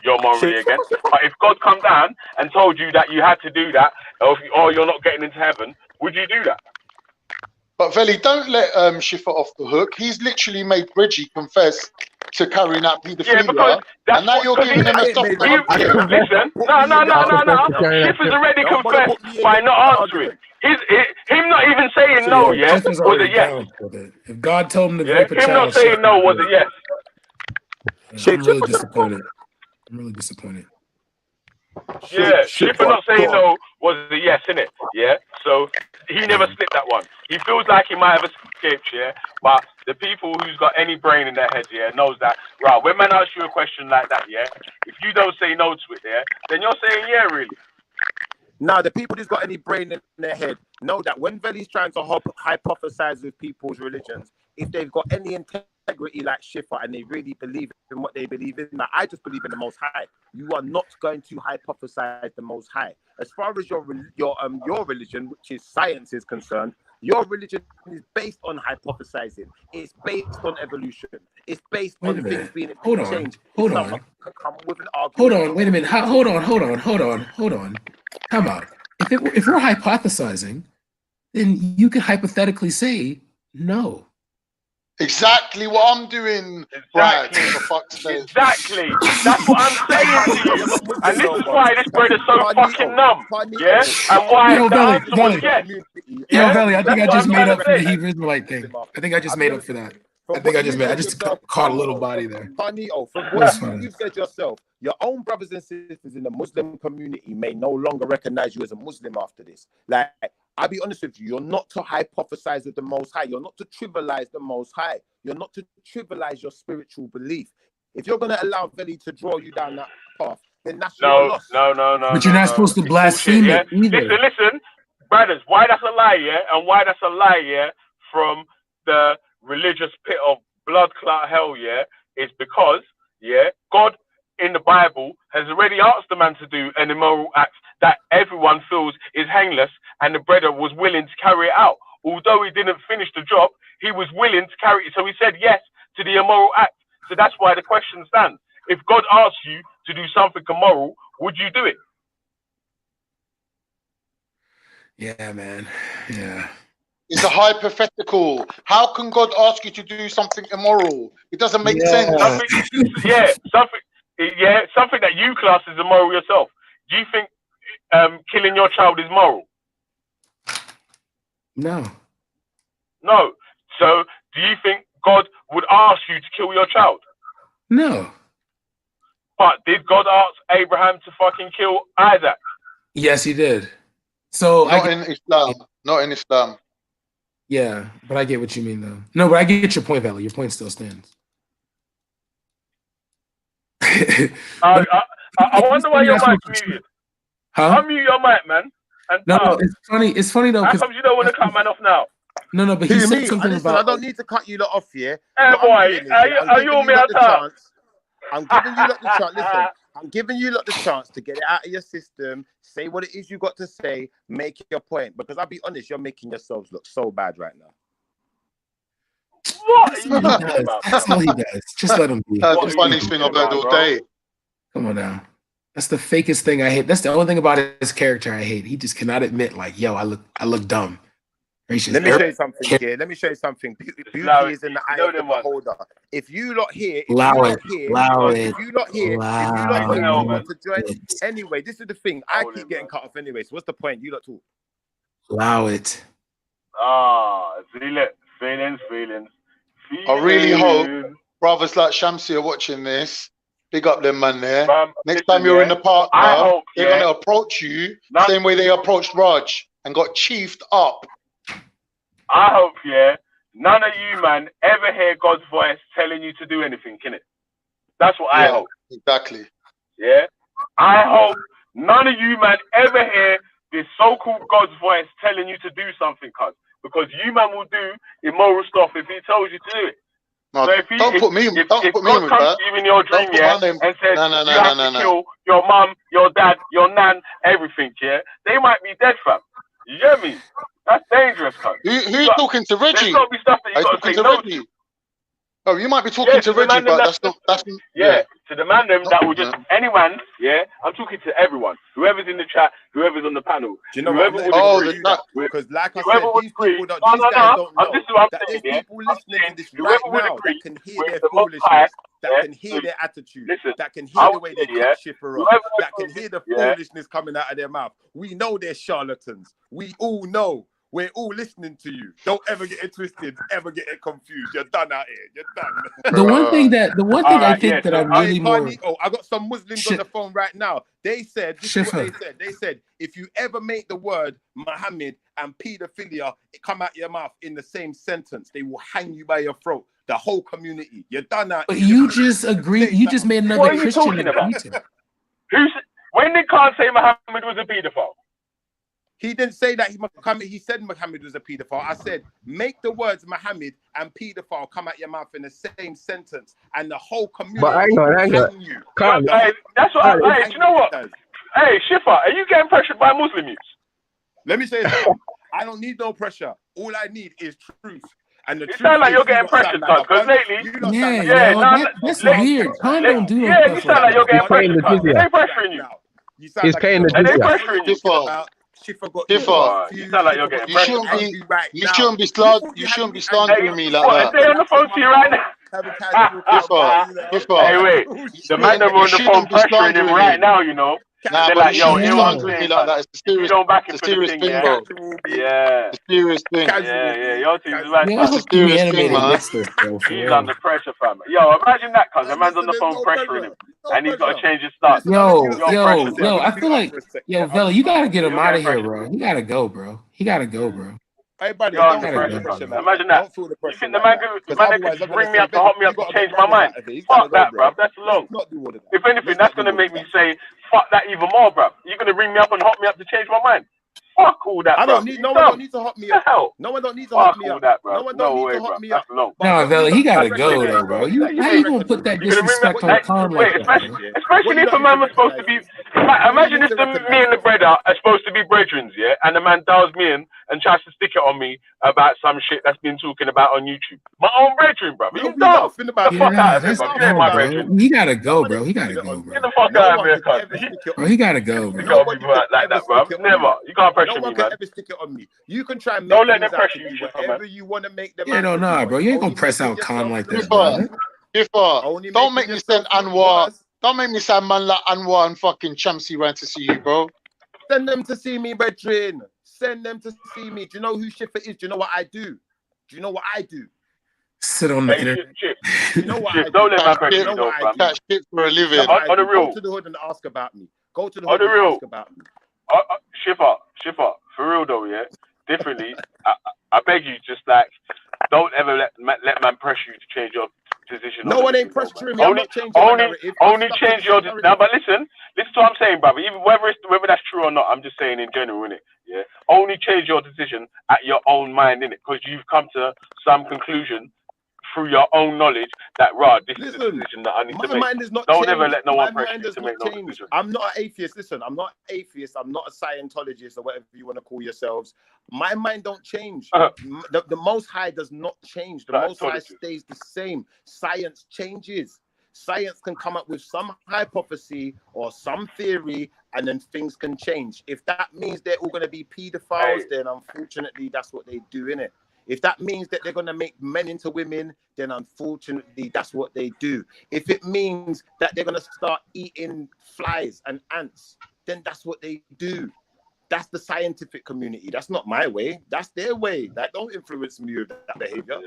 You're morally against. But if God come down and told you that you had to do that, or you're not getting into heaven, would you do that? But Veli, don't let Schiffer off the hook. He's literally made Reggie confess to carrying out paedophilia, and now you're giving him a soft Listen, no. Schiffer's already confessed by not answering. Him not even saying no, yeah, was a yes. If God told him to rape a child, him not saying no was a yes. I'm really disappointed. Yeah, Schiffer not saying no was a yes, innit? Yeah, so he never slipped that one. He feels like he might have escaped, yeah, but the people who's got any brain in their head, yeah, knows that, right, when man asks you a question like that, yeah, if you don't say no to it, yeah, then you're saying yeah, really. Now, the people who's got any brain in their head know that when Veli's trying to hypothesize with people's religions, if they've got any integrity like Schiffer and they really believe in what they believe in, now I just believe in the Most High. You are not going to hypothesize the Most High. As far as your religion, which is science, is concerned, your religion is based on hypothesizing. It's based on evolution. It's based on things being changed. Hold on. Wait a minute. Hold on. How about if we're hypothesizing, then you can hypothetically say no. Exactly what I'm doing, Brad. For fuck's sake. Exactly. That's what I'm saying to you. And this is why this brother's so fucking numb. Yeah? And why Veli, I think I just made up for the Hebrew Israelite thing. I think I just made up for that. I just caught a little body there. Panito, from what you've said yourself, your own brothers and sisters in the Muslim community may no longer recognize you as a Muslim after this. Like, I'll be honest with you, you're not to hypothesize with the Most High. You're not to trivialize the Most High. You're not to trivialize your spiritual belief. If you're going to allow Veli to draw you down that path, then that's your loss. No. But you're not supposed to blaspheme it either. Listen, brothers, why that's a lie, yeah? And why that's a lie, yeah, from the religious pit of blood clot hell, yeah, is because, yeah, God in the Bible has already asked the man to do an immoral act that everyone feels is heinous, and the brother was willing to carry it out. Although he didn't finish the job, he was willing to carry it. So he said yes to the immoral act. So that's why the question stands. If God asks you to do something immoral, would you do it? Yeah, man. Yeah. It's a hypothetical. How can God ask you to do something immoral? It doesn't make sense. Something that you class as immoral yourself. Do you think killing your child is moral? No. So do you think God would ask you to kill your child? No. But did God ask Abraham to fucking kill Isaac? Yes, he did. So Not in Islam. Yeah, but I get what you mean, though. No, but I get your point, Veli. Your point still stands. I wonder why your mic's muted. Huh? Unmute your mic, man. And no, it's funny. It's funny though. How come you don't want to cut man off now? No, but he said something about. I don't need to cut you lot off here. Hey, boy, are you on me out? I'm giving you lot the chance. Listen, I'm giving you lot the chance to get it out of your system. Say what it is you got to say. Make your point. Because I'll be honest, you're making yourselves look so bad right now. What? That's all he does. Just let him be. That's the funniest thing I've heard all day. Come on now. That's the fakest thing I hate. That's the only thing about his character I hate. He just cannot admit, like, yo, I look dumb. Gracious. Let me show you something here. Let me show you something. Beauty is in the eye of the beholder. If you lot here, if you lot here want to join, anyway, this is the thing. I keep getting cut off anyway. So what's the point? You lot talk. Allow it. Feelings. I really hope brothers like Shamsi are watching this. Big up them man there. Next time you're in the park, they're gonna approach you the same way they approached Raj and got chiefed up. I hope, none of you man ever hear God's voice telling you to do anything, innit? That's what I hope. Exactly. Yeah? I hope none of you man ever hear this so-called God's voice telling you to do something, cuz. Because you man will do immoral stuff if he tells you to do it. No, so if God comes to you in your dream, and says you have to kill your mum, your dad, your nan, everything, they might be dead, fam. You get me? That's dangerous, cuz. Who's talking to Reggie? There's got to be stuff that you got to say no to. Oh, you might be talking to Reggie, but that's not. To the man them that will just anyone. I'm talking to everyone. Whoever's in the chat, whoever's on the panel. Do you know what? Because like I said, these people these guys don't know that there's people listening to this right now that can hear their foolishness, that can hear their attitude, that can hear the way they cut Schiffer up, that can hear the foolishness coming out of their mouth. We know they're charlatans. We all know. We're all listening to you. Don't ever get it twisted. Ever get it confused. You're done out here. You're done. The one thing I think that I'm really more. I got some Muslims on the phone right now. They said, this is what they said. They said, if you ever make the word Muhammad and pedophilia come out your mouth in the same sentence, they will hang you by your throat. The whole community. You're done out. But you just agreed. You just made another Christian. What are you talking about? When did Khan say Muhammad was a pedophile? He didn't say that he said Muhammad was a pedophile. I said, make the words Muhammad and pedophile come out your mouth in the same sentence, and the whole community. But hang on. Hey, that's what do you know what? Hey, Shifa, are you getting pressured by Muslim youths? Let me say this. I don't need no pressure. All I need is truth. And the truth sound like you're getting pressured, because lately, that's weird. Khan don't do you sound like you're getting pressured. They're pressuring you. He's paying the pressuring you. You sound like you're getting pressured. You shouldn't be slandering me like that. They're on the phone to you right now. Hey, wait. The man that on the phone pressuring him right now, you know. Nah, they're like, yo, you slandering me like that. It's a serious, thing, bro. Yeah. It's a serious thing. Yeah. Your team's like it's a serious thing, man. He's under pressure, fam. Yo, imagine that, cuz the man's on the phone pressuring him, and he's got to change his stance. Yo, I feel like, Vela, you gotta get him out of here, bro. He gotta go, bro. Hey, buddy, don't feel the pressure, man. Imagine that. You think the man could ring me up to hop me up to change my mind? Fuck that, bro. That's long. If anything, that's going to make me say, fuck that even more, bro. You're going to ring me up and hop me up to change my mind? Fuck all that, bro. No one don't need to hop me up. No one don't need to hop me up. No one don't need to hop me up. No, Vela, he gotta go though, bro. How you gonna put that disrespect on Khan like that? Especially if a man was supposed to be. Imagine if me and the brother are supposed to be brethren, and the man dials me in and tries to stick it on me about some shit that's been talking about on YouTube. My own brethren, bro. You dumb. Get the fuck out of here, bro. You ain't my brethren. He gotta go, bro. Get the fuck out of here, cuz. Bro, he gotta go, bro. You can't be like that, bro. Never. You can't pressure me, man. Ever stick it on me. You can try and don't let them pressure you, whatever you want to make them. Bro. You ain't gonna press out Khan like that, bro. Don't make me send Anwar. Don't make me send man like Anwar and fucking Shamsi ran to see you, bro. Send them to see me, brethren. Send them to see me. Do you know who Schiffer is? Do you know what I do? Sit on the internet. You know what I do? Don't let my pressure you know, fam. Catch shit for a living. On the real. Go to the hood and ask about me. Go to the hood and ask about me. Schiffer, for real though, differently. I beg you, just like, don't ever let man pressure you to change your decision. No one ain't pressuring me. Only change your decision. Now, but listen to what I'm saying, brother. Even whether that's true or not, I'm just saying in general, innit? Yeah. Only change your decision at your own mind, innit? Because you've come to some conclusion through your own knowledge that, this is the decision that I need to make. Mind is not don't changed. ever let no one my pressure you to make no decision. I'm not an atheist. Listen, I'm not an atheist. I'm not a Scientologist or whatever you want to call yourselves. My mind don't change. The Most High does not change. The Most High stays the same. Science changes. Science can come up with some hypothesis or some theory, and then things can change. If that means they're all going to be pedophiles, then unfortunately that's what they do, innit? If that means that they're going to make men into women, then unfortunately that's what they do. If it means that they're going to start eating flies and ants, then that's what they do. That's the scientific community. That's not my way. That's their way. That don't influence me with that behavior.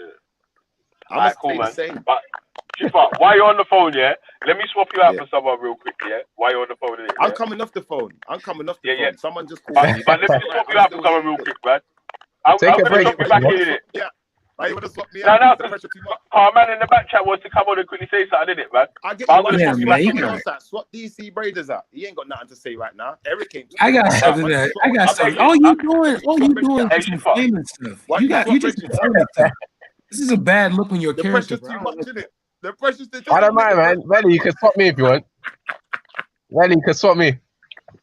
I'm Alright, cool, man. But Shifa, while you're on the phone, yeah, let me swap you out for someone real quick, yeah. While you're on the phone, I'm coming off the phone. Phone. Someone just called me. But let me swap you out for someone real quick, man. I'm going to swap you back in it. Yeah. Are you want to swap me No, out? our man in the back chat wants to come on and quickly say something, innit, man? I get But you. I'm going to swap you back in it. Swap DC Braiders out. He ain't got nothing to say right now. Eric came. I got something. All you doing is some famous stuff. You just this is a bad look on your character. Too much, innit? The pressure's too I don't mind, man. Relly, you can swap me if you want. Relly, you can swap me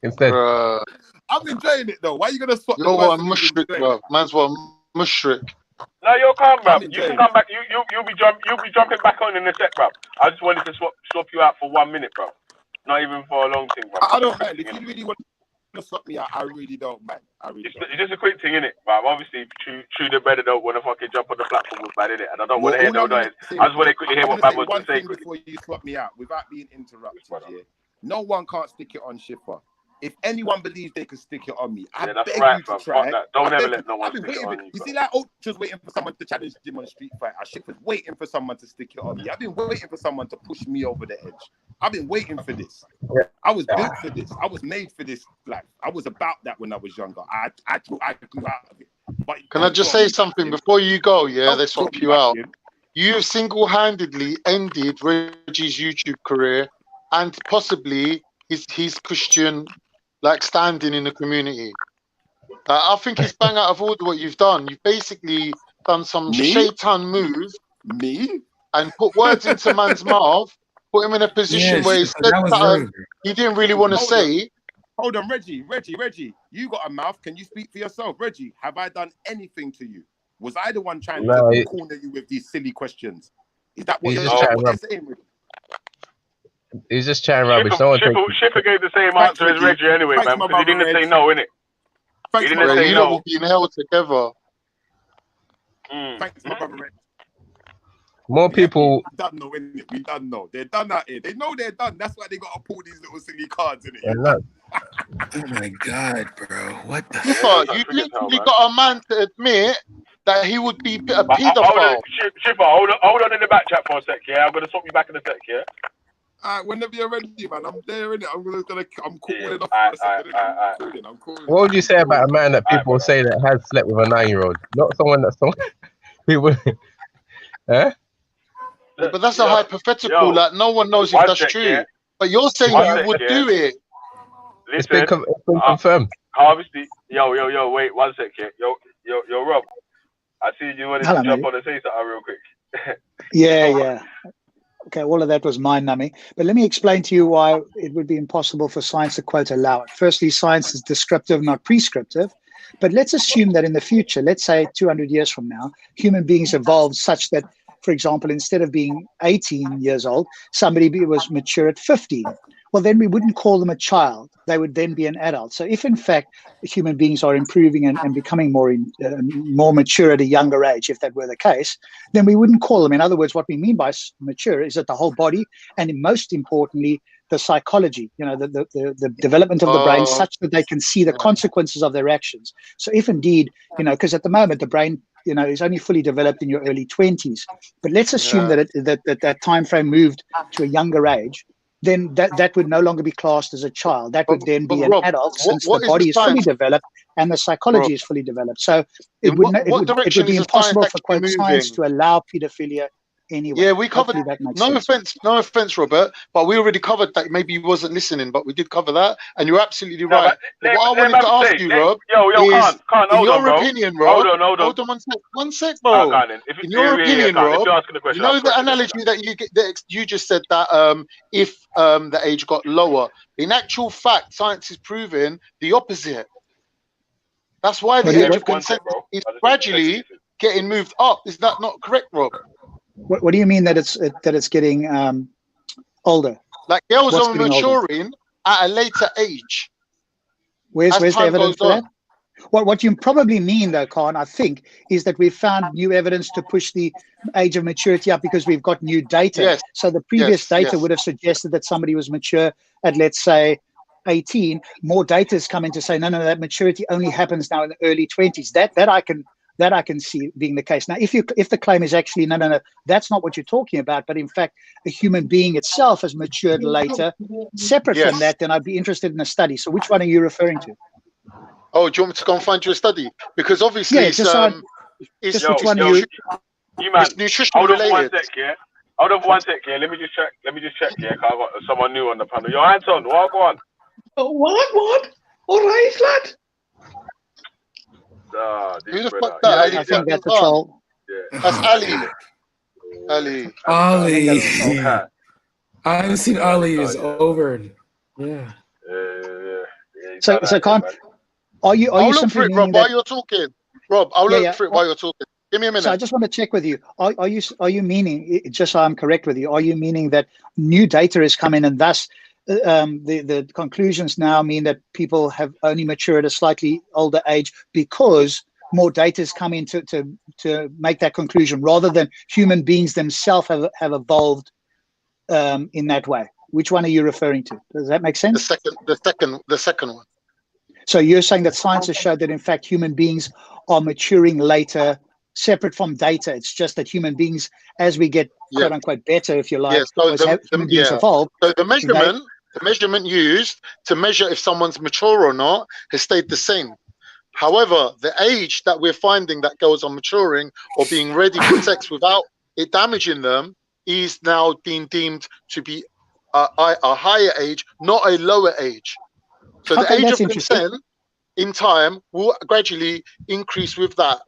instead. I'm enjoying it though. Why are you gonna swap? You're what, mushrik, bro. Man's what, mushrik. No, you're calm, bruv. You can come back. You'll be jumping back on in a sec, bruv. I just wanted to swap you out for 1 minute, bruv. Not even for a long thing, bruv. I don't mind. If you really want to swap me out, I really don't mind. It's just a quick thing, innit? But obviously, True the Better don't want to fucking jump on the platform with Bad, innit? And I don't want to hear no noise. I just want to quickly hear what Bad was to say. Before you swap me out, without being interrupted, no one can't stick it on Shifa. If anyone believes they can stick it on me, I beg you to try. Don't ever let no one stick it on you. You see, like Ultra's waiting for someone to challenge him on a street fight. Shifa's waiting for someone to stick it on me. I've been waiting for someone to push me over the edge. I've been waiting for this. I was built for this. I was made for this. Like I was about that when I was younger. I grew out of it. But can I just say something before you go? Yeah, they swap you out. You single-handedly ended Reggie's YouTube career and possibly his Christian standing in the community. I think it's bang out of order what you've done. You've basically done some shaitan move. And put words into man's mouth, put him in a position where he said something he didn't really want to say. Hold on, Reggie, you got a mouth. Can you speak for yourself? Reggie, have I done anything to you? Was I the one trying to corner you with these silly questions? Is that what you're saying? He's just chatting rubbish. Shipper gave the same answer as Reggie anyway, man, because he didn't say no, innit? He didn't say no. Will be in hell together. Thanks, my brother Reggie. More people. We done know, innit? We done know. They're done out here. They know they're done. That's why they got to pull these little silly cards, innit? Oh my God, bro. What the fuck? You literally got a man to admit that he would be a pedophile. Shipper, hold on in the back chat for a sec, yeah? I'm going to swap you back in a sec, yeah? Whenever you're ready, man, I'm there, innit? I'm calling off. I'm calling. What would you say about a man that people say that has slept with a 9-year-old? Not someone that's people. But that's a hypothetical. Like no one knows if that's true. Yeah. But you're saying you would do it. Listen, it's been confirmed. Obviously, wait 1 sec, yeah. Yo, Rob. I see you wanted to jump on and say something real quick. Yeah. Okay, all of that was mind-numbing. But let me explain to you why it would be impossible for science to, quote, allow it. Firstly, science is descriptive, not prescriptive. But let's assume that in the future, let's say 200 years from now, human beings evolved such that, for example, instead of being 18 years old, somebody was mature at 15. Well, then we wouldn't call them a child. They would then be an adult. So if, in fact, human beings are improving and becoming more mature at a younger age, if that were the case, then we wouldn't call them. In other words, what we mean by mature is that the whole body, and most importantly, the psychology, the development of the brain such that they can see the consequences of their actions. So if indeed, because at the moment, the brain, is only fully developed in your early 20s. But let's assume that time frame moved to a younger age. Then that would no longer be classed as a child. That would then be an adult, since the body is fully developed and the psychology is fully developed. So it would be impossible for, quote, science to allow pedophilia anyway. Yeah, we covered that. No offense, Robert, but we already covered that. Maybe you wasn't listening, but we did cover that, and you're absolutely right. What I wanted to ask you, Rob, is, in your opinion, Rob, hold on 1 sec, bro. In your opinion, Rob, you know the analogy that you just said that if the age got lower, in actual fact, science is proving the opposite. That's why the age of consent is gradually getting moved up. Is that not correct, Rob? What do you mean that it's getting older? Like girls are maturing at a later age. Where's as the time evidence goes for on. that? What you probably mean, though, Khan, I think, is that we've found new evidence to push the age of maturity up because we've got new data. Yes. So the previous Yes, data yes. would have suggested that somebody was mature at, let's say, 18. More data is coming to say, no, that maturity only happens now in the early 20s. That I can see being the case. Now, if the claim is actually no, that's not what you're talking about, but in fact, a human being itself has matured later, separate Yes. from that, then I'd be interested in a study. So which one are you referring to? Oh, do you want me to go and find you a study? Because obviously Yeah, it's just so it's just which one are you? You man, nutrition hold on for 1 related. sec, yeah. Hold on for 1 sec, yeah. Let me just check, yeah. 'Cause I got someone new on the panel. Yo, Anton, what? Go on. What? All right, lad. This Who the brother. fuck that? I Ali think fucking that's a Khan. troll. Yeah. That's Ali. Ali. Ali. Okay. I haven't seen Ali is over. Yeah. So Khan, are you I'll look simply for it, meaning Rob, while that? you're talking. Rob, I'll look for it while you're talking. Give me a minute. So I just want to check with you. Are you meaning, just so I'm correct with you, are you meaning that new data is coming and thus the conclusions now mean that people have only matured at a slightly older age because more data is coming to make that conclusion, rather than human beings themselves have evolved in that way? Which one are you referring to? Does that make sense? The second one. So you're saying that science has showed that in fact human beings are maturing later, separate from data. It's just that human beings, as we get quote unquote better, if you like, Yes, so human beings evolve. So the measurement used to measure if someone's mature or not has stayed the same. However, the age that we're finding that girls are maturing or being ready for sex without it damaging them is now being deemed to be a higher age, not a lower age. So the age of consent in time will gradually increase with that.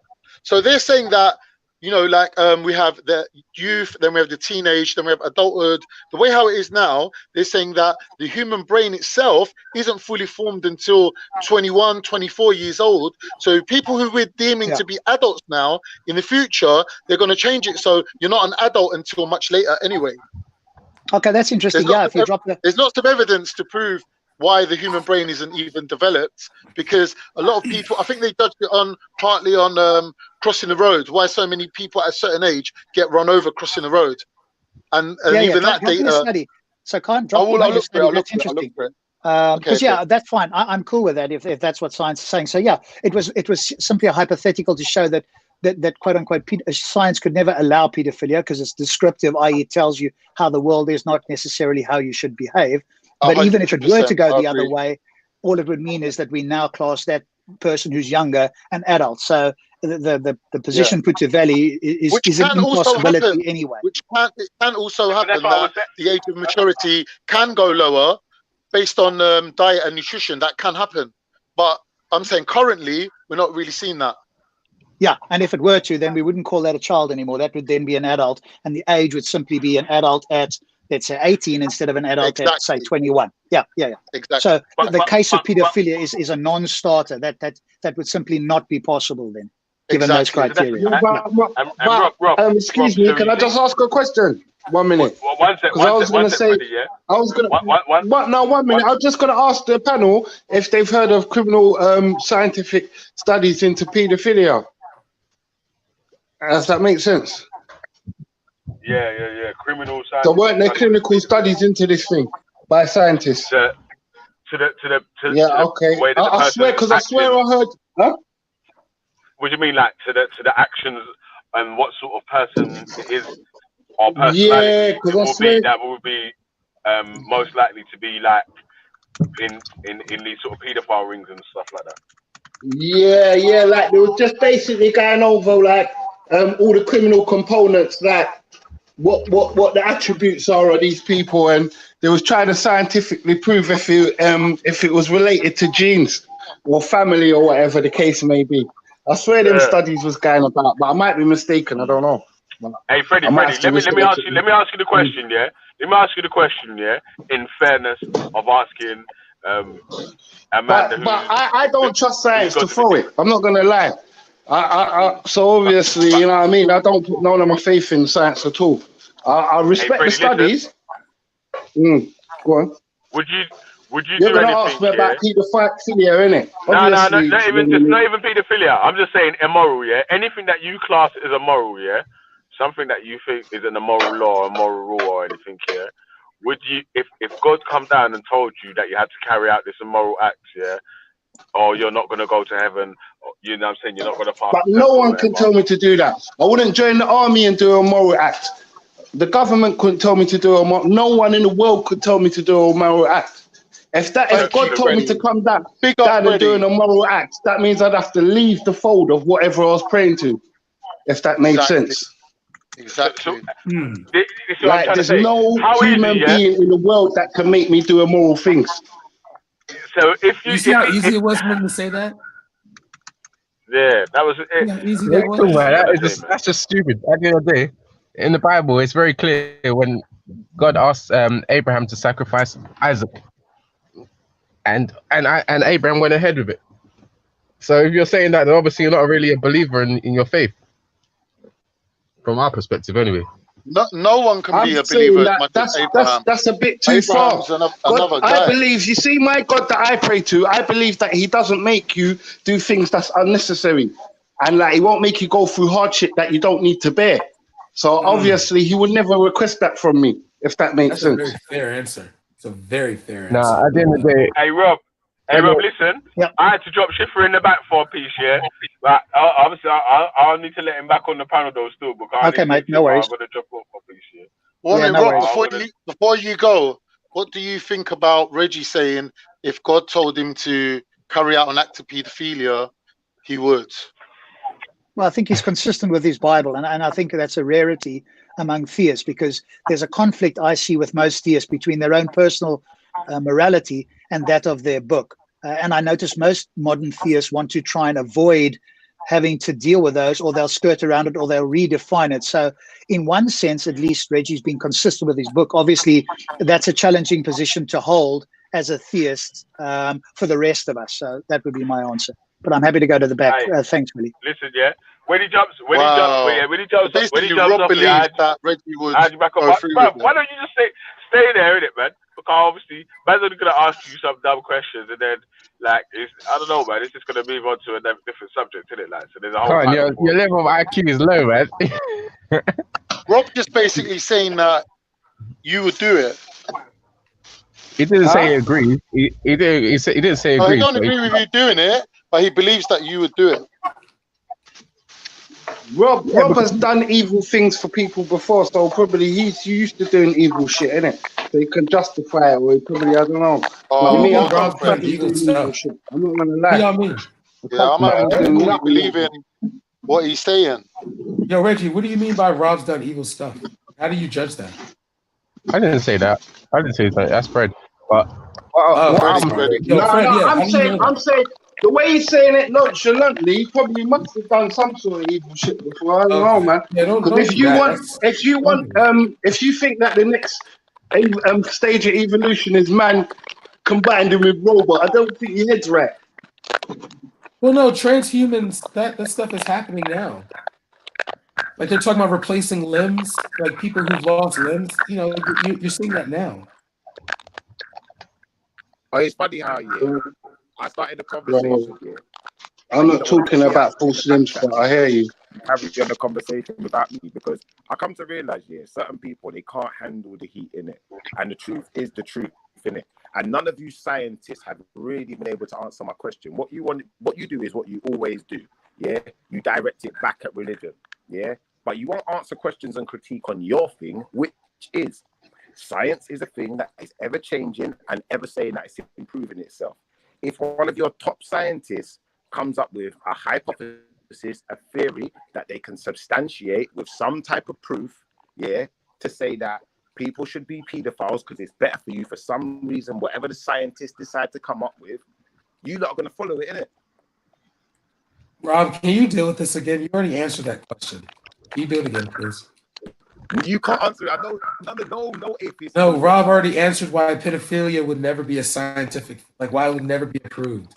So they're saying that, you know, like we have the youth, then we have the teenage, then we have adulthood. The way how it is now, they're saying that the human brain itself isn't fully formed until 21, 24 years old. So people who we're deeming to be adults now, in the future, they're going to change it so you're not an adult until much later anyway. Okay, that's interesting. If you drop There's lots of evidence to prove why the human brain isn't even developed, because a lot of people, I think they judged it partly on crossing the road, why so many people at a certain age get run over crossing the road, and even that data. Study. So can't drop I'll look for it. That's interesting. Because that's fine. I'm cool with that if that's what science is saying. So it was simply a hypothetical to show that quote unquote science could never allow pedophilia because it's descriptive, i.e. it tells you how the world is, not necessarily how you should behave. But even if it were to go the other way, all it would mean is that we now class that person who's younger an adult. So the position put to Valley is an impossibility anyway. It can also happen that the age of maturity can go lower based on diet and nutrition. That can happen. But I'm saying currently, we're not really seeing that. Yeah, and if it were to, then we wouldn't call that a child anymore. That would then be an adult, and the age would simply be an adult at, let's say, 18 instead of an adult at, say, 21. Yeah. Exactly. So the case of pedophilia is a non-starter. That would simply not be possible then, given those criteria. Excuse me, can I just ask a question? 1 minute. One sec, I was going to say, I was going to. 1 minute. I was just going to ask the panel if they've heard of criminal scientific studies into pedophilia. Does that make sense? Yeah. Criminal science. So weren't there clinical studies into this thing by scientists? To okay. the way that the I swear, because I swear I heard. Huh? What do you mean, like to the actions and what sort of person it is, or personality that will be most likely to be like in these sort of paedophile rings and stuff like that? Yeah. Like they were just basically going over like all the criminal components, like what the attributes are of these people, and they was trying to scientifically prove if it was related to genes or family or whatever the case may be. I swear them studies was going about, but I might be mistaken. I don't know. Hey Freddie, let me ask you the question, yeah. Let me ask you the question, yeah. In fairness of asking Amanda, but I don't trust science to throw it. I'm not gonna lie. So obviously, you know what I mean. I don't put none of my faith in science at all. I respect the studies. Go on. Would would you You're do gonna anything? ask me about paedophilia, innit? No, Obviously, not even paedophilia. I'm just saying immoral, yeah. Anything that you class as immoral, yeah. Something that you think is an immoral law, a moral rule, or anything, yeah. Would you, if God come down and told you that you had to carry out this immoral act, yeah, or you're not gonna go to heaven, or, you know what I'm saying, you're not gonna pass. But no one can tell me to do that. I wouldn't join the army and do a moral act. The government couldn't tell me to do a moral. No one in the world could tell me to do a moral act. If God told me to come down and doing a moral act, that means I'd have to leave the fold of whatever I was praying to. If that made sense. Exactly. Like there's no human being in the world that can make me do immoral things. So if you see how easy it was for him to say that? Yeah, that was it. Yeah, easy that was. That's just stupid. At the end of the day, in the Bible, it's very clear when God asked Abraham to sacrifice Isaac, and Abraham went ahead with it. So if you're saying that, then obviously you're not really a believer in your faith, from our perspective, anyway. No one can be a believer as much as Abraham. That's a bit too far. Another guy. I believe, you see, my God that I pray to, I believe that he doesn't make you do things that's unnecessary. And like he won't make you go through hardship that you don't need to bear. So obviously he would never request that from me, if that makes sense. That's a very fair answer. It's a very fair answer. Nah, at the end of the day. Hey Rob, listen. Yep. I had to drop Schiffer in the back for a piece, yeah. But obviously, I'll need to let him back on the panel though, still. Because okay, mate. No worries. I'm gonna drop off for a piece, yeah. Well, Rob, before you go, what do you think about Reggie saying if God told him to carry out an act of paedophilia, he would? Well, I think he's consistent with his Bible, and I think that's a rarity among theists, because there's a conflict I see with most theists between their own personal morality and that of their book. And I notice most modern theists want to try and avoid having to deal with those, or they'll skirt around it, or they'll redefine it. So in one sense, at least, Reggie's been consistent with his book. Obviously, that's a challenging position to hold as a theist for the rest of us. So that would be my answer. But I'm happy to go to the back. Thanks, Willie. Listen, yeah. When he jumps off, Rob believes that Reggie would go through with why don't you just stay there, innit, man? Because obviously, man's only gonna ask you some dumb questions, and then like I don't know, man. It's just gonna move on to a different subject, innit? Like, so there's a whole. Your level of IQ is low, man. Rob just basically saying that you would do it. He didn't say he agrees. He didn't say he agrees. He don't agree with you doing it, but he believes that you would do it. Rob has done evil things for people before, so probably he's used to doing evil shit, innit? So he can justify it, or he probably, I don't know. Me, I'm not gonna lie. Yeah, I mean. Yeah, I'm not believing what he's saying. Yo, Reggie, what do you mean by Rob's done evil stuff? How do you judge that? I didn't say that. I didn't say that. That's Fred. But I'm saying the way he's saying it nonchalantly, he probably must have done some sort of evil shit before. I don't know, man. Because if you think that the next stage of evolution is man combined with robot, I don't think your head's right. Well, no, transhumans, that stuff is happening now. Like they're talking about replacing limbs, like people who've lost limbs. You know, you're seeing that now. Oh, it's funny how I started the conversation here. I'm not talking about false limbs, but I hear you. Having a conversation without me, because I come to realize, certain people, they can't handle the heat in it, and the truth is the truth in it. And none of you scientists have really been able to answer my question. What you do is what you always do. Yeah, you direct it back at religion. Yeah, but you won't answer questions and critique on your thing, which is science is a thing that is ever changing and ever saying that it's improving itself. If one of your top scientists comes up with a hypothesis, a theory that they can substantiate with some type of proof, to say that people should be pedophiles because it's better for you for some reason, whatever the scientists decide to come up with, you lot are going to follow it, innit? Rob, can you deal with this again? You already answered that question. Can you do it again, please? You can't answer it. I know, no atheist. No, Rob already answered why pedophilia would never be a scientific, why it would never be approved.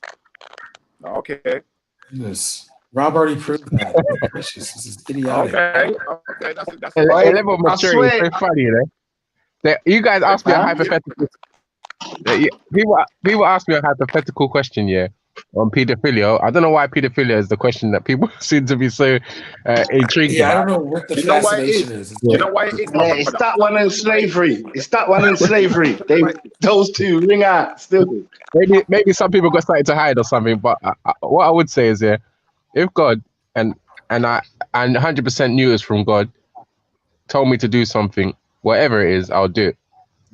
Okay. Goodness. Rob already proved that. This is idiotic. Okay. That's a level of maturity is so funny, you know. You guys asked me a hypothetical. People ask me a hypothetical question, yeah, on paedophilia. I don't know why paedophilia is the question that people seem to be so intrigued Yeah, I about. don't know what the You know why it fascination is? is. You know why it is, my Yeah, it's brother? that one in slavery. It's that one in slavery. Those two ring out still. Maybe some people got something to hide or something. But what I would say is, yeah, if God and 100% knew it's from God, told me to do something, whatever it is, I'll do it,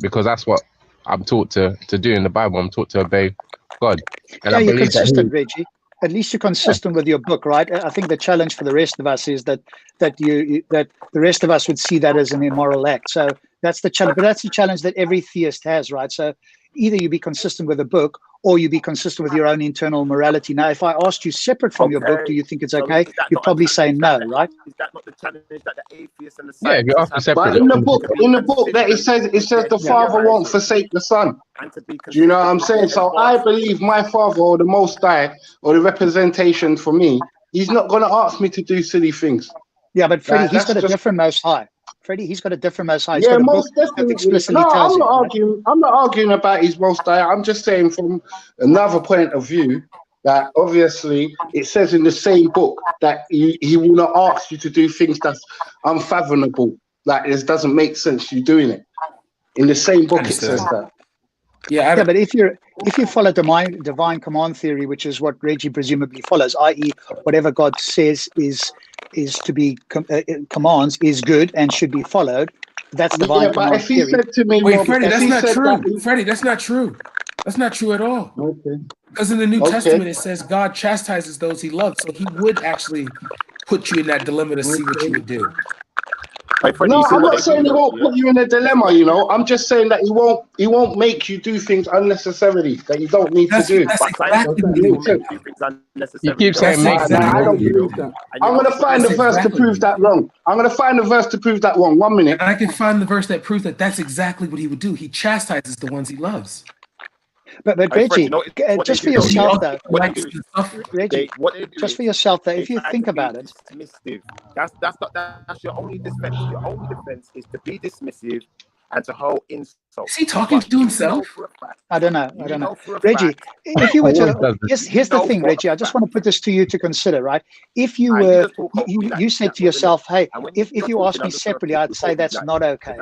because that's what I'm taught to do in the Bible. I'm taught to obey God, and Yeah, I you're believe that consistent, Reggie. At least you're consistent with your book, right? I think the challenge for the rest of us is that the rest of us would see that as an immoral act. So that's the challenge. But that's the challenge that every theist has, right? So either you be consistent with the book, or you be consistent with your own internal morality. Now, if I asked you separate from your book, do you think it's okay? You'd probably say no, right? Is that not the challenge that the atheists and the Yeah, if you scientists ask me have? separate, But in the book that it says the Father won't forsake the Son. Do you know what I'm saying? So I believe my Father, or the Most High, or the representation for me, he's not going to ask me to do silly things. Yeah, but Freddie, Like, he's got a that's just- different Most High. Freddie, he's got a different Most High. He's Yeah, got a book most that definitely. explicitly No, tells I'm not you. Right? arguing. I'm not arguing about his Most High. I'm just saying from another point of view that obviously it says in the same book that he will not ask you to do things that's unfathomable. Like it doesn't make sense you doing it. In the same book it says that. Yeah, but if you follow divine command theory, which is what Reggie presumably follows, i.e., whatever God says is to be commands is good and should be followed. That's divine Yeah, but command if he theory. said to me, Wait, Rob, Freddie, if that's he not said true. that, Freddie, that's not true. That's not true at all. Okay. Because in the New Okay. Testament it says God chastises those he loves, so he would actually put you in that dilemma to see what you would do. No, I'm not saying he won't put you in a dilemma, you know. I'm just saying that he won't make you do things unnecessarily that you don't need to do. That's exactly what he will make. You keep saying make. I don't believe that. I'm gonna find the verse to prove that wrong. I'm gonna find the verse to prove that wrong. 1 minute. And I can find the verse that proves that that's exactly what he would do. He chastises the ones he loves. But Reggie, just for yourself though, Reggie, just for yourself though, if you think about it, dismissive. That's your only defense. Your only defense is to be dismissive and to hold insult. Is he talking to himself? I don't know. Reggie, if you were to, here's the thing, Reggie, I just want to put this to you to consider, right? If you were, you said to yourself, hey, if you ask me separately, I'd say that's not okay.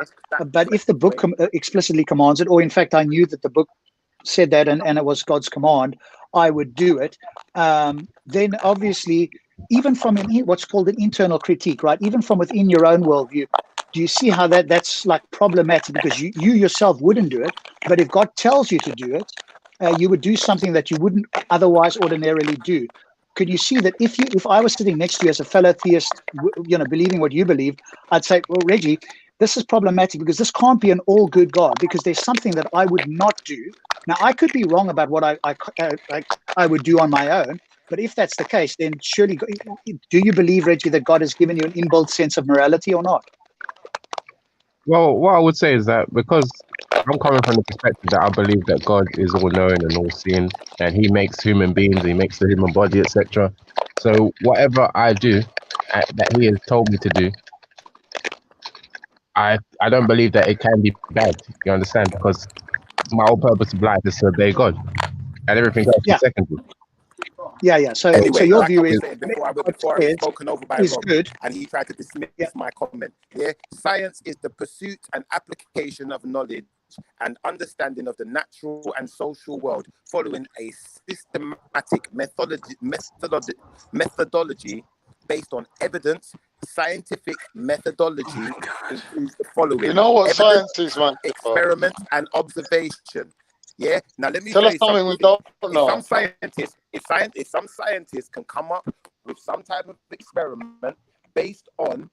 But if the book explicitly commands it, or in fact, I knew that the book said that and it was God's command, I would do it. Then obviously, even from what's called an internal critique, right? Even from within your own worldview, do you see how that's like problematic? Because you yourself wouldn't do it, but if God tells you to do it, you would do something that you wouldn't otherwise ordinarily do. Could you see that if I was sitting next to you as a fellow theist, believing what you believe, I'd say, well, Reggie, this is problematic because this can't be an all good God, because there's something that I would not do. Now, I could be wrong about what I would do on my own, but if that's the case, then surely, do you believe, Reggie, that God has given you an inbuilt sense of morality or not? Well, what I would say is that because I'm coming from the perspective that I believe that God is all knowing and all seeing, and he makes human beings, he makes the human body, etc. So whatever I do that he has told me to do, I don't believe that it can be bad. You understand? Because my whole purpose of life is to obey God, and everything else is secondary. Yeah. So, Anyway, so your like view I was is saying before I was spoken over by is Rob, good, and he tried to dismiss my comment. Yeah, science is the pursuit and application of knowledge and understanding of the natural and social world, following a systematic methodology based on evidence. Scientific methodology includes the following: You know what evidence, science is, man? experiment, and observation. Yeah. Now let me Tell tell us you something we something. don't know. If some scientists can come up with some type of experiment based on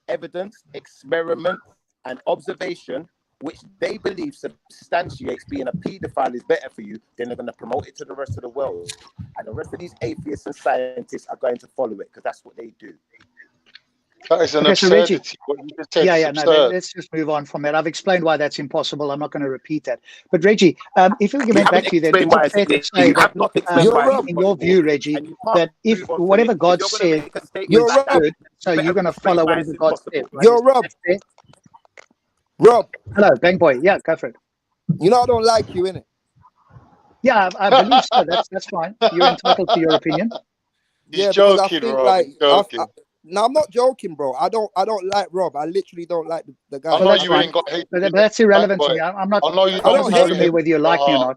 evidence, experiment, and observation, which they believe substantiates being a paedophile is better for you, then they're going to promote it to the rest of the world. And the rest of these atheists and scientists are going to follow it because that's what they do. That is an Okay, so Reggie, absurdity. What you just said is no, absurd. let's just move on from that. I've explained why that's impossible. I'm not going to repeat that. But Reggie, if we get back to you, then is it fair to say that, in your view, Reggie, that if whatever God says is good, so you're going to follow whatever God says, right? Yo, Rob. Rob. Hello, Bang Boy. Yeah, go for it. You know I don't like you, innit? Yeah, I believe so. That's fine. You're entitled to your opinion. He's Because I joking, think Rob. like He's joking. no, I'm not joking, bro. I don't like Rob. I literally don't like the guy. I know Well, that's you fine. ain't got hate. But that's irrelevant to Boy. me. I'm not. I know you It I don't don't doesn't hate bother me him. whether you like me or not.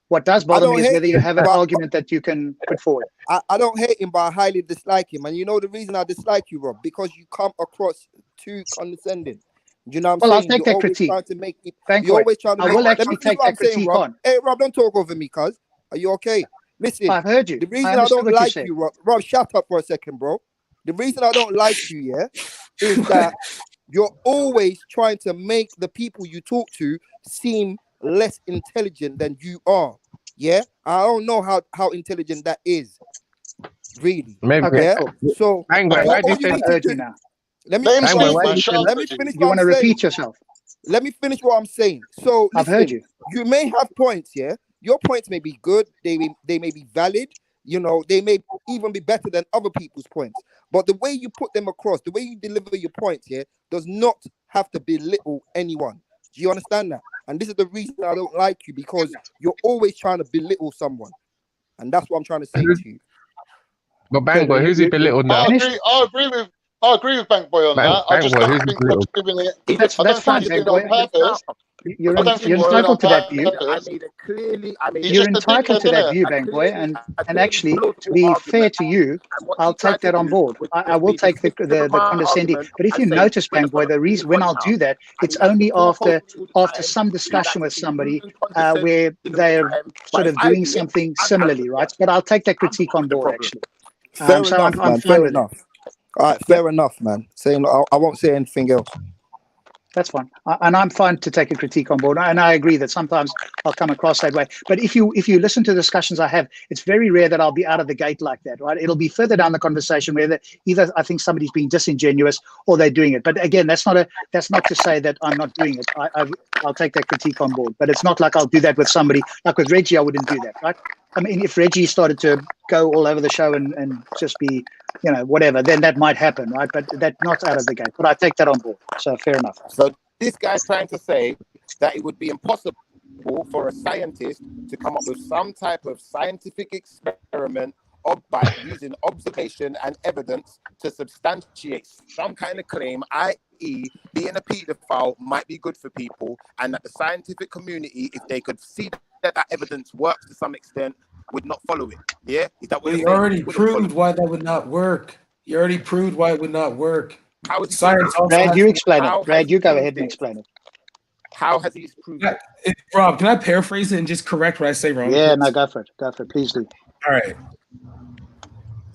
What does I bother don't me is hate whether you him, have an but argument that you can put forward. I don't hate him, but I highly dislike him. And you know the reason I dislike you, Rob? Because you come across too condescending. You know what I'm Well, I'll saying? take You're that always critique. trying to make it. Thank You're you. always trying to I make. will Let me actually finish take what that I'm saying, critique Rob. on. Hey, Rob, don't talk over me, cuz. Are you okay? Listen, I've heard you. the I reason I understood don't what you like said. you, Rob, shut up for a second, bro. The reason I don't like you, yeah, is that you're always trying to make the people you talk to seem less intelligent than you are. Yeah, I don't know how intelligent that is, really. Maybe. Okay, Yeah. cool. So Bangboy, why do all you you say need I've to heard you do. now. Let me Name finish Bangboy, what I'm why do Stephen, you saying. shut say up, Let me Reggie. finish You what want I'm to saying. repeat yourself? Let me finish what I'm saying. So I've heard listen, you. you may have points, yeah. Your points may be good. They may be valid. You know, they may even be better than other people's points. But the way you put them across, the way you deliver your points, yeah, does not have to belittle anyone. Do you understand that? And this is the reason I don't like you, because you're always trying to belittle someone, and that's what I'm trying to say to you. But Good. Bangboy, who's he You belittled now? finished? I agree with Bank Boy on that. I just Bangboy, don't who's he think Rob's belittled? doing it. That's I don't think fine, he's Ben doing it on Boy. purpose. I don't think You're he's doing it on entitled to that view. purpose. He's You're just a entitled dickhead, to that isn't view, it? Bang Boy, and actually, to be fair to you, I'll take that on board. I will take the condescending. But if you notice, Bang Boy, the reason when I'll do that, it's only after some discussion with somebody where they're sort of doing something similarly, right? But I'll take that critique on board, actually. Fair So enough, I'm man. fine Fair with it. enough. All right, fair enough, man. Saying I won't say anything else. That's fine, and I'm fine to take a critique on board. And I agree that sometimes I'll come across that way. But if you listen to the discussions I have, it's very rare that I'll be out of the gate like that, right? It'll be further down the conversation where either I think somebody's being disingenuous or they're doing it. But again, that's not to say that I'm not doing it. I'll take that critique on board. But it's not like I'll do that with somebody like with Reggie. I wouldn't do that, right? I mean, if Reggie started to go all over the show and just be, whatever, then that might happen, right? But that's not out of the gate. But I take that on board. So fair enough. So this guy's trying to say that it would be impossible for a scientist to come up with some type of scientific experiment or by using observation and evidence to substantiate some kind of claim, i.e. being a paedophile might be good for people, and that the scientific community, if they could see that evidence works to some extent, would not follow it. Yeah? Is that what Well, you're you saying? already proved why that would not work. You already proved why it would not work. How is Science also Brad, has you to- explain it. Brad, you go ahead and explain it. How has he proved it? Rob, can I paraphrase it and just correct what I say wrong? Yeah, please? no, go for it. Go for it. Please do. All right.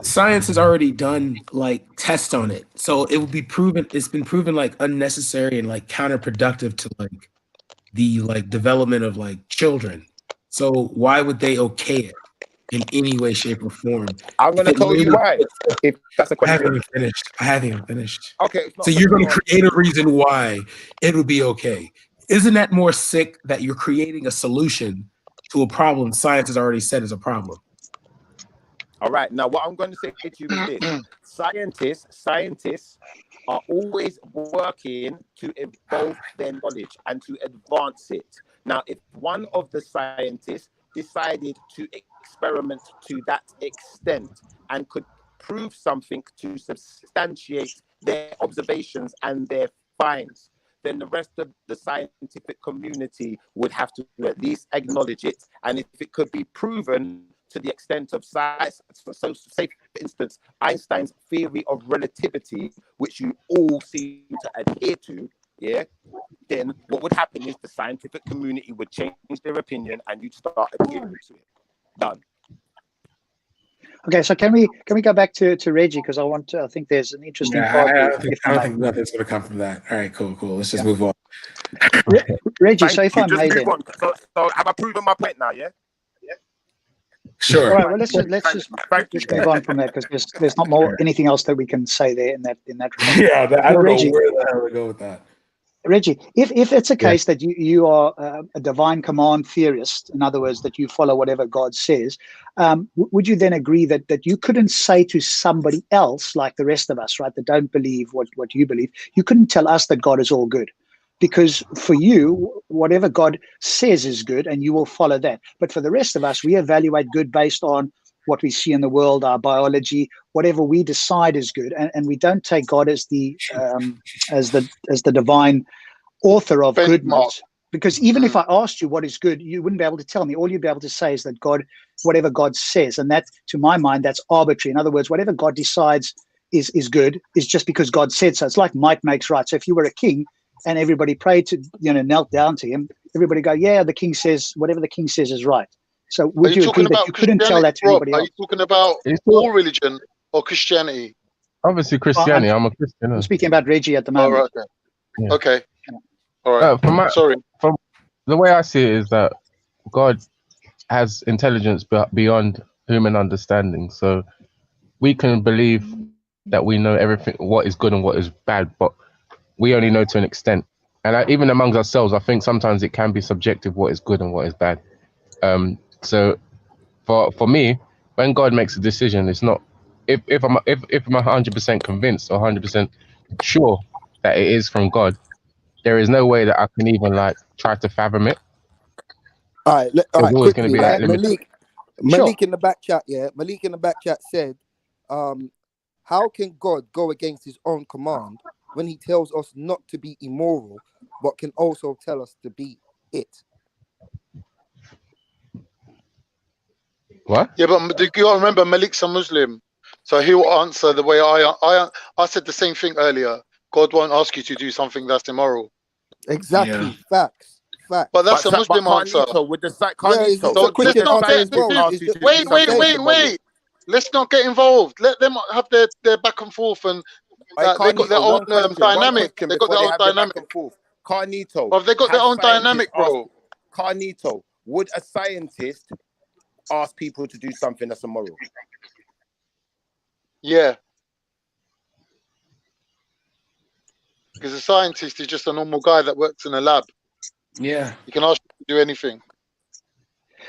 Science has already done like tests on it. So it would be proven, it's been proven like unnecessary and like counterproductive to like the like development of like children. So why would they okay it in any way, shape, or form? I'm gonna tell you why. If that's a I haven't question. even finished. I haven't even finished. Okay. it's not So you're going to something create a reason why it would be okay. Isn't that more sick that you're creating a solution to a problem science has already said is a problem? All right. Now, what I'm going to say to you is this: scientists are always working to evolve their knowledge and to advance it. Now, if one of the scientists decided to experiment to that extent and could prove something to substantiate their observations and their finds, then the rest of the scientific community would have to at least acknowledge it. And if it could be proven to the extent of science, so say for instance, Einstein's theory of relativity, which you all seem to adhere to, yeah, then what would happen is the scientific community would change their opinion and you'd start adhering to it. Done. Okay, so can we go back to Reggie, because I think there's an interesting part. I don't think nothing's going to come from that. All right, cool. Let's just move on. Reggie, Thank so if you. I Just may move then. on. So have I proven my point now? Yeah. Sure. All right. Well, let's just move on from that, because there's not more anything else that we can say there in that regard. Yeah, I don't Reggie, know where the hell to go with that. Reggie, if it's a case that you are a divine command theorist, in other words, that you follow whatever God says, would you then agree that you couldn't say to somebody else, like the rest of us, right, that don't believe what you believe, you couldn't tell us that God is all good? because for you, whatever God says is good, and you will follow that. But for the rest of us, we evaluate good based on what we see in the world, our biology, whatever we decide is good, and we don't take God as the divine author of goodness. Because even if I asked you what is good, you wouldn't be able to tell me. All you'd be able to say is that God, whatever God says, and that, to my mind, that's arbitrary. In other words, whatever God decides is good is just because God said so. It's like might makes right. So if you were a king and everybody prayed to, knelt down to him, everybody go, yeah, the king says, whatever the king says is right. So would you agree that you couldn't tell that to anybody else? Are you talking about all religion or Christianity? Obviously Christianity. I'm a Christian. I'm speaking about Reggie at the moment. Oh, right, okay. Okay. All right. From the way I see it is that God has intelligence beyond human understanding. So we can believe that we know everything, what is good and what is bad, but we only know to an extent. And even amongst ourselves, I think sometimes it can be subjective what is good and what is bad. So for me, when God makes a decision, it's not if I'm 100% convinced or 100% sure that it is from God, there is no way that I can even try to fathom it. All right, There's always going to be Malik in the back chat, Malik in the back chat said, how can God go against his own command when he tells us not to be immoral, but can also tell us to be it? What? Yeah, but you got to remember, Malik's a Muslim, so he will answer the way I said the same thing earlier. God won't ask you to do something that's immoral. Exactly. Yeah. Facts. But that's a Muslim answer. With the Wait. Let's not get involved. Let them have their back and forth, and they got their own dynamic. They got their own dynamic. Carnito. But they got their own dynamic, bro. Carnito, would a scientist ask people to do something that's immoral? Yeah. Because a scientist is just a normal guy that works in a lab. Yeah. You can ask him to do anything.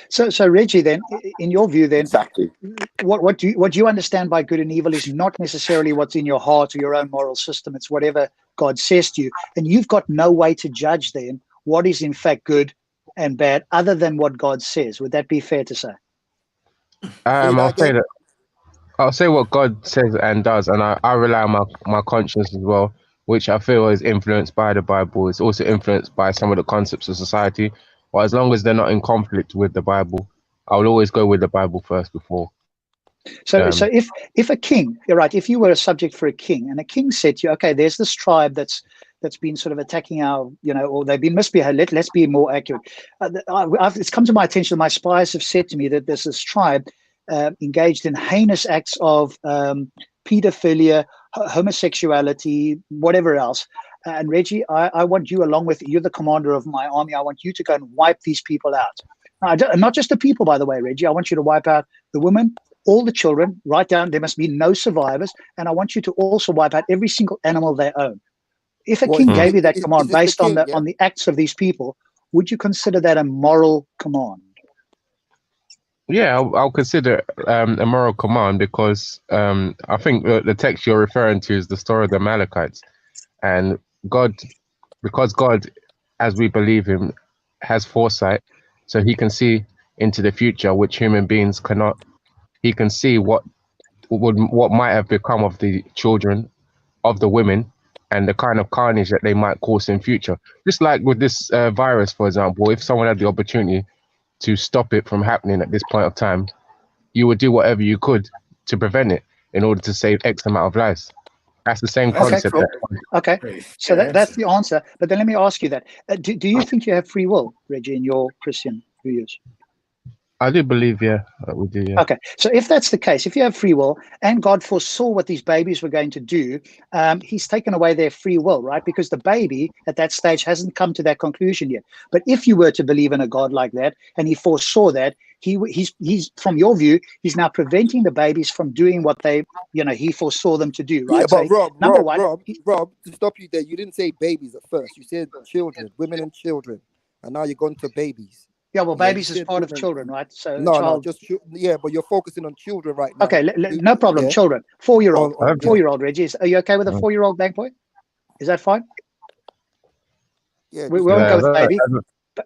So Reggie, then, in your view, then, exactly, what do you understand by good and evil is not necessarily what's in your heart or your own moral system. It's whatever God says to you, and you've got no way to judge then what is in fact good and bad other than what God says. Would that be fair to say? I'll say what God says and does, and I rely on my conscience as well, which I feel is influenced by the Bible. It's also influenced by some of the concepts of society. But as long as they're not in conflict with the Bible, I'll always go with the Bible first before. So if a king, you're right, if you were a subject for a king, and a king said to you, okay, there's this tribe that's been sort of attacking our, or they've been misbehaved. Let's be more accurate. It's come to my attention. My spies have said to me that there's this tribe engaged in heinous acts of pedophilia, homosexuality, whatever else. And Reggie, I want you, along with you're the commander of my army, I want you to go and wipe these people out. Not just the people, by the way, Reggie. I want you to wipe out the women, all the children, write down there must be no survivors. And I want you to also wipe out every single animal they own. If a king gave you that command based on the acts of these people, would you consider that a moral command? Yeah, I'll consider a moral command because I think the text you're referring to is the story of the Amalekites. And because God, as we believe him, has foresight, so he can see into the future, which human beings cannot. He can see what might have become of the children, of the women, and the kind of carnage that they might cause in future. Just like with this virus, for example, if someone had the opportunity to stop it from happening at this point of time, you would do whatever you could to prevent it in order to save X amount of lives. That's the same concept. Okay, so that's the answer. But then let me ask you that. Do you think you have free will, Reggie, in your Christian views? I do believe, yeah, we do, yeah. Okay, so if that's the case, if you have free will and God foresaw what these babies were going to do, he's taken away their free will, right? Because the baby at that stage hasn't come to that conclusion yet. But if you were to believe in a God like that and he foresaw that, he's from your view, he's now preventing the babies from doing what they, he foresaw them to do, right? Yeah, but so Rob, to stop you there, you didn't say babies at first. You said children, women and children, and now you're going to babies. Yeah, well, babies is part of children, right? So no, just but you're focusing on children right now. Okay, no problem. Yeah. Children, 4-year-old, Reggie. Are you okay with a 4-year-old, Bankboy? Is that fine? Yeah, We just won't Yeah, go with go baby. ahead.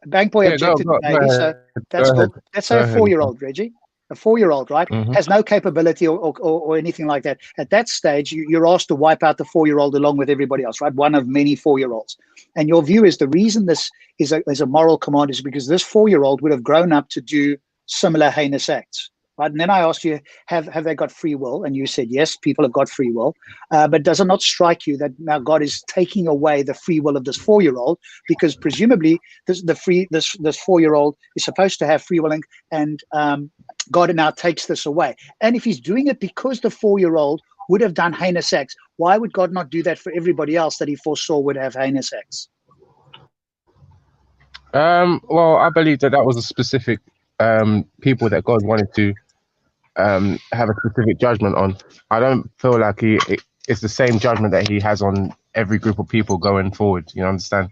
Bank boy Yeah, objected to go baby, so ahead. that's Go cool. ahead. Let's say Go a ahead. 4-year-old, Reggie. A 4-year-old, right? Mm-hmm. Has no capability or anything like that. At that stage, you're asked to wipe out the 4-year-old along with everybody else, right? One of many 4-year-olds. And your view is the reason this is a moral command is because this 4-year-old would have grown up to do similar heinous acts. Right? And then I asked you, have they got free will? And you said, yes, people have got free will. But does it not strike you that now God is taking away the free will of this 4-year-old? Because presumably this 4-year-old is supposed to have free will, and God now takes this away. And if he's doing it because the 4-year-old would have done heinous acts, why would God not do that for everybody else that he foresaw would have heinous acts? Well, I believe that was a specific people that God wanted to have a specific judgment on. I don't feel like it's the same judgment that he has on every group of people going forward. You understand?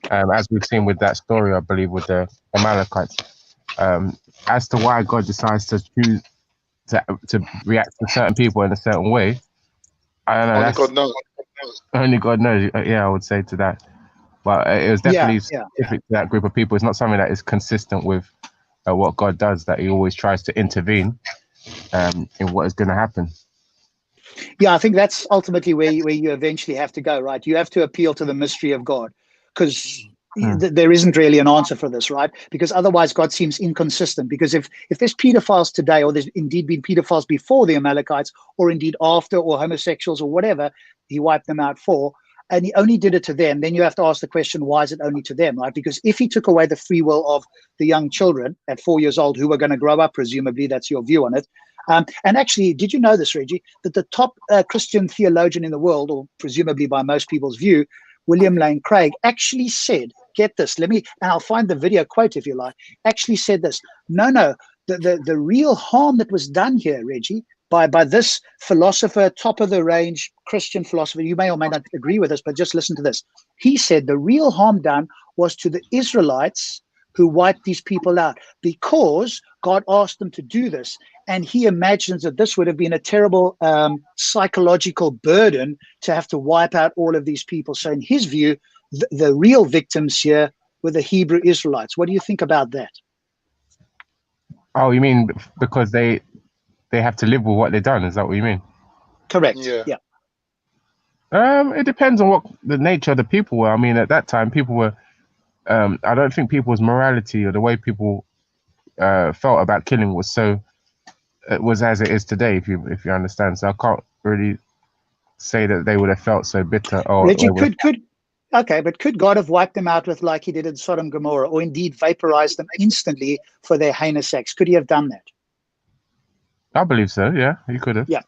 As we've seen with that story, I believe, with the Amalekites. As to why God decides to choose to react to certain people in a certain way, I don't know. Only God knows. Only God knows. Yeah, I would say to that. But it was definitely specific to that group of people. It's not something that is consistent with what God does, that he always tries to intervene in what is going to happen. Yeah, I think that's ultimately where you eventually have to go, right? You have to appeal to the mystery of God, because there isn't really an answer for this, right? Because otherwise God seems inconsistent. Because if there's pedophiles today, or there's indeed been pedophiles before the Amalekites, or indeed after, or homosexuals or whatever, he wiped them out for, and he only did it to them, then you have to ask the question, why is it only to them, right? Because if he took away the free will of the young children at 4 years old who were going to grow up, presumably, that's your view on it. And actually, did you know this, Reggie, that the top Christian theologian in the world, or presumably by most people's view, William Lane Craig, actually said, get this, and I'll find the video quote if you like, actually said this, no, the real harm that was done here, Reggie, by this philosopher, top of the range Christian philosopher, you may or may not agree with this, but just listen to this. He said the real harm done was to the Israelites who wiped these people out, because God asked them to do this. And he imagines that this would have been a terrible psychological burden to have to wipe out all of these people. So in his view, the real victims here were the Hebrew Israelites. What do you think about that? Oh, you mean because they have to live with what they've done? Is that what you mean? Correct. Yeah. It depends on what the nature of the people were. I mean, at that time, people were. I don't think people's morality or the way people felt about killing was as it is today. If you understand, so I can't really say that they would have felt so bitter. Reggie, could God have wiped them out with like he did in Sodom and Gomorrah, or indeed vaporized them instantly for their heinous acts? Could he have done that? I believe so. Yeah, he could have. Yeah.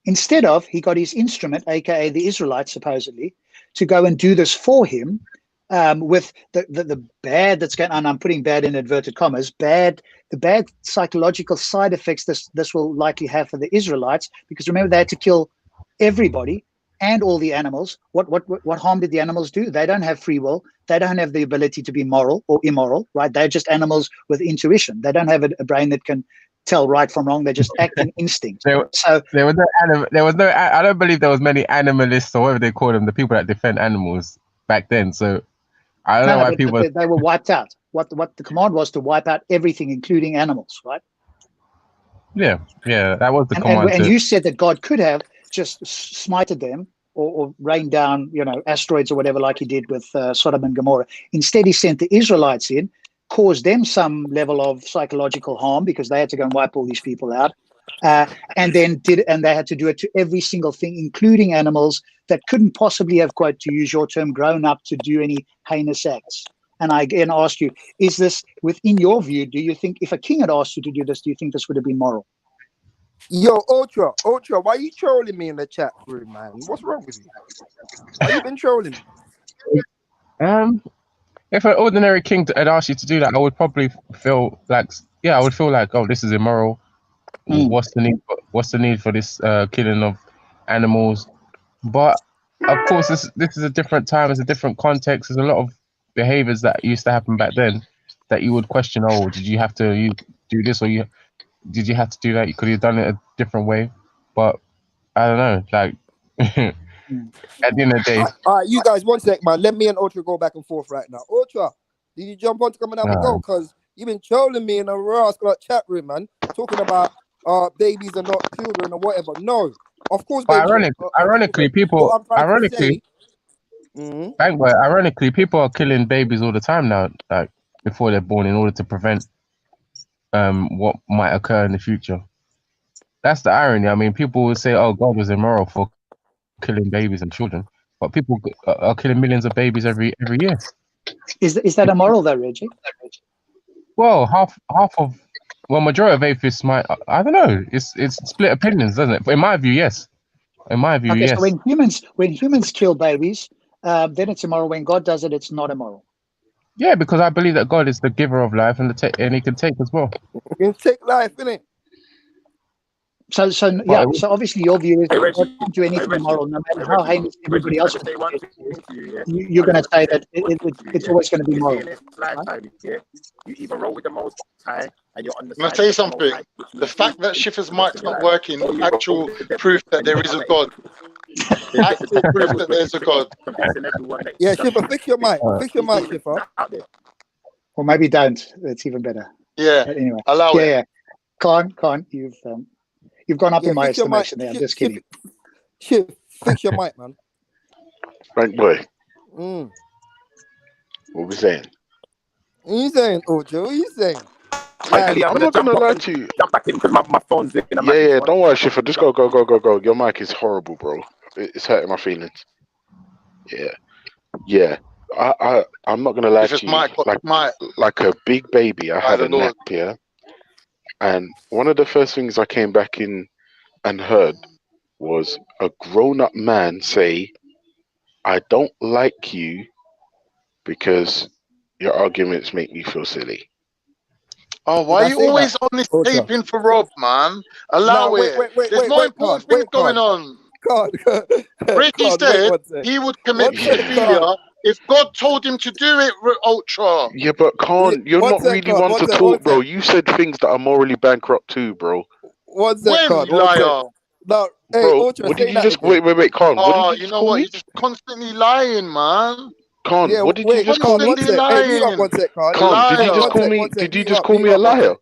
Instead of, he got his instrument, aka the Israelites, supposedly, to go and do this for him. With the bad that's going on, I'm putting bad in inverted commas, the bad psychological side effects this will likely have for the Israelites, because remember, they had to kill everybody and all the animals. What harm did the animals do? They don't have free will. They don't have the ability to be moral or immoral, right? They're just animals with intuition. They don't have a brain that can tell right from wrong. They just act in instinct. There was no. I don't believe there was many animalists, or whatever they call them, the people that defend animals back then. So I don't know why people. They were wiped out. What the command was to wipe out everything, including animals, right? Yeah, that was the command. And you said that God could have just smited them or rained down, asteroids or whatever, like he did with Sodom and Gomorrah. Instead, he sent the Israelites in, caused them some level of psychological harm because they had to go and wipe all these people out, and they had to do it to every single thing, including animals that couldn't possibly have, quote, to use your term, grown up to do any heinous acts. And I again ask you, is this within your view? Do you think if a king had asked you to do this, do you think this would have been moral? Yo, Ultra, why are you trolling me in the chat room, man? What's wrong with you? Why you been trolling me? If an ordinary king had asked you to do that, I would probably feel like, oh, this is immoral. What's the need for this killing of animals? But of course, this is a different time. It's a different context. There's a lot of behaviors that used to happen back then that you would question. Oh, did you have to do this, or did you have to do that? You could have done it a different way. But I don't know. Like At the end of the day, All right, you guys, 1 sec, man. Let me and Ultra go back and forth right now. Ultra, did you jump on to come and have a go? Because you've been trolling me in a rascal chat room, man, talking about babies are not children or whatever. No, of course, but babies ironically, people, ironically, people are killing babies all the time now, like before they're born, in order to prevent what might occur in the future. That's the irony. I mean, people will say, "Oh, God was immoral for killing babies and children," but people are killing millions of babies every year. Is that immoral though, Reggie? Well, majority of atheists might. I don't know. It's split opinions, doesn't it? But in my view, yes. In my view, Okay, yes. so when humans kill babies, then it's immoral. When God does it, it's not immoral. Yeah, because I believe that God is the giver of life and He can take as well. He can take life, innit? So obviously your view is God can't do anything immoral, no matter how heinous everybody else would do. You're going to say that it's always going to be moral. You even roll with the Most High, and you're on the. Can I tell you something? The fact that Schiffer's mic's not working is actual proof that there is a God. Actual proof that there's a God. Yeah, Schiffer, fix your mic. Fix your mic, Schiffer. Or maybe don't. That's even better. Yeah. But anyway, allow it. Yeah. Khan, you've gone up in my estimation there. I'm just kidding. Fix your mic, man. Frank boy. What we saying? What you saying, Ocho? What you saying? I'm not gonna lie to you. Jump back in because my phone's in. Yeah, don't worry, Schiffer. Just go. Your mic is horrible, bro. It's hurting my feelings. Yeah. I'm not gonna lie to you. Like a big baby, I had a nap, yeah. And one of the first things I came back in and heard was a grown-up man say, "I don't like you because your arguments make me feel silly." Oh, why are you always on this taping for Rob, man? Allow it. There's more important things going on. Reggie said he would commit pedophilia if God told him to do it, Ultra. Yeah, but Khan, you're not really one to talk, bro. You said things that are morally bankrupt too, bro. What's that, Khan? Liar. No, hey, bro, Ultra, what did you just wait, Khan? Oh, what did you know what? You're just constantly lying, man. Khan, what did you just call me? Khan, did you just call me? Did you just call me a liar?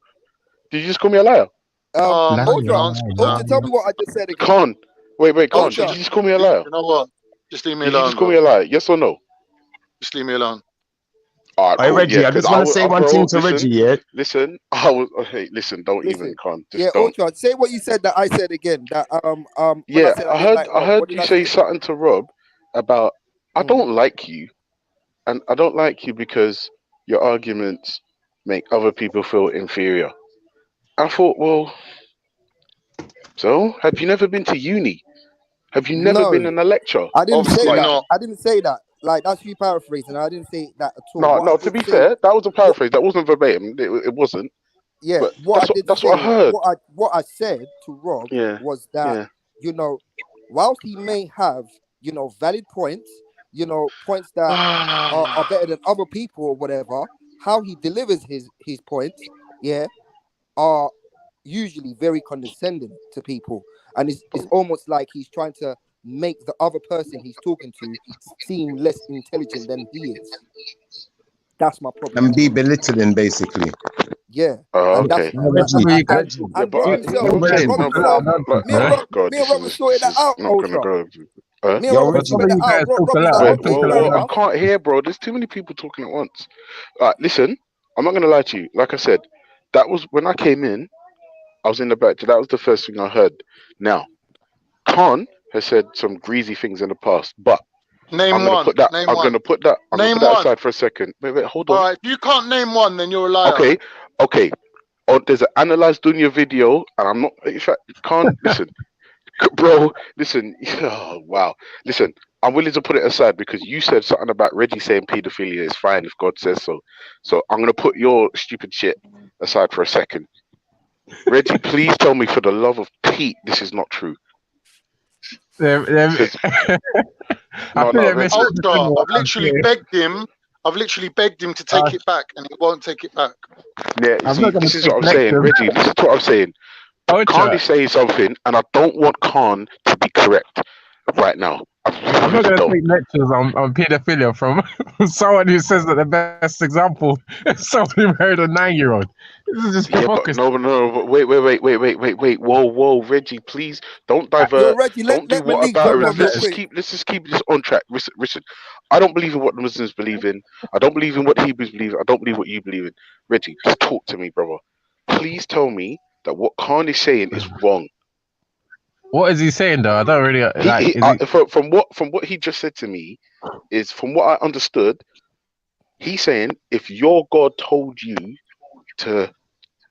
Did you just call me a liar? Ultra, tell me what I just said again. Khan, wait, Khan, did you just call me a liar? You know what? Just leave me alone. Did you just call me a liar? Yes or no? Just leave me alone. All right, Hey, Reggie, I just want to say one thing to Reggie, yeah? Listen, listen, don't even, Khan. Yeah, Ultra, say what you said that I said again. That Yeah, I heard you say something to Rob about I don't like you, and I don't like you because your arguments make other people feel inferior. I thought, well, so have you never been to uni? Have you never been in a lecture? I didn't say that. I didn't say that. Like, that's you paraphrasing. I didn't say that at all. No, to be fair, that was a paraphrase. That wasn't verbatim. It wasn't. Yeah, but that's what I heard. What I said to Rob was that, you know, whilst he may have, you know, valid points, you know, points that are better than other people or whatever, how he delivers his points, are usually very condescending to people. And it's almost like he's trying to make the other person he's talking to seem less intelligent than he is. That's my problem. And be belittling, basically. Yeah. Oh, okay. Me and Rob sorted that out, Ultra. I can't hear, bro. There's too many people talking at once. Listen, I'm not gonna lie to you. Like I said, that was when I came in. I was in the back. That was the first thing I heard. Now, Khan has said some greasy things in the past, but I'm gonna put that aside for a second. Wait, hold on. All right, if you can't name one, then you're a liar. Okay. Oh, there's an Analyze Dunya video, and I'm not. In fact, Khan, listen, bro, listen. Oh, wow, listen. I'm willing to put it aside because you said something about Reggie saying pedophilia is fine if God says so. So I'm gonna put your stupid shit aside for a second. Reggie, please tell me, for the love of Pete, this is not true. I've literally begged him to take it back, and he won't take it back. Yeah, this is what I'm saying, Reggie. This is what I'm saying. Khan is saying something, and I don't want Khan to be correct right now. I'm not going to take lectures on paedophilia from someone who says that the best example is someone who married a 9-year-old. This is just hypocrisy. No, wait. Whoa, Reggie, please don't divert. Yo, Reggie, Don't do what about it. Let's just keep this on track. Listen, I don't believe in what the Muslims believe in. I don't believe in what Hebrews believe in. I don't believe what you believe in. Reggie, just talk to me, brother. Please tell me that what Khan is saying is wrong. What is he saying though? I don't really like. From what he just said to me, is from what I understood, he's saying if your God told you to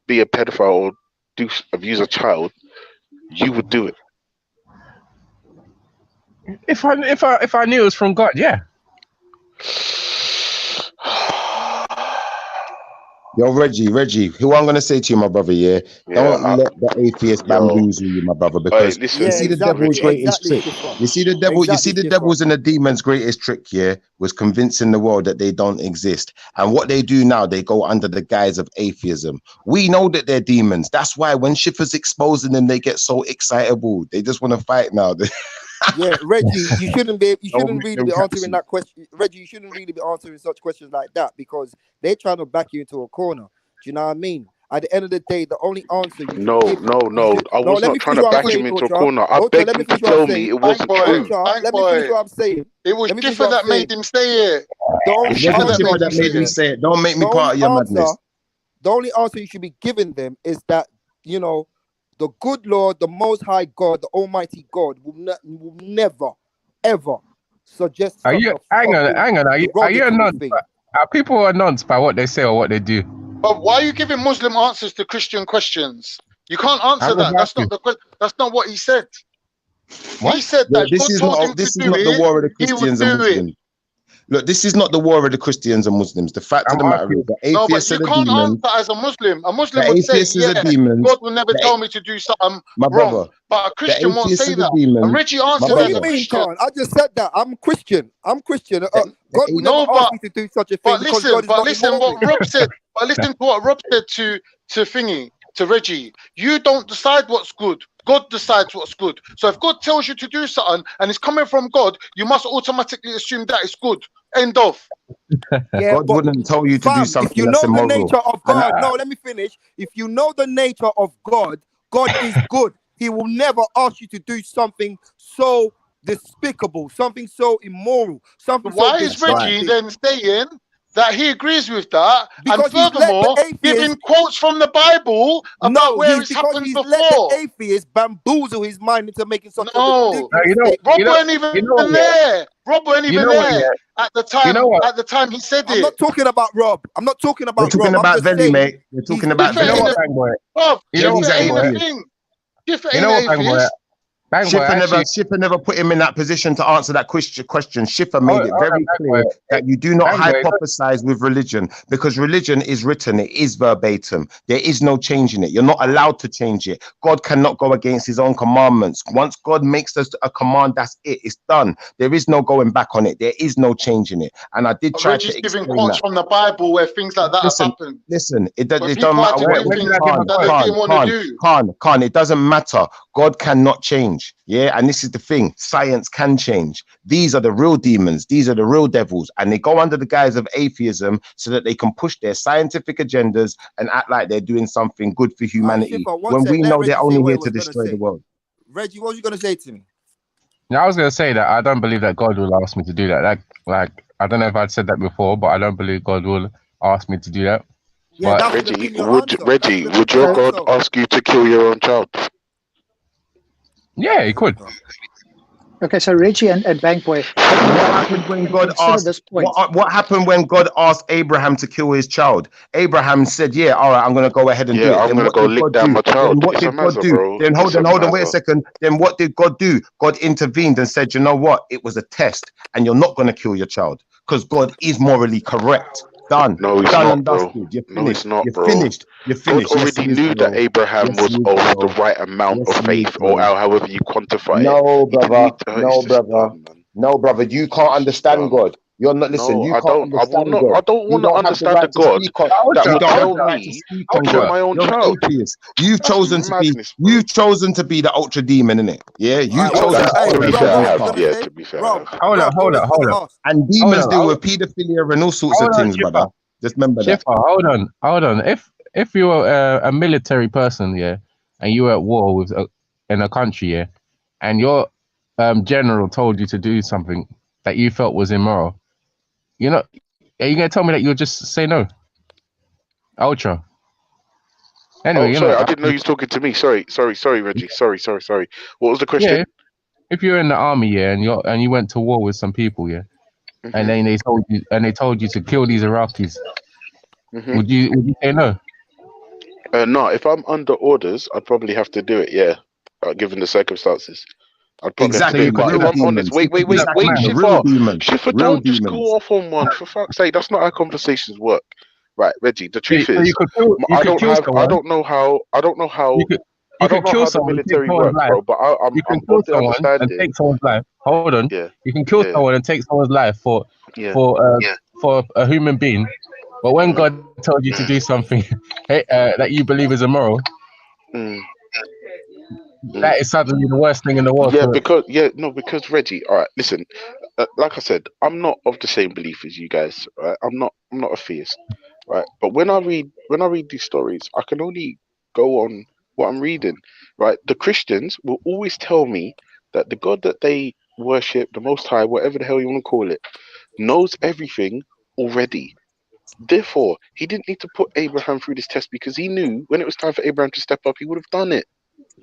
be a pedophile or abuse a child, you would do it. If I knew it was from God, yeah. Yo, Reggie, who I'm gonna say to you, my brother, don't let the atheist bamboozle you, my brother, because you see the devil's greatest trick. You see the devil's and the demon's greatest trick, was convincing the world that they don't exist. And what they do now, they go under the guise of atheism. We know that they're demons. That's why when Schiffer's exposing them, they get so excitable. They just want to fight now. Yeah, Reggie, you shouldn't really be answering that question. Reggie, you shouldn't really be answering such questions like that because they're trying to back you into a corner. Do you know what I mean? At the end of the day, the only answer you No. I was not trying to back him into a corner. I begged him to tell me it wasn't true. Let me finish what I'm saying. It was Schiffer that made him say it. that made me say it. Don't make me part of your madness. The only answer you should be giving them is that, the good Lord, the Most High God, the Almighty God will never, ever suggest. Hang on. Are you a nonce? Are people a nonce by what they say or what they do? But why are you giving Muslim answers to Christian questions? You can't answer that. That's not what he said. What? He said that this is not the war of the Christians and Muslims. Look, this is not the war of the Christians and Muslims. The fact of the matter is that atheists are the demons. No, but you can't answer as a Muslim. A Muslim would say, God will never tell me to do something wrong. But a Christian won't say that. And Reggie answered what do you mean, Khan? I just said that. I'm Christian. God will never ask me to do such a thing. But listen what Rob said. But listen to what Rob said to Reggie. You don't decide what's good. God decides what's good. So if God tells you to do something and it's coming from God, you must automatically assume that it's good. End of. God wouldn't tell you to do something if you know that's immoral. The nature of God, no, let me finish. If you know the nature of God, God is good. He will never ask you to do something so despicable, something so immoral, something. Why is Reggie then saying that he agrees with that, because and furthermore, giving quotes from the Bible about where it's happened before? Let the atheist bamboozle his mind into making something. Rob weren't even there. Rob weren't even there at the time. At the time he said it. I'm not talking about Rob. I'm not talking about Rob. We're talking about Veli, mate. We're talking about Veli. Rob, Schiffer ain't an atheist. Schiffer never put him in that position to answer that question. Schiffer made it very clear that you do not hypothesize with religion, because religion is written, it is verbatim. There is no changing it. You're not allowed to change it. God cannot go against his own commandments. Once God makes us a command, that's it. It's done. There is no going back on it. There is no changing it. And I did try to explain giving quotes from the Bible where things like that have happened. Listen, it doesn't matter what Khan, it doesn't matter. God cannot change. Yeah, and this is the thing, science can change. These are the real demons, these are the real devils, and they go under the guise of atheism so that they can push their scientific agendas and act like they're doing something good for humanity when we know they're only here to destroy the world. Reggie, what was you going to say to me? Yeah, I was going to say that I don't believe that God will ask me to do that. Like I don't know if I'd said that before, but I don't believe God will ask me to do that. Yeah, Reggie, would your God ask you to kill your own child? Yeah, he could. Okay, so Reggie and Bankboy. What happened when God asked Abraham to kill his child? Abraham said, "Yeah, all right, I'm going to go ahead and do it." I'm going to go lick down my child. Then what did God do? Then hold on, wait a second. Then what did God do? God intervened and said, "You know what? It was a test, and you're not going to kill your child because God is morally correct." Done. No, he's not, bro. No, he's not, bro. You're finished. God already knew that Abraham was of the right amount of faith, or however you quantify it. No, brother. You can't understand God. You're not listen. No, You I can't don't. I will understand not. God. I don't You want to don't have the understand the right to God speak on. that You will don't have tell the right to me speak how on to kill God. my own You're an child. atheist. You've That's chosen to be. madness, bro. You've chosen to be the ultra demon, innit? Yeah. You've All right, chosen to hey, To be follow Rob, fair, what I was you devil's have. gonna path. Yeah, say? to be fair, I Rob, have. Hold on, Rob, what hold was on, you hold gonna on, ask? And hold demons on, deal with paedophilia and all sorts of hold on, things, brother. Shipper. Just remember that. Shipper, hold on. If you were a military person, yeah, and you were at war with in a country, yeah, and your general told you to do something that you felt was immoral, you know, are you gonna tell me that you'll just say no? Ultra. Anyway, Oh, you sorry, I know, didn't know you was talking to me. Sorry, Reggie. Sorry. What was the yeah. question? If you're in the army, yeah, and you went to war with some people, yeah, and then they told you to kill these Iraqis, would you say no? No, if I'm under orders, I'd probably have to do it. Yeah, given the circumstances, I'd probably have to So do Exactly, you it. could Because but if do the I'm honest, demons. wait, Exactly, the real Schiffer, demons. Real don't just go demons. off on one. For fuck's sake, that's not how conversations work. Right, Reggie. The truth so you is, could kill I kill I someone. don't know how, You could kill the someone and take military someone's works, life. bro. But You I'm can kill of the someone and understanding. take someone's life. Hold on. Yeah, You can kill yeah, someone and take someone's life for yeah. for a human being. But when God told you to do something that you believe is immoral, Mm, mm. that is suddenly the worst thing in the world. Because Reggie. All right, listen. Like I said, I'm not of the same belief as you guys. Right, I'm not a theist. Right, but when I read these stories, I can only go on what I'm reading. Right, the Christians will always tell me that the God that they worship, the Most High, whatever the hell you want to call it, knows everything already. Therefore, he didn't need to put Abraham through this test because he knew when it was time for Abraham to step up, he would have done it.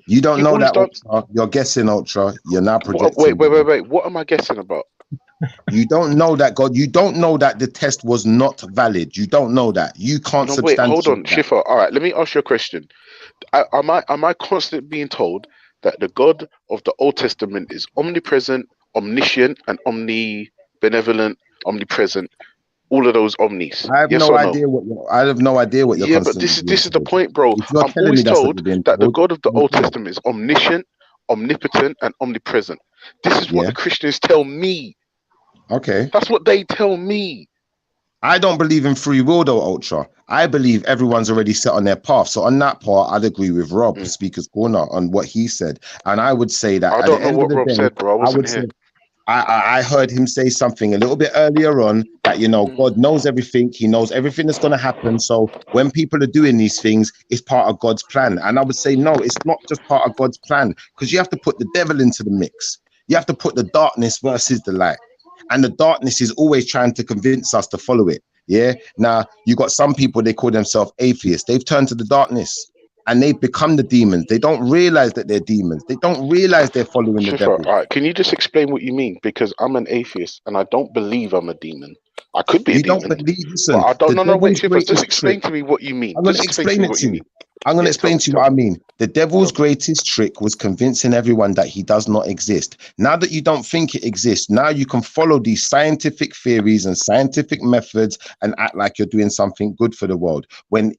You don't He know always that, done. Ultra. You're guessing, Ultra. You're now Wait. projecting. brother. What am I guessing about? You don't know that, God. You don't know that the test was not valid. You don't know that. You can't No, wait, hold on, substantiate that. Schiffer. All right, let me ask you a question. Am I constantly being told that the God of the Old Testament is omnipresent, omniscient, and omnibenevolent, omnipresent? All of those omnis. I have Yes no or no? idea what you're Yeah, but constantly being this is the told. point, bro. If you're I'm telling me always that's what you're told being that the told, God of the then Old cool. Testament is omniscient, omnipotent, and omnipresent. This is what Yeah. the Christians tell me. Okay. That's what they tell me. I don't believe in free will though, Ultra. I believe everyone's already set on their path. So on that part, I'd agree with Rob, Speaker's Corner, on what he said. And I would say that I at don't the know end of what the Rob day, said, bro. I I wasn't would here. say I heard him say something a little bit earlier on that, God knows everything. He knows everything that's going to happen. So when people are doing these things, it's part of God's plan. And I would say, no, it's not just part of God's plan, because you have to put the devil into the mix. You have to put the darkness versus the light. And the darkness is always trying to convince us to follow it. Yeah. Now, you got some people, they call themselves atheists. They've turned to the darkness. And they've become the demons. They don't realize that they're demons. They don't realize they're following the Schiffer, devil. all right, can you just explain what you mean? Because I'm an atheist and I don't believe I'm a demon. I could be a You demon. don't believe, listen, But I don't. the No, wait, devil's Schiffer, just greatest explain trick. to me what you mean. I'm going Just to explain to explain me it what to you you. mean. I'm going to Yeah, explain to you what I mean. The devil's greatest trick was convincing everyone that he does not exist. Now that you don't think it exists, now you can follow these scientific theories and scientific methods and act like you're doing something good for the world. When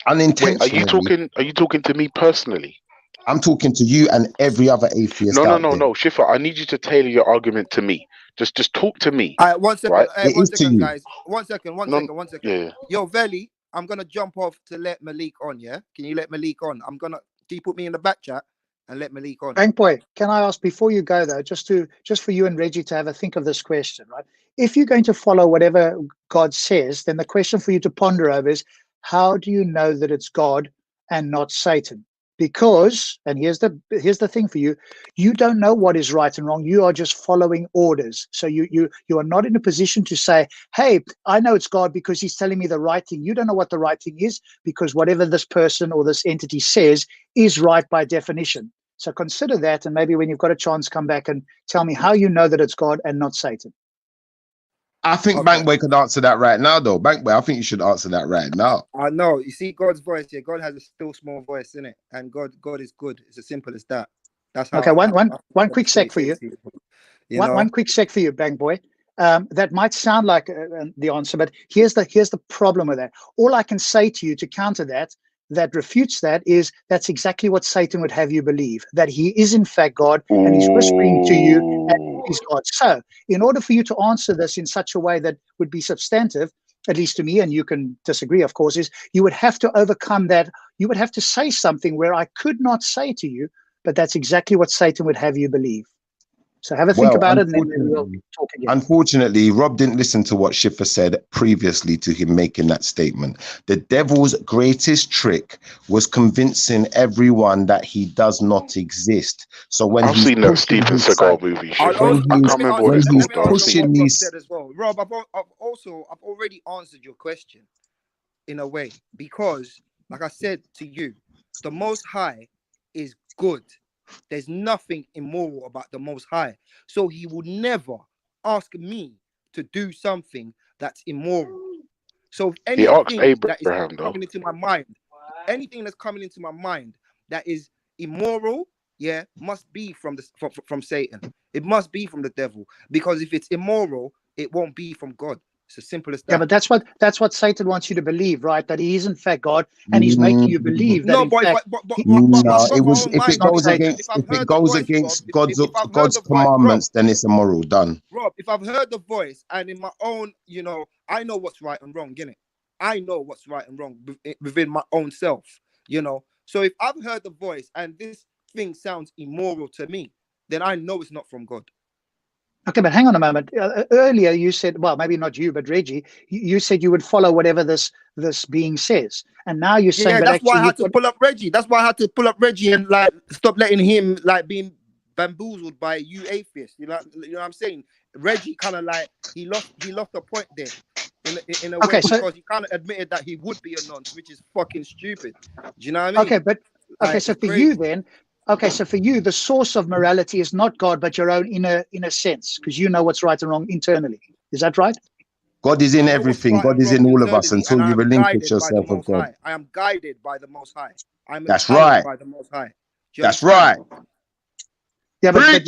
unintentionally, Wait, are you talking to me personally? I'm talking to you and every other atheist out there. No, Schiffer, I need you to tailor your argument to me. Just talk to me. All right, 1 second. Right? It One is to second, you. guys. 1 second. One second. Yeah. Yo, Veli, I'm gonna jump off to let Malik on. Yeah, can you let Malik on? Can you put me in the back chat and let Malik on? Bank boy, can I ask before you go though, just for you and Reggie to have a think of this question, right? If you're going to follow whatever God says, then the question for you to ponder over is, how do you know that it's God and not Satan? Because, and here's the thing for you, you don't know what is right and wrong. You are just following orders. So you are not in a position to say, hey, I know it's God because he's telling me the right thing. You don't know what the right thing is, because whatever this person or this entity says is right by definition. So consider that, and maybe when you've got a chance, come back and tell me how you know that it's God and not Satan. I think Bankboy could answer that right now, though. Bankboy, I think you should answer that right now. I know. You see, God's voice here. God has a still small voice in it, and God is good. It's as simple as that. That's how. Okay, one quick sec for you. One quick sec for you, Bankboy. That might sound like the answer, but here's the problem with that. All I can say to you to counter that refutes that is that's exactly what Satan would have you believe, that he is in fact God and he's whispering to you. is God. So, in order for you to answer this in such a way that would be substantive, at least to me, and you can disagree, of course, is you would have to overcome that. You would have to say something where I could not say to you, but that's exactly what Satan would have you believe. So have a think about it, and then we'll talk again. Unfortunately, Rob didn't listen to what Schiffer said previously to him making that statement. The devil's greatest trick was convincing everyone that he does not exist. So when I've seen that Steven Seagal movie. When he's pushing these, as well, Rob, I've already answered your question in a way, because, like I said to you, the Most High is good. There's nothing immoral about the Most High. So he would never ask me to do something that's immoral. So if anything that is coming into my mind, anything that's coming into my mind that is immoral, yeah, must be from Satan. It must be from the devil. Because if it's immoral, it won't be from God. It's as simple as that. Yeah, but that's what Satan wants you to believe, right? That he is in fact God, and he's making you believe that. If it goes against God's commandments, then it's immoral. Done. Rob, if I've heard the voice and in my own, I know what's right and wrong, innit? I know what's right and wrong within my own self, So if I've heard the voice and this thing sounds immoral to me, then I know it's not from God. Okay, but hang on a moment. Earlier you said, well, maybe not you, but Reggie, you said you would follow whatever this being says, and now you're saying that that's why I had to pull up Reggie. That's why I had to pull up Reggie and stop letting him being bamboozled by you atheists. You know what I'm saying? Reggie kind of he lost the point there in a way, because he kind of admitted that he would be a nonce, which is fucking stupid. Do you know what I mean? Okay, so for you then. Okay, so for you, the source of morality is not God, but your own inner sense, because you know what's right and wrong internally. Is that right? God is in everything. God is in all of us until you relinquish yourself of God. I am guided by the Most High. That's right. By the Most High. That's right. Yeah, but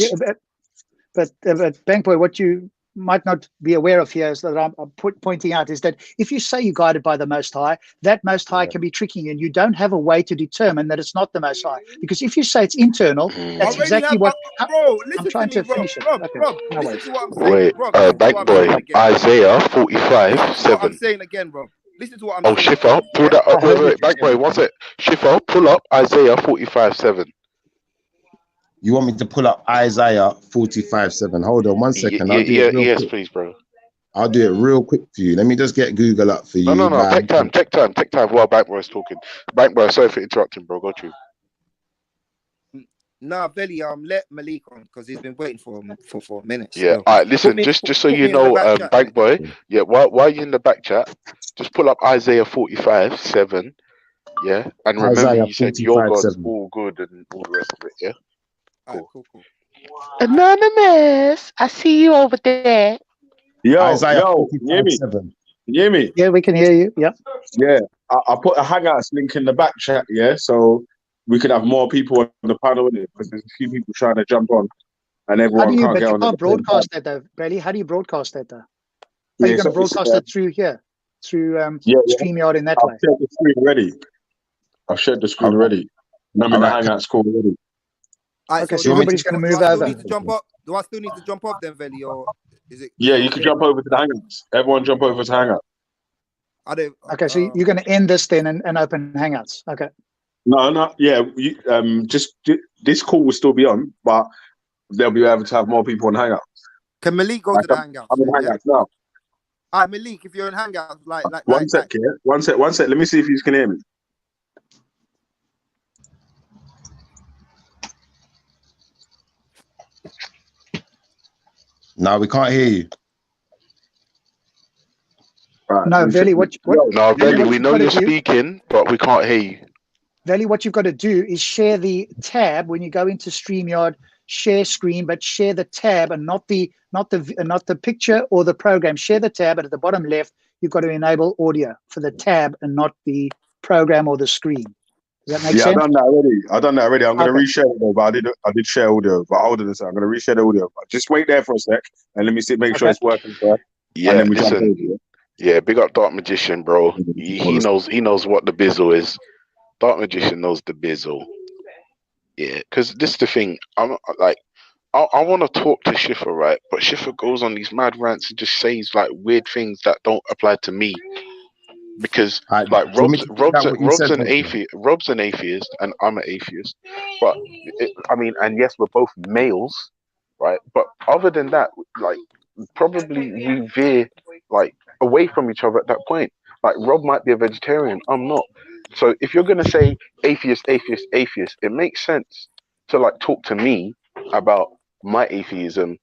Bank Boy, what you might not be aware of here is that I'm pointing out is that if you say you're guided by the Most High, that Most High can be tricking you, and you don't have a way to determine that it's not the Most High. Because if you say it's internal, that's exactly what. Bro, I'm trying to finish it. Rob, listen to what I'm saying. Wait, Bank Boy, Isaiah 45:7. I'm saying again, Rob. Listen to what I'm saying. Schiffer, pull that up. Wait, Bank Boy, one sec. Schiffer, pull up Isaiah 45:7. You want me to pull up Isaiah 45:7? Hold on 1 second. Yes, please, bro. I'll do it real quick for you. Let me just get Google up for you. No. Take time while Bank Boy is talking. Bank Boy, sorry for interrupting, bro. Got you. Nah, Belly, let Malik on, because he's been waiting for minutes. Yeah, all right, listen, just so you know, Bank Boy, while you're in the back chat, just pull up Isaiah 45:7. Yeah, and remember Isaiah you said your God's all good and all the rest of it, yeah? Cool. Anonymous, I see you over there. Isaiah hear me? Can you hear me? Yeah, we can hear you. Yeah. Yeah, I put a Hangouts link in the back chat, yeah, so we could have more people on the panel in it, because there's a few people trying to jump on, and everyone can't get on. You can't broadcast that though, Brady. How do you broadcast that though? Are you going to broadcast it through here, through StreamYard in that way? I've shared the screen already. I'm in the Hangouts call already. Okay, so everybody's going to move over. Do I still need to jump off then, Veli, or is it? Yeah, you can jump over to the Hangouts. Everyone jump over to Hangouts. Okay, so you're going to end this then and open Hangouts. Okay. No. Yeah, just this call will still be on, but they'll be able to have more people on Hangouts. Can Malik go to the Hangouts? I'm in Hangouts now. All right, Malik, if you're in Hangouts, one sec. One sec. Let me see if you can hear me. No, we can't hear you. Right, no, Veli, we know you're speaking, but we can't hear you. Veli, what you've got to do is share the tab when you go into StreamYard. Share screen, but share the tab and not the picture or the program. Share the tab, and at the bottom left, you've got to enable audio for the tab and not the program or the screen. Does that make sense? Yeah, I've done that already. I'm going to reshare it, but I did share audio. But hold on a second. I'm going to reshare the audio. Just wait there for a sec, and let me make sure it's working first. Yeah, listen. Yeah, big up Dark Magician, bro. He knows what the bizzle is. Dark Magician knows the bizzle. Yeah, because this is the thing. I'm I want to talk to Schiffer, right? But Schiffer goes on these mad rants and just says like weird things that don't apply to me. Because like Rob's an atheist and I'm an atheist, but and yes, we're both males, right? But other than that, like probably we veer like away from each other at that point. Like Rob might be a vegetarian, I'm not. So if you're gonna say atheist, it makes sense to like talk to me about my atheism.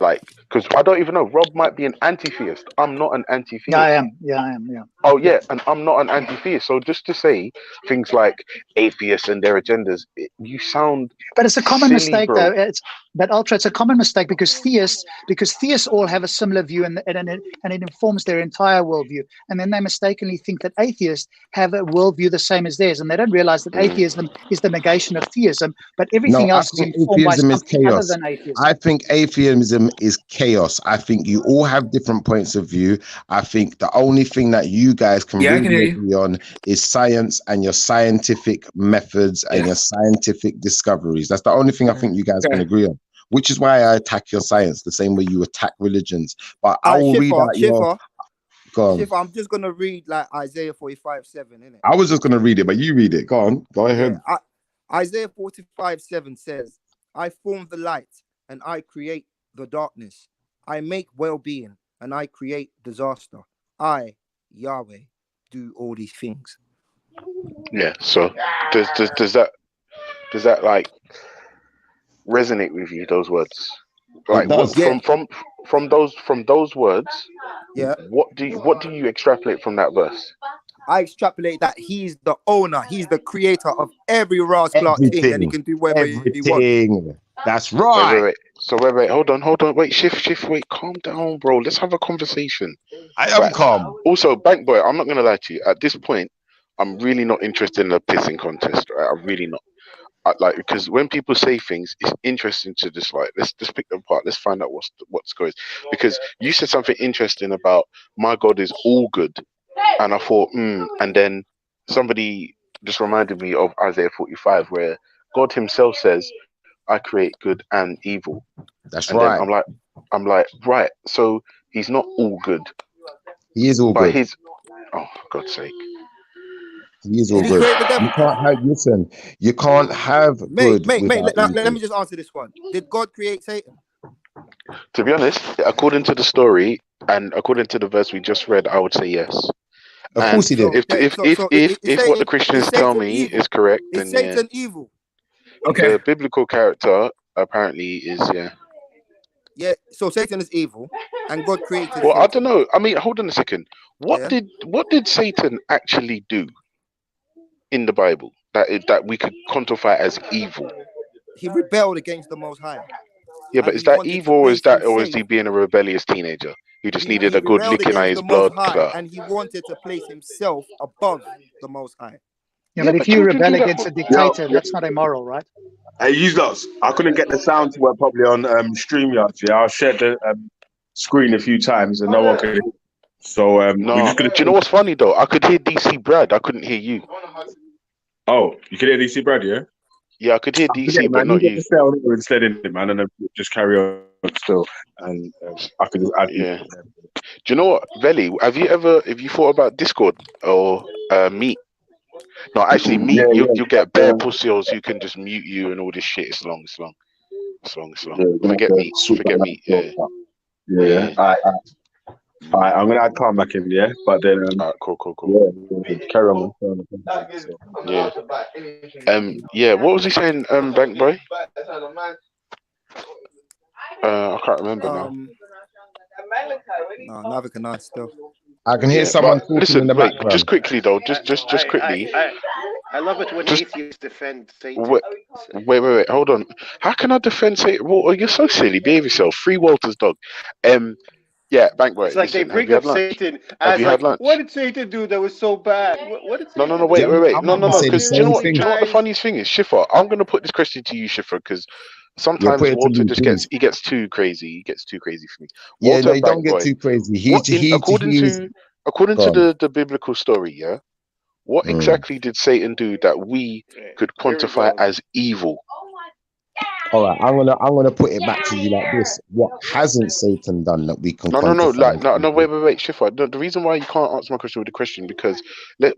Like, because I don't even know. Rob might be an anti-theist. I'm not an anti-theist. Yeah, I am. Yeah. Oh yeah, and I'm not an anti-theist. So just to say things like atheists and their agendas, you sound. But it's a common silly, mistake, bro. though. But Ultra, it's a common mistake because theists all have a similar view, and it informs their entire worldview. And then they mistakenly think that atheists have a worldview the same as theirs, and they don't realize that atheism is the negation of theism. But everything else is informed by something other than atheism. I think atheism is chaos. I think you all have different points of view. I think the only thing that you guys can really agree on is science and your scientific methods and your scientific discoveries. That's the only thing I think you guys can agree on. Which is why I attack your science the same way you attack religions. But I will read out your. Schiffer, I'm just gonna read like Isaiah 45:7, innit? I was just gonna read it, but you read it. Go on, go ahead. Yeah, Isaiah 45:7 says, "I form the light and I create the darkness. I make well-being and I create disaster. I, Yahweh, do all these things." Yeah. So does that like resonate with you? Those words, like from those words. Yeah. What do you extrapolate from that verse? I extrapolate that he's the owner, he's the creator of every Ras Clark thing, and he can do whatever he wants. That's right. Wait. So wait, hold on. Wait, shift, wait, calm down, bro. Let's have a conversation. I am calm. Also, Bank Boy, I'm not gonna lie to you. At this point, I'm really not interested in a pissing contest, right? I'm really not. Because when people say things, it's interesting to just like let's just pick them apart. Let's find out what's going. Because you said something interesting about my God is all good, and I thought, and then somebody just reminded me of Isaiah 45, where God Himself says, "I create good and evil." That's and right. Then I'm like, right. So He's not all good. He is all good. Oh, for God's sake. He is all good. You can't have, listen, you can't have good. Mate, let me just answer this one. Did God create Satan? To be honest, according to the story and according to the verse we just read, I would say yes. Of course he did. If what the Christians tell me is correct, then is Satan evil? Okay. The biblical character apparently is, yeah. Yeah, so Satan is evil, and God created. Well, Satan. I don't know. I mean, hold on a second. What did Satan actually do in the Bible that we could quantify as evil? He rebelled against the Most High. Yeah, but is that evil, or is he being a rebellious teenager who just needed a good licking at his blood? And he wanted to place himself above the Most High. Yeah, but if you rebel against a dictator, that's not immoral, right? Hey, you lot, I couldn't get the sound to work properly on StreamYard. Yeah, I shared the screen a few times and no one could. So no. Do you know what's funny though? I could hear DC Brad. I couldn't hear you. Oh, you could hear DC Brad, yeah? Yeah, I could hear DC, but not you. Instead in it, man, and then just carry on still, and I could add. Yeah. Do you know what, Veli? Have you thought about Discord or Meet? No, actually, Meet. You get bare pussios who can just mute you and all this shit. It's long. Yeah, Forget Meet. Yeah. All right, I'm gonna add Calm back in, yeah. But then, cool. Yeah, carry on. Yeah. What was he saying, Bank Boy? I can't remember now. No, neither can I still. I can hear someone talking in the background. Just quickly though, just quickly. I love it when atheists defend Satan. Wait, hold on. How can I defend Satan? Well, you're so silly. Behave yourself. Free Walter's dog. Yeah, Bank Boy. It's like they bring up Satan as like, what did Satan do that was so bad? What did Satan No, wait. No. Because do you know what the funniest thing is, Schiffer? I'm gonna put this question to you, Schiffer, because sometimes Walter just gets too crazy. He gets too crazy for me. Walter, don't get too crazy. According to the biblical story, yeah. What exactly did Satan do that we could quantify as evil? All right, I'm gonna put it back to you like this. What hasn't Satan done that we can No, quantify? Wait, Shifa. The reason why you can't answer my question with a question because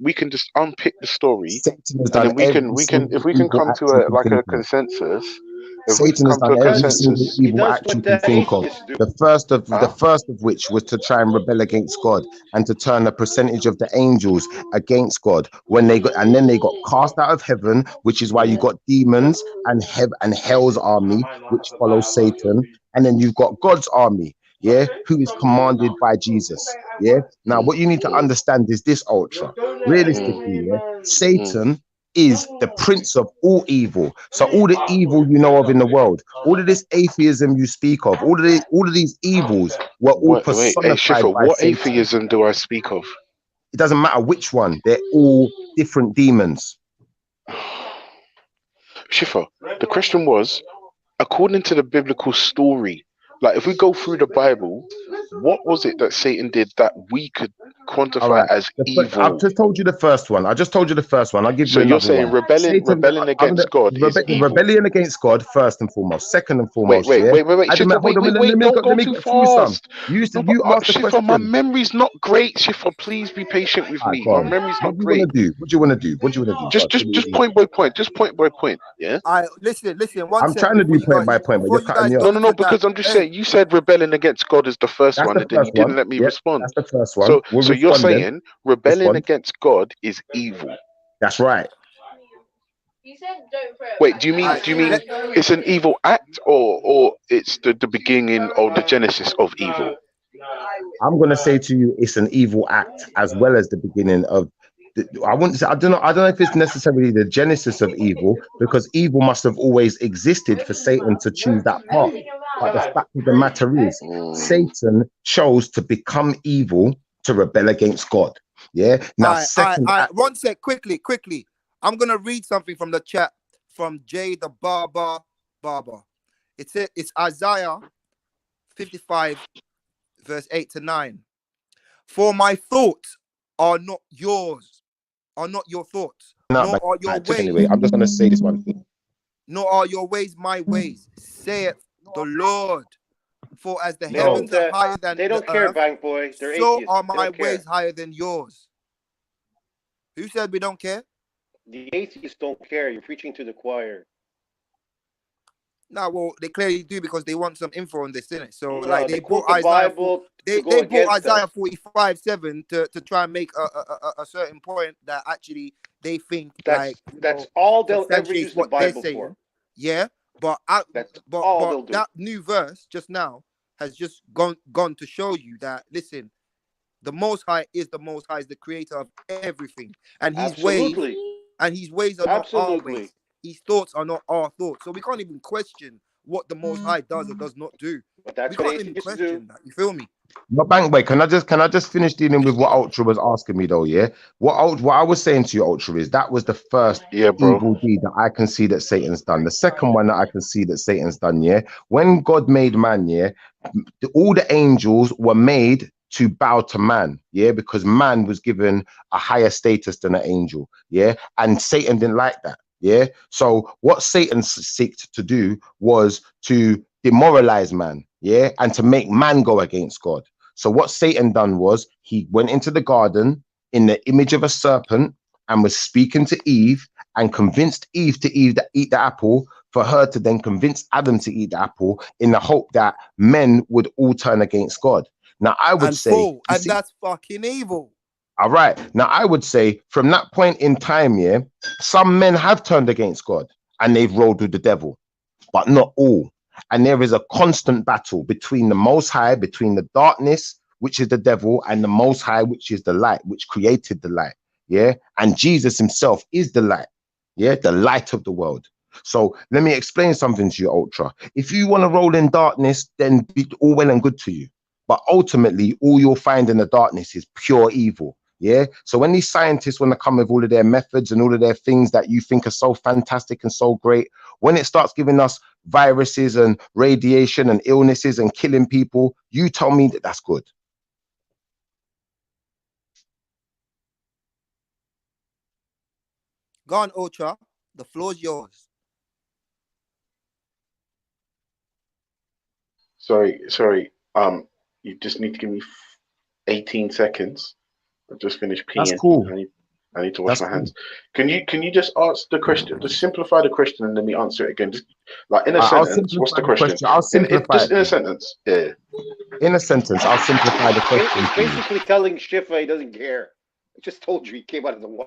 we can just unpick the story, Satan has and done then we every can single if we can evil come act to you a can think of. consensus. If we can Satan has come to done a every single consensus, evil act you can think of. The first of which was to try and rebel against God and to turn a percentage of the angels against God when they got, and then they got cast out of heaven, which is why you got demons and hell's army, which follows Satan, and then you've got God's army, yeah, who is commanded by Jesus. Yeah. Now, what you need to understand is this, Ultra. Realistically, yeah, Satan is the prince of all evil. So all the evil you know of in the world, all of this atheism you speak of, all of these evils were all wait, hey personified Shifa, by what Satan. atheism do I speak of? It doesn't matter which one, they're all different demons. Shifa, the question was, according to the biblical story, like if we go through the Bible, what was it that Satan did that we could quantify All right. as evil? I've just told you the first one. I'll give So you you're another saying one. rebelling against God is evil. Rebellion against God, first and foremost. Second and foremost, Wait, yeah. Shifa, wait, don't go too Get through some. fast. You No, asked the Shifa, my question. memory's not great. Shifa, please be patient with All right, me. go My on. memory's What not do you want great. to do? What do you want to do? What do you want to do? Just point by point. Just point by point. Yeah. Listen. One I'm sec trying to before do you point guys by point, but before you're you cutting guys me go off. No, into that. because I'm just Hey, saying. You said rebelling against God is the first That's one, the and then you first one. didn't let me Yep, respond. that's the first one. We'll So you're respond then. saying rebelling against God is evil. That's right. Wait, do you mean it's an evil act or it's the beginning or the genesis of evil? I'm gonna say to you, it's an evil act as well as the beginning of. I wouldn't say. I don't know if it's necessarily the genesis of evil, because evil must have always existed for Satan to choose that path. But the fact of the matter is, Satan chose to become evil to rebel against God. Yeah. Now, second. One sec, quickly. I'm gonna read something from the chat from Jay the Barber. It's Isaiah 55, verse 8 to 9. For my thoughts are not your thoughts, nor are your ways. Anyway, I'm just gonna say this one thing. Nor are your ways my ways, saith the Lord. For as the heavens are higher than they don't the care, earth, Bank Boy. They're so atheists. are my ways higher than yours. Who said we don't care? The atheists don't care. You're preaching to the choir. No, well, they clearly do because they want some info on this, innit? So, No, like, they they quote brought the Isaiah. Bible They to go brought against Isaiah us. 45:7 to try and make a certain point that actually they think That's all they'll ever use the what they're Bible saying. for. Yeah, but that new verse just now has just gone to show you that, listen, the Most High is the creator of everything, and his ways are not our ways. His thoughts are not our thoughts. So we can't even question what the Most High does or does not do. But that's we what can't even atheists question that. You feel me? But Bank Boy, can I just finish dealing with what Ultra was asking me though? Yeah, what I was saying to you, Ultra, is that was the first evil deed that I can see that Satan's done. The second one that I can see that Satan's done, yeah, when God made man, yeah, all the angels were made to bow to man, yeah, because man was given a higher status than an angel, yeah, and Satan didn't like that, yeah. So what Satan sought to do was to demoralize man, yeah, and to make man go against God. So what Satan done was he went into the garden in the image of a serpent and was speaking to Eve and convinced Eve to eat the apple, for her to then convince Adam to eat the apple in the hope that men would all turn against God. Now I would say, that's fucking evil. All right. Now I would say from that point in time, yeah, some men have turned against God and they've rolled with the devil, but not all. And there is a constant battle between the Most High, between the darkness, which is the devil, and the Most High, which is the light, which created the light. Yeah. And Jesus himself is the light. Yeah. The light of the world. So let me explain something to you, Ultra. If you want to roll in darkness, then be all well and good to you. But ultimately, all you'll find in the darkness is pure evil. Yeah. So when these scientists want to come with all of their methods and all of their things that you think are so fantastic and so great, when it starts giving us viruses and radiation and illnesses and killing people, you tell me that that's good. Go on, Ultra. The floor's yours. Sorry. You just need to give me 18 seconds. I just finished peeing. That's cool. I need to wash my hands. Can you just ask the question? Just simplify the question and let me answer it again. Just like in a sentence. What's the question? I'll simplify just in a sentence. Yeah. In a sentence, I'll simplify the question. He's basically telling Shifa he doesn't care. I just told you he came out of the wash.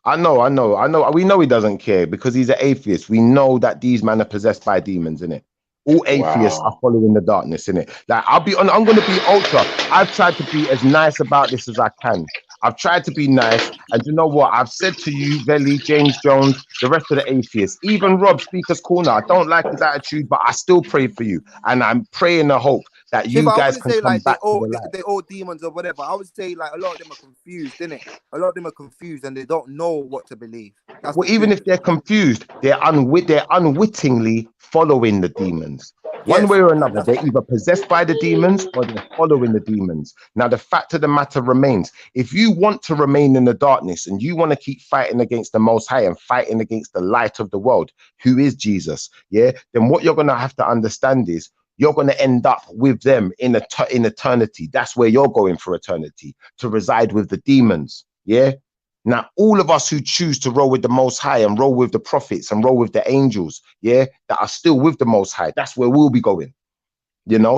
I know. We know he doesn't care because he's an atheist. We know that these men are possessed by demons, innit? All atheists are following the darkness, innit? Like, I'm going to be ultra. I've tried to be as nice about this as I can. I've tried to be nice, and you know what? I've said to you, Veli, James Jones, the rest of the atheists, even Rob, Speaker's Corner. I don't like his attitude, but I still pray for you, and I'm praying the hope that you guys can come back to the light. They're all demons or whatever. I would say like a lot of them are confused, innit? A lot of them are confused and they don't know what to believe. Well, even if they're confused, they're unwittingly following the demons. One way or another, they're either possessed by the demons or they're following the demons. Now, the fact of the matter remains, if you want to remain in the darkness and you want to keep fighting against the Most High and fighting against the light of the world, who is Jesus, then what you're going to have to understand is you're going to end up with them in eternity. That's where you're going for eternity, to reside with the demons, Now, all of us who choose to roll with the Most High and roll with the prophets and roll with the angels, that are still with the Most High, that's where we'll be going,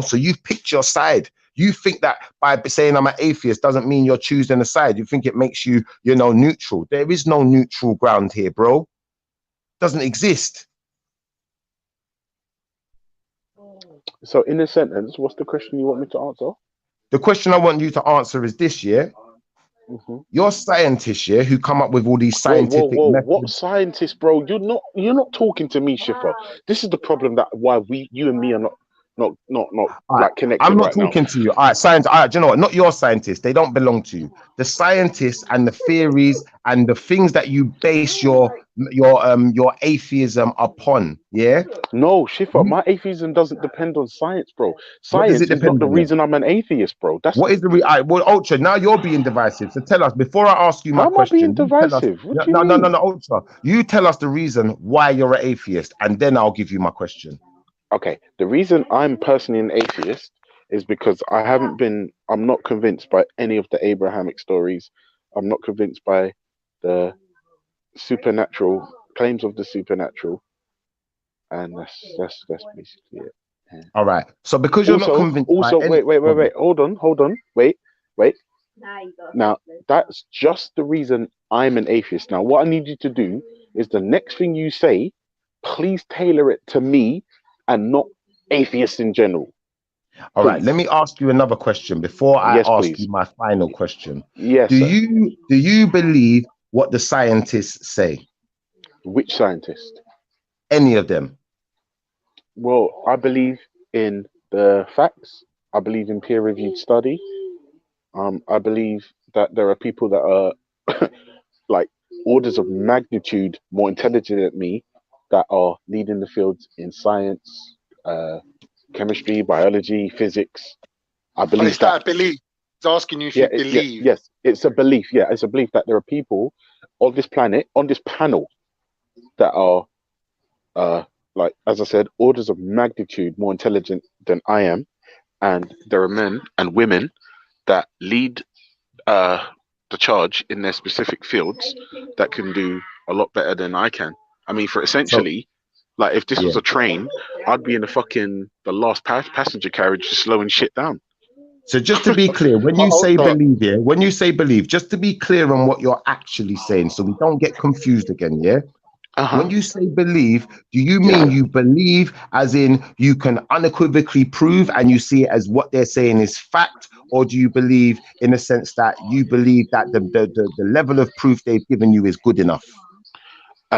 So you've picked your side. You think that by saying I'm an atheist doesn't mean you're choosing a side. You think it makes you, neutral. There is no neutral ground here, bro. Doesn't exist. So in a sentence, what's the question you want me to answer? The question I want you to answer is this, You're scientists, who come up with all these scientific methods. What scientists, bro? You're not talking to me, Shifa. This is the problem why you and me are not like connected. I'm not talking to you. All right, science. All right, do you know what? Not your scientists. They don't belong to you. The scientists and the theories and the things that you base your atheism upon. No, Shifa. My atheism doesn't depend on science, bro. Science is not the reason I'm an atheist, bro. What is the well, Ultra? Now you're being divisive. So tell us before I ask you my question. Am I being divisive? No, Ultra. You tell us the reason why you're an atheist, and then I'll give you my question. Okay, the reason I'm personally an atheist is because I'm not convinced by any of the Abrahamic stories. I'm not convinced by the supernatural claims of the supernatural, and that's basically it. Yeah. All right. So because you're not convinced. Wait. Hold on. Wait. Now that's just the reason I'm an atheist. Now what I need you to do is the next thing you say, please tailor it to me and not atheists in general. All right, let me ask you another question before I ask you my final question. Yes. Do you believe what the scientists say? Which scientist? Any of them. Well, I believe in the facts. I believe in peer-reviewed study. I believe that there are people that are like orders of magnitude more intelligent than me, that are leading the fields in science, chemistry, biology, physics. I believe is that a belief? It's asking you if you believe. Yes, it's a belief. Yeah, it's a belief that there are people on this planet, on this panel, that are, like, as I said, orders of magnitude more intelligent than I am. And there are men and women that lead the charge in their specific fields that can do a lot better than I can. I mean, for essentially, like if this was a train, I'd be in the last passenger carriage, just slowing shit down. So just to be clear, when you say believe, just to be clear on what you're actually saying, so we don't get confused again, When you say believe, do you mean you believe as in you can unequivocally prove and you see it as what they're saying is fact, or do you believe in a sense that you believe that the level of proof they've given you is good enough?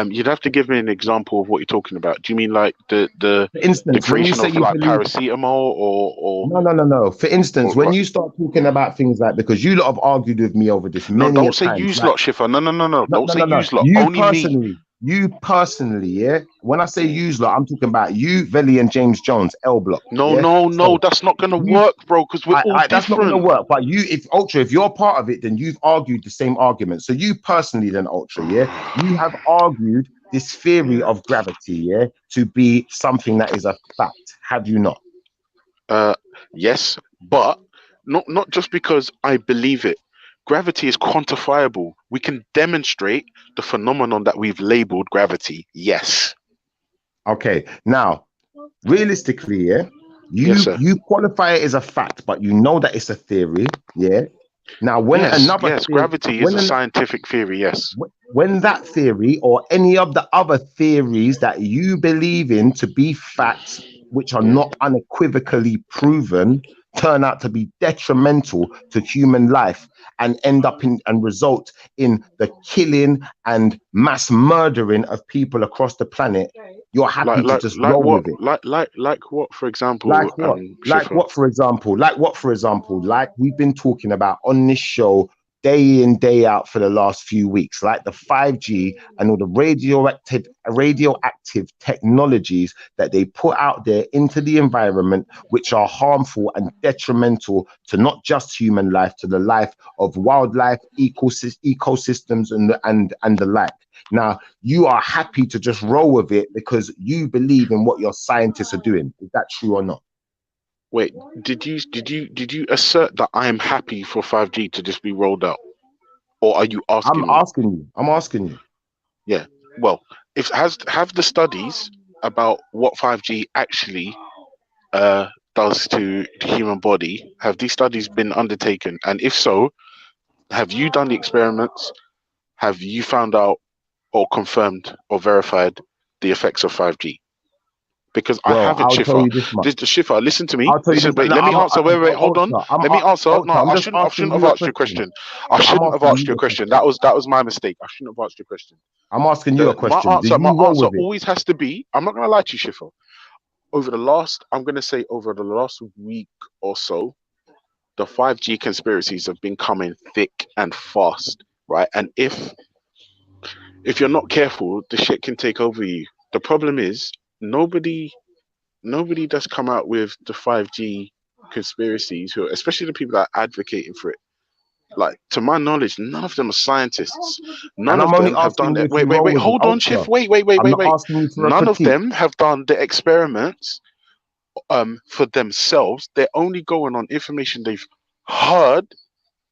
You'd have to give me an example of what you're talking about. Do you mean like the instance, creation of like paracetamol or? No. For instance, when you start talking about things like, because you lot have argued with me over this many times. No, don't say use lot, Shifa. No. Don't say use lot. Only me. You personally, when I say use lot, I'm talking about you, Veli, and James Jones, L Block. No, that's not gonna work, bro, because we're all different. That's not gonna work. But if you're part of it, then you've argued the same argument. So you personally, then Ultra, you have argued this theory of gravity, to be something that is a fact, have you not? Yes, but not just because I believe it. Gravity is quantifiable. We can demonstrate the phenomenon that we've labeled gravity. Yes. Okay. Now, realistically, yeah, Yes, sir. you qualify it as a fact, but you know that it's a theory. Yeah. Now, when another yes, theory, gravity is a scientific theory. Yes. when that theory or any of the other theories that you believe in to be facts, which are not unequivocally proven, turn out to be detrimental to human life and end up in and result in the killing and mass murdering of people across the planet, you're happy to just roll what? with it. Like what? For example, Like what? Like Schiffer? what, for example? Like what, for example? Like we've been talking about on this show day in, day out for the last few weeks, like the 5G and all the radioactive technologies that they put out there into the environment, which are harmful and detrimental to not just human life, to the life of wildlife, ecosystems, and the like. Now, you are happy to just roll with it because you believe in what your scientists are doing. Is that true or not? Wait, did you assert that I am happy for 5G to just be rolled out, or are you asking? I'm asking you. Yeah. Well, have the studies about what 5G actually does to the human body? Have these studies been undertaken? And if so, have you done the experiments? Have you found out or confirmed or verified the effects of 5G? Because I haven't, Schiffer. Schiffer, listen to me. Listen, wait, let me answer. Wait, hold on. Let me answer. No, I shouldn't have asked you a question. I shouldn't have asked you a question. That was my mistake. I shouldn't have asked you a question. I'm asking you a question. My answer always has to be, I'm not gonna lie to you, Schiffer. Over the last week or so, the 5G conspiracies have been coming thick and fast, right? And if you're not careful, the shit can take over you. The problem is nobody does come out with the 5G conspiracies, especially the people that are advocating for it. Like, to my knowledge, none of them are scientists. None of them have done it. Wait, hold on, Chief. Wait. None of them have done the experiments for themselves. They're only going on information they've heard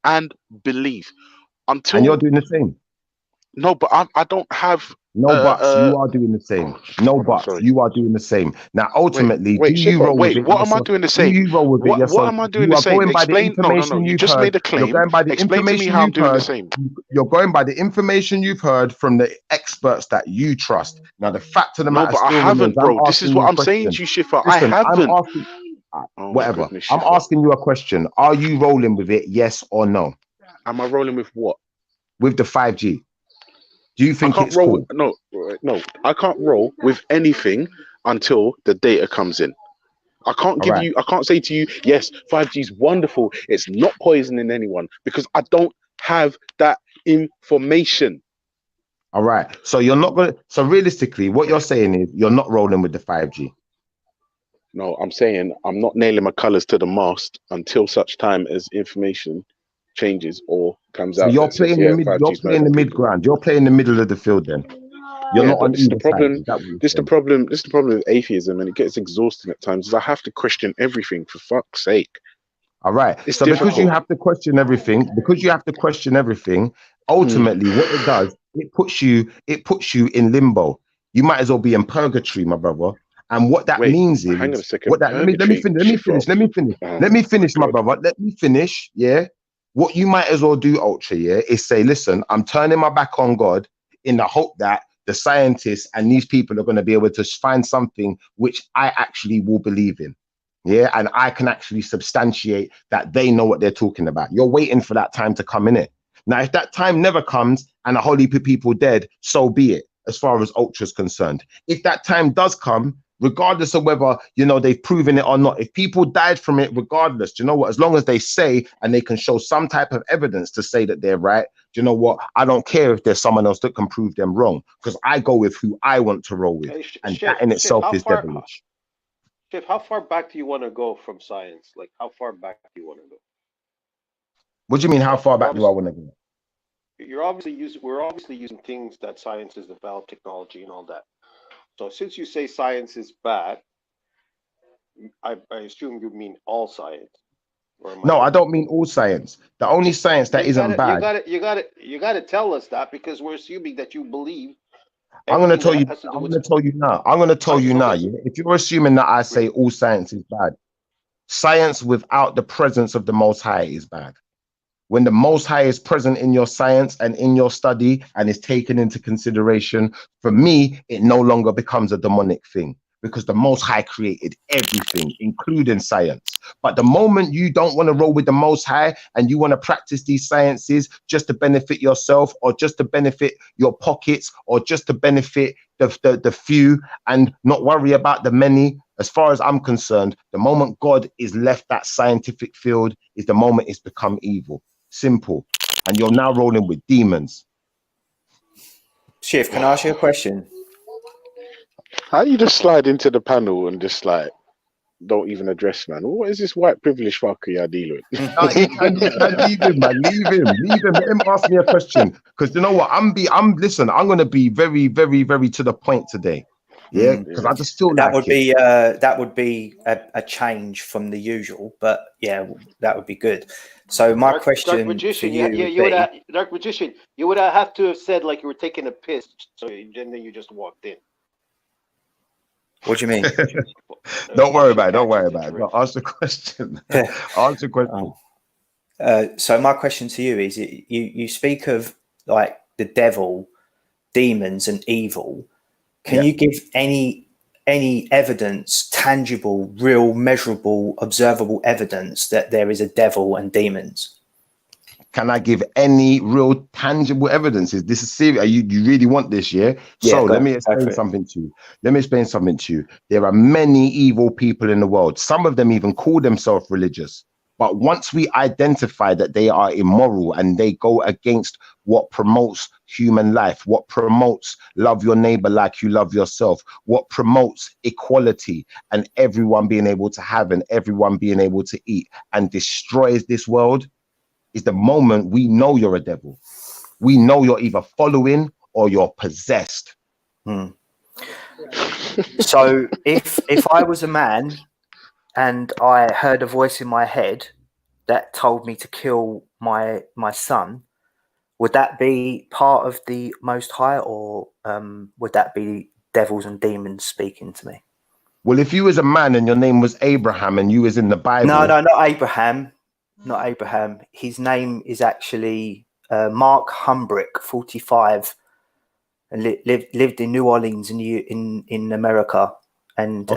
and believe. And you're doing the same. No, but I don't have. No buts. You are doing the same. No buts. You are doing the same. Now, ultimately, wait, do you roll with it? What am I doing the same? Do you roll with it? What am I doing the same? Explain. No. You just made a claim. You're going by the Explain to me how I'm doing the same. You're going by the information you've heard from the experts that you trust. Now, the fact of the matter, but I haven't, bro. This is what I'm saying to you, Schiffer. I haven't. Whatever. I'm asking you a question. Are you rolling with it? Yes or no? Am I rolling with what? With the 5G. Do you think it's cool? No, I can't roll with anything until the data comes in. I can't I can't say to you, yes, 5G is wonderful. It's not poisoning anyone, because I don't have that information. All right. So you're not going to, so realistically, what you're saying is you're not rolling with the 5G. No, I'm saying I'm not nailing my colors to the mast until such time as information changes or comes out. You're playing the mid ground. You're playing the middle of the field then. You're not on either side. This is the problem with atheism, and it gets exhausting at times, is I have to question everything, for fuck's sake. All right. So because you have to question everything, ultimately what it does, it puts you in limbo. You might as well be in purgatory, my brother. And what that means is, hang on a second. Let me finish, my brother. Let me finish. Yeah. What you might as well do, Ultra, is say, listen, I'm turning my back on God in the hope that the scientists and these people are going to be able to find something which I actually will believe in. Yeah. And I can actually substantiate that they know what they're talking about. You're waiting for that time to come in it. Now, if that time never comes and a whole heap of people dead, so be it, as far as Ultra is concerned. If that time does come, regardless of whether, they've proven it or not, if people died from it, regardless, you know what, as long as they say and they can show some type of evidence to say that they're right, you know what, I don't care if there's someone else that can prove them wrong, because I go with who I want to roll with. And that in itself is devilish. Shiv, how far back do you want to go from science? Like, how far back do you want to go? What do you mean, how far back do I want to go? We're obviously using things that science has developed, technology and all that. So since you say science is bad, I assume you mean all science. No, I don't mean all science. The only science that isn't bad. You gotta tell us that, because we're assuming that you believe. I'm going to tell you. I'm going to tell you now. I'm going to tell you now. Yeah? If you're assuming that I say all science is bad, science without the presence of the Most High is bad. When the Most High is present in your science and in your study and is taken into consideration, for me, it no longer becomes a demonic thing, because the Most High created everything, including science. But the moment you don't want to roll with the Most High and you want to practice these sciences just to benefit yourself, or just to benefit your pockets, or just to benefit the few and not worry about the many, as far as I'm concerned, the moment God is left that scientific field is the moment it's become evil. Simple. And you're now rolling with demons. Shiv, can I ask you a question? How you just slide into the panel and just like don't even address, man? What is this white privilege fucker you're dealing with? Leave him, man. Leave him. Let him ask me a question. Because you know what? I'm gonna be very, very, very to the point today. Yeah, because I just feel that would be a change from the usual, but yeah, that would be good. So my question Dark Magician, for Dark Magician, you would have to have said like you were taking a piss, so and then you just walked in. What do you mean? Don't worry about it. Don't worry about it. No, ask the question. Answer the question. So my question to you is: you speak of like the devil, demons, and evil. Can you give any evidence, tangible, real, measurable, observable evidence that there is a devil and demons? Can I give any real tangible evidence? Is this serious? You really want this, yeah? So let me explain something to you. There are many evil people in the world. Some of them even call themselves religious. But once we identify that they are immoral and they go against what promotes human life, what promotes love your neighbor like you love yourself, what promotes equality and everyone being able to have and everyone being able to eat, and destroys this world, is the moment we know you're a devil. We know you're either following or you're possessed. So if I was a man and I heard a voice in my head that told me to kill my son, would that be part of the Most High, or would that be devils and demons speaking to me? Well, if you was a man and your name was Abraham and you was in the Bible. No, not Abraham. Not Abraham. His name is actually Mark Humbrick, 45, and lived in New Orleans in America. And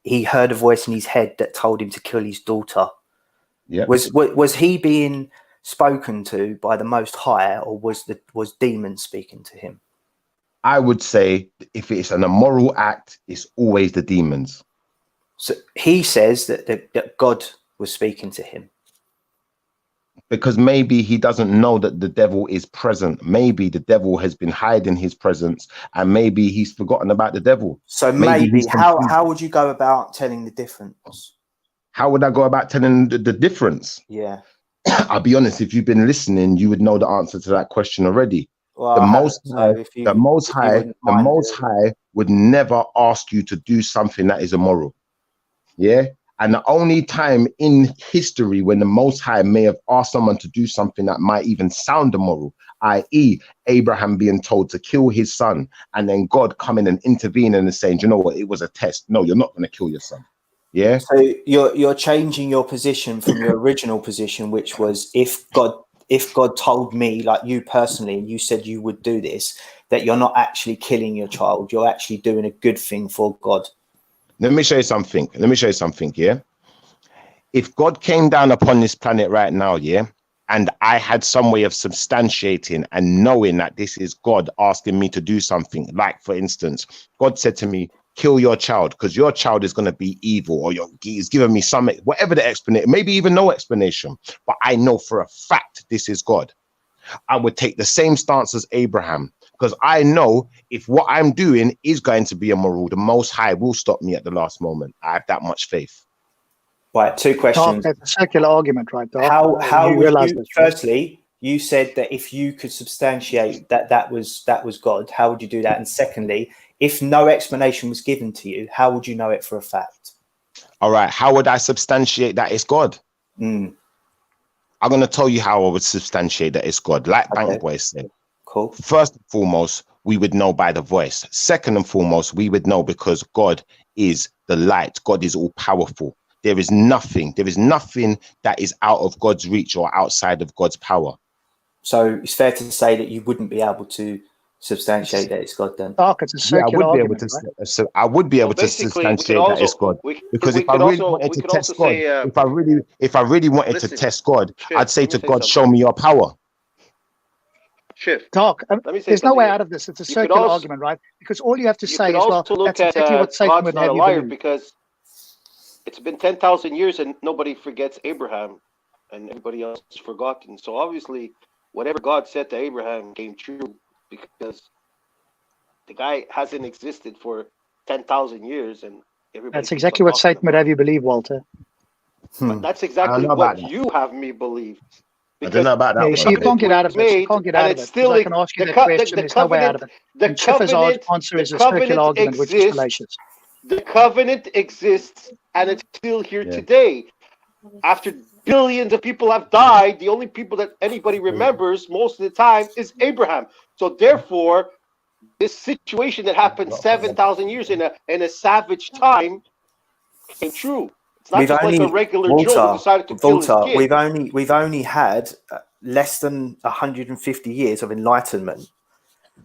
he heard a voice in his head that told him to kill his daughter. Yeah. Was he being spoken to by the Most High, or was demons speaking to him? I would say if it's an immoral act, it's always the demons. So he says that God was speaking to him. Because maybe he doesn't know that the devil is present. Maybe the devil has been hiding his presence, and maybe he's forgotten about the devil. So maybe how would you go about telling the difference? How would I go about telling the difference? Yeah. I'll be honest, if you've been listening, you would know the answer to that question already. Well, the Most High would never ask you to do something that is immoral. Yeah. And the only time in history when the Most High may have asked someone to do something that might even sound immoral, i.e. Abraham being told to kill his son, and then God coming and intervening and saying, you know what, it was a test. No, you're not going to kill your son. Yeah. So you're changing your position from your original position, which was if God told me, like you personally, and you said you would do this, that you're not actually killing your child, you're actually doing a good thing for God. Let me show you something. Yeah. If God came down upon this planet right now, yeah, and I had some way of substantiating and knowing that this is God asking me to do something, like for instance, God said to me, kill your child because your child is going to be evil, or he's given me some, whatever the explanation, maybe even no explanation, but I know for a fact this is God. I would take the same stance as Abraham, because I know if what I'm doing is going to be immoral, the Most High will stop me at the last moment. I have that much faith. Right, two questions. That's a secular argument, right? How would you, firstly, you said that if you could substantiate that was God, how would you do that? And secondly, if no explanation was given to you, how would you know it for a fact? All right, how would I substantiate that it's God? I'm going to tell you how I would substantiate that it's God. Like Bank Boy said. Cool. First and foremost, we would know by the voice. Second and foremost, we would know because God is the light. God is all powerful. There is nothing that is out of God's reach or outside of God's power. So it's fair to say that you wouldn't be able to substantiate that it's God then? It's a circular argument, right? I would be able to substantiate that it's God. Because if I really wanted to test God, if I really wanted to test God, I'd say to God, show me your power. Doc, there's no way out of this. It's a circular argument, right? Because all you have to say is, well, that's exactly what Satan would have you believe. Because it's been 10,000 years and nobody forgets Abraham and everybody else is forgotten. So obviously, whatever God said to Abraham came true because the guy hasn't existed for 10,000 years and everybody. That's exactly what Satan would have you believe, Walter. But that's exactly what you have me believe. I don't know about that. Yeah, so you can't get out of it. You can't get out of it. Still, I can ask you that question. There's no way out of it. The Schiffer's answer is a circular argument, which is fallacious. The covenant exists, and it's still here today. After billions of people have died, the only people that anybody remembers most of the time is Abraham. So therefore, this situation that happened 7,000 years in a savage time came true. It's not just like a regular Joe who decided to kill his kid. We've only had less than 150 years of enlightenment,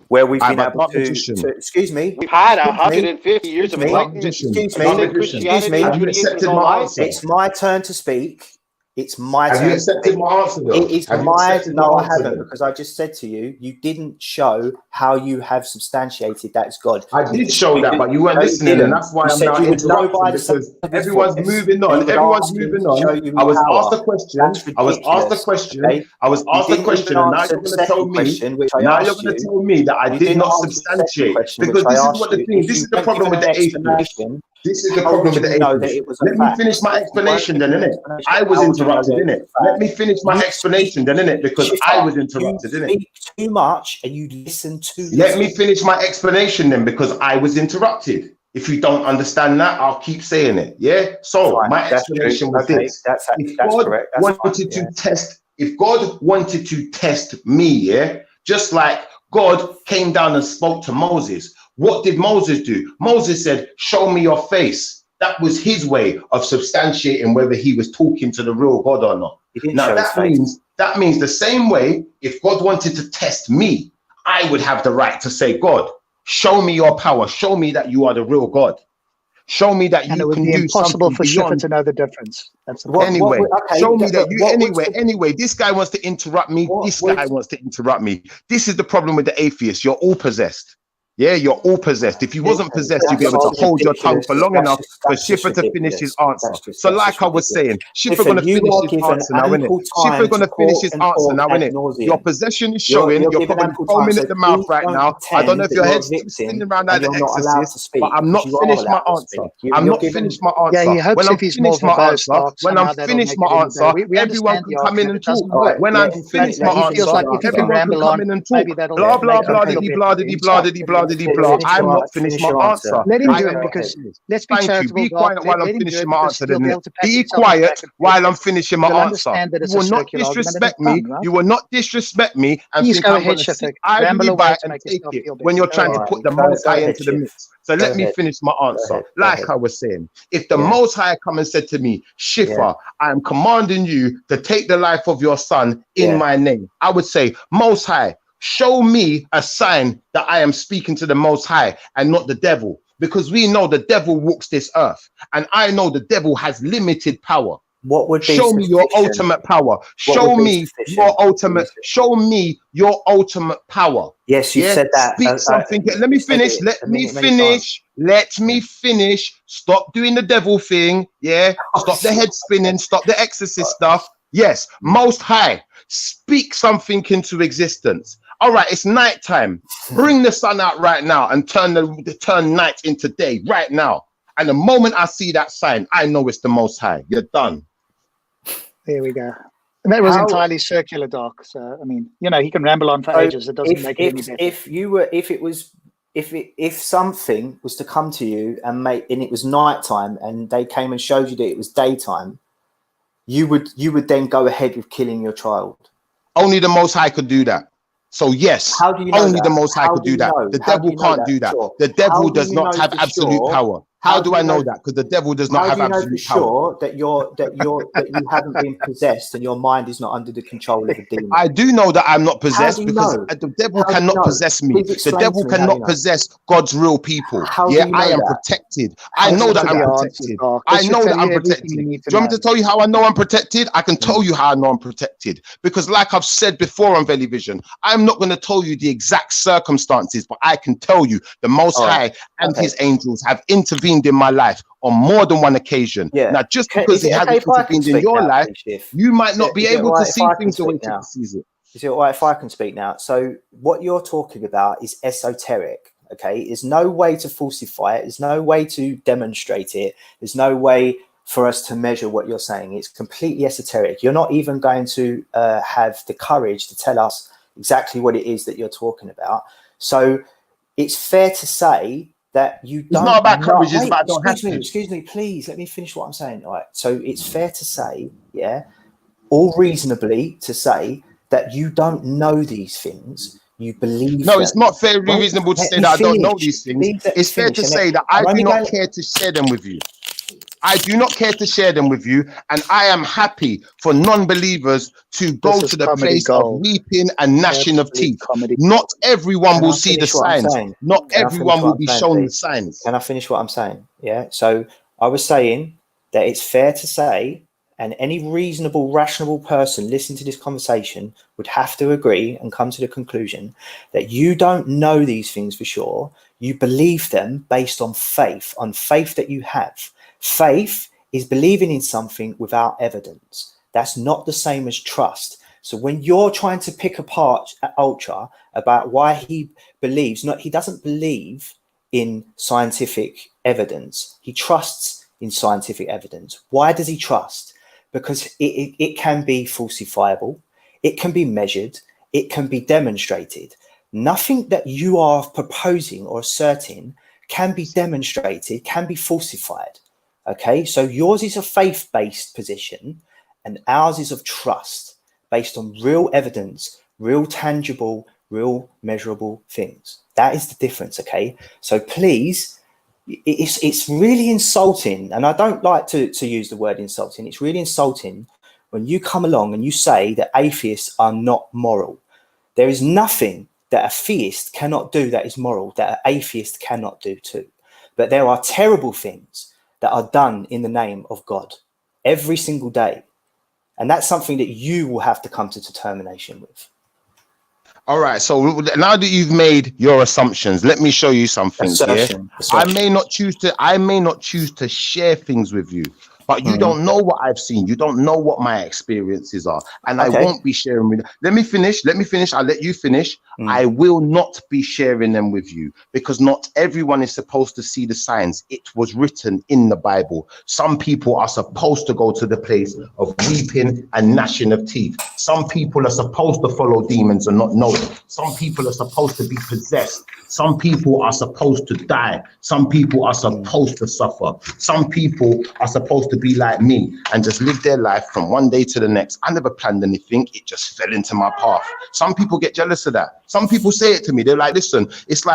where we've been able to excuse me. We've had 150 years of enlightenment. Excuse me. It's my turn to speak. It's my turn. Have you accepted my answer, though? It is my. No, I haven't, because I just said to you, you didn't show how you have substantiated that's God. I did show that, but you weren't listening, and that's why I'm now interrupting, because everyone's moving on. Everyone's moving on. I was asked a question. I was asked a question. I was asked a question, and now you're going to tell me. Now you're going to tell me that I did not substantiate, because this is what the thing. This is the problem with the atheist. This is the problem with the atheist. Let me finish my explanation then, innit? I was interrupted, innit? Let me finish my explanation then, innit? Because I was interrupted, innit? You speak too much and you listen too little. Let me finish my explanation then, because I was interrupted. If you don't understand that, I'll keep saying it, yeah? So, my explanation was this. If God wanted to test me, yeah? Just like God came down and spoke to Moses. What did Moses do? Moses said, show me your face. That was his way of substantiating whether he was talking to the real God or not. Now, that means the same way, if God wanted to test me, I would have the right to say, God, show me your power. Show me that you are the real God. Show me that you can do something beyond. It would be impossible for Schiffer to know the difference. That's the anyway. Show me that you. Anyway, this guy wants to interrupt me. This guy wants to interrupt me. This is the problem with the atheist. You're all possessed. Yeah, you're all possessed. If you wasn't possessed, you'd be able to hold your tongue for long enough for Schiffer to finish his answer. So like I was saying, Schiffer going to finish his answer now, innit? Schiffer going to finish his answer now, innit? Your possession is showing. You're probably foaming at the mouth right now. I don't know if your head's spinning around like the Exorcist, but I'm not finished my answer. I'm not finished my answer. When I'm finished my answer, everyone can come in and talk. When I'm finished my answer, everyone can come in and talk. Blah, blah, blah, blah, blah, blah. I'm not finished my answer. Let him do it, because let's be charitable. Be quiet while I'm finishing my answer. Be quiet while I'm finishing my answer. You will not disrespect me. You will not disrespect me and think I'm going to sit idly by and take it when you're trying to put the Most High into the mix. So let me finish my answer. Like I was saying, if the Most High come and said to me, Schiffer, I am commanding you to take the life of your son in my name, I would say, Most High, show me a sign that I am speaking to the Most High and not the devil, because we know the devil walks this earth, and I know the devil has limited power. What would be show me your ultimate power? Show me your ultimate. Show me your ultimate power. Yes, you said that. Speak something. Let me finish. Let me finish. Let me finish. Stop doing the devil thing. Yeah. Stop the head spinning. Stop the exorcist stuff. Yes. Most High, speak something into existence. All right, it's nighttime. Bring the sun out right now and turn night into day right now. And the moment I see that sign, I know it's the Most High. You're done. There we go. And that was entirely circular, Doc. So I mean, you know, he can ramble on for ages. It doesn't make it any better. If it was if something was to come to you and it was nighttime and they came and showed you that it was daytime, you would then go ahead with killing your child. Only the Most High could do that. So yes, how do you know only that? the Most High How could do do you that. know? The How devil do you know can't that do that. for sure? The devil How do does you not know have for absolute sure? power. How How do do I you know know? that? Because the devil does not How have do you know for absolute power. sure that you haven't been possessed and your mind is not under the control of a demon? I do know that I'm not How possessed do you because know? the devil How do you cannot know? possess me. Please The explain devil to me how you cannot know. possess God's real people. How do Yeah, you I know am that? protected. I How do know you that know I'm that? protected. Mark. I This should know tell that you I'm everything protected. you Do need to you want me know. to tell you how I know I'm protected? I can tell you how I know I'm protected. Because like I've said before on Veli Vision, I'm not going to tell you the exact circumstances, but I can tell you the Most All High right. and Okay. his angels have intervened in my life on more than one occasion. Yeah. Now, just because Is he it okay hasn't if I can intervened in speak your now, life, please, Shiv? you might not be Is it able all to right if see I can things the way speak now? Chick sees it. Is it all right if I can speak now? So what you're talking about is esoteric. Okay, there's no way to falsify it. There's no way to demonstrate it. There's no way for us to measure what you're saying. It's completely esoteric. You're not even going to have the courage to tell us exactly what it is that you're talking about. So it's fair to say that you It's don't not about know. courage, it's Wait, about I don't have to. excuse me, please let me finish what I'm saying. All right. So it's fair to say, yeah, all reasonably to say that you don't know these things. You believe No, them. it's not very Wait, reasonable to let say me that I don't know finish. these things. Please let me It's fair finish. to And say that I I'm do only not going. care to share them with you. I do not care to share them with you, and I am happy for non-believers to go This is to the comedy place of gold. weeping and gnashing of Absolute teeth. comedy Not gold. everyone Can will I see the finish what I'm signs. saying? Not Can I finish everyone what will I'm be saying, shown the please? signs. Can I finish what I'm saying? Yeah. So I was saying that it's fair to say, and any reasonable, rational person listening to this conversation would have to agree and come to the conclusion that you don't know these things for sure. You believe them based on faith that you have. Faith is believing in something without evidence. That's not the same as trust. So when you're trying to pick apart Ultra about why he believes, he doesn't believe in scientific evidence. He trusts in scientific evidence. Why does he trust? Because it can be falsifiable, it can be measured, it can be demonstrated. Nothing that you are proposing or asserting can be demonstrated, can be falsified. Okay, so yours is a faith-based position and ours is of trust based on real evidence, real tangible, real measurable things. That is the difference. Okay, so please, it's really insulting, and I don't like to use the word insulting. It's really insulting when you come along and you say that atheists are not moral. There is nothing that a theist cannot do that is moral that an atheist cannot do too. But there are terrible things that are done in the name of God every single day. And that's something that you will have to come to determination with. All right, so now that you've made your assumptions, let me show you something. Assertion. I may not choose to share things with you, but you don't know what I've seen. You don't know what my experiences are, and I won't be sharing with you. Let me finish. I'll let you finish. I will not be sharing them with you because not everyone is supposed to see the signs. It was written in the Bible. Some people are supposed to go to the place of weeping and gnashing of teeth. Some people are supposed to follow demons and not know it. Some people are supposed to be possessed. Some people are supposed to die. Some people are supposed to suffer. Some people are supposed to be like me and just live their life from one day to the next. I never planned anything. It just fell into my path. Some people get jealous of that. Some people say it to me. They're like, listen, it's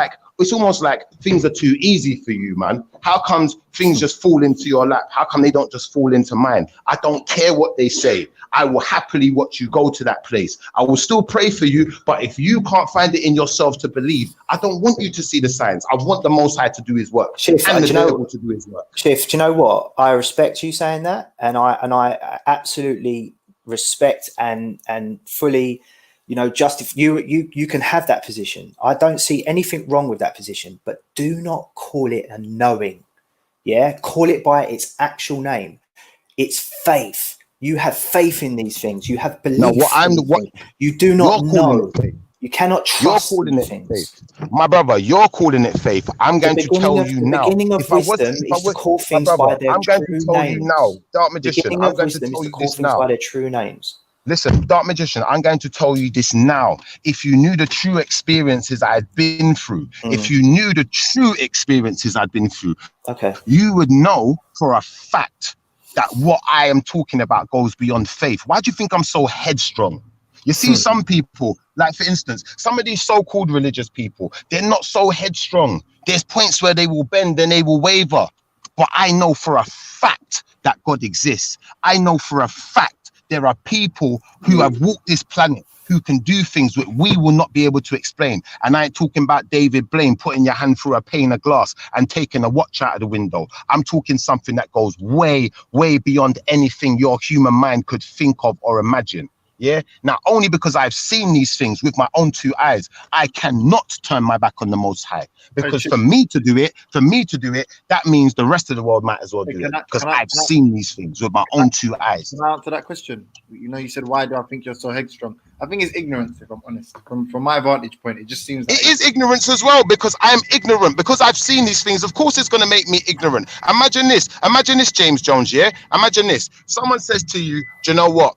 almost like things are too easy for you, man. How comes things just fall into your lap? How come they don't just fall into mine? I don't care what they say. I will happily watch you go to that place. I will still pray for you, but if you can't find it in yourself to believe, I don't want you to see the signs. I want the Most High to do his work. Shift, and the do you know, devil to do his work. Shift, do you know what? I respect you saying that, and I absolutely respect and fully, you can have that position. I don't see anything wrong with that position, but do not call it a knowing. Yeah, call it by its actual name. It's faith. You have faith in these things. You have belief. You do not know. You cannot trust. You're calling it faith, my brother. You're calling it faith. I'm going to tell you now. The beginning of wisdom is to call things by their true names. You now, Dark Magician. I'm going to tell you now. By their true names. Listen, Dark Magician, I'm going to tell you this now. If you knew the true experiences I'd been through, if you knew the true experiences I'd been through, you would know for a fact that what I am talking about goes beyond faith. Why do you think I'm so headstrong? You see, some people, like for instance, some of these so-called religious people, they're not so headstrong. There's points where they will bend and they will waver. But I know for a fact that God exists. I know for a fact there are people who have walked this planet who can do things that we will not be able to explain. And I ain't talking about David Blaine putting your hand through a pane of glass and taking a watch out of the window. I'm talking something that goes way, way beyond anything your human mind could think of or imagine. Yeah. Now, only because I've seen these things with my own two eyes, I cannot turn my back on the Most High. Because for me to do it, that means the rest of the world might as well do it. Because I've seen these things with my own two eyes. Can I answer that question? You know, you said, why do I think you're so headstrong? I think it's ignorance, if I'm honest. From my vantage point, it just seems like... It is ignorance as well, because I'm ignorant. Because I've seen these things, of course it's going to make me ignorant. Imagine this, James Jones, yeah? Imagine this. Someone says to you, do you know what?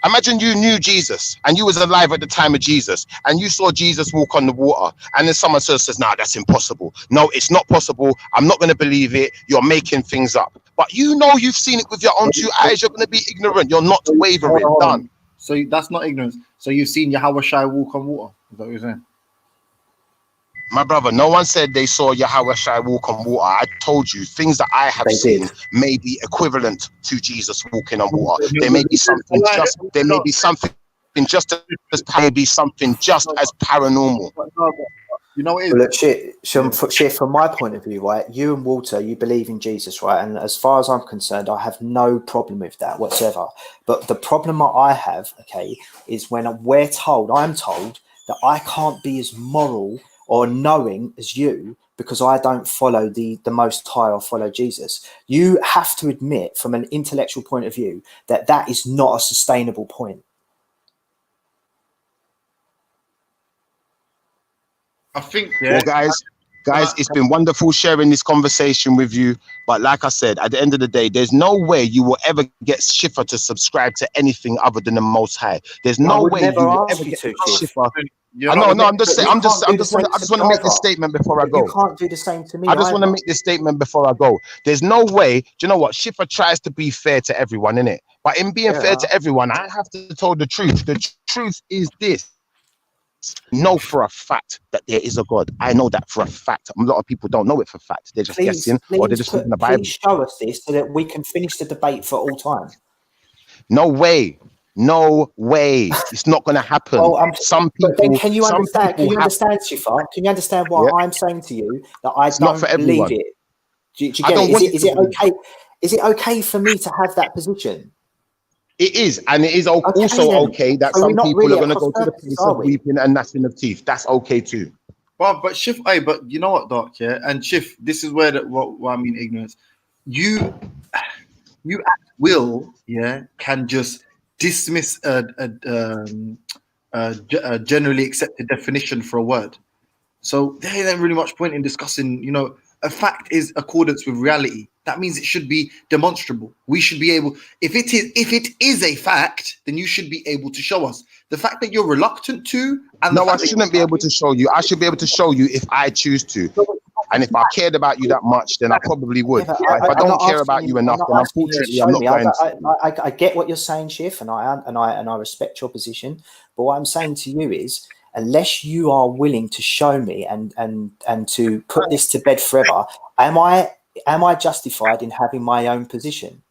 Imagine you knew Jesus and you was alive at the time of Jesus and you saw Jesus walk on the water, and then someone says, nah, that's impossible. No, it's not possible. I'm not going to believe it. You're making things up. But you know you've seen it with your own two eyes. You're going to be ignorant. You're not wavering. Done. So that's not ignorance. So you've seen Yahweh Shai walk on water. Is that what you're saying? My brother, no one said they saw Yahweh Shai walk on water. I told you things that I have seen may be equivalent to Jesus walking on water. There may be something just as paranormal. You know what it is? Look, shit, from my point of view, right? You and Walter, you believe in Jesus, right? And as far as I'm concerned, I have no problem with that whatsoever. But the problem that I have, okay, is when I'm told that I can't be as moral or knowing as you because I don't follow the Most High or follow Jesus. You have to admit from an intellectual point of view that that is not a sustainable point. I think, Well, guys, it's been wonderful sharing this conversation with you. But like I said, at the end of the day, there's no way you will ever get Schiffer to subscribe to anything other than the Most High. There's no way you will ever get Schiffer. I'm just want to make this statement before I go. You can't do the same to me. I just want to make this statement before I go. There's no way. Do you know what? Schiffer tries to be fair to everyone, innit? But in being fair to everyone, I have to tell the truth. The truth is this. Know for a fact that there is a God. I know that for a fact. A lot of people don't know it for a fact. They're just guessing, or they're just reading the Bible. Please show us this so that we can finish the debate for all time. No way. No way. It's not going to happen. Some people. But then can you understand? Can you understand, Shifa? Can you understand what I'm saying to you? That I don't believe it. Do you get it? Is it okay? Is it okay for me to have that position? It is, and it is also okay that some people are going to go to the place of weeping and gnashing of teeth. That's okay too. But Shif, but you know what, Doc, yeah? And Shif, this is where what I mean ignorance. You at will, yeah, can just dismiss a generally accepted definition for a word. So there isn't really much point in discussing, you know, a fact is accordance with reality. That means it should be demonstrable. We should be able, if it is a fact, then you should be able to show us. The fact that you're reluctant to, and no, I shouldn't be able to show you. I should be able to show you if I choose to. And if I cared about you that much, then I probably would. But if I don't care about you enough, then unfortunately I'm not going to. I get what you're saying, Shif, and I respect your position. But what I'm saying to you is, unless you are willing to show me and to put this to bed forever, am I justified in having my own position?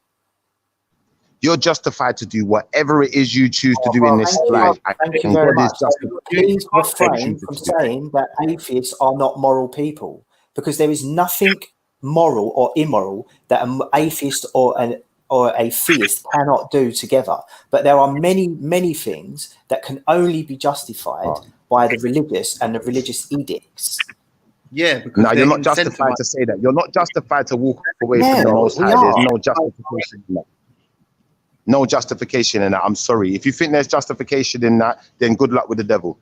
You're justified to do whatever it is you choose to do in this life. Thank you very much. Please refrain from saying that atheists are not moral people, because there is nothing moral or immoral that an atheist or a theist cannot do together. But there are many things that can only be justified by the religious and the religious edicts. Yeah, because no, you're not justified to say that. You're not justified to walk away from the Most High. There's no justification in that. No justification in that. I'm sorry. If you think there's justification in that, then good luck with the devil.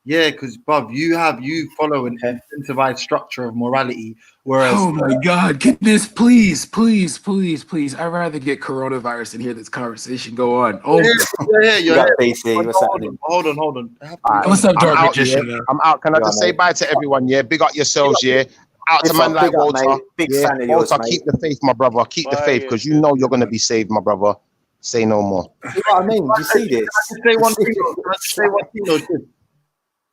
Yeah, because bruv, you follow an incentivized structure of morality, whereas Oh my God! Can this please? I'd rather get coronavirus and hear this conversation go on. Oh, yeah. BC, what's happening? Hold on. What's up, Dark I'm out, Magician? yeah. I'm out. Can I just say bye to everyone? Yeah, big up yourselves. Yeah, out to man like Walter. Big fan of yours, Walter, mate. keep the faith, my brother. Keep the faith, because you know you're gonna be saved, my brother. Say no more. You know what I mean? You see this? Say one thing,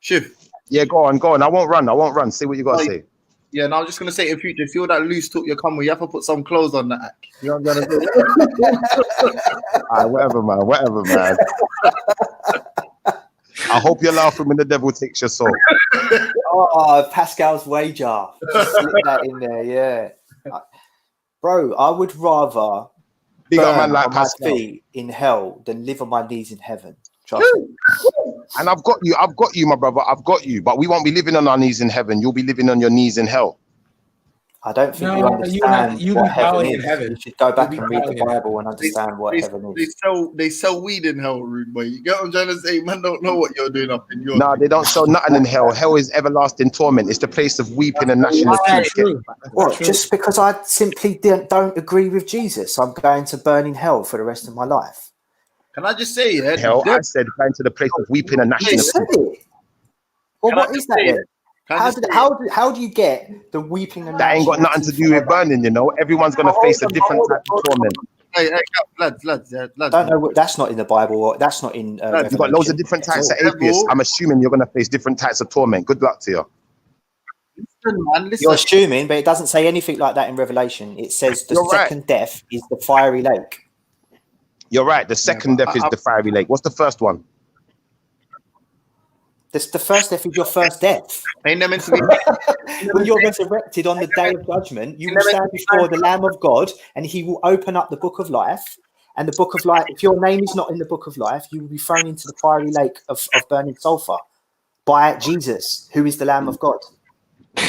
Shiv. Yeah, go on. I won't run. Say what you gotta say. Yeah, and I was just gonna say in future, if you're that loose talk you come with, you have to put some clothes on that. You know what I'm gonna say? Whatever, man. I hope you're laughing when the devil takes your soul. Oh, Pascal's wager. Just slip that in there, yeah. Bro, I would rather Big up man burn like on my Pascal. feet in hell than live on my knees in heaven. Trust me. And I've got you, my brother. I've got you. But we won't be living on our knees in heaven. You'll be living on your knees in hell. I don't think you understand what heaven is. You should go back and read the Bible and understand what heaven is. They sell weed in hell, rude boy. You get what I'm trying to say? Man, don't know what you're doing up in your. No, they don't sell nothing in hell. Hell is everlasting torment. It's the place of weeping and gnashing of teeth. What? Just because I simply don't agree with Jesus, I'm going to burn in hell for the rest of my life. Can I just say, yeah? Hell, I said going to the place of weeping and gnashing of teeth. Well, what is that then? How do you get the weeping and that ain't got nothing to do with burning, you know. Everyone's gonna face a different type of torment. Hey, lads. I don't know. That's not in the Bible. That's not in. You've got loads of different types of atheists. I'm assuming you're gonna face different types of torment. Good luck to you. Listen. You're assuming, but it doesn't say anything like that in Revelation. It says the second death is the fiery lake. You're right. The second death is the fiery lake. What's the first one? The first death is your first death. Ain't that meant to be? When you're resurrected on the day of judgment, you will stand before the Lamb of God, and He will open up the book of life. And the book of life, if your name is not in the book of life, you will be thrown into the fiery lake of burning sulfur by Jesus, who is the Lamb of God. I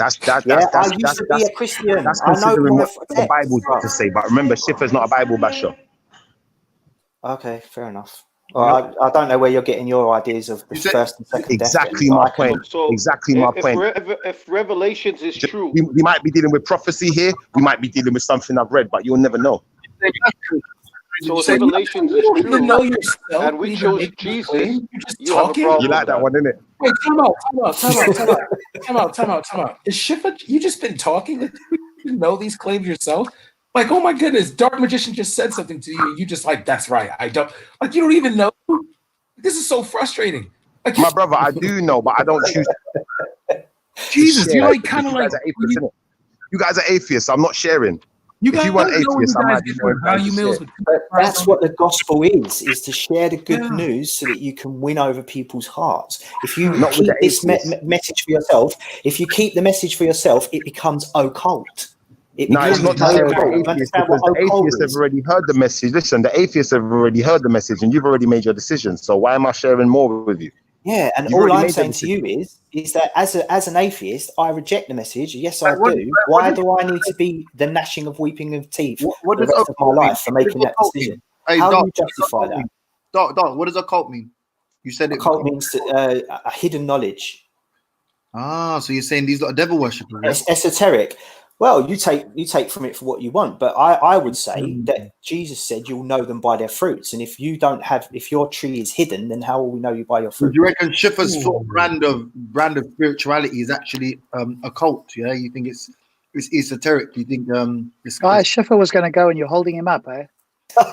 used to be a Christian. That's I know considering my what the Bible got to say. But remember, Schiffer's not a Bible basher. Okay, fair enough. Well, I don't know where you're getting your ideas of the first and second death. Exactly my point. If Revelations is true, we might be dealing with prophecy here. We might be dealing with something I've read, but you'll never know. So if Revelations is true, and we chose Jesus, you have a problem. You like that one, innit? Wait, time out. Is Schiffer, you just been talking? Like, you know these claims yourself? Like, oh my goodness, Dark Magician just said something to you. You just like, that's right. I don't, like, you don't even know. This is so frustrating. Like, my brother, I do know, but I don't choose. Jesus, you're like kind of like. You guys are atheists. I'm not sharing. If you want atheists, I might be more value meals. But that's what the gospel is to share the good news so that you can win over people's hearts. If you keep this message for yourself, if you keep the message for yourself, it becomes occult. No, it's not necessarily the atheists, because the atheists have already heard the message. Listen, the atheists have already heard the message, and you've already made your decision. So why am I sharing more with you? Yeah, and all I'm saying to you is that as an atheist, I reject the message. Yes, I do. Why do I need to be the gnashing of weeping of teeth for the rest of my life for making that decision? How do you justify that? Doc, what does occult mean? You said occult means a hidden knowledge. Ah, so you're saying these are devil worshippers? It's esoteric. Well, you take from it for what you want, but I would say that Jesus said you'll know them by their fruits, and if your tree is hidden, then how will we know you by your fruit? Do you reckon Schiffer's brand of spirituality is actually a cult? Yeah, you think it's esoteric? You think Guys, Schiffer was going to go, and you're holding him up, eh?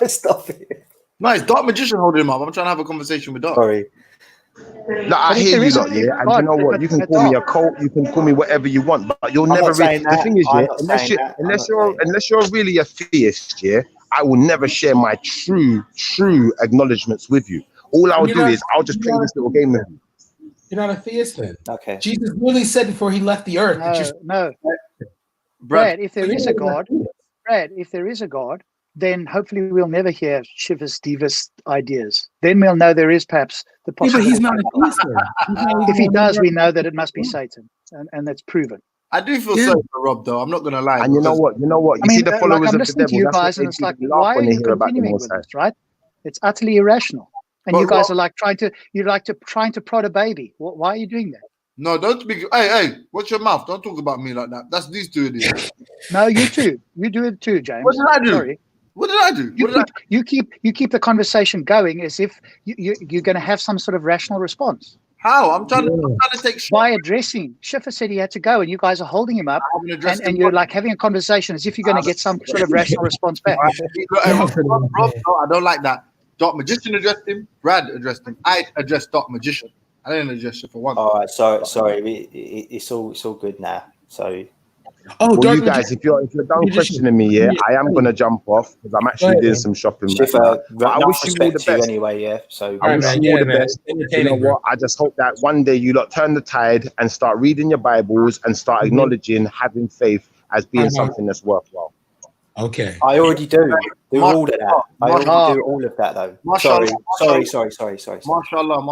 Stop it! No, it's Dark Magician holding him up. I'm trying to have a conversation with Dark. Sorry. No, I hear you lot, yeah. And you know what? You can call me a cult, you can call me whatever you want, but you'll never really. The thing is, yeah, unless you're really a theist, yeah, I will never share my true acknowledgements with you. All I'll do is I'll just play this little game with you. You're not a theist then. Okay. Jesus really said before he left the earth. No. Brad, if there is a God, then hopefully we'll never hear Shivers Divas ideas. Then we'll know there is perhaps the possibility. But he's not a theist. If he does, we know that it must be Satan, and that's proven. I do feel sorry for Rob, though. I'm not going to lie. And you know what? You see the followers I'm of the listening devil. to you guys, and it's like, why are you continuing with this? Right? It's utterly irrational. And you guys are like trying to prod a baby. Why are you doing that? No, don't speak. Hey, watch your mouth. Don't talk about me like that. That's these two idiots. No, you too. You do it too, James. What did I do? Sorry. What did I do? You keep the conversation going as if you're going to have some sort of rational response. How? I'm trying to take by addressing. Schiffer said he had to go, and you guys are holding him up, and you're like having a conversation as if you're going to get some sort of rational response back. Rob, no, I don't like that. Dot Magician addressed him. Brad addressed him. I addressed Dot Magician. I didn't address Schiffer once. All right, sorry. It's all good now. So. Well, you guys, if you're done questioning me, I am gonna jump off because I'm actually doing some shopping. Schiffer, I wish you all the best anyway. Yeah, so I wish you all the best. You know what? I just hope that one day you lot turn the tide and start reading your Bibles and start acknowledging having faith as being something that's worthwhile. Okay, I already do all of that. I already do all of that though. Sorry. Mashallah.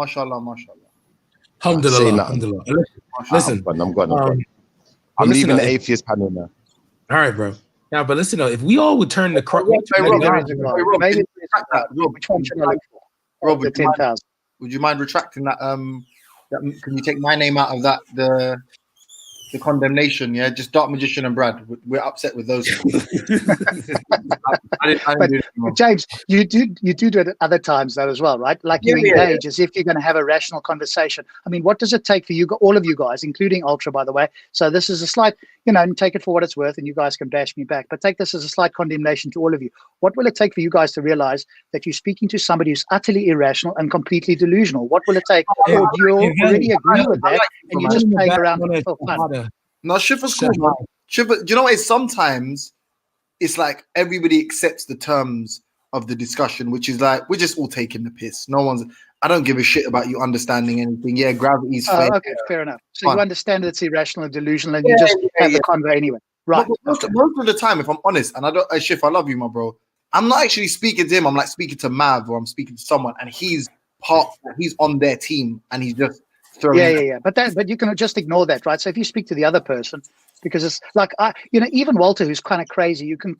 Alhamdulillah. Listen, I'm going. I'm leaving the atheist panel now. All right, bro. Now, but listen, if we all would turn the which one should I look for? Rob, the 10,000. Would you mind retracting that? Can you take my name out of that? The condemnation, yeah. Just Dark Magician and Brad. We're upset with those. But James, you do it at other times though as well, right? Like you engage as if you're going to have a rational conversation. I mean, what does it take for you, all of you guys, including Ultra, by the way? So this is a slight, and take it for what it's worth, and you guys can bash me back. But take this as a slight condemnation to all of you. What will it take for you guys to realize that you're speaking to somebody who's utterly irrational and completely delusional? What will it take? Or do you already agree with that, and you just play around for fun? No, Schiffer's cool, man. Schiffer, do you know what? Sometimes it's like everybody accepts the terms of the discussion, which is like we're just all taking the piss. I don't give a shit about you understanding anything. Yeah, gravity's fake. Okay, fair enough. So you understand that it's irrational and delusional, and you just have the convo anyway. Right. Most of the time, if I'm honest, and Schiff, I love you, my bro. I'm not actually speaking to him. I'm like speaking to Mav, or I'm speaking to someone, and he's on their team, and he's just throwing. Yeah. But you can just ignore that, right? So if you speak to the other person, because it's like even Walter, who's kind of crazy, you can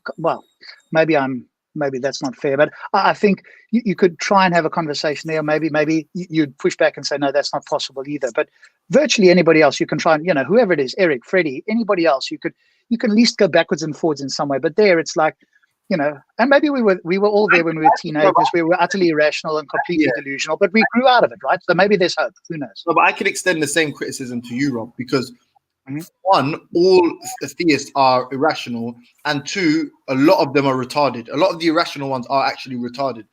maybe that's not fair, but I think you could try and have a conversation there. Maybe you'd push back and say, no, that's not possible either. But virtually anybody else, you can try and, whoever it is, Eric, Freddie, anybody else, you can at least go backwards and forwards in some way. But there it's like, and maybe we were all there when we were teenagers. We were utterly irrational and completely delusional, but we grew out of it, right? So maybe there's hope. Who knows? No, but I can extend the same criticism to you, Rob, because one, all theists are irrational, and two, a lot of them are retarded. A lot of the irrational ones are actually retarded,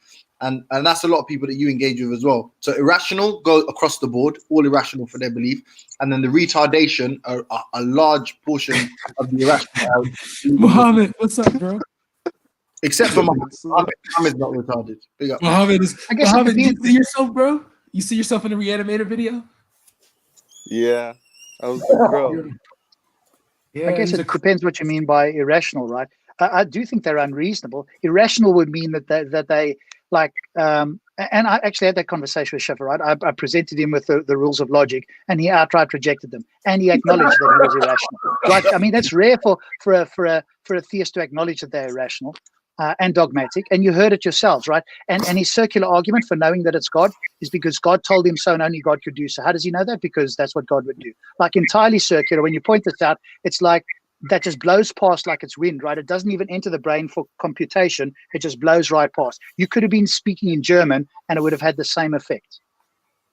and that's a lot of people that you engage with as well. So irrational go across the board, all irrational for their belief, and then the retardation are a large portion of the irrational. Mohammed, what's up, bro? Except for Mohammed's not retarded. Big up. Mohammed, do you see yourself, bro? You see yourself in the Reanimator video? Yeah. I was like, bro. Yeah, I guess it depends what you mean by irrational, right? I do think they're unreasonable. Irrational would mean that they like, and I actually had that conversation with Schiffer, right? I presented him with the rules of logic, and he outright rejected them, and he acknowledged that he was irrational. Right? I mean, that's rare for a theist to acknowledge that they're irrational. And dogmatic, and you heard it yourselves, right? And his circular argument for knowing that it's God is because God told him so, and only God could do so. How does he know that? Because that's what God would do. Like entirely circular. When you point this out, it's like that just blows past like it's wind, right? It doesn't even enter the brain for computation. It just blows right past. You could have been speaking in German, and it would have had the same effect.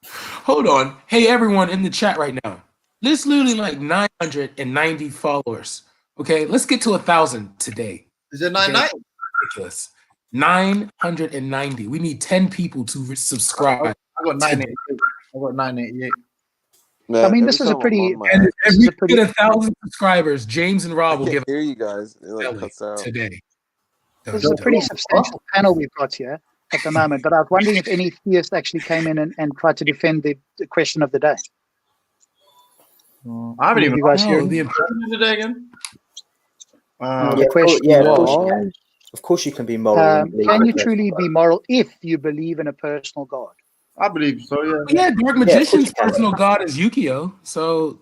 Hold on, hey everyone in the chat right now. There's literally like 990 followers. Okay, let's get to 1,000 today. Is it 990? Ridiculous. 990. We need 10 people to subscribe. I got 988. Man, I mean, this is a pretty. And if we get 1,000 subscribers, James and Rob will give. Hear you guys today. This is a pretty substantial panel we've got here at the moment. But I was wondering if any theists actually came in and tried to defend the question of the day. I haven't even. You guys hear the day again? The question of course you can be moral. Can you truly be moral if you believe in a personal God? I believe so, yeah. Yeah, Dark Magician's personal God is Yukio, so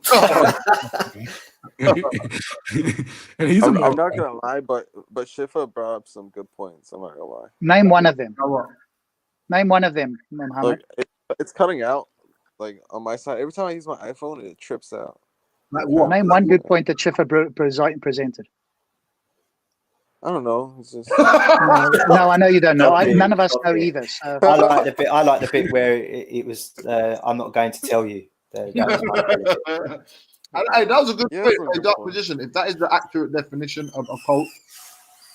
and he's I'm not gonna lie, but Schiffer brought up some good points. I'm not gonna lie. Name one of them. Name one of them, Mohammed. Look, it's cutting out. Like on my side, every time I use my iPhone, it trips out. Like what? Name one good point that Schiffer presented. I don't know. It's just... no, I know you don't know. None of us know either. So. I like the bit. I like the bit where it was. I'm not going to tell you. That was a good point. A dark position. If that is the accurate definition of a cult,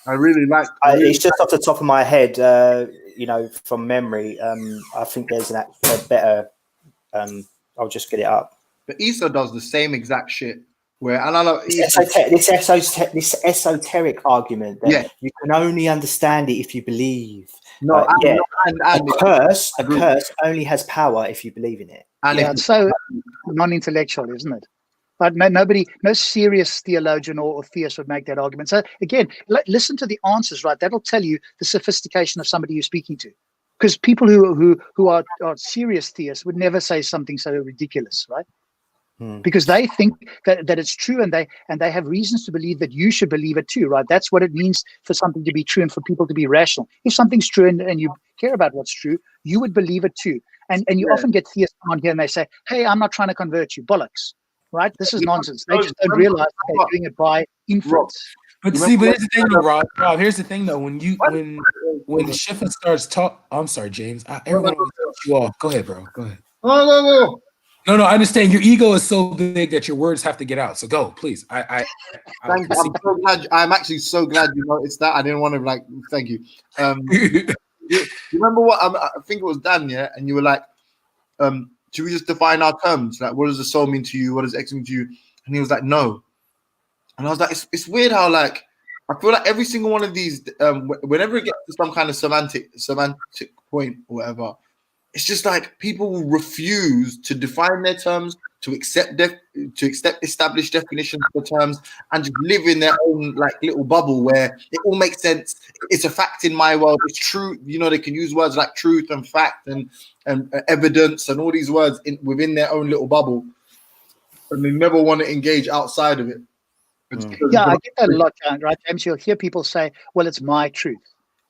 I really like. It's just off the top of my head. From memory. I think there's a better. I'll just get it up. But Isa does the same exact shit. Where this esoteric argument that you can only understand it if you believe. No, a curse only has power if you believe in it. And it's so non-intellectual, isn't it? But no serious theologian or theist would make that argument. So again, listen to the answers, right? That'll tell you the sophistication of somebody you're speaking to. Because people who are serious theists would never say something so ridiculous, right? Because they think that it's true, and they have reasons to believe that you should believe it too, right? That's what it means for something to be true and for people to be rational. If something's true and you care about what's true, you would believe it too. And you often get theists on here and they say, "Hey, I'm not trying to convert you." Bollocks, right? This is nonsense. They just don't realize that they're doing it by inference. But see, but here's the thing, though, Rob. Here's the thing, though. When Schiffer starts talk, I'm sorry, James. Everyone will cut you off. Go ahead, bro. Go ahead. No, I understand. Your ego is so big that your words have to get out. So go, please. Thank you. I'm so glad. I'm actually so glad you noticed that. I didn't want to thank you. You remember what? I think it was Dan, yeah, and you were like, should we just define our terms? Like, what does the soul mean to you? What does X mean to you? And he was like, no. And I was like, it's weird how I feel like every single one of these, whenever it gets to some kind of semantic point or whatever, it's just like people will refuse to define their terms, to accept established definitions for terms, and just live in their own little bubble where it all makes sense. It's a fact in my world. It's true. They can use words like truth and fact and evidence and all these words within their own little bubble, and they never want to engage outside of it. Yeah, I get that a lot, right, James? You'll hear people say, "Well, it's my truth,"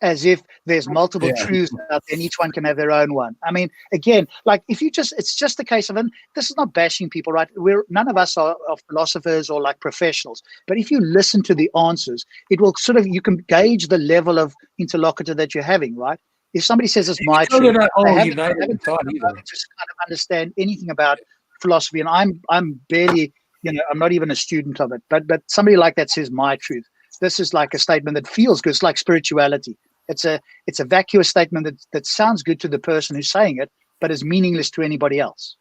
as if there's multiple truths out there and each one can have their own one. I mean, again, it's just a case of, and this is not bashing people, right? None of us are philosophers or professionals, but if you listen to the answers, it will you can gauge the level of interlocutor that you're having, right? If somebody says it's my truth, they haven't to kind of understand anything about philosophy, and I'm barely, I'm not even a student of it, but somebody like that says my truth. This is like a statement that feels good. It's like spirituality. It's a vacuous statement that sounds good to the person who's saying it, but is meaningless to anybody else.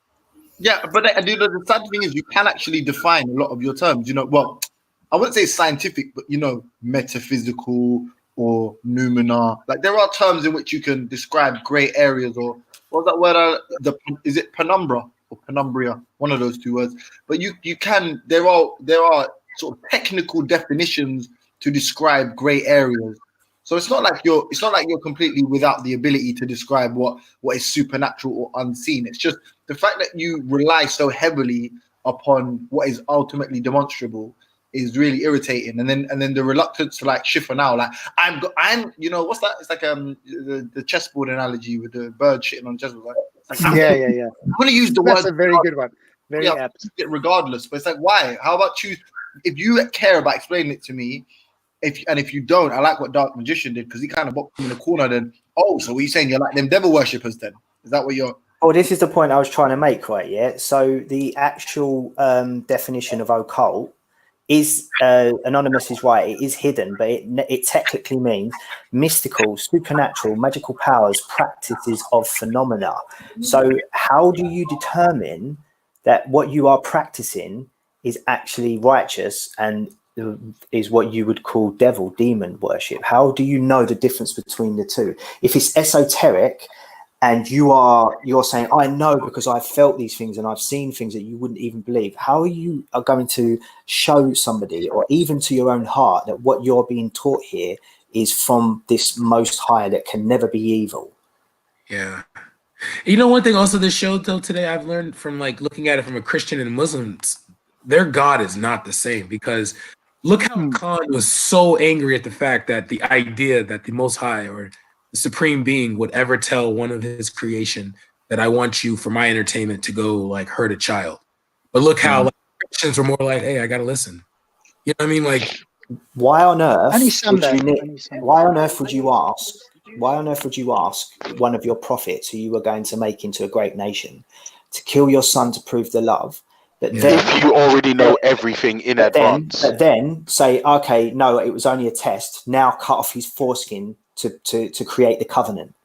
Yeah, but the sad thing is you can actually define a lot of your terms. Well, I wouldn't say scientific, but metaphysical or noumena. There are terms in which you can describe gray areas, or what's that word? Is it penumbra or penumbria? One of those two words. But you can. There are sort of technical definitions to describe gray areas. So it's not like you're completely without the ability to describe what is supernatural or unseen. It's just the fact that you rely so heavily upon what is ultimately demonstrable is really irritating. And then the reluctance to Schiffer now, I'm what's that? It's like the chessboard analogy with the bird shitting on chessboard. Yeah. I'm gonna use the word. That's a very good one. Very apt. Regardless, but it's why? How about choose? If you care about explaining it to me, if you don't, I like what Dark Magician did because he kind of boxed him in the corner. Then, so what are you saying? You're like them devil worshippers? Then is that what you're? Oh, this is the point I was trying to make, right? Yeah. So the actual definition of occult is Anonymous is right. It is hidden, but it technically means mystical, supernatural, magical powers, practices of phenomena. So how do you determine that what you are practicing is actually righteous and is what you would call demon worship? How do you know the difference between the two? If it's esoteric and you're saying, I know because I've felt these things and I've seen things that you wouldn't even believe, how are you going to show somebody or even to your own heart that what you're being taught here is from this Most High that can never be evil? Yeah. One thing also this show though today I've learned from looking at it from a Christian and Muslims, their God is not the same, because look how Khan was so angry at the fact that the idea that the Most High or the supreme being would ever tell one of his creation that I want you for my entertainment to go like hurt a child. But look how like, Christians were more like, hey, I gotta listen. You know what I mean? Like, why on earth Only some would you though. need, Only some. why on earth would you ask? Why on earth would you ask one of your prophets who you were going to make into a great nation to kill your son to prove the love? But then If you already know everything in advance. But then say, okay, no, it was only a test. Now cut off his foreskin to create the covenant.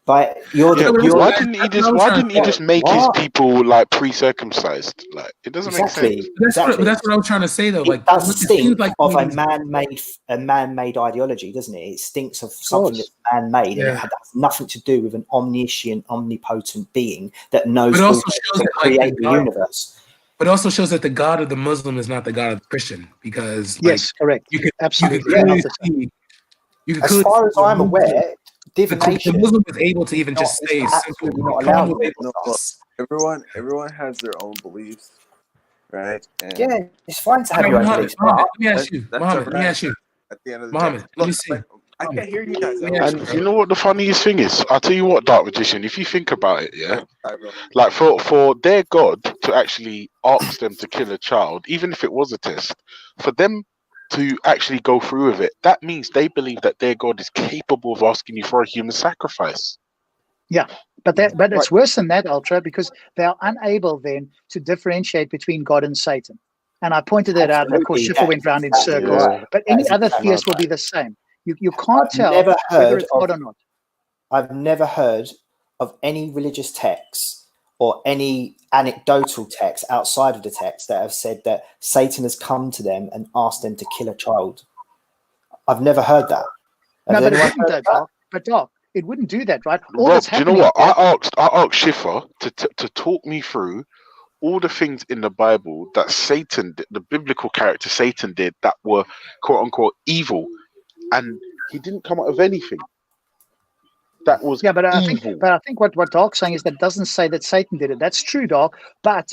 But why didn't he just make his people like pre-circumcised? Like it doesn't make sense. That's what I was trying to say though. Like, It does stink like of a man-made ideology, doesn't it? It stinks of something that's man-made, and it has nothing to do with an omniscient, omnipotent being that knows But it also all shows to that, create the universe. But it also shows that the God of the Muslim is not the God of the Christian, because Yes, correct. You could Absolutely. clearly see. As far as I'm aware, divination. The Muslim is able to even just say simply not allowed. Everyone has their own beliefs, right? And Yeah, it's fine to have your own beliefs. Let me ask you, that's Muhammad. a Let me ask you, At the end of the Muhammad. day, Let me look, see. I can't hear you guys. And you know what the funniest thing is? I'll tell you what, Dark Magician, if you think about it, yeah, like for their God to actually ask them to kill a child, even if it was a test, for them to actually go through with it, that means they believe that their God is capable of asking you for a human sacrifice. Yeah, but it's worse than that, Ultra, because they are unable then to differentiate between God and Satan. And I pointed that out, and of course, Absolutely, Schiffer went round in that's circles. right. But any That's other exactly theist will right. be the same. You can't tell Never whether heard it's God of, or not. I've never heard of any religious texts or any anecdotal texts outside of the text that have said that Satan has come to them and asked them to kill a child. I've never heard that. No, Has but it anyone wouldn't, heard though, that? Doc. But Doc, it wouldn't do that, right? All Rob, that's do you know happening. what? I asked Schiffer to talk me through all the things in the Bible that Satan, the biblical character Satan did, that were quote unquote evil, and he didn't come out of anything that was Yeah, but I evil. think what Doc's saying is that it doesn't say that Satan did it. That's true, Doc. But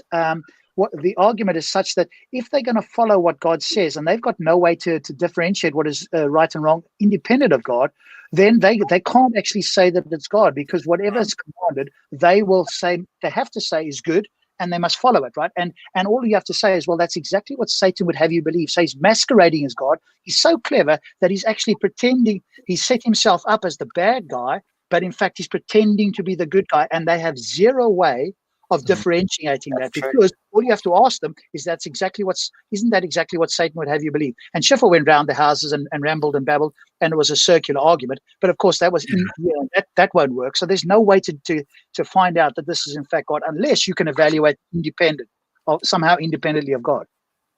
what the argument is such that if they're going to follow what God says, and they've got no way to differentiate what is right and wrong, independent of God, then they can't actually say that it's God, because whatever is commanded, they will say, they have to say is good, and they must follow it, right? And all you have to say is, well, that's exactly what Satan would have you believe. So he's masquerading as God. He's so clever that he's actually pretending he set himself up as the bad guy, but in fact he's pretending to be the good guy, and they have zero way of differentiating that, because all you have to ask them is, isn't that exactly what Satan would have you believe? And Schiffer went round the houses and rambled and babbled, and it was a circular argument. But of course that was that won't work. So there's no way to find out that this is in fact God, unless you can evaluate somehow independently of God.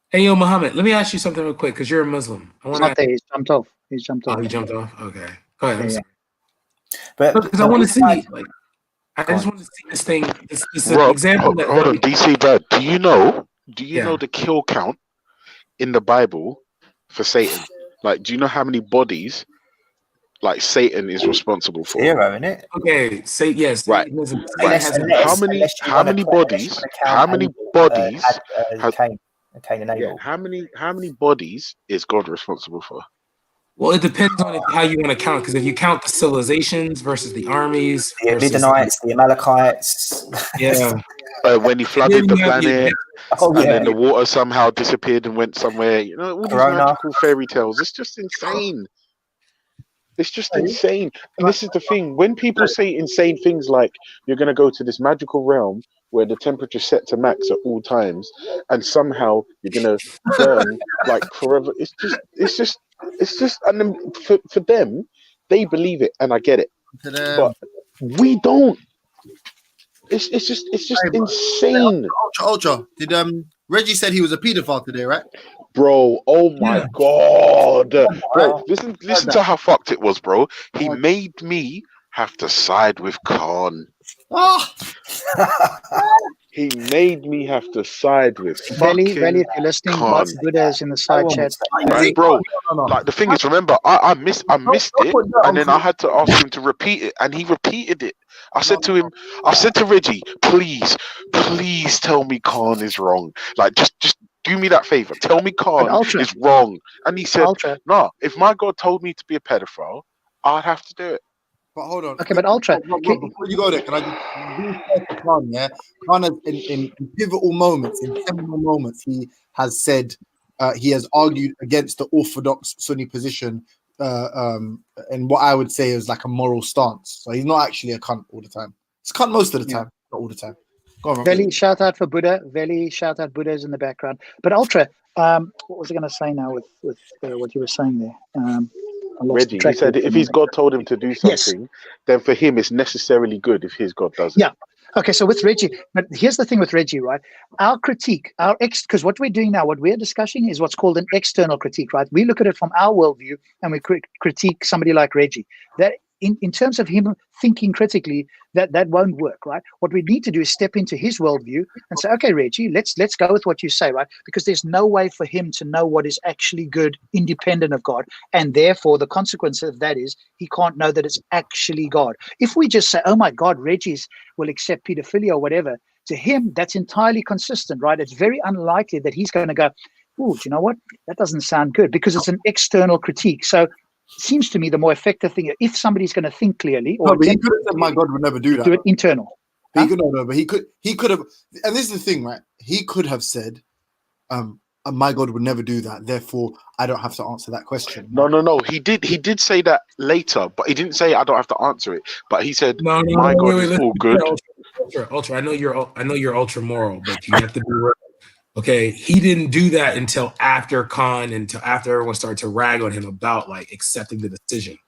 Hey, yo, Muhammad, let me ask you something real quick, because you're a Muslim. He's not there. He's jumped off. Oh, he jumped off. Okay, go ahead. I'm sorry. But because I want to see, like, I just want to see this thing. This Rob, example. hold on, DC Brad. Do you know the kill count in the Bible for Satan? Like, do you know how many bodies like Satan is responsible for? 0, isn't it? Okay, yes, right. How many bodies? How many bodies? Cain and Abel. Yeah, how many bodies is God responsible for? Well, it depends on how you want to count. Because if you count the civilizations versus the armies, the Midianites, the Amalekites, yeah, when he flooded the planet, and then the water somehow disappeared and went somewhere. You know, all these magical fairy tales. It's just insane. It's just insane. And this is the thing: when people say insane things like you're going to go to this magical realm where the temperature's set to max at all times, and somehow you're going to burn like forever, it's just. And then for them, they believe it, and I get it, but we don't. It's just insane. Ultra. Did Reggie said he was a paedophile today, right? Bro, oh my god, bro, listen to how fucked it was, bro. He made me have to side with Khan. Oh. He made me have to side with Veli, if you're listening, God's good as in the side chat. Right, bro. Like the thing is, remember, I missed it, and then I had to ask him to repeat it, and he repeated it. I said to Reggie, please tell me Khan is wrong. Like just do me that favor. Tell me Khan is wrong. And he said, no, if my God told me to be a pedophile, I'd have to do it. But hold on. Okay, but Ultra, Before you go there, can I just be fair to Khan, yeah? Khan has, in pivotal moments, in seminal moments, he has said, he has argued against the orthodox Sunni position, and what I would say is like a moral stance. So he's not actually a cunt all the time. He's a cunt most of the time, not all the time. Go on, Veli, shout out for Buddha. Veli, shout out Buddha's in the background. But Ultra, what was I going to say now with what you were saying there? I lost Reggie, he said if his God told him to do something, then for him it's necessarily good if his God does it. Yeah. Okay, so with Reggie, but here's the thing with Reggie, right? Our critique, because what we're doing now, what we're discussing is what's called an external critique, right? We look at it from our worldview and we critique somebody like Reggie. That in terms of him thinking critically, that won't work, right? What we need to do is step into his worldview and say, okay, Reggie, let's go with what you say, right? Because there's no way for him to know what is actually good, independent of God, and therefore the consequence of that is he can't know that it's actually God. If we just say, oh my God, Reggie's will accept pedophilia or whatever, to him that's entirely consistent, right? It's very unlikely that he's going to go, oh, do you know what? That doesn't sound good, because it's an external critique. So it seems to me the more effective thing, if somebody's going to think clearly, or but he could have said, "My God would never do that." Do it internal. He could no, but he could have, and this is the thing, right? He could have said, "My God would never do that." Therefore, I don't have to answer that question. No. He did say that later, but he didn't say I don't have to answer it. But he said, No, "My God is listen, all good." Ultra. I know you're ultra moral, but you have to be real. Okay, he didn't do that until after Khan, until after everyone started to rag on him about like accepting the decision.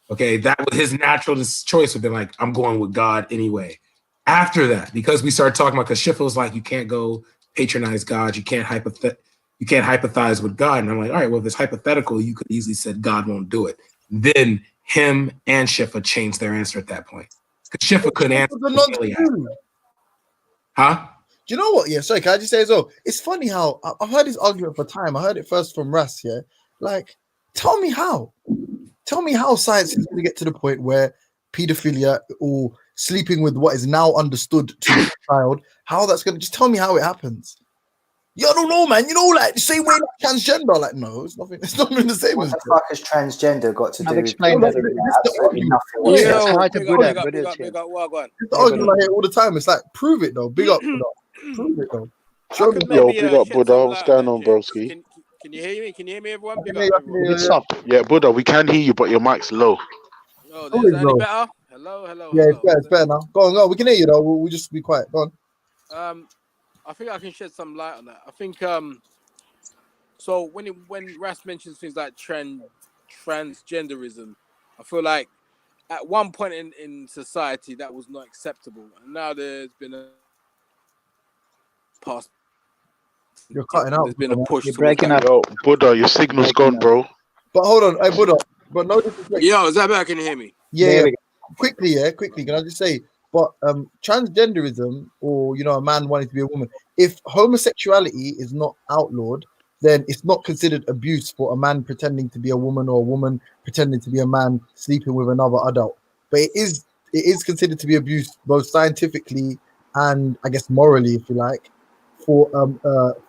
Okay, that was his natural choice. Would be like, I'm going with God anyway. After that, because we started talking about, because Shifa was like, you can't go patronize God, you can't hypothesize with God, and I'm like, all right, well, if it's hypothetical, you could easily said God won't do it. Then him and Shifa changed their answer at that point, because Shifa couldn't answer. Huh? Do you know what? Yeah, sorry, can I just say as well? It's funny how I've heard this argument for time. I heard it first from Ras, yeah? Like, tell me how science is going to get to the point where pedophilia or sleeping with what is now understood to be a child, how that's going to, just tell me how it happens. Yeah, I don't know, man. You know, like the same way like transgender, like, no, it's nothing. It's not the same. What the fuck has transgender got to do with explain that. absolutely nothing? It's the argument I hear all the time. It's like, prove it though. Big up, prove it though. Show me. Yo, big up, Buddha. What's going on, broski? Can you hear me? Can you hear me, everyone? Big up, everyone. Yeah, Buddha, we can hear you, but your mic's low. Oh, is that any better? Hello. Yeah, it's better now. Go on. We can hear you though. We'll just be quiet. Go on. I think I can shed some light on that. I think so when Ras mentions things like transgenderism, I feel like at one point in society that was not acceptable, and now there's been a past. You're cutting out. There's been a push. You're breaking up. Yo, Buddha, your signal's gone, bro. But hold on, hey Buddha. But no disrespect. Yo, is that better? Can you hear me? Yeah. Quickly. Can I just say? But transgenderism, or a man wanting to be a woman, if homosexuality is not outlawed, then it's not considered abuse for a man pretending to be a woman, or a woman pretending to be a man sleeping with another adult. But it is considered to be abuse both scientifically and I guess morally, if you like, for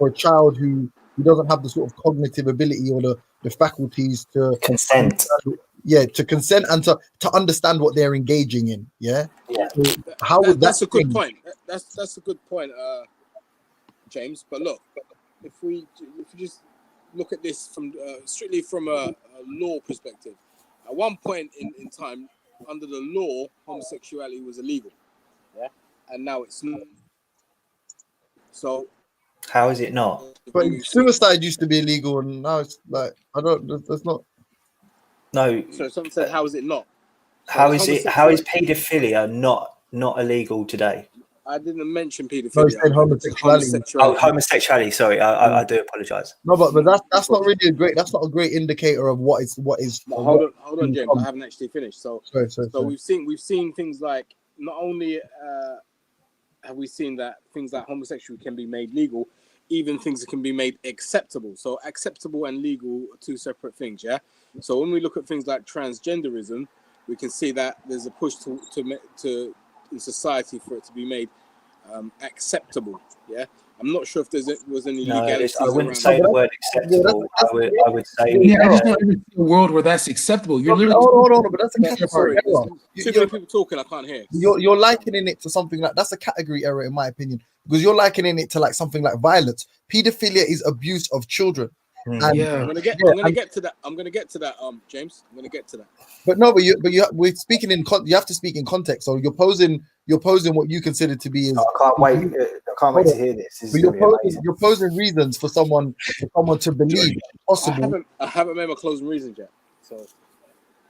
a child who doesn't have the sort of cognitive ability or the faculties to consent. To consent and to understand what they're engaging in. Yeah. So how would that's a good point. That's a good point, James. But look, if we just look at this from strictly from a law perspective, at one point in time, under the law, homosexuality was illegal. Yeah, and now it's not. So how is it not? But suicide used to be illegal, and now it's like that's not. No. So someone said, how is it not? How is paedophilia not illegal today? I didn't mention paedophilia. No, homosexuality. Oh, homosexuality. Sorry, I do apologize. No, but that's not really that's not a great indicator of what is. No, hold on, James. I haven't actually finished. So we've seen things like, not only have we seen that things like homosexuality can be made legal, even things that can be made acceptable. So acceptable and legal are two separate things, yeah? So when we look at things like transgenderism, we can see that there's a push to in society for it to be made acceptable. Yeah, I'm not sure if was any No, legalities I wouldn't around say that. the word acceptable. I would say. Yeah, I just don't ever see a world where that's acceptable. You're literally Hold on, but that's a But, category sorry, error. there's too many people talking. I can't hear. You're likening it to something like that's a category error in my opinion, because you're likening it to like something like violence. Pedophilia is abuse of children. And, I'm gonna get to that. I'm gonna get to that. James, I'm gonna get to that. But we're speaking you have to speak in context. So you're posing what you consider to be. I can't wait to hear this. This is gonna be amazing. You're posing reasons for someone to believe possible. I haven't made my closing reasons yet, so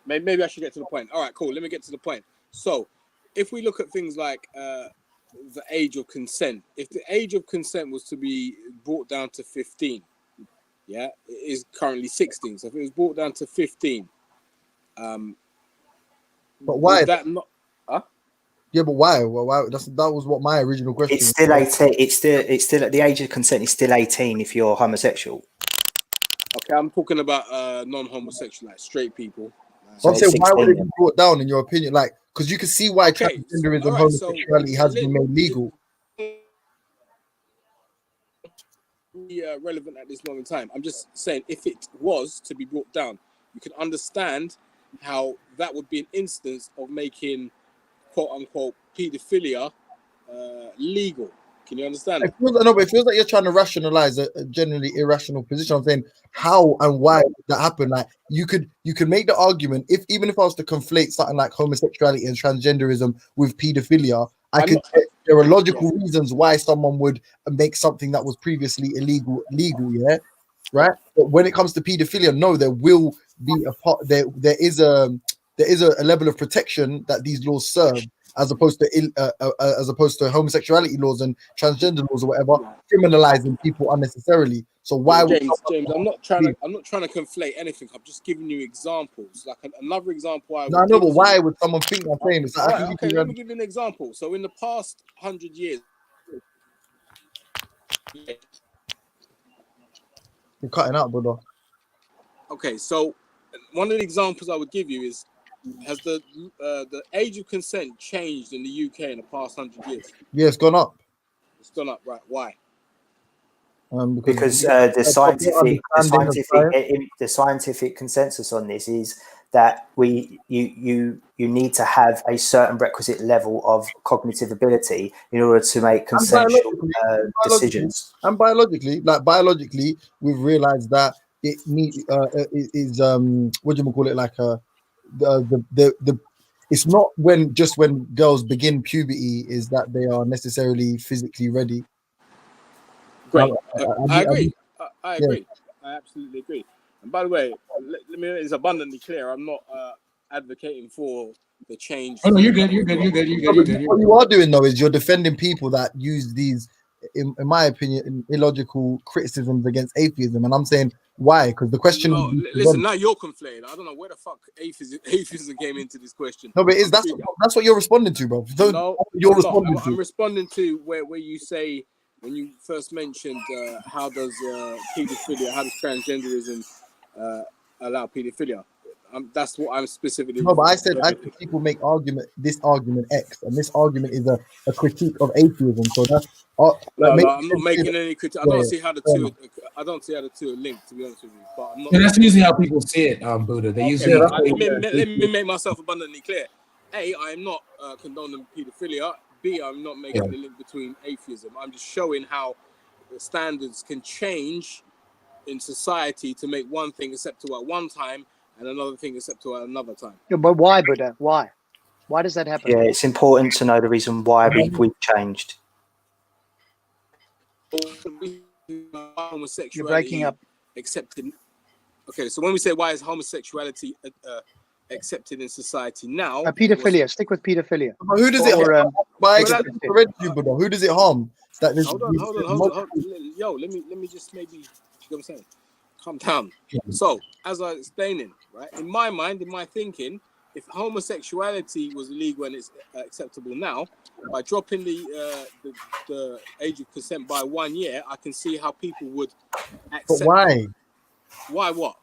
maybe I should get to the point. All right, cool. Let me get to the point. So, if we look at things like the age of consent, if the age of consent was to be brought down to 15, yeah, it is currently 16. So if it was brought down to 15, but why? Would that not? Huh? Yeah, but why? Well, why? That was what my original question. It's still 18. It's still at the age of consent. It's still 18 if you're homosexual. Okay, I'm talking about non-homosexual, like straight people. I'm saying, why would it be brought down in your opinion? Like, because you can see why transgenderism and homosexuality has been made legal. Relevant at this moment in time. I'm just saying, if it was to be brought down, you can understand how that would be an instance of making quote unquote pedophilia legal. Can you understand that? It feels like you're trying to rationalize a generally irrational position. I'm saying how and why did that happen. Like you could make the argument even if I was to conflate something like homosexuality and transgenderism with pedophilia, there are logical reasons why someone would make something that was previously illegal legal, yeah, right? But when it comes to pedophilia, no, there will be there is a level of protection that these laws serve, as opposed to homosexuality laws and transgender laws or whatever, criminalizing people unnecessarily. So why James, I'm not trying to conflate anything. I'm just giving you examples. Like another example. I know, but why would someone think I'm saying this? Okay, let me give you an example. So in the past 100 years, you're cutting out, brother. Okay, so one of the examples I would give you is, has the age of consent changed in the UK in the past 100 years? Yeah, it's gone up. It's gone up, right? Why? Because the scientific consensus on this is that you need to have a certain requisite level of cognitive ability in order to make consensual decisions. And biologically, we've realized that it is what do you call it? Like it's not when girls begin puberty is that they are necessarily physically ready. Great. I agree. I agree. I absolutely agree. And by the way, let me make this abundantly clear. I'm not advocating for the change. Oh no, you're good. What you are doing though is you're defending people that use these, in my opinion, illogical criticisms against atheism, and I'm saying why? Because the question. No, listen, now you're conflating. I don't know where the fuck atheism came into this question. No, but that's what you're responding to, bro. So I'm responding to where you say. When you first mentioned how does pedophilia, how does transgenderism allow pedophilia? That's what I'm specifically. No, but I said people make this argument X, and this argument is a critique of atheism. So that's. No, I'm not making any critique. I don't see how the two are linked. To be honest with you, but I'm not. And that's usually how people see it, Buddha. They usually. Let me make myself abundantly clear. A, I am not condoning pedophilia. B, I'm not making the link between atheism. I'm just showing how the standards can change in society to make one thing acceptable at one time and another thing acceptable at another time. Yeah, but why, Buddha? Why? Why does that happen? Yeah, it's important to know the reason why we've changed. You're breaking up. Accepted. Okay, so when we say why is homosexuality accepted in society now? Pedophilia. Stick with pedophilia. But who does it harm? Who does it harm? Hold on. Yo, let me just maybe. You know what I'm saying? Calm down. So, as I was explaining, right, in my mind, in my thinking, if homosexuality was illegal and it's acceptable now, by dropping the age of consent by 1 year, I can see how people would accept. But why? Why what?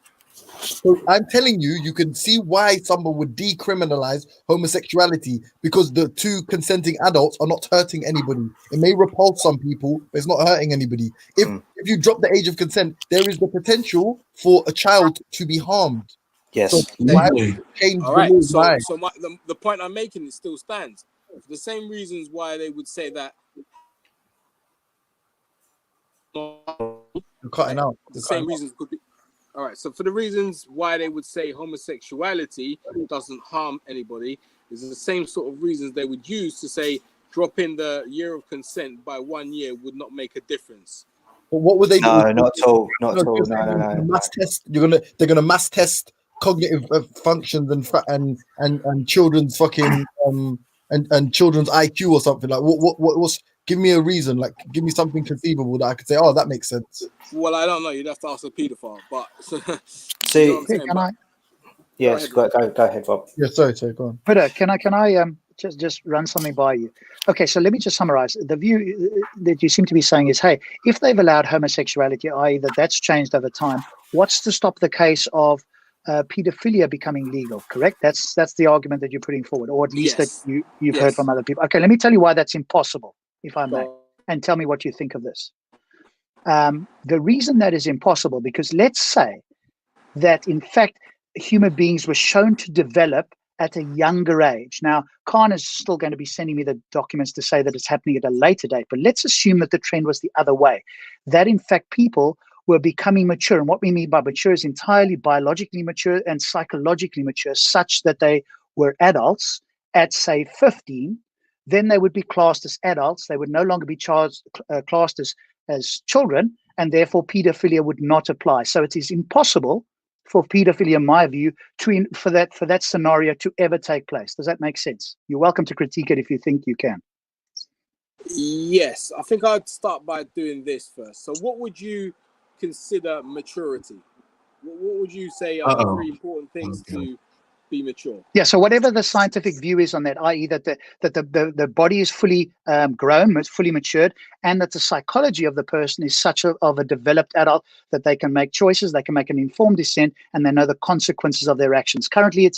So I'm telling you, you can see why someone would decriminalize homosexuality, because the two consenting adults are not hurting anybody. It may repulse some people, but it's not hurting anybody. If you drop the age of consent, there is the potential for a child to be harmed. Yes. So why would you change All the right. laws? Why? So the point I'm making, it still stands. For the same reasons why they would say that. You're cutting out. The same reasons could be. All right. So for the reasons why they would say homosexuality doesn't harm anybody, is the same sort of reasons they would use to say dropping the year of consent by 1 year would not make a difference. But what would they do? No, not at all. Not at all. No. Mass test. They're gonna mass test cognitive functions and children's fucking and children's IQ or something. Like what's? Give me a reason. Like give me something conceivable that I could say. Oh, that makes sense. Well, I don't know. You'd have to ask a paedophile. But see, you know what I'm saying? Can I? Yes, go ahead, Rob. Yeah, sorry, go on. Peter, can I just run something by you? Okay, so let me just summarize. The view that you seem to be saying is, hey, if they've allowed homosexuality, i.e. that's changed over time, what's to stop the case of pedophilia becoming legal? Correct? That's the argument that you're putting forward, or at least that you've heard from other people. Okay, let me tell you why that's impossible, if I may, and tell me what you think of this. The reason that is impossible, because let's say that in fact human beings were shown to develop at a younger age. Now, Khan is still going to be sending me the documents to say that it's happening at a later date, but let's assume that the trend was the other way, that in fact people were becoming mature. And what we mean by mature is entirely biologically mature and psychologically mature, such that they were adults at, say, 15. Then they would be classed as adults. They would no longer be classed as children, and therefore pedophilia would not apply. So it is impossible for pedophilia, in my view, for that scenario to ever take place. Does that make sense? You're welcome to critique it if you think you can. Yes, I think I'd start by doing this first. So what would you consider maturity? What would you say are the three important things to be mature? Yeah, so whatever the scientific view is on that, i.e. that the body is fully grown, fully matured, and that the psychology of the person is such of a developed adult that they can make choices, they can make an informed dissent, and they know the consequences of their actions. Currently,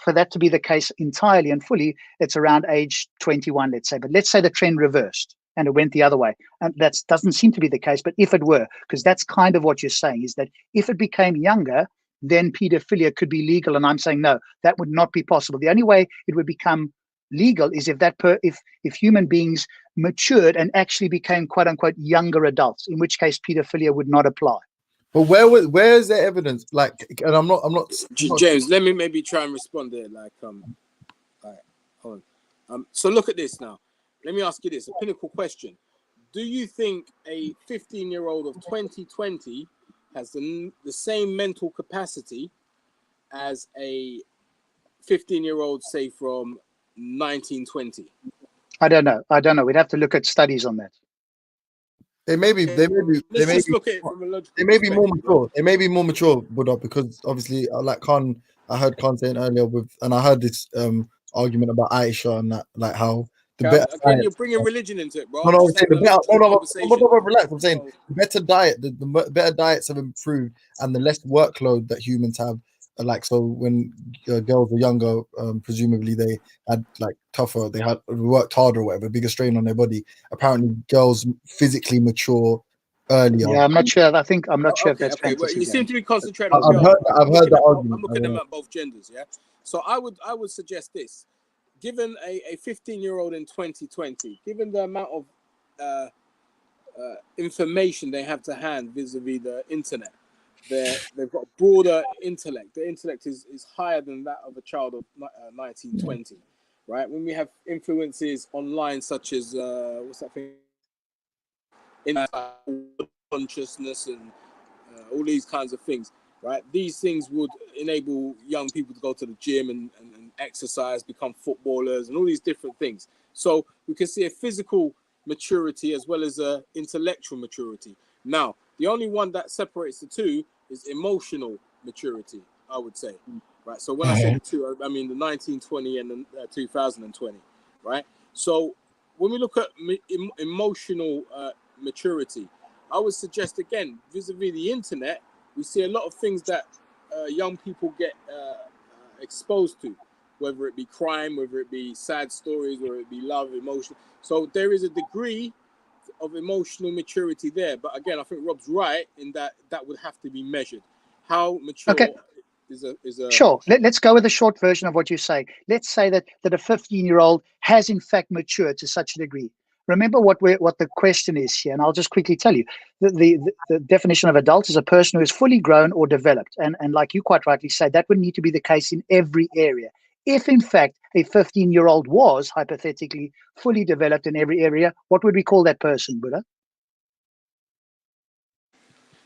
for that to be the case entirely and fully, it's around age 21, let's say. But let's say the trend reversed and it went the other way. And that doesn't seem to be the case, but if it were, because that's kind of what you're saying, is that if it became younger, then pedophilia could be legal. And I'm saying, no, that would not be possible. The only way it would become legal is if human beings matured and actually became quote unquote younger adults, in which case pedophilia would not apply. But where is there evidence? Like, and I'm not James, let me maybe try and respond there. Hold on. So look at this now. Let me ask you this, a pinnacle question. Do you think a 15-year-old of 2020 has the same mental capacity as a 15-year-old, say, from 1920? I don't know. We'd have to look at studies on that. They may be more mature. They may be more mature, Buddha, because obviously, like Khan, I heard Khan saying earlier and I heard this argument about Aisha and that, like how the better. Again, you're bringing religion into it, bro. No, I'm saying relax. I'm saying the better diet, the better diets have improved, and the less workload that humans have. Like, so when girls were younger, presumably they had like tougher, they had worked harder or whatever, bigger strain on their body. Apparently, girls physically mature earlier. Yeah, I'm not sure. I'm not sure if that's okay. Well, you seem to be concentrating on girls. I've heard that argument. I'm looking at them at both genders, yeah. So I would suggest this. Given a 15-year-old in 2020, given the amount of information they have to hand vis-a-vis the internet, they've got broader intellect. Their intellect is higher than that of a child of 1920, right? When we have influences online such as what's that thing? Consciousness and all these kinds of things, right? These things would enable young people to go to the gym and exercise, become footballers, and all these different things. So we can see a physical maturity as well as a intellectual maturity. Now, the only one that separates the two is emotional maturity, I would say, right? So when I say the two, I mean the 1920 and the 2020, right? So when we look at emotional maturity, I would suggest, again, vis-a-vis the internet, we see a lot of things that young people get exposed to, whether it be crime, whether it be sad stories, whether it be love, emotion. So there is a degree of emotional maturity there. But again, I think Rob's right in that would have to be measured. How mature is a Sure. Let's go with the short version of what you say. Let's say that a 15-year-old has in fact matured to such a degree. Remember what the question is here, and I'll just quickly tell you. The definition of adult is a person who is fully grown or developed. And like you quite rightly say, that would need to be the case in every area. If in fact a 15-year-old was hypothetically fully developed in every area, what would we call that person, Buddha?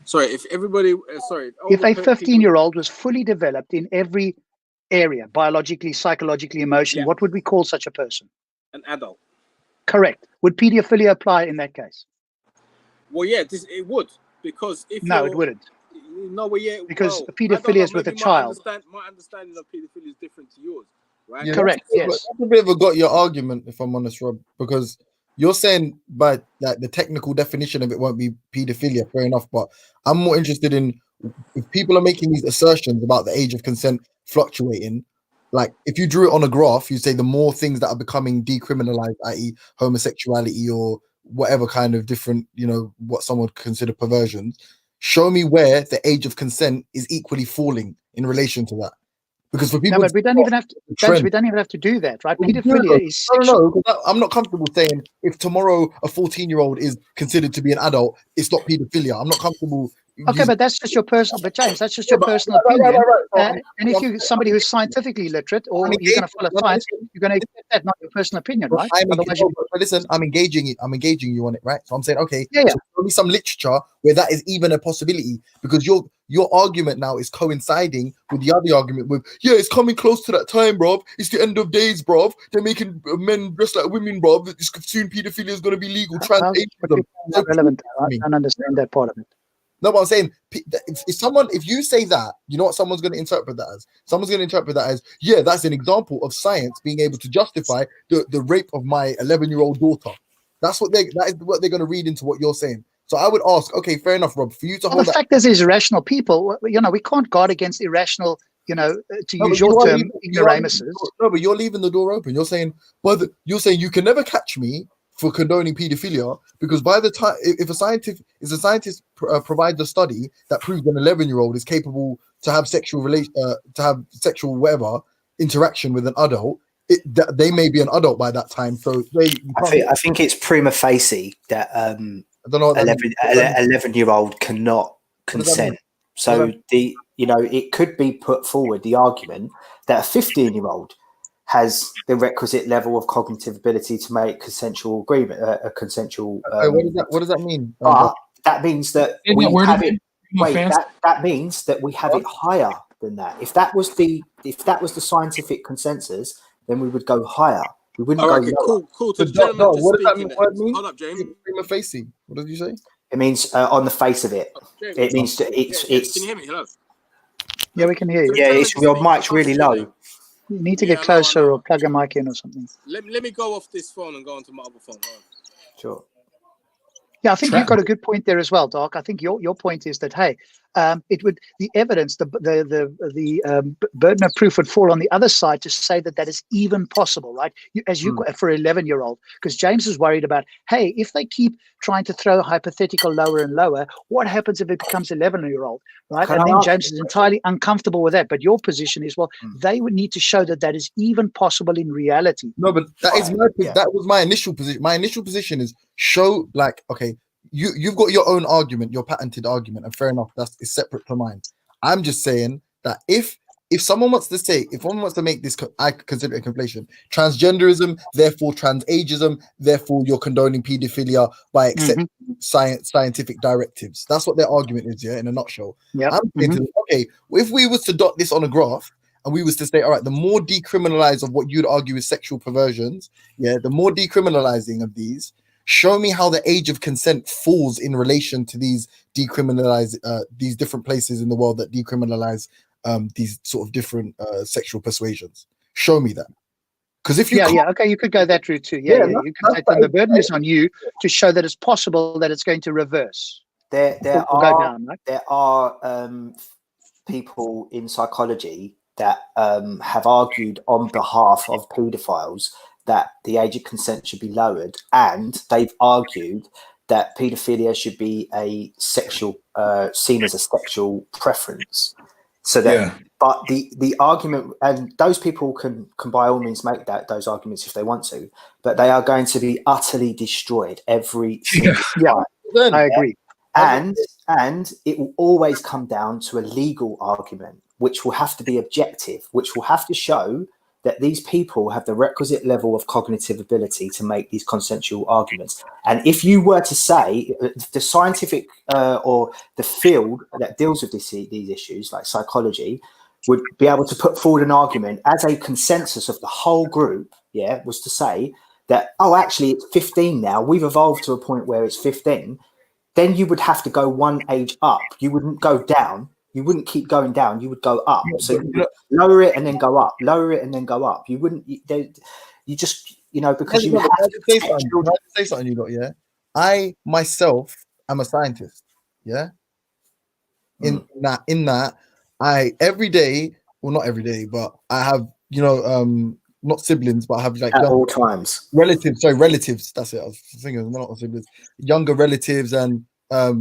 Sorry, if everybody, if a 15-year-old was fully developed in every area, biologically, psychologically, emotionally, what would we call such a person? An adult. Correct. Would pedophilia apply in that case? Well, yeah, it would, because if no, it wouldn't. No, well, yeah, because pedophilia is with a child. My understanding of pedophilia is different to yours, right? Yeah, correct. Yes. That's a bit of a got your argument, if I'm honest, Rob, because you're saying by like the technical definition of it won't be pedophilia. Fair enough, but I'm more interested in if people are making these assertions about the age of consent fluctuating. Like if you drew it on a graph, you say the more things that are becoming decriminalized, i.e., homosexuality or whatever kind of different, what someone would consider perversions. Show me where the age of consent is equally falling in relation to that. Because for people, no, but we don't even have to. We don't even have to do that, right? Pedophilia is sexual. No, I'm not comfortable saying if tomorrow a 14-year-old is considered to be an adult, it's not pedophilia. I'm not comfortable. Okay, but that's just your personal. But James, that's just your personal opinion. Right. And if you're somebody who's scientifically literate, or you're going to follow science, you're going to accept that, not your personal opinion, right? But listen, I'm engaging you on it, right? So I'm saying, okay, so show me some literature where that is even a possibility, because your argument now is coinciding with the other argument with, it's coming close to that time, bruv. It's the end of days, bruv. They're making men dress like women, bruv. Soon pedophilia is going to be legal. Relevant. I don't understand that part of it. No, but I'm saying if you say that, you know what someone's going to interpret that as? Someone's going to interpret that as, that's an example of science being able to justify the rape of my 11-year-old daughter. That is what they're going to read into what you're saying. So I would ask, okay, fair enough, Rob, for you to hold the fact is irrational people, we can't guard against irrational, to use your term, ignoramuses. No, but you're leaving the door open. You're saying, you can never catch me for condoning pedophilia, because by the time if a scientist provides a study that proves an 11-year-old is capable to have sexual whatever interaction with an adult, they may be an adult by that time. So I think it's prima facie that I don't know what 11-year-old cannot consent. So it could be put forward the argument that a 15-year-old has the requisite level of cognitive ability to make consensual agreement, a consensual. What does that mean? That means that we have it. Wait, that means that we have it higher than that. If that was the scientific consensus, then we would go higher. We wouldn't go lower. Cool. What does that mean? Hold up, James. Prima facie. What did you say? It means on the face of it. James, it means that it's. Can you hear me? Hello. Yeah, we can hear you. Yeah, your mic's really low. You need to get closer or plug a mic in or something. Let me go off this phone and go onto my other phone. Sure. Yeah, I think you've got a good point there as well, Doc. I think your point is that the evidence, the burden of proof would fall on the other side to say that is even possible, right? For an 11-year-old, because James is worried about, if they keep trying to throw hypothetical lower and lower, what happens if it becomes 11-year-old, right? And then James is entirely uncomfortable with that. But your position is, they would need to show that is even possible in reality. No, but that was my initial position. My initial position is show, you've got your own argument, your patented argument, and fair enough, is separate to mine. I'm just saying that if someone wants to make this, I consider it a conflation. Transgenderism, therefore transageism, therefore you're condoning pedophilia by accepting scientific directives. That's what their argument is, in a nutshell. Yep. I'm thinking, if we was to dot this on a graph and we was to say, all right, the more decriminalized of what you'd argue is sexual perversions, the more decriminalizing of these, show me how the age of consent falls in relation to these decriminalized, these different places in the world that decriminalize these sort of different sexual persuasions. Show me that. Because if you okay, you could go that route too. You could say the burden is on you to show that it's possible that it's going to reverse. There are people in psychology that have argued on behalf of paedophiles that the age of consent should be lowered, and they've argued that paedophilia should be a sexual seen as a sexual preference. So that, but the argument, and those people can by all means make those arguments if they want to, but they are going to be utterly destroyed every single time. I agree. And it will always come down to a legal argument, which will have to be objective, which will have to show that these people have the requisite level of cognitive ability to make these consensual arguments. And if you were to say the scientific or the field that deals with these issues, like psychology, would be able to put forward an argument as a consensus of the whole group, was to say that, oh, actually it's 15 now, we've evolved to a point where it's 15, then you would have to go one age up. You wouldn't go down. You wouldn't keep going down. You would go up. So you would lower it and then go up, lower it and then go up. You wouldn't, you just, because you have to say something, you lot, I myself am a scientist, In that, I every day, well, not every day, but I have, not siblings, but I have like at all times relatives. That's it. I was thinking not siblings, younger relatives, and I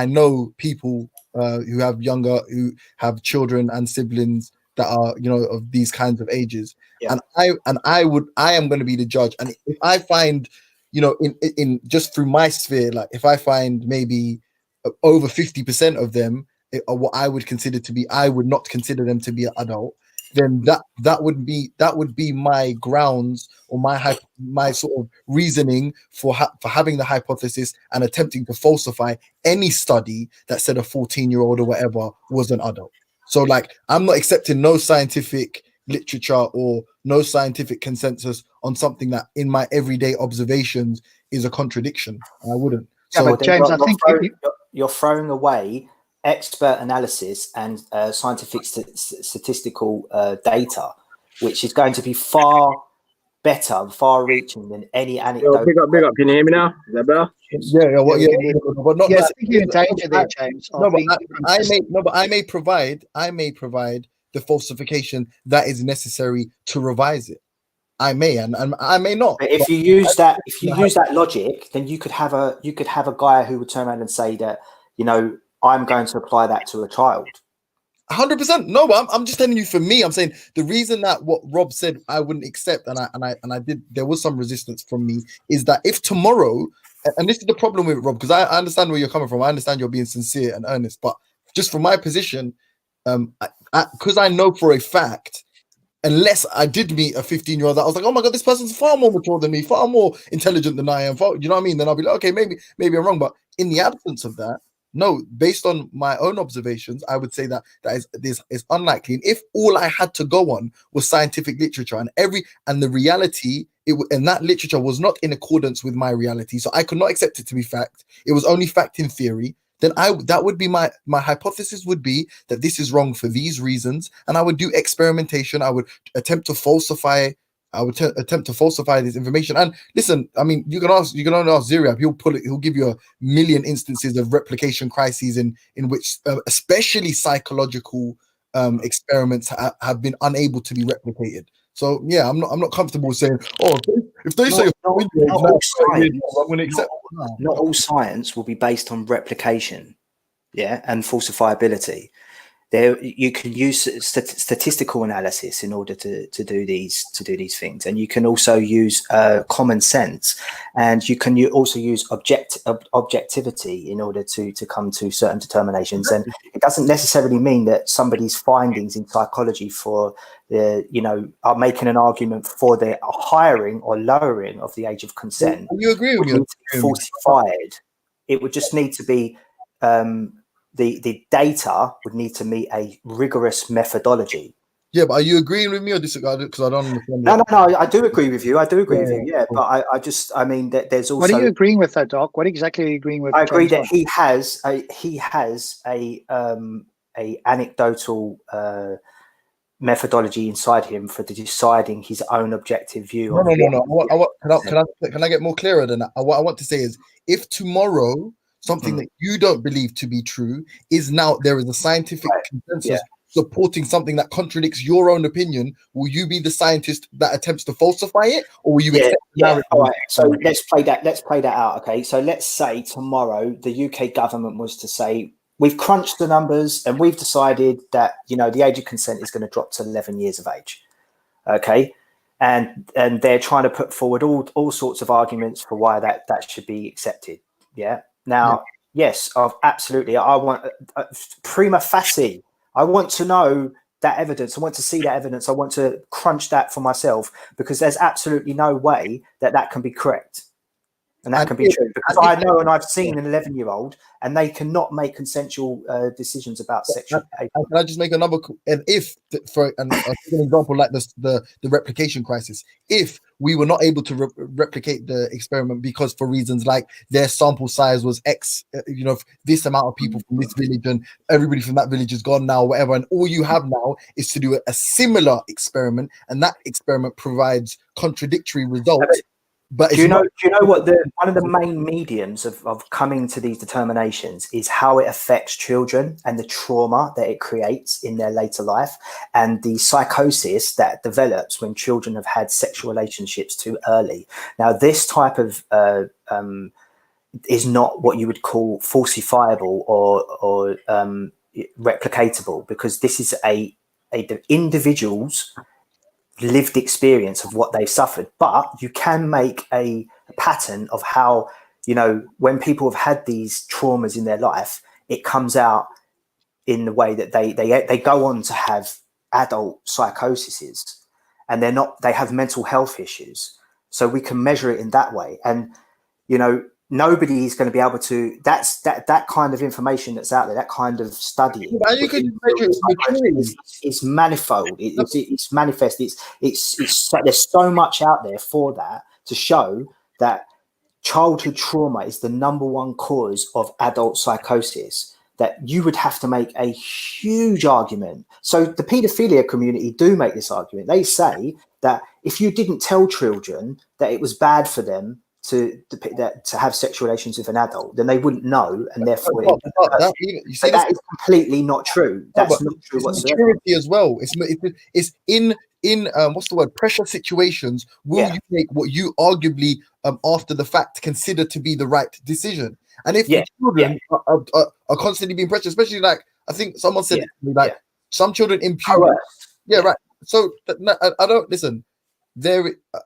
know people who have children and siblings that are of these kinds of ages, and I am going to be the judge. And if I find in just through my sphere, like if I find maybe over 50% of them are what I would consider to be, I would not consider them to be an adult, then that would be my grounds or my sort of reasoning for having the hypothesis and attempting to falsify any study that said a 14-year-old or whatever was an adult. So like, I'm not accepting no scientific literature or no scientific consensus on something that in my everyday observations is a contradiction. I wouldn't. So James, I think you're throwing away expert analysis and scientific statistical data, which is going to be far better, far reaching than any anecdote. Big up. Can you hear me now? Is that better? But not. I think you're in danger there, James. I may provide the falsification that is necessary to revise it. I may and I may not. But if you use that logic, then you could have a guy who would turn around and say that, I'm going to apply that to a child. 100%. No, but I'm just telling you. For me, I'm saying the reason that what Rob said I wouldn't accept, and I did. There was some resistance from me. Is that if tomorrow, and this is the problem with Rob, because I understand where you're coming from. I understand you're being sincere and earnest, but just from my position, because I know for a fact, unless I did meet a 15-year-old that I was like, oh my god, this person's far more mature than me, far more intelligent than I am. You know what I mean? Then I'll be like, okay, maybe I'm wrong. But in the absence of that, no, based on my own observations, I would say that this is unlikely. And if all I had to go on was scientific literature and the reality, and that literature was not in accordance with my reality, so I could not accept it to be fact. It was only fact in theory. Then that would be my hypothesis would be that this is wrong for these reasons, and I would do experimentation. I would attempt to falsify. This information. And listen, I mean, you can only ask Ziriab. He'll give you a million instances of replication crises in which, especially psychological experiments have been unable to be replicated. So yeah, I'm not comfortable saying, oh, if they say I'm going to accept. Not all science will be based on replication, and falsifiability. There, you can use statistical analysis in order to do these things, and you can also use common sense, and you can also use objectivity in order to come to certain determinations. And it doesn't necessarily mean that somebody's findings in psychology are making an argument for the hiring or lowering of the age of consent. You agree with me? Falsified. It would just need to be. The data would need to meet a rigorous methodology. Yeah, but are you agreeing with me or disagreeing? Because I don't understand. No, I do agree with you. With you. Yeah, but I mean, that there's also. What are you agreeing with, though, Doc? What exactly are you agreeing with? I agree that he has a anecdotal methodology inside him for deciding his own objective view. No. Can I get more clearer than that? What I want to say is, if tomorrow something that you don't believe to be true, is now there is a scientific consensus supporting something that contradicts your own opinion, will you be the scientist that attempts to falsify it, or will you accept the narrative? All right. So let's play that out. Okay. So let's say tomorrow the UK government was to say, we've crunched the numbers and we've decided that, you know, the age of consent is going to drop to 11 years of age. Okay. And they're trying to put forward all sorts of arguments for why that should be accepted. Yeah. Now, yes, absolutely. I want prima facie. I want to know that evidence. I want to see that evidence. I want to crunch that for myself, because there's absolutely no way that can be correct. And that can be true, because I know and I've seen an 11-year-old and they cannot make consensual decisions about sexual behavior. Can I just make another? And if, for an example like the replication crisis, if we were not able to replicate the experiment because for reasons like their sample size was X, you know, this amount of people from this village and everybody from that village is gone now, whatever, and all you have now is to do a similar experiment, and that experiment provides contradictory results. But do you know what one of the main mediums of coming to these determinations is how it affects children and the trauma that it creates in their later life, and the psychosis that develops when children have had sexual relationships too early. Now, this type of is not what you would call falsifiable or replicatable, because this is the individual's lived experience of what they've suffered. But you can make a pattern of how, you know, when people have had these traumas in their life, it comes out in the way that they go on to have adult psychoses, and they have mental health issues. So we can measure it in that way. And, you know, nobody is going to be able to, that kind of information that's out there, that kind of studying. But you can measure it. It's manifold. It's manifest. It's there's so much out there for that to show that childhood trauma is the #1 cause of adult psychosis, that you would have to make a huge argument. So the paedophilia community do make this argument. They say that if you didn't tell children that it was bad for them to have sexual relations with an adult, then they wouldn't know, and therefore that is completely not true. That's not true whatsoever. Maturity as well. It's in what's the word? Pressure situations. Will you make what you arguably after the fact consider to be the right decision? And if the children are constantly being pressured, especially like I think someone said like some children impute. Yeah, right. So I don't listen.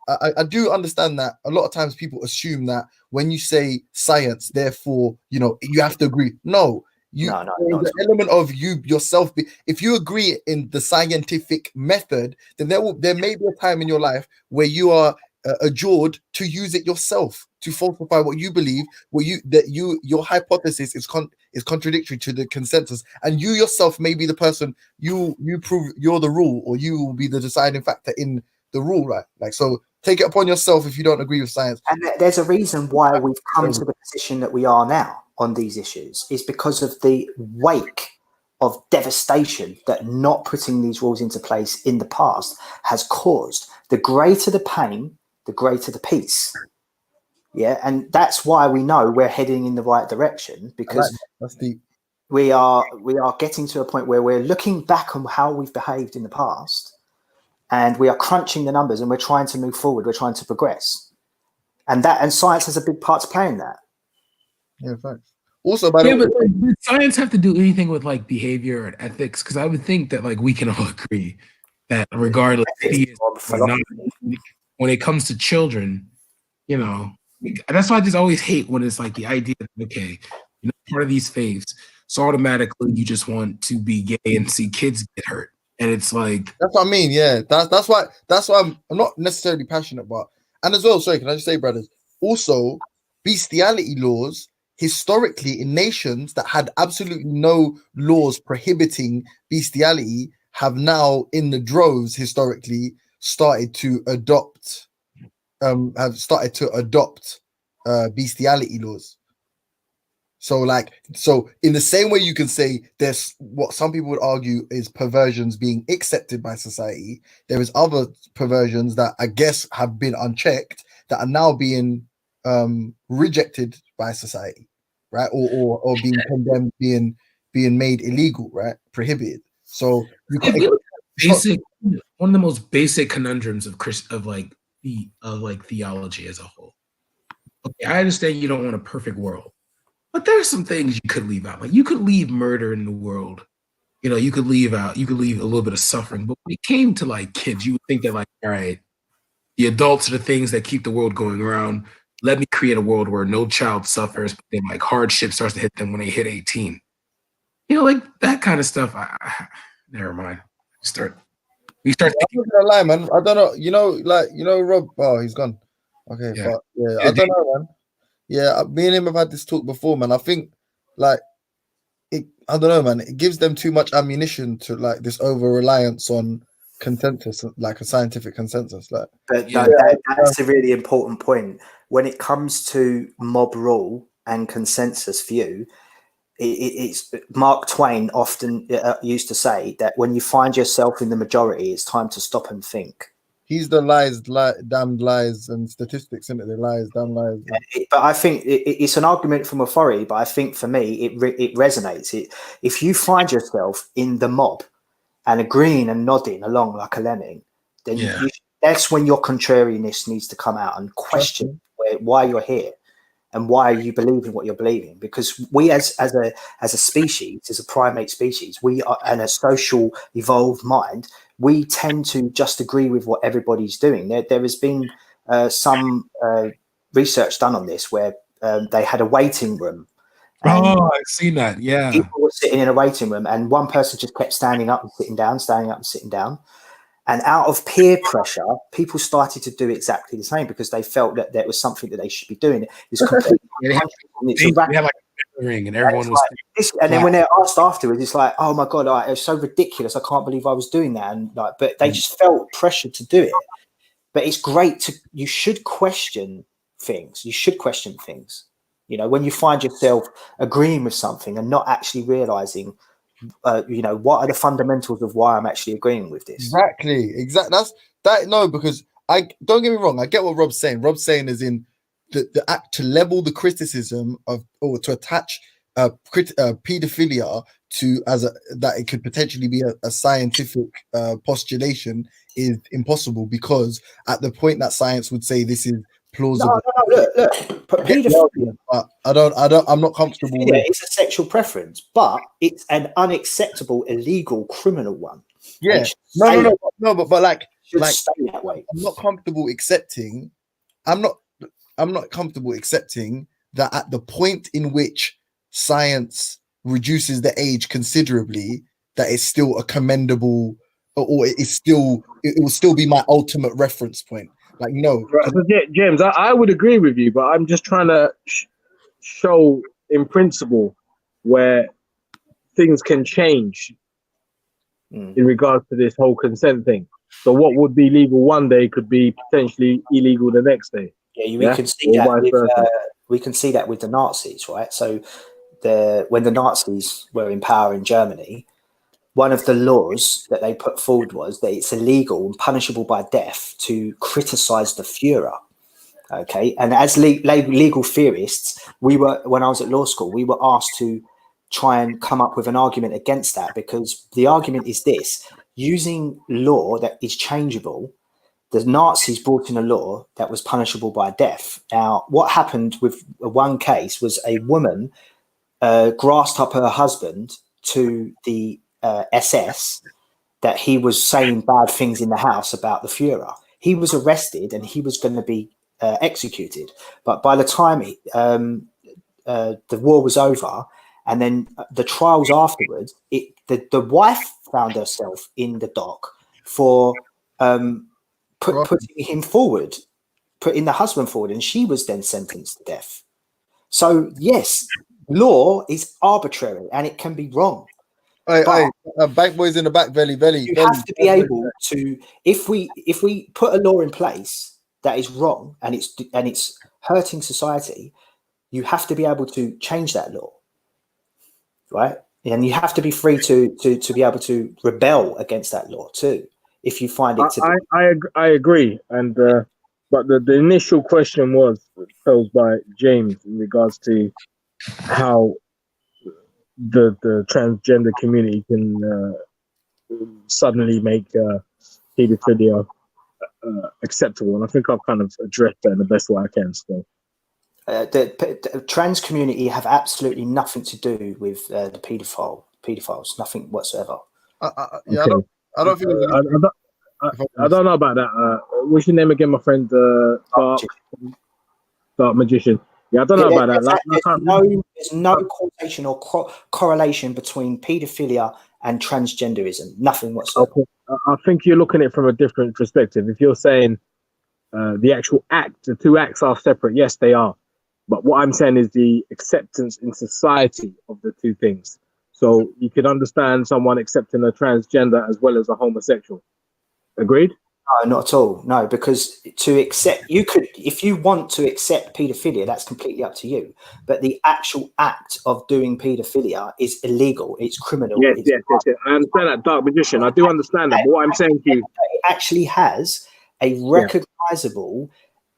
I do understand that a lot of times people assume that when you say science, therefore, you know, you have to agree. No, there's an element of you yourself. If you agree in the scientific method, then there may be a time in your life where you are adjured to use it yourself to falsify what you believe, your hypothesis is contradictory to the consensus, and you yourself may be the person you prove you're the rule, or you will be the deciding factor in the rule, right? Like, so take it upon yourself if you don't agree with science. And there's a reason why we've come to the position that we are now on these issues, is because of the wake of devastation that not putting these rules into place in the past has caused. The greater the pain, the greater the peace. Yeah, and that's why we know we're heading in the right direction, because that's deep. We are getting to a point where we're looking back on how we've behaved in the past, and we are crunching the numbers, and we're trying to move forward. We're trying to progress, and science has a big part to play in that. Yeah, thanks. Also, by the way, but does science have to do anything with like behavior and ethics? Because I would think that like we can all agree that regardless, when it comes to children, you know, that's why I just always hate when it's like the idea that, okay, you know, part of these faiths, so automatically you just want to be gay and see kids get hurt. And it's like, that's what I mean. Yeah, that's why I'm not necessarily passionate about. And as well, sorry, can I just say, brothers? Also, bestiality laws historically in nations that had absolutely no laws prohibiting bestiality have now, in the droves, historically started to adopt bestiality laws. So in the same way you can say there's what some people would argue is perversions being accepted by society, there is other perversions that I guess have been unchecked that are now being rejected by society. right? Or being condemned, being made illegal, right? Prohibited. So you Yeah, can't. but basic, one of the most basic conundrums of theology as a whole. Okay, I understand you don't want a perfect world, but there are some things you could leave out. Like you could leave murder in the world. You know, you could leave a little bit of suffering. But when it came to like kids, you would think that like, all right, the adults are the things that keep the world going around. Let me create a world where no child suffers, but then like hardship starts to hit them when they hit 18. You know, like that kind of stuff. Never mind. We start. I'm not gonna lie, man. I don't know. You know, Rob. Oh, he's gone. Okay, Yeah. but yeah, I don't know, man. Yeah, me and him have had this talk before, man. I think like I don't know, man. It gives them too much ammunition to like this over reliance on consensus, like a scientific consensus. Like, But no, that's a really important point. When it comes to mob rule and consensus view, it's Mark Twain often used to say that when you find yourself in the majority, it's time to stop and think. He's the damned lies and statistics, isn't it? The lies, damn lies. But I think it's an argument from authority. But I think for me, it resonates. If you find yourself in the mob and agreeing and nodding along like a lemming, then that's when your contrariness needs to come out and question why you're here and why are you believing what you're believing. Because we as a species, as a primate species, we are in a social evolved mind. We tend to just agree with what everybody's doing. There has been some research done on this where they had a waiting room. Oh, I've seen that. Yeah. People were sitting in a waiting room and one person just kept standing up and sitting down, standing up and sitting down. And out of peer pressure, people started to do exactly the same because they felt that there was something that they should be doing. It was completely they had like a ring and everyone was and then when they're asked afterwards, it's like, oh my God, it was so ridiculous. I can't believe I was doing that. And like, but they just felt pressure to do it. But it's great you should question things. You should question things. You know, when you find yourself agreeing with something and not actually realizing, what are the fundamentals of why I'm actually agreeing with this? Exactly. That's that. No, because I don't get me wrong. I get what Rob's saying. Rob's saying is in the act to level the criticism of or to attach pedophilia to that it could potentially be a scientific postulation is impossible because at the point that science would say this is plausible. No, look. Pedophilia, but I'm not comfortable with it's a sexual preference, but it's an unacceptable, illegal, criminal one. Yeah. No, but like stay that way. I'm not comfortable accepting. I'm not comfortable accepting that at the point in which science reduces the age considerably, that it's still a commendable, or it will still be my ultimate reference point. Like, no. Right. So, James, I would agree with you, but I'm just trying to show in principle where things can change in regards to this whole consent thing. So what would be legal one day could be potentially illegal the next day. Yeah, we can see that. We can see that with the Nazis, right? So when the Nazis were in power in Germany, one of the laws that they put forward was that it's illegal and punishable by death to criticize the Führer. Okay, and as legal theorists, when I was at law school, we were asked to try and come up with an argument against that, because the argument is this: using law that is changeable, the Nazis brought in a law that was punishable by death. Now, what happened with one case was a woman grassed up her husband to the SS that he was saying bad things in the house about the Führer. He was arrested and he was going to be executed. But by the time the war was over, and then the trials afterwards, the wife found herself in the dock for putting him forward, putting the husband forward, and she was then sentenced to death. So yes, law is arbitrary and it can be wrong. Bank boys in the back, belly. You have to be able to, if we put a law in place that is wrong and it's hurting society, you have to be able to change that law, right? And you have to be free to be able to rebel against that law too, if you find it to be. I agree, and but the initial question was posed by James in regards to how the transgender community can suddenly make pedophilia acceptable, and I think I've kind of addressed that in the best way I can. So, the trans community have absolutely nothing to do with the pedophiles, nothing whatsoever. Yeah, okay. I don't think. I don't know about that. What's your name again, my friend? Dark Magician. Yeah, I don't know about that. There's no causation or correlation between paedophilia and transgenderism. Nothing whatsoever. Okay. I think you're looking at it from a different perspective. If you're saying the actual act, the two acts are separate, yes, they are. But what I'm saying is the acceptance in society of the two things. So you could understand someone accepting a transgender as well as a homosexual. Agreed? No, not at all. No, because to accept, you could, if you want to accept paedophilia, that's completely up to you. But the actual act of doing paedophilia is illegal. It's criminal. Yes. I understand that, Dark Magician. I do understand that. But what I'm saying to you, it actually has a recognizable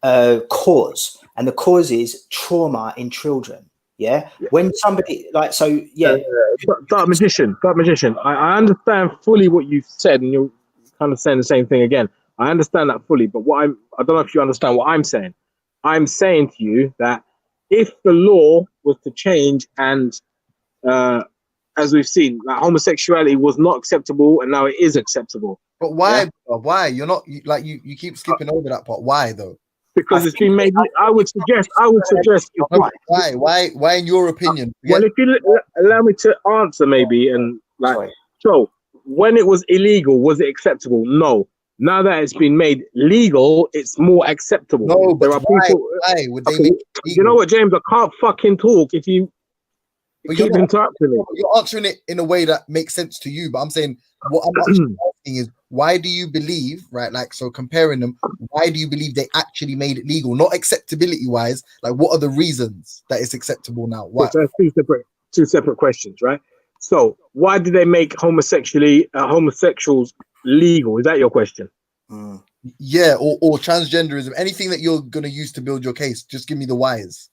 cause, and the cause is trauma in children. Yeah. When somebody Dark Magician. I understand fully what you've said, and you're kind of saying the same thing again. I understand that fully, but I don't know if you understand what I'm saying. I'm saying to you that if the law was to change and, as we've seen, like homosexuality was not acceptable and now it is acceptable. But why? Yeah? Why? You're not you keep skipping over that part. Why though? Because it's been made. I would suggest. Why, in your opinion? Well, if you allow me to answer, maybe, and so when it was illegal, was it acceptable? No. Now that it's been made legal, it's more acceptable. No, but there are people. Why would they make it legal? You know what, James? I can't fucking talk if you keep interrupting me. You're answering it in a way that makes sense to you, but I'm saying what I'm actually asking is, why do you believe, right? Like, so comparing them, why do you believe they actually made it legal? Not acceptability wise. Like, what are the reasons that it's acceptable now? Why? So two separate questions, right? So, why did they make homosexuals legal? Is that your question? Yeah, or transgenderism, anything that you're going to use to build your case. Just give me the whys.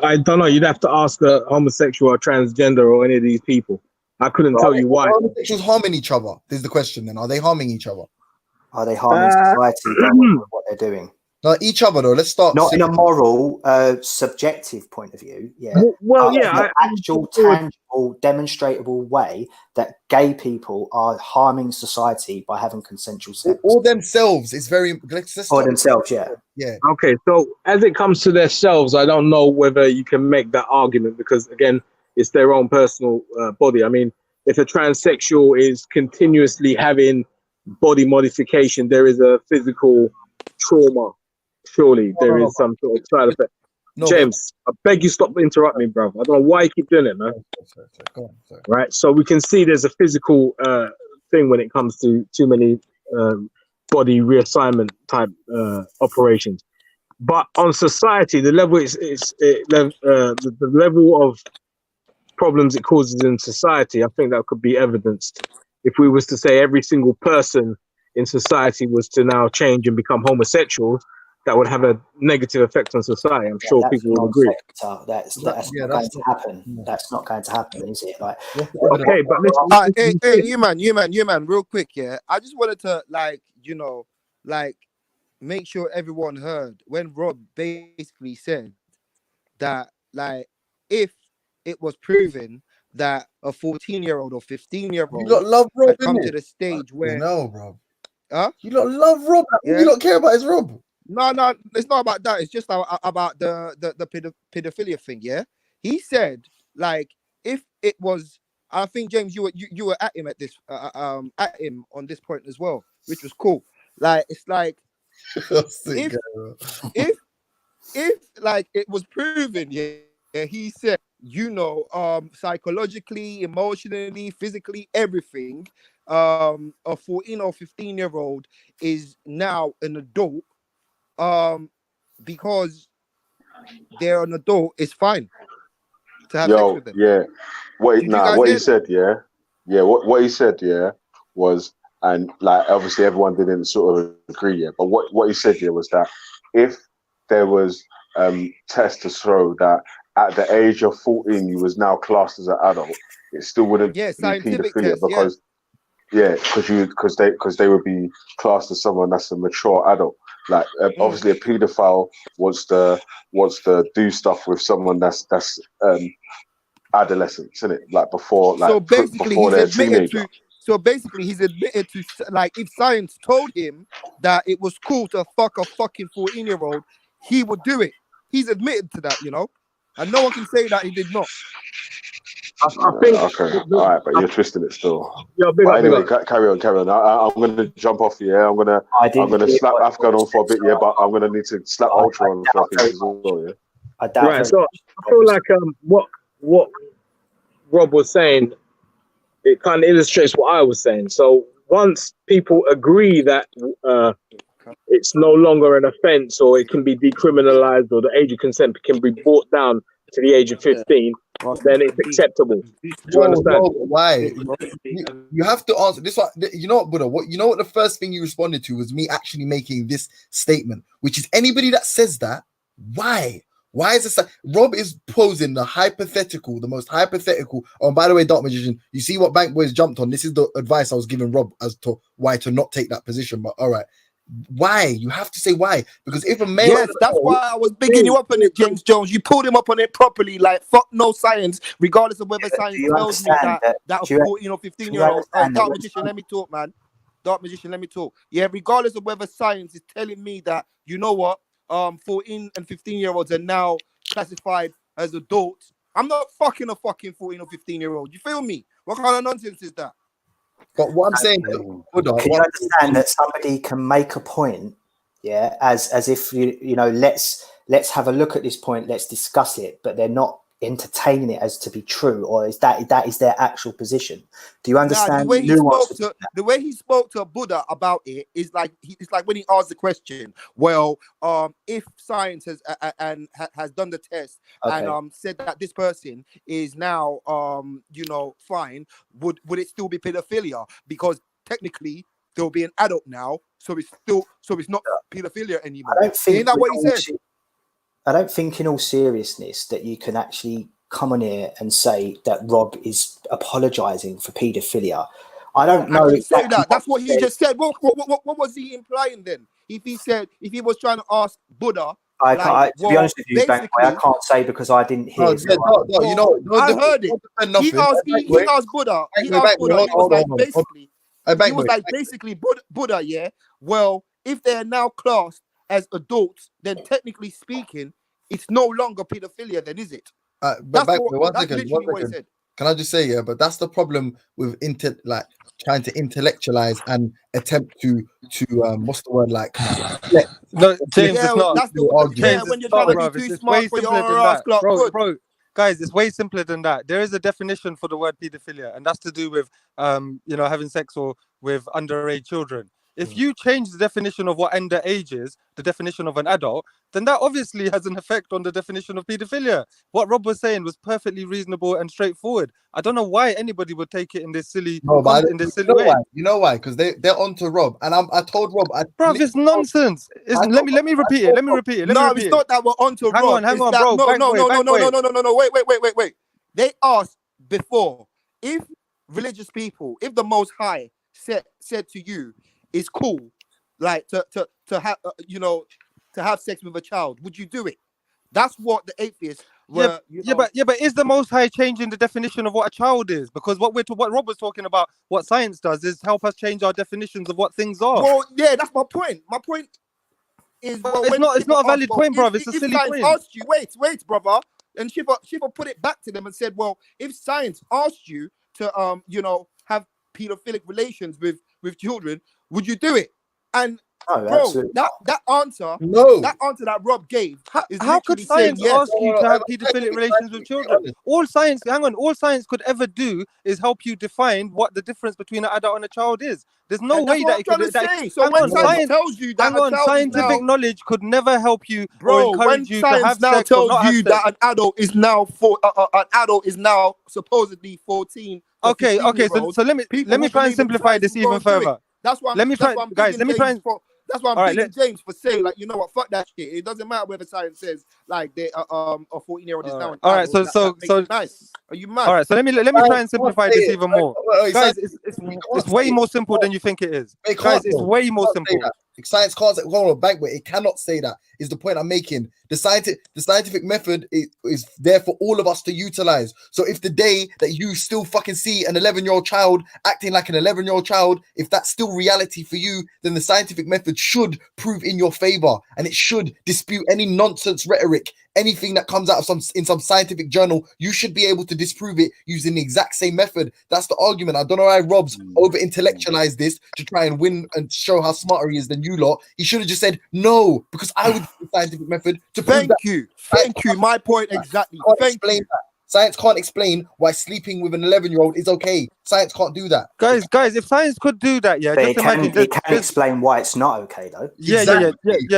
I don't know. You'd have to ask a homosexual or transgender or any of these people. I couldn't tell you why. Are homosexuals harming each other? There's the question then. Are they harming each other? Are they harming society with what they're doing? No, each other though. Let's start. Not in a moral, subjective point of view. Yeah. Well, yeah. In an actual, tangible, demonstrable way that gay people are harming society by having consensual sex. Or themselves. It's very. Or themselves, yeah. Yeah. Okay, so as it comes to themselves, I don't know whether you can make that argument because again, it's their own personal body. I mean, if a transsexual is continuously having body modification, there is a physical trauma. Surely there is some sort of side effect. James, I beg you stop interrupting me, bro. I don't know why you keep doing it, man. Right, so we can see there's a physical thing when it comes to too many body reassignment type operations. But on society, the level the level of problems it causes in society, I think that could be evidenced if we was to say every single person in society was to now change and become homosexual. That would have a negative effect on society. I'm sure people will agree. That's not going to happen. That's not going to happen, is it? Like, okay, but listen, hey, you man, real quick, yeah. I just wanted to make sure everyone heard when Rob basically said that, like, if it was proven that a 14-year-old or 15-year-old had come to the stage where bro. Huh? You don't love Rob. Yeah? You don't care about his Rob. No, it's not about that. It's just about the pedophilia thing. Yeah, he said, like, if it was, I think James, you were at him at this at him on this point as well, which was cool. Like, it's like if like it was proven, yeah, he said, psychologically, emotionally, physically, everything, a 14 or 15-year-old is now an adult. Because they're an adult, it's fine to have sex with them. Yeah. What he said, what he said, was, and like obviously everyone didn't sort of agree, but what he said here was that if there was test to show that at the age of 14 you was now classed as an adult, it still wouldn't be scientific paedophilia test, because they would be classed as someone that's a mature adult. Like obviously a paedophile wants to do stuff with someone that's adolescents, isn't it? Like before, like so basically before he's they're admitted teenager. he's admitted to, like, if science told him that it was cool to fuck a fucking 14-year-old, he would do it. He's admitted to that, and no one can say that he did not. I think. Okay, all right, but you're twisting it still. Yeah, but anyway, carry on. I'm gonna jump off. Yeah, I'm gonna slap Afghan on for a bit. Yeah, but I'm gonna need to slap Ultra on for a bit as well. Yeah. Right. So I feel like what Rob was saying, it kind of illustrates what I was saying. So once people agree that it's no longer an offence, or it can be decriminalised, or the age of consent can be brought down to the age of 15, then it's acceptable. Do you understand? Why? You have to answer this. You know what, Buddha? What the first thing you responded to was me actually making this statement, which is anybody that says that, why? Why is this? Rob is posing the most hypothetical. Oh, and by the way, Dark Magician, you see what Bank Boys jumped on? This is the advice I was giving Rob as to why to not take that position. But all right, why? You have to say why, because if a male, yes, that's why I was bigging you up on it, James Jones. You pulled him up on it properly, like fuck no science, regardless of whether science tells me that 14 or 15-year-old. Dark Magician, let me talk, man. Dark Magician, let me talk. Yeah, regardless of whether science is telling me that, you know what, 14 and 15-year-olds are now classified as adults, I'm not fucking a fucking 14 or 15-year-old. You feel me? What kind of nonsense is that? But what I'm saying, can you understand that somebody can make a point, yeah, as if you know, let's have a look at this point, let's discuss it, but they're not entertaining it as to be true, or is that is their actual position? Do you understand? The way he spoke to Buddha about it is like it's like when he asked the question, well, if science has done the test and said that this person is now fine, would it still be pedophilia? Because technically they'll be an adult now, so it's not pedophilia anymore. Isn't that what he said? I don't think in all seriousness that you can actually come on here and say that Rob is apologizing for paedophilia. I don't know. Say that. That's what he just said. What was he implying then? If he was trying to ask Buddha, to be honest with you, Bankway, I can't say because I didn't hear. I heard it. He asked Buddha. He was like basically Buddha. Yeah. Well, if they are now classed as adults, then technically speaking, it's no longer pedophilia, then is it? But one second. Can I just say, yeah, but that's the problem with trying to intellectualize and attempt to what's the word, like no, James, it's not. That's when you're trying to be too smart for your ass, bro. Guys, it's way simpler than that. There is a definition for the word pedophilia, and that's to do with having sex or with underage children. If you change the definition of what underage is, the definition of an adult, then that obviously has an effect on the definition of pedophilia. What Rob was saying was perfectly reasonable and straightforward. I don't know why anybody would take it in this silly way. You know why? Because they're onto Rob, and I told Rob, bro, it's nonsense. Let me repeat it. No, it's not that we're onto Rob. Hang on, bro. No. Wait. They asked before, if religious people, if the Most High said to you, it's cool, like to have to have sex with a child, would you do it? That's what the atheists were. But is the Most High changing the definition of what a child is? Because what Rob was talking about, what science does is help us change our definitions of what things are. Well, yeah, that's my point. My point is, it's not a valid point, brother. It's a silly point. Asked you, wait, brother, and Shiva put it back to them and said, well, if science asked you to have pedophilic relations with children, would you do it? And that answer that Rob gave is how could science ask you to have pedophilic relations with children? All science could ever do is help you define what the difference between an adult and a child is. There's no way that it could. So when science tells you that scientific knowledge could never help you or encourage you to have sex. Tells you that an adult is now supposedly 14. Okay. So let me try and simplify this even further. That's why. Let me try and That's why I'm All right, beating James for saying, like, you know what, fuck that shit. It doesn't matter whether science says like they a 14-year-old is now all right. entitled. So That makes it nice. Are you mad? all right. So let me try and simplify this even more, guys. It's way more simple than you think it is, It can't, guys. It's though. way more It can't say simple. that. Science can't say, hold on, Bankway, it cannot say that, is the point I'm making. The scientific method is there for all of us to utilize. So if the day that you still fucking see an 11-year-old child acting like an 11-year-old child, if that's still reality for you, then the scientific method should prove in your favor, and it should dispute any nonsense rhetoric. Anything that comes out of some scientific journal, you should be able to disprove it using the exact same method. That's the argument. I don't know why Rob's over intellectualized this to try and win and show how smarter he is than you lot. He should have just said no, because I would use the scientific method to prove that. Thank you. My point exactly. Science can't explain why sleeping with an 11-year-old is okay. Science can't do that. Guys, if science could do that, yeah, But just imagine. it can explain why it's not okay, though. Yeah.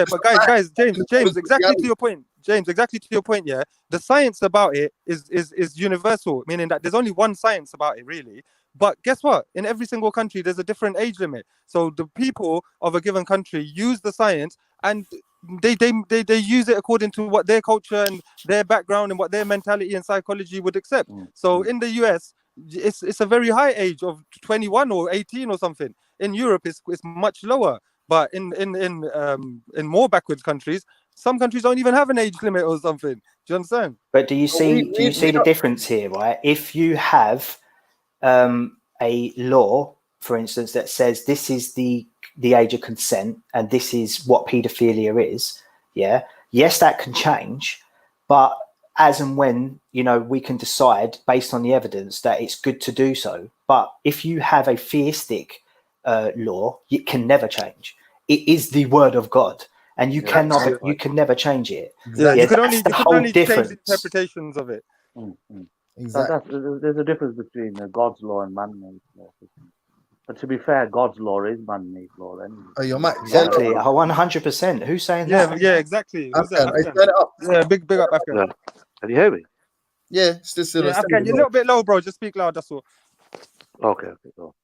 But guys, James, exactly to your point. James, exactly to your point. Yeah, the science about it is universal, meaning that there's only one science about it, really. But guess what? In every single country, there's a different age limit. So the people of a given country use the science, and they use it according to what their culture and their background and what their mentality and psychology would accept. So in the US, it's a very high age of 21 or 18 or something. In Europe, it's much lower. But in more backwards countries, some countries don't even have an age limit or something. Do you understand? But do you see the difference here, right? If you have a law, for instance, that says this is the age of consent and this is what paedophilia is, yes, that can change, but as and when, we can decide based on the evidence that it's good to do so. But if you have a theistic law, it can never change. It is the word of God, and you can never change it. You can only change interpretations of it. Exactly. There's a difference between God's law and man-made law. But to be fair, God's law is man-made law. Anyway. Oh, you're mad. Exactly. 100%. Who's saying that? Yeah, exactly. Afghan. Yeah, big up, Afghan. Yeah. Can you hear me? Yeah, still. Afghan, you're a little bit low, bro. Just speak loud. That's all. Okay. Cool.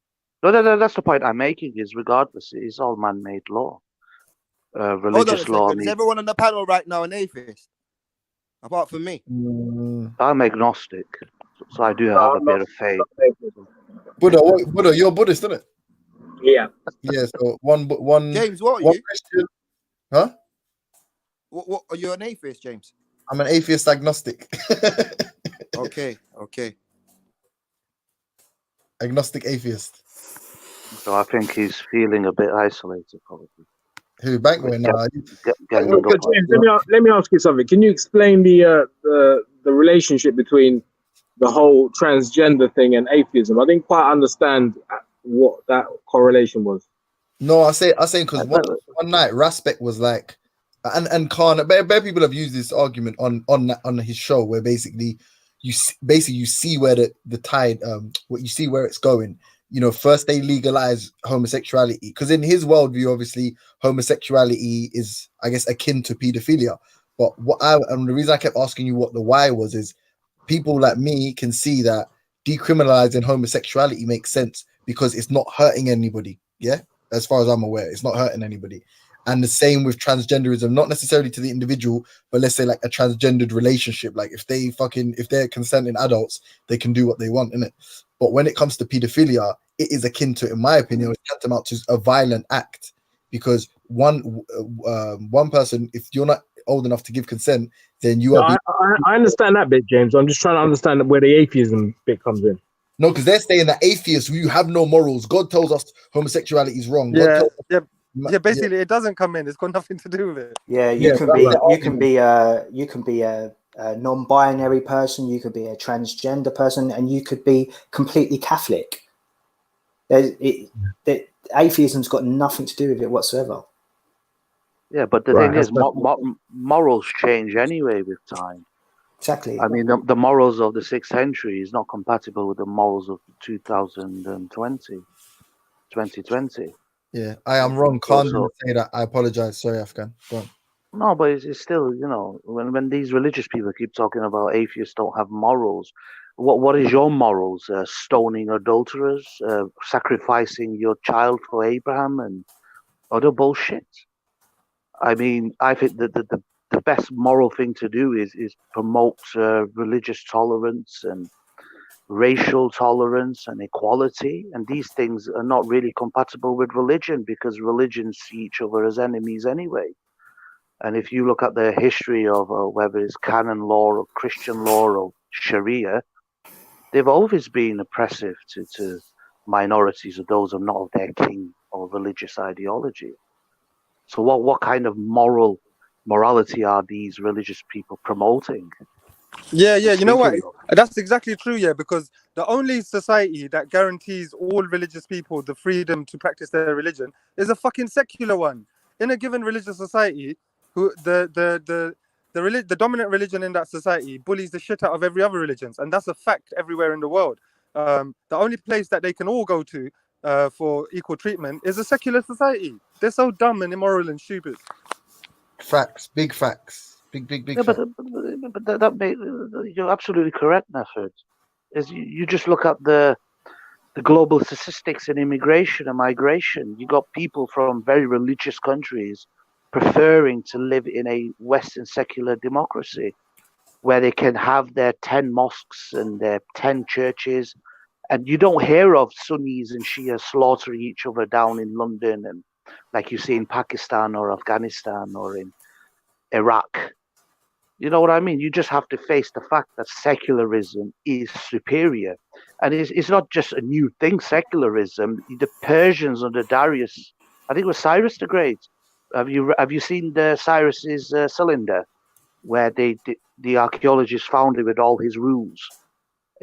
No, that's the point I'm making. Is regardless, it's all man-made law. Religious law. Is everyone on the panel right now an atheist? Apart from me. I'm agnostic, so I do have a bit of faith. Buddha, you're Buddhist, isn't it? Yeah. Yeah. So one. James, what are one you? Question. Huh? What are you an atheist, James? I'm an atheist agnostic. Okay. Agnostic atheist. So I think he's feeling a bit isolated, probably. Who Bankway? James, let me ask you something. Can you explain the relationship between the whole transgender thing and atheism? I didn't quite understand what that correlation was. No, I say because one night Raspek was like, and Khan, bare people have used this argument on his show where basically you see where the tide, what you see where it's going. First they legalize homosexuality because in his worldview, obviously homosexuality is, I guess, akin to pedophilia. But and the reason I kept asking you what the why was is people like me can see that decriminalizing homosexuality makes sense because it's not hurting anybody. Yeah, as far as I'm aware, it's not hurting anybody. And the same with transgenderism, not necessarily to the individual, but let's say like a transgendered relationship. Like if they're consenting adults, they can do what they want, innit? But when it comes to pedophilia, it is akin to, in my opinion, it's tantamount to a violent act because one person, if you're not old enough to give consent, then you are. I understand that bit, James. I'm just trying to understand where the atheism bit comes in. No, because they're saying that atheists, you have no morals. God tells us homosexuality is wrong. Basically, it doesn't come in. It's got nothing to do with it. Yeah, you can be a non-binary person, you could be a transgender person, and you could be completely Catholic. Atheism's got nothing to do with it whatsoever. Yeah, but the thing is, morals change anyway with time. Exactly. I mean, the morals of the 6th century is not compatible with the morals of 2020. Yeah, I am wrong. Can't say that. I apologize. Sorry, Afghan. Go on. No, but it's still, when these religious people keep talking about atheists don't have morals, what is your morals? Stoning adulterers, sacrificing your child for Abraham, and utter bullshit. I mean, I think that the best moral thing to do is promote religious tolerance and racial tolerance and equality, and these things are not really compatible with religion because religions see each other as enemies anyway. And if you look at the history of whether it's canon law or Christian law or Sharia, they've always been oppressive to minorities or those who are not of their king or religious ideology. So what kind of morality are these religious people promoting? Yeah, you know what? That's exactly true, yeah, because the only society that guarantees all religious people the freedom to practice their religion is a fucking secular one. In a given religious society, the dominant religion in that society bullies the shit out of every other religion, and that's a fact everywhere in the world. The only place that they can all go to for equal treatment is a secular society. They're so dumb and immoral and stupid. Facts, big facts. Big Yeah, facts. but you're absolutely correct, Nafed. Is you just look at the global statistics in immigration and migration. You got people from very religious countries preferring to live in a Western secular democracy where they can have their 10 mosques and their 10 churches, and you don't hear of Sunnis and Shia slaughtering each other down in London and like you see in Pakistan or Afghanistan or in Iraq. You know what I mean? You just have to face the fact that secularism is superior. And it's not just a new thing, secularism. The Persians under Darius, I think it was Cyrus the Great. Have you seen the Cyrus's cylinder where the archaeologists found it with all his rules?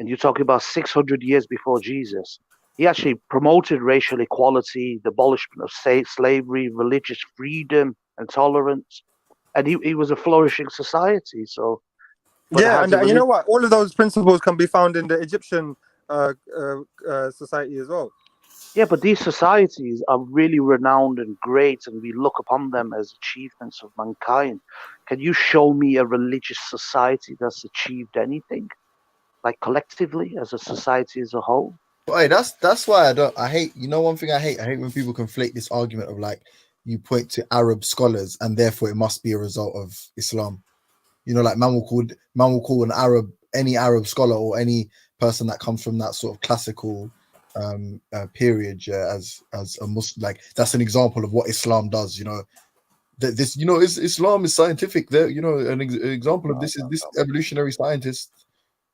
And you're talking about 600 years before Jesus. He actually promoted racial equality, the abolishment of slavery, religious freedom and tolerance. And he was a flourishing society. So, Yeah, and you know what? All of those principles can be found in the Egyptian society as well. Yeah, but these societies are really renowned and great, and we look upon them as achievements of mankind. Can you show me a religious society that's achieved anything, like collectively as a society as a whole? Hey, that's why I hate. You know, one thing I hate when people conflate this argument of like you point to Arab scholars and therefore it must be a result of Islam. You know, like man will call an Arab, any Arab scholar or any person that comes from that sort of classical period as a Muslim. Like that's an example of what Islam does. You know, this Islam is scientific. There, you know, an example of this is this evolutionary scientist.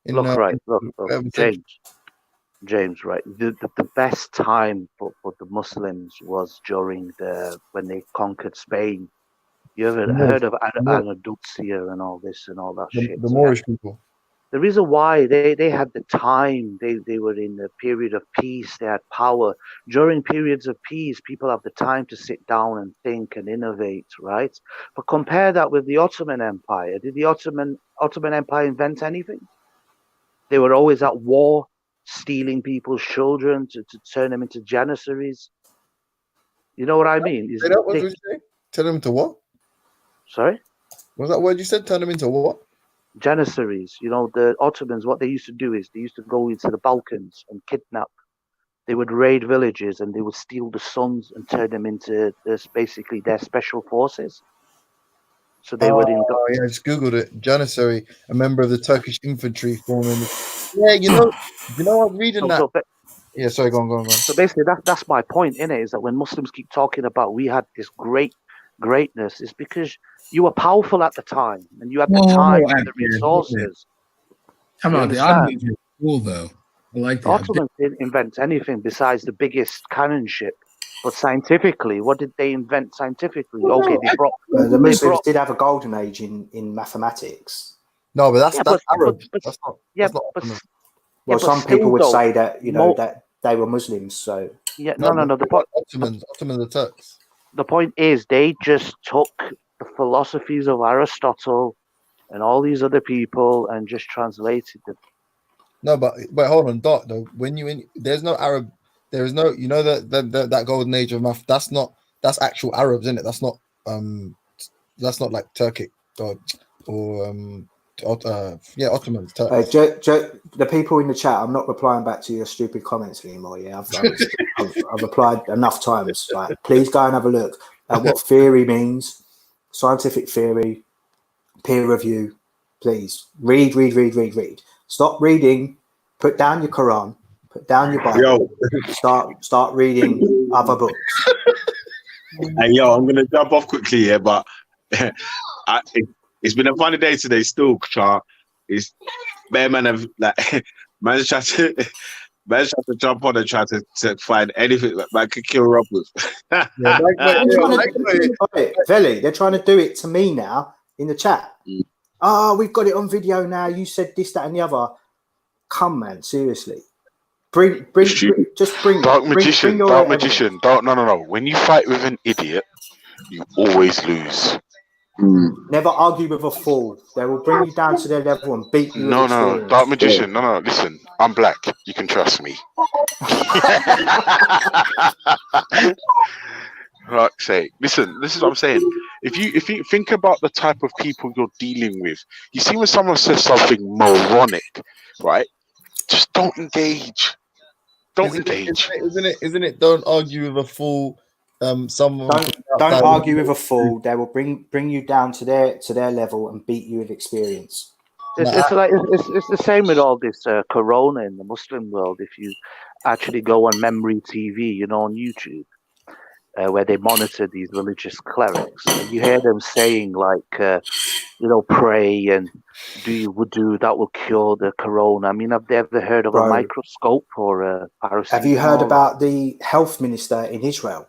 Look, James, right? The best time for the Muslims was during when they conquered Spain. You ever heard of Andalusia and all this and all that shit? The Moorish people. The reason why they had the time, they were in a period of peace, they had power. During periods of peace, people have the time to sit down and think and innovate, right? But compare that with the Ottoman Empire. Did the Ottoman Empire invent anything? They were always at war, stealing people's children to turn them into janissaries. You know what I mean? What did you say? Turn them into what? Sorry? What was that word you said? Turn them into what? Janissaries. You know, the Ottomans, what they used to do is they used to go into the Balkans and kidnap. They would raid villages and they would steal the sons and turn them into basically their special forces. So they would. Oh yeah, I just googled it. Janissary, a member of the Turkish infantry forming. Yeah, you know I was reading that. Yeah, sorry, go on. So basically, that's my point in it, is that when Muslims keep talking about we had this greatness, is because you were powerful at the time and you had the time and the resources. Come on, the Ottomans were cool though. I like that. Ottomans didn't invent anything besides the biggest cannon ship. But scientifically, what did they invent scientifically? Okay, the Muslims did have a golden age in mathematics. No, but that's Arab. Some people would say that that they were Muslims. So no. The point, Ottomans are Turks. The point is, they just took the philosophies of Aristotle and all these other people and just translated them. No, but hold on, Dot. Though, there's no Arab. There is no, that golden age of math. That's actual Arabs, isn't it? That's not like Turkic or Ottomans. The people in the chat, I'm not replying back to your stupid comments anymore. Yeah, I've replied enough times. Like, please go and have a look at what theory means, scientific theory, peer review. Please read. Stop reading. Put down your Quran. Put down your Bible. Start reading other books. And I'm gonna jump off quickly here, but it's been a funny day today. Still, Char. It's man have like man's trying to jump on and try to find anything that man could kill Rob with. Veli, they're trying to do it to me now in the chat. Oh, we've got it on video now. You said this, that, and the other. Come, man, seriously. Bring Dark magician. No. When you fight with an idiot, you always lose. Never argue with a fool. They will bring you down to their level and beat you. No, Dark magician. No. Listen, I'm black. You can trust me. Fuck's sake. Listen, this is what I'm saying. If you think about the type of people you're dealing with, you see when someone says something moronic, right? Just don't engage. Isn't it? Don't argue with a fool. Someone don't argue with a fool. They will bring you down to their level and beat you with experience. It's the same with all this corona in the Muslim world. If you actually go on Memory TV, on YouTube, where they monitor these religious clerics, and you hear them saying like, pray and do your wudu, that will cure the corona. I mean, have they ever heard of a microscope or a paracetamol? Have you heard about the health minister in Israel?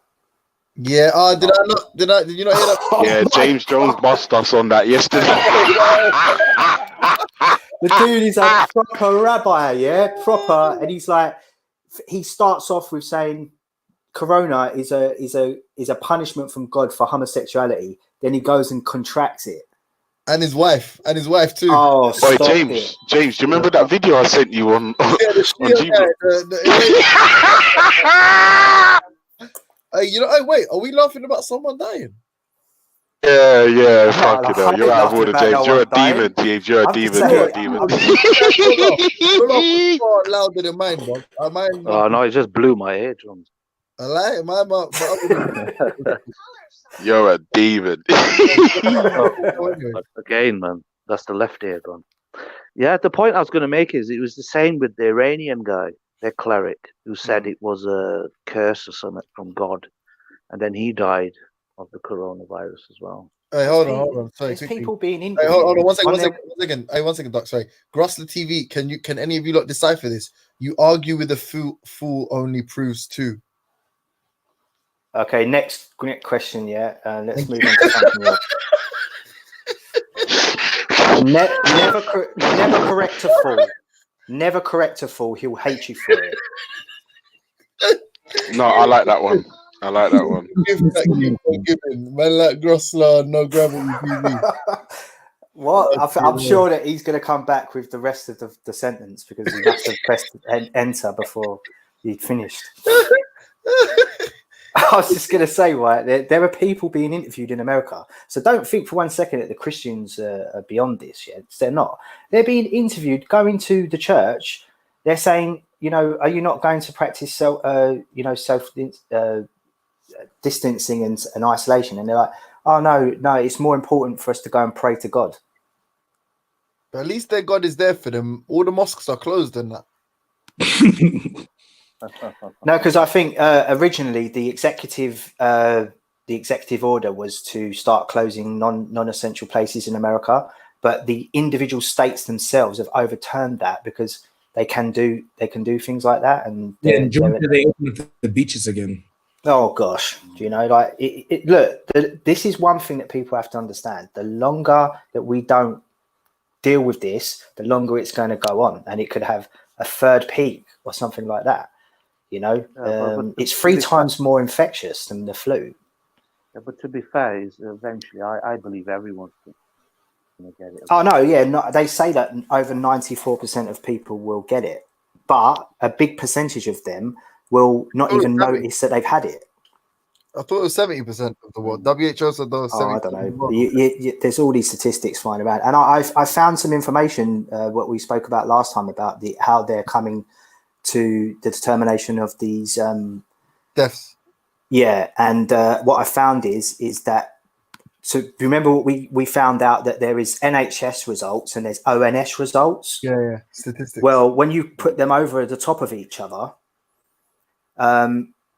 Yeah. Did you not hear that? Yeah, James Jones bust us on that yesterday. The dude is a proper rabbi, proper, and he's like, he starts off with saying corona is a punishment from God for homosexuality. Then he goes and contracts it. And his wife too. Oh, James, do you remember that video I sent you on wait, are we laughing about someone dying? Yeah, fuck it up. You're out of order, James. You're a demon, James. You're a demon. Louder than mine, bro. Oh no, it just blew my eardrums. I like my You're a demon. Again, man, that's the left ear gone. Yeah, the point I was going to make is it was the same with the Iranian guy, their cleric, who said it was a curse or something from God, and then he died of the coronavirus as well. Hey, hold on. Sorry, people being in. Hey, hold on, one second. Hey, 1 second, Doc. Sorry, Grossler TV. Can any of you lot decipher this? You argue with a fool only proves two. Okay, next question. Yeah, let's move on to something else. Never correct a fool. Never correct a fool. He'll hate you for it. No, I like that one. Man like Grossler, no gravity TV. What? I'm sure that he's going to come back with the rest of the sentence because he must have pressed enter before he'd finished. I was just going to say, right, there are people being interviewed in America. So don't think for 1 second that the Christians are beyond this yet. They're not. They're being interviewed, going to the church. They're saying, are you not going to practice self distancing and isolation? And they're like, oh, no, it's more important for us to go and pray to God. But at least their God is there for them. All the mosques are closed and that. No, because I think originally the executive order was to start closing non-essential places in America, but the individual states themselves have overturned that because they can do things like that. And they open the beaches again. Oh gosh, look, this is one thing that people have to understand. The longer that we don't deal with this, the longer it's going to go on, and it could have a third peak or something like that. It's 3 times more infectious than the flu. Yeah, but to be fair, eventually, I believe everyone's going to get it. Oh no, yeah, they say that over 94% of people will get it, but a big percentage of them will not even notice that they've had it. I thought it was 70% of the world. WHO said there was 70%. I don't know. There's all these statistics flying around, and I found some information what we spoke about last time about how they're coming to the determination of these deaths. Yeah, and what I found is that. So remember what we found out that there is NHS results and there's ONS results. Yeah, statistics. Well, when you put them over at the top of each other,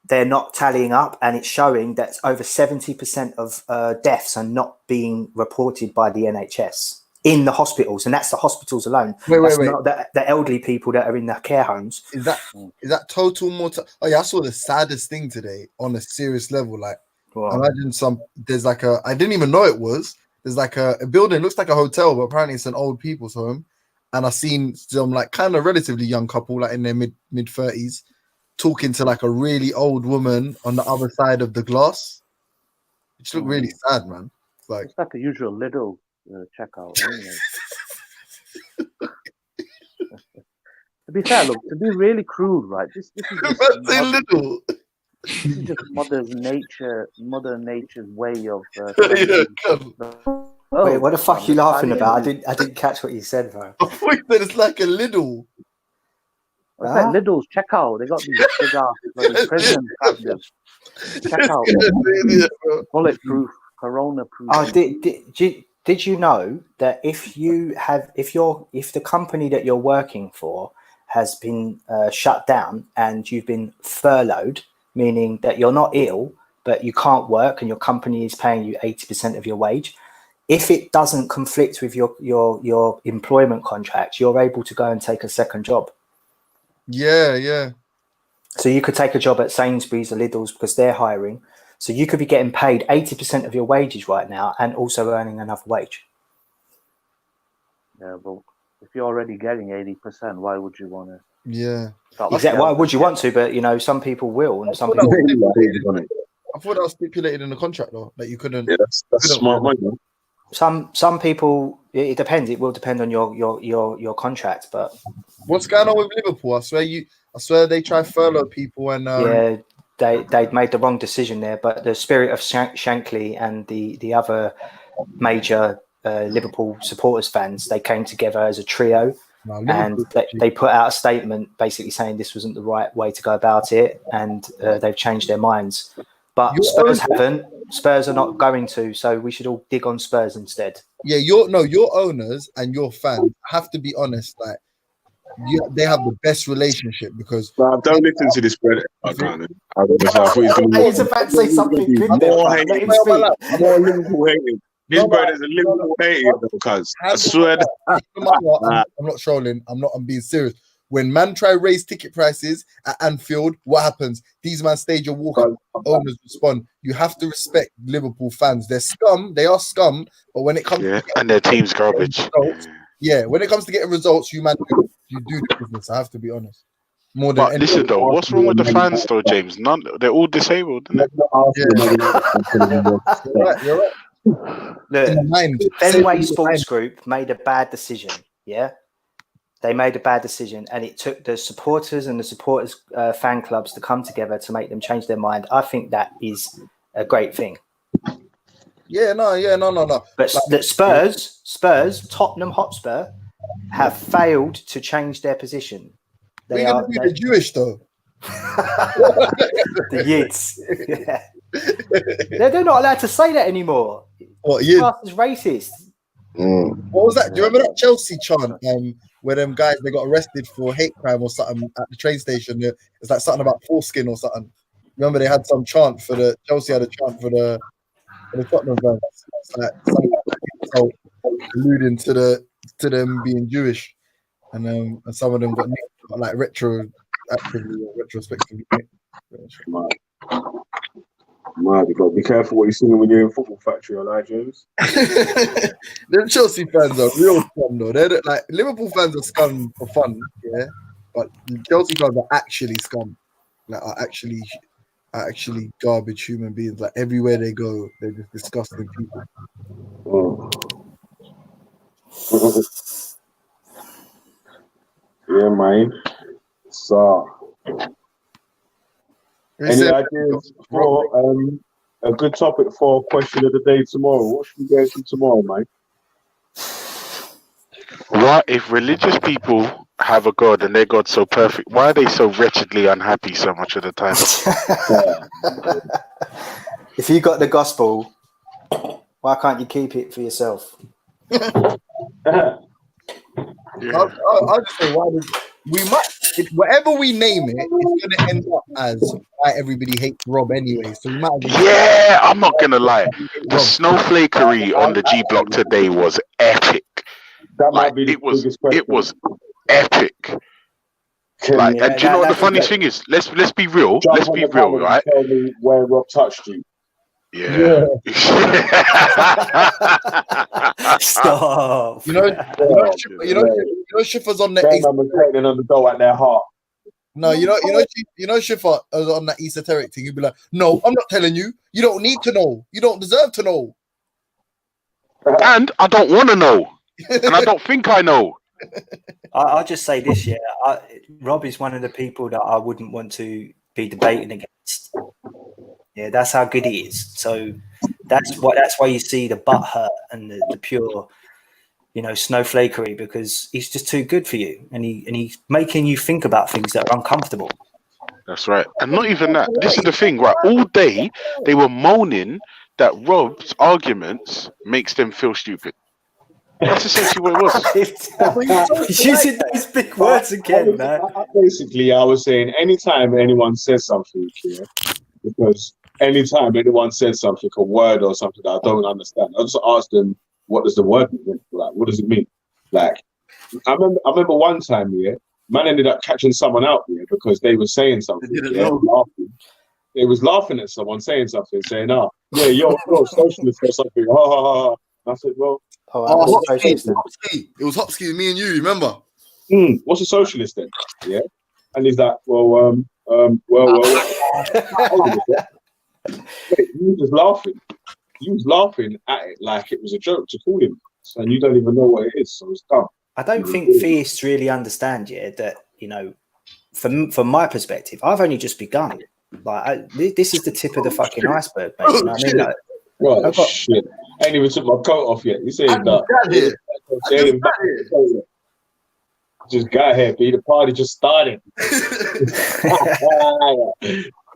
they're not tallying up, and it's showing that over 70% of deaths are not being reported by the NHS in the hospitals, and that's the hospitals alone. Wait. Not the elderly people that are in the care homes. Is that total mortality? Oh yeah, I saw the saddest thing today on a serious level. Like, imagine there's like I didn't even know it was. There's like a building, looks like a hotel, but apparently it's an old people's home. And I seen some like kind of relatively young couple, like in their mid 30s, talking to like a really old woman on the other side of the glass. It just looked really sad, man. It's like a usual Lidl checkout. Anyway. To be fair, look, to be really crude, right? This is just Mother Nature's way of. Wait, what the fuck are you laughing about? I didn't catch what you said, bro. I thought that it's like a Lidl. What's that Lidl's checkout? They got these big ass prison cabinets. Checkout, bulletproof, corona-proof. Oh, did you know that if the company that you're working for has been shut down and you've been furloughed, meaning that you're not ill but you can't work and your company is paying you 80% of your wage, if it doesn't conflict with your employment contract, you're able to go and take a second job. Yeah. So you could take a job at Sainsbury's or Lidl's because they're hiring. So you could be getting paid 80% of your wages right now and also earning another wage. Yeah, but if you're already getting 80%, why would you want to? Yeah. Exactly. Why would you want to? But some people will, and some people. I thought that was stipulated in the contract, though, that you couldn't. Yeah, that's smart money. Some people, it depends. It will depend on your contract. But what's going on with Liverpool? I swear they try furlough people and yeah, they made the wrong decision there. But the spirit of Shankly and the other major Liverpool supporters fans, they came together as a trio. And they put out a statement basically saying this wasn't the right way to go about it, and they've changed their minds. But Spurs haven't. Spurs are not going to, so we should all dig on Spurs instead. Yeah, your owners and your fans have to be honest. Like, they have the best relationship because. Don't listen to this brother. I thought he was going to. He's about to say something good. I'm more Liverpool hating. This brother's a Liverpool hater because I swear. I'm not trolling. I'm being serious. When man try raise ticket prices at Anfield, what happens? These man stage a walkout. Owners respond. You have to respect Liverpool fans. They're scum. They are scum. But when it comes, and their team's garbage. When it comes to getting results, you do the business. I have to be honest. More than listen though, what's wrong with the fans though, James? None. They're all disabled. Isn't it? You're right. The Fenway Sports Group made a bad decision. Yeah. They made a bad decision, and it took the supporters and the supporters fan clubs to come together to make them change their mind. I think that is a great thing. No. But the Spurs, Tottenham Hotspur, have failed to change their position. They're going to be the Jewish though. The Yids. Yeah. They're not allowed to say that anymore. What Yid? It's racist. What was that? Do you remember that Chelsea chant? Where them guys they got arrested for hate crime or something at the train station. It's like something about foreskin or something. Remember they had some chant for the Chelsea had a chant for the Tottenham fans. It's like something alluding to them being Jewish, and some of them got like retrospectively. You got to be careful what you're singing when you're in Football Factory, alright, James? Them Chelsea fans are real scum, though. They're like Liverpool fans are scum for fun, yeah. But Chelsea fans are actually scum, like are actually garbage human beings. Like everywhere they go, they're just disgusting people. Yeah, man. So. Any ideas for a good topic for question of the day tomorrow. What should we go through tomorrow, mate? What if religious people have a God and their God's so perfect? Why are they so wretchedly unhappy so much of the time? If you got the gospel, why can't you keep it for yourself? I'll just say we might, whatever we name it, it's going to end up as why everybody hates Rob anyway. So we might. Yeah, I'm not gonna lie. The snowflakery on the G Block today was epic. That might be it was epic. Like, and do you know what the funniest thing is? Let's be real. Let's be real, right? Tell me where Rob touched you. Yeah. Stop. You know, Schiffer's on the on the door at their heart. No, you know, Schiffer is on that esoteric thing. You'd be like, no, I'm not telling you. You don't need to know. You don't deserve to know. And I don't want to know. And I don't think I know. I'll just say this, yeah. Rob is one of the people that I wouldn't want to be debating against. Yeah, that's how good he is. So that's why you see the butt hurt and the pure, snowflakery, because he's just too good for you, and he's making you think about things that are uncomfortable. That's right. And not even that. This is the thing, right? All day they were moaning that Rob's arguments makes them feel stupid. That's essentially what it was. He's using those big words again, man. Basically, I was saying anytime anyone says something, because anytime anyone says something, a word or something that I don't understand, I just ask them, what does the word mean? Like, what does it mean? Like, I remember one time, man ended up catching someone out because they were saying something. Laughing. They was laughing at someone saying something, saying, you're socialist or something. Ha ha ha. I said, well, Hopsky. It was Hopsky, me and you, remember? What's a socialist then? Yeah. And he's like, he was just laughing. He was laughing at it like it was a joke to call him. And you don't even know what it is, so it's dumb. I don't think theists really understand that, from my perspective, I've only just begun. Like, this is the tip of the fucking iceberg, mate. You know what I mean? Right, shit. I ain't even took my coat off yet. You saying that? Just got here, B. The party just started.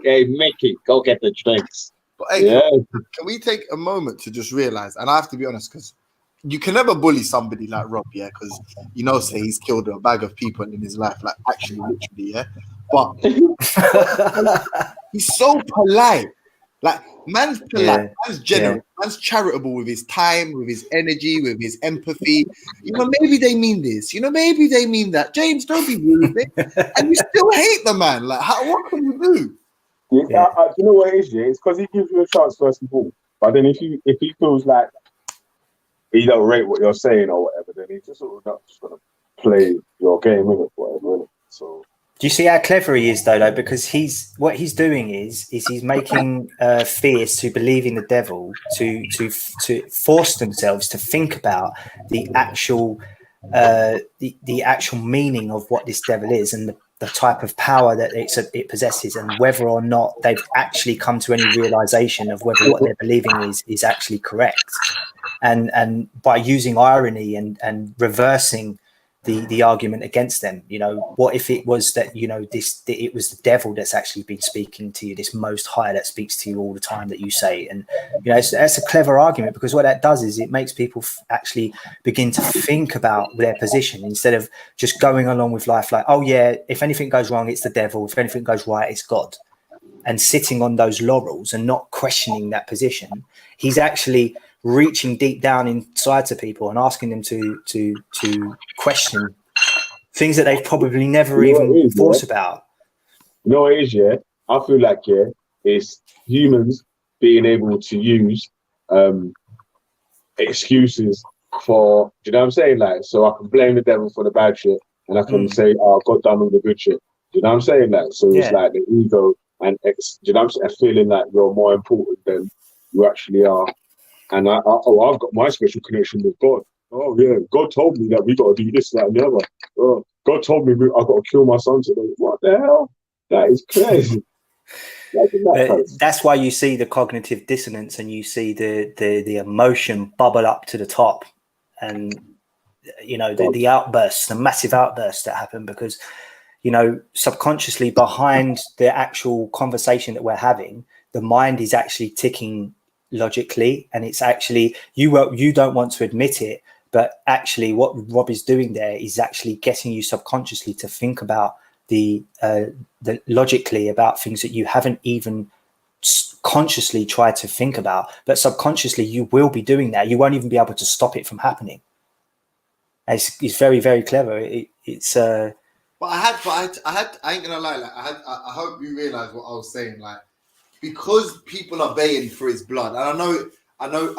Hey, Mickey, go get the drinks. But, hey, can we take a moment to just realize, and I have to be honest, because you can never bully somebody like Rob, because say he's killed a bag of people in his life, like actually, literally, but he's so polite. Like, man's polite, man's generous, man's charitable with his time, with his energy, with his empathy. Maybe they mean this. Maybe they mean that. James, don't be rude, and you still hate the man. Like, what can you do? You know what it is? It's because he gives you a chance first of all. But then if he feels like he don't rate what you're saying or whatever, then he's just sort of not just gonna play your game in it, whatever. So. Do you see how clever he is, though? Because what he's doing is he's making theists who believe in the devil to force themselves to think about the actual meaning of what this devil is and the type of power that it possesses, and whether or not they've actually come to any realization of whether what they're believing is actually correct. And by using irony and reversing the argument against them, what if it was that it was the devil that's actually been speaking to you, this most high that speaks to you all the time that you say, and that's a clever argument, because what that does is it makes people actually begin to think about their position instead of just going along with life like, oh yeah, if anything goes wrong it's the devil, if anything goes right it's God, and sitting on those laurels and not questioning that position. He's actually reaching deep down inside to people and asking them to question things that they've probably never even thought about. You know what it is, I feel like, it's humans being able to use excuses for, do you know what I'm saying? Like, so I can blame the devil for the bad shit, and I can say, God done all the good shit. Do you know what I'm saying? Like, so it's like the ego and do you know what I'm saying? Feeling like you're more important than you actually are. And I've got my special connection with God. Oh yeah, God told me that we got to do this, that, and the other. Oh, God told me I got to kill my son today. What the hell? That is crazy. That's why you see the cognitive dissonance and you see the emotion bubble up to the top, and you know the outbursts, the massive outbursts that happen because you know subconsciously behind the actual conversation that we're having, the mind is actually ticking logically, and it's actually you don't want to admit it, but actually what Rob is doing there is actually getting you subconsciously to think about the logically about things that you haven't even consciously tried to think about, but subconsciously you will be doing that. You won't even be able to stop it from happening. It's very, very clever. But I ain't gonna lie. Like I hope you realize what I was saying. Like because people are baying for his blood, and I know.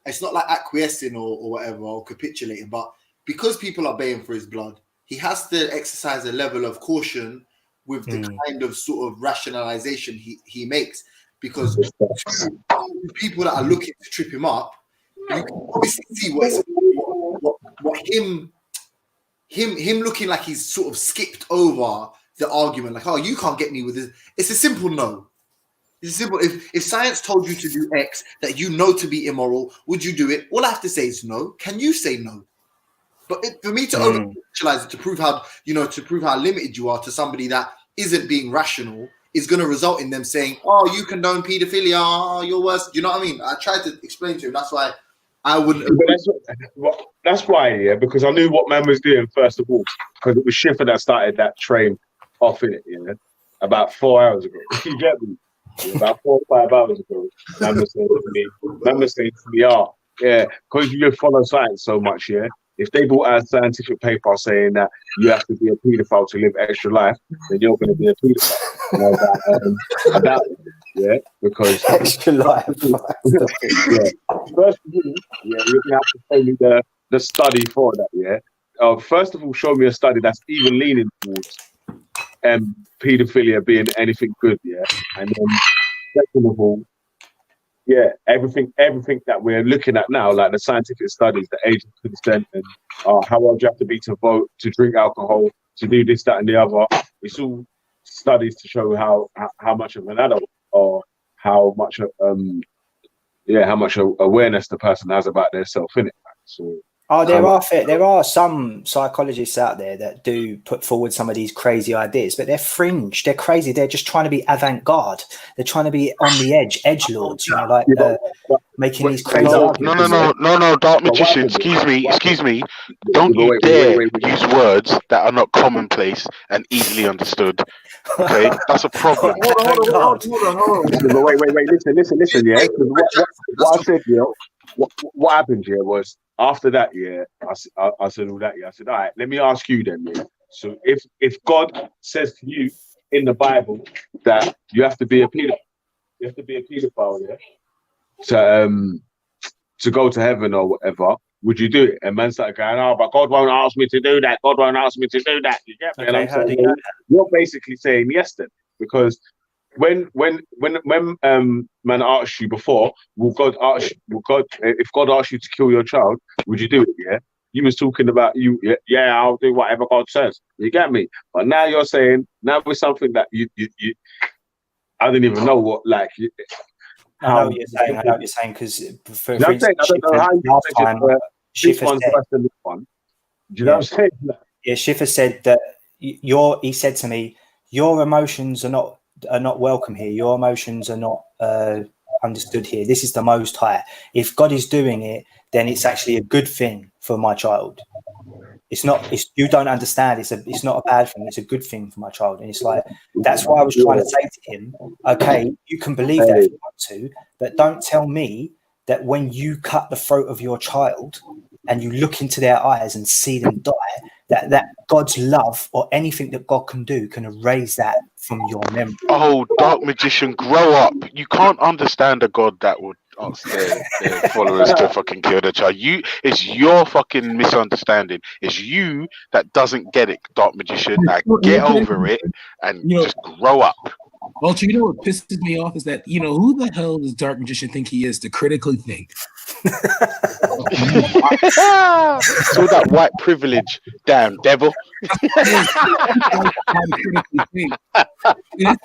It's not like acquiescing or whatever or capitulating, but because people are baying for his blood, he has to exercise a level of caution with the kind of sort of rationalization he makes, because people that are looking to trip him up, you can obviously see what him looking like he's sort of skipped over the argument, like, oh, you can't get me with this. It's a simple no. It's simple. If science told you to do X that you know to be immoral, would you do it? All I have to say is no. Can you say no? But for me to over-rationalize it, to prove how limited you are to somebody that isn't being rational, is going to result in them saying, "Oh, you condone paedophilia. Oh, you're worse." You know what I mean? I tried to explain to him. That's why I wouldn't. That's why, yeah, because I knew what man was doing first of all, because it was Schiffer that started that train off in it, you know, about 4 hours ago. You get me? About 4 or 5 hours ago, man was saying to me, yeah, because you follow science so much, yeah. If they brought out a scientific paper saying that you have to be a paedophile to live extra life, then you're going to be a paedophile. You know, about it, yeah, because extra life. Yeah. First of all, yeah, you're going to have to show me the study for that, yeah. First of all, show me a study that's even leaning towards paedophilia being anything good, yeah. And then second of all, yeah, everything that we're looking at now, like the scientific studies, the age of consent, and how old you have to be to vote, to drink alcohol, to do this, that, and the other. It's all studies to show how much of an adult or how much awareness the person has about their self, innit? So. There are some psychologists out there that do put forward some of these crazy ideas, but they're fringe. They're crazy. They're just trying to be avant-garde. They're trying to be on the edge lords, you know, like making these crazy arguments. No, Dark Magician, excuse me. Don't you dare use words that are not commonplace and easily understood. Okay, that's a problem. Hold on. Wait, listen, yeah. What I said, what happened here was, after that, yeah, I said all that, yeah. I said, all right, let me ask you then, yeah. So if God says to you in the Bible that you have to be a paedophile, yeah, to go to heaven or whatever, would you do it? And man started going, oh, but God won't ask me to do that. God won't ask me to do that. You get me? And I'm saying, you're basically saying yes then, because when man asked you before, if God asked you to kill your child, would you do it? Yeah, you was talking about yeah, I'll do whatever God says. You get me? But now you're saying with something that you I didn't even know what like. I know what you're saying because for instance, I don't know how you this one's worse than this one. Do you know what I'm saying? Yeah, Schiffer said that he said to me, your emotions are not welcome here. Your emotions are not understood here. This is the Most High. If God is doing it, then it's actually a good thing for my child. It's not. You don't understand. It's not a bad thing. It's a good thing for my child. And it's like that's why I was trying to say to him, okay, you can believe that if you want to, but don't tell me that when you cut the throat of your child and you look into their eyes and see them die, that God's love or anything that God can do can erase that from your memory. Oh, Dark Magician, grow up. You can't understand a God that would ask their followers to fucking kill their child. It's your fucking misunderstanding. It's you that doesn't get it, Dark Magician. Get over it and just grow up. Vulture, you know what pisses me off is that, who the hell does Dark Magician think he is to critically think It's all that white privilege, damn devil. That's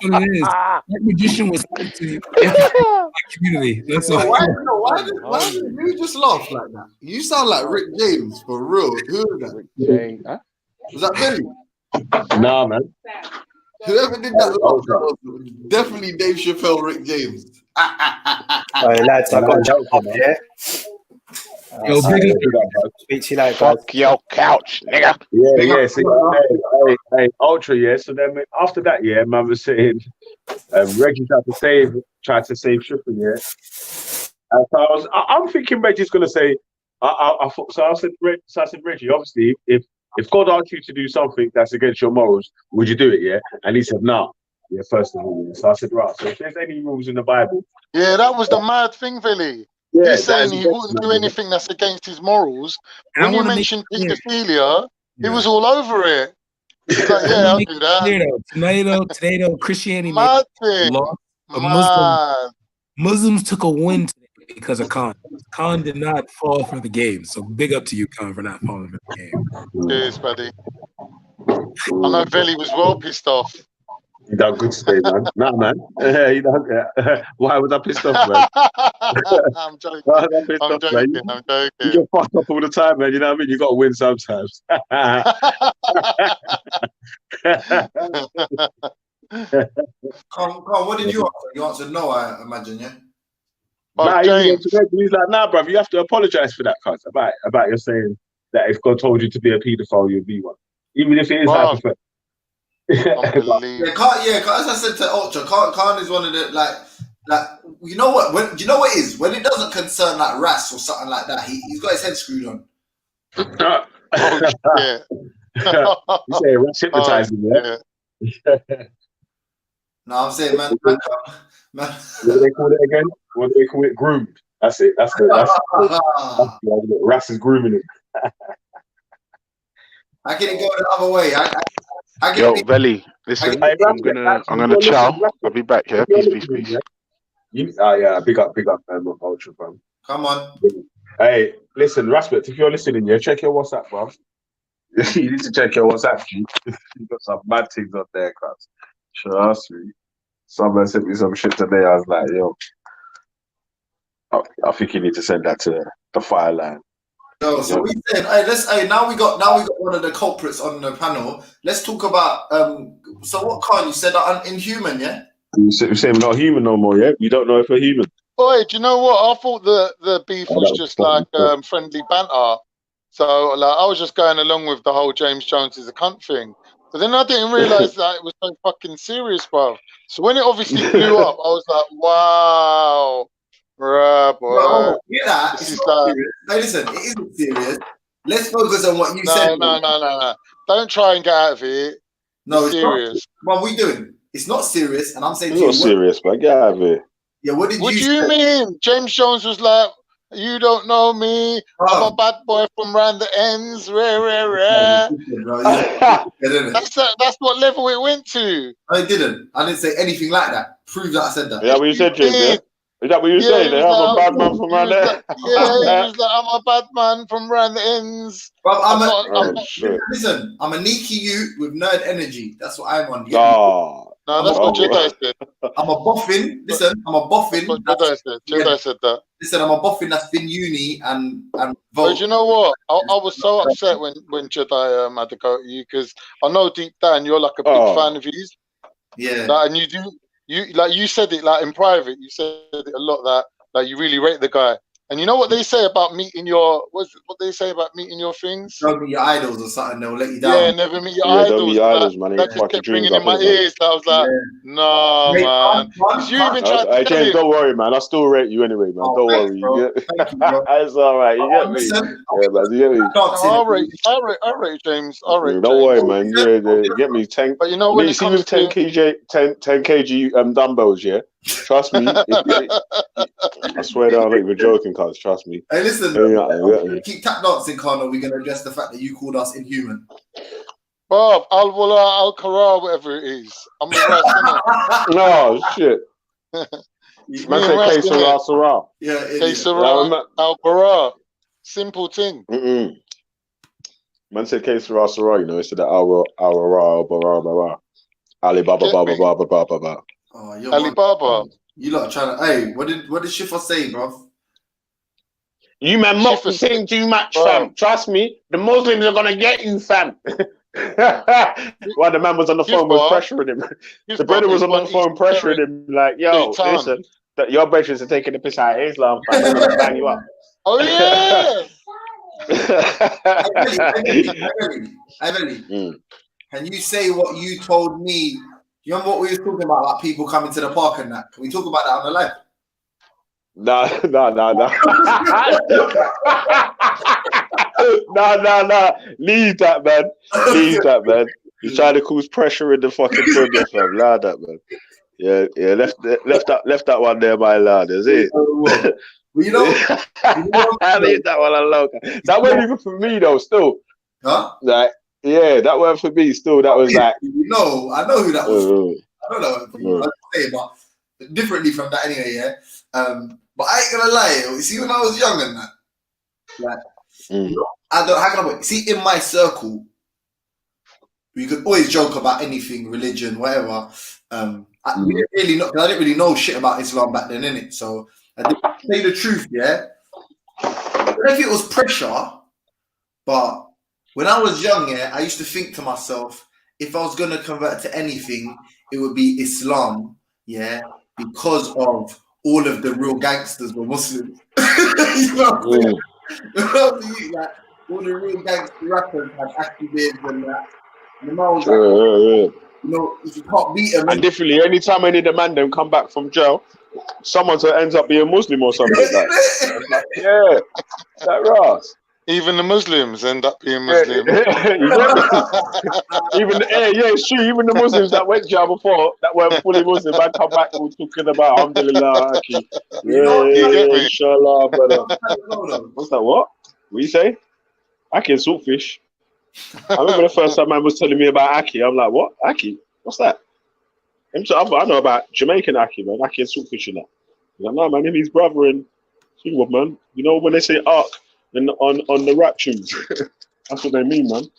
what it is. That magician was sent to the community. That's all. Why did you just laugh like that? You sound like Rick James for real. Who is that? Rick James, huh? Was that Billy? Nah, man. Whoever did that laugh, that was definitely Dave Chappelle, Rick James. Lads, I got to jump off, yeah? Yo, big Speak to you later, guys. Fuck your couch, nigga. Yeah. See, hey, Ultra, yeah. So then after that, yeah, man was saying Reggie tried to save Shipper, yeah. And so I'm thinking Reggie's gonna say, I said, Reggie, obviously, if God asked you to do something that's against your morals, would you do it? Yeah, and he said, no. Yeah, first of all. So I said, right. So if there's any rules in the Bible, yeah, that was the mad thing, Billy. Yeah, he's saying he wouldn't do anything that's against his morals. When you mentioned pedophilia, he was all over it. He's like, yeah, I'll do that. Tomato, Christianity. Mad thing. Muslims took a win today because of Khan. Khan did not fall for the game. So big up to you, Khan, for not falling for the game. Cheers, buddy. I know Veli was well pissed off. You done good today, man. Nah, man. You done, why was I pissed off, man? I'm joking. I'm joking. You get fucked up all the time, man. You know what I mean? You got to win sometimes. Carl, what did you answer? You answered no, I imagine, yeah? He's like, nah, bruv, you have to apologize for that, cuz. About you saying that if God told you to be a paedophile, you'd be one. Even if it is hypothetical. As I said to Ultra, Khan is one of the like you know what? You know what it is when it doesn't concern like Ras or something like that. He's got his head screwed on. You say Ras hypnotizing, yeah? No, I'm saying, man. What do they call it again? What do they call it? Groomed. That's it. That's Ras is grooming him. I can go the other way. Yo, Veli, listen, I'm gonna chow. I'll be back here. Peace. Yeah, big up, Ultra, bro. Come on. Hey, listen, Raspet, if you're listening, yeah, check your WhatsApp, bro. You need to check your WhatsApp, G. You got some mad things up there, cuz. Trust me. Someone sent me some shit today. I was like, yo, I think you need to send that to the fire line. No, so we said, now we got one of the culprits on the panel. Let's talk about so what, Khan, you said that inhuman, yeah? You say we're not human no more, yeah? You don't know if we're human. Boy, do you know what? I thought the beef was just like friendly banter. So like I was just going along with the whole James Jones is a cunt thing. But then I didn't realise that it was so fucking serious, bro. So when it obviously blew up, I was like, wow. Bruh, boy. No, yeah, it's not serious. No, listen, it isn't serious. Let's focus on what you said. No. Don't try and get out of it. No, it's serious. What are we doing? It's not serious, and I'm saying it's not serious, but get out of it. Yeah, what do you mean? James Jones was like, you don't know me. I'm a bad boy from round the ends. That's what level it went to. I didn't. I didn't say anything like that. Prove that I said that. Yeah, what you said, James. Yeah? Is that what you saying? I'm a bad man from around there. He was like, I'm a bad man from around the ends. Well, listen, I'm a Niki youth with nerd energy. That's what I'm on. No, that's what Jedi said. I'm a boffin. Listen, I'm a boffin. Jedi said that. Listen, I'm a boffin that's been uni and But you know what? I was so upset when Jedi had to go at you because I know deep down you're like a big fan of his. Yeah. And you said it like in private. You said it a lot that like you really rate the guy. And you know what they say about meeting your what they say about meeting your things? Don't meet your idols or something. They'll let you down. Yeah, never meet your idols. Don't meet your idols, man. That just kept ringing in my ears. I was like, no, man. You even tried to tell James, don't worry, man. I still rate you anyway, man. Don't worry. You get... It's all right. You get me? Yeah, man. You get me? I rate James. I rate Don't worry, man. You get me? 10. But you know when you see with 10 kg dumbbells, yeah. Trust me. I swear down, like we're joking, cuz. Trust me. Hey, listen. Keep tap dancing, Connor. We're gonna address the fact that you called us inhuman. Bob, Al-Wala, Al-Qara, whatever it is. I'm the right No shit. Man said K Sarah Sarah. Yeah, K Sarah Al Bara. Simple thing. Man said K Sarah Sarah, you know, instead of Alibaba. Oh, yo, Alibaba. You lot trying to. Hey, what did Shifa say, bro? You man mock the same too much, fam. Trust me, the Muslims are gonna get you, fam. While the man was on the phone, was pressuring him. The brother was on the phone pressuring him, like, "Yo, listen, that your brothers are taking the piss out of Islam, fam. They're gonna bang you up." Oh yeah. Emily, can you say what you told me? You remember what we were talking about people coming to the park and that? Can we talk about that on the live? No. Leave that, man. He's trying to cause pressure in the fucking project, fam. Lad, that, man. Yeah. Left that one there, my lad. Is it? Well, you know, I leave that one alone. That went even for me though. Still, huh? Like, yeah, that went for me. Still, that was like. No, I know who that was. I don't know what you say, but differently from that anyway. Yeah. But I ain't gonna lie. You see, when I was young and that, like, I don't. How can I put? See, in my circle, we could always joke about anything, religion, whatever. I didn't really know shit about Islam back then, innit? So I didn't say the truth, yeah. I don't know if it was pressure, but when I was young, yeah, I used to think to myself, if I was gonna convert to anything, it would be Islam, yeah, because of all of the real gangsters were Muslims. You know what I'm saying? Like, all the real gangster rappers had activists and that. And I was like, you know, if you can't beat them. And differently, anytime any of the man them come back from jail, someone ends up being Muslim or something like that. Yeah, that Ross. Even the Muslims end up being Muslim. It's true. Even the Muslims that went jail before, that weren't fully Muslim, I come back and we're talking about Alhamdulillah, Aki. Yeah, inshallah, brother. What's that? What you say? Aki and saltfish. I remember the first time man was telling me about Aki. I'm like, what? Aki? What's that? I know about Jamaican Aki, man. Aki and saltfish and that. I'm like, no, man, him, his brother and what, man. You know when they say ark and on the rap tunes, that's what they mean, man.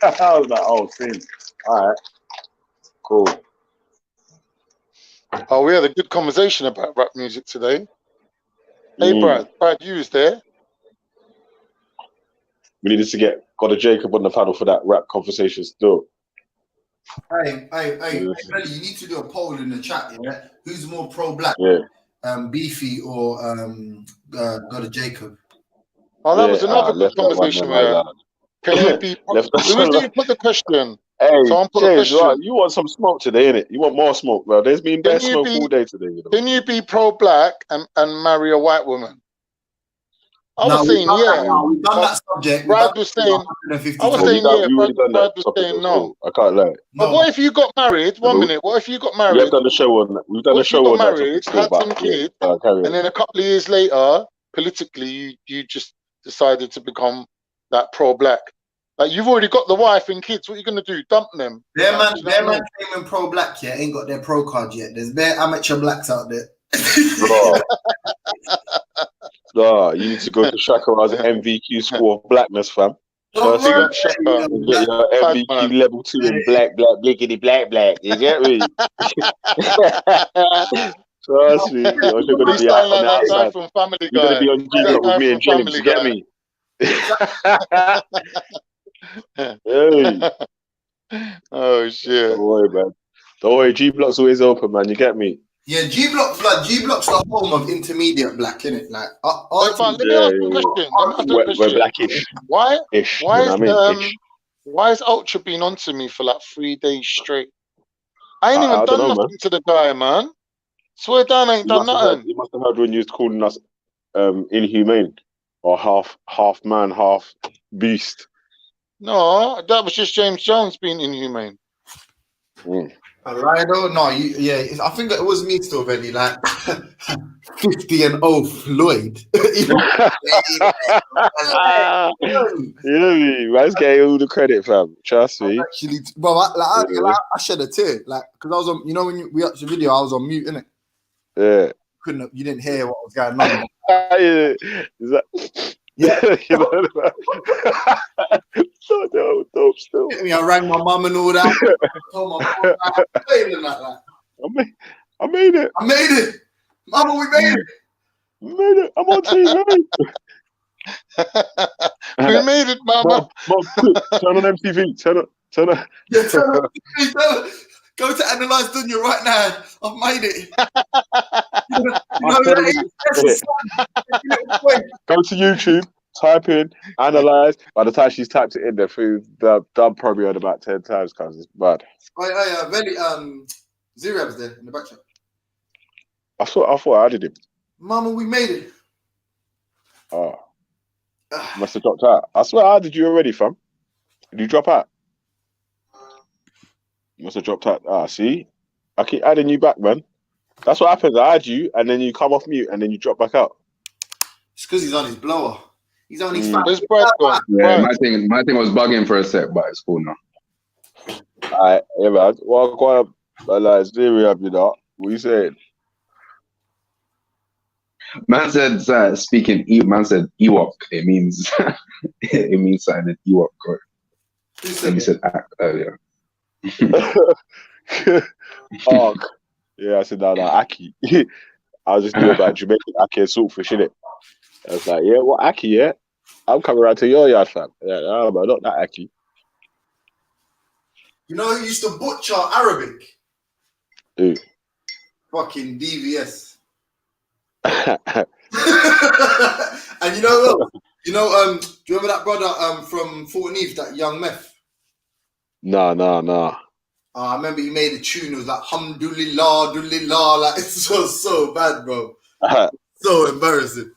I was like, oh, same. All right, cool. Oh, we had a good conversation about rap music today. Hey, Brad, you was there. We needed to get a Jacob on the panel for that rap conversation still. Hey, you need to do a poll in the chat, yeah? Who's more pro-black? Yeah. Beefy or got Jacob? Oh, that was another good conversation, man. Can you be? Who was doing put the question? Hey, James, you want some smoke today, innit? You want more smoke, bro. There's been best smoke all day today. You know? Can you be pro-black and marry a white woman? I was saying, yeah. We've done that subject. Brad was saying, Brad was saying no. I can't lie. But what if you got married? 1 minute. What if you got married? We've done a show on that. We've done a show on that. Married, had some kids, and then a couple of years later, politically, you just decided to become that pro-black. Like, you've already got the wife and kids. What are you going to do? Dump them? Their man came in pro-black yet. Ain't got their pro card yet. There's bare amateur blacks out there. No, you need to go to Shakara's MVQ school of blackness, fam. Trust me. Get your MVQ level 2 in black, blickety, black. You get me? Trust me. You're going to be out on the outside. You're going to be on G-Block with me and James. You get me? Hey. Oh shit! Don't worry, man. Don't worry. G-Block's always open, man. You get me? Yeah, G-Block's the home of intermediate black, innit? Like, let me ask you a question. We're blackish. Why Why is Ultra been on to me for like 3 days straight? I ain't even done nothing to the guy, man. Swear down, I ain't done nothing. You must have heard when you was calling us inhumane or half man, half beast. No, that was just James Jones being inhumane. Rido? No, I think it was me still, Benny, like 50 and 0 Floyd. Man's getting all the credit, fam. Trust me. Actually, bro, I shed a tear, like, because I was on, you know, when we watched the video, I was on mute, innit? Yeah. you didn't hear what was going on. Is that? Yeah. You know, so dope still. I rang my mum and all that. Told my mum, like that. I made it. I made it. Mama, we made it. We made it. I'm on TV. We made it, Mama. Mom, turn on MTV. Turn on. Yeah, turn on MTV. Turn on. Go to Analyze Dunya right now. I've made it. Go to YouTube, type in, analyze. By the time she's typed it in, the done probably on about 10 times because it's bad. Ziriab's there in the back chat. I thought I added him. Mama, we made it. Oh. Must have dropped out. I swear I added you already, fam. Did you drop out? Must have dropped out. Ah, see? I keep adding you back, man. That's what happens. I add you, and then you come off mute, and then you drop back out. It's because he's on his blower. He's on his Where's Brad gone? Yeah, my thing was bugging for a sec, but it's cool now. Alright, yeah, man. Well, quite like Ziriab, you know. What you saying? Man said speaking. Man said Ewok. It means it means something in Ewok. And he said act earlier. Oh, yeah, I said no, Aki. I was just doing about Jamaican Aki and Saltfish, innit? I was like, yeah, what Aki, yeah? I'm coming around to your yard, fam. Yeah, no, but not that Aki. You know who used to butcher Arabic? Who? Fucking DVS. And you know what? Do you remember that brother from Fort Neef, that young meth? Nah. I remember he made a tune. It was like Hamdulillah, Dulillah. Like it was so bad, bro. So embarrassing.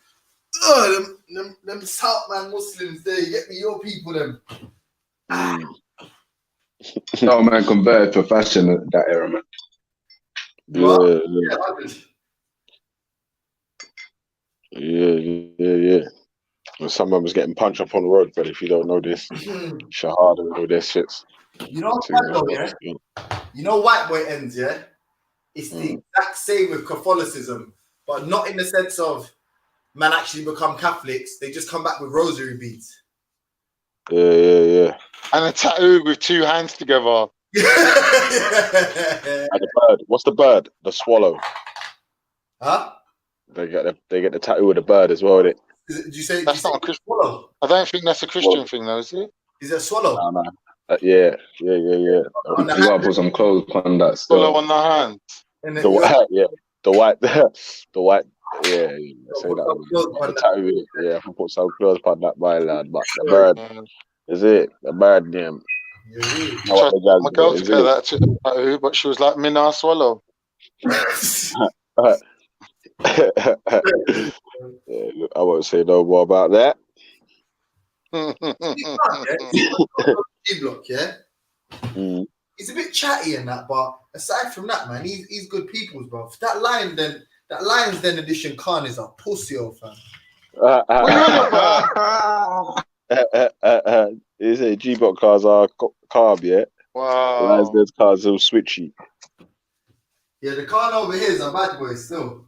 Oh, them South man Muslims there. Get me your people, them. No man converted for fashion at that era, man. Yeah. Well, someone was getting punched up on the road, but if you don't know this, Shahada and all their shits. You know what's bad though, yeah? You know White Boy ends, yeah? It's the exact same with Catholicism, but not in the sense of man actually become Catholics. They just come back with rosary beads. Yeah. And a tattoo with two hands together. And the bird. What's the bird? The swallow. Huh? They get the tattoo with the bird as well, innit? Did you say that's not a Christian swallow? I don't think that's a Christian thing, though, is it? Is it a swallow? No. Yeah. You gotta put some clothes on that stuff. Swallow on the hand. The white. Yeah. Say that. The tattoo, yeah. I can put some clothes on that, my lad. But the bird is it? The bird name. My girl to get that tattoo, but she was like, "Minna swallow." Yeah, I won't say no more about that. G-Block, yeah? He's a bit chatty and that, but aside from that, man, he's good people's, bro. That Lions Den edition Khan is a pussy, old fam. Is it G-Block cars are carb, yeah? Wow. Lions Den cars are switchy. Yeah, the Khan over here is a bad boy still.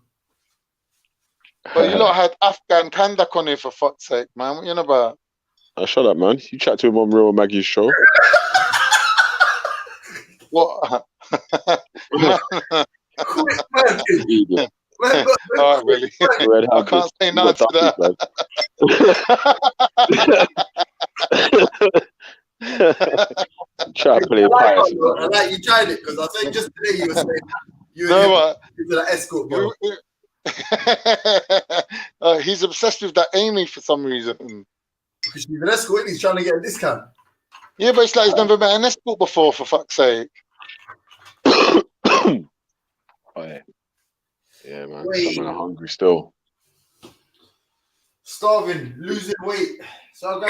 But you lot had Afghan Kandak on here, for fuck's sake, man. What you know about? Shut up, man. You chat to him on Real Maggie's show. What? Oh, really? I can't say no to that. Try to play piracy. I like you tried it because I think just today you were saying you were into that escort, bro. He's obsessed with that Amy for some reason. Because she's an escort and he's trying to get a discount. Yeah, but it's like he's never met an escort before, for fuck's sake. Oh, yeah, man. I'm hungry still. Starving, losing weight. So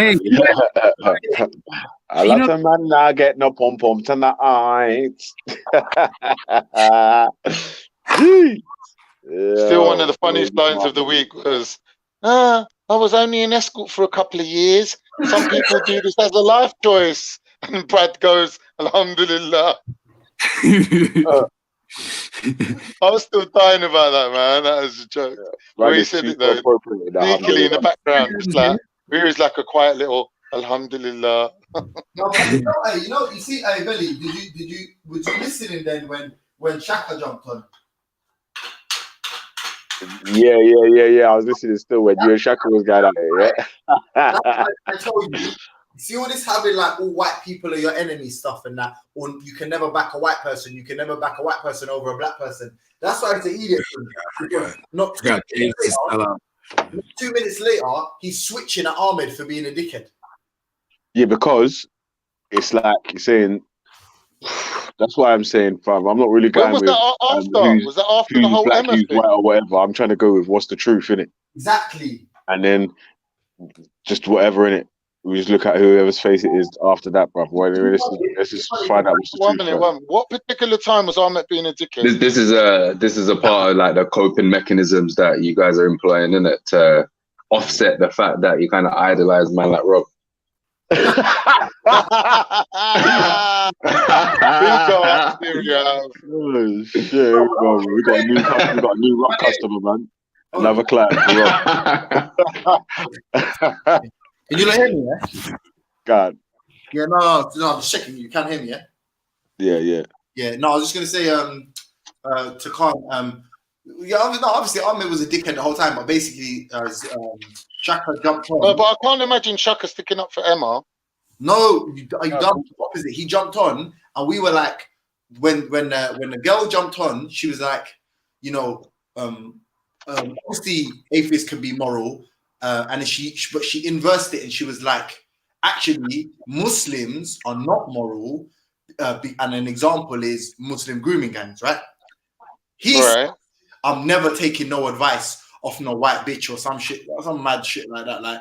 I like the man not get no pom pom tonight. Still one of the funniest lines of the week was, I was only an escort for a couple of years. Some people do this as a life choice. And Brad goes, Alhamdulillah. I was still dying about that, man. That was a joke. When he said it though, sneakily in the background, just like here is like a quiet little Alhamdulillah. No, but you see, hey Billy, was you listening then when Shaka jumped on? Yeah. I was listening still when you and Shaka was going at it, yeah. I told you. See all this having like all white people are your enemy stuff and that, or you can never back a white person, you can never back a white person over a black person. That's why it's an idiot. Not 2 minutes later, he's switching at Ahmed for being a dickhead. Yeah, because it's like you're saying. That's why I'm saying, fam. I'm not really going was with that after? Was that after the whole black, Emma who's thing? white or whatever. I'm trying to go with what's the truth in it, Exactly. and then just whatever in it. We just look at whoever's face it is after that, bruv. Let's just find out what's the truth. One minute. What particular time was Ahmed being a dickhead? This is a part of like the coping mechanisms that you guys are employing, isn't it, to offset the fact that you kind of idolize man like Rob. Oh shit! We got a new rock customer, man. Another client for Rob. Can you not hear me? Yeah. God. Yeah. No. I'm just checking. You can't hear me. Yeah. Yeah. Yeah. No, I was just gonna say to Khan. Yeah. Obviously, Ahmed was a dickhead the whole time, but basically, Shaka jumped on. No, but I can't imagine Shaka sticking up for Emma. No, you done the opposite. He jumped on, and we were like, when the girl jumped on, she was like, obviously atheists can be moral, and but she inversed it, and she was like, actually, Muslims are not moral, and an example is Muslim grooming gangs, right? Right. I'm never taking no advice off no white bitch or some shit, some mad shit like that, like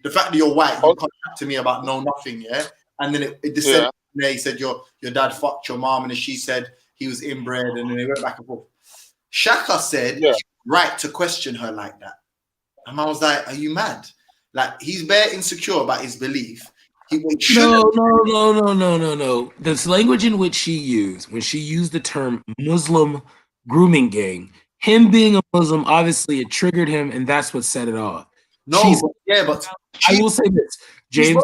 the fact that you're white, you can't talk to me about nothing, yeah. And then it descended. He said your dad fucked your mom, and then she said he was inbred, and then they went back and forth. Shaka said, right to question her like that, and I was like, are you mad? Like he's bare insecure about his belief. No. The language in which she used, when she used the term Muslim grooming gang, him being a Muslim, obviously it triggered him, and that's what set it off. But I will say this, James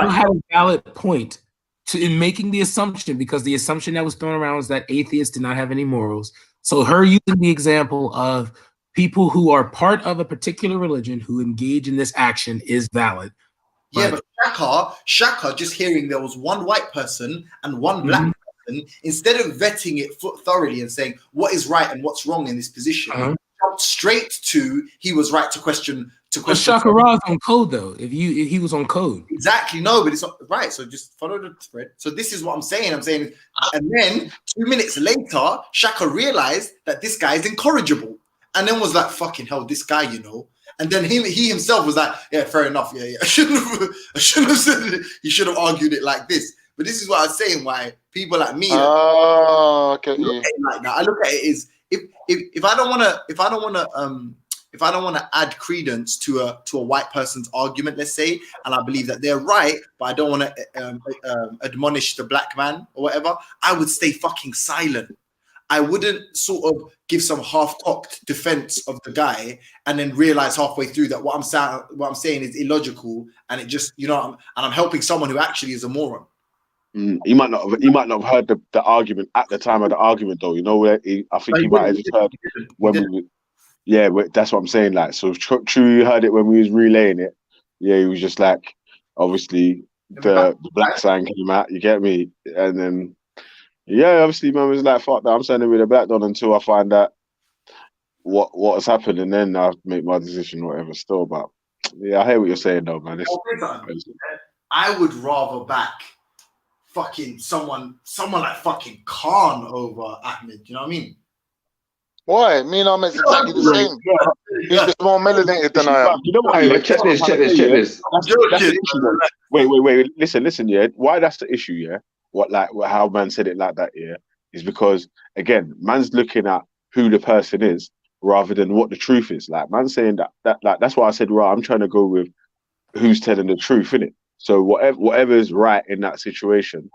had a valid point in making the assumption, because the assumption that was thrown around was that atheists did not have any morals. So her using the example of people who are part of a particular religion who engage in this action is valid. But Shaka, just hearing there was one white person and one black person, instead of vetting it thoroughly and saying what is right and what's wrong in this position, jumped straight to he was right to question. But Shaka Ra's on code though. If he was on code, exactly. No, but it's not right. So just follow the thread. So this is what I'm saying. And then 2 minutes later, Shaka realized that this guy is incorrigible, and then was like, "Fucking hell, this guy, And then he himself was like, "Yeah, fair enough. Yeah. I shouldn't have said it. He should have argued it like this." But this is what I was saying. Why people like me, okay, like that. I look at it as if I don't want to add credence to a white person's argument, let's say, and I believe that they're right, but I don't want to admonish the black man or whatever, I would stay fucking silent. I wouldn't sort of give some half-cocked defense of the guy and then realize halfway through that what I'm saying is illogical, and it just and I'm helping someone who actually is a moron. He might not have heard the argument at the time of the argument, though. I think he might have just heard when we. Yeah, that's what I'm saying. Like, so True heard it when we was relaying it. Yeah, he was just like, obviously the black sign came out. You get me? And then, obviously, man was like, "Fuck that! I'm sending with the black don until I find out what has happened, and then I'll make my decision, whatever." Still, but yeah, I hear what you're saying, though, man. I would rather back fucking someone like fucking Khan over Ahmed. You know what I mean? Why? Me and Ahmed's exactly the same. He's just more melanated than I am. You know what? Check this. That's the issue, though. Wait. Listen. Yeah, why that's the issue? Yeah, how man said it like that. Yeah, is because again, man's looking at who the person is rather than what the truth is. Like, man's saying that that's why I said, right, I'm trying to go with who's telling the truth, innit? So whatever is right in that situation,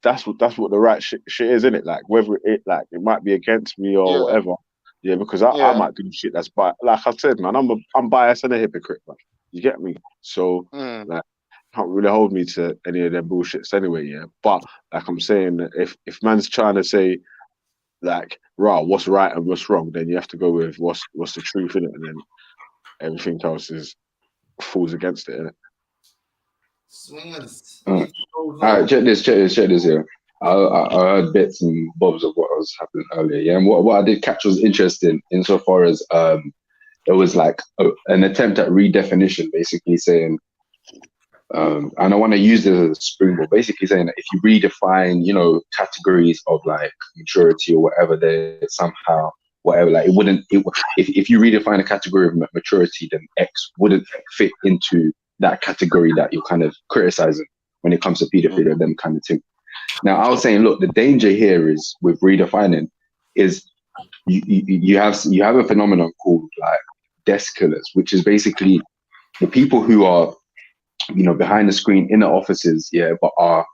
that's what the right shit is, isn't it? Like whether it might be against me or whatever. Yeah, because I might do shit that's like I said, man, I'm biased and a hypocrite, man. You get me? So like can't really hold me to any of their bullshits anyway, yeah. But like I'm saying, if man's trying to say like, what's right and what's wrong, then you have to go with what's the truth in it, and then everything else falls against it, innit? All right, check this here. I heard bits and bobs of what was happening earlier, yeah. And what I did catch was interesting insofar as it was like an attempt at redefinition, basically saying, and I want to use this as a springboard, basically saying that if you redefine, categories of like maturity or whatever, there somehow whatever, like if you redefine a category of maturity, then X wouldn't fit into that category that you're kind of criticizing when it comes to pedophilia, them kind of thing. Now, I was saying, look, the danger here is with redefining is you have a phenomenon called like desk killers, which is basically the people who are, behind the screen in the offices, yeah, but are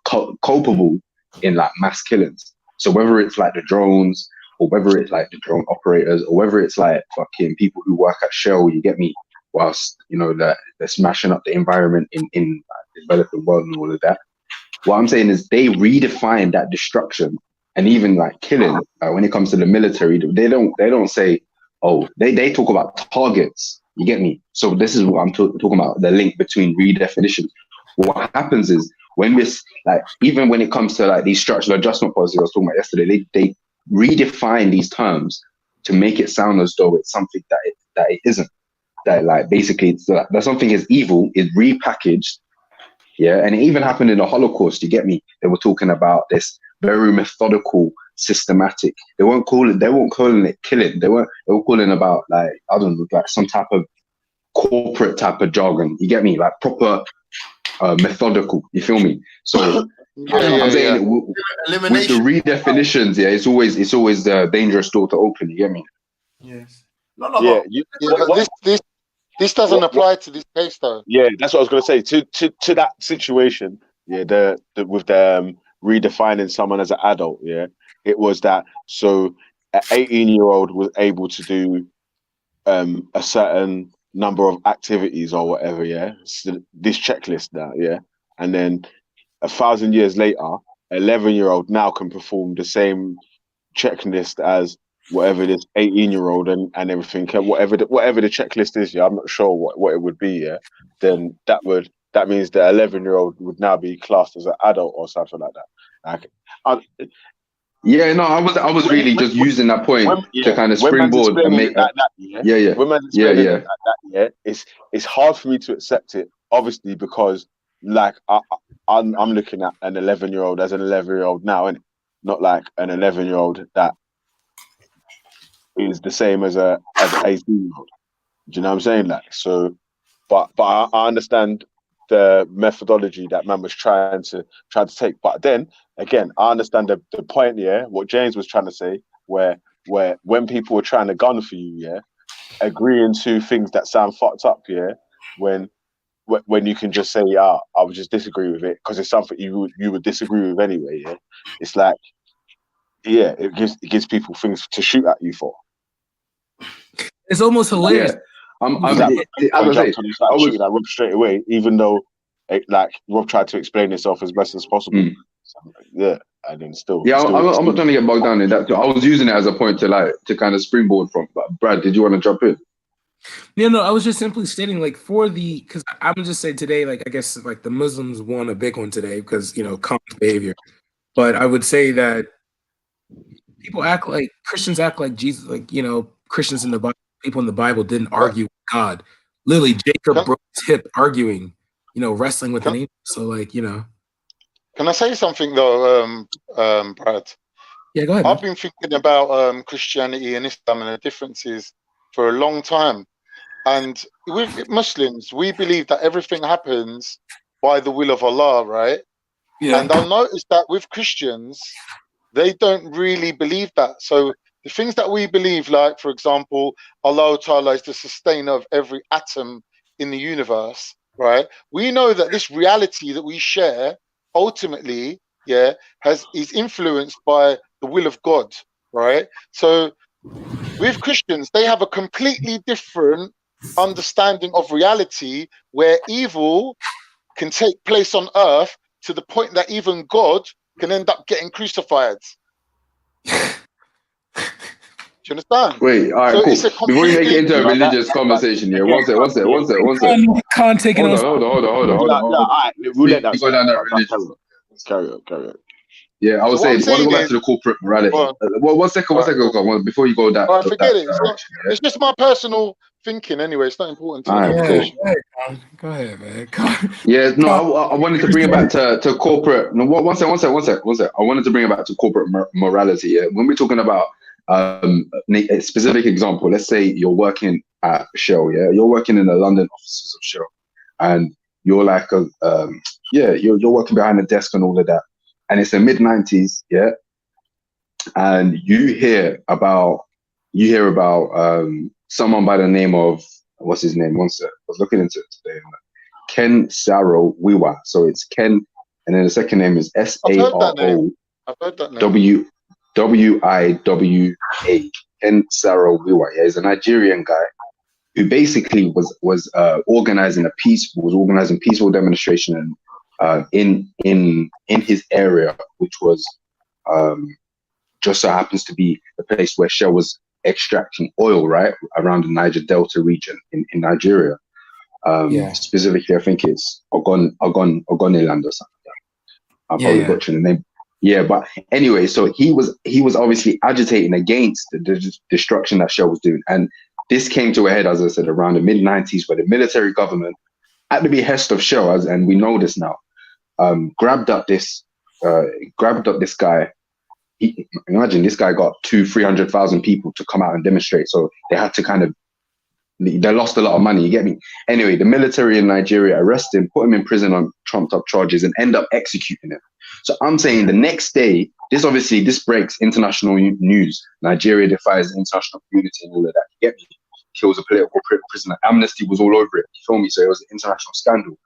culpable in like mass killings. So whether it's like the drones, or whether it's like the drone operators, or whether it's like fucking people who work at Shell, you get me, whilst they're smashing up the environment in the developing world and all of that. What I'm saying is they redefine that destruction and even like killing when it comes to the military. They don't say, they talk about targets. You get me? So this is what I'm talking about, the link between redefinition. What happens is when this, like, even when it comes to like these structural adjustment policies I was talking about yesterday, they redefine these terms to make it sound as though it's something that it isn't. That like basically it's that something is evil, is repackaged. Yeah, and it even happened in the Holocaust. You get me? They were talking about this very methodical, systematic. They weren't calling it killing. They were calling about like, I don't know, like some type of corporate type of jargon. You get me? Like proper methodical. You feel me? So I'm saying with the redefinitions, it's always the dangerous door to open. You get me? Yes. This doesn't apply to this case, though. Yeah, that's what I was going to say. To that situation, with the redefining someone as an adult, it was that. So, an 18-year-old was able to do a certain number of activities or whatever, so this checklist now, and then 1,000 years later, 11-year-old now can perform the same checklist as whatever this 18-year-old and everything, whatever the checklist is, I'm not sure what it would be, then that means the 11-year-old would now be classed as an adult or something like that. I was really just using that point to kind of springboard and make that. It's hard for me to accept it, obviously, because like I'm looking at an 11-year-old as an 11-year-old now, and not like an 11-year-old that is the same as an 18-year-old. Do you know what I'm saying? Like, so, but I understand the methodology that man was trying to take. But then again, I understand the point, what James was trying to say, where when people were trying to gun for you, agreeing to things that sound fucked up, when you can just say, I would just disagree with it because it's something you would disagree with anyway, it's like, it gives people things to shoot at you for. It's almost hilarious. I was shooting at Rob straight away, even though Rob tried to explain himself as best as possible. So, and then still. I'm not trying to get bogged down in that. I was using it as a point to kind of springboard from. But Brad, did you want to jump in? Yeah, no, I was just simply stating because I'm gonna just say today, I guess the Muslims won a big one today because common behavior. But I would say that Christians act like Jesus, Christians in the Bible, people in the Bible didn't argue with God. Literally, Jacob broke his hip arguing, wrestling with an angel. So Can I say something though, Brad? Yeah, go ahead. I've been thinking about Christianity and Islam and the differences for a long time. And with Muslims, we believe that everything happens by the will of Allah, right? Yeah. And I'll notice that with Christians, they don't really believe that. So the things that we believe, like, for example, Allah Ta'ala is the sustainer of every atom in the universe, right? We know that this reality that we share ultimately is influenced by the will of God, right? So with Christians, they have a completely different understanding of reality where evil can take place on earth to the point that even God can end up getting crucified. Do you understand? Wait, all right, So cool. Before you make it into a religious conversation, yeah, one sec. Can't take it on. Hold on. Alright, we'll let that go down that religious. Carry on. Yeah, I was So what I'm saying, want to saying go back is- to the corporate morality. Go on. One second, before you go that. All right, forget that it. It's, not, direction, yeah? it's just my personal thinking anyway. It's not important to the All right, conversation. cool. Go ahead, man. Yeah, no, I wanted to bring it back to corporate. No, one sec. I wanted to bring it back to corporate morality. Yeah, when we're talking about a specific example, let's say you're working at Shell. Yeah, you're working in the London offices of Shell, and you're like you're working behind the desk and all of that, and it's the mid-90s. Yeah, and you hear about someone by the name of, what's his name? One sec. I was looking into it today. Ken Saro-Wiwa. So it's Ken, and then the second name is Saro I've heard that name. Wiwa. Ken Saro-Wiwa. Yeah, he's a Nigerian guy who basically was organizing peaceful demonstration in his area, which was just so happens to be the place where Shell was extracting oil, right, around the Niger Delta region in Nigeria. Specifically, I think it's Ogoniland or something like that. I'm probably butchering the name. Yeah, but anyway, so he was obviously agitating against the destruction that Shell was doing, and this came to a head, as I said, around the mid-90s, where the military government, at the behest of Shell, and we know this now, grabbed up this guy. Imagine this guy got 300,000 people to come out and demonstrate, so they had to they lost a lot of money, you get me? Anyway, the military in Nigeria arrested him, put him in prison on trumped up charges, and end up executing him. So I'm saying the next day, this breaks international news. Nigeria defies international community and all of that. You get me? Kills a political prisoner. Amnesty was all over it. You feel me? So it was an international scandal.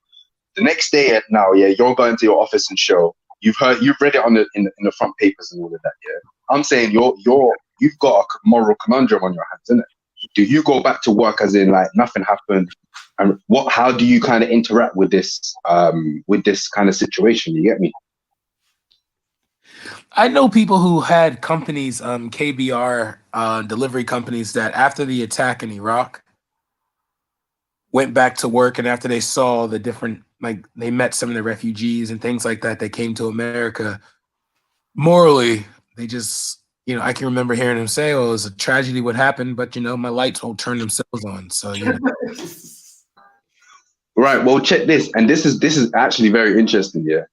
The next day now, you're going to your office and show. You've read it in the front papers and all of that. Yeah, I'm saying you've got a moral conundrum on your hands, isn't it? Do you go back to work as in like nothing happened? And how do you kind of interact with this kind of situation? You get me? I know people who had companies, KBR delivery companies, that after the attack in Iraq went back to work, and after they saw the different, like they met some of the refugees and things like that, they came to America. Morally, they just, I can remember hearing him say, "Oh, it was a tragedy what happened, but my lights won't turn themselves on." So Right. Well, check this, and this is actually very interesting. Yeah,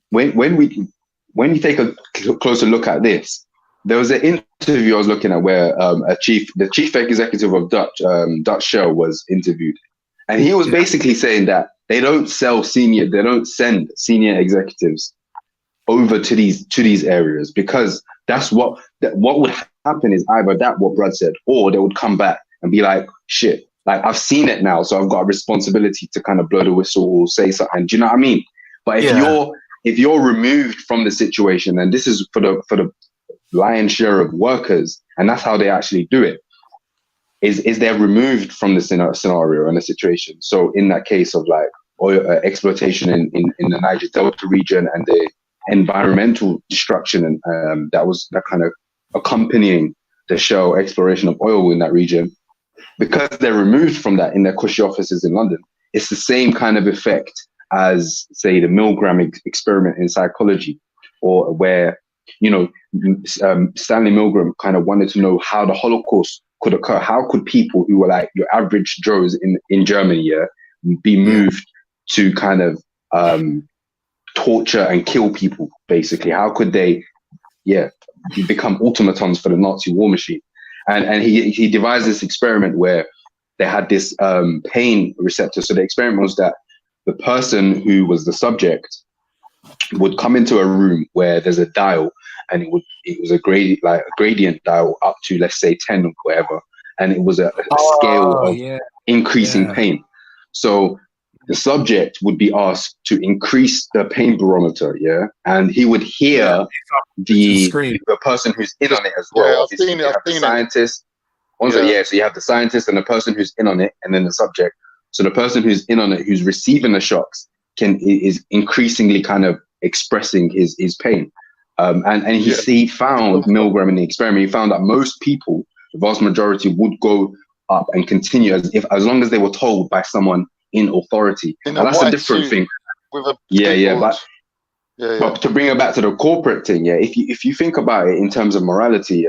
when you take a closer look at this, there was an interview I was looking at where the chief executive of Dutch Shell was interviewed, and he was basically saying that they don't send senior executives over to these areas, because that's what would happen is either what Brad said, or they would come back and be like, shit, like I've seen it now, so I've got a responsibility to kind of blow the whistle or say something. Do you know what I mean? But if you're removed from the situation, and this is for the lion's share of workers, and that's how they actually do it, is they're removed from the scenario and the situation. So in that case of like oil exploitation in the Niger Delta region and the environmental destruction and that kind of accompanying the Shell exploration of oil in that region, because they're removed from that in their cushy offices in London, it's the same kind of effect as, say, the Milgram experiment in psychology, or where, Stanley Milgram kind of wanted to know how the Holocaust could occur. How could people who were like your average Joes in Germany, be moved to kind of torture and kill people, basically? How could they, become automatons for the Nazi war machine? And he devised this experiment where they had this pain receptor. So the experiment was that the person who was the subject would come into a room where there's a dial, and it was a gradient dial up to, let's say, 10 or whatever, and it was a scale of increasing pain. So the subject would be asked to increase the pain barometer, yeah, and he would hear the person who's in on it as well. Yeah, I've Obviously, seen it. you I've have the seen it. scientist. Yeah. So you have the scientist and the person who's in on it, and then the subject. So the person who's in on it, who's receiving the shocks, is increasingly kind of expressing his pain. And he found, Milgram in the experiment, he found that most people, the vast majority, would go up and continue as long as they were told by someone in authority. Now, that's a different thing. With a but to bring it back to the corporate thing, if you think about it in terms of morality,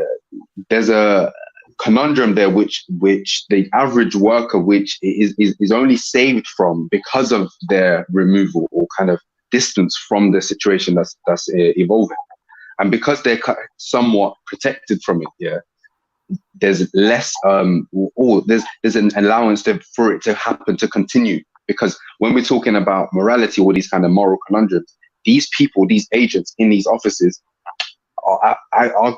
there's a conundrum there which the average worker which is only saved from because of their removal or kind of distance from the situation that's evolving, and because they're somewhat protected from it, there's less there's an allowance for it to happen, to continue. Because when we're talking about morality or these kind of moral conundrums, these people, these agents in these offices are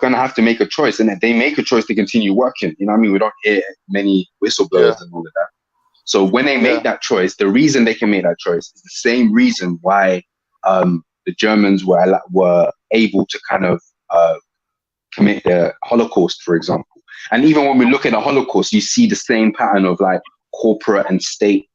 going to have to make a choice, and they make a choice to continue working. You know what I mean? We don't hear many whistleblowers and all of that. So when they make that choice, the reason they can make that choice is the same reason why the Germans were able to kind of commit the Holocaust, for example. And even when we look at the Holocaust, you see the same pattern of like corporate and state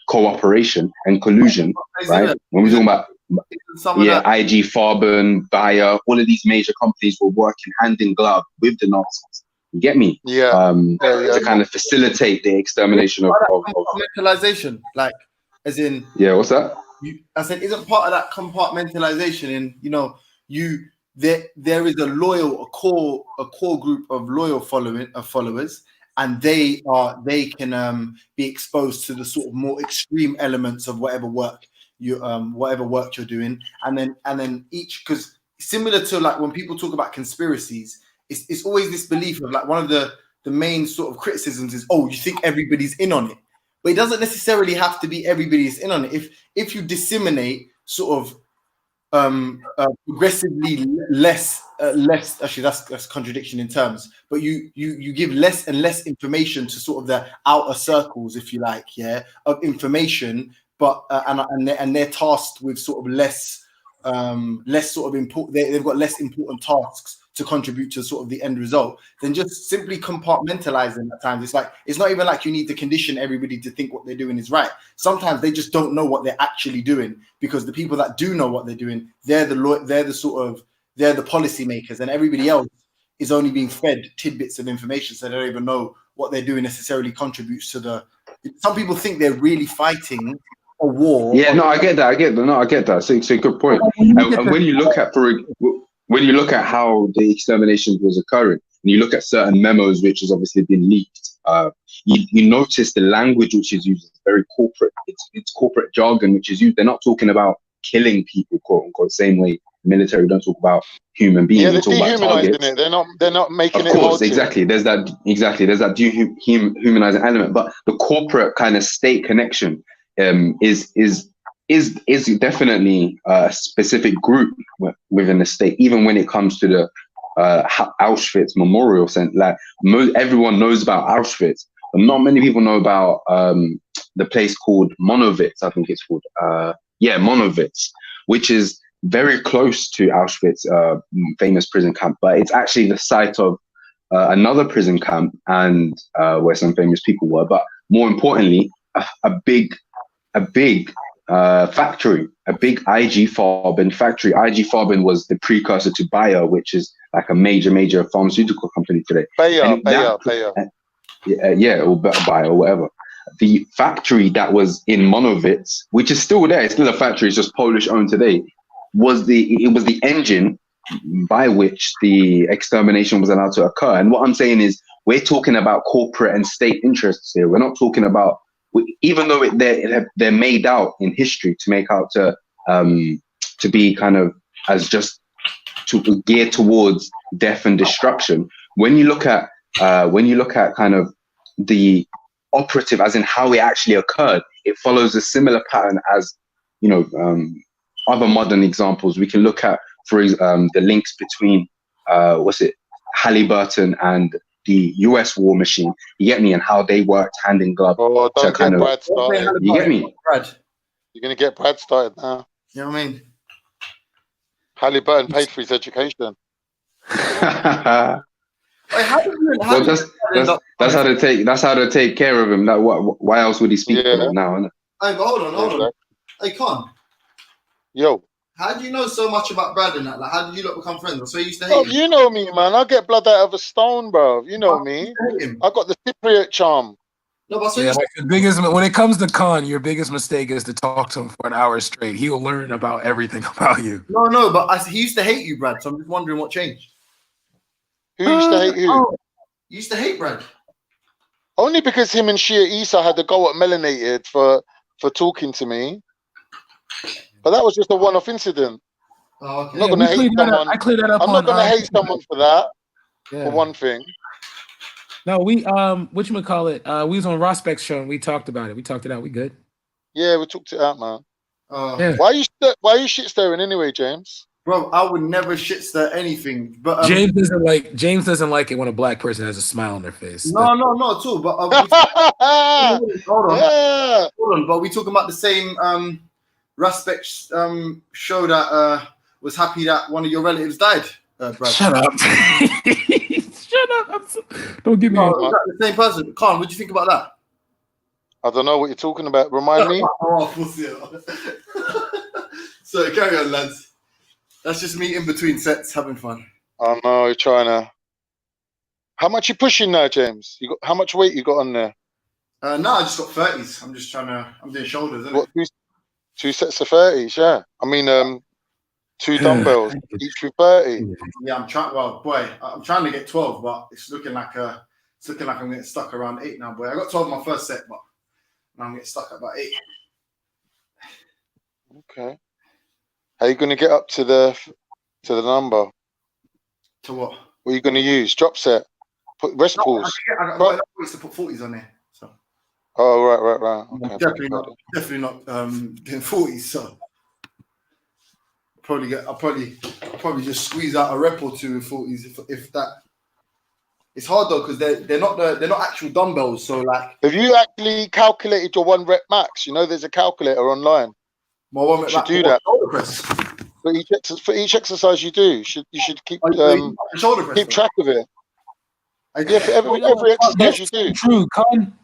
cooperation and collusion, right? When we're talking about IG Farben, Bayer, all of these major companies were working hand in glove with the Nazis. You get me? To kind of facilitate the extermination of compartmentalization, like as in. Yeah, what's that? I said, isn't part of that compartmentalization in there is a core group of loyal followers, and they can be exposed to the sort of more extreme elements of whatever work you're doing, and then each, because similar to like when people talk about conspiracies, it's always this belief of like one of the main sort of criticisms is, oh, you think everybody's in on it, but it doesn't necessarily have to be everybody's in on it. If you disseminate sort of progressively less actually that's contradiction in terms, but you give less and less information to sort of the outer circles, if you like, of information, but and they're tasked with sort of less sort of important, they've got less important tasks to contribute to sort of the end result than just simply compartmentalizing at times. It's like, it's not even like you need to condition everybody to think what they're doing is right. Sometimes they just don't know what they're actually doing, because the people that do know what they're doing, they're the policy makers, and everybody else is only being fed tidbits of information, so they don't even know what they're doing necessarily contributes to the. Some people think they're really fighting a war. Yeah, no, I get that. So it's a good point. And when you look at how the extermination was occurring, and you look at certain memos which has obviously been leaked, you notice the language which is used is very corporate. It's corporate jargon which is used. They're not talking about killing people, quote unquote, same way the military don't talk about human beings. Yeah, they talk about targets. It. They're not making it. Of course, exactly. There's that dehumanizing element, but the corporate kind of state connection is definitely a specific group within the state. Even when it comes to the Auschwitz Memorial Center, like everyone knows about Auschwitz, but not many people know about the place called Monowitz. I think it's called Monowitz, which is very close to Auschwitz, famous prison camp, but it's actually the site of another prison camp, and where some famous people were. But more importantly, a big factory, a big IG Farben factory. IG Farben was the precursor to Bayer, which is like a major pharmaceutical company today. Bayer. or Bayer or whatever. The factory that was in Monowitz, which is still there, it's still a factory, it's just Polish owned today, was the engine by which the extermination was allowed to occur. And what I'm saying is, we're talking about corporate and state interests here. We're not talking about, even though they're made out in history to make out to be kind of as just to gear towards death and destruction. When you look at kind of the operative, as in how it actually occurred, it follows a similar pattern as, other modern examples. We can look at, the links between Halliburton and the US war machine, you get me, and how they worked hand in glove to kind of, you get me? You're gonna get Brad started now. You know what I mean? Halliburton paid for his education. Wait, how did you, how Well, did you that's how they take care of him. That why else would he speak for them now? Innit? Hey, but hold on. Hey, Con. Yo. How do you know so much about Brad and that? Like, how did you lot become friends? I swear you used to hate Bro, him. you know me, man. I get blood out of a stone, bro. You know me. I got the Cypriot charm. No, but Yeah, like the biggest when it comes to Khan, your biggest mistake is to talk to him for an hour straight. He'll learn about everything about you. No, but he used to hate you, Brad. So I'm just wondering what changed. Who used to hate who? You used to hate Brad. Only because him and Shia Issa had to go at Melanated for talking to me. But that was just a one-off incident. Oh, okay. I'm not gonna hate someone. I cleared that up. I'm not gonna hate someone for that. Yeah. For one thing. No, we whatchamacallit, we was on Rospec's show and we talked about it. We talked it out. We good. Yeah, we talked it out, man. Yeah. Why are you shit stirring anyway, James? Bro, I would never shit stir anything. But James doesn't like it when a black person has a smile on their face. No, not at all. But hold on. But we talking about the same Rospec show that was happy that one of your relatives died. Brad. Shut up. Shut up. Don't give me the same person. Khan, what do you think about that? I don't know what you're talking about. Remind me. So carry on, lads. That's just me in between sets having fun. I know you're trying to. How much you pushing now, James? How much weight you got on there? No, I just got 30s. I'm just trying to. I'm doing shoulders. Isn't What, two sets of 30s? Yeah. I mean, 2 dumbbells, each with 30. Yeah, I'm trying. Well, boy, I'm trying to get 12, but it's looking like I'm getting stuck around 8 now, boy. I got 12 in my first set, but now I'm getting stuck at about 8. Okay. How are you going to get up to the number? To what? What are you going to use? Drop set? Put rest pulls? I got ways to put 40s on there. So. Oh, right. Okay. Definitely not doing 40s. So I'll probably just squeeze out a rep or 2 with 40s if that. It's hard though because they're not actual dumbbells. So like, have you actually calculated your 1 rep max? You know, there's a calculator online. My 1 rep you should max do that for shoulder press. each exercise you do. You should keep shoulder press, keep track of it. Yeah, for every exercise you do. True.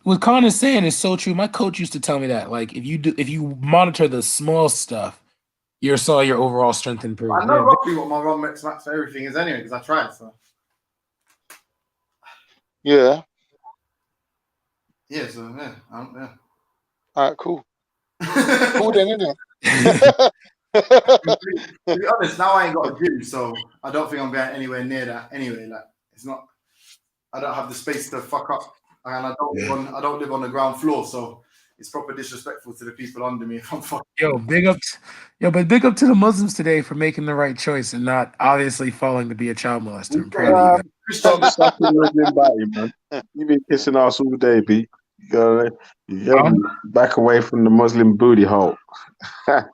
What Khan is saying is so true. My coach used to tell me that. Like, if you monitor the small stuff, you saw your overall strength improve. I know roughly what my 1 rep max for everything is anyway because I tried. So. Yeah. Yeah. So yeah. Yeah. All right. Cool. Cool then, isn't it? To be honest, now I ain't got a gym, so I don't think I'm going anywhere near that. Anyway, like it's not. I don't have the space to fuck up, and I don't live on the ground floor, so it's proper disrespectful to the people under me if I'm fucking. Big up to the Muslims today for making the right choice and not obviously falling to be a child molester. I'm proud of you. Stop sucking Muslim body, man. You been kissing ass all day, B. You gotta back away from the Muslim booty hole. No,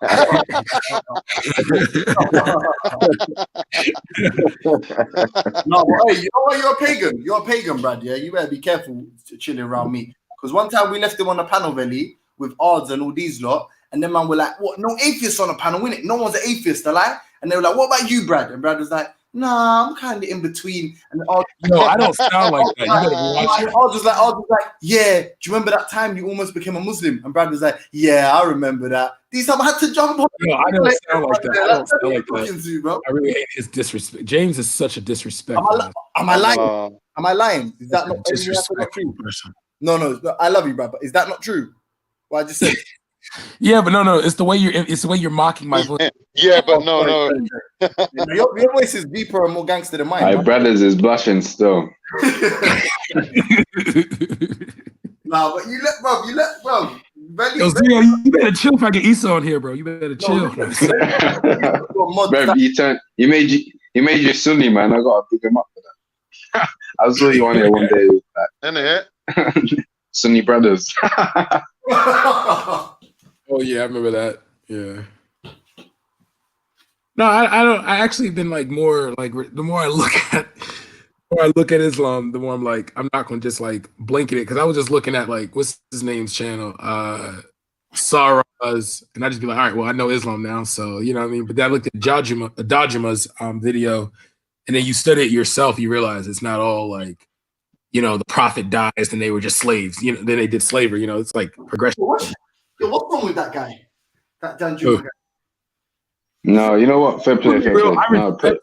but hey, you know what? You're a pagan. You're a pagan, Brad. Yeah, you better be careful chilling around me. Because one time we left him on the panel, Valley, with odds and all these lot, and then man were like, "What? No atheists on the panel, innit? No one's an atheist, alive." And they were like, "What about you, Brad?" And Brad was like, "Nah, I'm kind of in between." And no, I don't sound like that. You better watch it. Oz was like, "Yeah, do you remember that time you almost became a Muslim?" And Brad was like, "Yeah, I remember that." These time I had to jump on. No, I don't sound like that. I don't sound like that. To, bro. I really hate his disrespect. James is such a disrespect. Am I lying? Am I lying? Is that not disrespectful person? No, I love you, Brad, but is that not true? What I just said. Yeah, but no, it's the way you're mocking my voice. Yeah, but no. Your voice is deeper and more gangster than mine. My brothers is blushing still. Nah, but you let bro. Yo, Zio, you better chill if I get Issa on here, bro. You better chill. Bro, you made you Sunni, man. I gotta pick him up for that. I saw you on here one day. Sunni brothers. Oh yeah, I remember that. Yeah. No, I don't. I actually been like more like the more I look at Islam, the more I'm like I'm not gonna just like blanket it because I was just looking at like what's his name's channel, Sarah's, and I just be like, all right, well, I know Islam now, so you know what I mean. But then I looked at Dajima's video, and then you study it yourself, you realize it's not all like, you know, the prophet dies and they were just slaves. You know, then they did slavery. You know, it's like progression. What's wrong with that guy? That Danjuma guy. No, you know what? Fair play. Fair play.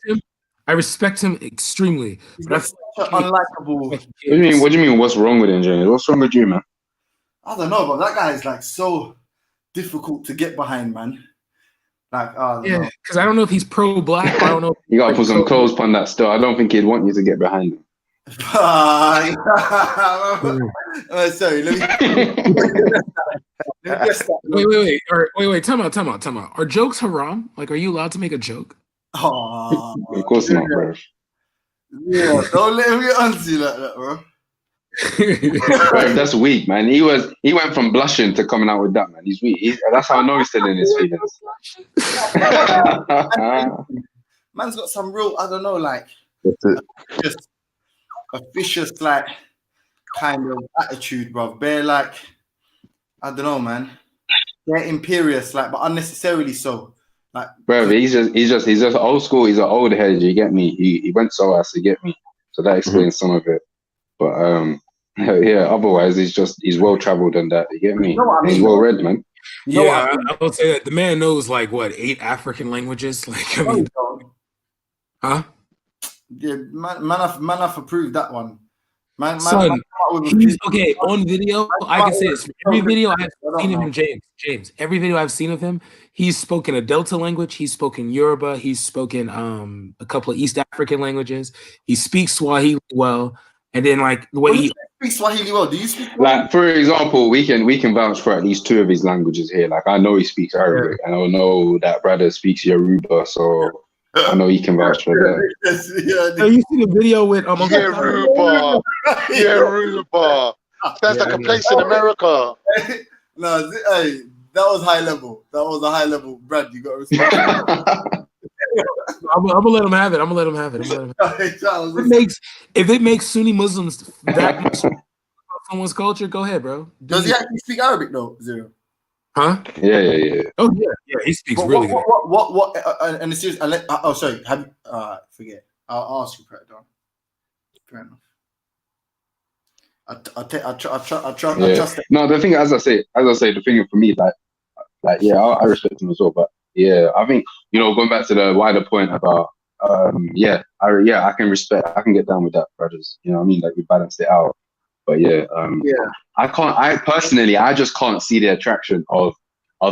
I respect him extremely. But That's unlikable. What do you mean? What's wrong with him, James? What's wrong with you, man? I don't know, but that guy is like so difficult to get behind, man. Like, yeah, because I don't know if he's pro-black. I don't know. You gotta put some clothes on that still. I don't think he'd want you to get behind him. Sorry, let me. Wait. Time out. Are jokes haram? Like, are you allowed to make a joke? Oh, of course not, bro. Yeah, don't let me answer you like that, bro. Bro, that's weak, man. He went from blushing to coming out with that, man. He's weak. That's how I know he's still in his feelings. Man's got some real, I don't know, like just a vicious, like kind of attitude, bro. They're like, I don't know, man. They're imperious, like, but unnecessarily so. Like, bro, he's just old school. He's an old head. You get me? He went so as to get me. So that explains some of it. But yeah. Otherwise, he's well traveled and that. You get me? You know what I mean? He's well read, man. Yeah, I would say that the man knows like what 8 African languages. Like, I mean, huh? Yeah, man have approved that one. Man, son, he's okay on video. I can say this. Every video I've seen of him, James. Every video I've seen of him, he's spoken a Delta language. He's spoken Yoruba. He's spoken a couple of East African languages. He speaks Swahili well, and then like the way he speaks Swahili well. Do you speak? Like, for example, we can vouch for at least 2 of his languages here. Like, I know he speaks Arabic, and I know that brother speaks Yoruba, so I know he can vouch for that. Oh, you see the video with Yoruba. Sounds like a place in America. No, hey, that was high level. That was a high level. Brad, you got to respect. I'm gonna let him have it. If it makes Sunni Muslims that much someone's culture, go ahead, bro. Does he actually speak Arabic though, Zero? Huh? Yeah. Oh yeah. He speaks really good. What? And the serious. Oh, sorry. Forget. I'll ask you, Brad. Fair enough. I trust it. No, the thing, as I say, the thing for me, like, yeah, I respect him as well, but yeah, I think, you know, going back to the wider point about, I can get down with that, brothers. You know what I mean? Like, we balanced it out, but yeah, I just can't see the attraction of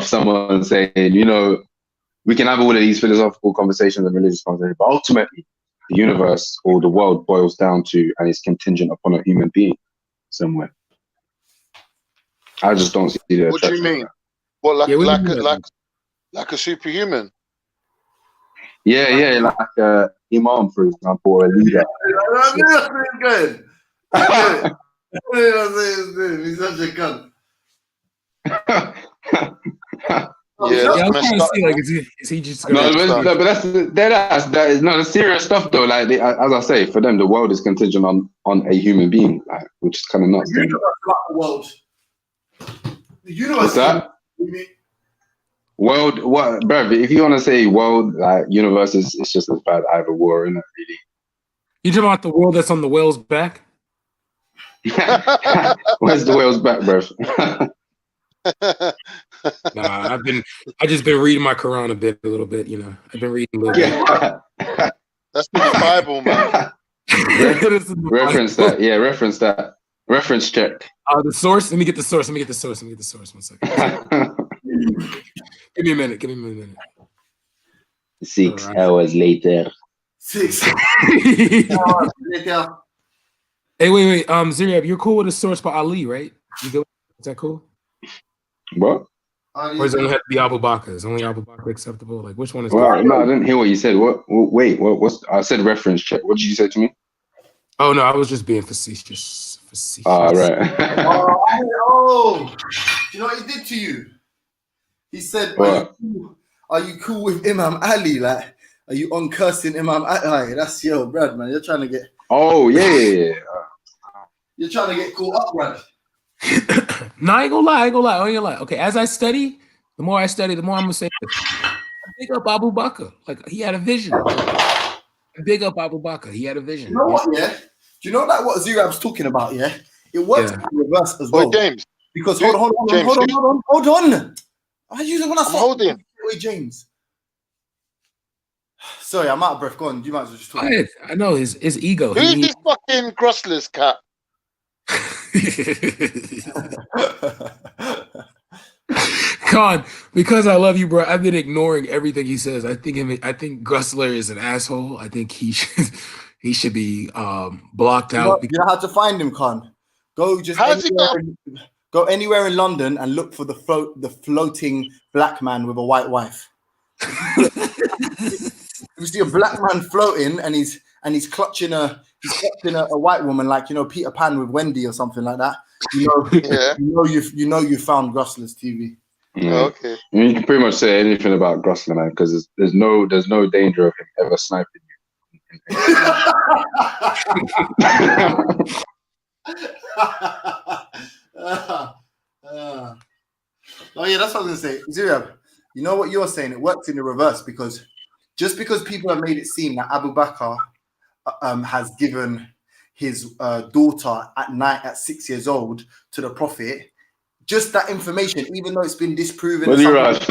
someone saying, you know, we can have all of these philosophical conversations and religious conversations, but ultimately, the universe or the world boils down to and is contingent upon a human being somewhere. I just don't see the What do you mean? What, like a superhuman? Yeah, like a imam, for example, or a leader. Good. He's such a cunt. I'm trying to see, like, is he just but that's serious stuff though. Like, as I say, for them, the world is contingent on a human being, like, which is kind of nuts. The universe, not the world. The universe. What's that? World, what, bro? If you want to say world, like, universe, it's just as bad either war, isn't it? Really. You talking about the world that's on the whale's back? Where's the whale's back, bro? Nah, I just been reading my Quran a little bit, you know. I've been reading a little bit. That's the Bible, man. Reference that. Yeah, reference that. Reference check. The source. Let me get the source. 1 second. Give me a minute. 6 hours later. 6 hours later. Hey, wait. Ziriab, you're cool with a source by Ali, right? You go. Is that cool? What? Or does it only have to be Abu Bakr? Is only Abu Bakr acceptable? Like, which one is? Well, no, I didn't hear what you said. Wait, what's? I said reference check. What did you say to me? Oh no, I was just being facetious. Oh, right. Oh, you know what he did to you? He said, "Are you cool with Imam Ali? Like, are you on cursing Imam Ali?" That's yo, Brad, man. You're trying to get. Oh yeah. You're trying to get caught up, Brad. No, I ain't gonna lie. Okay, as I study, the more I'm gonna say this. Big up Abu Bakr. Like, he had a vision. Big up Abu Bakr. He had a vision. You know what, yeah? Do you know like what Zurab's talking about, yeah? It works in reverse as well. James. Because hold on. I use it when I start holding. Wait, James. Sorry, I'm out of breath. Go on. You might as well just talk. I know his ego. Who's this fucking Grosslers cat? Khan, because I love you, bro, I've been ignoring everything he says. I think Grussler is an asshole. I think he should be blocked out. You know how to find him, Khan. Go anywhere in London and look for the floating black man with a white wife. You see a black man floating and he's clutching a white woman, like, you know, Peter Pan with Wendy or something like that. You know you found Grussler's TV. Okay. I mean, you can pretty much say anything about Grussler, man, because there's no danger of him ever sniping you. Oh yeah, that's what I was gonna say. Zurab, you know what you're saying? It works in the reverse, because just because people have made it seem that Abu Bakr has given his daughter at night at 6 years old to the Prophet, just that information, even though it's been disproven. Well, you're right.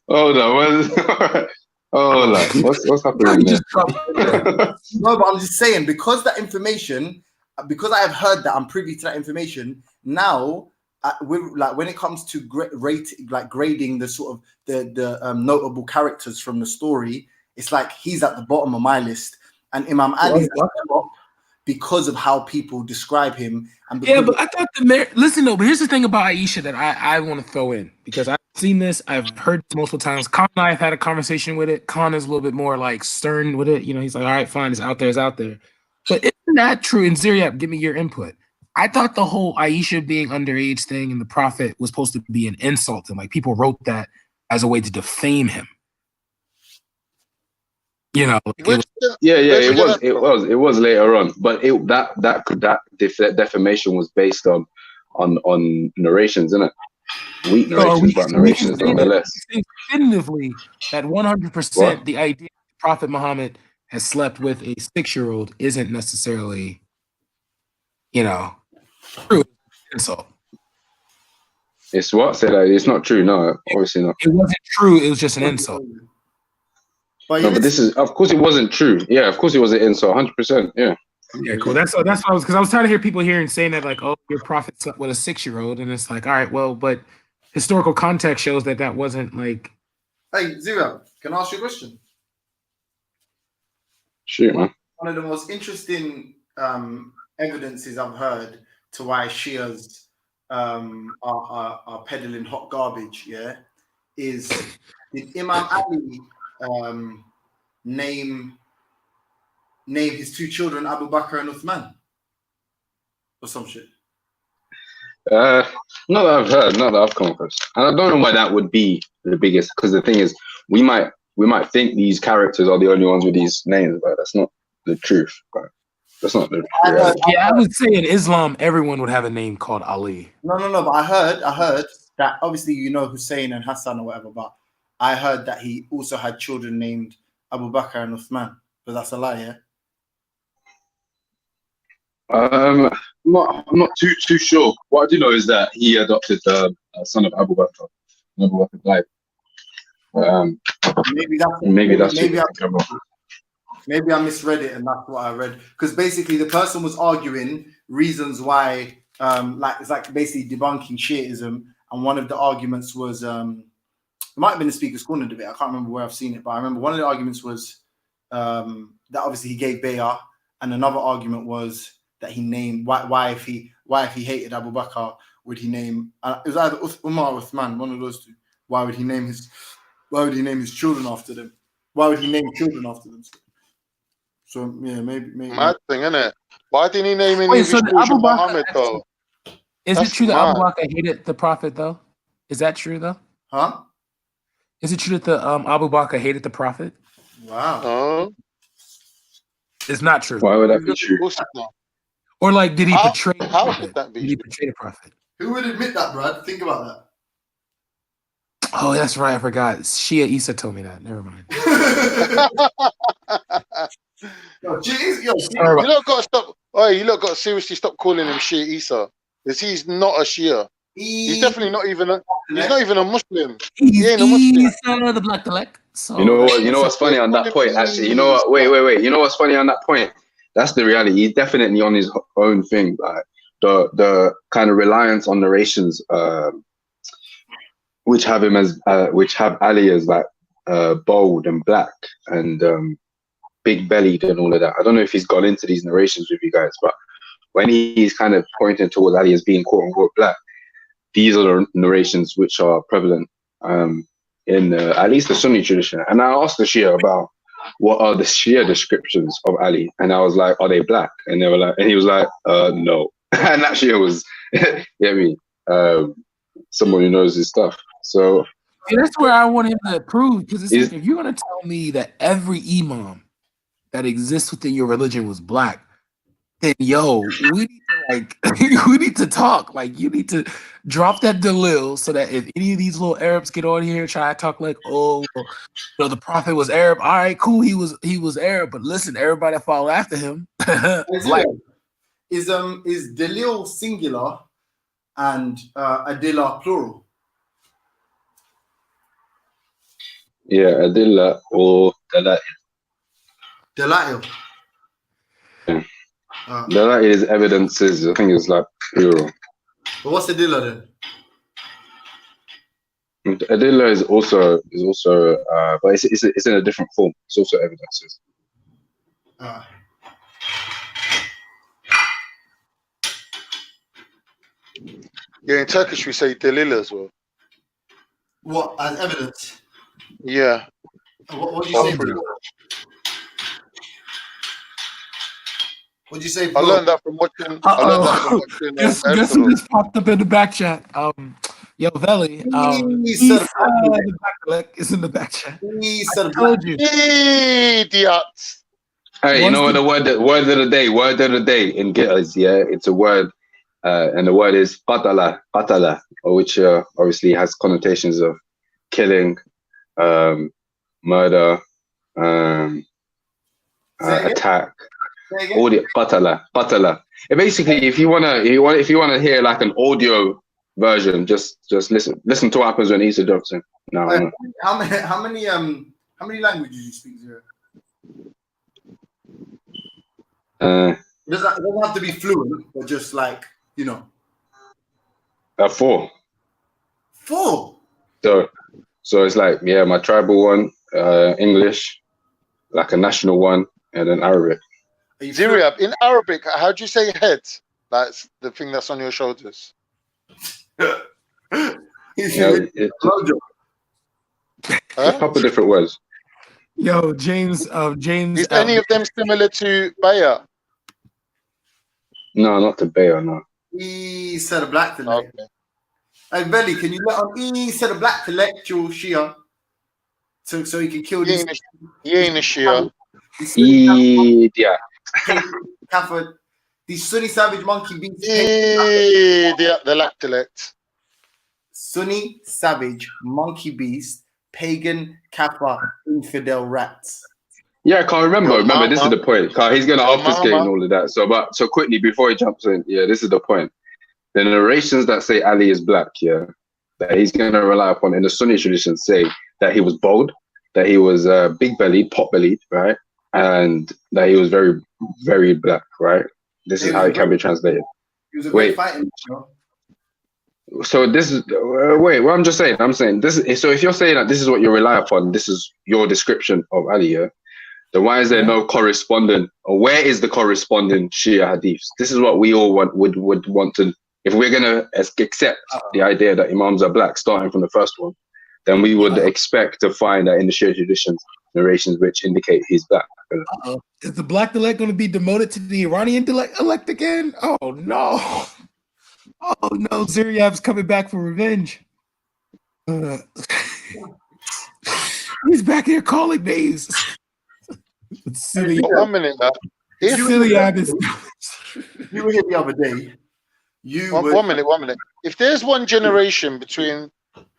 Hold on. What's happening there? No, but I'm just saying, because that information, because I have heard that, I'm privy to that information. Now, when it comes to grading the sort of the notable characters from the story, it's like he's at the bottom of my list, and Imam Ali at the top because of how people describe him. And but I thought listen though, but here's the thing about Aisha that I want to throw in, because I've seen this, I've heard this multiple times. Khan and I have had a conversation with it. Khan is a little bit more like stern with it. You know, he's like, all right, fine, it's out there. But isn't that true? And Ziryab, give me your input. I thought the whole Aisha being underage thing and the Prophet was supposed to be an insult, and like people wrote that as a way to defame him. You know, it was later on, but that defamation was based on narrations, isn't it? Weak narrations, but narrations nonetheless. Definitively, that 100% the idea that Prophet Muhammad has slept with a 6-year-old isn't necessarily, you know, true. Insult. It's what? Say that it's not true. No, obviously not. It wasn't true. It was just an insult. But this is, of course, it wasn't true. Yeah, of course, it was an insult. 100%. Yeah. Yeah, cool. That's what I was, because I was tired of hearing people here and saying that, like, oh, your Prophet slept with a 6-year-old, and it's like, all right, well, but historical context shows that wasn't like. Hey, Zero, can I ask you a question? Shoot, man. One of the most interesting evidences I've heard to why Shias are peddling hot garbage, yeah, is did Imam Ali name his 2 children Abu Bakr and Uthman or some shit? Not that I've heard, not that I've come across, and I don't know why that would be the biggest. Because the thing is, we might think these characters are the only ones with these names, but that's not the truth. But that's not the reality. Yeah, I would say in Islam, everyone would have a name called Ali. No. But I heard that obviously you know Hussein and Hassan or whatever, but I heard that he also had children named Abu Bakr and Uthman. But that's a lie, yeah? I'm not too sure. What I do know is that he adopted the son of Abu Bakr. Abu Bakr died. Maybe I misread it, and that's what I read. Because basically, the person was arguing reasons why, it's like basically debunking Shiism, and one of the arguments was, it might have been the Speaker's Corner debate. I can't remember where I've seen it, but I remember one of the arguments was that obviously he gave bay'ah, and another argument was that he named why if he hated Abu Bakr would he name it was either Umar or Uthman, one of those two. Why would he name his children after them? Why would he name children after them? So yeah, maybe. Mad thing, isn't it? Why didn't he name any of his children Muhammad though? Is it true that Abu Bakr hated the Prophet though? Is that true though? Huh? Is it true that the Abu Bakr hated the Prophet? Wow. It's not true. Why would that be true? Or like, did he portray? How could that be? Did he portray the prophet? Who would admit that, Brad? Think about that. Oh, that's right. I forgot. Shia Issa told me that. Never mind. You lot got to stop. Oh, you lot got to seriously stop calling him Shia Isa, because he's not a Shia. He's definitely not even a. He's not even a Muslim. He ain't a Muslim. Isa, the black elect. So You know what? You know what's funny on that point? Actually, you know what? Wait. You know what's funny on that point? That's the reality. He's definitely on his own thing. Like the kind of reliance on narrations, which have him as which have Ali as like bold and black and big bellied and all of that. I don't know if he's gone into these narrations with you guys, but when he's kind of pointing towards Ali as being quote unquote black, these are the narrations which are prevalent in at least the Sunni tradition. And I asked the Shia about what are the Shia descriptions of Ali, and I was like, are they black? And they were like, and he was like, no. And that Shia was, you know what I mean, someone who knows his stuff. So yeah, that's where I want him to prove, because it's like, if you're gonna tell me that every imam that exists within your religion was black, then yo, we need to like we need to talk. Like, you need to drop that dalil so that if any of these little Arabs get on here and try to talk like, oh, you know, the prophet was Arab. All right, cool, he was Arab, but listen, everybody that followed after him, Like, is dalil singular and adilla plural? yeah, adilla or dalail. Dalail. Yeah. Dalail is evidences. I think it's like plural. But what's adilla then? Adilla is also but it's in a different form. It's also evidences. Yeah, in Turkish we say delil as well. What, as evidence? Yeah. What do you say? What do you say? I learned that from watching. Guess who just popped up in the back chat? Yo, Veli. Isa the black elect is in the back chat. I told you. Idiots. Hey, you know what the word of the day in Gitters, yeah? It's a word, and the word is patala, which obviously has connotations of killing, murder, attack. Audio patala. And basically, if you wanna hear like an audio version, just listen to what happens when Issa jumps in. No. How many languages do you speak, Zero? It doesn't have to be fluent, but just like, you know. 4. 4. So it's like, yeah, my tribal one, English, like a national one, and then Arabic. Ziriab, in Arabic, how do you say head? That's the thing that's on your shoulders. A couple of different words. Yo, James. Is any of them similar to Baya? No, not to Baya, no. He said a black to lecture. Hey, Belly, can you let on? He said a black to lecture Shia, so he can kill these. He ain't a Shia. Yeah. Catholic, these Sunni savage monkey beasts. The lactolect. Sunni savage monkey beast, pagan kappa infidel rats. Yeah, I can't remember. This is the point. He's gonna obfuscate and all of that. So quickly before he jumps in, yeah, this is the point. The narrations that say Ali is black, yeah, that he's gonna rely upon in the Sunni tradition say that he was bold, that he was big bellied, pot bellied, right? And that he was very, very black, right? This is how it can be translated. He was a great fighter, So this is what I'm just saying. I'm saying this is, so if you're saying that this is what you rely upon, this is your description of Ali, yeah, then why is there no corresponding, or where is the corresponding Shia hadiths? This is what we all would want to, if we're gonna accept the idea that Imams are black, starting from the first one, then we would expect to find that in the Shia traditions, narrations which indicate he's black. Is the black elect going to be demoted to the Iranian elect again? Oh no! Oh no! Ziryab's coming back for revenge. He's back here calling names. One minute, Ziryab is. if you were here the other day, you would... One minute. If there's one generation between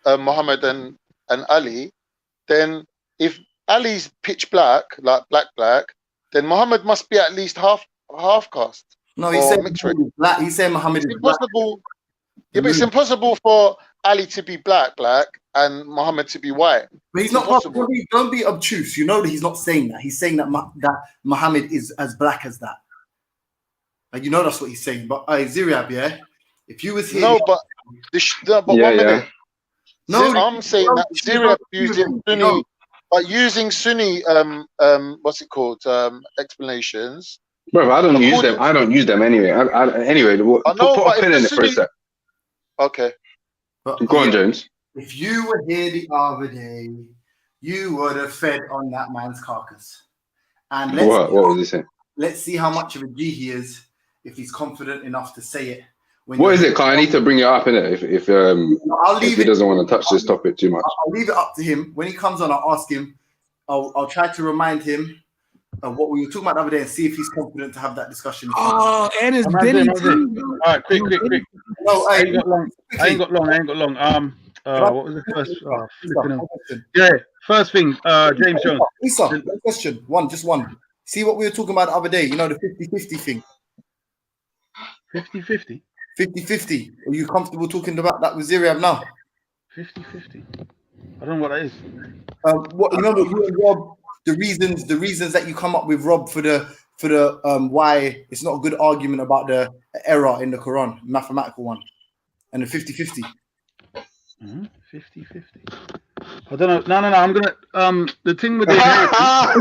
Muhammad and Ali, then if Ali's pitch black, like black, then Muhammad must be at least half caste. No, he said black. He said Muhammad is black. Yeah, but it's impossible for Ali to be black, and Muhammad to be white. But he's not possible. Don't be obtuse. You know that he's not saying that. He's saying that that Muhammad is as black as that. Like, you know that's what he's saying. But Ziriab, yeah, if you was here, I'm saying that Ziriab using Sunni, but using Sunni, what's it called? Explanations. Bro, I don't use them. I don't use them anyway. Anyway, put a pin in it for a sec. Okay. Go on, James. If you were here the other day, you would have fed on that man's carcass. And what was he saying? Let's see how much of a G he is if he's confident enough to say it. What is it? I need to bring it up in it if he doesn't want to touch this topic too much. I'll leave it up to him. When he comes on, I'll ask him. I'll try to remind him of what we were talking about the other day and see if he's confident to have that discussion. Oh, and it's Benny too. All right, quick. No, I ain't got long. What was the first? First thing, James Jones. Lisa, question. Just one. See what we were talking about the other day, you know, the 50-50 thing. 50-50? 50-50. Are you comfortable talking about that with Ziriab now? 50-50. I don't know what that is. What, you know, you and Rob, the reasons that you come up with, Rob, for the why it's not a good argument about the error in the Quran, mathematical one, and the 50-50. 50-50. I don't know. No. I'm gonna the thing with the I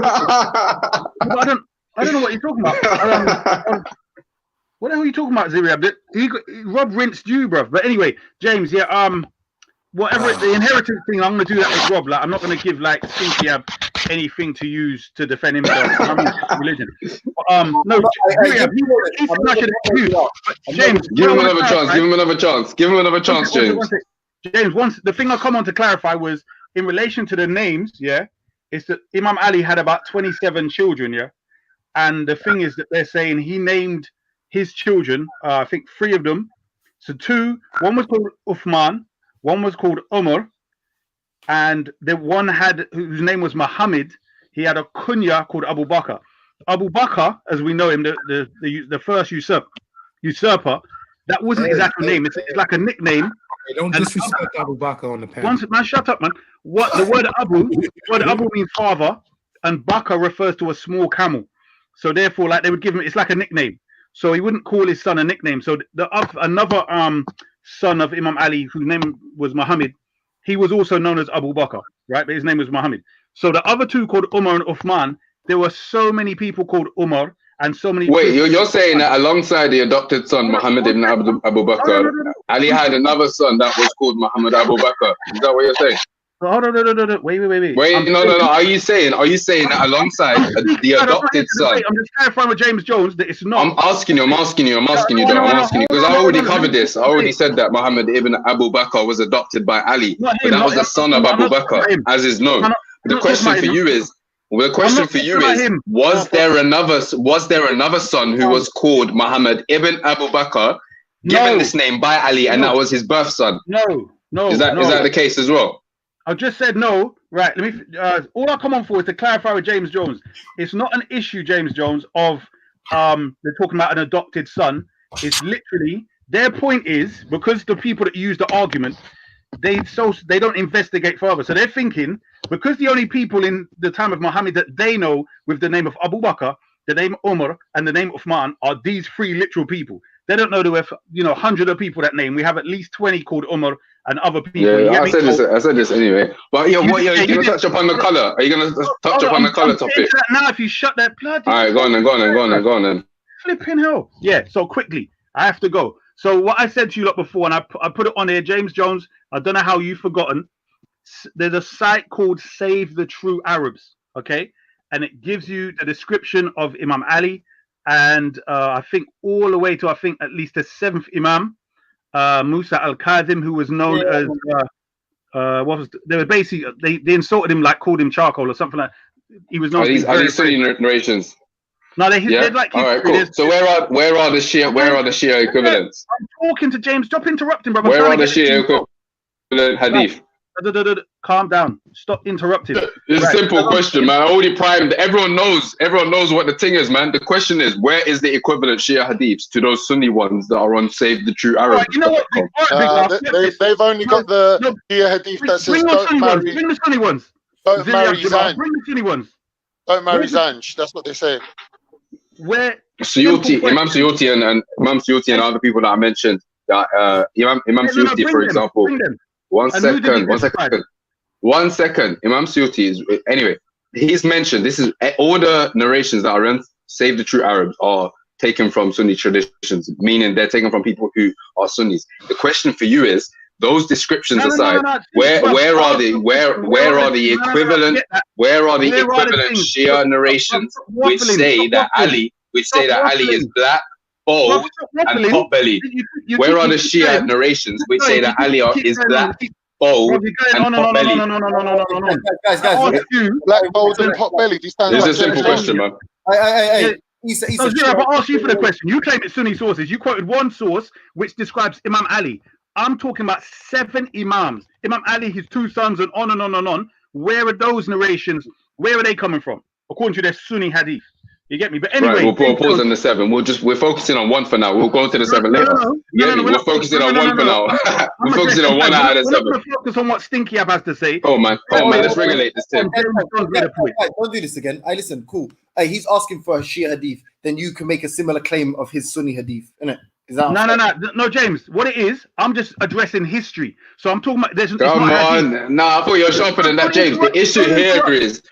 don't know what you're talking about. What the hell are you talking about, Ziriab? Rob rinsed you, bro. But anyway, James, whatever the inheritance thing, I'm gonna do that with Rob. Like, I'm not gonna give like Cynthia anything to use to defend himself. I'm not religion. No, James, give him another chance. Give him another chance. Give him another chance, James. James, the thing I come on to clarify was in relation to the names, is that Imam Ali had about 27 children, and the thing is that they're saying he named his children, I think 3 of them. So one was called Uthman, one was called Umar, and the one whose name was Muhammad. He had a kunya called Abu Bakr. Abu Bakr, as we know him, the first usurper, that wasn't his actual name. It's like a nickname. Hey, don't disrespect Abu Bakr on the panel. Man, shut up, man. The word Abu means father, and Bakr refers to a small camel. So therefore, like, they would give him, it's like a nickname. So he wouldn't call his son a nickname. So another son of Imam Ali, whose name was Muhammad, he was also known as Abu Bakr, right? But his name was Muhammad. So the other two called Umar and Uthman, there were so many people called Umar and so many. Wait, you're saying that alongside the adopted son Muhammad ibn Abu Bakr, Ali had another son that was called Muhammad Abu Bakr. Is that what you're saying? Hold on, no. Wait. No. Are you saying that alongside the adopted son? I'm just clarifying with James Jones that it's not. I'm asking you because I already covered this. I already said that Muhammad ibn Abu Bakr was adopted by Ali, but that was the son of Abu Bakr, as is known. The question for you is, was there another son who was called Muhammad ibn Abu Bakr, given this name by Ali, and that was his birth son? No. Is that the case as well? I just said no. Right. Let me. All I come on for is to clarify with James Jones. It's not an issue, James Jones, of they're talking about an adopted son. It's literally their point is because the people that use the argument, they don't investigate further. So they're thinking because the only people in the time of Muhammad that they know with the name of Abu Bakr, the name Umar, and the name Uthman are these 3 literal people. They don't know there were 100 of people that name. We have at least 20 called Umar and other people. Yeah, I said this anyway. But you're gonna touch upon the color. Are you gonna touch upon the color topic? Now, if you shut that bloody. All right, go on then. Flipping hell. Yeah. So quickly, I have to go. So what I said to you lot before, and I put it on here, James Jones. I don't know how you've forgotten. There's a site called Save the True Arabs. Okay, and it gives you the description of Imam Ali. And I think all the way to at least the 7th Imam, Musa al-Kadhim, who was known as they were basically they insulted him, like called him charcoal or something like. He was known. Are these Sunni narrations? No, they're Yeah. like All right. history. Cool. There's- So where are the Shia equivalents? I'm talking to James. Stop interrupting, brother. I'm Where trying are to the get Shia to- equivalent hadith? Calm down. Stop interrupting. It's Right. a simple question, man. I already primed. Everyone knows what the thing is, man. The question is, where is the equivalent Shia hadiths to those Sunni ones that are on Save the True Arabs? You know what? They've only got the Shia hadith that says Bring the don't Sunni ones. marry, Bring the Sunni ones. don't Zilli marry Abdullah, Zanj. Bring the Sunni ones. Don't marry Where's the- Zanj. That's what they say. Where Suyuti, Imam Suyuti and other people that I mentioned, that Imam Suyuti, bring for them, example. bring them. One And who did he second. One second. Imam Suyuti is anyway. He's mentioned this is all the narrations that are in Save the True Arabs are taken from Sunni traditions, meaning they're taken from people who are Sunnis. The question for you is, those descriptions aside, where are the equivalent Shia narrations which say that Ali is black, bald, and pot-bellied? Where are the Shia narrations which say that Ali is black, bold, and pot-bellied? Guys, black, bold, and pot-bellied. It's a simple question, man. No, Zero, but I'll ask you for the question. You claim it's Sunni sources. You quoted one source which describes Imam Ali. I'm talking about 7 Imams. Imam Ali, his 2 sons, and on and on and on. Where are those narrations? Where are they coming from? According to their Sunni hadith. You get me? But anyway, right, we'll pause on the 7. We're focusing on 1 for now. We'll go into the 7 later. We're focusing on 1 for now. We're focusing on 1 out of the 7. We're not going to focus on what Stinky Ab has to say. Oh man, let's regulate this thing. Don't do this again. Listen, cool. He's asking for a Shia hadith. Then you can make a similar claim of his Sunni hadith, innit? Is that No, James. What it is, I'm just addressing history. So I'm talking about. Come on, I thought you were sharper than that, James. The issue here is